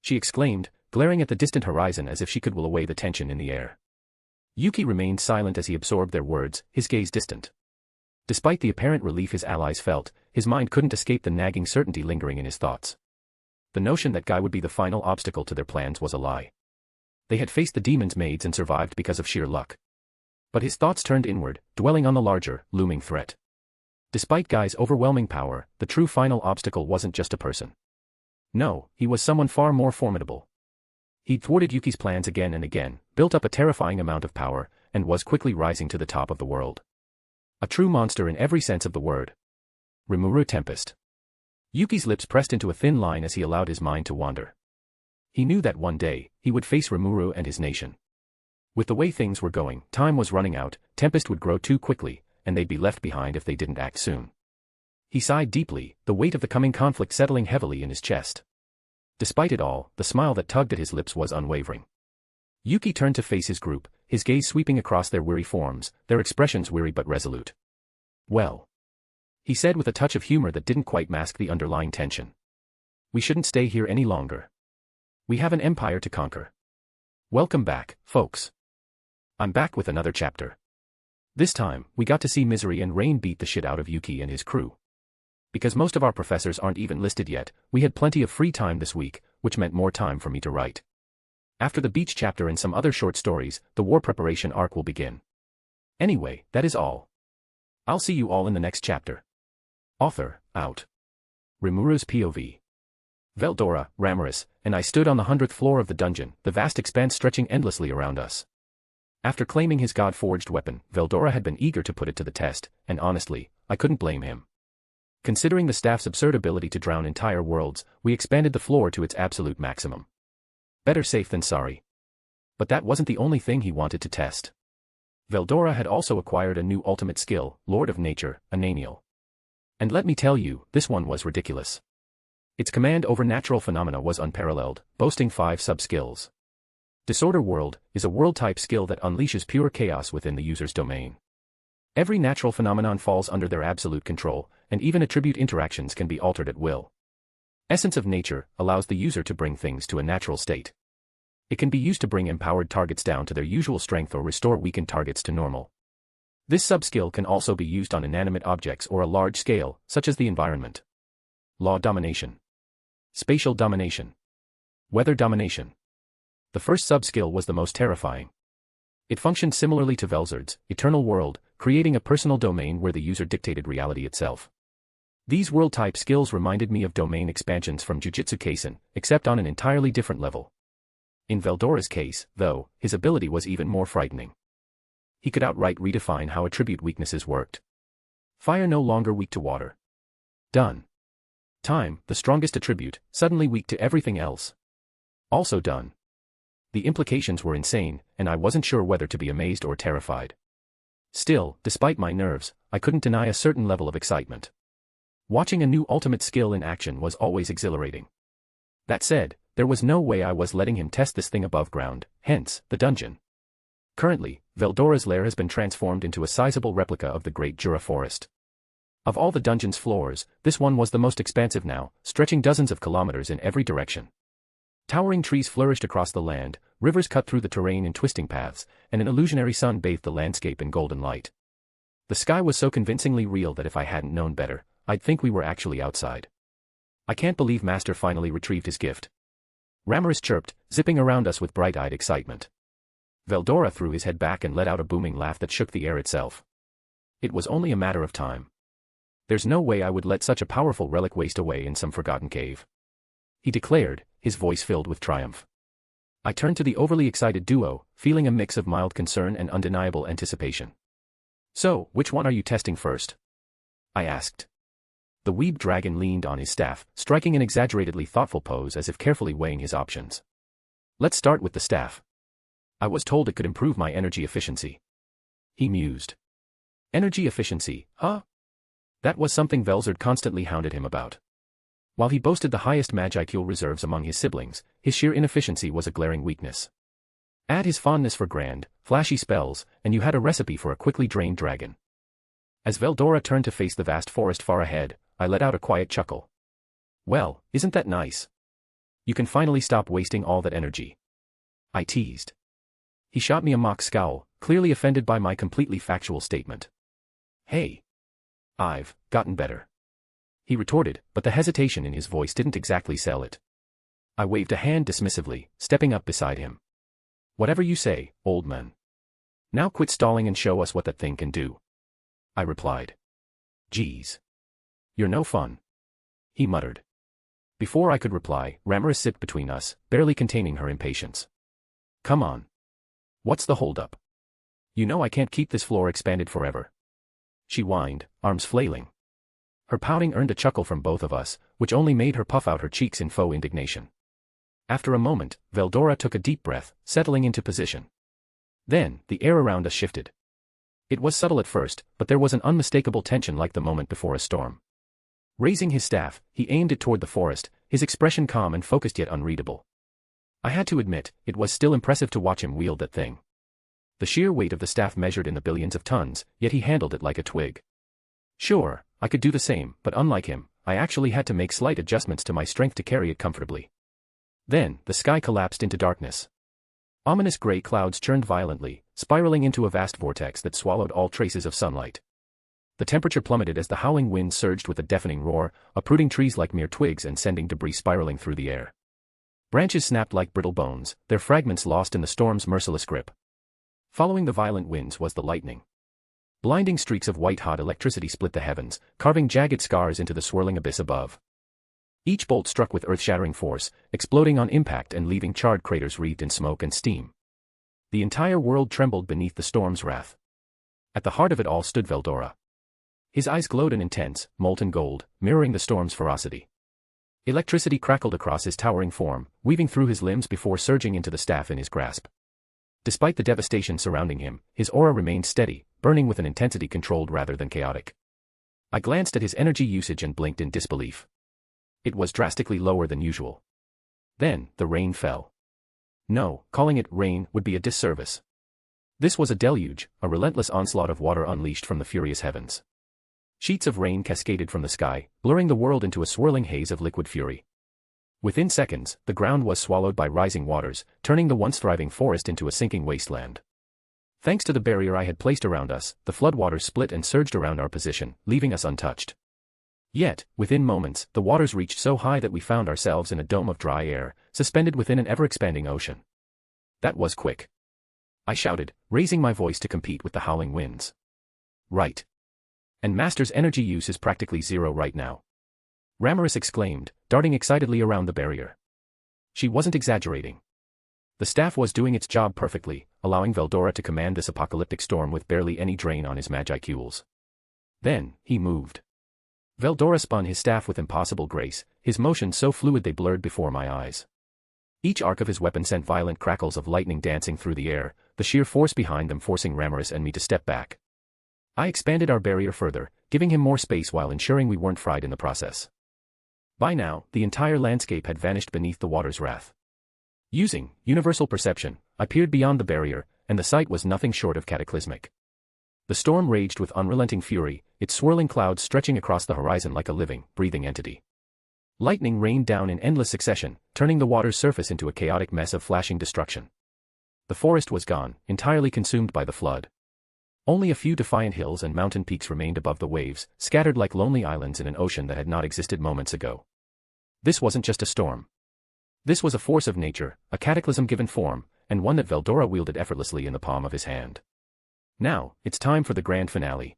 she exclaimed, glaring at the distant horizon as if she could will away the tension in the air. Yuki remained silent as he absorbed their words, his gaze distant. Despite the apparent relief his allies felt, his mind couldn't escape the nagging certainty lingering in his thoughts. The notion that Guy would be the final obstacle to their plans was a lie. They had faced the demon's maids and survived because of sheer luck. But his thoughts turned inward, dwelling on the larger, looming threat. Despite Guy's overwhelming power, the true final obstacle wasn't just a person. No, he was someone far more formidable. He'd thwarted Yuki's plans again and again, built up a terrifying amount of power, and was quickly rising to the top of the world. A true monster in every sense of the word. Rimuru Tempest. Yuki's lips pressed into a thin line as he allowed his mind to wander. He knew that one day, he would face Rimuru and his nation. With the way things were going, time was running out, Tempest would grow too quickly, and they'd be left behind if they didn't act soon. He sighed deeply, the weight of the coming conflict settling heavily in his chest. Despite it all, the smile that tugged at his lips was unwavering. Yuki turned to face his group, his gaze sweeping across their weary forms, their expressions weary but resolute. Well, he said with a touch of humor that didn't quite mask the underlying tension. We shouldn't stay here any longer. We have an empire to conquer. Welcome back, folks. I'm back with another chapter. This time, we got to see Misery and Rain beat the shit out of Yuki and his crew. Because most of our professors aren't even listed yet, we had plenty of free time this week, which meant more time for me to write. After the beach chapter and some other short stories, the war preparation arc will begin. Anyway, that is all. I'll see you all in the next chapter. Author, out. Rimuru's POV. Veldora, Ramaris, and I stood on the 100th floor of the dungeon, the vast expanse stretching endlessly around us. After claiming his god-forged weapon, Veldora had been eager to put it to the test, and honestly, I couldn't blame him. Considering the staff's absurd ability to drown entire worlds, we expanded the floor to its absolute maximum. Better safe than sorry. But that wasn't the only thing he wanted to test. Veldora had also acquired a new ultimate skill, Lord of Nature, Ananiel. And let me tell you, this one was ridiculous. Its command over natural phenomena was unparalleled, boasting 5 sub-skills. Disorder World is a world-type skill that unleashes pure chaos within the user's domain. Every natural phenomenon falls under their absolute control, and even attribute interactions can be altered at will. Essence of Nature allows the user to bring things to a natural state. It can be used to bring empowered targets down to their usual strength or restore weakened targets to normal. This sub-skill can also be used on inanimate objects or a large scale, such as the environment. Law Domination. Spatial Domination. Weather Domination. The first sub-skill was the most terrifying. It functioned similarly to Velzard's Eternal World, creating a personal domain where the user dictated reality itself. These world-type skills reminded me of domain expansions from Jujutsu Kaisen, except on an entirely different level. In Veldora's case, though, his ability was even more frightening. He could outright redefine how attribute weaknesses worked. Fire no longer weak to water. Done. Time, the strongest attribute, suddenly weak to everything else. Also done. The implications were insane, and I wasn't sure whether to be amazed or terrified. Still, despite my nerves, I couldn't deny a certain level of excitement. Watching a new ultimate skill in action was always exhilarating. That said, there was no way I was letting him test this thing above ground, hence, the dungeon. Currently, Veldora's lair has been transformed into a sizable replica of the Great Jura Forest. Of all the dungeon's floors, this one was the most expansive now, stretching dozens of kilometers in every direction. Towering trees flourished across the land, rivers cut through the terrain in twisting paths, and an illusionary sun bathed the landscape in golden light. The sky was so convincingly real that if I hadn't known better, I'd think we were actually outside. I can't believe Master finally retrieved his gift. Rimuru chirped, zipping around us with bright-eyed excitement. Veldora threw his head back and let out a booming laugh that shook the air itself. It was only a matter of time. There's no way I would let such a powerful relic waste away in some forgotten cave, he declared, his voice filled with triumph. I turned to the overly excited duo, feeling a mix of mild concern and undeniable anticipation. So, which one are you testing first? I asked. The weeb dragon leaned on his staff, striking an exaggeratedly thoughtful pose as if carefully weighing his options. Let's start with the staff. I was told it could improve my energy efficiency. He mused. Energy efficiency, huh? That was something Velzard constantly hounded him about. While he boasted the highest magical reserves among his siblings, his sheer inefficiency was a glaring weakness. Add his fondness for grand, flashy spells, and you had a recipe for a quickly drained dragon. As Veldora turned to face the vast forest far ahead, I let out a quiet chuckle. Well, isn't that nice? You can finally stop wasting all that energy. I teased. He shot me a mock scowl, clearly offended by my completely factual statement. Hey. I've gotten better, he retorted, but the hesitation in his voice didn't exactly sell it. I waved a hand dismissively, stepping up beside him. Whatever you say, old man. Now quit stalling and show us what that thing can do. I replied. Geez. You're no fun, he muttered. Before I could reply, Rimuru sipped between us, barely containing her impatience. Come on. What's the holdup? You know I can't keep this floor expanded forever. She whined, arms flailing. Her pouting earned a chuckle from both of us, which only made her puff out her cheeks in faux indignation. After a moment, Veldora took a deep breath, settling into position. Then, the air around us shifted. It was subtle at first, but there was an unmistakable tension like the moment before a storm. Raising his staff, he aimed it toward the forest, his expression calm and focused yet unreadable. I had to admit, it was still impressive to watch him wield that thing. The sheer weight of the staff measured in the billions of tons, yet he handled it like a twig. Sure, I could do the same, but unlike him, I actually had to make slight adjustments to my strength to carry it comfortably. Then, the sky collapsed into darkness. Ominous gray clouds churned violently, spiraling into a vast vortex that swallowed all traces of sunlight. The temperature plummeted as the howling wind surged with a deafening roar, uprooting trees like mere twigs and sending debris spiraling through the air. Branches snapped like brittle bones, their fragments lost in the storm's merciless grip. Following the violent winds was the lightning. Blinding streaks of white-hot electricity split the heavens, carving jagged scars into the swirling abyss above. Each bolt struck with earth-shattering force, exploding on impact and leaving charred craters wreathed in smoke and steam. The entire world trembled beneath the storm's wrath. At the heart of it all stood Veldora. His eyes glowed an intense, molten gold, mirroring the storm's ferocity. Electricity crackled across his towering form, weaving through his limbs before surging into the staff in his grasp. Despite the devastation surrounding him, his aura remained steady, burning with an intensity controlled rather than chaotic. I glanced at his energy usage and blinked in disbelief. It was drastically lower than usual. Then, the rain fell. No, calling it rain would be a disservice. This was a deluge, a relentless onslaught of water unleashed from the furious heavens. Sheets of rain cascaded from the sky, blurring the world into a swirling haze of liquid fury. Within seconds, the ground was swallowed by rising waters, turning the once thriving forest into a sinking wasteland. Thanks to the barrier I had placed around us, the floodwaters split and surged around our position, leaving us untouched. Yet, within moments, the waters reached so high that we found ourselves in a dome of dry air, suspended within an ever-expanding ocean. That was quick. I shouted, raising my voice to compete with the howling winds. Right. And Master's energy use is practically zero right now. Rimuru exclaimed, darting excitedly around the barrier. She wasn't exaggerating. The staff was doing its job perfectly, allowing Veldora to command this apocalyptic storm with barely any drain on his magicules. Then, he moved. Veldora spun his staff with impossible grace, his motions so fluid they blurred before my eyes. Each arc of his weapon sent violent crackles of lightning dancing through the air, the sheer force behind them forcing Rimuru and me to step back. I expanded our barrier further, giving him more space while ensuring we weren't fried in the process. By now, the entire landscape had vanished beneath the water's wrath. Using universal perception, I peered beyond the barrier, and the sight was nothing short of cataclysmic. The storm raged with unrelenting fury, its swirling clouds stretching across the horizon like a living, breathing entity. Lightning rained down in endless succession, turning the water's surface into a chaotic mess of flashing destruction. The forest was gone, entirely consumed by the flood. Only a few defiant hills and mountain peaks remained above the waves, scattered like lonely islands in an ocean that had not existed moments ago. This wasn't just a storm. This was a force of nature, a cataclysm given form, and one that Veldora wielded effortlessly in the palm of his hand. Now, it's time for the grand finale.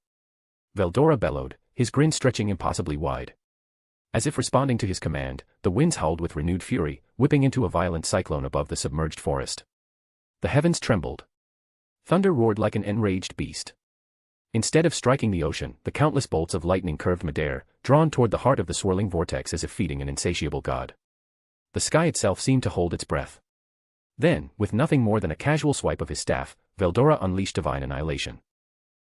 Veldora bellowed, his grin stretching impossibly wide. As if responding to his command, the winds howled with renewed fury, whipping into a violent cyclone above the submerged forest. The heavens trembled. Thunder roared like an enraged beast. Instead of striking the ocean, the countless bolts of lightning curved midair, drawn toward the heart of the swirling vortex as if feeding an insatiable god. The sky itself seemed to hold its breath. Then, with nothing more than a casual swipe of his staff, Veldora unleashed divine annihilation.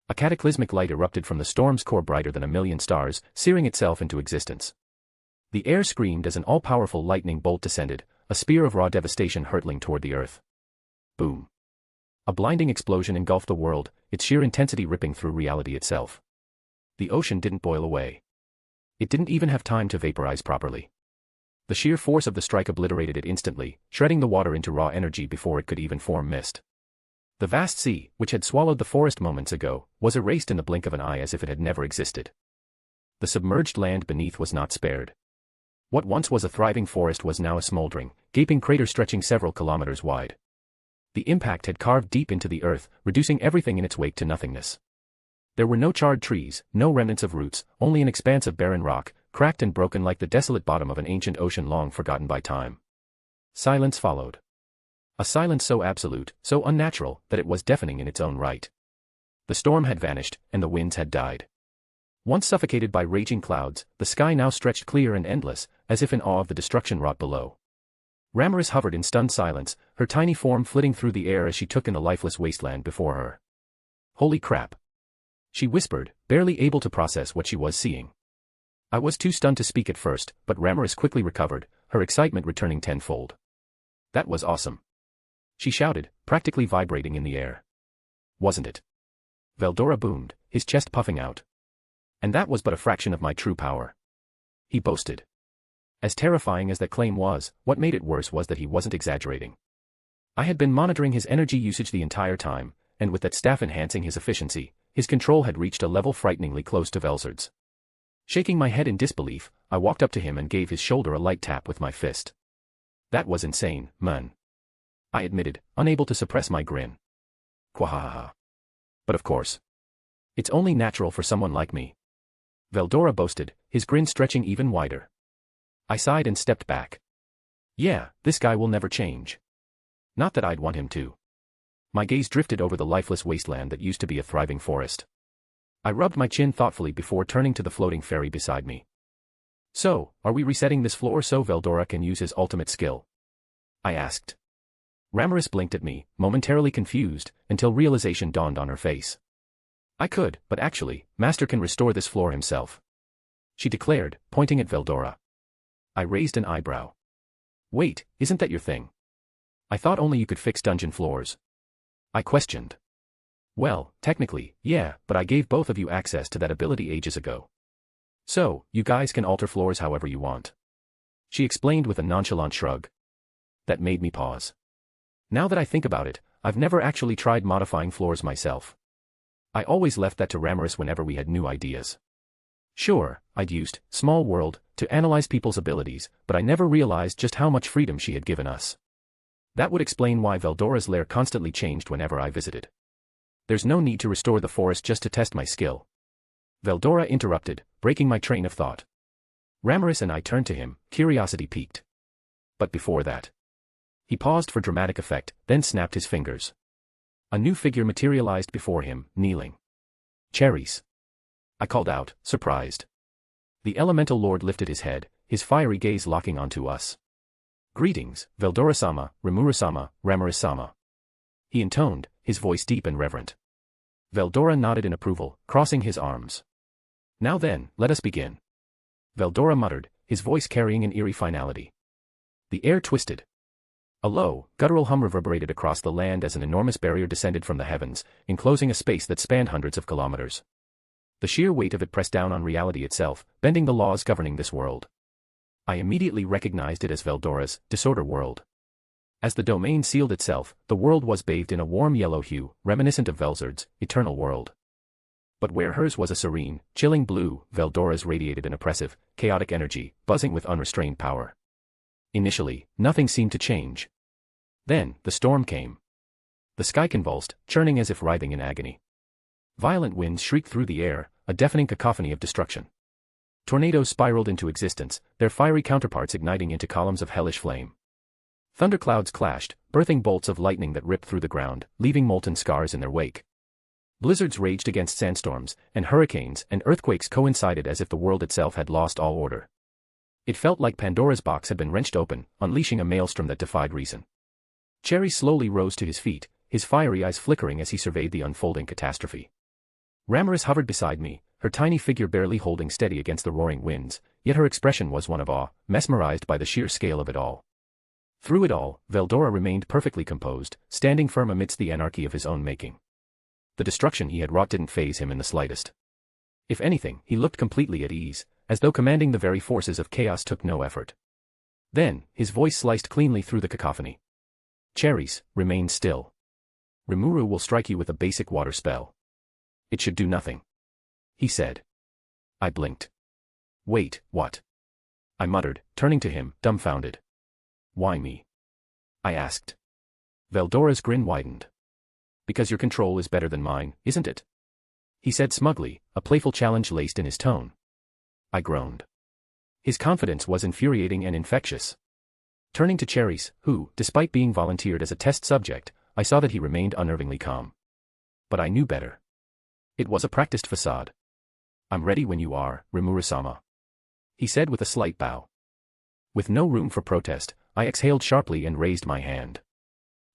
A cataclysmic light erupted from the storm's core brighter than a million stars, searing itself into existence. The air screamed as an all-powerful lightning bolt descended, a spear of raw devastation hurtling toward the earth. Boom. A blinding explosion engulfed the world, its sheer intensity ripping through reality itself. The ocean didn't boil away. It didn't even have time to vaporize properly. The sheer force of the strike obliterated it instantly, shredding the water into raw energy before it could even form mist. The vast sea, which had swallowed the forest moments ago, was erased in the blink of an eye as if it had never existed. The submerged land beneath was not spared. What once was a thriving forest was now a smoldering, gaping crater stretching several kilometers wide. The impact had carved deep into the earth, reducing everything in its wake to nothingness. There were no charred trees, no remnants of roots, only an expanse of barren rock, cracked and broken like the desolate bottom of an ancient ocean long forgotten by time. Silence followed. A silence so absolute, so unnatural, that it was deafening in its own right. The storm had vanished, and the winds had died. Once suffocated by raging clouds, the sky now stretched clear and endless, as if in awe of the destruction wrought below. Rimuru hovered in stunned silence, her tiny form flitting through the air as she took in the lifeless wasteland before her. Holy crap! She whispered, barely able to process what she was seeing. I was too stunned to speak at first, but Rimuru quickly recovered, her excitement returning tenfold. That was awesome! She shouted, practically vibrating in the air. Wasn't it? Veldora boomed, his chest puffing out. And that was but a fraction of my true power. He boasted. As terrifying as that claim was, what made it worse was that he wasn't exaggerating. I had been monitoring his energy usage the entire time, and with that staff enhancing his efficiency, his control had reached a level frighteningly close to Velzard's. Shaking my head in disbelief, I walked up to him and gave his shoulder a light tap with my fist. That was insane, man. I admitted, unable to suppress my grin. Quahaha. But of course. It's only natural for someone like me. Veldora boasted, his grin stretching even wider. I sighed and stepped back. Yeah, this guy will never change. Not that I'd want him to. My gaze drifted over the lifeless wasteland that used to be a thriving forest. I rubbed my chin thoughtfully before turning to the floating fairy beside me. So, are we resetting this floor so Veldora can use his ultimate skill? I asked. Rimuru blinked at me, momentarily confused, until realization dawned on her face. I could, but actually, Master can restore this floor himself. She declared, pointing at Veldora. I raised an eyebrow. Wait, isn't that your thing? I thought only you could fix dungeon floors. I questioned. Well, technically, yeah, but I gave both of you access to that ability ages ago. So, you guys can alter floors however you want. She explained with a nonchalant shrug. That made me pause. Now that I think about it, I've never actually tried modifying floors myself. I always left that to Rimuru whenever we had new ideas. Sure, I'd used Small World to analyze people's abilities, but I never realized just how much freedom she had given us. That would explain why Veldora's lair constantly changed whenever I visited. There's no need to restore the forest just to test my skill. Veldora interrupted, breaking my train of thought. Rimuru and I turned to him, curiosity piqued. But before that. He paused for dramatic effect, then snapped his fingers. A new figure materialized before him, kneeling. Cherries. I called out, surprised. The elemental lord lifted his head, his fiery gaze locking onto us. Greetings, Veldora-sama, Rimuru-sama, Ramurus-sama. He intoned, his voice deep and reverent. Veldora nodded in approval, crossing his arms. Now then, let us begin. Veldora muttered, his voice carrying an eerie finality. The air twisted. A low, guttural hum reverberated across the land as an enormous barrier descended from the heavens, enclosing a space that spanned hundreds of kilometers. The sheer weight of it pressed down on reality itself, bending the laws governing this world. I immediately recognized it as Veldora's disorder world. As the domain sealed itself, the world was bathed in a warm yellow hue, reminiscent of Velzard's eternal world. But where hers was a serene, chilling blue, Veldora's radiated an oppressive, chaotic energy, buzzing with unrestrained power. Initially, nothing seemed to change. Then, the storm came. The sky convulsed, churning as if writhing in agony. Violent winds shrieked through the air, a deafening cacophony of destruction. Tornadoes spiraled into existence, their fiery counterparts igniting into columns of hellish flame. Thunderclouds clashed, birthing bolts of lightning that ripped through the ground, leaving molten scars in their wake. Blizzards raged against sandstorms, and hurricanes and earthquakes coincided as if the world itself had lost all order. It felt like Pandora's box had been wrenched open, unleashing a maelstrom that defied reason. Cherry slowly rose to his feet, his fiery eyes flickering as he surveyed the unfolding catastrophe. Ramurus hovered beside me, her tiny figure barely holding steady against the roaring winds, yet her expression was one of awe, mesmerized by the sheer scale of it all. Through it all, Veldora remained perfectly composed, standing firm amidst the anarchy of his own making. The destruction he had wrought didn't faze him in the slightest. If anything, he looked completely at ease, as though commanding the very forces of chaos took no effort. Then, his voice sliced cleanly through the cacophony. Cherries, remain still. Rimuru will strike you with a basic water spell. It should do nothing. He said. I blinked. Wait, what? I muttered, turning to him, dumbfounded. Why me? I asked. Veldora's grin widened. Because your control is better than mine, isn't it? He said smugly, a playful challenge laced in his tone. I groaned. His confidence was infuriating and infectious. Turning to Cherries, who, despite being volunteered as a test subject, I saw that he remained unnervingly calm. But I knew better. It was a practiced facade. I'm ready when you are, Rimuru-sama. He said with a slight bow. With no room for protest, I exhaled sharply and raised my hand.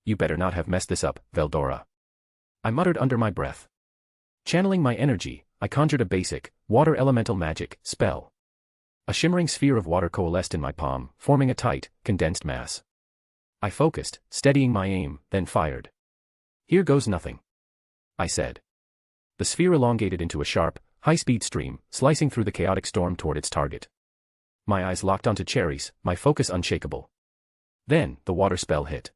You better not have messed this up, Veldora. I muttered under my breath. Channeling my energy, I conjured a basic, water elemental magic spell. A shimmering sphere of water coalesced in my palm, forming a tight, condensed mass. I focused, steadying my aim, then fired. Here goes nothing. I said. The sphere elongated into a sharp, high-speed stream, slicing through the chaotic storm toward its target. My eyes locked onto Cherries, my focus unshakable. Then, the water spell hit.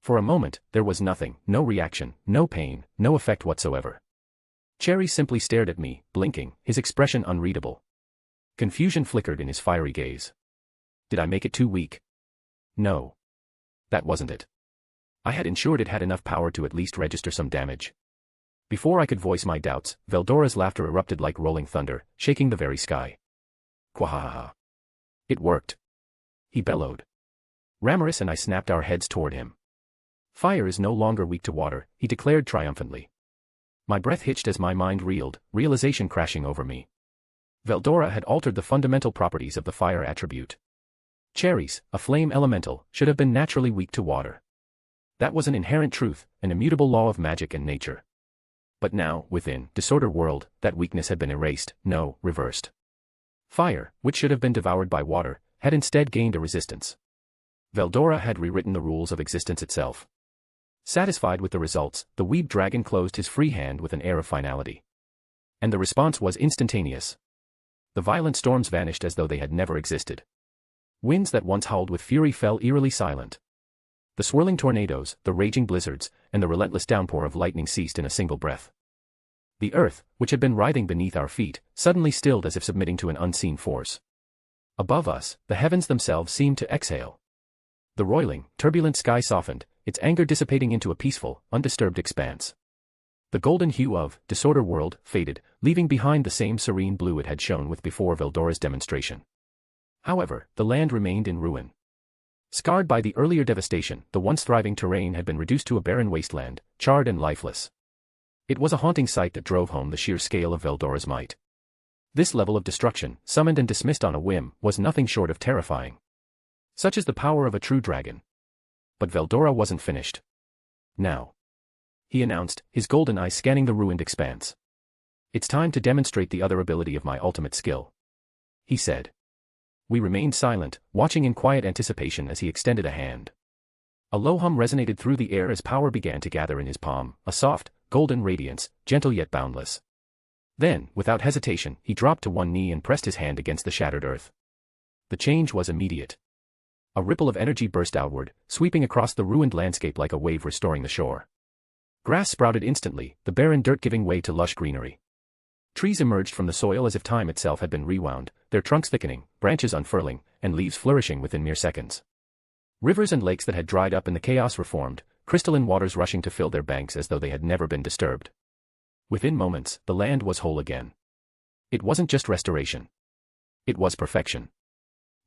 For a moment, there was nothing, no reaction, no pain, no effect whatsoever. Cherry simply stared at me, blinking, his expression unreadable. Confusion flickered in his fiery gaze. Did I make it too weak? No. That wasn't it. I had ensured it had enough power to at least register some damage. Before I could voice my doubts, Veldora's laughter erupted like rolling thunder, shaking the very sky. Quahahaha. It worked. He bellowed. Ramurus and I snapped our heads toward him. Fire is no longer weak to water, he declared triumphantly. My breath hitched as my mind reeled, realization crashing over me. Veldora had altered the fundamental properties of the fire attribute. Cherries, a flame elemental, should have been naturally weak to water. That was an inherent truth, an immutable law of magic and nature. But now, within Disorder World, that weakness had been erased, no, reversed. Fire, which should have been devoured by water, had instead gained a resistance. Veldora had rewritten the rules of existence itself. Satisfied with the results, the weeb dragon closed his free hand with an air of finality. And the response was instantaneous. The violent storms vanished as though they had never existed. Winds that once howled with fury fell eerily silent. The swirling tornadoes, the raging blizzards, and the relentless downpour of lightning ceased in a single breath. The earth, which had been writhing beneath our feet, suddenly stilled as if submitting to an unseen force. Above us, the heavens themselves seemed to exhale. The roiling, turbulent sky softened, its anger dissipating into a peaceful, undisturbed expanse. The golden hue of Disorder World faded, leaving behind the same serene blue it had shone with before Veldora's demonstration. However, the land remained in ruin. Scarred by the earlier devastation, the once thriving terrain had been reduced to a barren wasteland, charred and lifeless. It was a haunting sight that drove home the sheer scale of Veldora's might. This level of destruction, summoned and dismissed on a whim, was nothing short of terrifying. Such is the power of a true dragon. But Veldora wasn't finished. Now, he announced, his golden eyes scanning the ruined expanse. It's time to demonstrate the other ability of my ultimate skill, he said. We remained silent, watching in quiet anticipation as he extended a hand. A low hum resonated through the air as power began to gather in his palm, a soft, golden radiance, gentle yet boundless. Then, without hesitation, he dropped to one knee and pressed his hand against the shattered earth. The change was immediate. A ripple of energy burst outward, sweeping across the ruined landscape like a wave restoring the shore. Grass sprouted instantly, the barren dirt giving way to lush greenery. Trees emerged from the soil as if time itself had been rewound, their trunks thickening, branches unfurling, and leaves flourishing within mere seconds. Rivers and lakes that had dried up in the chaos reformed, crystalline waters rushing to fill their banks as though they had never been disturbed. Within moments, the land was whole again. It wasn't just restoration. It was perfection.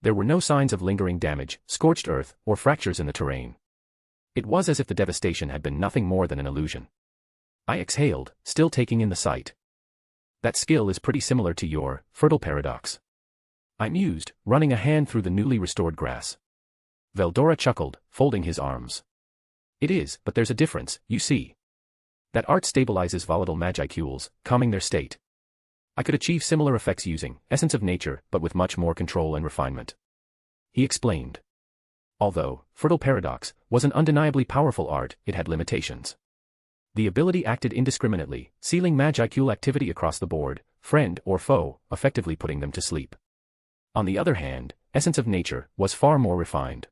There were no signs of lingering damage, scorched earth, or fractures in the terrain. It was as if the devastation had been nothing more than an illusion. I exhaled, still taking in the sight. That skill is pretty similar to your fertile paradox, I mused, running a hand through the newly restored grass. Veldora chuckled, folding his arms. It is, but there's a difference, you see. That art stabilizes volatile magicules, calming their state. I could achieve similar effects using essence of nature, but with much more control and refinement. He explained. Although fertile paradox was an undeniably powerful art, it had limitations. The ability acted indiscriminately, sealing magicule activity across the board, friend or foe, effectively putting them to sleep. On the other hand, essence of nature was far more refined.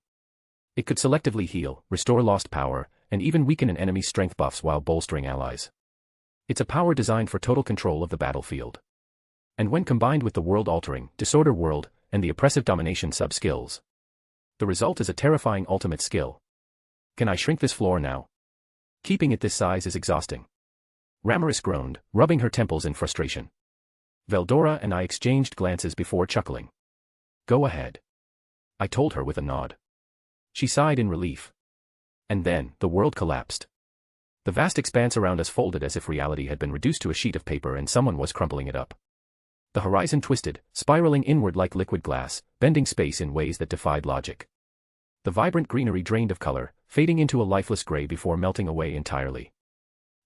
It could selectively heal, restore lost power, and even weaken an enemy's strength buffs while bolstering allies. It's a power designed for total control of the battlefield. And when combined with the world-altering, disorder world, and the oppressive domination sub-skills, the result is a terrifying ultimate skill. Can I shrink this floor now? Keeping it this size is exhausting. Ramiris groaned, rubbing her temples in frustration. Veldora and I exchanged glances before chuckling. Go ahead, I told her with a nod. She sighed in relief. And then, the world collapsed. The vast expanse around us folded as if reality had been reduced to a sheet of paper and someone was crumpling it up. The horizon twisted, spiraling inward like liquid glass, bending space in ways that defied logic. The vibrant greenery drained of color, fading into a lifeless gray before melting away entirely.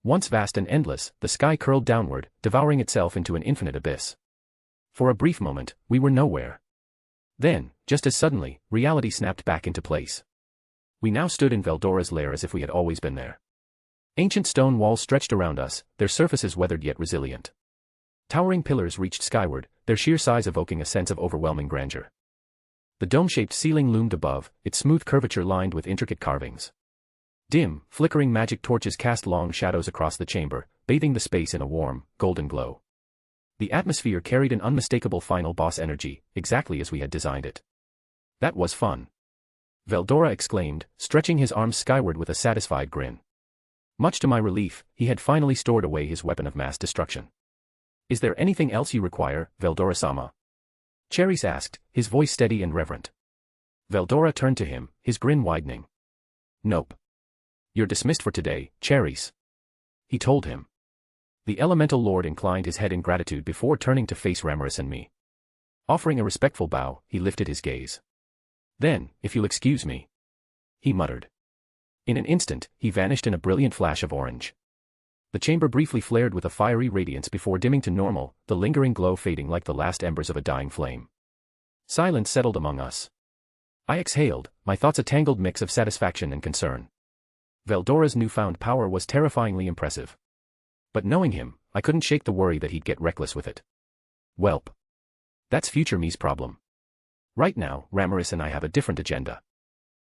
Once vast and endless, the sky curled downward, devouring itself into an infinite abyss. For a brief moment, we were nowhere. Then, just as suddenly, reality snapped back into place. We now stood in Veldora's lair as if we had always been there. Ancient stone walls stretched around us, their surfaces weathered yet resilient. Towering pillars reached skyward, their sheer size evoking a sense of overwhelming grandeur. The dome-shaped ceiling loomed above, its smooth curvature lined with intricate carvings. Dim, flickering magic torches cast long shadows across the chamber, bathing the space in a warm, golden glow. The atmosphere carried an unmistakable final boss energy, exactly as we had designed it. That was fun. Veldora exclaimed, stretching his arms skyward with a satisfied grin. Much to my relief, he had finally stored away his weapon of mass destruction. Is there anything else you require, Veldora-sama? Cherries asked, his voice steady and reverent. Veldora turned to him, his grin widening. Nope. You're dismissed for today, Cherries. He told him. The elemental lord inclined his head in gratitude before turning to face Ramiris and me. Offering a respectful bow, he lifted his gaze. Then, if you'll excuse me, he muttered. In an instant, he vanished in a brilliant flash of orange. The chamber briefly flared with a fiery radiance before dimming to normal, the lingering glow fading like the last embers of a dying flame. Silence settled among us. I exhaled, my thoughts a tangled mix of satisfaction and concern. Veldora's newfound power was terrifyingly impressive. But knowing him, I couldn't shake the worry that he'd get reckless with it. Welp. That's future me's problem. Right now, Ramiris and I have a different agenda.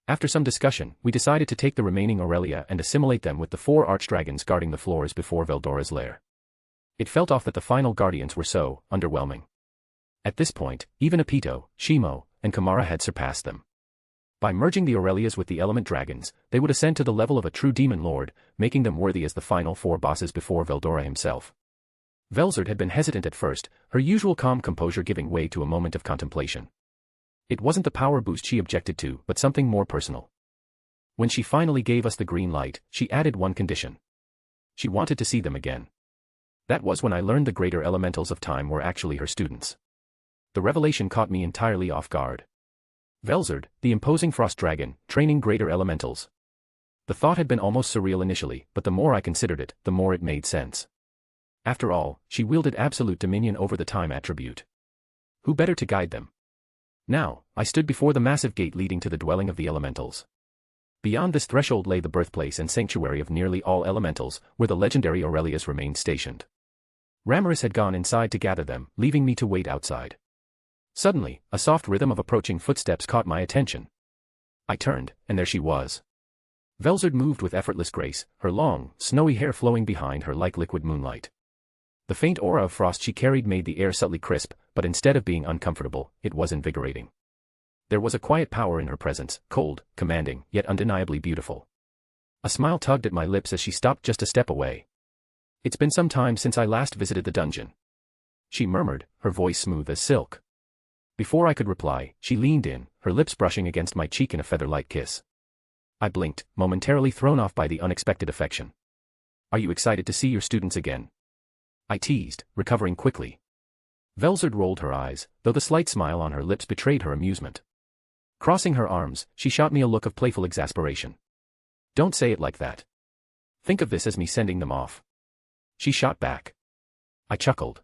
After some discussion, we decided to take the remaining Aurelia and assimilate them with the 4 archdragons guarding the floors before Veldora's lair. It felt off that the final guardians were so underwhelming. At this point, even Apito, Shimo, and Kamara had surpassed them. By merging the Aurelias with the element dragons, they would ascend to the level of a true demon lord, making them worthy as the final 4 bosses before Veldora himself. Velzard had been hesitant at first, her usual calm composure giving way to a moment of contemplation. It wasn't the power boost she objected to, but something more personal. When she finally gave us the green light, she added one condition. She wanted to see them again. That was when I learned the greater elementals of time were actually her students. The revelation caught me entirely off guard. Velzard, the imposing frost dragon, training greater elementals. The thought had been almost surreal initially, but the more I considered it, the more it made sense. After all, she wielded absolute dominion over the time attribute. Who better to guide them? Now, I stood before the massive gate leading to the dwelling of the elementals. Beyond this threshold lay the birthplace and sanctuary of nearly all elementals, where the legendary Aurelius remained stationed. Rimuru had gone inside to gather them, leaving me to wait outside. Suddenly, a soft rhythm of approaching footsteps caught my attention. I turned, and there she was. Velzard moved with effortless grace, her long, snowy hair flowing behind her like liquid moonlight. The faint aura of frost she carried made the air subtly crisp, but instead of being uncomfortable, it was invigorating. There was a quiet power in her presence, cold, commanding, yet undeniably beautiful. A smile tugged at my lips as she stopped just a step away. "It's been some time since I last visited the dungeon," she murmured, her voice smooth as silk. Before I could reply, she leaned in, her lips brushing against my cheek in a feather-light kiss. I blinked, momentarily thrown off by the unexpected affection. "Are you excited to see your students again?" I teased, recovering quickly. Velzard rolled her eyes, though the slight smile on her lips betrayed her amusement. Crossing her arms, she shot me a look of playful exasperation. "Don't say it like that. Think of this as me sending them off," she shot back. I chuckled.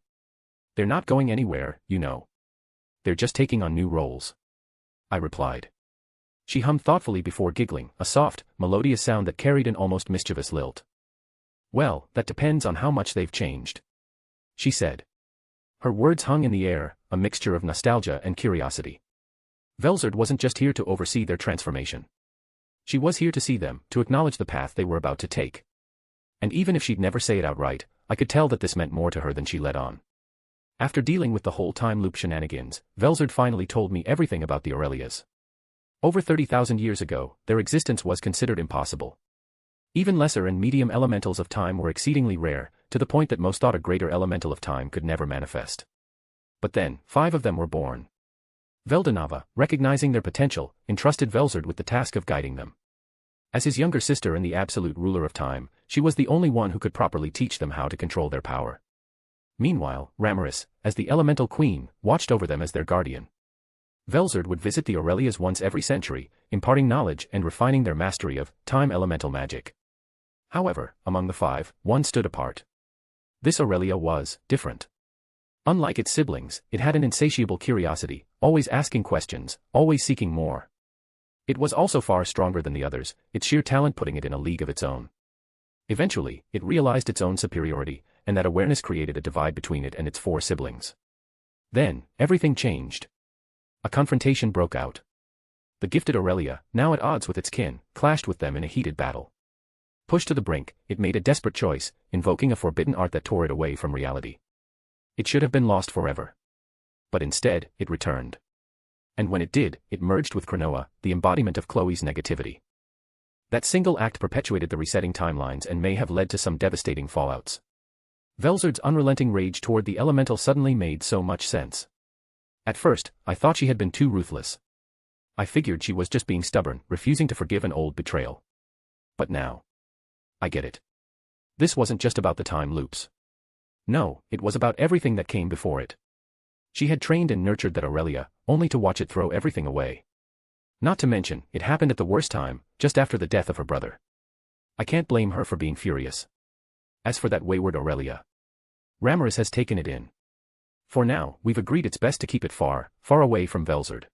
"They're not going anywhere, you know. They're just taking on new roles," I replied. She hummed thoughtfully before giggling, a soft, melodious sound that carried an almost mischievous lilt. "Well, that depends on how much they've changed," she said. Her words hung in the air, a mixture of nostalgia and curiosity. Velzard wasn't just here to oversee their transformation. She was here to see them, to acknowledge the path they were about to take. And even if she'd never say it outright, I could tell that this meant more to her than she let on. After dealing with the whole time loop shenanigans, Velzard finally told me everything about the Aurelias. Over 30,000 years ago, their existence was considered impossible. Even lesser and medium elementals of time were exceedingly rare, to the point that most thought a greater elemental of time could never manifest. But then, 5 of them were born. Veldora, recognizing their potential, entrusted Velzard with the task of guiding them. As his younger sister and the absolute ruler of time, she was the only one who could properly teach them how to control their power. Meanwhile, Rimuru, as the elemental queen, watched over them as their guardian. Velzard would visit the Aurelias once every century, imparting knowledge and refining their mastery of time elemental magic. However, among the 5, one stood apart. This Aurelia was different. Unlike its siblings, it had an insatiable curiosity, always asking questions, always seeking more. It was also far stronger than the others, its sheer talent putting it in a league of its own. Eventually, it realized its own superiority, and that awareness created a divide between it and its 4 siblings. Then, everything changed. A confrontation broke out. The gifted Aurelia, now at odds with its kin, clashed with them in a heated battle. Pushed to the brink, it made a desperate choice, invoking a forbidden art that tore it away from reality. It should have been lost forever. But instead, it returned. And when it did, it merged with Cronoa, the embodiment of Chloe's negativity. That single act perpetuated the resetting timelines and may have led to some devastating fallouts. Velzard's unrelenting rage toward the elemental suddenly made so much sense. At first, I thought she had been too ruthless. I figured she was just being stubborn, refusing to forgive an old betrayal. But now, I get it. This wasn't just about the time loops. No, it was about everything that came before it. She had trained and nurtured that Aurelia, only to watch it throw everything away. Not to mention, it happened at the worst time, just after the death of her brother. I can't blame her for being furious. As for that wayward Aurelia, Rimuru has taken it in. For now, we've agreed it's best to keep it far, far away from Velzard.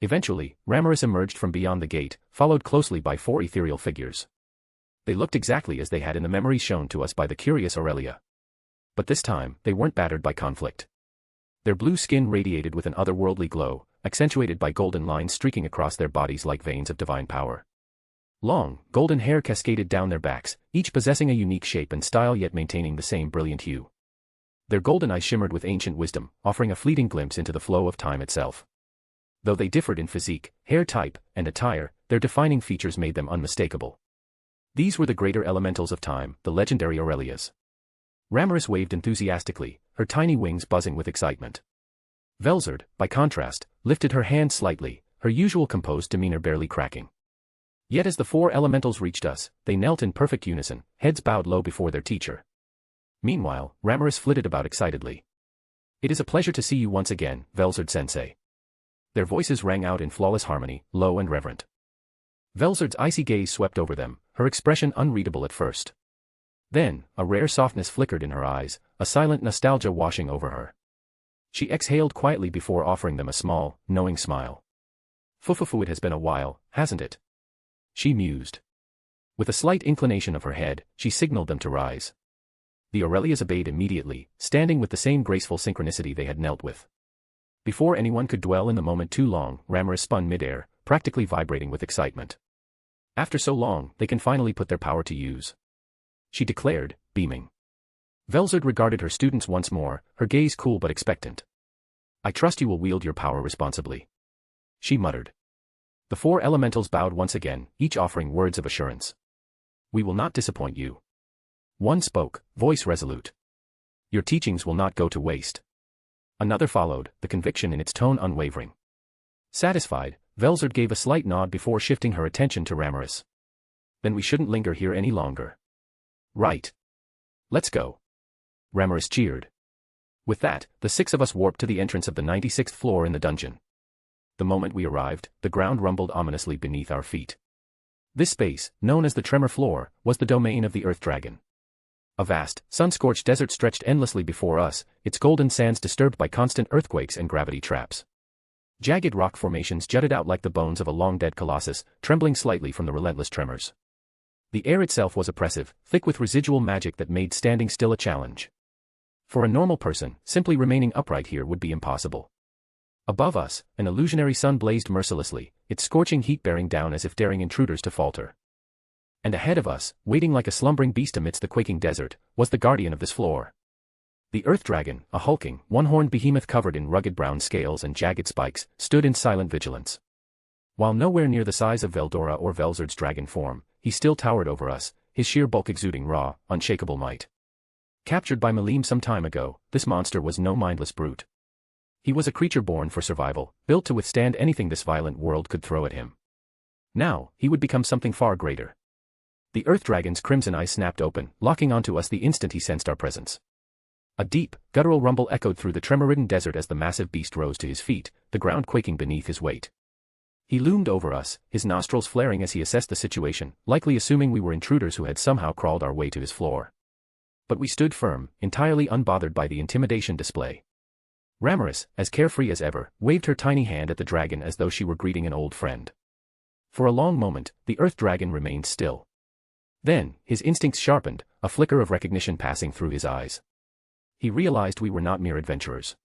Eventually, Rimuru emerged from beyond the gate, followed closely by 4 ethereal figures. They looked exactly as they had in the memories shown to us by the curious Aurelia. But this time, they weren't battered by conflict. Their blue skin radiated with an otherworldly glow, accentuated by golden lines streaking across their bodies like veins of divine power. Long, golden hair cascaded down their backs, each possessing a unique shape and style yet maintaining the same brilliant hue. Their golden eyes shimmered with ancient wisdom, offering a fleeting glimpse into the flow of time itself. Though they differed in physique, hair type, and attire, their defining features made them unmistakable. These were the greater elementals of time, the legendary Aurelias. Rimuru waved enthusiastically, her tiny wings buzzing with excitement. Velzard, by contrast, lifted her hand slightly, her usual composed demeanor barely cracking. Yet as the 4 elementals reached us, they knelt in perfect unison, heads bowed low before their teacher. Meanwhile, Rimuru flitted about excitedly. "It is a pleasure to see you once again, Velzard-sensei." Their voices rang out in flawless harmony, low and reverent. Velzard's icy gaze swept over them, her expression unreadable at first. Then, a rare softness flickered in her eyes, a silent nostalgia washing over her. She exhaled quietly before offering them a small, knowing smile. Fufufu, it has been a while, hasn't it? She mused. With a slight inclination of her head, she signaled them to rise. The Aurelias obeyed immediately, standing with the same graceful synchronicity they had knelt with. Before anyone could dwell in the moment too long, Rimuru spun midair, practically vibrating with excitement. After so long, they can finally put their power to use, she declared, beaming. Velzard regarded her students once more, her gaze cool but expectant. I trust you will wield your power responsibly, she muttered. The four elementals bowed once again, each offering words of assurance. We will not disappoint you. One spoke, voice resolute. Your teachings will not go to waste. Another followed, the conviction in its tone unwavering. Satisfied, Velzard gave a slight nod before shifting her attention to Rimuru. Then we shouldn't linger here any longer. Right. Let's go. Rimuru cheered. With that, the six of us warped to the entrance of the 96th floor in the dungeon. The moment we arrived, the ground rumbled ominously beneath our feet. This space, known as the Tremor Floor, was the domain of the Earth Dragon. A vast, sun-scorched desert stretched endlessly before us, its golden sands disturbed by constant earthquakes and gravity traps. Jagged rock formations jutted out like the bones of a long-dead colossus, trembling slightly from the relentless tremors. The air itself was oppressive, thick with residual magic that made standing still a challenge. For a normal person, simply remaining upright here would be impossible. Above us, an illusionary sun blazed mercilessly, its scorching heat bearing down as if daring intruders to falter. And ahead of us, waiting like a slumbering beast amidst the quaking desert, was the guardian of this floor. The Earth Dragon, a hulking, one-horned behemoth covered in rugged brown scales and jagged spikes, stood in silent vigilance. While nowhere near the size of Veldora or Velzard's dragon form, he still towered over us, his sheer bulk exuding raw, unshakable might. Captured by Malim some time ago, this monster was no mindless brute. He was a creature born for survival, built to withstand anything this violent world could throw at him. Now, he would become something far greater. The Earth Dragon's crimson eyes snapped open, locking onto us the instant he sensed our presence. A deep, guttural rumble echoed through the tremor-ridden desert as the massive beast rose to his feet, the ground quaking beneath his weight. He loomed over us, his nostrils flaring as he assessed the situation, likely assuming we were intruders who had somehow crawled our way to his floor. But we stood firm, entirely unbothered by the intimidation display. Rimuru, as carefree as ever, waved her tiny hand at the dragon as though she were greeting an old friend. For a long moment, the Earth Dragon remained still. Then, his instincts sharpened, a flicker of recognition passing through his eyes. He realized we were not mere adventurers.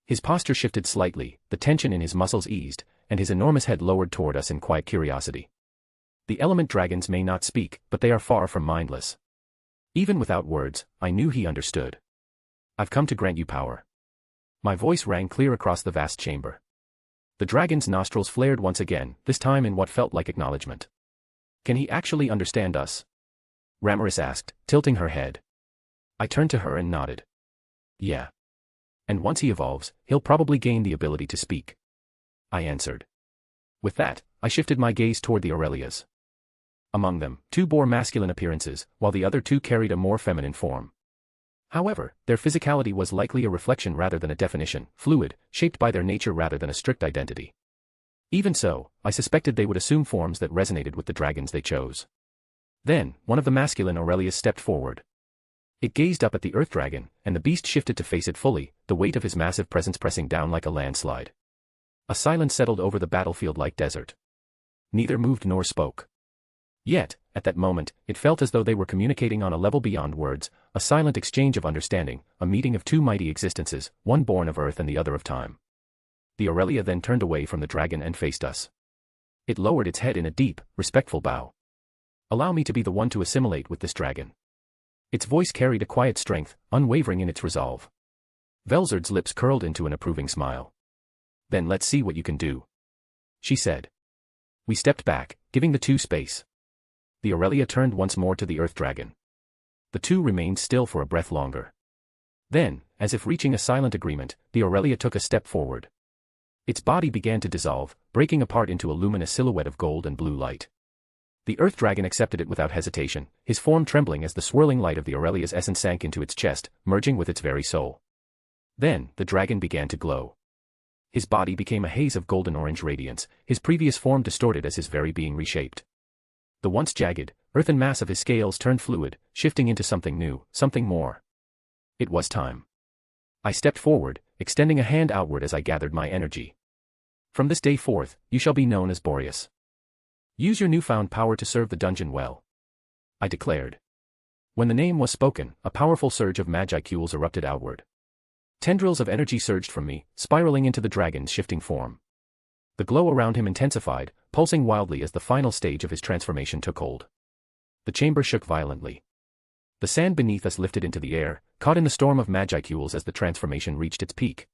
His posture shifted slightly, the tension in his muscles eased, and his enormous head lowered toward us in quiet curiosity. The element dragons may not speak, but they are far from mindless. Even without words, I knew he understood. I've come to grant you power. My voice rang clear across the vast chamber. The dragon's nostrils flared once again, this time in what felt like acknowledgement. Can he actually understand us? Rimuru asked, tilting her head. I turned to her and nodded. Yeah. And once he evolves, he'll probably gain the ability to speak. I answered. With that, I shifted my gaze toward the Aurelias. Among them, two bore masculine appearances, while the other two carried a more feminine form. However, their physicality was likely a reflection rather than a definition, fluid, shaped by their nature rather than a strict identity. Even so, I suspected they would assume forms that resonated with the dragons they chose. Then, one of the masculine Aurelias stepped forward. It gazed up at the Earth Dragon, and the beast shifted to face it fully, the weight of his massive presence pressing down like a landslide. A silence settled over the battlefield-like desert. Neither moved nor spoke. Yet, at that moment, it felt as though they were communicating on a level beyond words, a silent exchange of understanding, a meeting of two mighty existences, one born of earth and the other of time. The Aurelia then turned away from the dragon and faced us. It lowered its head in a deep, respectful bow. Allow me to be the one to assimilate with this dragon. Its voice carried a quiet strength, unwavering in its resolve. Velzard's lips curled into an approving smile. Then let's see what you can do, she said. We stepped back, giving the two space. The Aurelia turned once more to the Earth Dragon. The two remained still for a breath longer. Then, as if reaching a silent agreement, the Aurelia took a step forward. Its body began to dissolve, breaking apart into a luminous silhouette of gold and blue light. The Earth Dragon accepted it without hesitation, his form trembling as the swirling light of the Aurelia's essence sank into its chest, merging with its very soul. Then, the dragon began to glow. His body became a haze of golden-orange radiance, his previous form distorted as his very being reshaped. The once jagged, earthen mass of his scales turned fluid, shifting into something new, something more. It was time. I stepped forward, extending a hand outward as I gathered my energy. From this day forth, you shall be known as Boreas. Use your newfound power to serve the dungeon well, I declared. When the name was spoken, a powerful surge of magicules erupted outward. Tendrils of energy surged from me, spiraling into the dragon's shifting form. The glow around him intensified, pulsing wildly as the final stage of his transformation took hold. The chamber shook violently. The sand beneath us lifted into the air, caught in the storm of magicules as the transformation reached its peak.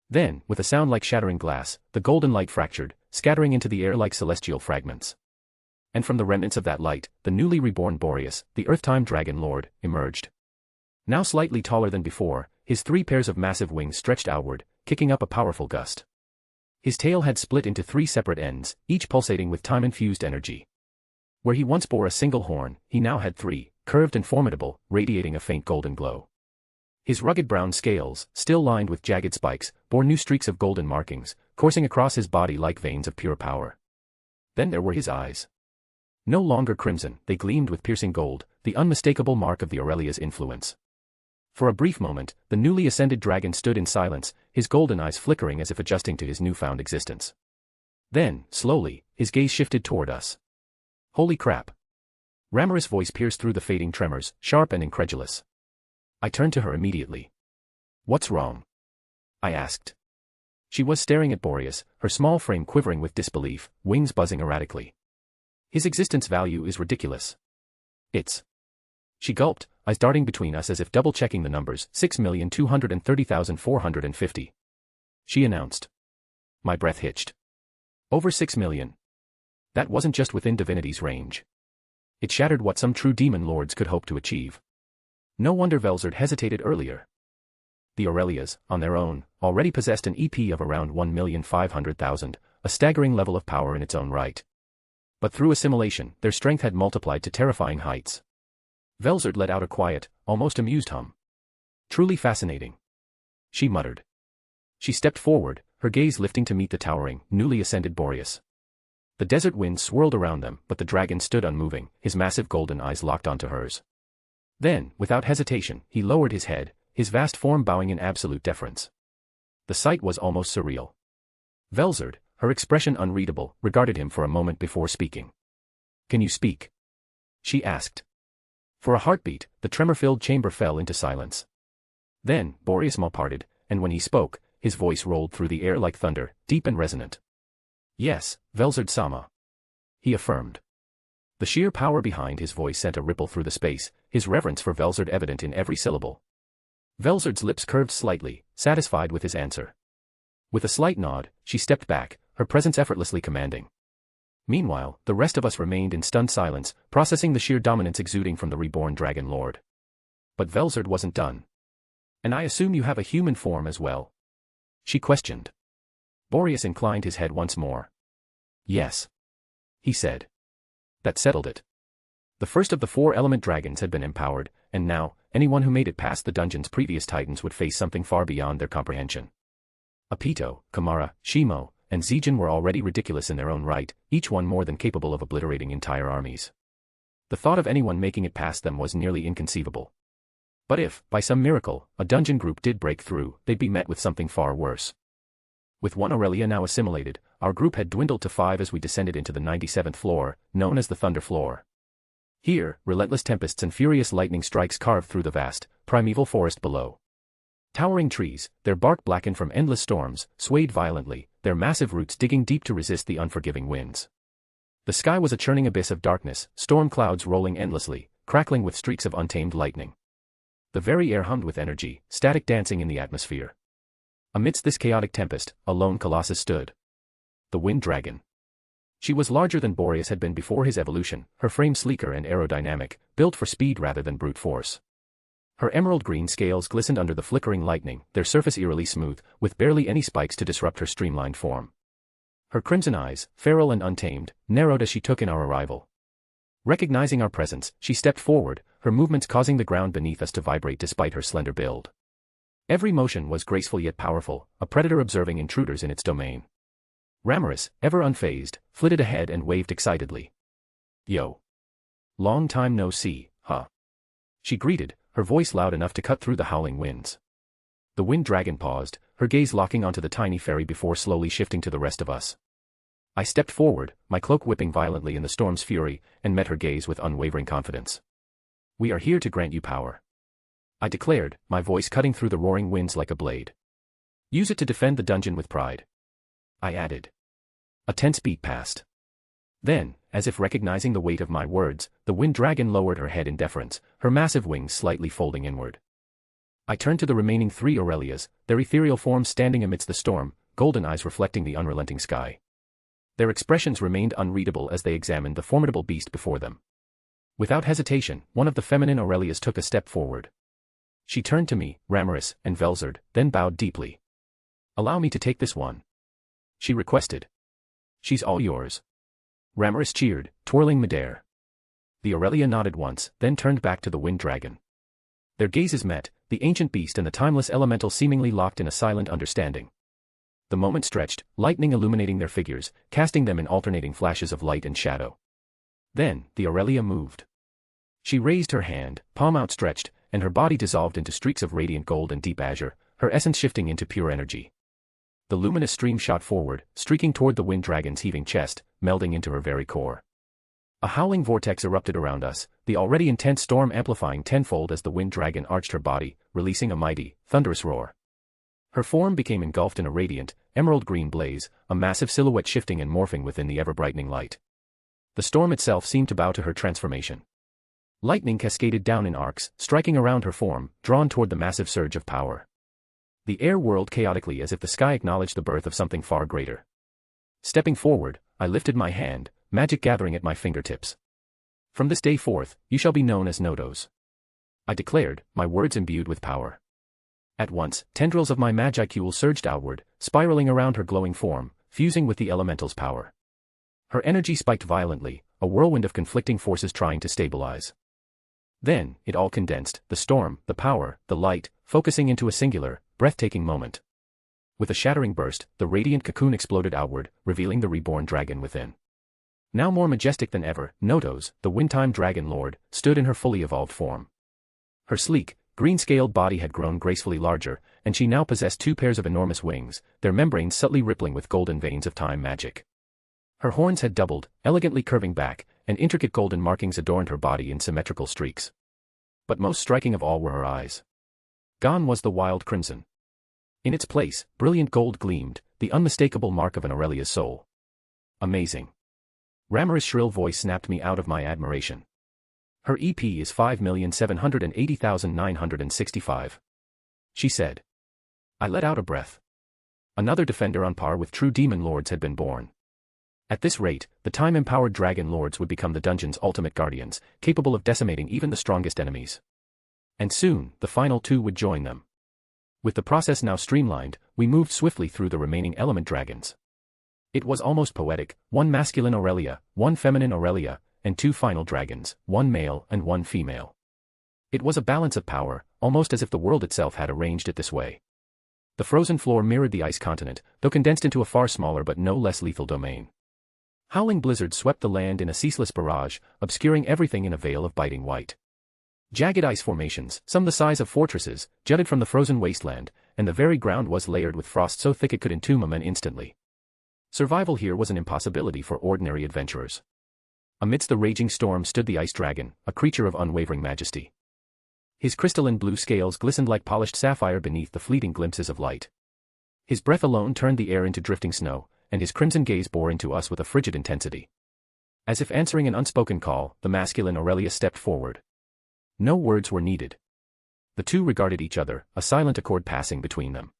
Then, with a sound like shattering glass, the golden light fractured, scattering into the air like celestial fragments. And from the remnants of that light, the newly reborn Boreas, the Earth-time Dragon Lord, emerged. Now slightly taller than before, his 3 pairs of massive wings stretched outward, kicking up a powerful gust. His tail had split into 3 separate ends, each pulsating with time-infused energy. Where he once bore a single horn, he now had 3, curved and formidable, radiating a faint golden glow. His rugged brown scales, still lined with jagged spikes, bore new streaks of golden markings, coursing across his body like veins of pure power. Then there were his eyes. No longer crimson, they gleamed with piercing gold, the unmistakable mark of the Aurelia's influence. For a brief moment, the newly ascended dragon stood in silence, his golden eyes flickering as if adjusting to his newfound existence. Then, slowly, his gaze shifted toward us. Holy crap! Rimur's voice pierced through the fading tremors, sharp and incredulous. I turned to her immediately. What's wrong? I asked. She was staring at Boreas, her small frame quivering with disbelief, wings buzzing erratically. His existence value is ridiculous. It's... She gulped, eyes darting between us as if double-checking the numbers, 6,230,450. She announced. My breath hitched. Over 6 million. That wasn't just within divinity's range. It shattered what some true demon lords could hope to achieve. No wonder Velzard hesitated earlier. The Aurelias, on their own, already possessed an EP of around 1,500,000, a staggering level of power in its own right. But through assimilation, their strength had multiplied to terrifying heights. Velzard let out a quiet, almost amused hum. Truly fascinating. She muttered. She stepped forward, her gaze lifting to meet the towering, newly ascended Boreas. The desert wind swirled around them, but the dragon stood unmoving, his massive golden eyes locked onto hers. Then, without hesitation, he lowered his head, his vast form bowing in absolute deference. The sight was almost surreal. Velzard, her expression unreadable, regarded him for a moment before speaking. Can you speak? She asked. For a heartbeat, the tremor-filled chamber fell into silence. Then, Boreas' maw parted, and when he spoke, his voice rolled through the air like thunder, deep and resonant. Yes, Velzard-sama. He affirmed. The sheer power behind his voice sent a ripple through the space, his reverence for Velzard evident in every syllable. Velzard's lips curved slightly, satisfied with his answer. With a slight nod, she stepped back, her presence effortlessly commanding. Meanwhile, the rest of us remained in stunned silence, processing the sheer dominance exuding from the reborn Dragon Lord. But Velzard wasn't done. And I assume you have a human form as well? She questioned. Boreas inclined his head once more. Yes. He said. That settled it. The first of the 4 element dragons had been empowered, and now, anyone who made it past the dungeon's previous titans would face something far beyond their comprehension. Apito, Kamara, Shimo, and Zijin were already ridiculous in their own right, each one more than capable of obliterating entire armies. The thought of anyone making it past them was nearly inconceivable. But if, by some miracle, a dungeon group did break through, they'd be met with something far worse. With 1 Aurelia now assimilated, our group had dwindled to 5 as we descended into the 97th floor, known as the Thunder Floor. Here, relentless tempests and furious lightning strikes carved through the vast, primeval forest below. Towering trees, their bark blackened from endless storms, swayed violently, their massive roots digging deep to resist the unforgiving winds. The sky was a churning abyss of darkness, storm clouds rolling endlessly, crackling with streaks of untamed lightning. The very air hummed with energy, static dancing in the atmosphere. Amidst this chaotic tempest, a lone colossus stood. The Wind Dragon. She was larger than Boreas had been before his evolution, her frame sleeker and aerodynamic, built for speed rather than brute force. Her emerald green scales glistened under the flickering lightning, their surface eerily smooth, with barely any spikes to disrupt her streamlined form. Her crimson eyes, feral and untamed, narrowed as she took in our arrival. Recognizing our presence, she stepped forward, her movements causing the ground beneath us to vibrate despite her slender build. Every motion was graceful yet powerful, a predator observing intruders in its domain. Rimuru, ever unfazed, flitted ahead and waved excitedly. "Yo. Long time no see, huh?" she greeted, her voice loud enough to cut through the howling winds. The wind dragon paused, her gaze locking onto the tiny fairy before slowly shifting to the rest of us. I stepped forward, my cloak whipping violently in the storm's fury, and met her gaze with unwavering confidence. "We are here to grant you power," I declared, my voice cutting through the roaring winds like a blade. "Use it to defend the dungeon with pride," I added. A tense beat passed. Then, as if recognizing the weight of my words, the wind dragon lowered her head in deference, her massive wings slightly folding inward. I turned to the remaining 3 Aurelias, their ethereal forms standing amidst the storm, golden eyes reflecting the unrelenting sky. Their expressions remained unreadable as they examined the formidable beast before them. Without hesitation, one of the feminine Aurelias took a step forward. She turned to me, Rimuru and Velzard, then bowed deeply. "Allow me to take this one," she requested. "She's all yours." Rimuru cheered, twirling midair. The Aurelia nodded once, then turned back to the wind dragon. Their gazes met, the ancient beast and the timeless elemental seemingly locked in a silent understanding. The moment stretched, lightning illuminating their figures, casting them in alternating flashes of light and shadow. Then, the Aurelia moved. She raised her hand, palm outstretched, and her body dissolved into streaks of radiant gold and deep azure, her essence shifting into pure energy. The luminous stream shot forward, streaking toward the wind dragon's heaving chest, melding into her very core. A howling vortex erupted around us, the already intense storm amplifying tenfold as the wind dragon arched her body, releasing a mighty, thunderous roar. Her form became engulfed in a radiant, emerald-green blaze, a massive silhouette shifting and morphing within the ever-brightening light. The storm itself seemed to bow to her transformation. Lightning cascaded down in arcs, striking around her form, drawn toward the massive surge of power. The air whirled chaotically as if the sky acknowledged the birth of something far greater. Stepping forward, I lifted my hand, magic gathering at my fingertips. "From this day forth, you shall be known as Nodos," I declared, my words imbued with power. At once, tendrils of my magicule surged outward, spiraling around her glowing form, fusing with the elemental's power. Her energy spiked violently, a whirlwind of conflicting forces trying to stabilize. Then, it all condensed, the storm, the power, the light, focusing into a singular, breathtaking moment. With a shattering burst, the radiant cocoon exploded outward, revealing the reborn dragon within. Now more majestic than ever, Nodos, the Windtime Dragon Lord, stood in her fully evolved form. Her sleek, green-scaled body had grown gracefully larger, and she now possessed 2 pairs of enormous wings, their membranes subtly rippling with golden veins of time magic. Her horns had doubled, elegantly curving back, and intricate golden markings adorned her body in symmetrical streaks. But most striking of all were her eyes. Gone was the wild crimson. In its place, brilliant gold gleamed, the unmistakable mark of an Aurelia's soul. Amazing. Rimuru's shrill voice snapped me out of my admiration. "Her EP is 5,780,965. She said. I let out a breath. Another defender on par with true demon lords had been born. At this rate, the time-empowered dragon lords would become the dungeon's ultimate guardians, capable of decimating even the strongest enemies. And soon, the final 2 would join them. With the process now streamlined, we moved swiftly through the remaining element dragons. It was almost poetic, 1 masculine Aurelia, 1 feminine Aurelia, and 2 final dragons, 1 male and 1 female. It was a balance of power, almost as if the world itself had arranged it this way. The frozen floor mirrored the ice continent, though condensed into a far smaller but no less lethal domain. Howling blizzards swept the land in a ceaseless barrage, obscuring everything in a veil of biting white. Jagged ice formations, some the size of fortresses, jutted from the frozen wasteland, and the very ground was layered with frost so thick it could entomb a man instantly. Survival here was an impossibility for ordinary adventurers. Amidst the raging storm stood the ice dragon, a creature of unwavering majesty. His crystalline blue scales glistened like polished sapphire beneath the fleeting glimpses of light. His breath alone turned the air into drifting snow, and his crimson gaze bore into us with a frigid intensity. As if answering an unspoken call, the masculine Aurelia stepped forward. No words were needed. The 2 regarded each other, a silent accord passing between them.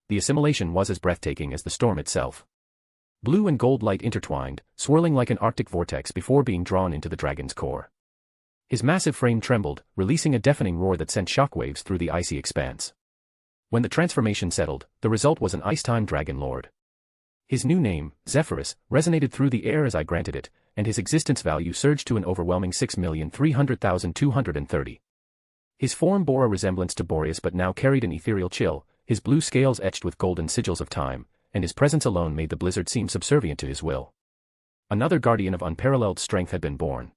The assimilation was as breathtaking as the storm itself. Blue and gold light intertwined, swirling like an arctic vortex before being drawn into the dragon's core. His massive frame trembled, releasing a deafening roar that sent shockwaves through the icy expanse. When the transformation settled, the result was an ice-time dragon lord. His new name, Zephyrus, resonated through the air as I granted it, and his existence value surged to an overwhelming 6,300,230. His form bore a resemblance to Boreas but now carried an ethereal chill, his blue scales etched with golden sigils of time, and his presence alone made the blizzard seem subservient to his will. Another guardian of unparalleled strength had been born.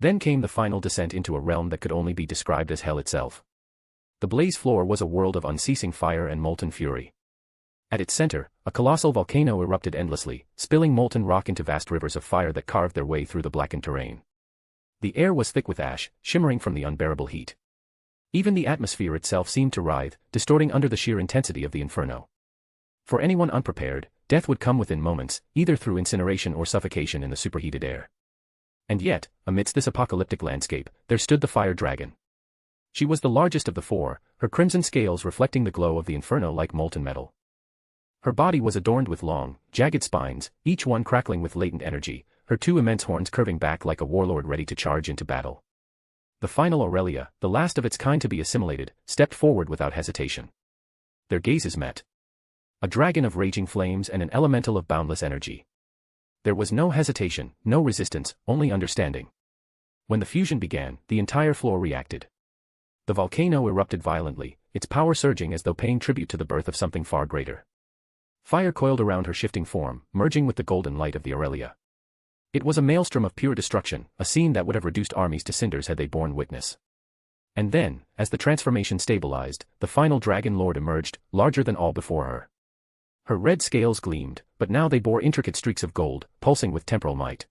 Then came the final descent into a realm that could only be described as hell itself. The blaze floor was a world of unceasing fire and molten fury. At its center, a colossal volcano erupted endlessly, spilling molten rock into vast rivers of fire that carved their way through the blackened terrain. The air was thick with ash, shimmering from the unbearable heat. Even the atmosphere itself seemed to writhe, distorting under the sheer intensity of the inferno. For anyone unprepared, death would come within moments, either through incineration or suffocation in the superheated air. And yet, amidst this apocalyptic landscape, there stood the fire dragon. She was the largest of the four, her crimson scales reflecting the glow of the inferno like molten metal. Her body was adorned with long, jagged spines, each one crackling with latent energy, her two immense horns curving back like a warlord ready to charge into battle. The final Aurelia, the last of its kind to be assimilated, stepped forward without hesitation. Their gazes met. A dragon of raging flames and an elemental of boundless energy. There was no hesitation, no resistance, only understanding. When the fusion began, the entire floor reacted. The volcano erupted violently, its power surging as though paying tribute to the birth of something far greater. Fire coiled around her shifting form, merging with the golden light of the Aurelia. It was a maelstrom of pure destruction, a scene that would have reduced armies to cinders had they borne witness. And then, as the transformation stabilized, the final Dragon Lord emerged, larger than all before her. Her red scales gleamed, but now they bore intricate streaks of gold, pulsing with temporal might.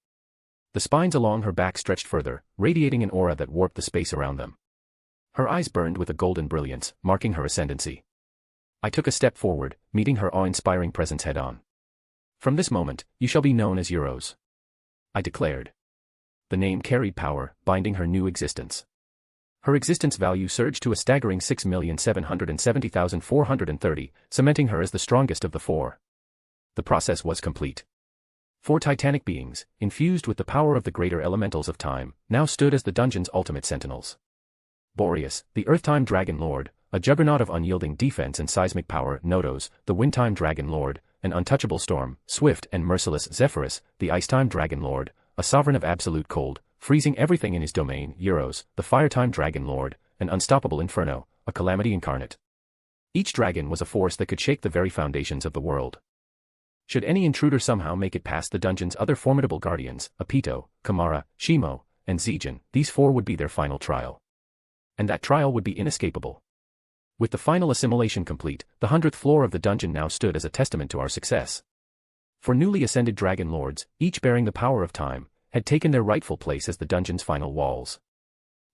The spines along her back stretched further, radiating an aura that warped the space around them. Her eyes burned with a golden brilliance, marking her ascendancy. I took a step forward, meeting her awe-inspiring presence head-on. From this moment, you shall be known as Euros, I declared. The name carried power, binding her new existence. Her existence value surged to a staggering 6,770,430, cementing her as the strongest of the four. The process was complete. Four titanic beings, infused with the power of the greater elementals of time, now stood as the dungeon's ultimate sentinels. Boreas, the Earth-time Dragon Lord, a juggernaut of unyielding defense and seismic power; Nodos, the Wind-time Dragon Lord, an untouchable storm; swift and merciless Zephyrus, the Ice-time Dragon Lord, a sovereign of absolute cold, freezing everything in his domain; Euros, the Fire-time Dragon Lord, an unstoppable inferno, a calamity incarnate. Each dragon was a force that could shake the very foundations of the world. Should any intruder somehow make it past the dungeon's other formidable guardians, Apito, Kamara, Shimo, and Zijin, these four would be their final trial. And that trial would be inescapable. With the final assimilation complete, the 100th floor of the dungeon now stood as a testament to our success. For newly ascended Dragon Lords, each bearing the power of time, had taken their rightful place as the dungeon's final walls.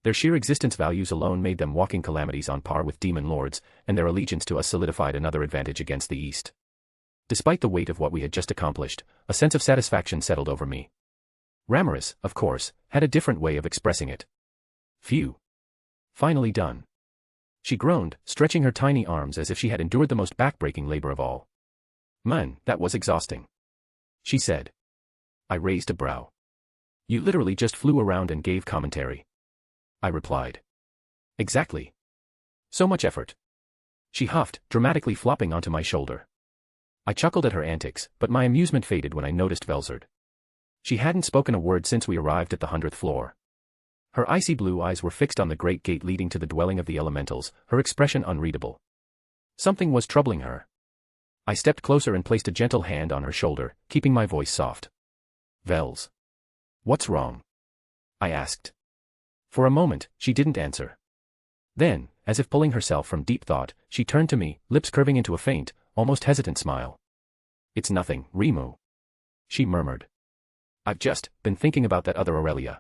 Their sheer existence values alone made them walking calamities on par with Demon Lords, and their allegiance to us solidified another advantage against the East. Despite the weight of what we had just accomplished, a sense of satisfaction settled over me. Ramirez, of course, had a different way of expressing it. Phew. Finally done. She groaned, stretching her tiny arms as if she had endured the most backbreaking labor of all. Man, that was exhausting, she said. I raised a brow. You literally just flew around and gave commentary, I replied. Exactly. So much effort. She huffed, dramatically flopping onto my shoulder. I chuckled at her antics, but my amusement faded when I noticed Velzard. She hadn't spoken a word since we arrived at the 100th floor. Her icy blue eyes were fixed on the great gate leading to the dwelling of the elementals, her expression unreadable. Something was troubling her. I stepped closer and placed a gentle hand on her shoulder, keeping my voice soft. Vels. What's wrong? I asked. For a moment, she didn't answer. Then, as if pulling herself from deep thought, she turned to me, lips curving into a faint, almost hesitant smile. It's nothing, Rimu, she murmured. I've just been thinking about that other Aurelia,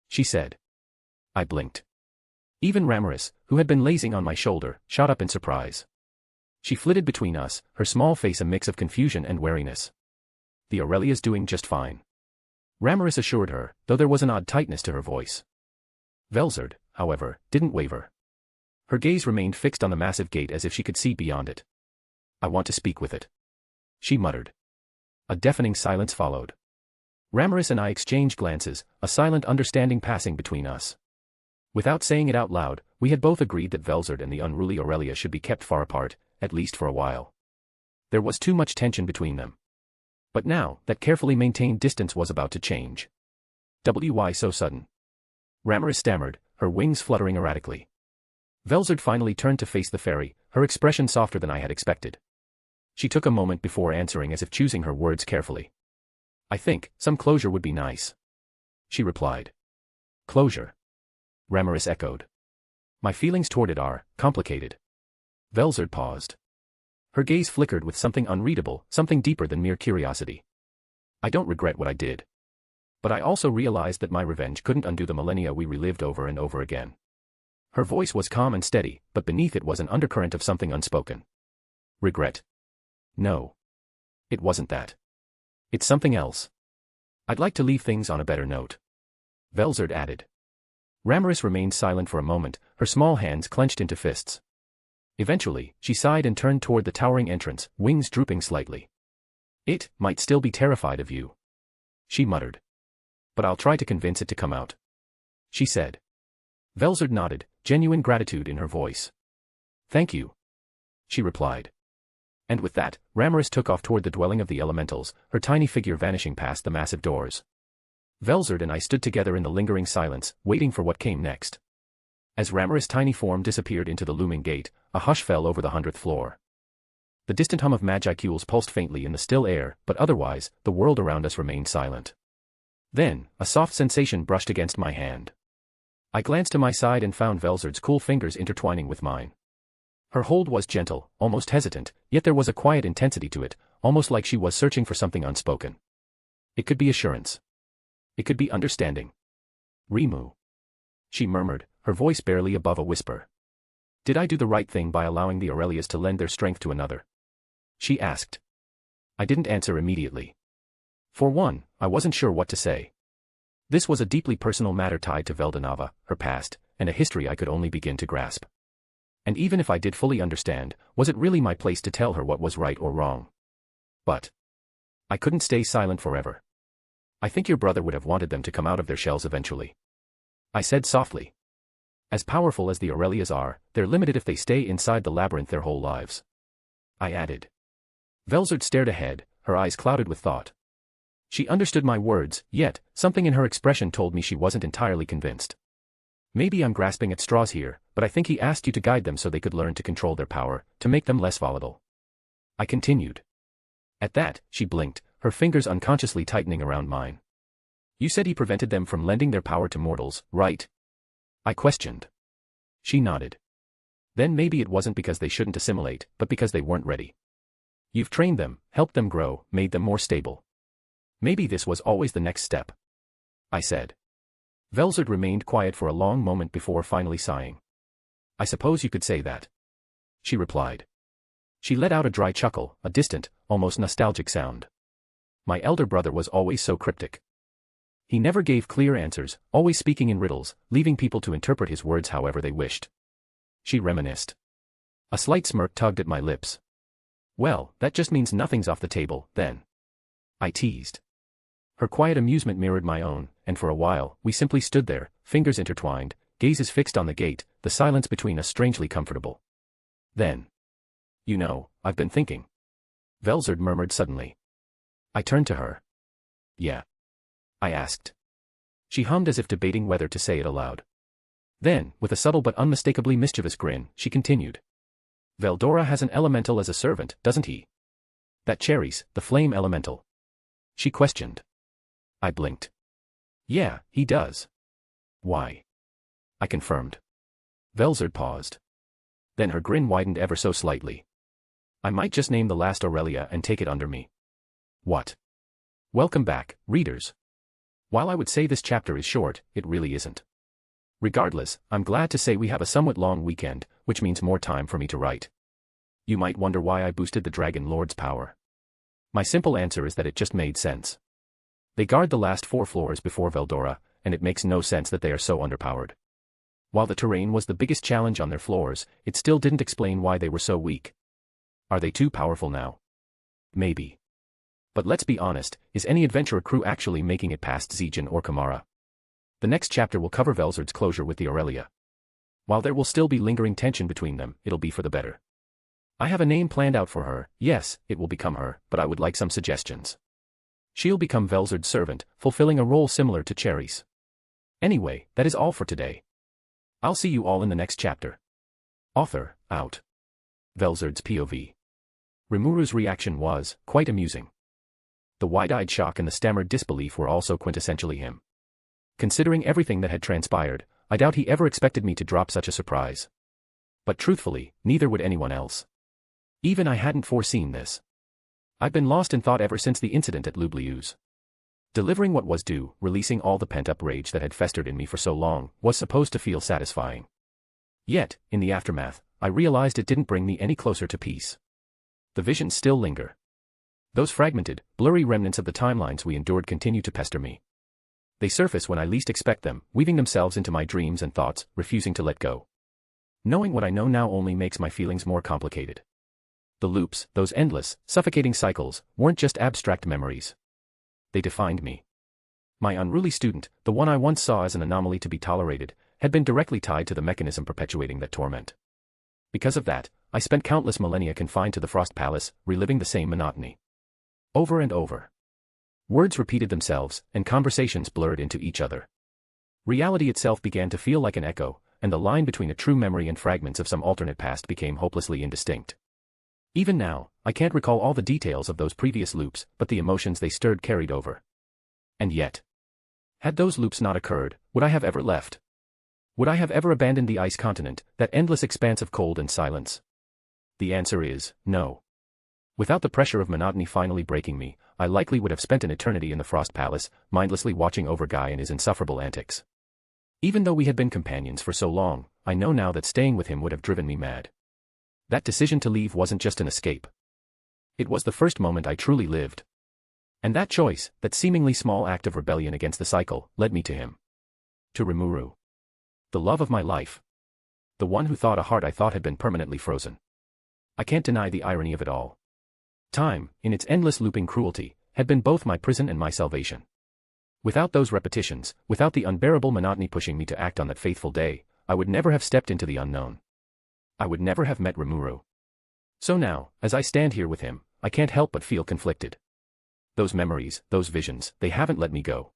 she said. I blinked. Even Ramirez, who had been lazing on my shoulder, shot up in surprise. She flitted between us, her small face a mix of confusion and wariness. The Aurelia's doing just fine, Ramirez assured her, though there was an odd tightness to her voice. Velzard, however, didn't waver. Her gaze remained fixed on the massive gate as if she could see beyond it. I want to speak with it, she muttered. A deafening silence followed. Ramirez and I exchanged glances, a silent understanding passing between us. Without saying it out loud, we had both agreed that Velzard and the unruly Aurelia should be kept far apart, at least for a while. There was too much tension between them. But now, that carefully maintained distance was about to change. Why so sudden? Ramirez stammered, her wings fluttering erratically. Velzard finally turned to face the fairy, her expression softer than I had expected. She took a moment before answering as if choosing her words carefully. I think some closure would be nice, she replied. Closure? Ramiris echoed. My feelings toward it are complicated. Velzard paused. Her gaze flickered with something unreadable, something deeper than mere curiosity. I don't regret what I did. But I also realized that my revenge couldn't undo the millennia we relived over and over again. Her voice was calm and steady, but beneath it was an undercurrent of something unspoken. Regret? No. It wasn't that. It's something else. I'd like to leave things on a better note. Velzard added. Ramiris remained silent for a moment, her small hands clenched into fists. Eventually, she sighed and turned toward the towering entrance, wings drooping slightly. It might still be terrified of you, she muttered. But I'll try to convince it to come out, she said. Velzard nodded, genuine gratitude in her voice. Thank you, she replied. And with that, Ramiris took off toward the dwelling of the elementals, her tiny figure vanishing past the massive doors. Velzard and I stood together in the lingering silence, waiting for what came next. As Ramiris' tiny form disappeared into the looming gate, a hush fell over the 100th floor. The distant hum of magicules pulsed faintly in the still air, but otherwise, the world around us remained silent. Then, a soft sensation brushed against my hand. I glanced to my side and found Velzard's cool fingers intertwining with mine. Her hold was gentle, almost hesitant, yet there was a quiet intensity to it, almost like she was searching for something unspoken. It could be assurance. It could be understanding. Rimu, she murmured, her voice barely above a whisper. Did I do the right thing by allowing the Aurelias to lend their strength to another? She asked. I didn't answer immediately. For one, I wasn't sure what to say. This was a deeply personal matter tied to Veldonava, her past, and a history I could only begin to grasp. And even if I did fully understand, was it really my place to tell her what was right or wrong? But I couldn't stay silent forever. I think your brother would have wanted them to come out of their shells eventually, I said softly. As powerful as the Aurelias are, they're limited if they stay inside the labyrinth their whole lives, I added. Velzard stared ahead, her eyes clouded with thought. She understood my words, yet, something in her expression told me she wasn't entirely convinced. Maybe I'm grasping at straws here, but I think he asked you to guide them so they could learn to control their power, to make them less volatile, I continued. At that, she blinked, her fingers unconsciously tightening around mine. You said he prevented them from lending their power to mortals, right? I questioned. She nodded. Then maybe it wasn't because they shouldn't assimilate, but because they weren't ready. You've trained them, helped them grow, made them more stable. Maybe this was always the next step, I said. Velzard remained quiet for a long moment before finally sighing. I suppose you could say that, she replied. She let out a dry chuckle, a distant, almost nostalgic sound. My elder brother was always so cryptic. He never gave clear answers, always speaking in riddles, leaving people to interpret his words however they wished. She reminisced. A slight smirk tugged at my lips. Well, that just means nothing's off the table, then, I teased. Her quiet amusement mirrored my own, and for a while, we simply stood there, fingers intertwined, gazes fixed on the gate, the silence between us strangely comfortable. Then, you know, I've been thinking, Velzard murmured suddenly. I turned to her. Yeah, I asked. She hummed as if debating whether to say it aloud. Then, with a subtle but unmistakably mischievous grin, she continued. Veldora has an elemental as a servant, doesn't he? That Cherries, the flame elemental. She questioned. I blinked. Yeah, he does. Why? I confirmed. Velzard paused. Then her grin widened ever so slightly. I might just name the last Aurelia and take it under me. What? Welcome back, readers. While I would say this chapter is short, it really isn't. Regardless, I'm glad to say we have a somewhat long weekend, which means more time for me to write. You might wonder why I boosted the Dragon Lord's power. My simple answer is that it just made sense. They guard the last 4 floors before Veldora, and it makes no sense that they are so underpowered. While the terrain was the biggest challenge on their floors, it still didn't explain why they were so weak. Are they too powerful now? Maybe. But let's be honest, is any adventurer crew actually making it past Zijin or Kamara? The next chapter will cover Velzard's closure with the Aurelia. While there will still be lingering tension between them, it'll be for the better. I have a name planned out for her, yes, it will become her, but I would like some suggestions. She'll become Velzard's servant, fulfilling a role similar to Cherries. Anyway, that is all for today. I'll see you all in the next chapter. Author, out. Velzard's POV. Rimuru's reaction was quite amusing. The wide-eyed shock and the stammered disbelief were also quintessentially him. Considering everything that had transpired, I doubt he ever expected me to drop such a surprise. But truthfully, neither would anyone else. Even I hadn't foreseen this. I've been lost in thought ever since the incident at Lubliu's. Delivering what was due, releasing all the pent-up rage that had festered in me for so long, was supposed to feel satisfying. Yet, in the aftermath, I realized it didn't bring me any closer to peace. The visions still linger. Those fragmented, blurry remnants of the timelines we endured continue to pester me. They surface when I least expect them, weaving themselves into my dreams and thoughts, refusing to let go. Knowing what I know now only makes my feelings more complicated. The loops, those endless, suffocating cycles, weren't just abstract memories. They defined me. My unruly student, the one I once saw as an anomaly to be tolerated, had been directly tied to the mechanism perpetuating that torment. Because of that, I spent countless millennia confined to the Frost Palace, reliving the same monotony. Over and over. Words repeated themselves, and conversations blurred into each other. Reality itself began to feel like an echo, and the line between a true memory and fragments of some alternate past became hopelessly indistinct. Even now, I can't recall all the details of those previous loops, but the emotions they stirred carried over. And yet, had those loops not occurred, would I have ever left? Would I have ever abandoned the ice continent, that endless expanse of cold and silence? The answer is, no. Without the pressure of monotony finally breaking me, I likely would have spent an eternity in the Frost Palace, mindlessly watching over Guy and his insufferable antics. Even though we had been companions for so long, I know now that staying with him would have driven me mad. That decision to leave wasn't just an escape. It was the first moment I truly lived. And that choice, that seemingly small act of rebellion against the cycle, led me to him. To Rimuru. The love of my life. The one who thought a heart I thought had been permanently frozen. I can't deny the irony of it all. Time, in its endless looping cruelty, had been both my prison and my salvation. Without those repetitions, without the unbearable monotony pushing me to act on that faithful day, I would never have stepped into the unknown. I would never have met Rimuru. So now, as I stand here with him, I can't help but feel conflicted. Those memories, those visions, they haven't let me go.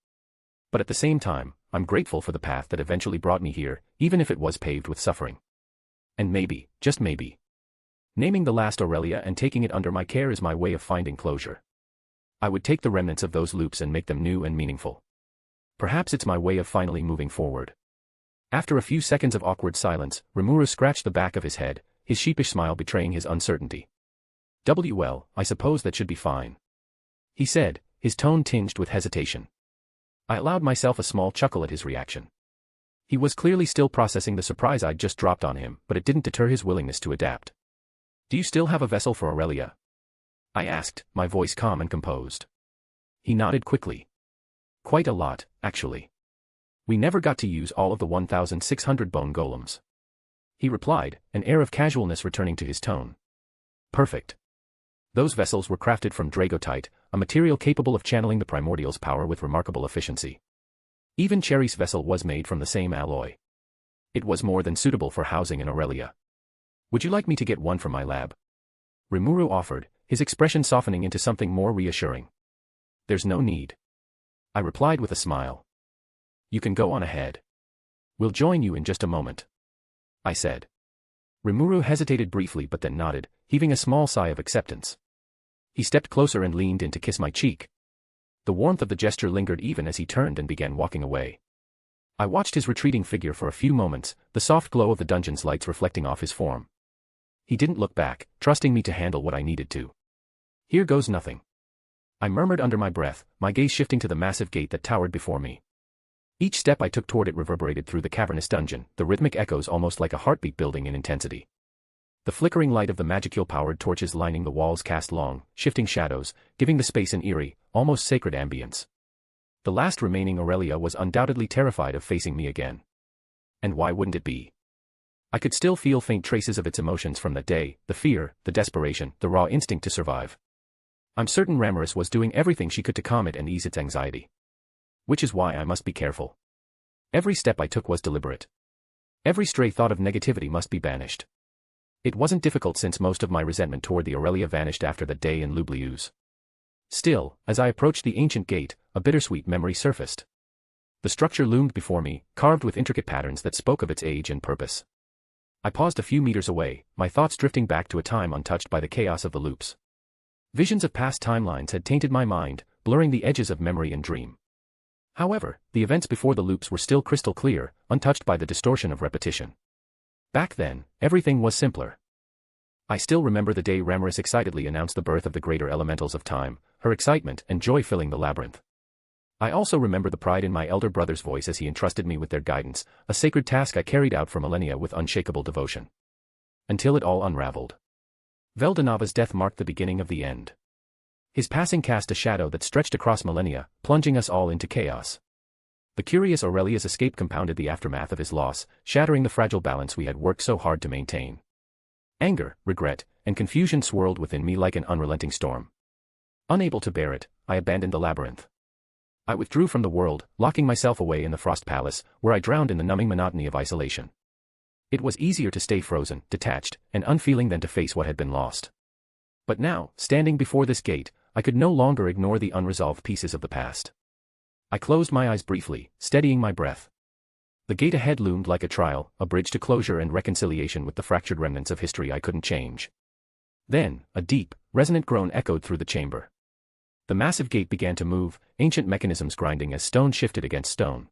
But at the same time, I'm grateful for the path that eventually brought me here, even if it was paved with suffering. And maybe, just maybe, naming the last Aurelia and taking it under my care is my way of finding closure. I would take the remnants of those loops and make them new and meaningful. Perhaps it's my way of finally moving forward. After a few seconds of awkward silence, Rimuru scratched the back of his head, his sheepish smile betraying his uncertainty. Well, I suppose that should be fine, he said, his tone tinged with hesitation. I allowed myself a small chuckle at his reaction. He was clearly still processing the surprise I'd just dropped on him, but it didn't deter his willingness to adapt. Do you still have a vessel for Aurelia? I asked, my voice calm and composed. He nodded quickly. Quite a lot, actually. We never got to use all of the 1,600 bone golems, he replied, an air of casualness returning to his tone. Perfect. Those vessels were crafted from dragotite, a material capable of channeling the primordial's power with remarkable efficiency. Even Cherry's vessel was made from the same alloy. It was more than suitable for housing an Aurelia. Would you like me to get one from my lab? Rimuru offered, his expression softening into something more reassuring. There's no need, I replied with a smile. You can go on ahead. We'll join you in just a moment, I said. Rimuru hesitated briefly but then nodded, heaving a small sigh of acceptance. He stepped closer and leaned in to kiss my cheek. The warmth of the gesture lingered even as he turned and began walking away. I watched his retreating figure for a few moments, the soft glow of the dungeon's lights reflecting off his form. He didn't look back, trusting me to handle what I needed to. Here goes nothing, I murmured under my breath, my gaze shifting to the massive gate that towered before me. Each step I took toward it reverberated through the cavernous dungeon, the rhythmic echoes almost like a heartbeat building in intensity. The flickering light of the magicule-powered torches lining the walls cast long, shifting shadows, giving the space an eerie, almost sacred ambience. The last remaining Aurelia was undoubtedly terrified of facing me again. And why wouldn't it be? I could still feel faint traces of its emotions from that day, the fear, the desperation, the raw instinct to survive. I'm certain Ramirez was doing everything she could to calm it and ease its anxiety. Which is why I must be careful. Every step I took was deliberate. Every stray thought of negativity must be banished. It wasn't difficult since most of my resentment toward the Aurelia vanished after that day in Lubliu's. Still, as I approached the ancient gate, a bittersweet memory surfaced. The structure loomed before me, carved with intricate patterns that spoke of its age and purpose. I paused a few meters away, my thoughts drifting back to a time untouched by the chaos of the loops. Visions of past timelines had tainted my mind, blurring the edges of memory and dream. However, the events before the loops were still crystal clear, untouched by the distortion of repetition. Back then, everything was simpler. I still remember the day Ramiris excitedly announced the birth of the greater elementals of time, her excitement and joy filling the labyrinth. I also remember the pride in my elder brother's voice as he entrusted me with their guidance, a sacred task I carried out for millennia with unshakable devotion. Until it all unraveled. Veldonava's death marked the beginning of the end. His passing cast a shadow that stretched across millennia, plunging us all into chaos. The curious Aurelia's escape compounded the aftermath of his loss, shattering the fragile balance we had worked so hard to maintain. Anger, regret, and confusion swirled within me like an unrelenting storm. Unable to bear it, I abandoned the labyrinth. I withdrew from the world, locking myself away in the Frost Palace, where I drowned in the numbing monotony of isolation. It was easier to stay frozen, detached, and unfeeling than to face what had been lost. But now, standing before this gate, I could no longer ignore the unresolved pieces of the past. I closed my eyes briefly, steadying my breath. The gate ahead loomed like a trial, a bridge to closure and reconciliation with the fractured remnants of history I couldn't change. Then, a deep, resonant groan echoed through the chamber. The massive gate began to move, ancient mechanisms grinding as stone shifted against stone.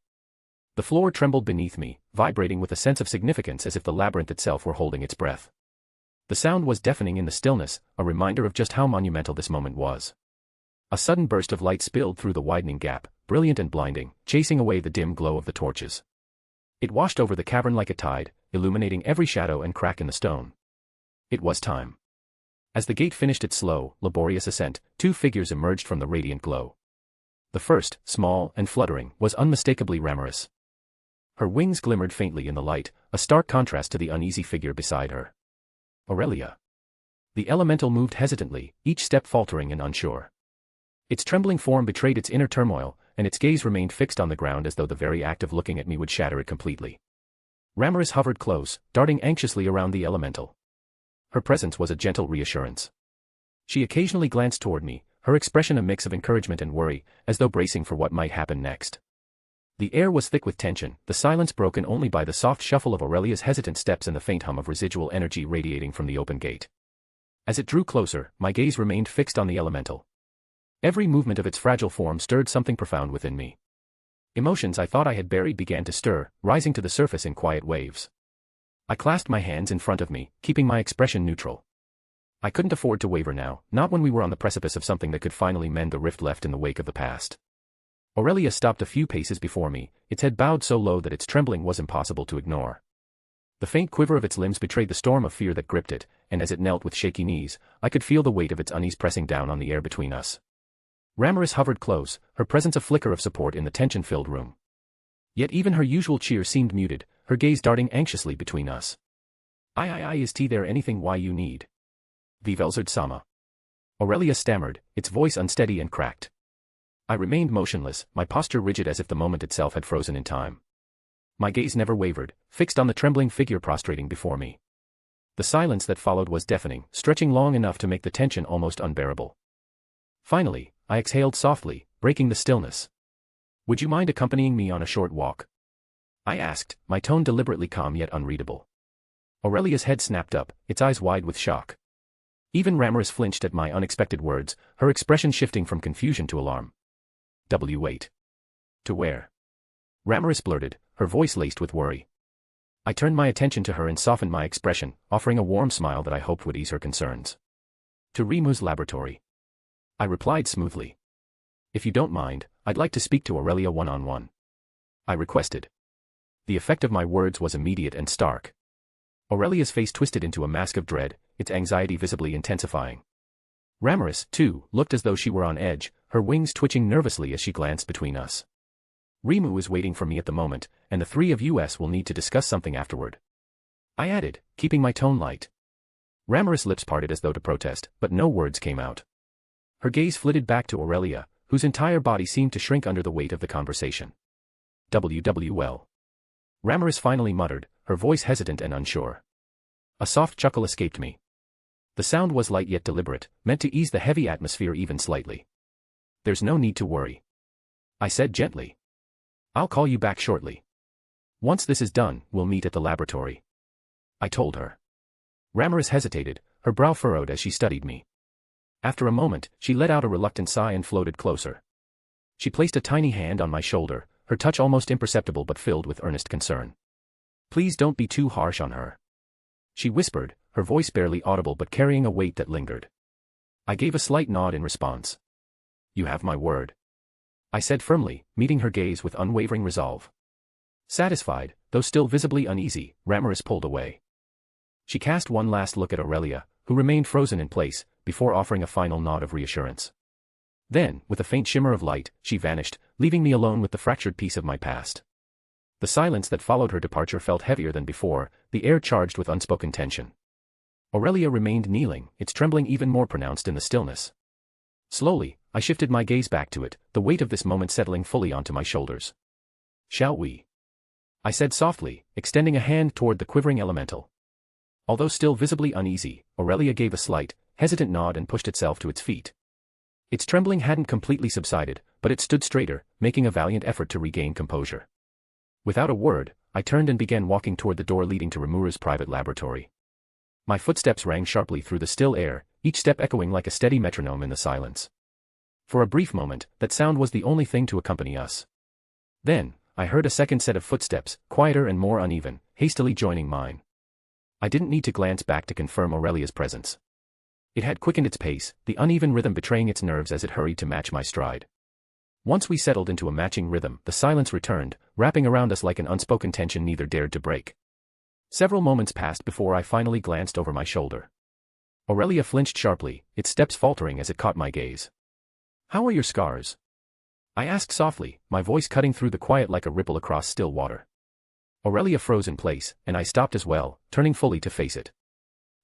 The floor trembled beneath me, vibrating with a sense of significance as if the labyrinth itself were holding its breath. The sound was deafening in the stillness, a reminder of just how monumental this moment was. A sudden burst of light spilled through the widening gap, brilliant and blinding, chasing away the dim glow of the torches. It washed over the cavern like a tide, illuminating every shadow and crack in the stone. It was time. As the gate finished its slow, laborious ascent, two figures emerged from the radiant glow. The first, small and fluttering, was unmistakably Ramiris. Her wings glimmered faintly in the light, a stark contrast to the uneasy figure beside her. Aurelia. The elemental moved hesitantly, each step faltering and unsure. Its trembling form betrayed its inner turmoil, and its gaze remained fixed on the ground as though the very act of looking at me would shatter it completely. Ramiris hovered close, darting anxiously around the elemental. Her presence was a gentle reassurance. She occasionally glanced toward me, her expression a mix of encouragement and worry, as though bracing for what might happen next. The air was thick with tension, the silence broken only by the soft shuffle of Aurelia's hesitant steps and the faint hum of residual energy radiating from the open gate. As it drew closer, my gaze remained fixed on the elemental. Every movement of its fragile form stirred something profound within me. Emotions I thought I had buried began to stir, rising to the surface in quiet waves. I clasped my hands in front of me, keeping my expression neutral. I couldn't afford to waver now, not when we were on the precipice of something that could finally mend the rift left in the wake of the past. Aurelia stopped a few paces before me, its head bowed so low that its trembling was impossible to ignore. The faint quiver of its limbs betrayed the storm of fear that gripped it, and as it knelt with shaky knees, I could feel the weight of its unease pressing down on the air between us. Ramiris hovered close, her presence a flicker of support in the tension-filled room. Yet even her usual cheer seemed muted, her gaze darting anxiously between us. Is there anything why you need? Velzard sama. Aurelia stammered, its voice unsteady and cracked. I remained motionless, my posture rigid as if the moment itself had frozen in time. My gaze never wavered, fixed on the trembling figure prostrating before me. The silence that followed was deafening, stretching long enough to make the tension almost unbearable. Finally, I exhaled softly, breaking the stillness. Would you mind accompanying me on a short walk? I asked, my tone deliberately calm yet unreadable. Aurelia's head snapped up, its eyes wide with shock. Even Ramiris flinched at my unexpected words, her expression shifting from confusion to alarm. Wait. To where? Ramiris blurted, her voice laced with worry. I turned my attention to her and softened my expression, offering a warm smile that I hoped would ease her concerns. To Rimu's laboratory. I replied smoothly. If you don't mind, I'd like to speak to Aurelia one-on-one. I requested. The effect of my words was immediate and stark. Aurelia's face twisted into a mask of dread, its anxiety visibly intensifying. Ramiris, too, looked as though she were on edge, her wings twitching nervously as she glanced between us. Rimu is waiting for me at the moment, and the three of us will need to discuss something afterward. I added, keeping my tone light. Ramiris' lips parted as though to protest, but no words came out. Her gaze flitted back to Aurelia, whose entire body seemed to shrink under the weight of the conversation. Well. Ramiris finally muttered, her voice hesitant and unsure. A soft chuckle escaped me. The sound was light yet deliberate, meant to ease the heavy atmosphere even slightly. There's no need to worry. I said gently. I'll call you back shortly. Once this is done, we'll meet at the laboratory. I told her. Ramaris hesitated, her brow furrowed as she studied me. After a moment, she let out a reluctant sigh and floated closer. She placed a tiny hand on my shoulder, her touch almost imperceptible but filled with earnest concern. Please don't be too harsh on her. She whispered, her voice barely audible but carrying a weight that lingered. I gave a slight nod in response. You have my word, I said firmly, meeting her gaze with unwavering resolve. Satisfied, though still visibly uneasy, Ramaris pulled away. She cast one last look at Aurelia, who remained frozen in place, before offering a final nod of reassurance. Then, with a faint shimmer of light, she vanished, leaving me alone with the fractured piece of my past. The silence that followed her departure felt heavier than before, the air charged with unspoken tension. Aurelia remained kneeling, its trembling even more pronounced in the stillness. Slowly, I shifted my gaze back to it, the weight of this moment settling fully onto my shoulders. Shall we? I said softly, extending a hand toward the quivering elemental. Although still visibly uneasy, Aurelia gave a slight, hesitant nod and pushed itself to its feet. Its trembling hadn't completely subsided, but it stood straighter, making a valiant effort to regain composure. Without a word, I turned and began walking toward the door leading to Rimuru's private laboratory. My footsteps rang sharply through the still air, each step echoing like a steady metronome in the silence. For a brief moment, that sound was the only thing to accompany us. Then, I heard a second set of footsteps, quieter and more uneven, hastily joining mine. I didn't need to glance back to confirm Aurelia's presence. It had quickened its pace, the uneven rhythm betraying its nerves as it hurried to match my stride. Once we settled into a matching rhythm, the silence returned, wrapping around us like an unspoken tension neither dared to break. Several moments passed before I finally glanced over my shoulder. Aurelia flinched sharply, its steps faltering as it caught my gaze. How are your scars? I asked softly, my voice cutting through the quiet like a ripple across still water. Aurelia froze in place, and I stopped as well, turning fully to face it.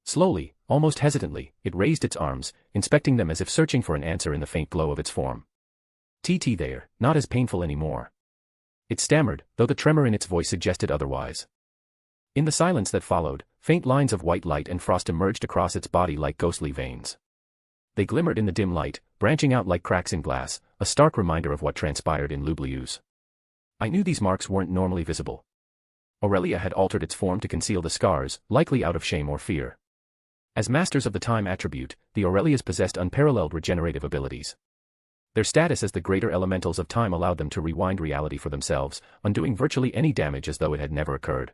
Slowly, almost hesitantly, it raised its arms, inspecting them as if searching for an answer in the faint glow of its form. "TT there, not as painful anymore." It stammered, though the tremor in its voice suggested otherwise. In the silence that followed, faint lines of white light and frost emerged across its body like ghostly veins. They glimmered in the dim light, branching out like cracks in glass, a stark reminder of what transpired in Lublius. I knew these marks weren't normally visible. Aurelia had altered its form to conceal the scars, likely out of shame or fear. As masters of the time attribute, the Aurelias possessed unparalleled regenerative abilities. Their status as the greater elementals of time allowed them to rewind reality for themselves, undoing virtually any damage as though it had never occurred.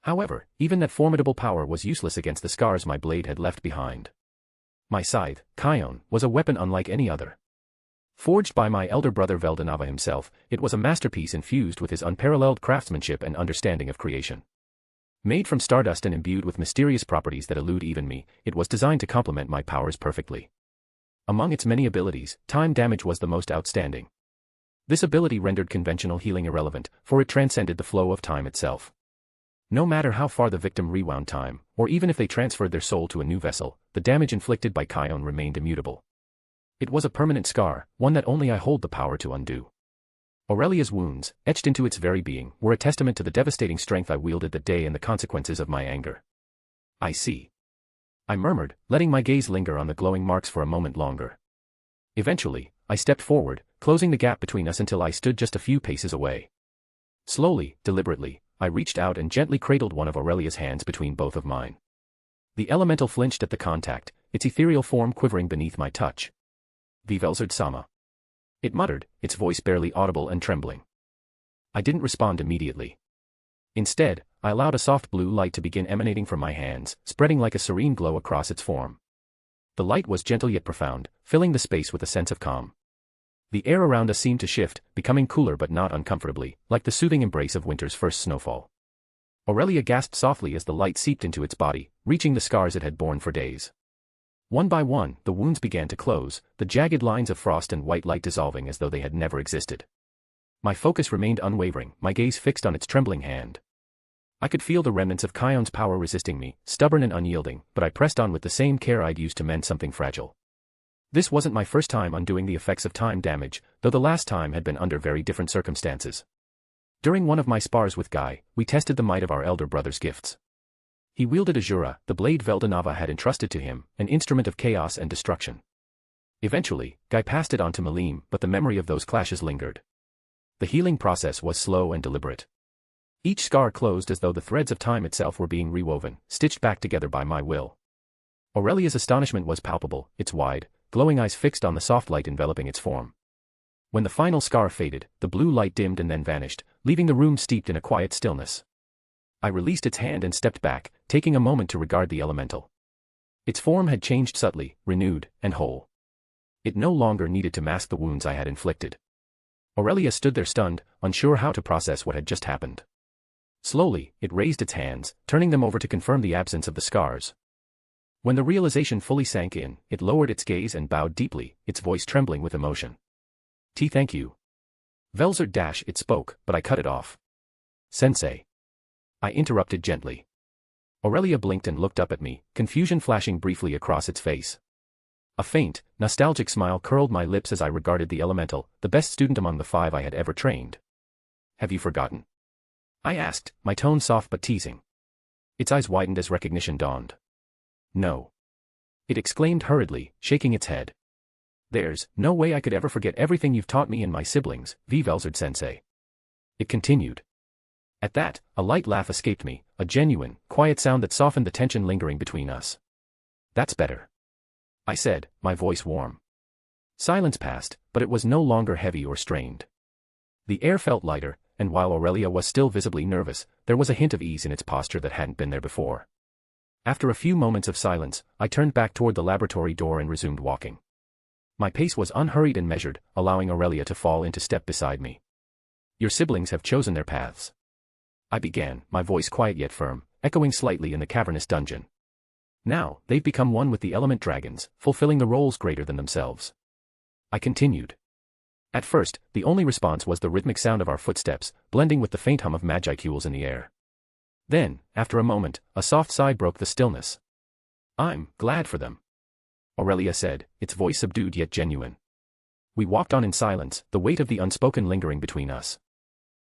However, even that formidable power was useless against the scars my blade had left behind. My scythe, Canon, was a weapon unlike any other. Forged by my elder brother Veldora himself, it was a masterpiece infused with his unparalleled craftsmanship and understanding of creation. Made from stardust and imbued with mysterious properties that elude even me, it was designed to complement my powers perfectly. Among its many abilities, time damage was the most outstanding. This ability rendered conventional healing irrelevant, for it transcended the flow of time itself. No matter how far the victim rewound time, or even if they transferred their soul to a new vessel, the damage inflicted by Canon remained immutable. It was a permanent scar, one that only I hold the power to undo. Aurelia's wounds, etched into its very being, were a testament to the devastating strength I wielded that day and the consequences of my anger. "I see," I murmured, letting my gaze linger on the glowing marks for a moment longer. Eventually, I stepped forward, closing the gap between us until I stood just a few paces away. Slowly, deliberately, I reached out and gently cradled one of Aurelia's hands between both of mine. The elemental flinched at the contact, its ethereal form quivering beneath my touch. "Velzard sama," it muttered, its voice barely audible and trembling. I didn't respond immediately. Instead, I allowed a soft blue light to begin emanating from my hands, spreading like a serene glow across its form. The light was gentle yet profound, filling the space with a sense of calm. The air around us seemed to shift, becoming cooler but not uncomfortably, like the soothing embrace of winter's first snowfall. Aurelia gasped softly as the light seeped into its body, reaching the scars it had borne for days. One by one, the wounds began to close, the jagged lines of frost and white light dissolving as though they had never existed. My focus remained unwavering, my gaze fixed on its trembling hand. I could feel the remnants of Caion's power resisting me, stubborn and unyielding, but I pressed on with the same care I'd used to mend something fragile. This wasn't my first time undoing the effects of time damage, though the last time had been under very different circumstances. During one of my spars with Guy, we tested the might of our elder brother's gifts. He wielded Azura, the blade Veldora had entrusted to him, an instrument of chaos and destruction. Eventually, Guy passed it on to Malim, but the memory of those clashes lingered. The healing process was slow and deliberate. Each scar closed as though the threads of time itself were being rewoven, stitched back together by my will. Aurelia's astonishment was palpable, its wide, glowing eyes fixed on the soft light enveloping its form. When the final scar faded, the blue light dimmed and then vanished, leaving the room steeped in a quiet stillness. I released its hand and stepped back, taking a moment to regard the elemental. Its form had changed subtly, renewed, and whole. It no longer needed to mask the wounds I had inflicted. Aurelia stood there stunned, unsure how to process what had just happened. Slowly, it raised its hands, turning them over to confirm the absence of the scars. When the realization fully sank in, it lowered its gaze and bowed deeply, its voice trembling with emotion. Thank you. Velzard it spoke, but I cut it off. Sensei. I interrupted gently. Aurelia blinked and looked up at me, confusion flashing briefly across its face. A faint, nostalgic smile curled my lips as I regarded the elemental, the best student among the 5 I had ever trained. Have you forgotten? I asked, my tone soft but teasing. Its eyes widened as recognition dawned. No. It exclaimed hurriedly, shaking its head. There's no way I could ever forget everything you've taught me and my siblings, Velzard-sensei. It continued. At that, a light laugh escaped me, a genuine, quiet sound that softened the tension lingering between us. That's better. I said, my voice warm. Silence passed, but it was no longer heavy or strained. The air felt lighter, and while Aurelia was still visibly nervous, there was a hint of ease in its posture that hadn't been there before. After a few moments of silence, I turned back toward the laboratory door and resumed walking. My pace was unhurried and measured, allowing Aurelia to fall into step beside me. Your siblings have chosen their paths. I began, my voice quiet yet firm, echoing slightly in the cavernous dungeon. Now, they've become one with the element dragons, fulfilling the roles greater than themselves. I continued. At first, the only response was the rhythmic sound of our footsteps, blending with the faint hum of magicules in the air. Then, after a moment, a soft sigh broke the stillness. I'm glad for them, Aurelia said, its voice subdued yet genuine. We walked on in silence, the weight of the unspoken lingering between us.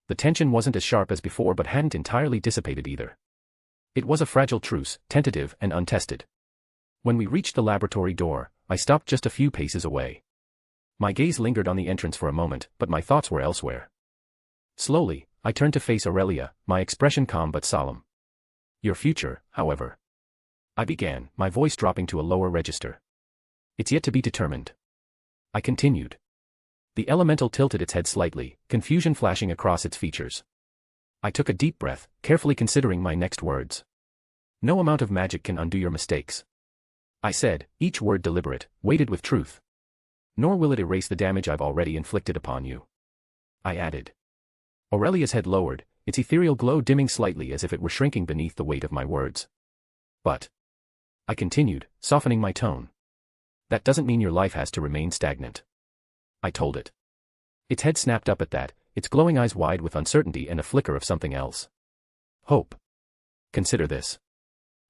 The tension wasn't as sharp as before but hadn't entirely dissipated either. It was a fragile truce, tentative and untested. When we reached the laboratory door, I stopped just a few paces away. My gaze lingered on the entrance for a moment, but my thoughts were elsewhere. Slowly, I turned to face Aurelia, my expression calm but solemn. Your future, however. I began, my voice dropping to a lower register. It's yet to be determined. I continued. The elemental tilted its head slightly, confusion flashing across its features. I took a deep breath, carefully considering my next words. No amount of magic can undo your mistakes. I said, each word deliberate, weighted with truth. Nor will it erase the damage I've already inflicted upon you. I added. Aurelia's head lowered, its ethereal glow dimming slightly as if it were shrinking beneath the weight of my words. But, I continued, softening my tone. That doesn't mean your life has to remain stagnant. I told it. Its head snapped up at that, its glowing eyes wide with uncertainty and a flicker of something else. Hope. Consider this.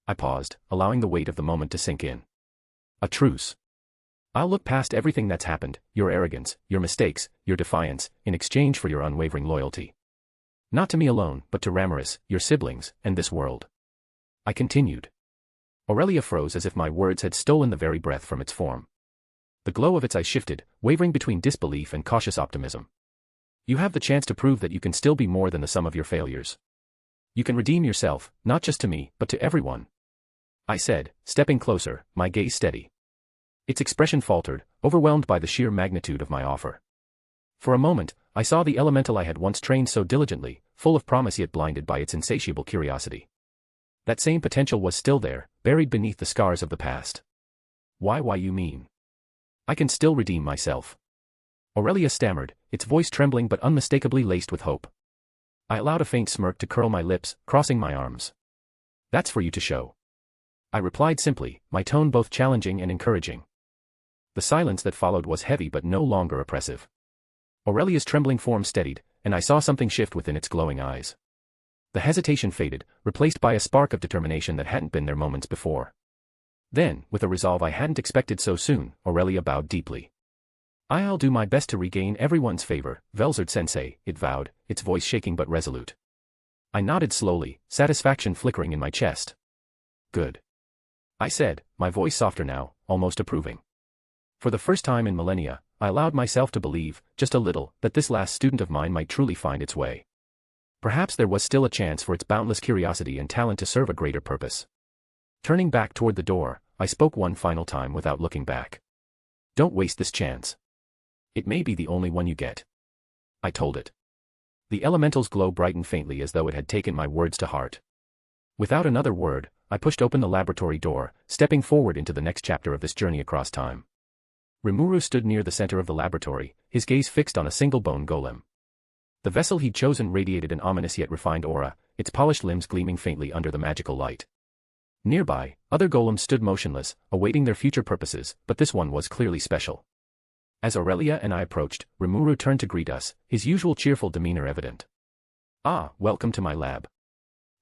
I paused, allowing the weight of the moment to sink in. A truce. I'll look past everything that's happened, your arrogance, your mistakes, your defiance, in exchange for your unwavering loyalty. Not to me alone, but to Rimuru, your siblings, and this world. I continued. Aurelia froze as if my words had stolen the very breath from its form. The glow of its eyes shifted, wavering between disbelief and cautious optimism. You have the chance to prove that you can still be more than the sum of your failures. You can redeem yourself, not just to me, but to everyone. I said, stepping closer, my gaze steady. Its expression faltered, overwhelmed by the sheer magnitude of my offer. For a moment, I saw the elemental I had once trained so diligently, full of promise yet blinded by its insatiable curiosity. That same potential was still there, buried beneath the scars of the past. Why you mean? I can still redeem myself. Aurelia stammered, its voice trembling but unmistakably laced with hope. I allowed a faint smirk to curl my lips, crossing my arms. That's for you to show. I replied simply, my tone both challenging and encouraging. The silence that followed was heavy but no longer oppressive. Aurelia's trembling form steadied, and I saw something shift within its glowing eyes. The hesitation faded, replaced by a spark of determination that hadn't been there moments before. Then, with a resolve I hadn't expected so soon, Aurelia bowed deeply. I'll do my best to regain everyone's favor, Velzard-sensei, it vowed, its voice shaking but resolute. I nodded slowly, satisfaction flickering in my chest. Good. I said, my voice softer now, almost approving. For the first time in millennia, I allowed myself to believe, just a little, that this last student of mine might truly find its way. Perhaps there was still a chance for its boundless curiosity and talent to serve a greater purpose. Turning back toward the door, I spoke one final time without looking back. Don't waste this chance. It may be the only one you get. I told it. The elemental's glow brightened faintly as though it had taken my words to heart. Without another word, I pushed open the laboratory door, stepping forward into the next chapter of this journey across time. Rimuru stood near the center of the laboratory, his gaze fixed on a single bone golem. The vessel he'd chosen radiated an ominous yet refined aura, its polished limbs gleaming faintly under the magical light. Nearby, other golems stood motionless, awaiting their future purposes, but this one was clearly special. As Aurelia and I approached, Rimuru turned to greet us, his usual cheerful demeanor evident. "Ah, welcome to my lab,"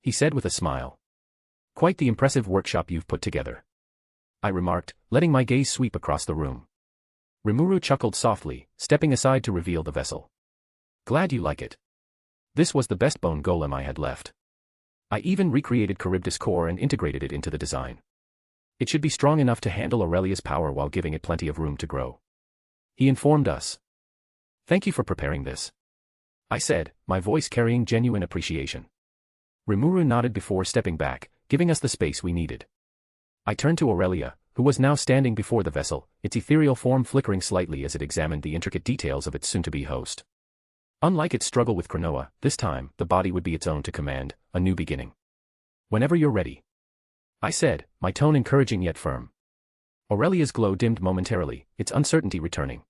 he said with a smile. "Quite the impressive workshop you've put together," I remarked, letting my gaze sweep across the room. Rimuru chuckled softly, stepping aside to reveal the vessel. "Glad you like it." This was the best bone golem I had left. I even recreated Charybdis' core and integrated it into the design. It should be strong enough to handle Aurelia's power while giving it plenty of room to grow, he informed us. "Thank you for preparing this," I said, my voice carrying genuine appreciation. Rimuru nodded before stepping back, giving us the space we needed. I turned to Aurelia, who was now standing before the vessel, its ethereal form flickering slightly as it examined the intricate details of its soon-to-be host. Unlike its struggle with Cronoa, this time, the body would be its own to command, a new beginning. "Whenever you're ready," I said, my tone encouraging yet firm. Aurelia's glow dimmed momentarily, its uncertainty returning.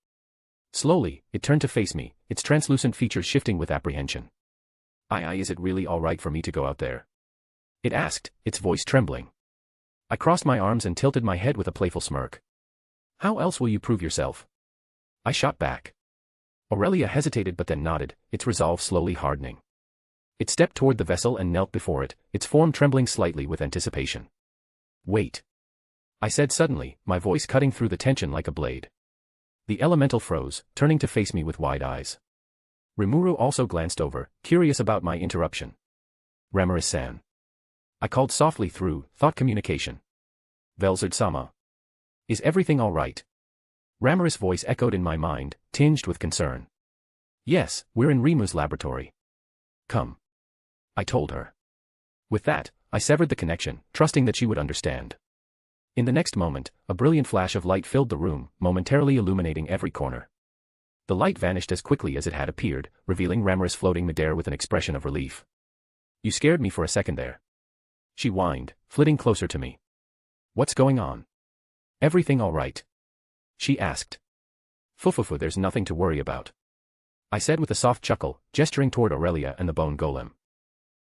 Slowly, it turned to face me, its translucent features shifting with apprehension. Is it really all right for me to go out there?" it asked, its voice trembling. I crossed my arms and tilted my head with a playful smirk. "How else will you prove yourself?" I shot back. Aurelia hesitated but then nodded, its resolve slowly hardening. It stepped toward the vessel and knelt before it, its form trembling slightly with anticipation. "Wait," I said suddenly, my voice cutting through the tension like a blade. The elemental froze, turning to face me with wide eyes. Rimuru also glanced over, curious about my interruption. "Rimuru-san," I called softly through thought communication. "Velzard-sama. Is everything all right?" Rimuru voice echoed in my mind, tinged with concern. "Yes, we're in Rimu's laboratory. Come," I told her. With that, I severed the connection, trusting that she would understand. In the next moment, a brilliant flash of light filled the room, momentarily illuminating every corner. The light vanished as quickly as it had appeared, revealing Rimuru floating midair with an expression of relief. "You scared me for a second there," she whined, flitting closer to me. "What's going on? Everything all right?" she asked. Fufufu, there's nothing to worry about," I said with a soft chuckle, gesturing toward Aurelia and the bone golem.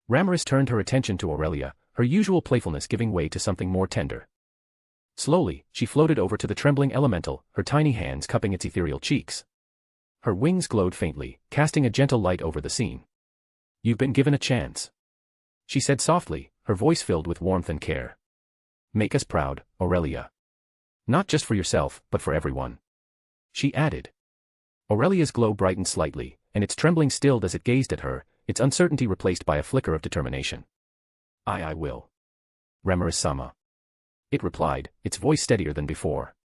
Rimuru turned her attention to Aurelia, her usual playfulness giving way to something more tender. Slowly, she floated over to the trembling elemental, her tiny hands cupping its ethereal cheeks. Her wings glowed faintly, casting a gentle light over the scene. "You've been given a chance," she said softly, her voice filled with warmth and care. "Make us proud, Aurelia. Not just for yourself, but for everyone," she added. Aurelia's glow brightened slightly, and its trembling stilled as it gazed at her, its uncertainty replaced by a flicker of determination. I will. Rimuru-sama," it replied, its voice steadier than before.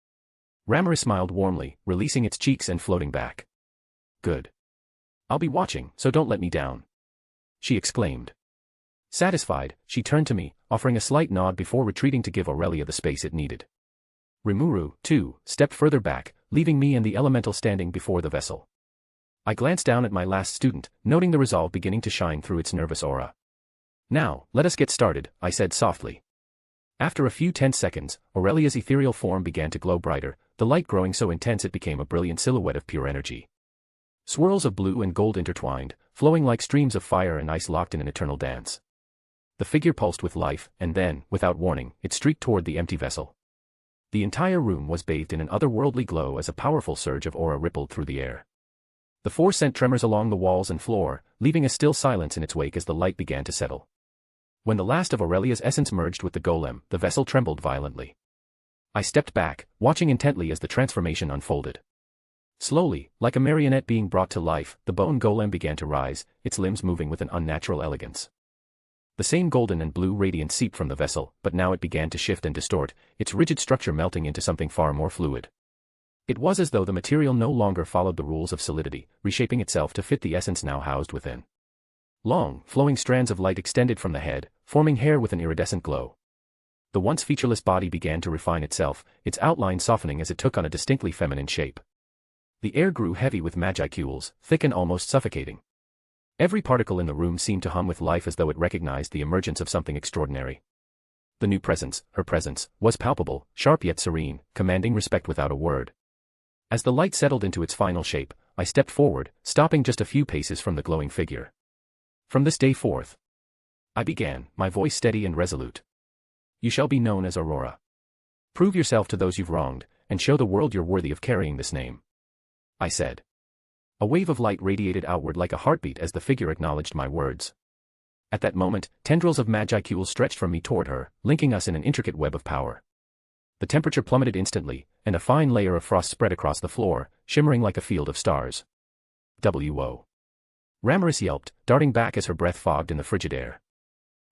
Rimuru smiled warmly, releasing its cheeks and floating back. "Good. I'll be watching, so don't let me down," she exclaimed. Satisfied, she turned to me, offering a slight nod before retreating to give Aurelia the space it needed. Rimuru, too, stepped further back, leaving me and the elemental standing before the vessel. I glanced down at my last student, noting the resolve beginning to shine through its nervous aura. "Now, let us get started," I said softly. After a few tense seconds, Aurelia's ethereal form began to glow brighter, the light growing so intense it became a brilliant silhouette of pure energy. Swirls of blue and gold intertwined, flowing like streams of fire and ice locked in an eternal dance. The figure pulsed with life, and then, without warning, it streaked toward the empty vessel. The entire room was bathed in an otherworldly glow as a powerful surge of aura rippled through the air. The force sent tremors along the walls and floor, leaving a still silence in its wake as the light began to settle. When the last of Aurelia's essence merged with the golem, the vessel trembled violently. I stepped back, watching intently as the transformation unfolded. Slowly, like a marionette being brought to life, the bone golem began to rise, its limbs moving with an unnatural elegance. The same golden and blue radiance seeped from the vessel, but now it began to shift and distort, its rigid structure melting into something far more fluid. It was as though the material no longer followed the rules of solidity, reshaping itself to fit the essence now housed within. Long, flowing strands of light extended from the head, forming hair with an iridescent glow. The once featureless body began to refine itself, its outline softening as it took on a distinctly feminine shape. The air grew heavy with magicules, thick and almost suffocating. Every particle in the room seemed to hum with life as though it recognized the emergence of something extraordinary. The new presence, her presence, was palpable, sharp yet serene, commanding respect without a word. As the light settled into its final shape, I stepped forward, stopping just a few paces from the glowing figure. From this day forth, I began, my voice steady and resolute. You shall be known as Aurora. Prove yourself to those you've wronged, and show the world you're worthy of carrying this name. I said. A wave of light radiated outward like a heartbeat as the figure acknowledged my words. At that moment, tendrils of magicules stretched from me toward her, linking us in an intricate web of power. The temperature plummeted instantly, and a fine layer of frost spread across the floor, shimmering like a field of stars. W.O. Ramaris yelped, darting back as her breath fogged in the frigid air.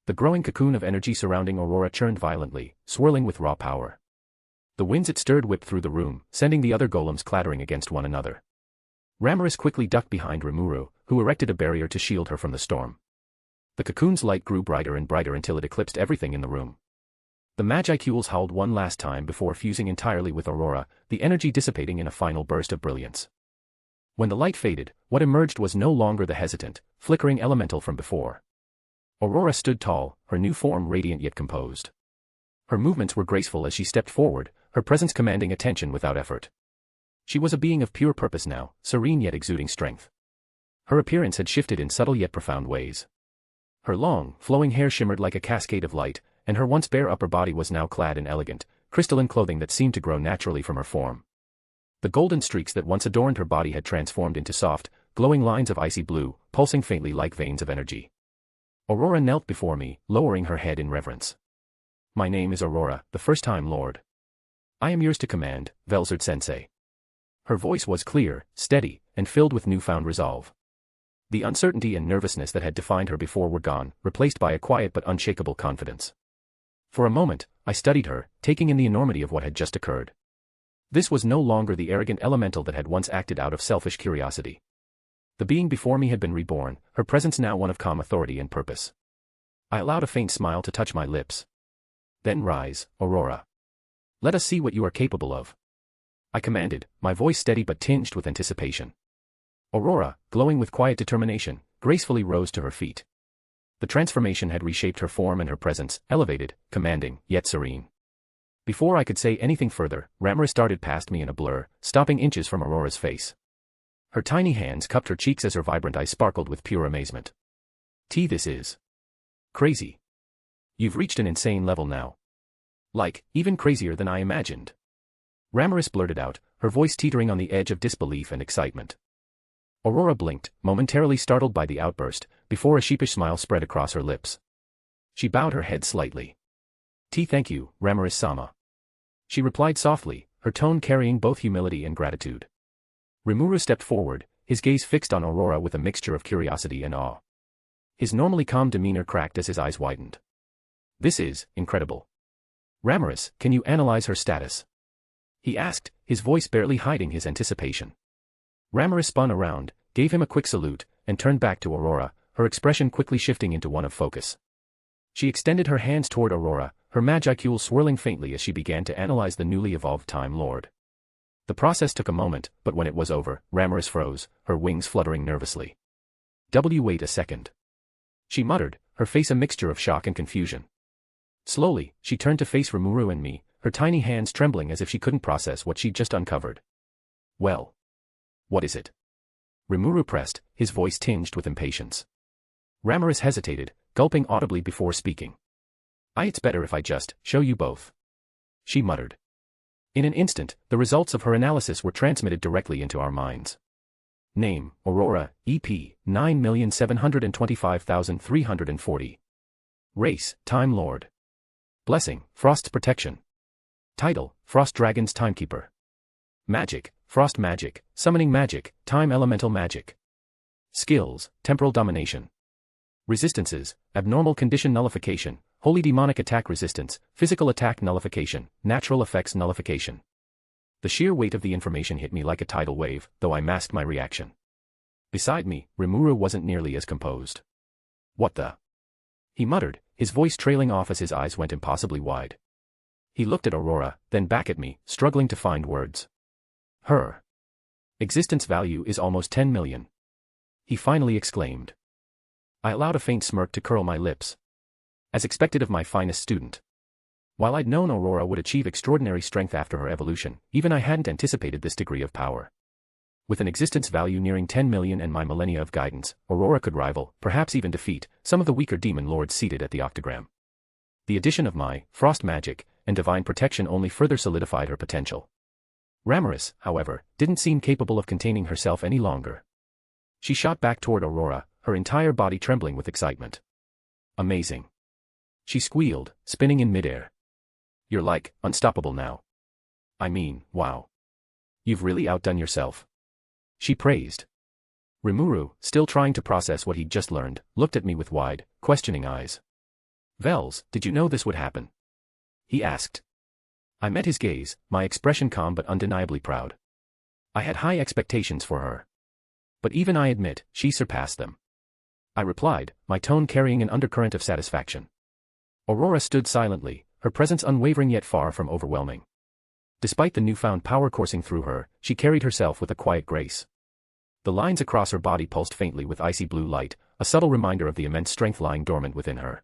The growing cocoon of energy surrounding Aurora churned violently, swirling with raw power. The winds it stirred whipped through the room, sending the other golems clattering against one another. Ramaris quickly ducked behind Rimuru, who erected a barrier to shield her from the storm. The cocoon's light grew brighter and brighter until it eclipsed everything in the room. The magicules howled one last time before fusing entirely with Aurora, the energy dissipating in a final burst of brilliance. When the light faded, what emerged was no longer the hesitant, flickering elemental from before. Aurora stood tall, her new form radiant yet composed. Her movements were graceful as she stepped forward, her presence commanding attention without effort. She was a being of pure purpose now, serene yet exuding strength. Her appearance had shifted in subtle yet profound ways. Her long, flowing hair shimmered like a cascade of light, and her once bare upper body was now clad in elegant, crystalline clothing that seemed to grow naturally from her form. The golden streaks that once adorned her body had transformed into soft, glowing lines of icy blue, pulsing faintly like veins of energy. Aurora knelt before me, lowering her head in reverence. My name is Aurora, the First-Time Lord. I am yours to command, Velzard Sensei. Her voice was clear, steady, and filled with newfound resolve. The uncertainty and nervousness that had defined her before were gone, replaced by a quiet but unshakable confidence. For a moment, I studied her, taking in the enormity of what had just occurred. This was no longer the arrogant elemental that had once acted out of selfish curiosity. The being before me had been reborn, her presence now one of calm authority and purpose. I allowed a faint smile to touch my lips. Then rise, Aurora. Let us see what you are capable of. I commanded, my voice steady but tinged with anticipation. Aurora, glowing with quiet determination, gracefully rose to her feet. The transformation had reshaped her form and her presence, elevated, commanding, yet serene. Before I could say anything further, Ramaris darted past me in a blur, stopping inches from Aurora's face. Her tiny hands cupped her cheeks as her vibrant eyes sparkled with pure amazement. This is crazy. You've reached an insane level now. Like, even crazier than I imagined. Ramaris blurted out, her voice teetering on the edge of disbelief and excitement. Aurora blinked, momentarily startled by the outburst, before a sheepish smile spread across her lips. She bowed her head slightly. Thank you, Ramaris-sama. She replied softly, her tone carrying both humility and gratitude. Rimuru stepped forward, his gaze fixed on Aurora with a mixture of curiosity and awe. His normally calm demeanor cracked as his eyes widened. This is incredible. Ramaris, can you analyze her status? He asked, his voice barely hiding his anticipation. Ramaris spun around, gave him a quick salute, and turned back to Aurora, her expression quickly shifting into one of focus. She extended her hands toward Aurora, her magicule swirling faintly as she began to analyze the newly evolved Time Lord. The process took a moment, but when it was over, Ramaris froze, her wings fluttering nervously. Wait a second. She muttered, her face a mixture of shock and confusion. Slowly, she turned to face Rimuru and me, her tiny hands trembling as if she couldn't process what she'd just uncovered. Well. What is it? Rimuru pressed, his voice tinged with impatience. Ramaris hesitated, gulping audibly before speaking. It's better if I just show you both. She muttered. In an instant, the results of her analysis were transmitted directly into our minds. Name, Aurora, EP, 9,725,340. Race, Time Lord. Blessing, Frost's Protection. Title, Frost Dragon's Timekeeper. Magic, Frost Magic, Summoning Magic, Time Elemental Magic. Skills, Temporal Domination. Resistances, Abnormal Condition Nullification, Holy Demonic Attack Resistance, Physical Attack Nullification, Natural Effects Nullification. The sheer weight of the information hit me like a tidal wave, though I masked my reaction. Beside me, Rimuru wasn't nearly as composed. What the? He muttered, his voice trailing off as his eyes went impossibly wide. He looked at Aurora, then back at me, struggling to find words. Her existence value is almost 10 million. He finally exclaimed. I allowed a faint smirk to curl my lips. As expected of my finest student. While I'd known Aurora would achieve extraordinary strength after her evolution, even I hadn't anticipated this degree of power. With an existence value nearing 10 million and my millennia of guidance, Aurora could rival, perhaps even defeat, some of the weaker demon lords seated at the octagram. The addition of my frost magic and divine protection only further solidified her potential. Ramirez, however, didn't seem capable of containing herself any longer. She shot back toward Aurora, her entire body trembling with excitement. Amazing. She squealed, spinning in midair. You're like, unstoppable now. I mean, wow. You've really outdone yourself. She praised. Rimuru, still trying to process what he'd just learned, looked at me with wide, questioning eyes. Vels, did you know this would happen? He asked. I met his gaze, my expression calm but undeniably proud. I had high expectations for her. But even I admit, she surpassed them. I replied, my tone carrying an undercurrent of satisfaction. Aurora stood silently, her presence unwavering yet far from overwhelming. Despite the newfound power coursing through her, she carried herself with a quiet grace. The lines across her body pulsed faintly with icy blue light, a subtle reminder of the immense strength lying dormant within her.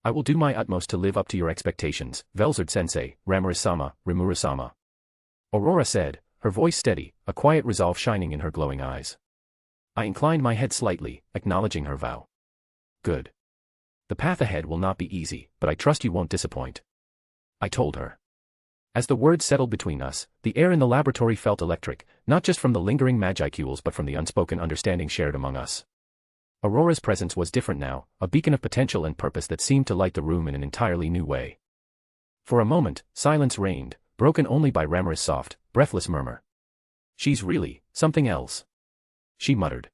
I will do my utmost to live up to your expectations, Velzard-sensei, Ramirez-sama, Rimuru-sama. Aurora said, her voice steady, a quiet resolve shining in her glowing eyes. I inclined my head slightly, acknowledging her vow. Good. The path ahead will not be easy, but I trust you won't disappoint. I told her. As the words settled between us, the air in the laboratory felt electric, not just from the lingering magicules but from the unspoken understanding shared among us. Aurora's presence was different now, a beacon of potential and purpose that seemed to light the room in an entirely new way. For a moment, silence reigned, broken only by Ramirez's soft, breathless murmur. She's really something else. She muttered.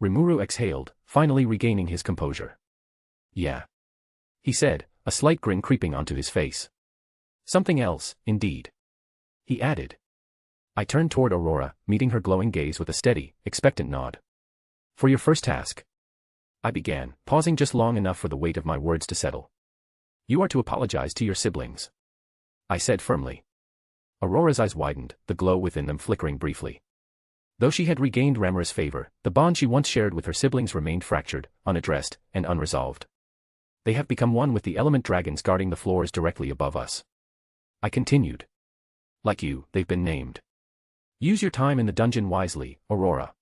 Rimuru exhaled, finally regaining his composure. Yeah. He said, a slight grin creeping onto his face. Something else, indeed. He added. I turned toward Aurora, meeting her glowing gaze with a steady, expectant nod. For your first task. I began, pausing just long enough for the weight of my words to settle. You are to apologize to your siblings. I said firmly. Aurora's eyes widened, the glow within them flickering briefly. Though she had regained Ramirez's favor, the bond she once shared with her siblings remained fractured, unaddressed, and unresolved. They have become one with the element dragons guarding the floors directly above us. I continued. Like you, they've been named. Use your time in the dungeon wisely, Aurora.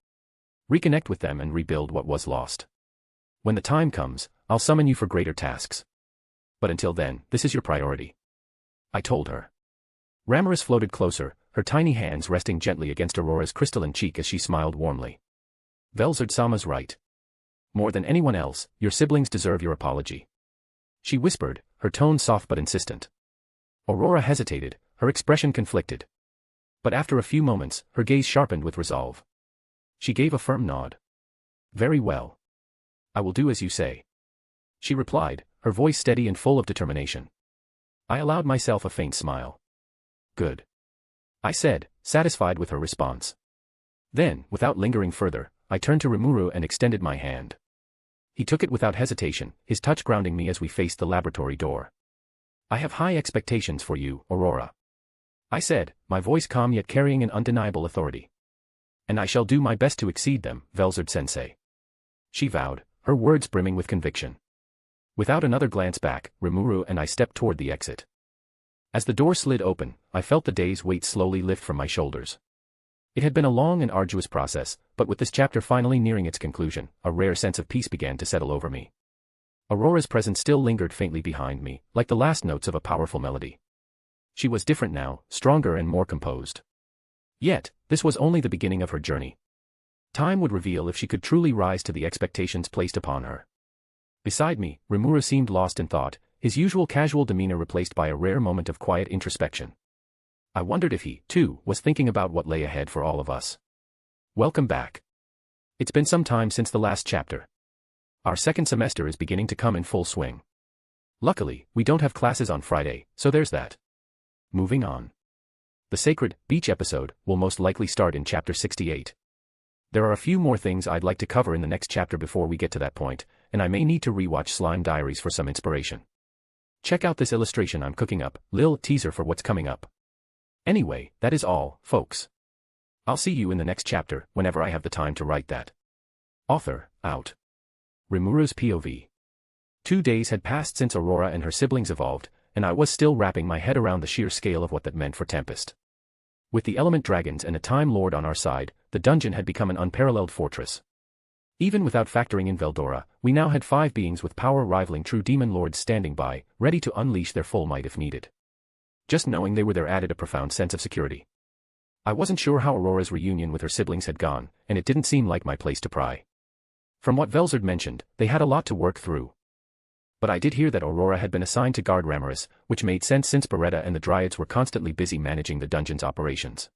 Reconnect with them and rebuild what was lost. When the time comes, I'll summon you for greater tasks. But until then, this is your priority. I told her. Ramirez floated closer, her tiny hands resting gently against Aurora's crystalline cheek as she smiled warmly. Velzard-sama's right. More than anyone else, your siblings deserve your apology. She whispered, her tone soft but insistent. Aurora hesitated, her expression conflicted. But after a few moments, her gaze sharpened with resolve. She gave a firm nod. Very well. I will do as you say. She replied, her voice steady and full of determination. I allowed myself a faint smile. Good. I said, satisfied with her response. Then, without lingering further, I turned to Rimuru and extended my hand. He took it without hesitation, his touch grounding me as we faced the laboratory door. I have high expectations for you, Aurora. I said, my voice calm yet carrying an undeniable authority. And I shall do my best to exceed them, Velzard-sensei. She vowed, her words brimming with conviction. Without another glance back, Rimuru and I stepped toward the exit. As the door slid open, I felt the day's weight slowly lift from my shoulders. It had been a long and arduous process, but with this chapter finally nearing its conclusion, a rare sense of peace began to settle over me. Aurora's presence still lingered faintly behind me, like the last notes of a powerful melody. She was different now, stronger and more composed. Yet, this was only the beginning of her journey. Time would reveal if she could truly rise to the expectations placed upon her. Beside me, Rimuru seemed lost in thought, his usual casual demeanor replaced by a rare moment of quiet introspection. I wondered if he, too, was thinking about what lay ahead for all of us. Welcome back. It's been some time since the last chapter. Our second semester is beginning to come in full swing. Luckily, we don't have classes on Friday, so there's that. Moving on. The Sacred Beach episode will most likely start in Chapter 68. There are a few more things I'd like to cover in the next chapter before we get to that point, and I may need to rewatch Slime Diaries for some inspiration. Check out this illustration I'm cooking up, lil teaser for what's coming up. Anyway, that is all, folks. I'll see you in the next chapter, whenever I have the time to write that. Author, out. Rimuru's POV. 2 days had passed since Aurora and her siblings evolved, and I was still wrapping my head around the sheer scale of what that meant for Tempest. With the element dragons and a Time Lord on our side, the dungeon had become an unparalleled fortress. Even without factoring in Veldora, we now had 5 beings with power rivaling true demon lords standing by, ready to unleash their full might if needed. Just knowing they were there added a profound sense of security. I wasn't sure how Aurora's reunion with her siblings had gone, and it didn't seem like my place to pry. From what Velzard mentioned, they had a lot to work through. But I did hear that Aurora had been assigned to guard Ramirez, which made sense since Beretta and the Dryads were constantly busy managing the dungeon's operations.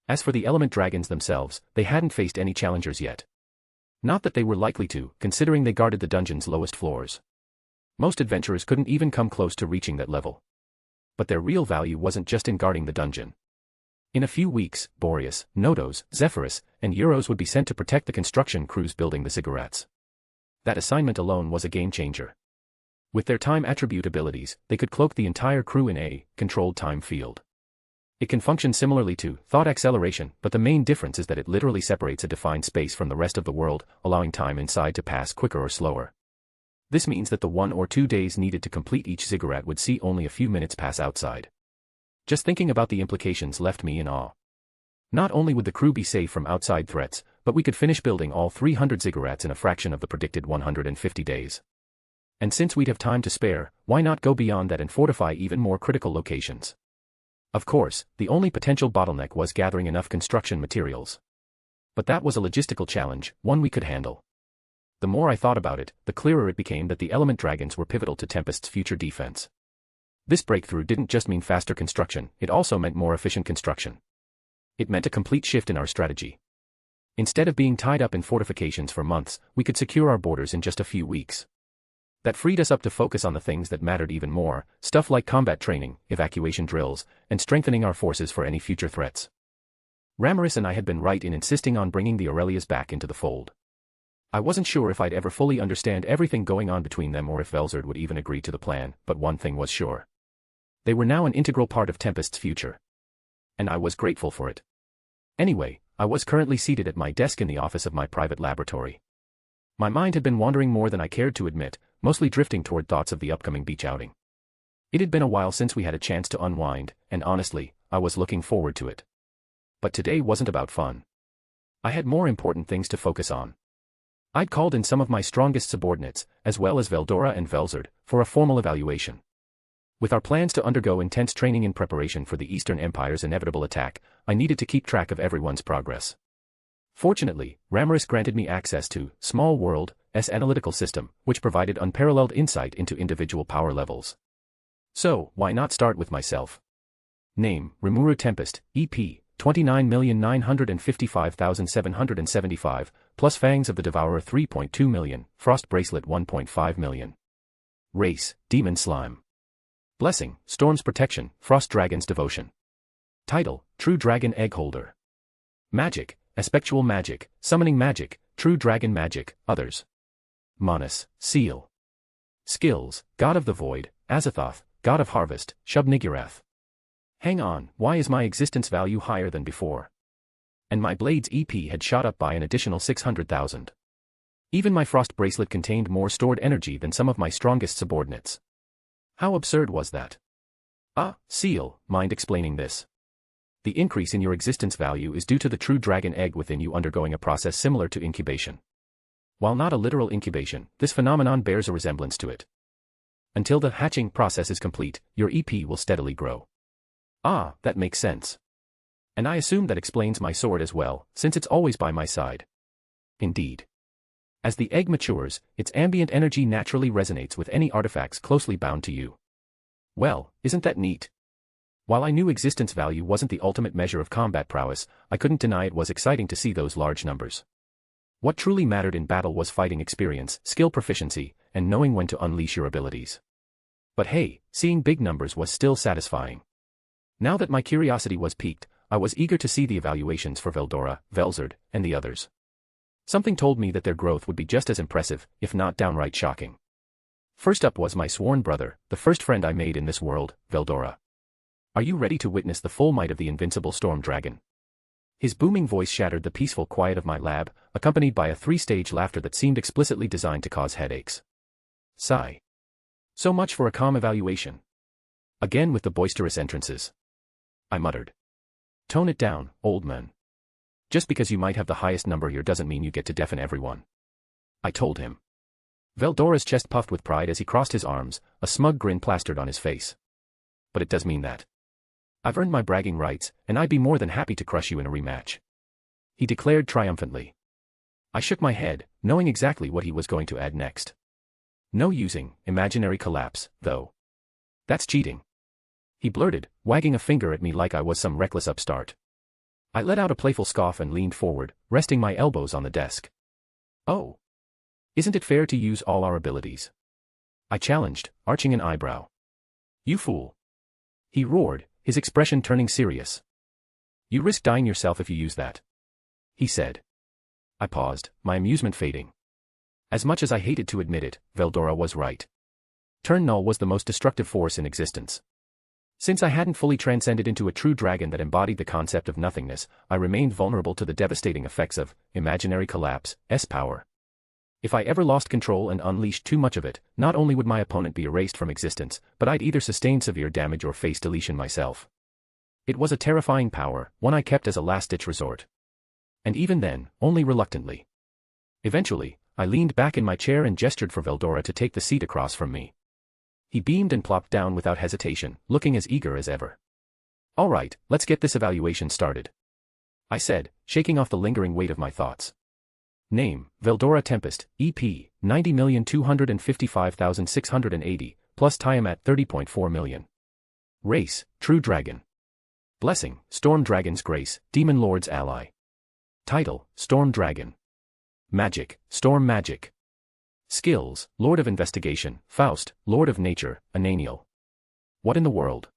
As for the element dragons themselves, they hadn't faced any challengers yet. Not that they were likely to, considering they guarded the dungeon's lowest floors. Most adventurers couldn't even come close to reaching that level. But their real value wasn't just in guarding the dungeon. In a few weeks, Boreas, Nodos, Zephyrus, and Euros would be sent to protect the construction crews building the ziggurats. That assignment alone was a game-changer. With their time attribute abilities, they could cloak the entire crew in a controlled time field. It can function similarly to thought acceleration, but the main difference is that it literally separates a defined space from the rest of the world, allowing time inside to pass quicker or slower. This means that the 1 or 2 days needed to complete each ziggurat would see only a few minutes pass outside. Just thinking about the implications left me in awe. Not only would the crew be safe from outside threats, but we could finish building all 300 ziggurats in a fraction of the predicted 150 days. And since we'd have time to spare, why not go beyond that and fortify even more critical locations? Of course, the only potential bottleneck was gathering enough construction materials. But that was a logistical challenge, one we could handle. The more I thought about it, the clearer it became that the element dragons were pivotal to Tempest's future defense. This breakthrough didn't just mean faster construction, it also meant more efficient construction. It meant a complete shift in our strategy. Instead of being tied up in fortifications for months, we could secure our borders in just a few weeks. That freed us up to focus on the things that mattered even more, stuff like combat training, evacuation drills, and strengthening our forces for any future threats. Ramirez and I had been right in insisting on bringing the Aurelias back into the fold. I wasn't sure if I'd ever fully understand everything going on between them or if Velzard would even agree to the plan, but one thing was sure. They were now an integral part of Tempest's future. And I was grateful for it. Anyway, I was currently seated at my desk in the office of my private laboratory. My mind had been wandering more than I cared to admit, mostly drifting toward thoughts of the upcoming beach outing. It had been a while since we had a chance to unwind, and honestly, I was looking forward to it. But today wasn't about fun. I had more important things to focus on. I'd called in some of my strongest subordinates, as well as Veldora and Velzard, for a formal evaluation. With our plans to undergo intense training in preparation for the Eastern Empire's inevitable attack, I needed to keep track of everyone's progress. Fortunately, Ramirez granted me access to Small World's analytical system, which provided unparalleled insight into individual power levels. So, why not start with myself? Name, Rimuru Tempest, EP, 29,955,775, plus Fangs of the Devourer 3.2 million, Frost Bracelet 1.5 million. Race, Demon Slime. Blessing, Storm's Protection, Frost Dragon's Devotion. Title, True Dragon Egg Holder. Magic, Aspectual Magic, Summoning Magic, True Dragon Magic, Others. Manus, Seal. Skills, God of the Void, Azathoth, God of Harvest, Shub-Niggurath. Hang on, why is my existence value higher than before? And my blade's EP had shot up by an additional 600,000. Even my Frost Bracelet contained more stored energy than some of my strongest subordinates. How absurd was that? Seal, mind explaining this? The increase in your existence value is due to the true dragon egg within you undergoing a process similar to incubation. While not a literal incubation, this phenomenon bears a resemblance to it. Until the hatching process is complete, your EP will steadily grow. That makes sense. And I assume that explains my sword as well, since it's always by my side. Indeed. As the egg matures, its ambient energy naturally resonates with any artifacts closely bound to you. Well, isn't that neat? While I knew existence value wasn't the ultimate measure of combat prowess, I couldn't deny it was exciting to see those large numbers. What truly mattered in battle was fighting experience, skill proficiency, and knowing when to unleash your abilities. But hey, seeing big numbers was still satisfying. Now that my curiosity was piqued, I was eager to see the evaluations for Veldora, Velzard, and the others. Something told me that their growth would be just as impressive, if not downright shocking. First up was my sworn brother, the first friend I made in this world, Veldora. Are you ready to witness the full might of the invincible storm dragon? His booming voice shattered the peaceful quiet of my lab, accompanied by a three-stage laughter that seemed explicitly designed to cause headaches. Sigh. So much for a calm evaluation. Again with the boisterous entrances. I muttered. Tone it down, old man. Just because you might have the highest number here doesn't mean you get to deafen everyone. I told him. Veldora's chest puffed with pride as he crossed his arms, a smug grin plastered on his face. But it does mean that. I've earned my bragging rights, and I'd be more than happy to crush you in a rematch. He declared triumphantly. I shook my head, knowing exactly what he was going to add next. No using imaginary collapse, though. That's cheating. He blurted, wagging a finger at me like I was some reckless upstart. I let out a playful scoff and leaned forward, resting my elbows on the desk. Oh. Isn't it fair to use all our abilities? I challenged, arching an eyebrow. You fool. He roared, his expression turning serious. You risk dying yourself if you use that. He said. I paused, my amusement fading. As much as I hated to admit it, Veldora was right. Turn Null was the most destructive force in existence. Since I hadn't fully transcended into a true dragon that embodied the concept of nothingness, I remained vulnerable to the devastating effects of imaginary collapse, S-power. If I ever lost control and unleashed too much of it, not only would my opponent be erased from existence, but I'd either sustain severe damage or face deletion myself. It was a terrifying power, one I kept as a last-ditch resort. And even then, only reluctantly. Eventually, I leaned back in my chair and gestured for Veldora to take the seat across from me. He beamed and plopped down without hesitation, looking as eager as ever. All right, let's get this evaluation started. I said, shaking off the lingering weight of my thoughts. Name, Veldora Tempest, EP, 90,255,680, plus Tiamat 30.4 million. Race, True Dragon. Blessing, Storm Dragon's Grace, Demon Lord's Ally. Title, Storm Dragon. Magic, Storm Magic. Skills, Lord of Investigation, Faust, Lord of Nature, Ananiel. What in the world?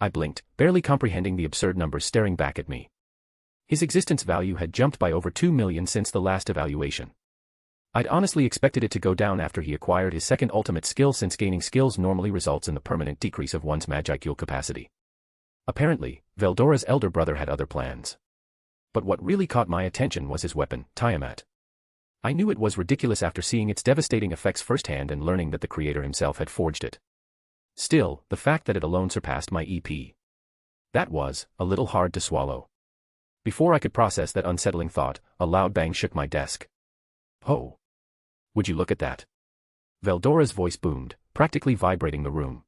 I blinked, barely comprehending the absurd numbers staring back at me. His existence value had jumped by over 2 million since the last evaluation. I'd honestly expected it to go down after he acquired his second ultimate skill, since gaining skills normally results in the permanent decrease of one's magical capacity. Apparently, Veldora's elder brother had other plans. But what really caught my attention was his weapon, Tiamat. I knew it was ridiculous after seeing its devastating effects firsthand and learning that the creator himself had forged it. Still, the fact that it alone surpassed my EP. That was a little hard to swallow. Before I could process that unsettling thought, a loud bang shook my desk. Oh! Would you look at that? Veldora's voice boomed, practically vibrating the room.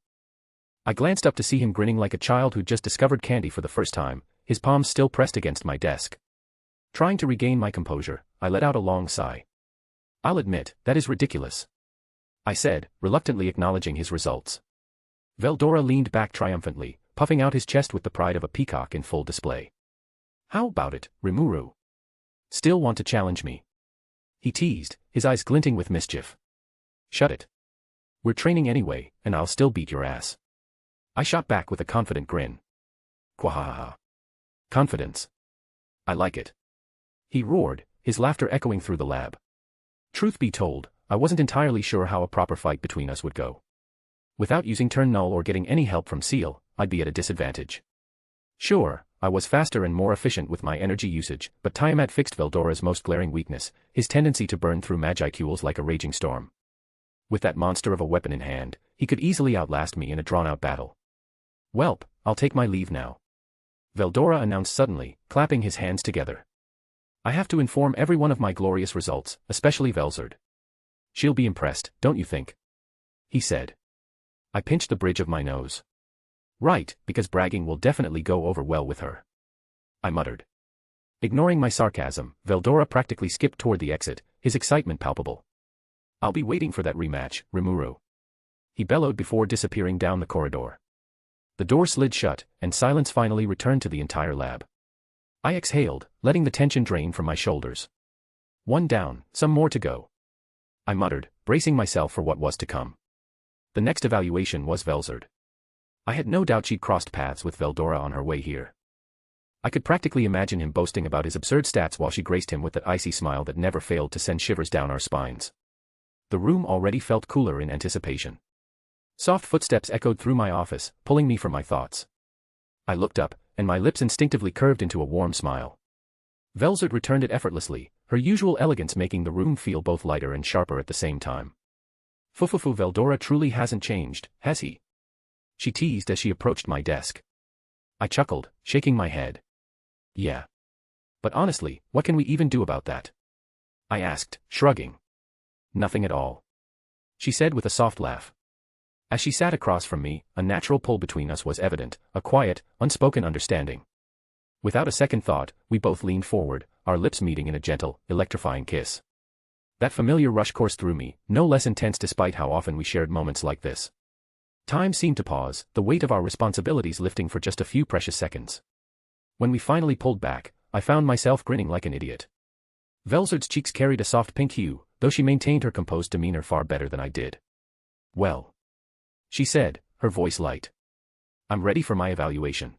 I glanced up to see him grinning like a child who'd just discovered candy for the first time, his palms still pressed against my desk. Trying to regain my composure, I let out a long sigh. I'll admit, that is ridiculous. I said, reluctantly acknowledging his results. Veldora leaned back triumphantly, puffing out his chest with the pride of a peacock in full display. How about it, Rimuru? Still want to challenge me? He teased, his eyes glinting with mischief. Shut it. We're training anyway, and I'll still beat your ass. I shot back with a confident grin. Quahaha. Confidence. I like it. He roared, his laughter echoing through the lab. Truth be told, I wasn't entirely sure how a proper fight between us would go. Without using Turn Null or getting any help from Seal, I'd be at a disadvantage. Sure, I was faster and more efficient with my energy usage, but Tiamat fixed Veldora's most glaring weakness, his tendency to burn through magicules like a raging storm. With that monster of a weapon in hand, he could easily outlast me in a drawn-out battle. Welp, I'll take my leave now. Veldora announced suddenly, clapping his hands together. I have to inform everyone of my glorious results, especially Velzard. She'll be impressed, don't you think? He said. I pinched the bridge of my nose. Right, because bragging will definitely go over well with her. I muttered. Ignoring my sarcasm, Veldora practically skipped toward the exit, his excitement palpable. I'll be waiting for that rematch, Rimuru. He bellowed before disappearing down the corridor. The door slid shut, and silence finally returned to the entire lab. I exhaled, letting the tension drain from my shoulders. One down, some more to go. I muttered, bracing myself for what was to come. The next evaluation was Velzard. I had no doubt she'd crossed paths with Veldora on her way here. I could practically imagine him boasting about his absurd stats while she graced him with that icy smile that never failed to send shivers down our spines. The room already felt cooler in anticipation. Soft footsteps echoed through my office, pulling me from my thoughts. I looked up, and my lips instinctively curved into a warm smile. Velzard returned it effortlessly, her usual elegance making the room feel both lighter and sharper at the same time. Fufufu, Veldora truly hasn't changed, has he? She teased as she approached my desk. I chuckled, shaking my head. Yeah. But honestly, what can we even do about that? I asked, shrugging. Nothing at all. She said with a soft laugh. As she sat across from me, a natural pull between us was evident, a quiet, unspoken understanding. Without a second thought, we both leaned forward, our lips meeting in a gentle, electrifying kiss. That familiar rush coursed through me, no less intense despite how often we shared moments like this. Time seemed to pause, the weight of our responsibilities lifting for just a few precious seconds. When we finally pulled back, I found myself grinning like an idiot. Velzard's cheeks carried a soft pink hue, though she maintained her composed demeanor far better than I did. Well, she said, her voice light. I'm ready for my evaluation,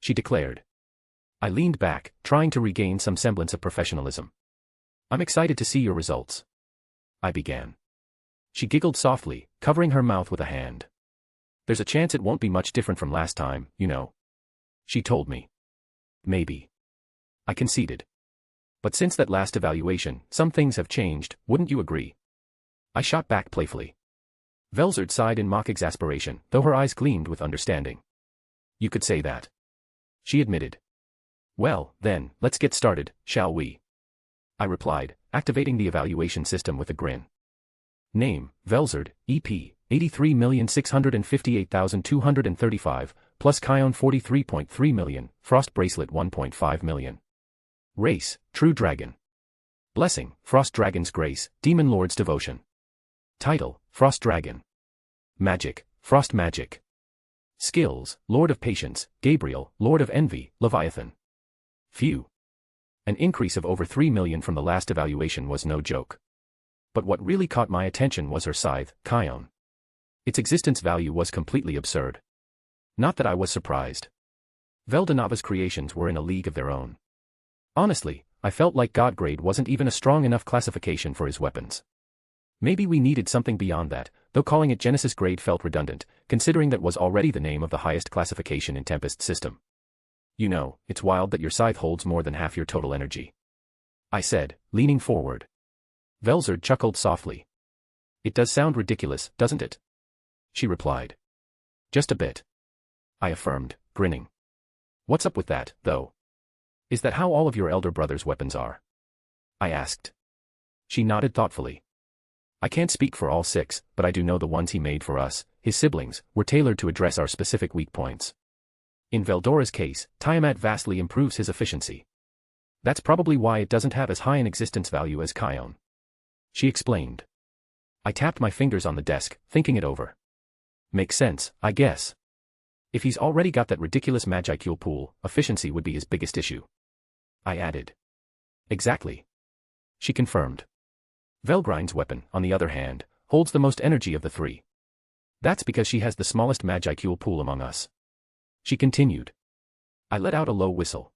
she declared. I leaned back, trying to regain some semblance of professionalism. I'm excited to see your results, I began. She giggled softly, covering her mouth with a hand. There's a chance it won't be much different from last time, you know, she told me. Maybe, I conceded. But since that last evaluation, some things have changed, wouldn't you agree? I shot back playfully. Velzard sighed in mock exasperation, though her eyes gleamed with understanding. You could say that, she admitted. Well, then, let's get started, shall we? I replied, activating the evaluation system with a grin. Name, Velzard, EP, 83,658,235, plus Kion 43.3 million, Frost Bracelet 1.5 million. Race, True Dragon. Blessing, Frost Dragon's Grace, Demon Lord's Devotion. Title, Frost Dragon. Magic, Frost Magic. Skills, Lord of Patience, Gabriel, Lord of Envy, Leviathan. Phew. An increase of over 3 million from the last evaluation was no joke. But what really caught my attention was her scythe, Kion. Its existence value was completely absurd. Not that I was surprised. Veldonava's creations were in a league of their own. Honestly, I felt like God grade wasn't even a strong enough classification for his weapons. Maybe we needed something beyond that, though calling it Genesis grade felt redundant, considering that was already the name of the highest classification in Tempest's system. You know, it's wild that your scythe holds more than half your total energy, I said, leaning forward. Velzard chuckled softly. It does sound ridiculous, doesn't it? She replied. Just a bit, I affirmed, grinning. What's up with that, though? Is that how all of your elder brother's weapons are? I asked. She nodded thoughtfully. I can't speak for all 6, but I do know the ones he made for us, his siblings, were tailored to address our specific weak points. In Veldora's case, Tiamat vastly improves his efficiency. That's probably why it doesn't have as high an existence value as Kion, she explained. I tapped my fingers on the desk, thinking it over. Makes sense, I guess. If he's already got that ridiculous Magicule pool, efficiency would be his biggest issue, I added. Exactly, she confirmed. Velgrine's weapon, on the other hand, holds the most energy of the 3. That's because she has the smallest Magicule pool among us, she continued. I let out a low whistle.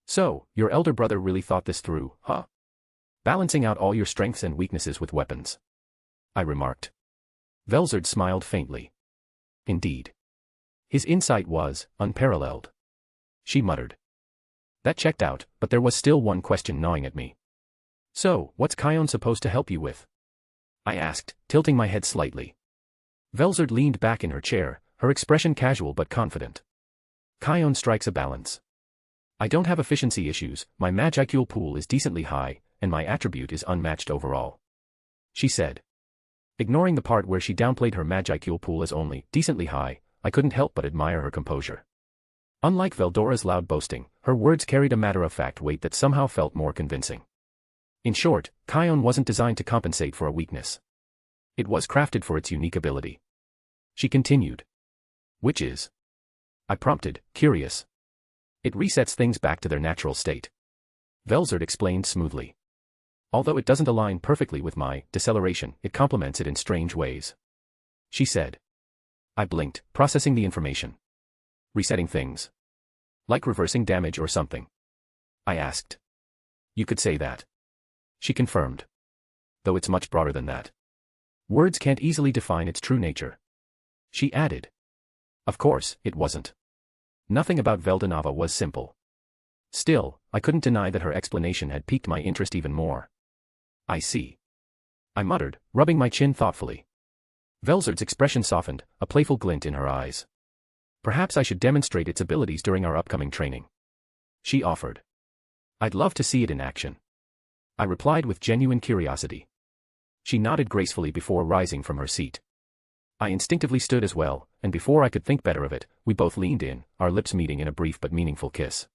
So, your elder brother really thought this through, huh? Balancing out all your strengths and weaknesses with weapons, I remarked. Velzard smiled faintly. Indeed. His insight was unparalleled, she muttered. That checked out, but there was still one question gnawing at me. So, what's Kion supposed to help you with? I asked, tilting my head slightly. Velzard leaned back in her chair, her expression casual but confident. Kion strikes a balance. I don't have efficiency issues, my Magicule pool is decently high, and my attribute is unmatched overall, she said. Ignoring the part where she downplayed her Magicule pool as only decently high, I couldn't help but admire her composure. Unlike Veldora's loud boasting, her words carried a matter-of-fact weight that somehow felt more convincing. In short, Kion wasn't designed to compensate for a weakness. It was crafted for its unique ability, she continued. Which is? I prompted, curious. It resets things back to their natural state, Velzard explained smoothly. Although it doesn't align perfectly with my deceleration, it complements it in strange ways, she said. I blinked, processing the information. Resetting things. Like reversing damage or something? I asked. You could say that. She confirmed. Though it's much broader than that. Words can't easily define its true nature. She added. Of course, it wasn't. Nothing about Veldora was simple. Still, I couldn't deny that her explanation had piqued my interest even more. I see. I muttered, rubbing my chin thoughtfully. Velzard's expression softened, a playful glint in her eyes. Perhaps I should demonstrate its abilities during our upcoming training. She offered. I'd love to see it in action. I replied with genuine curiosity. She nodded gracefully before rising from her seat. I instinctively stood as well, and before I could think better of it, we both leaned in, our lips meeting in a brief but meaningful kiss.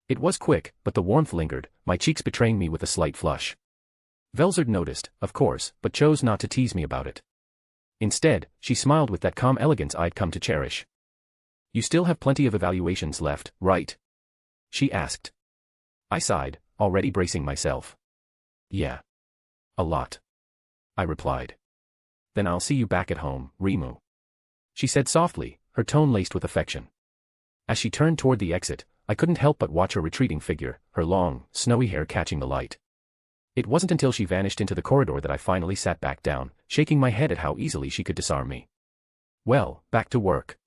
It was quick, but the warmth lingered, my cheeks betraying me with a slight flush. Velzard noticed, of course, but chose not to tease me about it. Instead, she smiled with that calm elegance I'd come to cherish. You still have plenty of evaluations left, right? She asked. I sighed, already bracing myself. Yeah. A lot. I replied. Then I'll see you back at home, Rimuru. She said softly, her tone laced with affection. As she turned toward the exit, I couldn't help but watch her retreating figure, her long, snowy hair catching the light. It wasn't until she vanished into the corridor that I finally sat back down, shaking my head at how easily she could disarm me. Well, back to work.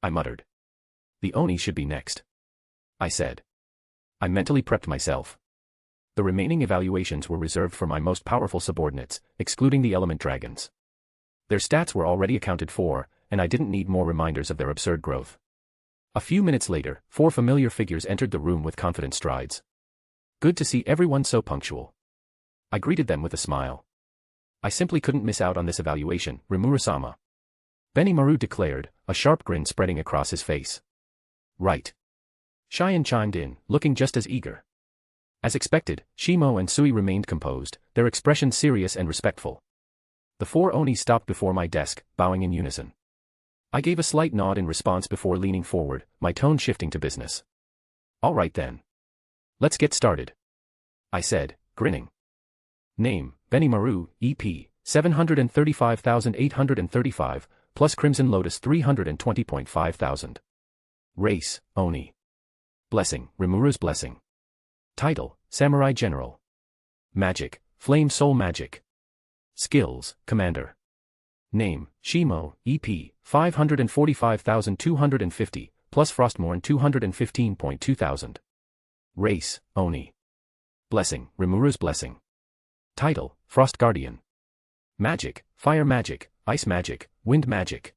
I muttered. The Oni should be next. I said. I mentally prepped myself. The remaining evaluations were reserved for my most powerful subordinates, excluding the element dragons. Their stats were already accounted for, and I didn't need more reminders of their absurd growth. A few minutes later, 4 familiar figures entered the room with confident strides. Good to see everyone so punctual. I greeted them with a smile. I simply couldn't miss out on this evaluation, Rimuru-sama. Benimaru declared, a sharp grin spreading across his face. Right. Cheyenne chimed in, looking just as eager. As expected, Shimo and Sui remained composed, their expressions serious and respectful. The 4 Oni stopped before my desk, bowing in unison. I gave a slight nod in response before leaning forward, my tone shifting to business. All right then. Let's get started. I said, grinning. Name, Benimaru, EP, 735,835, plus Crimson Lotus 320,500. Race, Oni. Blessing, Rimuru's Blessing. Title, Samurai General. Magic, Flame Soul Magic. Skills, Commander. Name, Shimo, EP, 545,250, plus Frostmourne 215,200. Race, Oni. Blessing, Rimuru's Blessing. Title, Frost Guardian. Magic, Fire Magic, Ice Magic, Wind Magic.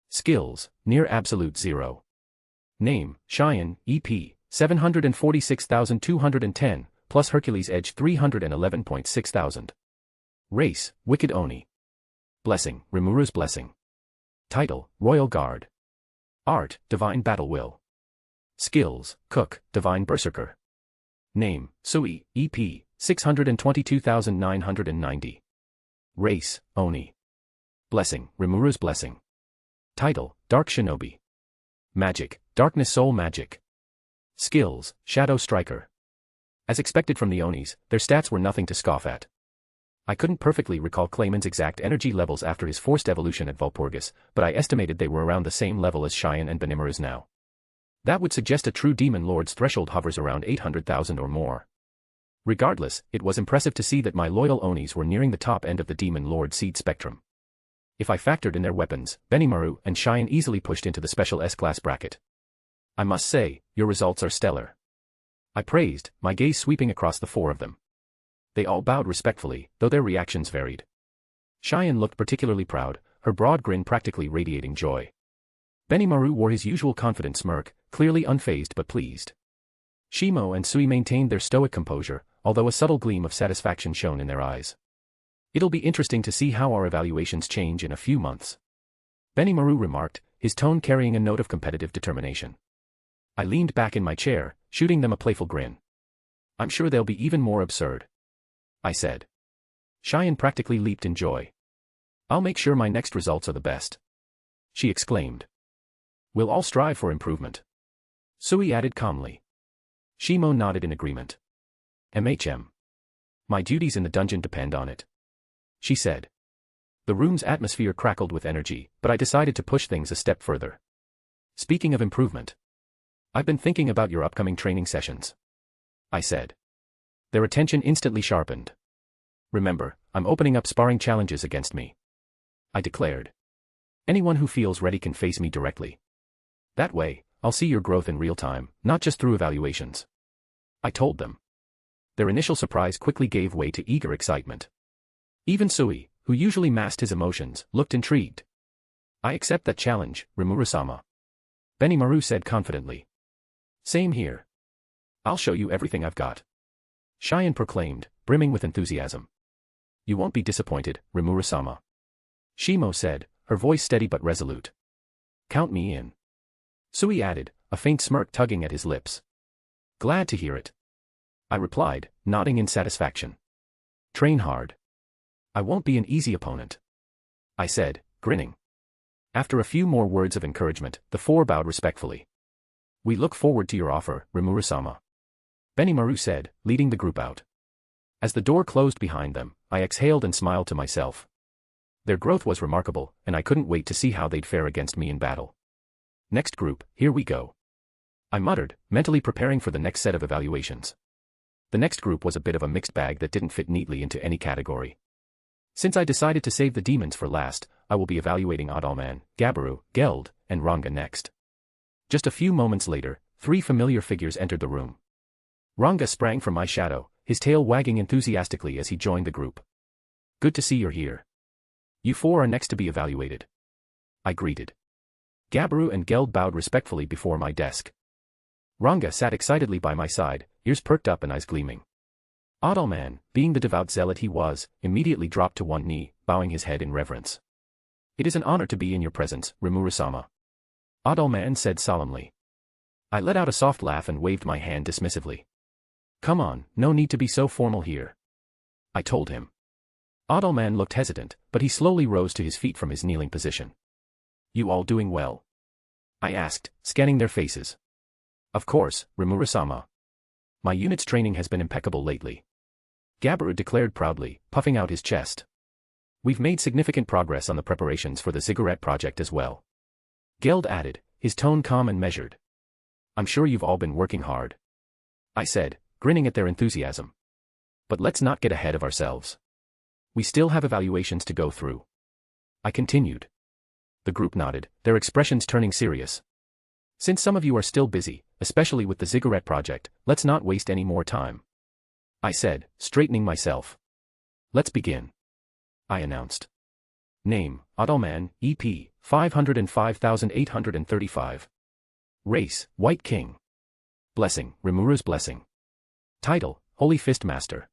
Skills, Near Absolute Zero. Name, Cheyenne, EP, 746,210, plus Hercules Edge 311,600. Race, Wicked Oni. Blessing, Rimuru's Blessing. Title, Royal Guard. Art, Divine Battle Will. Skills, Cook, Divine Berserker. Name, Sui, EP, 622,990. Race, Oni. Blessing, Rimuru's Blessing. Title, Dark Shinobi. Magic, Darkness Soul Magic. Skills, Shadow Striker. As expected from the Onis, their stats were nothing to scoff at. I couldn't perfectly recall Clayman's exact energy levels after his forced evolution at Walpurgis, but I estimated they were around the same level as Cheyenne and Benimaru's now. That would suggest a true Demon Lord's threshold hovers around 800,000 or more. Regardless, it was impressive to see that my loyal Onis were nearing the top end of the Demon Lord seed spectrum. If I factored in their weapons, Benimaru and Cheyenne easily pushed into the special S-class bracket. I must say, your results are stellar. I praised, my gaze sweeping across the 4 of them. They all bowed respectfully, though their reactions varied. Cheyenne looked particularly proud, her broad grin practically radiating joy. Benimaru wore his usual confident smirk, clearly unfazed but pleased. Shimo and Sui maintained their stoic composure, although a subtle gleam of satisfaction shone in their eyes. It'll be interesting to see how our evaluations change in a few months. Benimaru remarked, his tone carrying a note of competitive determination. I leaned back in my chair, shooting them a playful grin. I'm sure they'll be even more absurd. I said. Cheyenne practically leaped in joy. I'll make sure my next results are the best. She exclaimed. We'll all strive for improvement. Sui added calmly. Shimo nodded in agreement. MHM. My duties in the dungeon depend on it. She said. The room's atmosphere crackled with energy, but I decided to push things a step further. Speaking of improvement. I've been thinking about your upcoming training sessions, I said. Their attention instantly sharpened. Remember, I'm opening up sparring challenges against me, I declared. Anyone who feels ready can face me directly. That way, I'll see your growth in real time, not just through evaluations, I told them. Their initial surprise quickly gave way to eager excitement. Even Sui, who usually masked his emotions, looked intrigued. I accept that challenge, Rimuru-sama, Benimaru said confidently. Same here. I'll show you everything I've got, Cheyenne proclaimed, brimming with enthusiasm. You won't be disappointed, Rimuru-sama, Shimo said, her voice steady but resolute. Count me in, Sui added, a faint smirk tugging at his lips. Glad to hear it, I replied, nodding in satisfaction. Train hard. I won't be an easy opponent, I said, grinning. After a few more words of encouragement, the four bowed respectfully. We look forward to your offer, Rimuru-sama, Benimaru said, leading the group out. As the door closed behind them, I exhaled and smiled to myself. Their growth was remarkable, and I couldn't wait to see how they'd fare against me in battle. Next group, here we go, I muttered, mentally preparing for the next set of evaluations. The next group was a bit of a mixed bag that didn't fit neatly into any category. Since I decided to save the demons for last, I will be evaluating Adalman, Gabiru, Geld, and Ranga next. Just a few moments later, 3 familiar figures entered the room. Ranga sprang from my shadow, his tail wagging enthusiastically as he joined the group. Good to see you're here. You 4 are next to be evaluated, I greeted. Gabiru and Geld bowed respectfully before my desk. Ranga sat excitedly by my side, ears perked up and eyes gleaming. Adalman, being the devout zealot he was, immediately dropped to one knee, bowing his head in reverence. It is an honor to be in your presence, Rimuru-sama, Adalman said solemnly. I let out a soft laugh and waved my hand dismissively. Come on, no need to be so formal here, I told him. Adalman looked hesitant, but he slowly rose to his feet from his kneeling position. You all doing well? I asked, scanning their faces. Of course, Rimuru-sama. My unit's training has been impeccable lately, Gabiru declared proudly, puffing out his chest. We've made significant progress on the preparations for the Ziggurat project as well, Geld added, his tone calm and measured. I'm sure you've all been working hard, I said, grinning at their enthusiasm. But let's not get ahead of ourselves. We still have evaluations to go through, I continued. The group nodded, their expressions turning serious. Since some of you are still busy, especially with the Ziggurat project, let's not waste any more time, I said, straightening myself. Let's begin, I announced. Name, Adalman, EP, 505,835. Race, White King. Blessing, Rimuru's Blessing. Title, Holy Fist Master.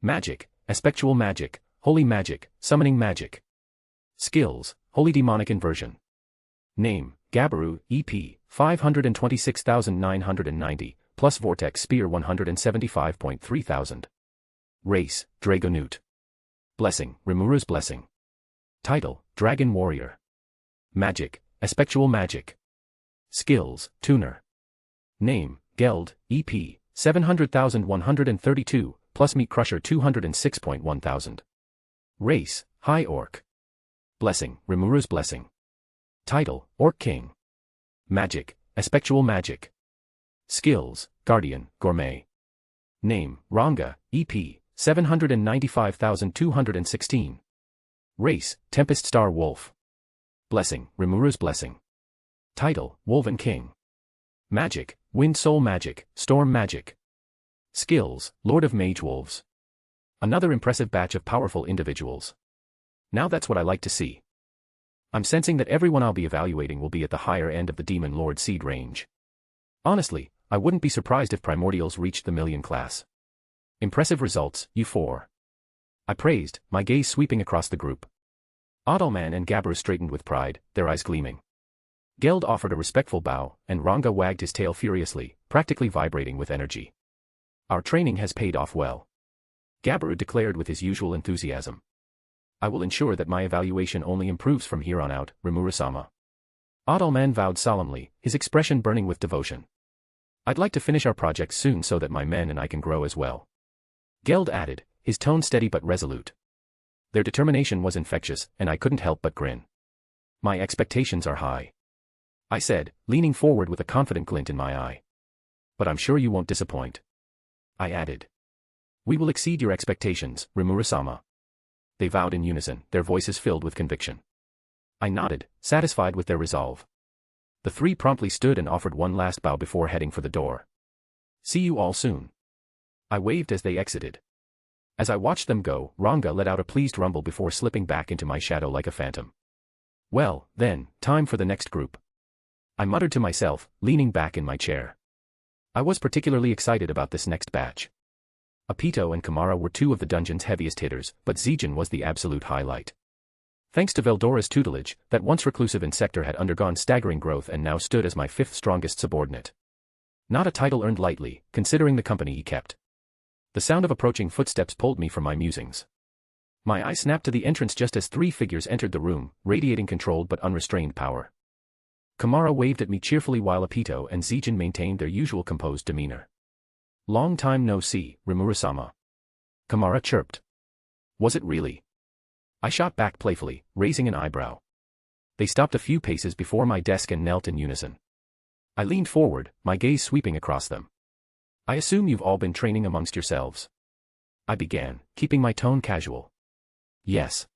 Magic, Aspectual Magic, Holy Magic, Summoning Magic. Skills, Holy Demonic Inversion. Name, Gabiru, EP, 526,990, plus Vortex Spear 175.3 thousand. Race, Dragonute. Blessing, Rimuru's Blessing. Title, Dragon Warrior. Magic, Aspectual Magic. Skills, Tuner. Name, Geld, EP, 700,132, plus Meat Crusher 206.1 thousand. Race, High Orc. Blessing, Rimuru's Blessing. Title, Orc King. Magic, Aspectual Magic. Skills, Guardian, Gourmet. Name, Ranga, EP, 795,216. Race, Tempest Star Wolf. Blessing, Rimuru's Blessing. Title, Wolven King. Magic, Wind Soul Magic, Storm Magic. Skills, Lord of Mage Wolves. Another impressive batch of powerful individuals. Now that's what I like to see. I'm sensing that everyone I'll be evaluating will be at the higher end of the Demon Lord seed range. Honestly, I wouldn't be surprised if Primordials reached the million class. Impressive results, you 4. I praised, my gaze sweeping across the group. Adalman and Gabiru straightened with pride, their eyes gleaming. Geld offered a respectful bow, and Ranga wagged his tail furiously, practically vibrating with energy. Our training has paid off well, Gabiru declared with his usual enthusiasm. I will ensure that my evaluation only improves from here on out, Rimuru-sama. Adalman vowed solemnly, his expression burning with devotion. I'd like to finish our project soon so that my men and I can grow as well, Geld added, his tone steady but resolute. Their determination was infectious, and I couldn't help but grin. My expectations are high. I said, leaning forward with a confident glint in my eye. But I'm sure you won't disappoint. I added. We will exceed your expectations, Rimuru-sama. They vowed in unison, their voices filled with conviction. I nodded, satisfied with their resolve. The three promptly stood and offered one last bow before heading for the door. See you all soon. I waved as they exited. As I watched them go, Ranga let out a pleased rumble before slipping back into my shadow like a phantom. Well, then, time for the next group. I muttered to myself, leaning back in my chair. I was particularly excited about this next batch. Apito and Kamara were two of the dungeon's heaviest hitters, but Zijin was the absolute highlight. Thanks to Veldora's tutelage, that once reclusive insector had undergone staggering growth and now stood as my fifth strongest subordinate. Not a title earned lightly, considering the company he kept. The sound of approaching footsteps pulled me from my musings. My eye snapped to the entrance just as three figures entered the room, radiating controlled but unrestrained power. Kamara waved at me cheerfully while Apito and Zijin maintained their usual composed demeanor. Long time no see, Rimuru-sama. Kamara chirped. Was it really? I shot back playfully, raising an eyebrow. They stopped a few paces before my desk and knelt in unison. I leaned forward, my gaze sweeping across them. I assume you've all been training amongst yourselves. I began, keeping my tone casual. Yes.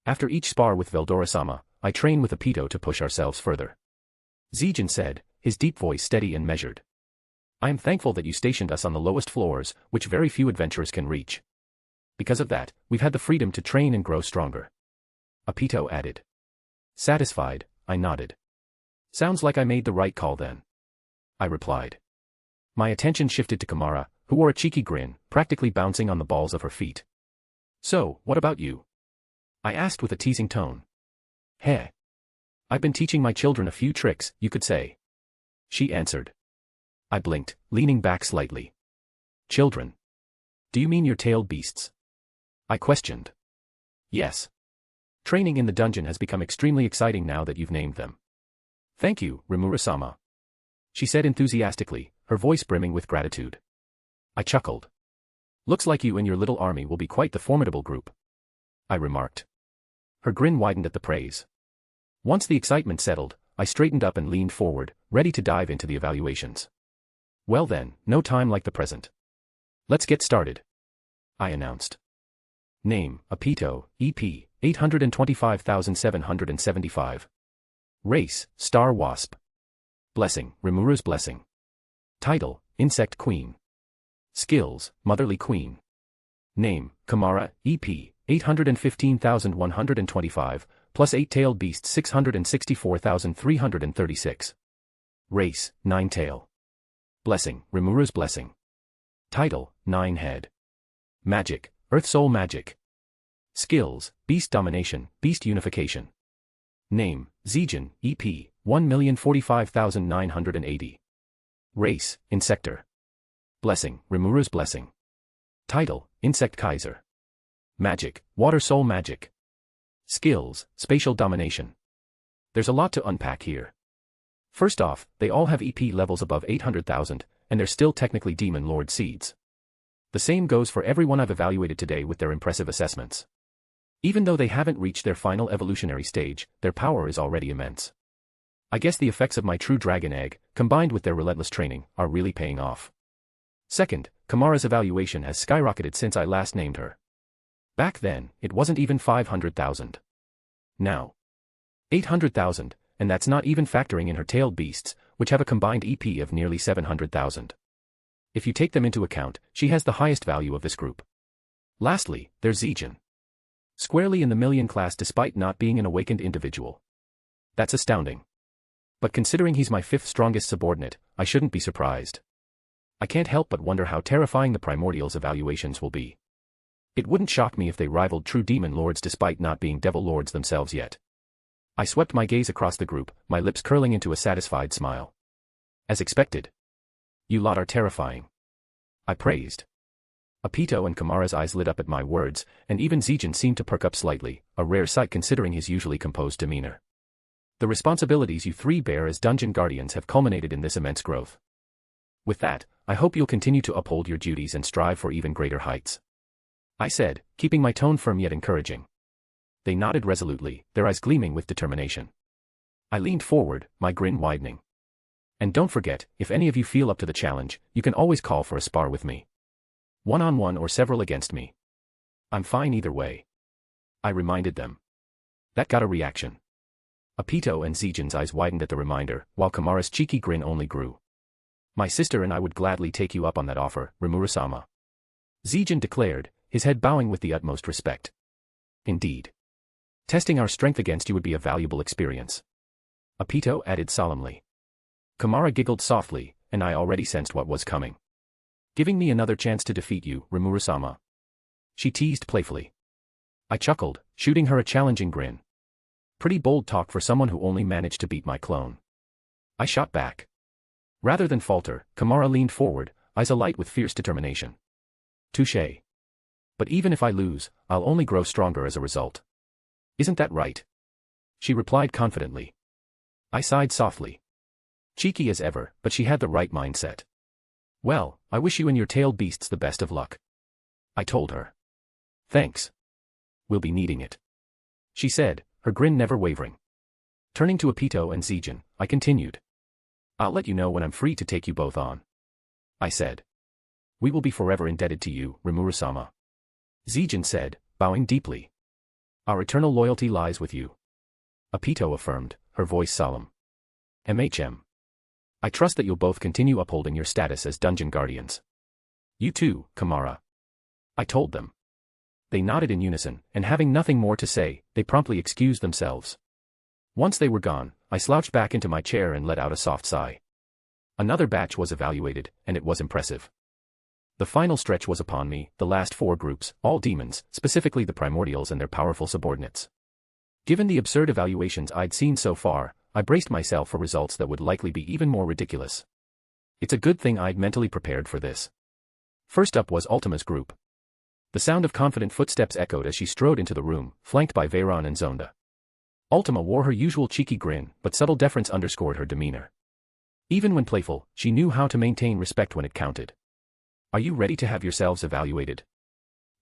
After each spar with Veldora-sama, I train with Apito to push ourselves further. Zijin said, his deep voice steady and measured. I am thankful that you stationed us on the lowest floors, which very few adventurers can reach. Because of that, we've had the freedom to train and grow stronger. Apito added. Satisfied, I nodded. Sounds like I made the right call then. I replied. My attention shifted to Kamara, who wore a cheeky grin, practically bouncing on the balls of her feet. So, what about you? I asked with a teasing tone. Heh. I've been teaching my children a few tricks, you could say. She answered. I blinked, leaning back slightly. Children. Do you mean your tailed beasts? I questioned. Yes. Training in the dungeon has become extremely exciting now that you've named them. Thank you, Rimuru-sama. She said enthusiastically, her voice brimming with gratitude. I chuckled. Looks like you and your little army will be quite the formidable group. I remarked. Her grin widened at the praise. Once the excitement settled, I straightened up and leaned forward, ready to dive into the evaluations. Well then, no time like the present. Let's get started. I announced. Name, Apito, EP, 825,775. Race, Star Wasp. Blessing, Rimuru's Blessing. Title, Insect Queen. Skills, Motherly Queen. Name, Kamara, EP, 815,125, plus 8-tailed beast 664,336. Race, Nine-tail. Blessing, Rimuru's Blessing. Title, Nine-head. Magic, Earth Soul Magic. Skills, Beast Domination, Beast Unification. Name, Zijin, EP, 1,045,980. Race, Insector. Blessing, Rimuru's Blessing. Title, Insect Kaiser. Magic, Water Soul Magic. Skills, Spatial Domination. There's a lot to unpack here. First off, they all have EP levels above 800,000, and they're still technically Demon Lord seeds. The same goes for everyone I've evaluated today with their impressive assessments. Even though they haven't reached their final evolutionary stage, their power is already immense. I guess the effects of my true dragon egg, combined with their relentless training, are really paying off. Second, Kamara's evaluation has skyrocketed since I last named her. Back then, it wasn't even 500,000. Now, 800,000, and that's not even factoring in her tailed beasts, which have a combined EP of nearly 700,000. If you take them into account, she has the highest value of this group. Lastly, there's Zijin. Squarely in the million class despite not being an awakened individual. That's astounding. But considering he's my fifth strongest subordinate, I shouldn't be surprised. I can't help but wonder how terrifying the Primordial's evaluations will be. It wouldn't shock me if they rivaled true Demon Lords despite not being Devil Lords themselves yet. I swept my gaze across the group, my lips curling into a satisfied smile. As expected. You lot are terrifying. I praised. Apito and Kamara's eyes lit up at my words, and even Zijin seemed to perk up slightly, a rare sight considering his usually composed demeanor. The responsibilities you three bear as dungeon guardians have culminated in this immense growth. With that, I hope you'll continue to uphold your duties and strive for even greater heights. I said, keeping my tone firm yet encouraging. They nodded resolutely, their eyes gleaming with determination. I leaned forward, my grin widening. And don't forget, if any of you feel up to the challenge, you can always call for a spar with me. One-on-one or several against me. I'm fine either way. I reminded them. That got a reaction. Apito and Zijin's eyes widened at the reminder, while Kamara's cheeky grin only grew. My sister and I would gladly take you up on that offer, Rimuru-sama. Zijin declared, his head bowing with the utmost respect. Indeed. Testing our strength against you would be a valuable experience. Apito added solemnly. Kamara giggled softly, and I already sensed what was coming. Giving me another chance to defeat you, Rimuru-sama. She teased playfully. I chuckled, shooting her a challenging grin. Pretty bold talk for someone who only managed to beat my clone. I shot back. Rather than falter, Kamara leaned forward, eyes alight with fierce determination. Touché. But even if I lose, I'll only grow stronger as a result. Isn't that right? She replied confidently. I sighed softly. Cheeky as ever, but she had the right mindset. Well, I wish you and your tailed beasts the best of luck. I told her. Thanks. We'll be needing it. She said, her grin never wavering. Turning to Apito and Zijin, I continued. I'll let you know when I'm free to take you both on. I said. We will be forever indebted to you, Rimuru-sama. Zijin said, bowing deeply. Our eternal loyalty lies with you. Apito affirmed, her voice solemn. MHM. I trust that you'll both continue upholding your status as dungeon guardians. You too, Kamara. I told them. They nodded in unison, and having nothing more to say, they promptly excused themselves. Once they were gone, I slouched back into my chair and let out a soft sigh. Another batch was evaluated, and it was impressive. The final stretch was upon me, the last 4 groups, all demons, specifically the primordials and their powerful subordinates. Given the absurd evaluations I'd seen so far, I braced myself for results that would likely be even more ridiculous. It's a good thing I'd mentally prepared for this. First up was Ultima's group. The sound of confident footsteps echoed as she strode into the room, flanked by Wherein and Zonda. Ultima wore her usual cheeky grin, but subtle deference underscored her demeanor. Even when playful, she knew how to maintain respect when it counted. Are you ready to have yourselves evaluated?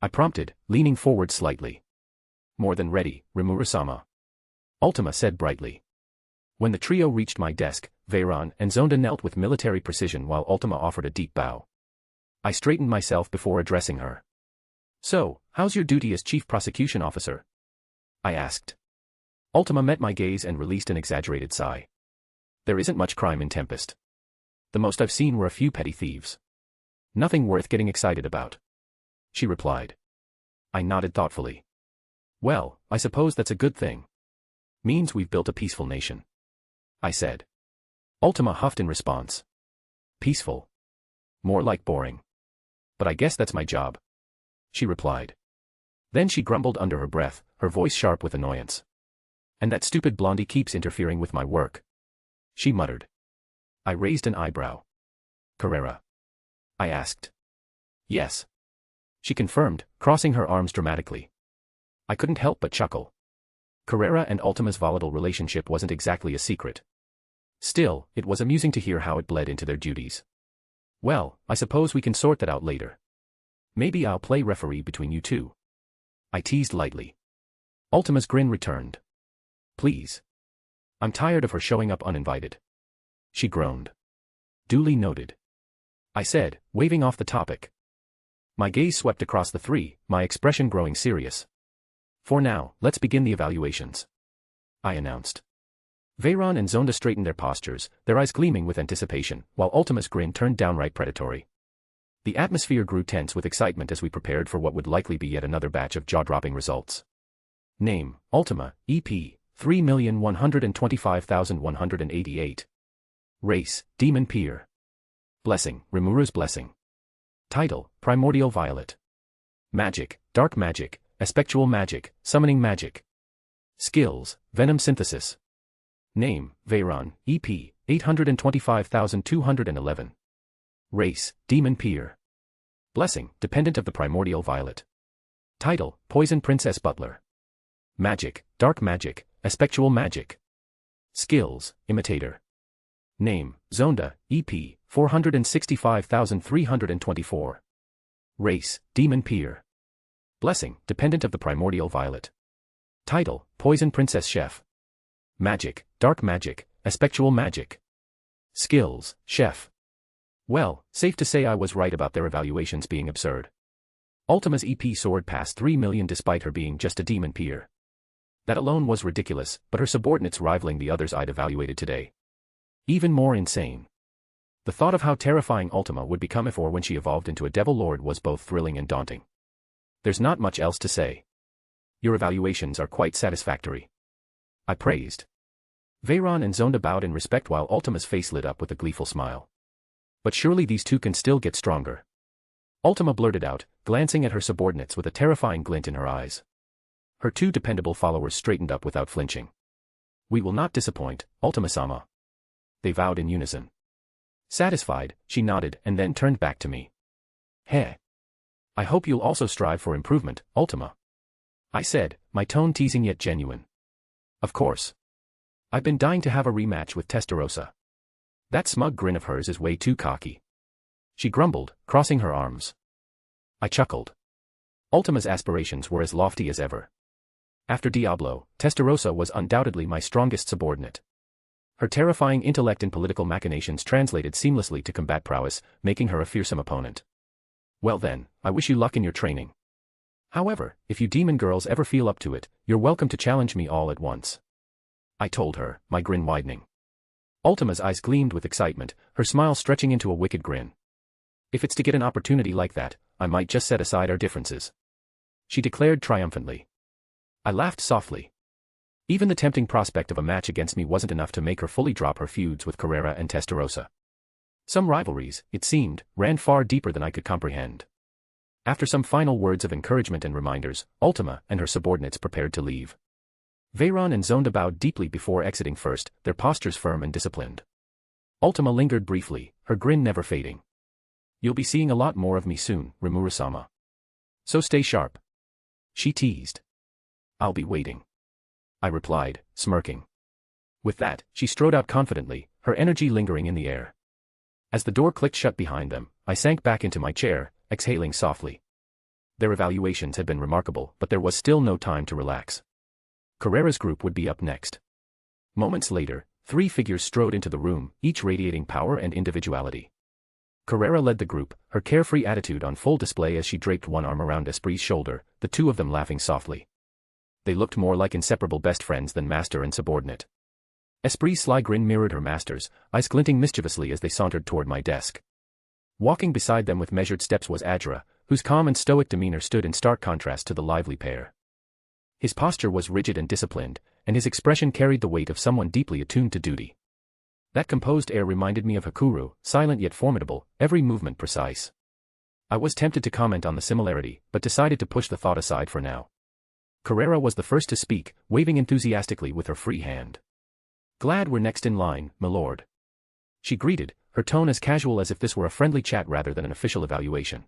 I prompted, leaning forward slightly. More than ready, Rimuru-sama. Ultima said brightly. When the trio reached my desk, Wherein and Zonda knelt with military precision while Ultima offered a deep bow. I straightened myself before addressing her. So, how's your duty as Chief Prosecution Officer? I asked. Ultima met my gaze and released an exaggerated sigh. There isn't much crime in Tempest. The most I've seen were a few petty thieves. Nothing worth getting excited about. She replied. I nodded thoughtfully. Well, I suppose that's a good thing. Means we've built a peaceful nation. I said. Ultima huffed in response. Peaceful. More like boring. But I guess that's my job. She replied. Then she grumbled under her breath, her voice sharp with annoyance. And that stupid blondie keeps interfering with my work. She muttered. I raised an eyebrow. Carrera? I asked. Yes. She confirmed, crossing her arms dramatically. I couldn't help but chuckle. Carrera and Ultima's volatile relationship wasn't exactly a secret. Still, it was amusing to hear how it bled into their duties. Well, I suppose we can sort that out later. Maybe I'll play referee between you two. I teased lightly. Ultima's grin returned. Please. I'm tired of her showing up uninvited. She groaned. Duly noted. I said, waving off the topic. My gaze swept across the 3, my expression growing serious. For now, let's begin the evaluations. I announced. Wherein and Zonda straightened their postures, their eyes gleaming with anticipation, while Ultima's grin turned downright predatory. The atmosphere grew tense with excitement as we prepared for what would likely be yet another batch of jaw-dropping results. Name, Ultima, EP, 3,125,188. Race, Demon Peer. Blessing, Rimuru's Blessing. Title, Primordial Violet. Magic, Dark Magic, Aspectual Magic, Summoning Magic. Skills, Venom Synthesis. Name, Wherein, EP, 825,211. Race, Demon Peer. Blessing, Dependent of the Primordial Violet. Title, Poison Princess Butler. Magic, Dark Magic, Aspectual Magic. Skills, Imitator. Name, Zonda, EP, 465,324. Race, Demon Peer. Blessing, Dependent of the Primordial Violet. Title, Poison Princess Chef. Magic, dark magic, aspectual magic. Skills, chef. Well, safe to say I was right about their evaluations being absurd. Ultima's EP soared past 3 million despite her being just a demon peer. That alone was ridiculous, but her subordinates rivaling the others I'd evaluated today. Even more insane. The thought of how terrifying Ultima would become if or when she evolved into a devil lord was both thrilling and daunting. There's not much else to say. Your evaluations are quite satisfactory, I praised. Veyron and Zonda bowed in respect while Ultima's face lit up with a gleeful smile. But surely these two can still get stronger. Ultima blurted out, glancing at her subordinates with a terrifying glint in her eyes. Her two dependable followers straightened up without flinching. We will not disappoint, Ultima-sama. They vowed in unison. Satisfied, she nodded and then turned back to me. Heh. I hope you'll also strive for improvement, Ultima. I said, my tone teasing yet genuine. Of course. I've been dying to have a rematch with Testarossa. That smug grin of hers is way too cocky. She grumbled, crossing her arms. I chuckled. Ultima's aspirations were as lofty as ever. After Diablo, Testarossa was undoubtedly my strongest subordinate. Her terrifying intellect and political machinations translated seamlessly to combat prowess, making her a fearsome opponent. Well then, I wish you luck in your training. However, if you demon girls ever feel up to it, you're welcome to challenge me all at once. I told her, my grin widening. Ultima's eyes gleamed with excitement, her smile stretching into a wicked grin. If it's to get an opportunity like that, I might just set aside our differences. She declared triumphantly. I laughed softly. Even the tempting prospect of a match against me wasn't enough to make her fully drop her feuds with Carrera and Testarossa. Some rivalries, it seemed, ran far deeper than I could comprehend. After some final words of encouragement and reminders, Ultima and her subordinates prepared to leave. Veyron and Zonda bowed deeply before exiting first, their postures firm and disciplined. Ultima lingered briefly, her grin never fading. You'll be seeing a lot more of me soon, Rimuru-sama. So stay sharp. She teased. I'll be waiting. I replied, smirking. With that, she strode out confidently, her energy lingering in the air. As the door clicked shut behind them, I sank back into my chair, exhaling softly. Their evaluations had been remarkable, but there was still no time to relax. Carrera's group would be up next. Moments later, 3 figures strode into the room, each radiating power and individuality. Carrera led the group, her carefree attitude on full display as she draped one arm around Esprit's shoulder, the two of them laughing softly. They looked more like inseparable best friends than master and subordinate. Esprit's sly grin mirrored her master's, eyes glinting mischievously as they sauntered toward my desk. Walking beside them with measured steps was Adra, whose calm and stoic demeanor stood in stark contrast to the lively pair. His posture was rigid and disciplined, and his expression carried the weight of someone deeply attuned to duty. That composed air reminded me of Hakuru, silent yet formidable, every movement precise. I was tempted to comment on the similarity, but decided to push the thought aside for now. Carrera was the first to speak, waving enthusiastically with her free hand. Glad we're next in line, my lord. She greeted, her tone as casual as if this were a friendly chat rather than an official evaluation.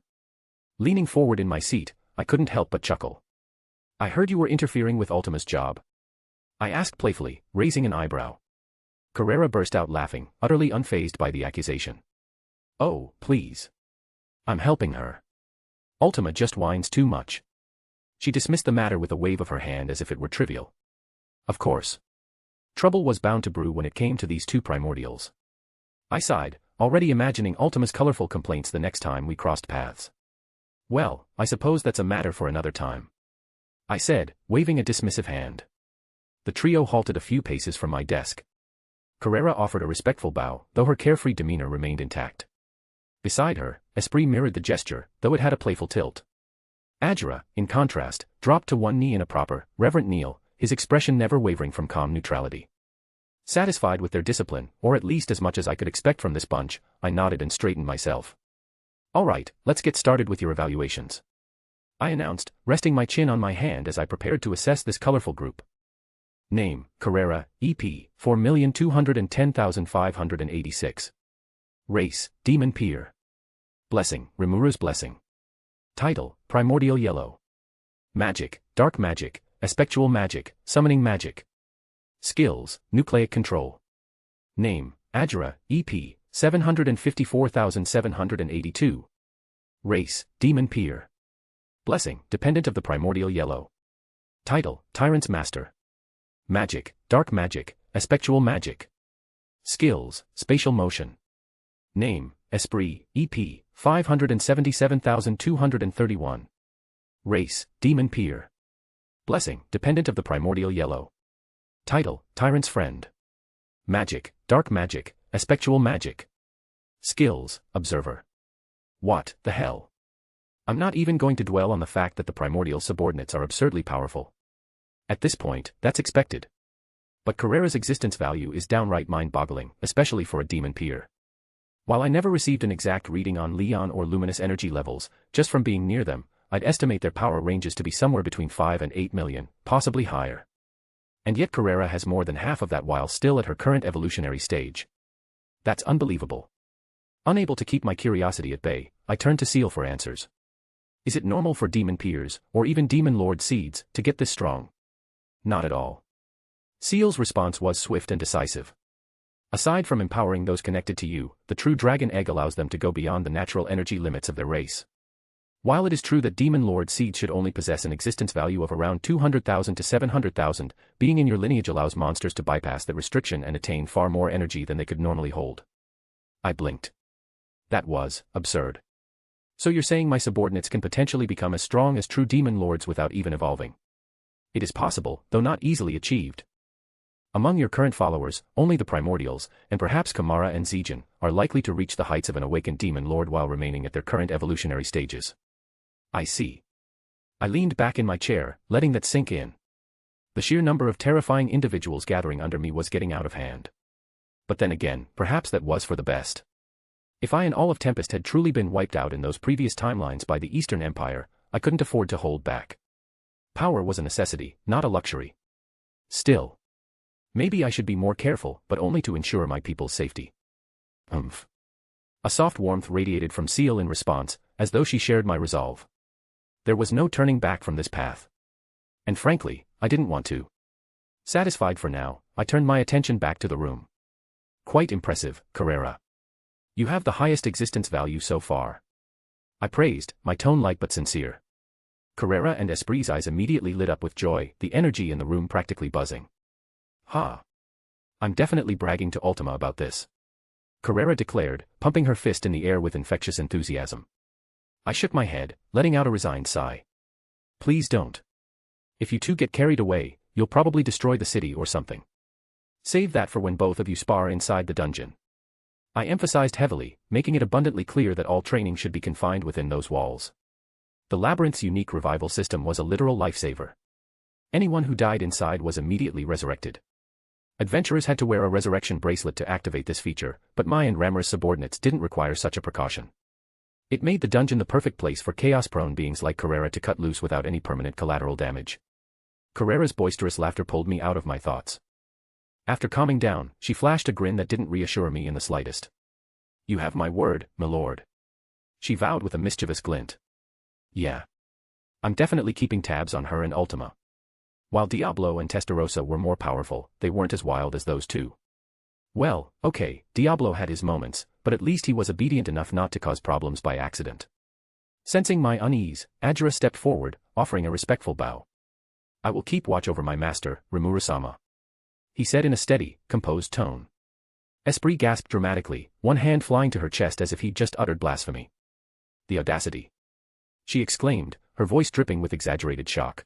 Leaning forward in my seat, I couldn't help but chuckle. I heard you were interfering with Ultima's job. I asked playfully, raising an eyebrow. Carrera burst out laughing, utterly unfazed by the accusation. Oh, please. I'm helping her. Ultima just whines too much. She dismissed the matter with a wave of her hand as if it were trivial. Of course. Trouble was bound to brew when it came to these two primordials. I sighed, already imagining Ultima's colorful complaints the next time we crossed paths. Well, I suppose that's a matter for another time, I said, waving a dismissive hand. The trio halted a few paces from my desk. Carrera offered a respectful bow, though her carefree demeanor remained intact. Beside her, Esprit mirrored the gesture, though it had a playful tilt. Adra, in contrast, dropped to one knee in a proper, reverent kneel, his expression never wavering from calm neutrality. Satisfied with their discipline, or at least as much as I could expect from this bunch, I nodded and straightened myself. All right, let's get started with your evaluations, I announced, resting my chin on my hand as I prepared to assess this colorful group. Name, Carrera, EP, 4,210,586. Race, Demon Peer. Blessing, Rimuru's Blessing. Title, Primordial Yellow. Magic, Dark Magic, Aspectual Magic, Summoning Magic. Skills, Nucleic Control. Name, Adra, EP, 754,782. Race, Demon Peer. Blessing, Dependent of the Primordial Yellow. Title, Tyrant's Master. Magic, Dark Magic, aspectual magic. Skills, spatial motion. Name, Esprit, EP, 577,231. Race, Demon Peer. Blessing, dependent of the primordial yellow. Title, Tyrant's Friend. Magic, dark magic, aspectual magic. Skills, observer. What the hell? I'm not even going to dwell on the fact that the primordial subordinates are absurdly powerful. At this point, that's expected. But Carrera's existence value is downright mind-boggling, especially for a demon peer. While I never received an exact reading on Leon or luminous energy levels, just from being near them, I'd estimate their power ranges to be somewhere between 5 and 8 million, possibly higher. And yet Carrera has more than half of that while still at her current evolutionary stage. That's unbelievable. Unable to keep my curiosity at bay, I turn to Seal for answers. Is it normal for demon peers, or even demon lord seeds, to get this strong? Not at all. Seal's response was swift and decisive. Aside from empowering those connected to you, the true dragon egg allows them to go beyond the natural energy limits of their race. While it is true that demon lord seeds should only possess an existence value of around 200,000 to 700,000, being in your lineage allows monsters to bypass that restriction and attain far more energy than they could normally hold. I blinked. That was absurd. So you're saying my subordinates can potentially become as strong as true demon lords without even evolving? It is possible, though not easily achieved. Among your current followers, only the primordials, and perhaps Kamara and Zijin, are likely to reach the heights of an awakened demon lord while remaining at their current evolutionary stages. I see. I leaned back in my chair, letting that sink in. The sheer number of terrifying individuals gathering under me was getting out of hand. But then again, perhaps that was for the best. If I and all of Tempest had truly been wiped out in those previous timelines by the Eastern Empire, I couldn't afford to hold back. Power was a necessity, not a luxury. Still. Maybe I should be more careful, but only to ensure my people's safety. Umph. A soft warmth radiated from Seal in response, as though she shared my resolve. There was no turning back from this path. And frankly, I didn't want to. Satisfied for now, I turned my attention back to the room. Quite impressive, Carrera. You have the highest existence value so far. I praised, my tone light but sincere. Carrera and Esprit's eyes immediately lit up with joy, the energy in the room practically buzzing. Ha! I'm definitely bragging to Ultima about this. Carrera declared, pumping her fist in the air with infectious enthusiasm. I shook my head, letting out a resigned sigh. Please don't. If you two get carried away, you'll probably destroy the city or something. Save that for when both of you spar inside the dungeon. I emphasized heavily, making it abundantly clear that all training should be confined within those walls. The labyrinth's unique revival system was a literal lifesaver. Anyone who died inside was immediately resurrected. Adventurers had to wear a resurrection bracelet to activate this feature, but my and Rammer's subordinates didn't require such a precaution. It made the dungeon the perfect place for chaos-prone beings like Carrera to cut loose without any permanent collateral damage. Carrera's boisterous laughter pulled me out of my thoughts. After calming down, she flashed a grin that didn't reassure me in the slightest. You have my word, my lord. She vowed with a mischievous glint. Yeah. I'm definitely keeping tabs on her and Ultima. While Diablo and Testarossa were more powerful, they weren't as wild as those two. Well, okay, Diablo had his moments, but at least he was obedient enough not to cause problems by accident. Sensing my unease, Ajura stepped forward, offering a respectful bow. I will keep watch over my master, Rimuru-sama. He said in a steady, composed tone. Esprit gasped dramatically, one hand flying to her chest as if he'd just uttered blasphemy. The audacity! She exclaimed, her voice dripping with exaggerated shock.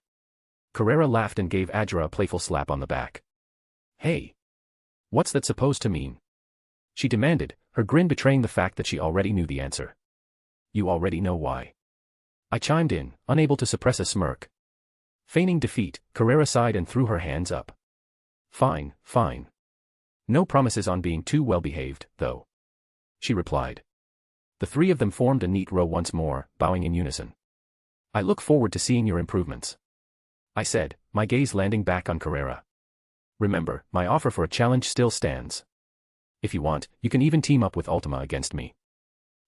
Carrera laughed and gave Ajura a playful slap on the back. Hey! What's that supposed to mean? She demanded, her grin betraying the fact that she already knew the answer. You already know why. I chimed in, unable to suppress a smirk. Feigning defeat, Carrera sighed and threw her hands up. Fine, fine. No promises on being too well-behaved, though. She replied. The three of them formed a neat row once more, bowing in unison. I look forward to seeing your improvements. I said, my gaze landing back on Carrera. Remember, my offer for a challenge still stands. If you want, you can even team up with Ultima against me.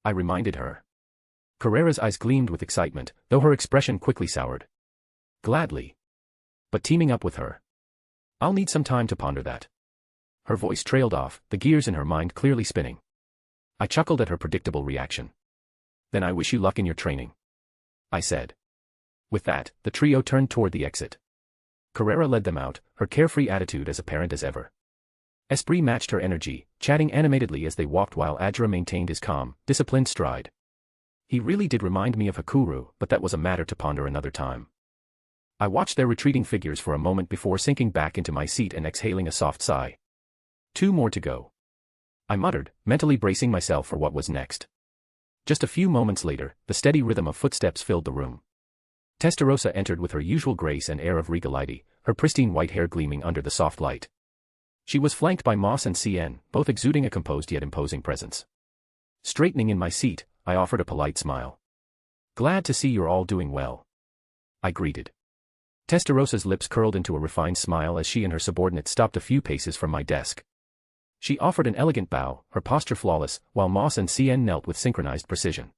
I reminded her. Carrera's eyes gleamed with excitement, though her expression quickly soured. Gladly. But teaming up with her? I'll need some time to ponder that. Her voice trailed off, the gears in her mind clearly spinning. I chuckled at her predictable reaction. Then I wish you luck in your training. I said. With that, the trio turned toward the exit. Carrera led them out, her carefree attitude as apparent as ever. Esprit matched her energy, chatting animatedly as they walked while Ajra maintained his calm, disciplined stride. He really did remind me of Hakuru, but that was a matter to ponder another time. I watched their retreating figures for a moment before sinking back into my seat and exhaling a soft sigh. 2 more to go, I muttered, mentally bracing myself for what was next. Just a few moments later, the steady rhythm of footsteps filled the room. Testarossa entered with her usual grace and air of regality, her pristine white hair gleaming under the soft light. She was flanked by Moss and CN, both exuding a composed yet imposing presence. Straightening in my seat, I offered a polite smile. "Glad to see you're all doing well," I greeted. Testarossa's lips curled into a refined smile as she and her subordinate stopped a few paces from my desk. She offered an elegant bow, her posture flawless, while Moss and CN knelt with synchronized precision.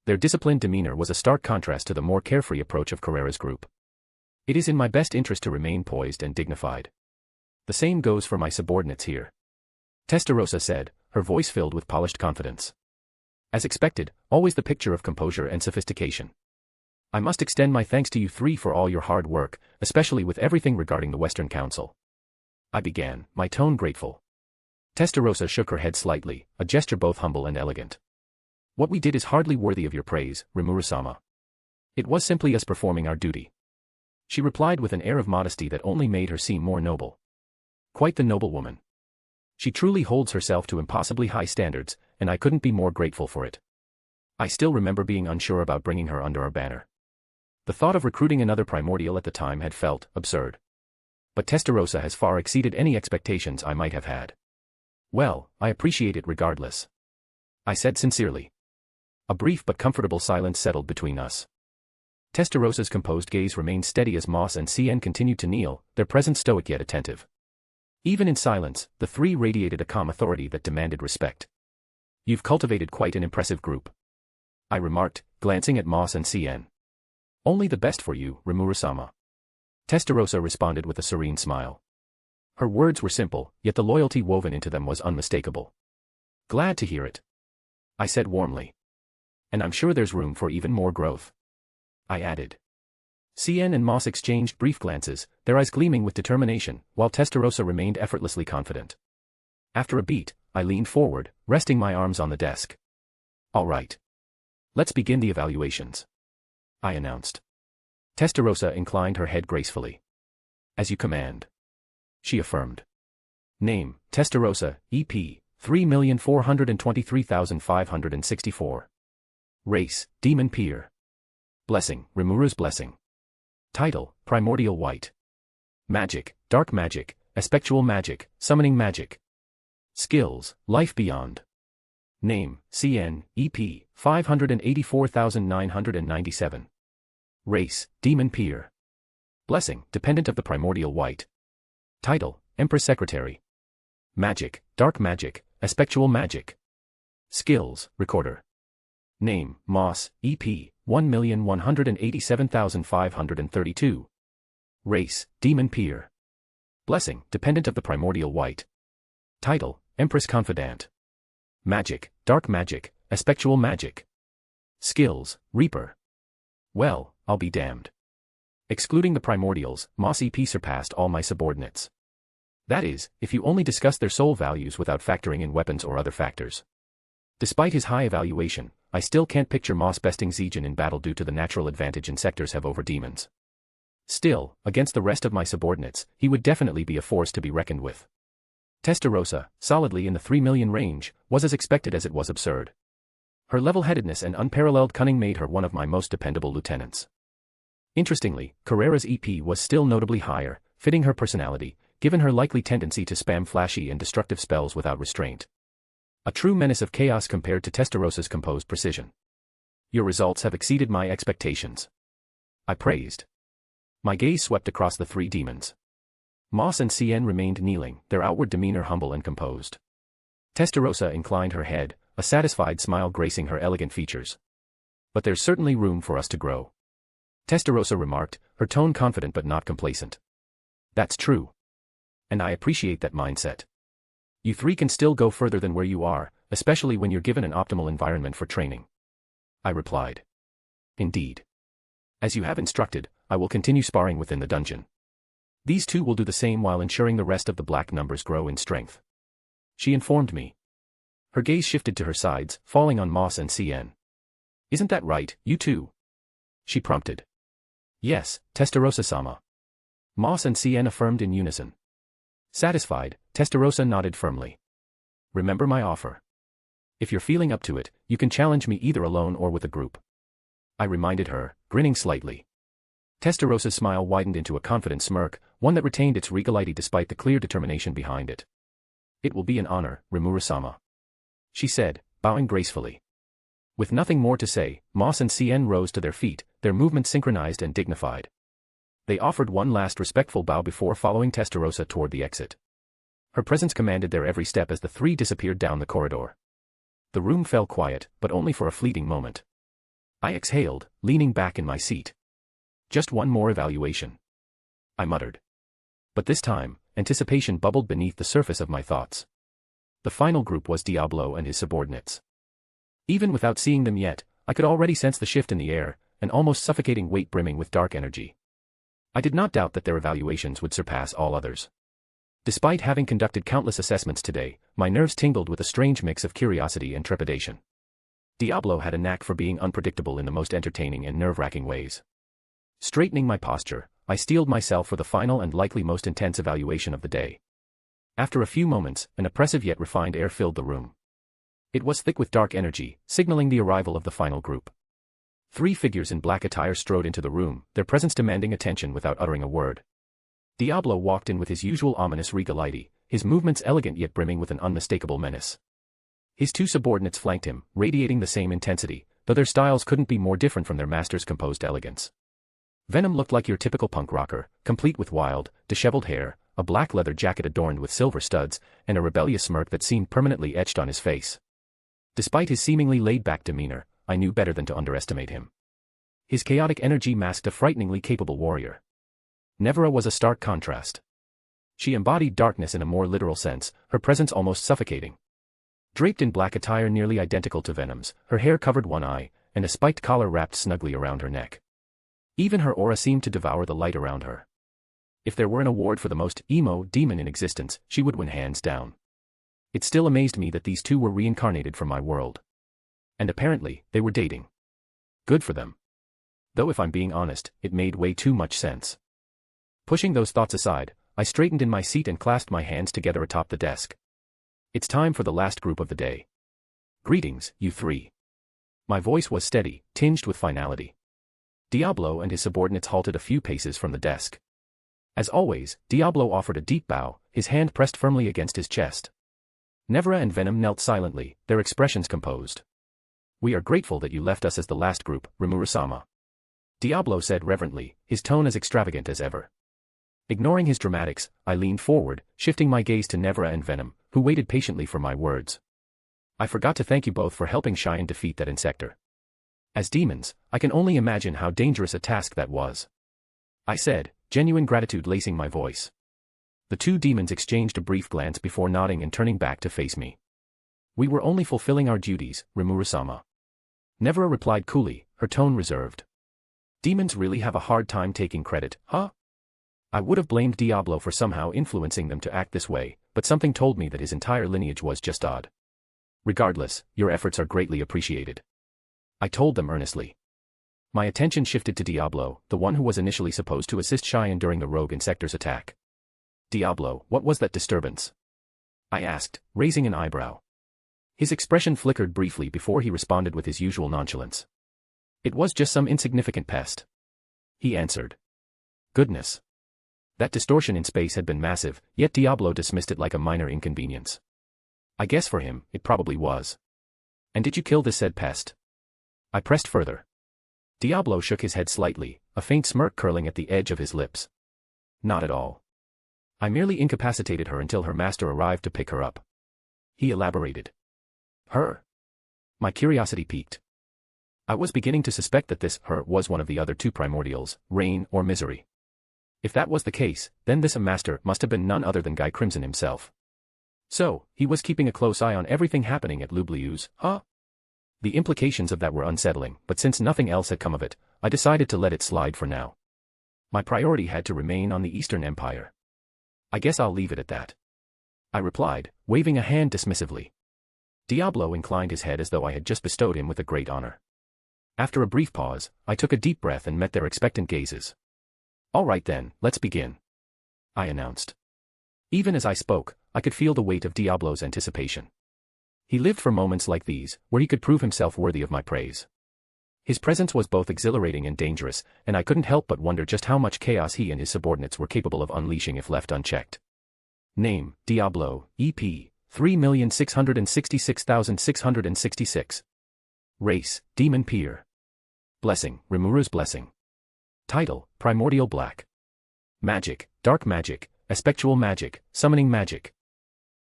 Their disciplined demeanor was a stark contrast to the more carefree approach of Carrera's group. It is in my best interest to remain poised and dignified. The same goes for my subordinates here, Testarossa said, her voice filled with polished confidence. As expected, always the picture of composure and sophistication. I must extend my thanks to you 3 for all your hard work, especially with everything regarding the Western Council. I began, my tone grateful. Testarossa shook her head slightly, a gesture both humble and elegant. "What we did is hardly worthy of your praise, Rimuru-sama. It was simply us performing our duty," she replied with an air of modesty that only made her seem more noble. Quite the noble woman. She truly holds herself to impossibly high standards, and I couldn't be more grateful for it. I still remember being unsure about bringing her under our banner. The thought of recruiting another primordial at the time had felt absurd. But Testarossa has far exceeded any expectations I might have had. "Well, I appreciate it regardless," I said sincerely. A brief but comfortable silence settled between us. Testarossa's composed gaze remained steady as Moss and CN continued to kneel, their presence stoic yet attentive. Even in silence, the 3 radiated a calm authority that demanded respect. "You've cultivated quite an impressive group," I remarked, glancing at Moss and CN. "Only the best for you, Rimuru-sama," Testarossa responded with a serene smile. Her words were simple, yet the loyalty woven into them was unmistakable. "Glad to hear it," I said warmly. "And I'm sure there's room for even more growth," I added. CN and Moss exchanged brief glances, their eyes gleaming with determination, while Testarossa remained effortlessly confident. After a beat, I leaned forward, resting my arms on the desk. "All right. Let's begin the evaluations," I announced. Testarossa inclined her head gracefully. "As you command," she affirmed. Name, Testarossa, EP, 3,423,564. Race, Demon Peer. Blessing, Rimuru's Blessing. Title, Primordial White. Magic, Dark Magic, Aspectual Magic, Summoning Magic. Skills, Life Beyond. Name, CN, EP, 584,997. Race, Demon Peer. Blessing, Dependent of the Primordial White. Title, Empress Secretary. Magic, Dark Magic, Aspectual Magic. Skills, Recorder. Name, Moss, EP, 1,187,532. Race, Demon Peer. Blessing, Dependent of the Primordial White. Title, Empress Confidant. Magic, Dark Magic, Aspectual Magic. Skills, Reaper. Well, I'll be damned. Excluding the primordials, Moss EP surpassed all my subordinates. That is, if you only discuss their soul values without factoring in weapons or other factors. Despite his high evaluation, I still can't picture Moss besting Zijin in battle due to the natural advantage insectors have over demons. Still, against the rest of my subordinates, he would definitely be a force to be reckoned with. Testarossa, solidly in the 3 million range, was as expected as it was absurd. Her level-headedness and unparalleled cunning made her one of my most dependable lieutenants. Interestingly, Carrera's EP was still notably higher, fitting her personality, given her likely tendency to spam flashy and destructive spells without restraint. A true menace of chaos compared to Testarossa's composed precision. Your results have exceeded my expectations, I praised. My gaze swept across the 3 demons. Moss and CN remained kneeling, their outward demeanor humble and composed. Testarossa inclined her head, a satisfied smile gracing her elegant features. "But there's certainly room for us to grow," Testarossa remarked, her tone confident but not complacent. "That's true. And I appreciate that mindset. You 3 can still go further than where you are, especially when you're given an optimal environment for training," I replied. "Indeed. As you have instructed, I will continue sparring within the dungeon." These two will do the same while ensuring the rest of the black numbers grow in strength. She informed me. Her gaze shifted to her sides, falling on Moss and CN. Isn't that right, you two? She prompted. Yes, Testarossa-sama. Moss and CN affirmed in unison. Satisfied, Testarossa nodded firmly. Remember my offer. If you're feeling up to it, you can challenge me either alone or with a group. I reminded her, grinning slightly. Testarossa's smile widened into a confident smirk, one that retained its regality despite the clear determination behind it. It will be an honor, Rimuru-sama, she said, bowing gracefully. With nothing more to say, Moss and CN rose to their feet, their movements synchronized and dignified. They offered one last respectful bow before following Testarossa toward the exit. Her presence commanded their every step as the three disappeared down the corridor. The room fell quiet, but only for a fleeting moment. I exhaled, leaning back in my seat. Just one more evaluation, I muttered. But this time, anticipation bubbled beneath the surface of my thoughts. The final group was Diablo and his subordinates. Even without seeing them yet, I could already sense the shift in the air, an almost suffocating weight brimming with dark energy. I did not doubt that their evaluations would surpass all others. Despite having conducted countless assessments today, my nerves tingled with a strange mix of curiosity and trepidation. Diablo had a knack for being unpredictable in the most entertaining and nerve-wracking ways. Straightening my posture, I steeled myself for the final and likely most intense evaluation of the day. After a few moments, an oppressive yet refined air filled the room. It was thick with dark energy, signaling the arrival of the final group. 3 figures in black attire strode into the room, their presence demanding attention without uttering a word. Diablo walked in with his usual ominous regality, his movements elegant yet brimming with an unmistakable menace. His 2 subordinates flanked him, radiating the same intensity, though their styles couldn't be more different from their master's composed elegance. Venom looked like your typical punk rocker, complete with wild, disheveled hair, a black leather jacket adorned with silver studs, and a rebellious smirk that seemed permanently etched on his face. Despite his seemingly laid-back demeanor, I knew better than to underestimate him. His chaotic energy masked a frighteningly capable warrior. Nevera was a stark contrast. She embodied darkness in a more literal sense, her presence almost suffocating. Draped in black attire nearly identical to Venom's, her hair covered one eye, and a spiked collar wrapped snugly around her neck. Even her aura seemed to devour the light around her. If there were an award for the most emo demon in existence, she would win hands down. It still amazed me that these two were reincarnated from my world. And apparently, they were dating. Good for them. Though if I'm being honest, it made way too much sense. Pushing those thoughts aside, I straightened in my seat and clasped my hands together atop the desk. It's time for the last group of the day. Greetings, you 3. My voice was steady, tinged with finality. Diablo and his subordinates halted a few paces from the desk. As always, Diablo offered a deep bow, his hand pressed firmly against his chest. Nevera and Venom knelt silently, their expressions composed. We are grateful that you left us as the last group, Rimuru-sama, Diablo said reverently, his tone as extravagant as ever. Ignoring his dramatics, I leaned forward, shifting my gaze to Nevera and Venom, who waited patiently for my words. I forgot to thank you both for helping Cheyenne defeat that insector. As demons, I can only imagine how dangerous a task that was, I said, genuine gratitude lacing my voice. The 2 demons exchanged a brief glance before nodding and turning back to face me. We were only fulfilling our duties, Rimuru-sama. Nevera replied coolly, her tone reserved. Demons really have a hard time taking credit, huh? I would have blamed Diablo for somehow influencing them to act this way, but something told me that his entire lineage was just odd. Regardless, your efforts are greatly appreciated, I told them earnestly. My attention shifted to Diablo, the one who was initially supposed to assist Cheyenne during the rogue insector's attack. Diablo, what was that disturbance? I asked, raising an eyebrow. His expression flickered briefly before he responded with his usual nonchalance. It was just some insignificant pest, he answered. Goodness. That distortion in space had been massive, yet Diablo dismissed it like a minor inconvenience. I guess for him, it probably was. And did you kill this said pest? I pressed further. Diablo shook his head slightly, a faint smirk curling at the edge of his lips. Not at all. I merely incapacitated her until her master arrived to pick her up. He elaborated. Her? My curiosity piqued. I was beginning to suspect that this her was one of the other 2 primordials, Rain or Misery. If that was the case, then this master must have been none other than Guy Crimson himself. So, he was keeping a close eye on everything happening at Lubliu's, huh? The implications of that were unsettling, but since nothing else had come of it, I decided to let it slide for now. My priority had to remain on the Eastern Empire. I guess I'll leave it at that, I replied, waving a hand dismissively. Diablo inclined his head as though I had just bestowed him with a great honor. After a brief pause, I took a deep breath and met their expectant gazes. All right then, let's begin, I announced. Even as I spoke, I could feel the weight of Diablo's anticipation. He lived for moments like these, where he could prove himself worthy of my praise. His presence was both exhilarating and dangerous, and I couldn't help but wonder just how much chaos he and his subordinates were capable of unleashing if left unchecked. Name, Diablo, EP, 3,666,666. Race, Demon Peer. Blessing, Rimuru's Blessing. Title, Primordial Black. Magic, Dark Magic, Aspectual Magic, Summoning Magic.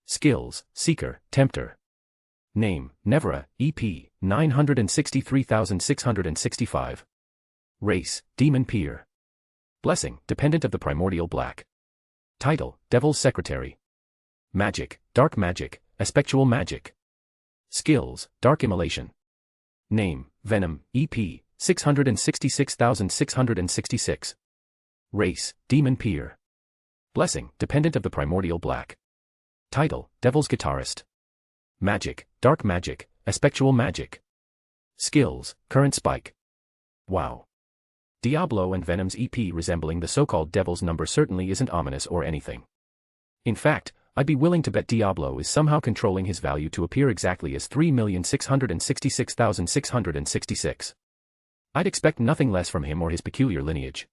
Skills, Seeker, Tempter. Name, Nevera, EP, 963,665. Race, Demon Peer. Blessing, Dependent of the Primordial Black. Title, Devil's Secretary. Magic, Dark Magic, Aspectual Magic. Skills, Dark Immolation. Name, Venom, EP, 666,666. Race, Demon Peer. Blessing, Dependent of the Primordial Black. Title, Devil's Guitarist. Magic, Dark Magic, Aspectual Magic. Skills, Current Spike. Wow. Diablo and Venom's EP resembling the so-called Devil's number certainly isn't ominous or anything. In fact, I'd be willing to bet Diablo is somehow controlling his value to appear exactly as 3,666,666. I'd expect nothing less from him or his peculiar lineage.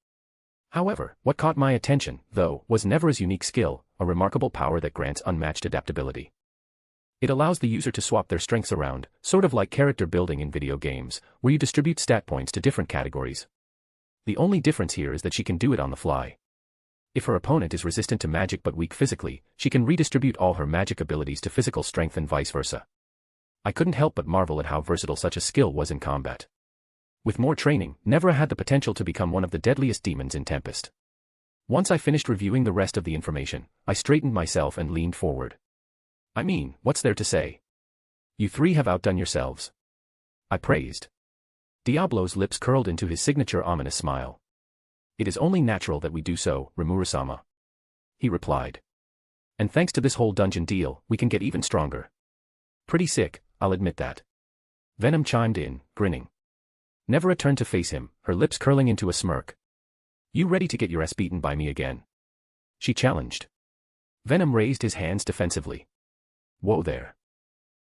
However, what caught my attention, though, was Nevera's unique skill, a remarkable power that grants unmatched adaptability. It allows the user to swap their strengths around, sort of like character building in video games, where you distribute stat points to different categories. The only difference here is that she can do it on the fly. If her opponent is resistant to magic but weak physically, she can redistribute all her magic abilities to physical strength and vice versa. I couldn't help but marvel at how versatile such a skill was in combat. With more training, Nevera had the potential to become one of the deadliest demons in Tempest. Once I finished reviewing the rest of the information, I straightened myself and leaned forward. I mean, what's there to say? You three have outdone yourselves, I praised. Diablo's lips curled into his signature ominous smile. It is only natural that we do so, Rimuru-sama, he replied. And thanks to this whole dungeon deal, we can get even stronger. Pretty sick, I'll admit that. Venom chimed in, grinning. Nevera turned to face him, her lips curling into a smirk. You ready to get your ass beaten by me again? She challenged. Venom raised his hands defensively. Whoa there.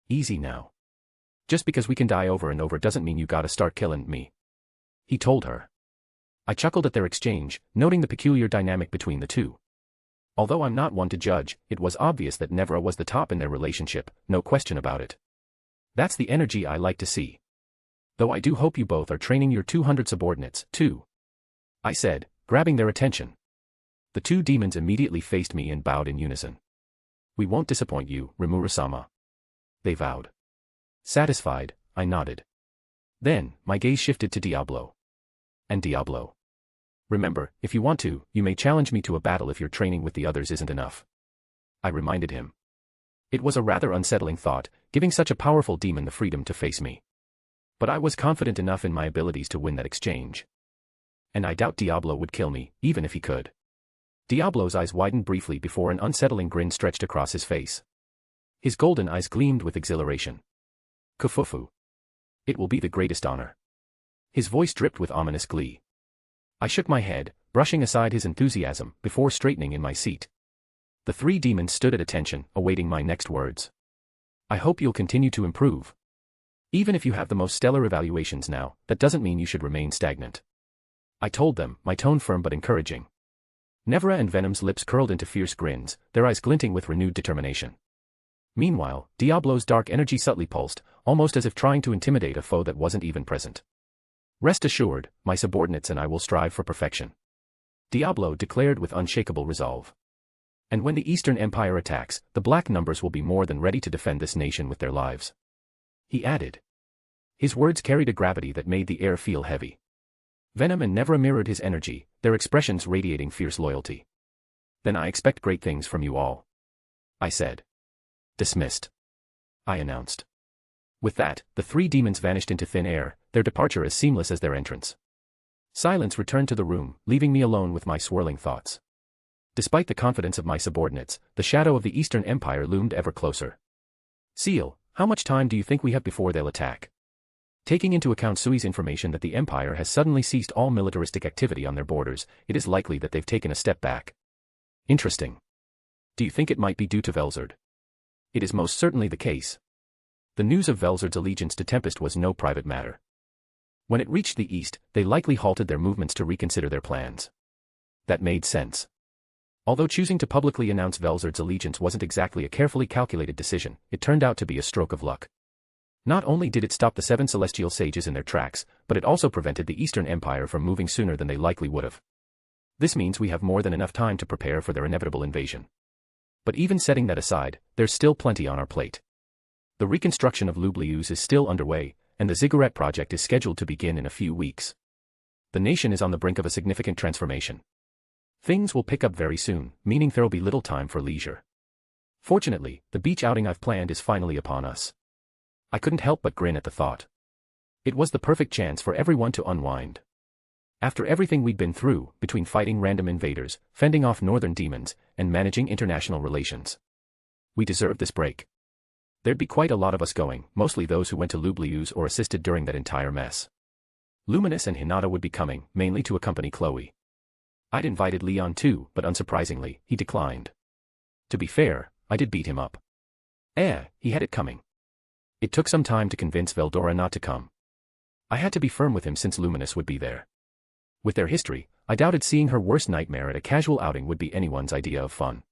Easy now. Just because we can die over and over doesn't mean you gotta start killing me, he told her. I chuckled at their exchange, noting the peculiar dynamic between the two. Although I'm not one to judge, it was obvious that Nevera was the top in their relationship, no question about it. That's the energy I like to see. Though I do hope you both are training your 200 subordinates, too, I said, grabbing their attention. The two demons immediately faced me and bowed in unison. We won't disappoint you, Rimuru-sama, they vowed. Satisfied, I nodded. Then, my gaze shifted to Diablo. And Diablo. Remember, if you want to, you may challenge me to a battle if your training with the others isn't enough, I reminded him. It was a rather unsettling thought, giving such a powerful demon the freedom to face me. But I was confident enough in my abilities to win that exchange. And I doubt Diablo would kill me, even if he could. Diablo's eyes widened briefly before an unsettling grin stretched across his face. His golden eyes gleamed with exhilaration. Kufufu. It will be the greatest honor. His voice dripped with ominous glee. I shook my head, brushing aside his enthusiasm, before straightening in my seat. The three demons stood at attention, awaiting my next words. I hope you'll continue to improve. Even if you have the most stellar evaluations now, that doesn't mean you should remain stagnant, I told them, my tone firm but encouraging. Nevera and Venom's lips curled into fierce grins, their eyes glinting with renewed determination. Meanwhile, Diablo's dark energy subtly pulsed, almost as if trying to intimidate a foe that wasn't even present. Rest assured, my subordinates and I will strive for perfection, Diablo declared with unshakable resolve. And when the Eastern Empire attacks, the black numbers will be more than ready to defend this nation with their lives, he added. His words carried a gravity that made the air feel heavy. Venom and Nevera mirrored his energy, their expressions radiating fierce loyalty. Then I expect great things from you all, I said. Dismissed, I announced. With that, the three demons vanished into thin air, their departure as seamless as their entrance. Silence returned to the room, leaving me alone with my swirling thoughts. Despite the confidence of my subordinates, the shadow of the Eastern Empire loomed ever closer. Seal, how much time do you think we have before they'll attack? Taking into account Sui's information that the Empire has suddenly ceased all militaristic activity on their borders, it is likely that they've taken a step back. Interesting. Do you think it might be due to Velzard? It is most certainly the case. The news of Velzard's allegiance to Tempest was no private matter. When it reached the east, they likely halted their movements to reconsider their plans. That made sense. Although choosing to publicly announce Velzard's allegiance wasn't exactly a carefully calculated decision, it turned out to be a stroke of luck. Not only did it stop the 7 celestial sages in their tracks, but it also prevented the Eastern Empire from moving sooner than they likely would have. This means we have more than enough time to prepare for their inevitable invasion. But even setting that aside, there's still plenty on our plate. The reconstruction of Lublius is still underway, and the Ziggurat project is scheduled to begin in a few weeks. The nation is on the brink of a significant transformation. Things will pick up very soon, meaning there'll be little time for leisure. Fortunately, the beach outing I've planned is finally upon us. I couldn't help but grin at the thought. It was the perfect chance for everyone to unwind. After everything we'd been through, between fighting random invaders, fending off northern demons, and managing international relations, we deserved this break. There'd be quite a lot of us going, mostly those who went to Lublius or assisted during that entire mess. Luminous and Hinata would be coming, mainly to accompany Chloe. I'd invited Leon too, but unsurprisingly, he declined. To be fair, I did beat him up. He had it coming. It took some time to convince Veldora not to come. I had to be firm with him since Luminous would be there. With their history, I doubted seeing her worst nightmare at a casual outing would be anyone's idea of fun.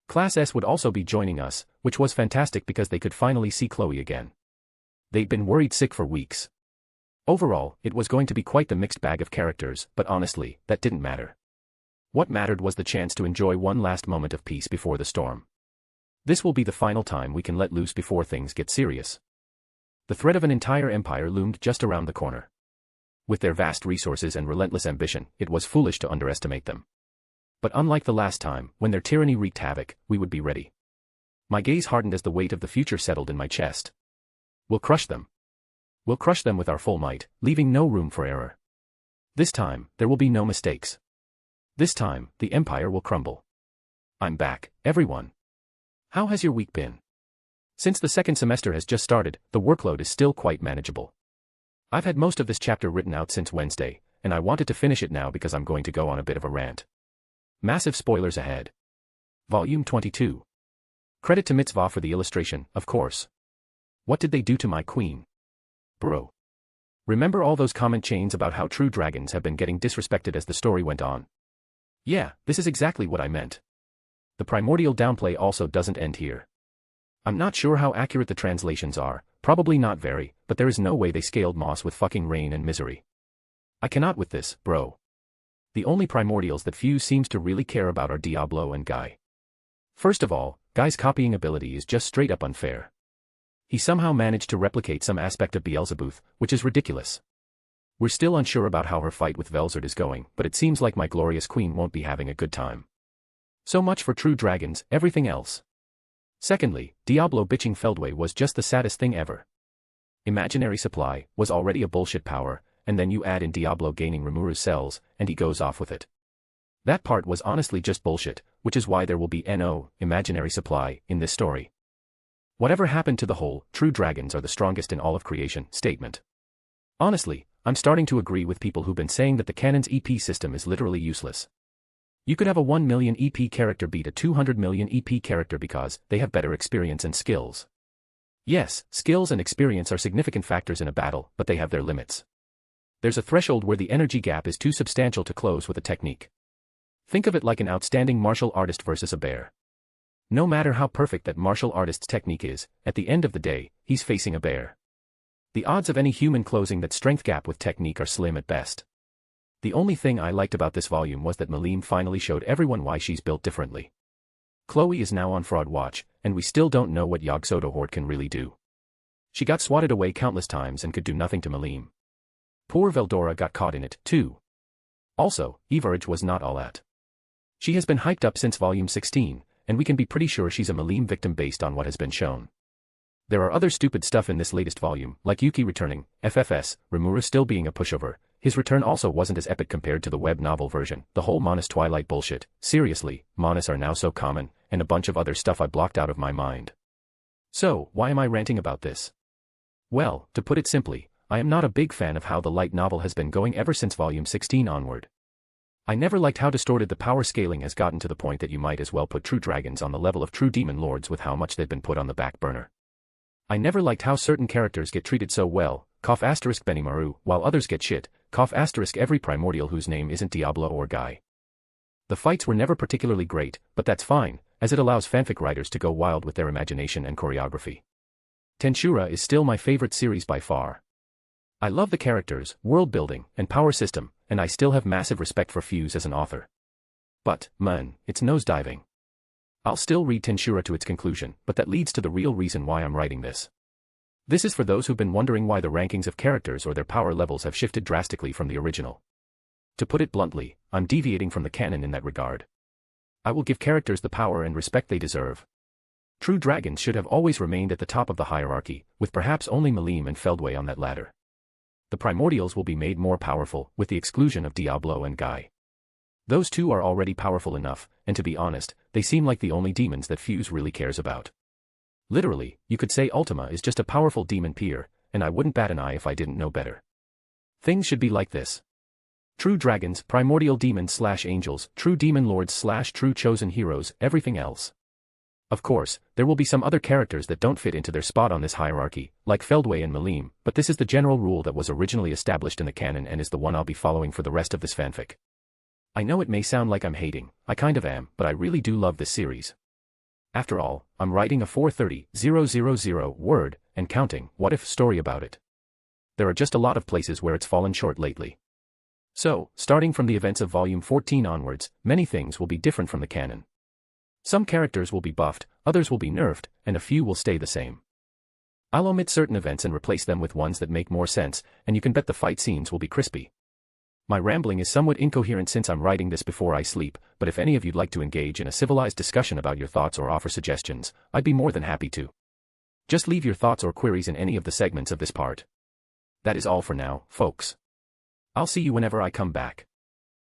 Class S would also be joining us, which was fantastic because they could finally see Chloe again. They'd been worried sick for weeks. Overall, it was going to be quite the mixed bag of characters, but honestly, that didn't matter. What mattered was the chance to enjoy one last moment of peace before the storm. This will be the final time we can let loose before things get serious. The threat of an entire empire loomed just around the corner. With their vast resources and relentless ambition, it was foolish to underestimate them. But unlike the last time, when their tyranny wreaked havoc, we would be ready. My gaze hardened as the weight of the future settled in my chest. We'll crush them. We'll crush them with our full might, leaving no room for error. This time, there will be no mistakes. This time, the Empire will crumble. I'm back, everyone. How has your week been? Since the second semester has just started, the workload is still quite manageable. I've had most of this chapter written out since Wednesday, and I wanted to finish it now because I'm going to go on a bit of a rant. Massive spoilers ahead. Volume 22. Credit to Mitzvah for the illustration, of course. What did they do to my queen? Bro. Remember all those comment chains about how true dragons have been getting disrespected as the story went on? Yeah, this is exactly what I meant. The primordial downplay also doesn't end here. I'm not sure how accurate the translations are, probably not very, but there is no way they scaled Moss with fucking rain and misery. I cannot with this, bro. The only primordials that Fuse seems to really care about are Diablo and Guy. First of all, Guy's copying ability is just straight up unfair. He somehow managed to replicate some aspect of Beelzebub, which is ridiculous. We're still unsure about how her fight with Velzard is going, but it seems like my glorious queen won't be having a good time. So much for true dragons, everything else. Secondly, Diablo bitching Feldway was just the saddest thing ever. Imaginary supply was already a bullshit power, and then you add in Diablo gaining Rimuru's cells, and he goes off with it. That part was honestly just bullshit, which is why there will be no imaginary supply in this story. Whatever happened to the whole "true dragons are the strongest in all of creation" statement? Honestly, I'm starting to agree with people who've been saying that the canon's EP system is literally useless. You could have a 1 million EP character beat a 200 million EP character because they have better experience and skills. Yes, skills and experience are significant factors in a battle, but they have their limits. There's a threshold where the energy gap is too substantial to close with a technique. Think of it like an outstanding martial artist versus a bear. No matter how perfect that martial artist's technique is, at the end of the day, he's facing a bear. The odds of any human closing that strength gap with technique are slim at best. The only thing I liked about this volume was that Malim finally showed everyone why she's built differently. Chloe is now on fraud watch, and we still don't know what Yog-Sotho Horde can really do. She got swatted away countless times and could do nothing to Malim. Poor Veldora got caught in it, too. Also, Everage was not all that. She has been hyped up since volume 16, and we can be pretty sure she's a Malim victim based on what has been shown. There are other stupid stuff in this latest volume, like Yuki returning, FFS, Rimuru still being a pushover, his return also wasn't as epic compared to the web novel version. The whole Monas Twilight bullshit, seriously, Monas are now so common, and a bunch of other stuff I blocked out of my mind. So, why am I ranting about this? Well, to put it simply, I am not a big fan of how the light novel has been going ever since volume 16 onward. I never liked how distorted the power scaling has gotten to the point that you might as well put true dragons on the level of true demon lords with how much they've been put on the back burner. I never liked how certain characters get treated so well, Benimaru, while others get shit, every primordial whose name isn't Diablo or Guy. The fights were never particularly great, but that's fine, as it allows fanfic writers to go wild with their imagination and choreography. Tensura is still my favorite series by far. I love the characters, world building, and power system, and I still have massive respect for Fuse as an author. But, man, it's nosediving. I'll still read Tensura to its conclusion, but that leads to the real reason why I'm writing this. This is for those who've been wondering why the rankings of characters or their power levels have shifted drastically from the original. To put it bluntly, I'm deviating from the canon in that regard. I will give characters the power and respect they deserve. True dragons should have always remained at the top of the hierarchy, with perhaps only Malim and Feldway on that ladder. The primordials will be made more powerful, with the exclusion of Diablo and Guy. Those two are already powerful enough, and to be honest, they seem like the only demons that Fuse really cares about. Literally, you could say Ultima is just a powerful demon peer, and I wouldn't bat an eye if I didn't know better. Things should be like this. True dragons, primordial demons/angels, true demon lords/true chosen heroes, everything else. Of course, there will be some other characters that don't fit into their spot on this hierarchy, like Feldway and Malim, but this is the general rule that was originally established in the canon and is the one I'll be following for the rest of this fanfic. I know it may sound like I'm hating, I kind of am, but I really do love this series. After all, I'm writing a 430,000 word, and counting, what-if story about it. There are just a lot of places where it's fallen short lately. So, starting from the events of Volume 14 onwards, many things will be different from the canon. Some characters will be buffed, others will be nerfed, and a few will stay the same. I'll omit certain events and replace them with ones that make more sense, and you can bet the fight scenes will be crispy. My rambling is somewhat incoherent since I'm writing this before I sleep, but if any of you'd like to engage in a civilized discussion about your thoughts or offer suggestions, I'd be more than happy to. Just leave your thoughts or queries in any of the segments of this part. That is all for now, folks. I'll see you whenever I come back.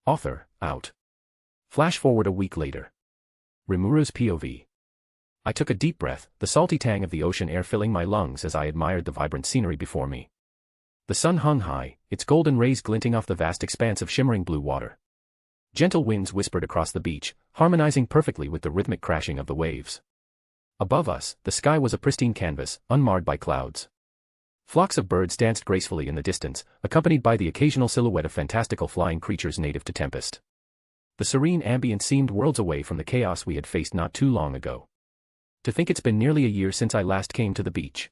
Author, out. Flash forward a week later. Rimuru's POV. I took a deep breath, the salty tang of the ocean air filling my lungs as I admired the vibrant scenery before me. The sun hung high, its golden rays glinting off the vast expanse of shimmering blue water. Gentle winds whispered across the beach, harmonizing perfectly with the rhythmic crashing of the waves. Above us, the sky was a pristine canvas, unmarred by clouds. Flocks of birds danced gracefully in the distance, accompanied by the occasional silhouette of fantastical flying creatures native to Tempest. The serene ambient seemed worlds away from the chaos we had faced not too long ago. To think it's been nearly a year since I last came to the beach.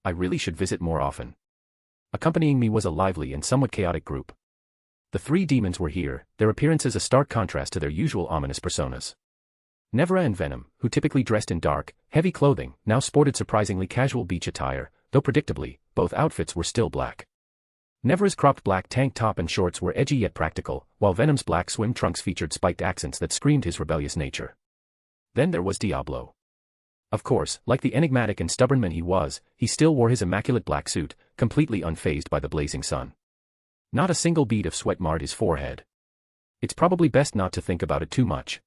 I really should visit more often. Accompanying me was a lively and somewhat chaotic group. The three demons were here, their appearances a stark contrast to their usual ominous personas. Nevera and Venom, who typically dressed in dark, heavy clothing, now sported surprisingly casual beach attire, though predictably, both outfits were still black. Nevera's cropped black tank top and shorts were edgy yet practical, while Venom's black swim trunks featured spiked accents that screamed his rebellious nature. Then there was Diablo. Of course, like the enigmatic and stubborn man he was, he still wore his immaculate black suit, completely unfazed by the blazing sun. Not a single bead of sweat marred his forehead. It's probably best not to think about it too much.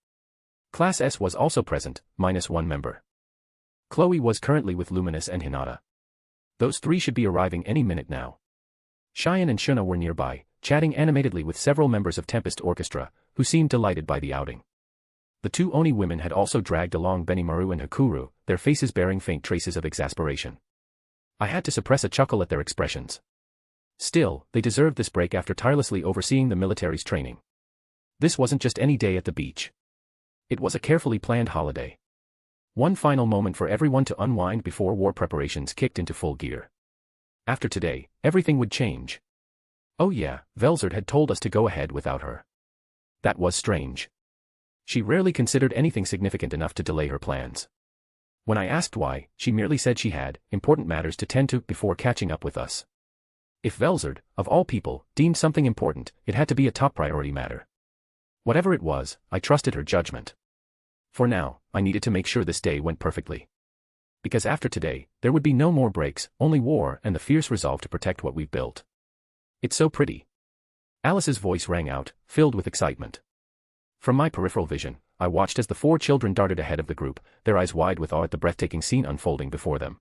Class S was also present, minus one member. Chloe was currently with Luminous and Hinata. Those three should be arriving any minute now. Cheyenne and Shuna were nearby, chatting animatedly with several members of Tempest Orchestra, who seemed delighted by the outing. The two Oni women had also dragged along Benimaru and Hakuru, their faces bearing faint traces of exasperation. I had to suppress a chuckle at their expressions. Still, they deserved this break after tirelessly overseeing the military's training. This wasn't just any day at the beach. It was a carefully planned holiday. One final moment for everyone to unwind before war preparations kicked into full gear. After today, everything would change. Oh yeah, Velzard had told us to go ahead without her. That was strange. She rarely considered anything significant enough to delay her plans. When I asked why, she merely said she had important matters to tend to before catching up with us. If Velzard, of all people, deemed something important, it had to be a top priority matter. Whatever it was, I trusted her judgment. For now, I needed to make sure this day went perfectly. Because after today, there would be no more breaks, only war and the fierce resolve to protect what we've built. It's so pretty. Alice's voice rang out, filled with excitement. From my peripheral vision, I watched as the 4 children darted ahead of the group, their eyes wide with awe at the breathtaking scene unfolding before them.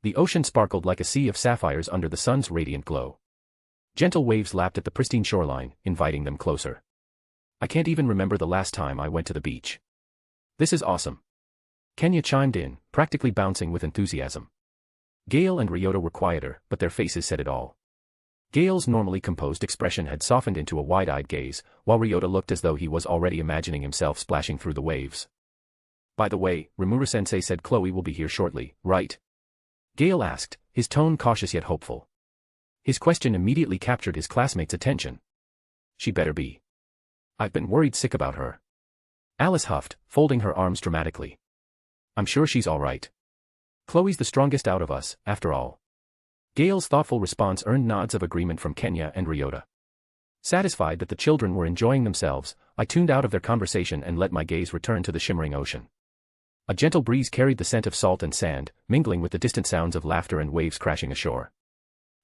The ocean sparkled like a sea of sapphires under the sun's radiant glow. Gentle waves lapped at the pristine shoreline, inviting them closer. I can't even remember the last time I went to the beach. This is awesome. Kenya chimed in, practically bouncing with enthusiasm. Gale and Ryota were quieter, but their faces said it all. Gale's normally composed expression had softened into a wide-eyed gaze, while Ryota looked as though he was already imagining himself splashing through the waves. By the way, Rimuru-sensei said Chloe will be here shortly, right? Gale asked, his tone cautious yet hopeful. His question immediately captured his classmate's attention. She better be. I've been worried sick about her. Alice huffed, folding her arms dramatically. I'm sure she's all right. Chloe's the strongest out of us, after all. Gale's thoughtful response earned nods of agreement from Kenya and Ryota. Satisfied that the children were enjoying themselves, I tuned out of their conversation and let my gaze return to the shimmering ocean. A gentle breeze carried the scent of salt and sand, mingling with the distant sounds of laughter and waves crashing ashore.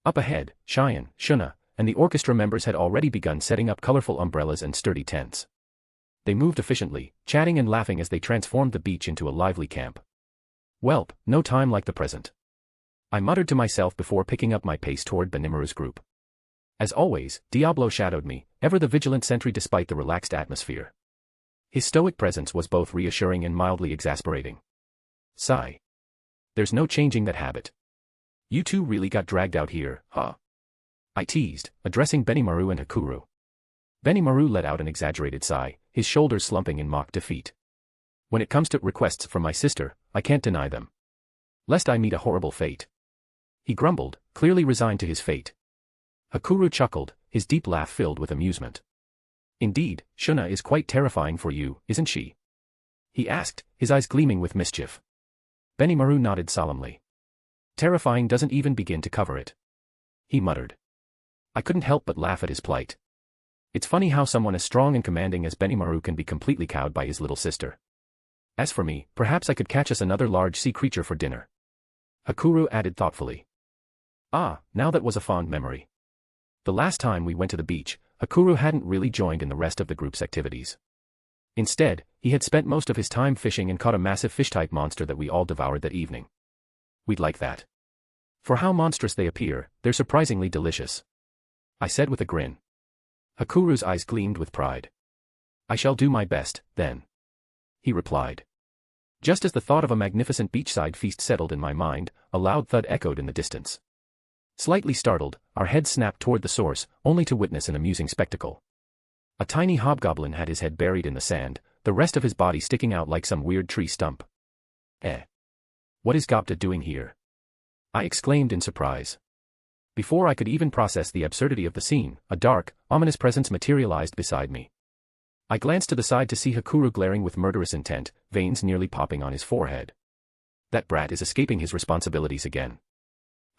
Up ahead, Cheyenne, Shuna, and the orchestra members had already begun setting up colorful umbrellas and sturdy tents. They moved efficiently, chatting and laughing as they transformed the beach into a lively camp. Welp, no time like the present. I muttered to myself before picking up my pace toward Benimaru's group. As always, Diablo shadowed me, ever the vigilant sentry despite the relaxed atmosphere. His stoic presence was both reassuring and mildly exasperating. Sigh. There's no changing that habit. You two really got dragged out here, huh? I teased, addressing Benimaru and Hakuru. Benimaru let out an exaggerated sigh, his shoulders slumping in mock defeat. When it comes to requests from my sister, I can't deny them. Lest I meet a horrible fate. He grumbled, clearly resigned to his fate. Hakuru chuckled, his deep laugh filled with amusement. Indeed, Shuna is quite terrifying for you, isn't she? He asked, his eyes gleaming with mischief. Benimaru nodded solemnly. Terrifying doesn't even begin to cover it. He muttered. I couldn't help but laugh at his plight. It's funny how someone as strong and commanding as Benimaru can be completely cowed by his little sister. As for me, perhaps I could catch us another large sea creature for dinner. Hakuru added thoughtfully. Ah, now that was a fond memory. The last time we went to the beach, Hakuru hadn't really joined in the rest of the group's activities. Instead, he had spent most of his time fishing and caught a massive fish-type monster that we all devoured that evening. We'd like that. For how monstrous they appear, they're surprisingly delicious. I said with a grin. Hakuru's eyes gleamed with pride. I shall do my best, then. He replied. Just as the thought of a magnificent beachside feast settled in my mind, a loud thud echoed in the distance. Slightly startled, our heads snapped toward the source, only to witness an amusing spectacle. A tiny hobgoblin had his head buried in the sand, the rest of his body sticking out like some weird tree stump. What is Gopta doing here? I exclaimed in surprise. Before I could even process the absurdity of the scene, a dark, ominous presence materialized beside me. I glanced to the side to see Hakuru glaring with murderous intent, veins nearly popping on his forehead. That brat is escaping his responsibilities again.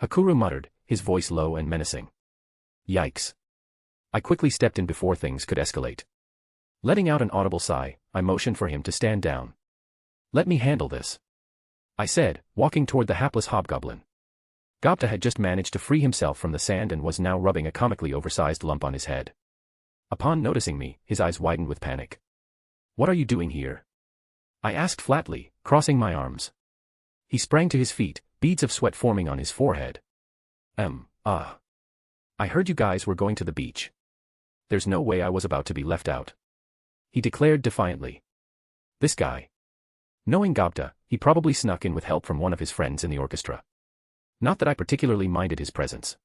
Hakuru muttered, his voice low and menacing. Yikes. I quickly stepped in before things could escalate. Letting out an audible sigh, I motioned for him to stand down. Let me handle this, I said, walking toward the hapless hobgoblin. Gopta had just managed to free himself from the sand and was now rubbing a comically oversized lump on his head. Upon noticing me, his eyes widened with panic. What are you doing here? I asked flatly, crossing my arms. He sprang to his feet, beads of sweat forming on his forehead. I heard you guys were going to the beach. There's no way I was about to be left out. He declared defiantly. This guy. Knowing Gopta, he probably snuck in with help from one of his friends in the orchestra. Not that I particularly minded his presence.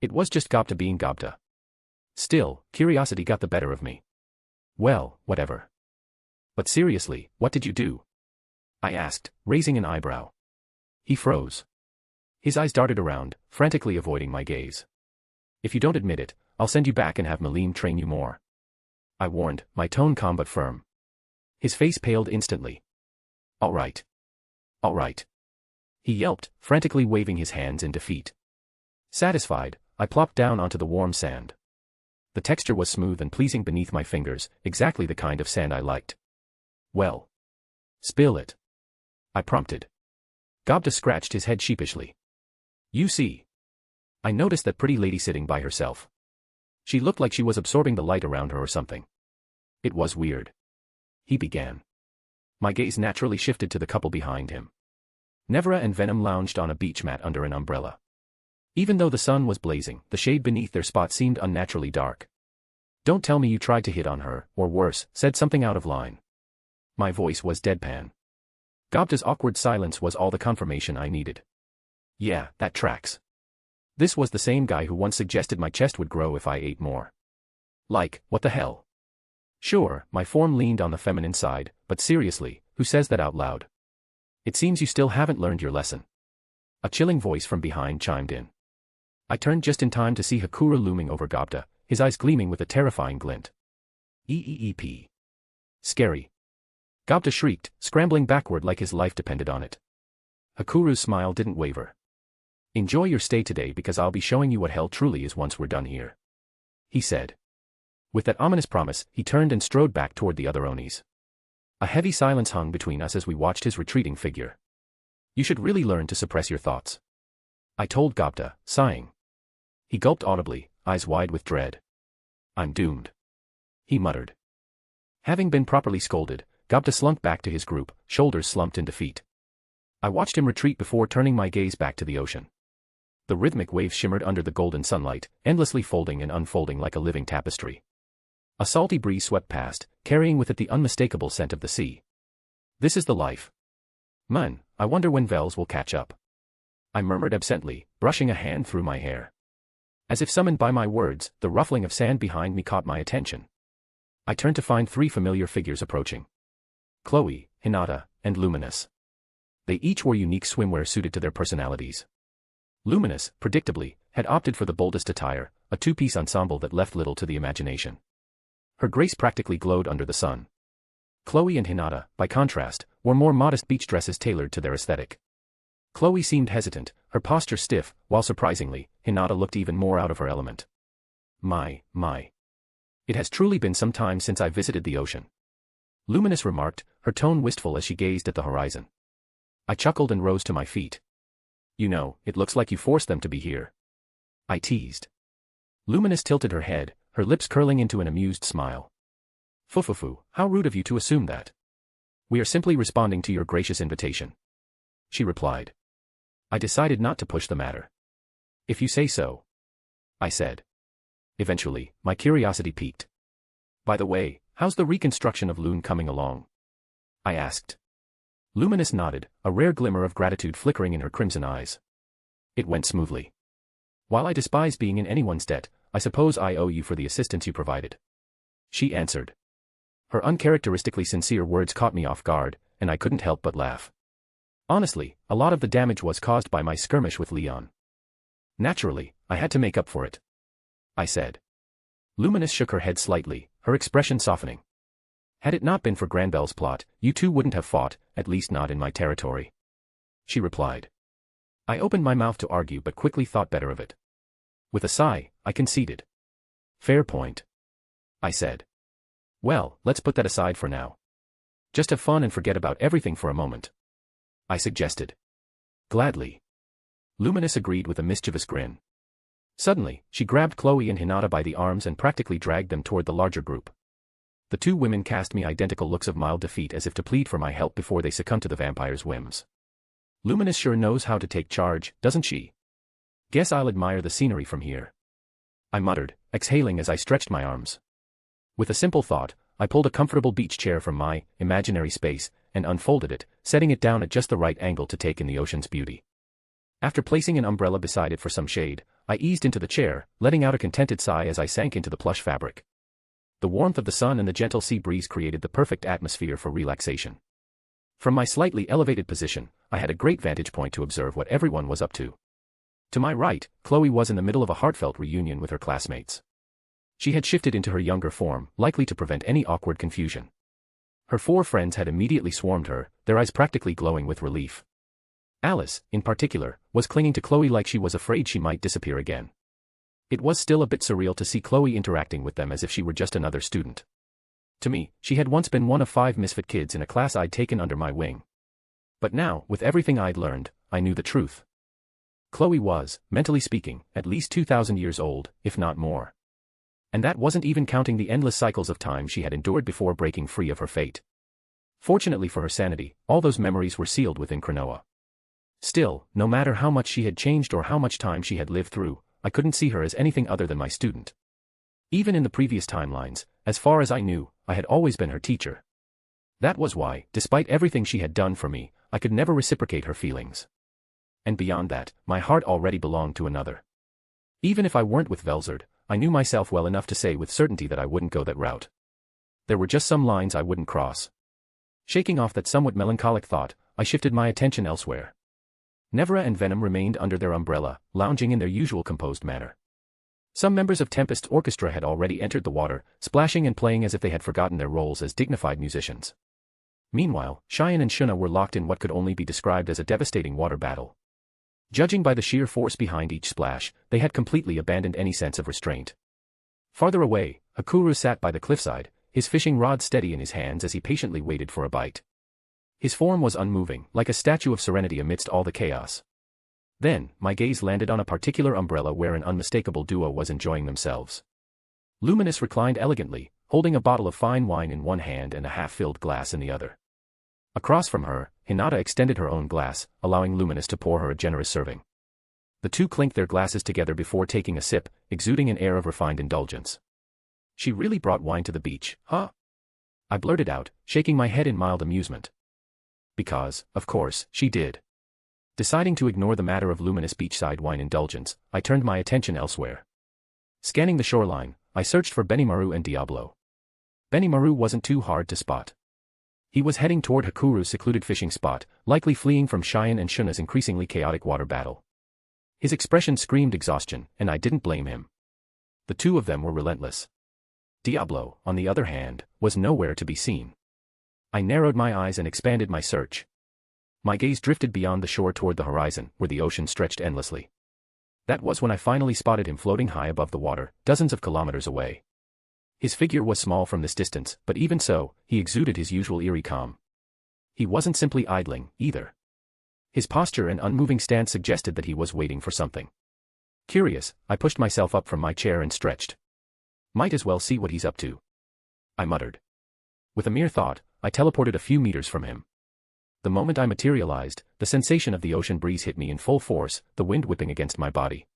It was just Gopta being Gopta. Still, curiosity got the better of me. Well, whatever. But seriously, what did you do? I asked, raising an eyebrow. He froze. His eyes darted around, frantically avoiding my gaze. If you don't admit it, I'll send you back and have Malim train you more. I warned, my tone calm but firm. His face paled instantly. All right. All right. He yelped, frantically waving his hands in defeat. Satisfied, I plopped down onto the warm sand. The texture was smooth and pleasing beneath my fingers, exactly the kind of sand I liked. Well. Spill it. I prompted. Gopta scratched his head sheepishly. You see. I noticed that pretty lady sitting by herself. She looked like she was absorbing the light around her or something. It was weird. He began. My gaze naturally shifted to the couple behind him. Nevera and Venom lounged on a beach mat under an umbrella. Even though the sun was blazing, the shade beneath their spot seemed unnaturally dark. Don't tell me you tried to hit on her, or worse, said something out of line. My voice was deadpan. Gobta's awkward silence was all the confirmation I needed. Yeah, that tracks. This was the same guy who once suggested my chest would grow if I ate more. Like, what the hell? Sure, my form leaned on the feminine side, but seriously, who says that out loud? It seems you still haven't learned your lesson. A chilling voice from behind chimed in. I turned just in time to see Hakura looming over Gobta, his eyes gleaming with a terrifying glint. Eeep. Scary. Gobta shrieked, scrambling backward like his life depended on it. Hakuru's smile didn't waver. Enjoy your stay today because I'll be showing you what hell truly is once we're done here. He said. With that ominous promise, he turned and strode back toward the other Onis. A heavy silence hung between us as we watched his retreating figure. You should really learn to suppress your thoughts, I told Gobta, sighing. He gulped audibly, eyes wide with dread. I'm doomed, he muttered. Having been properly scolded, Gobta slunk back to his group, shoulders slumped in defeat. I watched him retreat before turning my gaze back to the ocean. The rhythmic waves shimmered under the golden sunlight, endlessly folding and unfolding like a living tapestry. A salty breeze swept past, carrying with it the unmistakable scent of the sea. This is the life. Man, I wonder when Vels will catch up. I murmured absently, brushing a hand through my hair. As if summoned by my words, the ruffling of sand behind me caught my attention. I turned to find 3 familiar figures approaching. Chloe, Hinata, and Luminous. They each wore unique swimwear suited to their personalities. Luminous, predictably, had opted for the boldest attire, a 2-piece ensemble that left little to the imagination. Her grace practically glowed under the sun. Chloe and Hinata, by contrast, wore more modest beach dresses tailored to their aesthetic. Chloe seemed hesitant, her posture stiff, while surprisingly, Hinata looked even more out of her element. My. It has truly been some time since I visited the ocean. Luminous remarked, her tone wistful as she gazed at the horizon. I chuckled and rose to my feet. You know, it looks like you forced them to be here, I teased. Luminous tilted her head, her lips curling into an amused smile. Fufufu, how rude of you to assume that. We are simply responding to your gracious invitation, she replied. I decided not to push the matter. If you say so, I said. Eventually, my curiosity piqued. By the way, how's the reconstruction of Lune coming along? I asked. Luminous nodded, a rare glimmer of gratitude flickering in her crimson eyes. It went smoothly. While I despise being in anyone's debt, I suppose I owe you for the assistance you provided, she answered. Her uncharacteristically sincere words caught me off guard, and I couldn't help but laugh. Honestly, a lot of the damage was caused by my skirmish with Leon. Naturally, I had to make up for it, I said. Luminous shook her head slightly, her expression softening. Had it not been for Granbel's plot, you two wouldn't have fought, at least not in my territory, she replied. I opened my mouth to argue but quickly thought better of it. With a sigh, I conceded. Fair point, I said. Well, let's put that aside for now. Just have fun and forget about everything for a moment, I suggested. Gladly. Luminous agreed with a mischievous grin. Suddenly, she grabbed Chloe and Hinata by the arms and practically dragged them toward the larger group. The 2 women cast me identical looks of mild defeat as if to plead for my help before they succumbed to the vampire's whims. Luminous sure knows how to take charge, doesn't she? Guess I'll admire the scenery from here, I muttered, exhaling as I stretched my arms. With a simple thought, I pulled a comfortable beach chair from my imaginary space and unfolded it, setting it down at just the right angle to take in the ocean's beauty. After placing an umbrella beside it for some shade, I eased into the chair, letting out a contented sigh as I sank into the plush fabric. The warmth of the sun and the gentle sea breeze created the perfect atmosphere for relaxation. From my slightly elevated position, I had a great vantage point to observe what everyone was up to. To my right, Chloe was in the middle of a heartfelt reunion with her classmates. She had shifted into her younger form, likely to prevent any awkward confusion. Her 4 friends had immediately swarmed her, their eyes practically glowing with relief. Alice, in particular, was clinging to Chloe like she was afraid she might disappear again. It was still a bit surreal to see Chloe interacting with them as if she were just another student. To me, she had once been one of 5 misfit kids in a class I'd taken under my wing. But now, with everything I'd learned, I knew the truth. Chloe was, mentally speaking, at least 2,000 years old, if not more. And that wasn't even counting the endless cycles of time she had endured before breaking free of her fate. Fortunately for her sanity, all those memories were sealed within Cronoa. Still, no matter how much she had changed or how much time she had lived through, I couldn't see her as anything other than my student. Even in the previous timelines, as far as I knew, I had always been her teacher. That was why, despite everything she had done for me, I could never reciprocate her feelings. And beyond that, my heart already belonged to another. Even if I weren't with Velzard, I knew myself well enough to say with certainty that I wouldn't go that route. There were just some lines I wouldn't cross. Shaking off that somewhat melancholic thought, I shifted my attention elsewhere. Nevera and Venom remained under their umbrella, lounging in their usual composed manner. Some members of Tempest's orchestra had already entered the water, splashing and playing as if they had forgotten their roles as dignified musicians. Meanwhile, Cheyenne and Shuna were locked in what could only be described as a devastating water battle. Judging by the sheer force behind each splash, they had completely abandoned any sense of restraint. Farther away, Hakuru sat by the cliffside, his fishing rod steady in his hands as he patiently waited for a bite. His form was unmoving, like a statue of serenity amidst all the chaos. Then, my gaze landed on a particular umbrella where an unmistakable duo was enjoying themselves. Luminous reclined elegantly, holding a bottle of fine wine in one hand and a half-filled glass in the other. Across from her, Hinata extended her own glass, allowing Luminous to pour her a generous serving. The two clinked their glasses together before taking a sip, exuding an air of refined indulgence. "She really brought wine to the beach, huh?" I blurted out, shaking my head in mild amusement. Because, of course, she did. Deciding to ignore the matter of Luminous beachside wine indulgence, I turned my attention elsewhere. Scanning the shoreline, I searched for Benimaru and Diablo. Benimaru wasn't too hard to spot. He was heading toward Hakuru's secluded fishing spot, likely fleeing from Cheyenne and Shuna's increasingly chaotic water battle. His expression screamed exhaustion, and I didn't blame him. The two of them were relentless. Diablo, on the other hand, was nowhere to be seen. I narrowed my eyes and expanded my search. My gaze drifted beyond the shore toward the horizon, where the ocean stretched endlessly. That was when I finally spotted him floating high above the water, dozens of kilometers away. His figure was small from this distance, but even so, he exuded his usual eerie calm. He wasn't simply idling, either. His posture and unmoving stance suggested that he was waiting for something. Curious, I pushed myself up from my chair and stretched. Might as well see what he's up to, I muttered. With a mere thought, I teleported a few meters from him. The moment I materialized, the sensation of the ocean breeze hit me in full force, the wind whipping against my body.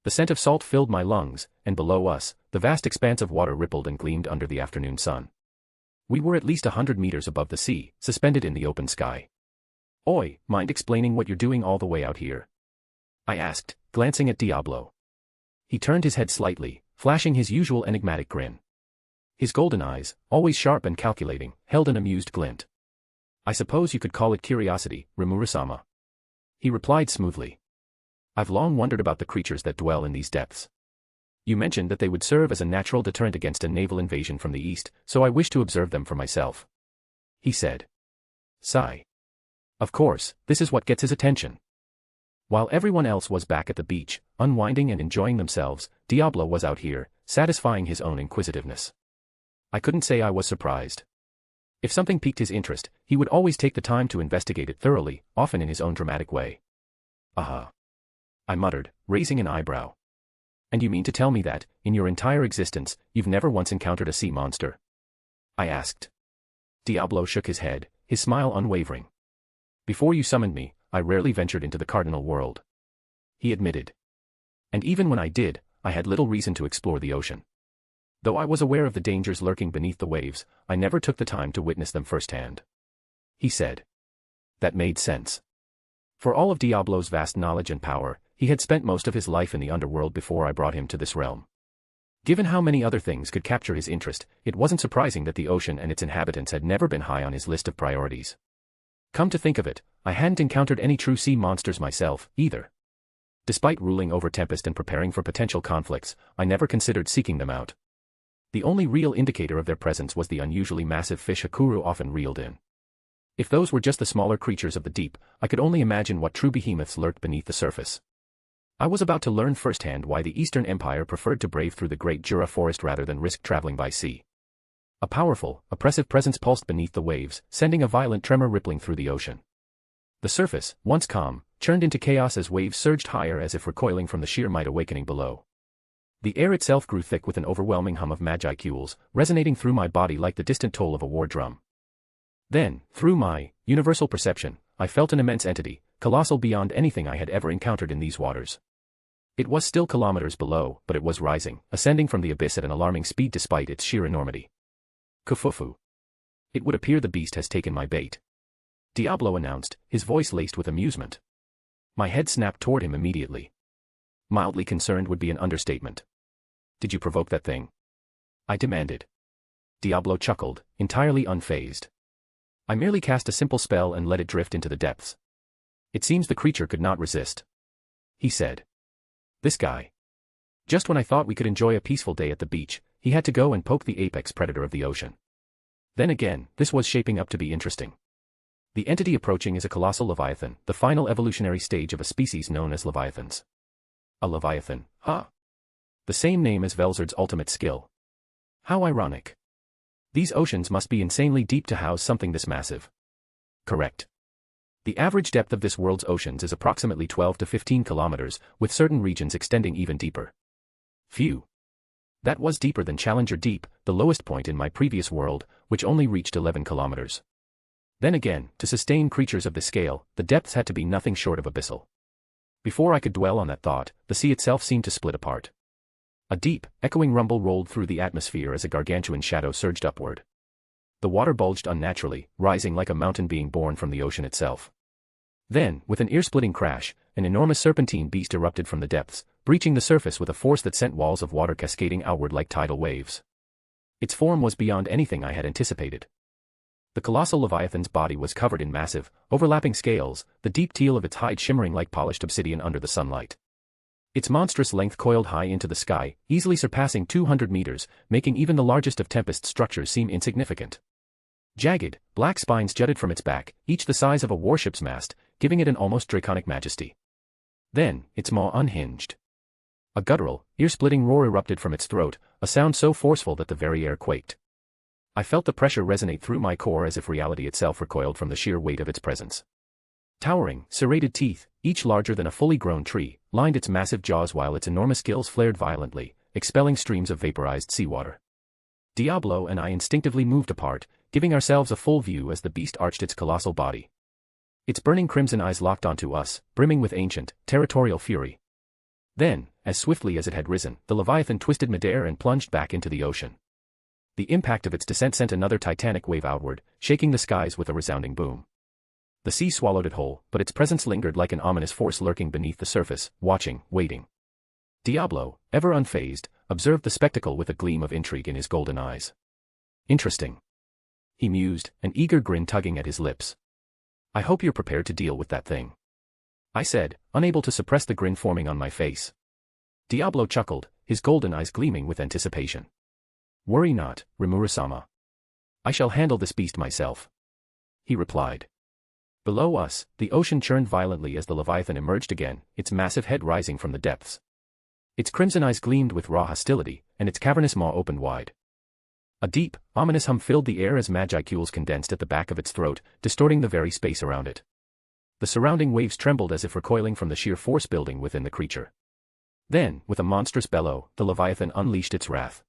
The scent of salt filled my lungs, and below us, the vast expanse of water rippled and gleamed under the afternoon sun. We were at least 100 meters above the sea, suspended in the open sky. "Oi, mind explaining what you're doing all the way out here?" I asked, glancing at Diablo. He turned his head slightly, flashing his usual enigmatic grin. His golden eyes, always sharp and calculating, held an amused glint. "I suppose you could call it curiosity, Rimuru-sama," he replied smoothly. "I've long wondered about the creatures that dwell in these depths. You mentioned that they would serve as a natural deterrent against a naval invasion from the east, so I wish to observe them for myself," he said. Sigh. Of course, this is what gets his attention. While everyone else was back at the beach, unwinding and enjoying themselves, Diablo was out here, satisfying his own inquisitiveness. I couldn't say I was surprised. If something piqued his interest, he would always take the time to investigate it thoroughly, often in his own dramatic way. I muttered, raising an eyebrow. "And you mean to tell me that, in your entire existence, you've never once encountered a sea monster?" I asked. Diablo shook his head, his smile unwavering. "Before you summoned me, I rarely ventured into the cardinal world," he admitted. "And even when I did, I had little reason to explore the ocean. Though I was aware of the dangers lurking beneath the waves, I never took the time to witness them firsthand," he said. That made sense. For all of Diablo's vast knowledge and power, he had spent most of his life in the underworld before I brought him to this realm. Given how many other things could capture his interest, it wasn't surprising that the ocean and its inhabitants had never been high on his list of priorities. Come to think of it, I hadn't encountered any true sea monsters myself, either. Despite ruling over Tempest and preparing for potential conflicts, I never considered seeking them out. The only real indicator of their presence was the unusually massive fish Hakuru often reeled in. If those were just the smaller creatures of the deep, I could only imagine what true behemoths lurked beneath the surface. I was about to learn firsthand why the Eastern Empire preferred to brave through the Great Jura Forest rather than risk traveling by sea. A powerful, oppressive presence pulsed beneath the waves, sending a violent tremor rippling through the ocean. The surface, once calm, churned into chaos as waves surged higher as if recoiling from the sheer might awakening below. The air itself grew thick with an overwhelming hum of magicules, resonating through my body like the distant toll of a war drum. Then, through my universal perception, I felt an immense entity, colossal beyond anything I had ever encountered in these waters. It was still kilometers below, but it was rising, ascending from the abyss at an alarming speed despite its sheer enormity. Kufufu. It would appear the beast has taken my bait, Diablo announced, his voice laced with amusement. My head snapped toward him immediately. Mildly concerned would be an understatement. Did you provoke that thing? I demanded. Diablo chuckled, entirely unfazed. I merely cast a simple spell and let it drift into the depths. It seems the creature could not resist, he said. This guy. Just when I thought we could enjoy a peaceful day at the beach, he had to go and poke the apex predator of the ocean. Then again, this was shaping up to be interesting. The entity approaching is a colossal leviathan, the final evolutionary stage of a species known as leviathans. A leviathan, huh? The same name as Velzard's ultimate skill. How ironic. These oceans must be insanely deep to house something this massive. Correct. The average depth of this world's oceans is approximately 12 to 15 kilometers, with certain regions extending even deeper. Phew. That was deeper than Challenger Deep, the lowest point in my previous world, which only reached 11 kilometers. Then again, to sustain creatures of this scale, the depths had to be nothing short of abyssal. Before I could dwell on that thought, the sea itself seemed to split apart. A deep, echoing rumble rolled through the atmosphere as a gargantuan shadow surged upward. The water bulged unnaturally, rising like a mountain being born from the ocean itself. Then, with an ear-splitting crash, an enormous serpentine beast erupted from the depths, breaching the surface with a force that sent walls of water cascading outward like tidal waves. Its form was beyond anything I had anticipated. The colossal leviathan's body was covered in massive, overlapping scales, the deep teal of its hide shimmering like polished obsidian under the sunlight. Its monstrous length coiled high into the sky, easily surpassing 200 meters, making even the largest of Tempest's structures seem insignificant. Jagged, black spines jutted from its back, each the size of a warship's mast, giving it an almost draconic majesty. Then, its maw unhinged. A guttural, ear-splitting roar erupted from its throat, a sound so forceful that the very air quaked. I felt the pressure resonate through my core as if reality itself recoiled from the sheer weight of its presence. Towering, serrated teeth, each larger than a fully grown tree, lined its massive jaws while its enormous gills flared violently, expelling streams of vaporized seawater. Diablo and I instinctively moved apart, giving ourselves a full view as the beast arched its colossal body. Its burning crimson eyes locked onto us, brimming with ancient, territorial fury. Then, as swiftly as it had risen, the leviathan twisted midair and plunged back into the ocean. The impact of its descent sent another titanic wave outward, shaking the skies with a resounding boom. The sea swallowed it whole, but its presence lingered like an ominous force lurking beneath the surface, watching, waiting. Diablo, ever unfazed, observed the spectacle with a gleam of intrigue in his golden eyes. Interesting, he mused, an eager grin tugging at his lips. I hope you're prepared to deal with that thing, I said, unable to suppress the grin forming on my face. Diablo chuckled, his golden eyes gleaming with anticipation. Worry not, Rimuru-sama. I shall handle this beast myself, he replied. Below us, the ocean churned violently as the leviathan emerged again, its massive head rising from the depths. Its crimson eyes gleamed with raw hostility, and its cavernous maw opened wide. A deep, ominous hum filled the air as magicules condensed at the back of its throat, distorting the very space around it. The surrounding waves trembled as if recoiling from the sheer force building within the creature. Then, with a monstrous bellow, the leviathan unleashed its wrath.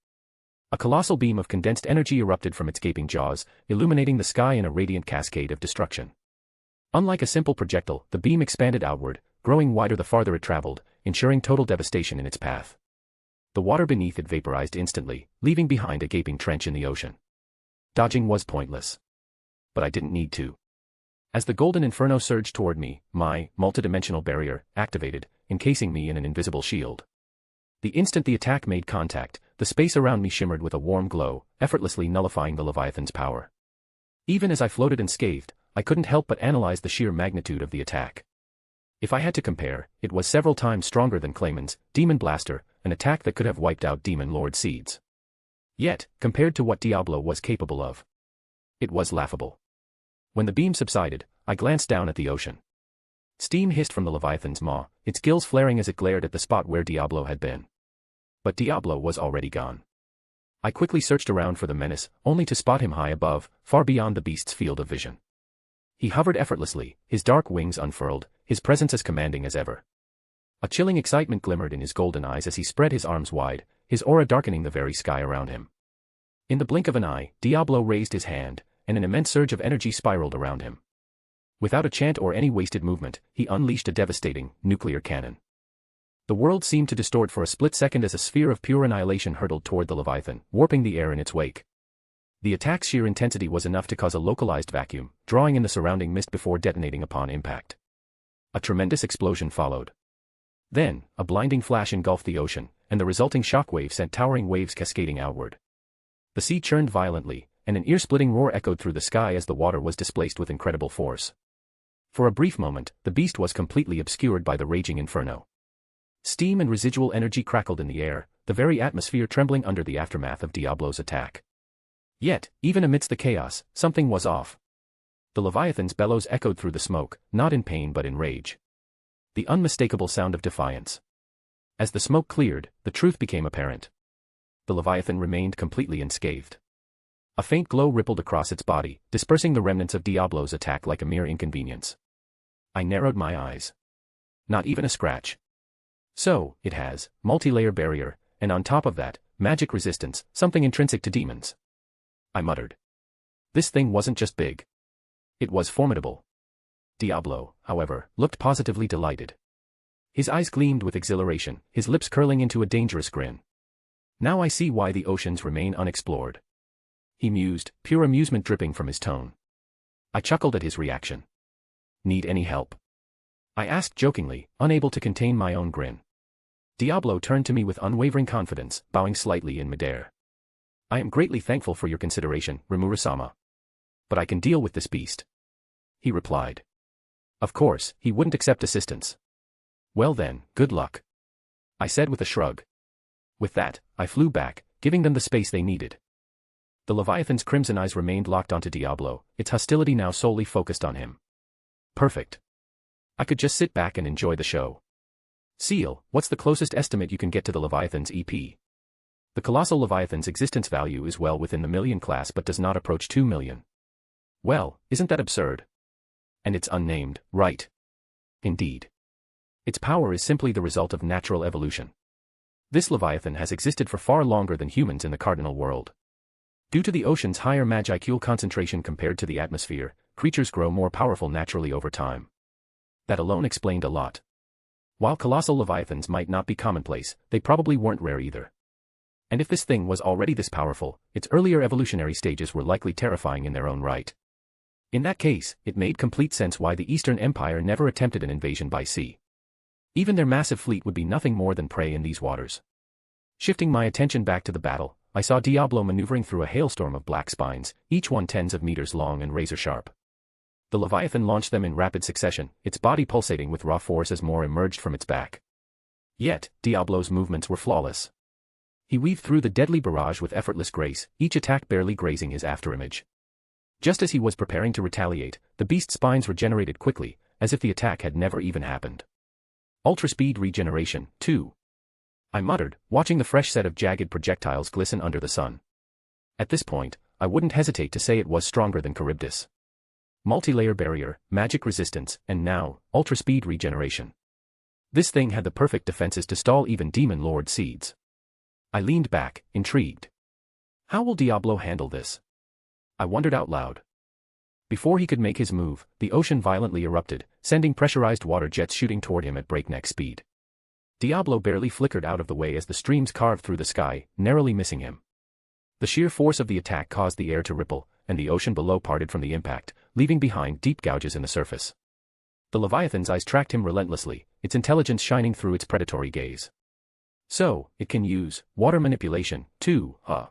A colossal beam of condensed energy erupted from its gaping jaws, illuminating the sky in a radiant cascade of destruction. Unlike a simple projectile, the beam expanded outward, growing wider the farther it traveled, ensuring total devastation in its path. The water beneath it vaporized instantly, leaving behind a gaping trench in the ocean. Dodging was pointless. But I didn't need to. As the golden inferno surged toward me, my multidimensional barrier activated, encasing me in an invisible shield. The instant the attack made contact, the space around me shimmered with a warm glow, effortlessly nullifying the leviathan's power. Even as I floated unscathed, I couldn't help but analyze the sheer magnitude of the attack. If I had to compare, it was several times stronger than Clayman's Demon Blaster, an attack that could have wiped out Demon Lord seeds. Yet, compared to what Diablo was capable of, it was laughable. When the beam subsided, I glanced down at the ocean. Steam hissed from the leviathan's maw, its gills flaring as it glared at the spot where Diablo had been. But Diablo was already gone. I quickly searched around for the menace, only to spot him high above, far beyond the beast's field of vision. He hovered effortlessly, his dark wings unfurled, his presence as commanding as ever. A chilling excitement glimmered in his golden eyes as he spread his arms wide, his aura darkening the very sky around him. In the blink of an eye, Diablo raised his hand, and an immense surge of energy spiraled around him. Without a chant or any wasted movement, he unleashed a devastating, nuclear cannon. The world seemed to distort for a split second as a sphere of pure annihilation hurtled toward the Leviathan, warping the air in its wake. The attack's sheer intensity was enough to cause a localized vacuum, drawing in the surrounding mist before detonating upon impact. A tremendous explosion followed. Then, a blinding flash engulfed the ocean, and the resulting shockwave sent towering waves cascading outward. The sea churned violently, and an ear-splitting roar echoed through the sky as the water was displaced with incredible force. For a brief moment, the beast was completely obscured by the raging inferno. Steam and residual energy crackled in the air, the very atmosphere trembling under the aftermath of Diablo's attack. Yet, even amidst the chaos, something was off. The Leviathan's bellows echoed through the smoke, not in pain but in rage. The unmistakable sound of defiance. As the smoke cleared, the truth became apparent. The Leviathan remained completely unscathed. A faint glow rippled across its body, dispersing the remnants of Diablo's attack like a mere inconvenience. I narrowed my eyes. Not even a scratch. So, it has, multi-layer barrier, and on top of that, magic resistance, something intrinsic to demons. I muttered. This thing wasn't just big. It was formidable. Diablo, however, looked positively delighted. His eyes gleamed with exhilaration, his lips curling into a dangerous grin. Now I see why the oceans remain unexplored. He mused, pure amusement dripping from his tone. I chuckled at his reaction. Need any help? I asked jokingly, unable to contain my own grin. Diablo turned to me with unwavering confidence, bowing slightly in midair. I am greatly thankful for your consideration, Rimuru-sama. But I can deal with this beast. He replied. Of course, he wouldn't accept assistance. Well then, good luck. I said with a shrug. With that, I flew back, giving them the space they needed. The Leviathan's crimson eyes remained locked onto Diablo, its hostility now solely focused on him. Perfect. I could just sit back and enjoy the show. Seal, what's the closest estimate you can get to the Leviathan's EP? The colossal Leviathan's existence value is well within the million class but does not approach 2 million. Well, isn't that absurd? And it's unnamed, right? Indeed. Its power is simply the result of natural evolution. This Leviathan has existed for far longer than humans in the cardinal world. Due to the ocean's higher magicule concentration compared to the atmosphere, creatures grow more powerful naturally over time. That alone explained a lot. While colossal Leviathans might not be commonplace, they probably weren't rare either. And if this thing was already this powerful, its earlier evolutionary stages were likely terrifying in their own right. In that case, it made complete sense why the Eastern Empire never attempted an invasion by sea. Even their massive fleet would be nothing more than prey in these waters. Shifting my attention back to the battle, I saw Diablo maneuvering through a hailstorm of black spines, each one tens of meters long and razor-sharp. The Leviathan launched them in rapid succession, its body pulsating with raw force as more emerged from its back. Yet, Diablo's movements were flawless. He weaved through the deadly barrage with effortless grace, each attack barely grazing his afterimage. Just as he was preparing to retaliate, the beast's spines regenerated quickly, as if the attack had never even happened. Ultra-speed regeneration, too. I muttered, watching the fresh set of jagged projectiles glisten under the sun. At this point, I wouldn't hesitate to say it was stronger than Charybdis. Multi-layer barrier, magic resistance, and now, ultra-speed regeneration. This thing had the perfect defenses to stall even Demon Lord seeds. I leaned back, intrigued. How will Diablo handle this? I wondered out loud. Before he could make his move, the ocean violently erupted, sending pressurized water jets shooting toward him at breakneck speed. Diablo barely flickered out of the way as the streams carved through the sky, narrowly missing him. The sheer force of the attack caused the air to ripple, and the ocean below parted from the impact, leaving behind deep gouges in the surface. The Leviathan's eyes tracked him relentlessly, its intelligence shining through its predatory gaze. So, it can use water manipulation, too, huh?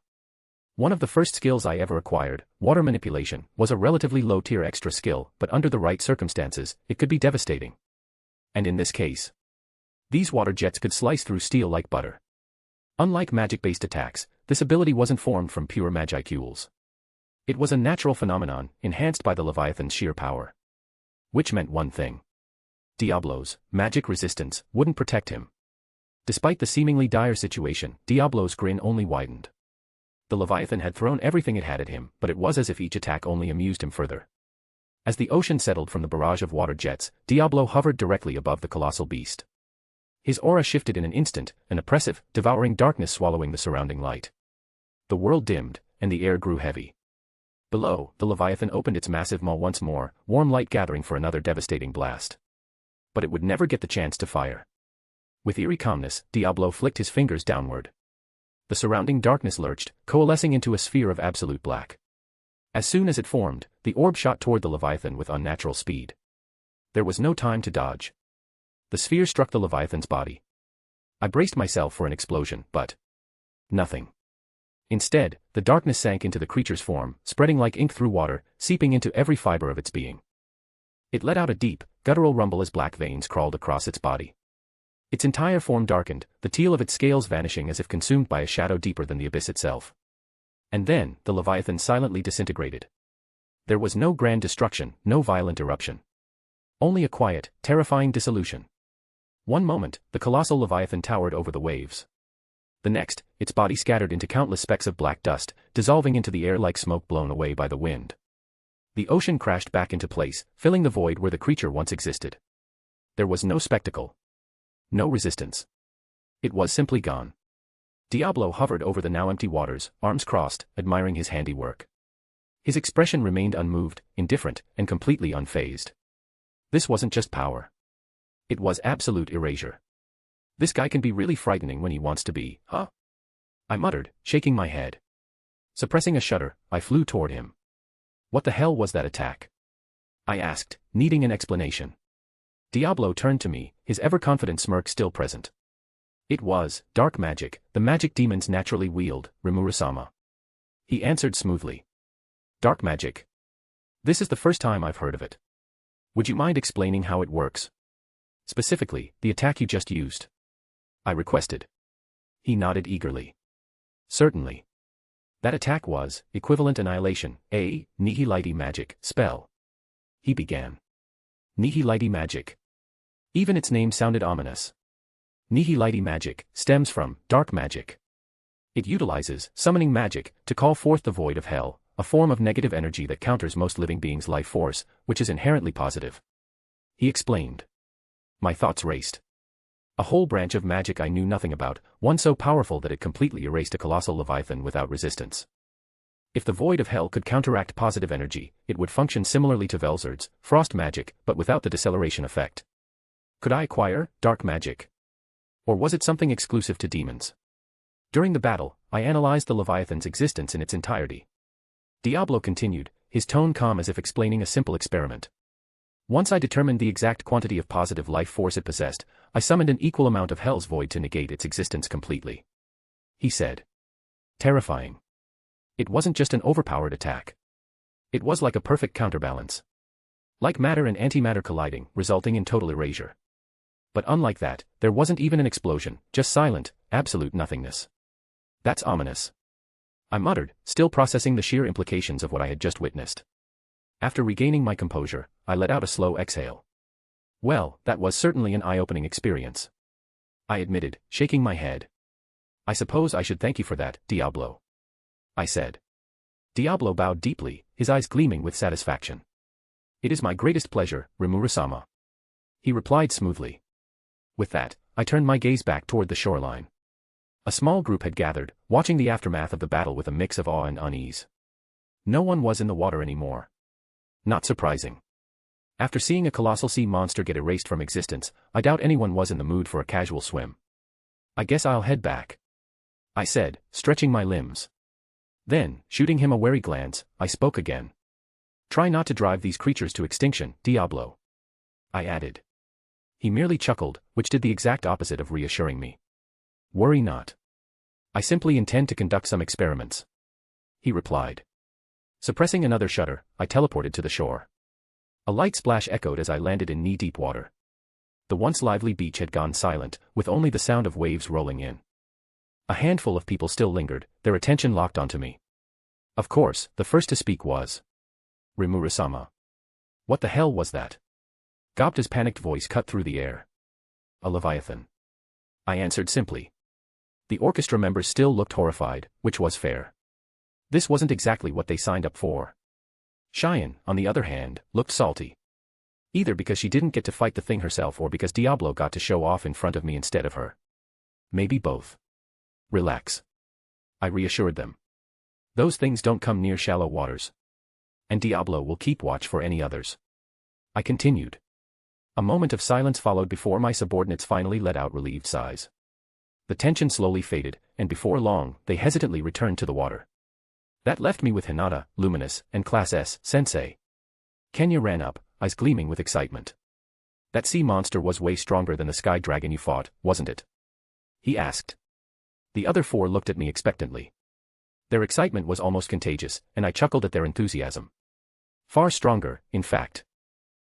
One of the first skills I ever acquired, water manipulation, was a relatively low-tier extra skill, but under the right circumstances, it could be devastating. And in this case, these water jets could slice through steel like butter. Unlike magic-based attacks, this ability wasn't formed from pure magicules. It was a natural phenomenon, enhanced by the Leviathan's sheer power. Which meant one thing. Diablo's magic resistance wouldn't protect him. Despite the seemingly dire situation, Diablo's grin only widened. The Leviathan had thrown everything it had at him, but it was as if each attack only amused him further. As the ocean settled from the barrage of water jets, Diablo hovered directly above the colossal beast. His aura shifted in an instant, an oppressive, devouring darkness swallowing the surrounding light. The world dimmed, and the air grew heavy. Below, the Leviathan opened its massive maw once more, warm light gathering for another devastating blast. But it would never get the chance to fire. With eerie calmness, Diablo flicked his fingers downward. The surrounding darkness lurched, coalescing into a sphere of absolute black. As soon as it formed, the orb shot toward the Leviathan with unnatural speed. There was no time to dodge. The sphere struck the Leviathan's body. I braced myself for an explosion, but nothing. Instead, the darkness sank into the creature's form, spreading like ink through water, seeping into every fiber of its being. It let out a deep, guttural rumble as black veins crawled across its body. Its entire form darkened, the teal of its scales vanishing as if consumed by a shadow deeper than the abyss itself. And then, the Leviathan silently disintegrated. There was no grand destruction, no violent eruption. Only a quiet, terrifying dissolution. One moment, the colossal Leviathan towered over the waves. The next, its body scattered into countless specks of black dust, dissolving into the air like smoke blown away by the wind. The ocean crashed back into place, filling the void where the creature once existed. There was no spectacle. No resistance. It was simply gone. Diablo hovered over the now empty waters, arms crossed, admiring his handiwork. His expression remained unmoved, indifferent, and completely unfazed. This wasn't just power. It was absolute erasure. This guy can be really frightening when he wants to be, huh? I muttered, shaking my head. Suppressing a shudder, I flew toward him. What the hell was that attack? I asked, needing an explanation. Diablo turned to me, his ever-confident smirk still present. It was dark magic, the magic demons naturally wield, Rimuru-sama. He answered smoothly. Dark magic. This is the first time I've heard of it. Would you mind explaining how it works? Specifically, the attack you just used. I requested. He nodded eagerly. Certainly. That attack was equivalent annihilation, a nihility magic spell. He began. Nihility magic. Even its name sounded ominous. Nihility magic stems from dark magic. It utilizes summoning magic to call forth the void of hell, a form of negative energy that counters most living beings' life force, which is inherently positive. He explained. My thoughts raced. A whole branch of magic I knew nothing about, one so powerful that it completely erased a colossal Leviathan without resistance. If the void of hell could counteract positive energy, it would function similarly to Velzard's frost magic, but without the deceleration effect. Could I acquire dark magic? Or was it something exclusive to demons? During the battle, I analyzed the Leviathan's existence in its entirety. Diablo continued, his tone calm as if explaining a simple experiment. Once I determined the exact quantity of positive life force it possessed, I summoned an equal amount of hell's void to negate its existence completely. He said. Terrifying. It wasn't just an overpowered attack. It was like a perfect counterbalance. Like matter and antimatter colliding, resulting in total erasure. But unlike that, there wasn't even an explosion, just silent, absolute nothingness. That's ominous. I muttered, still processing the sheer implications of what I had just witnessed. After regaining my composure, I let out a slow exhale. Well, that was certainly an eye-opening experience. I admitted, shaking my head. I suppose I should thank you for that, Diablo. I said. Diablo bowed deeply, his eyes gleaming with satisfaction. It is my greatest pleasure, Rimuru-sama. He replied smoothly. With that, I turned my gaze back toward the shoreline. A small group had gathered, watching the aftermath of the battle with a mix of awe and unease. No one was in the water anymore. Not surprising. After seeing a colossal sea monster get erased from existence, I doubt anyone was in the mood for a casual swim. I guess I'll head back. I said, stretching my limbs. Then, shooting him a wary glance, I spoke again. Try not to drive these creatures to extinction, Diablo. I added. He merely chuckled, which did the exact opposite of reassuring me. Worry not. I simply intend to conduct some experiments. He replied. Suppressing another shudder, I teleported to the shore. A light splash echoed as I landed in knee-deep water. The once lively beach had gone silent, with only the sound of waves rolling in. A handful of people still lingered, their attention locked onto me. Of course, the first to speak was Rimuru-sama. What the hell was that? Gobta's panicked voice cut through the air. A Leviathan. I answered simply. The orchestra members still looked horrified, which was fair. This wasn't exactly what they signed up for. Cheyenne, on the other hand, looked salty. Either because she didn't get to fight the thing herself or because Diablo got to show off in front of me instead of her. Maybe both. Relax. I reassured them. Those things don't come near shallow waters. And Diablo will keep watch for any others. I continued. A moment of silence followed before my subordinates finally let out relieved sighs. The tension slowly faded, and before long, they hesitantly returned to the water. That left me with Hinata, Luminous, and Class S, Sensei. Kenya ran up, eyes gleaming with excitement. That sea monster was way stronger than the sky dragon you fought, wasn't it? He asked. The other four looked at me expectantly. Their excitement was almost contagious, and I chuckled at their enthusiasm. Far stronger, in fact.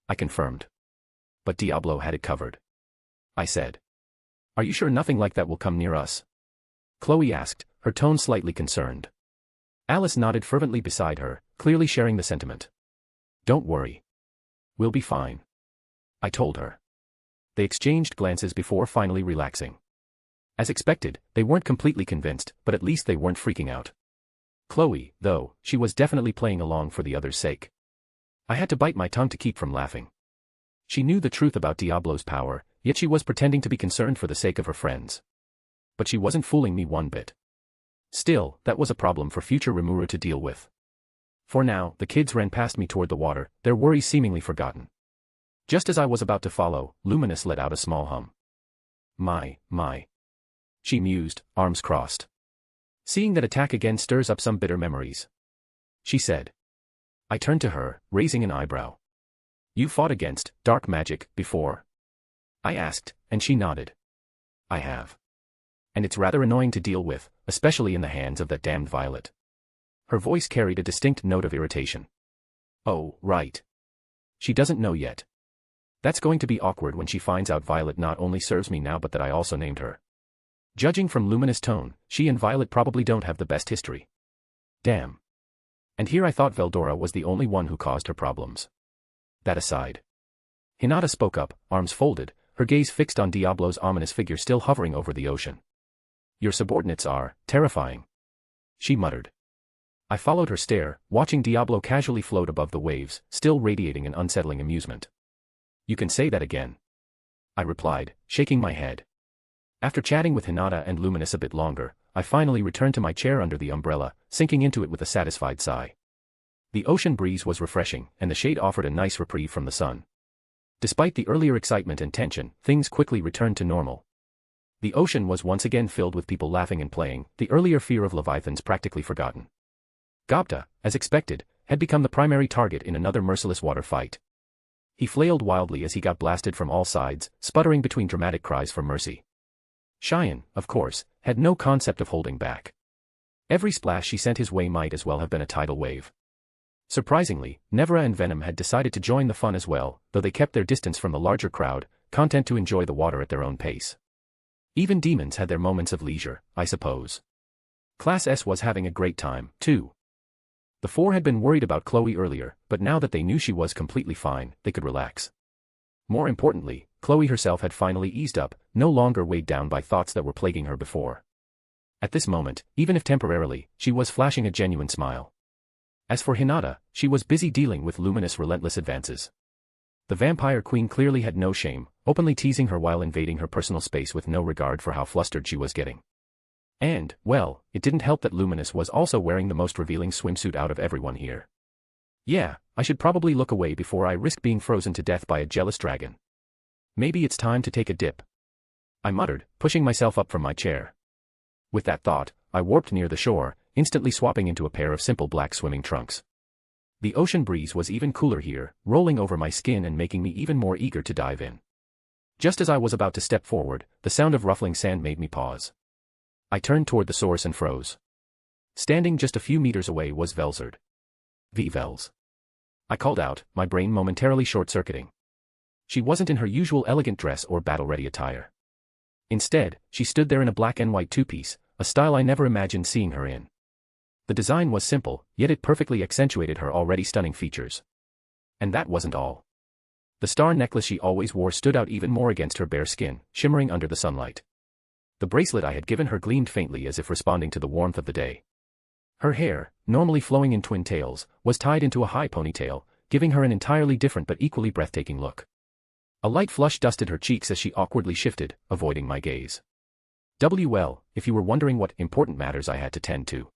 I confirmed. But Diablo had it covered. I said. Are you sure nothing like that will come near us? Chloe asked, her tone slightly concerned. Alice nodded fervently beside her, clearly sharing the sentiment. Don't worry. We'll be fine. I told her. They exchanged glances before finally relaxing. As expected, they weren't completely convinced, but at least they weren't freaking out. Chloe, though, she was definitely playing along for the others' sake. I had to bite my tongue to keep from laughing. She knew the truth about Diablo's power, yet she was pretending to be concerned for the sake of her friends. But she wasn't fooling me one bit. Still, that was a problem for future Rimuru to deal with. For now, the kids ran past me toward the water, their worries seemingly forgotten. Just as I was about to follow, Luminous let out a small hum. My. She mused, arms crossed. Seeing that attack again stirs up some bitter memories. She said. I turned to her, raising an eyebrow. You fought against dark magic before? I asked, and she nodded. I have. And it's rather annoying to deal with, especially in the hands of that damned Violet. Her voice carried a distinct note of irritation. Oh, right. She doesn't know yet. That's going to be awkward when she finds out Violet not only serves me now but that I also named her. Judging from Luminous' tone, she and Violet probably don't have the best history. Damn. And here I thought Veldora was the only one who caused her problems. That aside. Hinata spoke up, arms folded, her gaze fixed on Diablo's ominous figure still hovering over the ocean. Your subordinates are terrifying. She muttered. I followed her stare, watching Diablo casually float above the waves, still radiating an unsettling amusement. You can say that again. I replied, shaking my head. After chatting with Hinata and Luminous a bit longer, I finally returned to my chair under the umbrella, sinking into it with a satisfied sigh. The ocean breeze was refreshing, and the shade offered a nice reprieve from the sun. Despite the earlier excitement and tension, things quickly returned to normal. The ocean was once again filled with people laughing and playing, the earlier fear of leviathans practically forgotten. Gobta, as expected, had become the primary target in another merciless water fight. He flailed wildly as he got blasted from all sides, sputtering between dramatic cries for mercy. Cheyenne, of course, had no concept of holding back. Every splash she sent his way might as well have been a tidal wave. Surprisingly, Nevera and Venom had decided to join the fun as well, though they kept their distance from the larger crowd, content to enjoy the water at their own pace. Even demons had their moments of leisure, I suppose. Class S was having a great time, too. The four had been worried about Chloe earlier, but now that they knew she was completely fine, they could relax. More importantly, Chloe herself had finally eased up, no longer weighed down by thoughts that were plaguing her before. At this moment, even if temporarily, she was flashing a genuine smile. As for Hinata, she was busy dealing with Luminous' relentless advances. The vampire queen clearly had no shame, openly teasing her while invading her personal space with no regard for how flustered she was getting. And, well, it didn't help that Luminous was also wearing the most revealing swimsuit out of everyone here. Yeah, I should probably look away before I risk being frozen to death by a jealous dragon. Maybe it's time to take a dip. I muttered, pushing myself up from my chair. With that thought, I warped near the shore, instantly swapping into a pair of simple black swimming trunks. The ocean breeze was even cooler here, rolling over my skin and making me even more eager to dive in. Just as I was about to step forward, the sound of ruffling sand made me pause. I turned toward the source and froze. Standing just a few meters away was Velzard. Vels. I called out, my brain momentarily short-circuiting. She wasn't in her usual elegant dress or battle-ready attire. Instead, she stood there in a black and white two-piece, a style I never imagined seeing her in. The design was simple, yet it perfectly accentuated her already stunning features. And that wasn't all. The star necklace she always wore stood out even more against her bare skin, shimmering under the sunlight. The bracelet I had given her gleamed faintly as if responding to the warmth of the day. Her hair, normally flowing in twin tails, was tied into a high ponytail, giving her an entirely different but equally breathtaking look. A light flush dusted her cheeks as she awkwardly shifted, avoiding my gaze. Well, if you were wondering what important matters I had to tend to.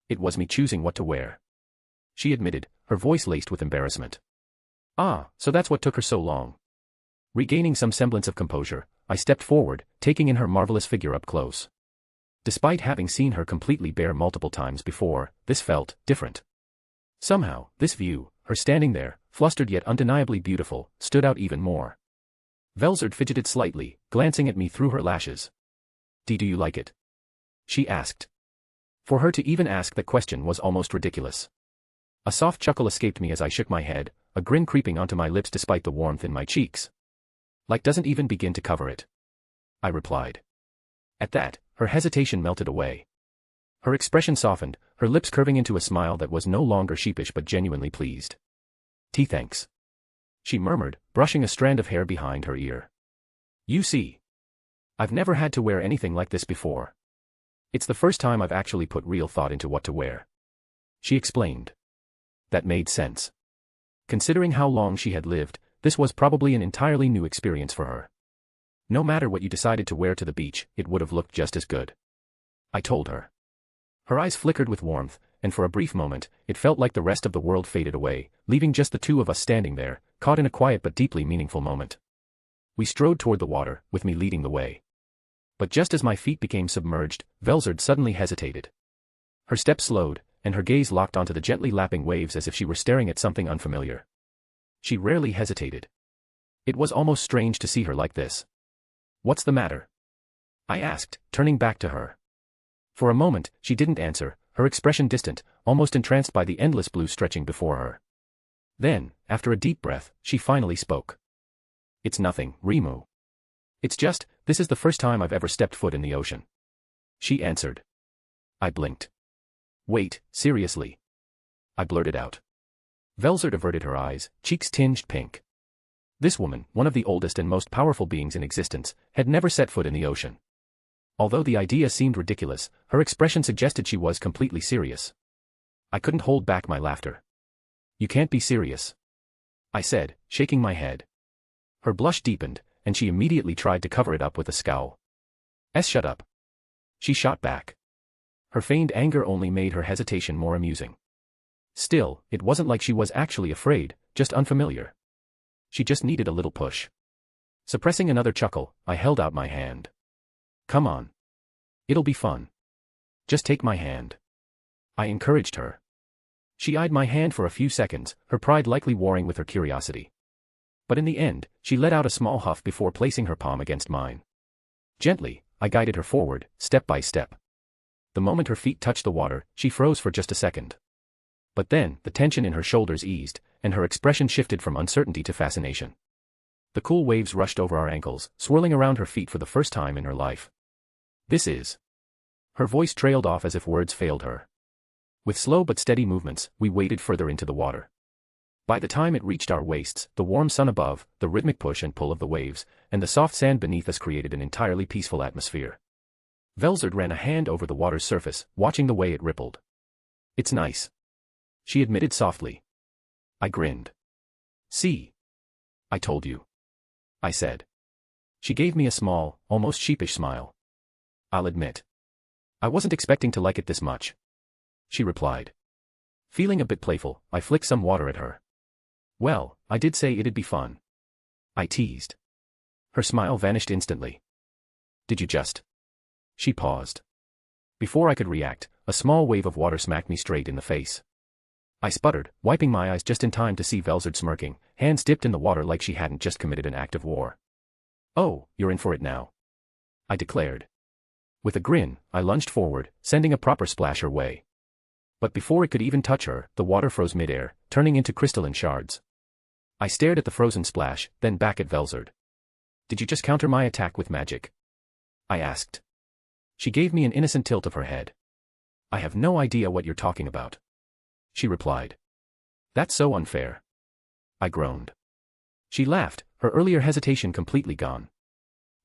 It was me choosing what to wear. She admitted, her voice laced with embarrassment. Ah, so that's what took her so long. Regaining some semblance of composure, I stepped forward, taking in her marvelous figure up close. Despite having seen her completely bare multiple times before, this felt different. Somehow, this view, her standing there, flustered yet undeniably beautiful, stood out even more. Velzard fidgeted slightly, glancing at me through her lashes. Do you like it? She asked. For her to even ask that question was almost ridiculous. A soft chuckle escaped me as I shook my head, a grin creeping onto my lips despite the warmth in my cheeks. Like doesn't even begin to cover it. I replied. At that, her hesitation melted away. Her expression softened, her lips curving into a smile that was no longer sheepish but genuinely pleased. Thanks. She murmured, brushing a strand of hair behind her ear. You see. I've never had to wear anything like this before. It's the first time I've actually put real thought into what to wear. She explained. That made sense. Considering how long she had lived, this was probably an entirely new experience for her. No matter what you decided to wear to the beach, it would have looked just as good. I told her. Her eyes flickered with warmth, and for a brief moment, it felt like the rest of the world faded away, leaving just the two of us standing there, caught in a quiet but deeply meaningful moment. We strode toward the water, with me leading the way. But just as my feet became submerged, Velzard suddenly hesitated. Her step slowed, and her gaze locked onto the gently lapping waves as if she were staring at something unfamiliar. She rarely hesitated. It was almost strange to see her like this. What's the matter? I asked, turning back to her. For a moment, she didn't answer, her expression distant, almost entranced by the endless blue stretching before her. Then, after a deep breath, she finally spoke. It's nothing, Rimuru. It's just, this is the first time I've ever stepped foot in the ocean. She answered. I blinked. Wait, seriously? I blurted out. Velzard averted her eyes, cheeks tinged pink. This woman, one of the oldest and most powerful beings in existence, had never set foot in the ocean. Although the idea seemed ridiculous, her expression suggested she was completely serious. I couldn't hold back my laughter. You can't be serious, I said, shaking my head. Her blush deepened, and she immediately tried to cover it up with a scowl. Shut up. She shot back. Her feigned anger only made her hesitation more amusing. Still, it wasn't like she was actually afraid, just unfamiliar. She just needed a little push. Suppressing another chuckle, I held out my hand. Come on. It'll be fun. Just take my hand. I encouraged her. She eyed my hand for a few seconds, her pride likely warring with her curiosity. But in the end, she let out a small huff before placing her palm against mine. Gently, I guided her forward, step by step. The moment her feet touched the water, she froze for just a second. But then, the tension in her shoulders eased, and her expression shifted from uncertainty to fascination. The cool waves rushed over our ankles, swirling around her feet for the first time in her life. This is. Her voice trailed off as if words failed her. With slow but steady movements, we waded further into the water. By the time it reached our waists, the warm sun above, the rhythmic push and pull of the waves, and the soft sand beneath us created an entirely peaceful atmosphere. Velzard ran a hand over the water's surface, watching the way it rippled. It's nice. She admitted softly. I grinned. See? I told you. I said. She gave me a small, almost sheepish smile. I'll admit. I wasn't expecting to like it this much. She replied. Feeling a bit playful, I flicked some water at her. Well, I did say it'd be fun. I teased. Her smile vanished instantly. Did you just? She paused. Before I could react, a small wave of water smacked me straight in the face. I sputtered, wiping my eyes just in time to see Velzard smirking, hands dipped in the water like she hadn't just committed an act of war. Oh, you're in for it now, I declared. With a grin, I lunged forward, sending a proper splash her way. But before it could even touch her, the water froze midair, turning into crystalline shards. I stared at the frozen splash, then back at Velzard. Did you just counter my attack with magic? I asked. She gave me an innocent tilt of her head. I have no idea what you're talking about. She replied. That's so unfair. I groaned. She laughed, her earlier hesitation completely gone.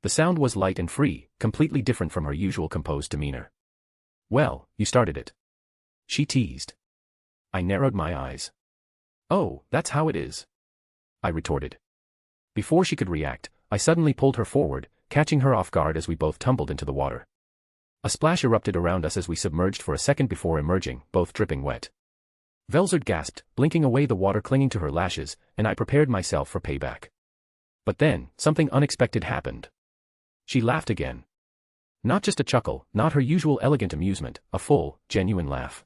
The sound was light and free, completely different from her usual composed demeanor. Well, you started it. She teased. I narrowed my eyes. Oh, that's how it is, I retorted. Before she could react, I suddenly pulled her forward, catching her off guard as we both tumbled into the water. A splash erupted around us as we submerged for a second before emerging, both dripping wet. Velzard gasped, blinking away the water clinging to her lashes, and I prepared myself for payback. But then, something unexpected happened. She laughed again. Not just a chuckle, not her usual elegant amusement, a full, genuine laugh.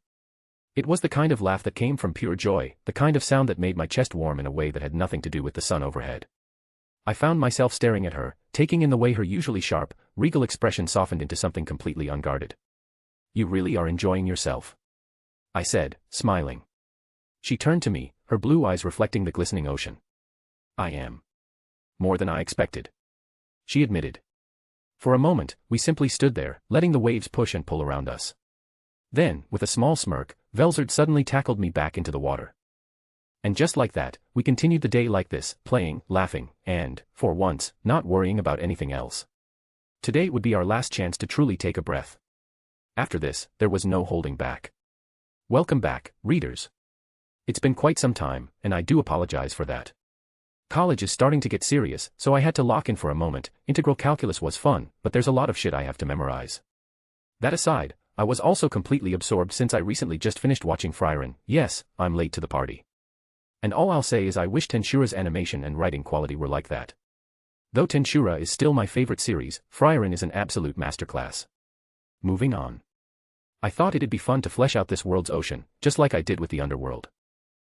It was the kind of laugh that came from pure joy, the kind of sound that made my chest warm in a way that had nothing to do with the sun overhead. I found myself staring at her, taking in the way her usually sharp, regal expression softened into something completely unguarded. "You really are enjoying yourself?" I said, smiling. She turned to me, her blue eyes reflecting the glistening ocean. "I am. More than I expected," she admitted. For a moment, we simply stood there, letting the waves push and pull around us. Then, with a small smirk, Velzard suddenly tackled me back into the water. And just like that, we continued the day like this, playing, laughing, and, for once, not worrying about anything else. Today would be our last chance to truly take a breath. After this, there was no holding back. Welcome back, readers. It's been quite some time, and I do apologize for that. College is starting to get serious, so I had to lock in for a moment. Integral calculus was fun, but there's a lot of shit I have to memorize. That aside, I was also completely absorbed since I recently just finished watching Wherein. Yes, I'm late to the party. And all I'll say is I wish Tensura's animation and writing quality were like that. Though Tensura is still my favorite series, Wherein is an absolute masterclass. Moving on. I thought it'd be fun to flesh out this world's ocean, just like I did with the underworld.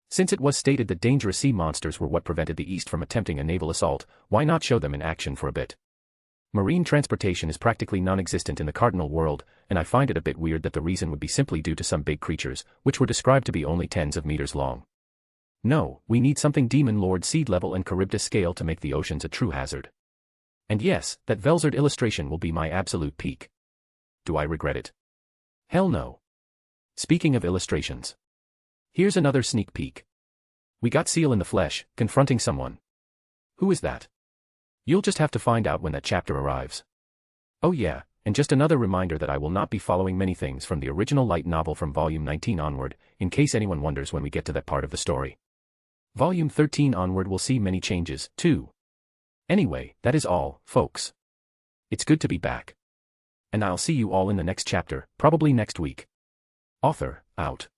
Since it was stated that dangerous sea monsters were what prevented the East from attempting a naval assault, why not show them in action for a bit? Marine transportation is practically non-existent in the cardinal world, and I find it a bit weird that the reason would be simply due to some big creatures, which were described to be only tens of meters long. No, we need something Demon Lord Seed level and Charybdis scale to make the oceans a true hazard. And yes, that Velzard illustration will be my absolute peak. Do I regret it? Hell no. Speaking of illustrations. Here's another sneak peek. We got Seal in the flesh, confronting someone. Who is that? You'll just have to find out when that chapter arrives. Oh yeah, and just another reminder that I will not be following many things from the original light novel from Volume 19 onward, in case anyone wonders when we get to that part of the story. Volume 13 onward will see many changes, too. Anyway, that is all, folks. It's good to be back. And I'll see you all in the next chapter, probably next week. Author, out.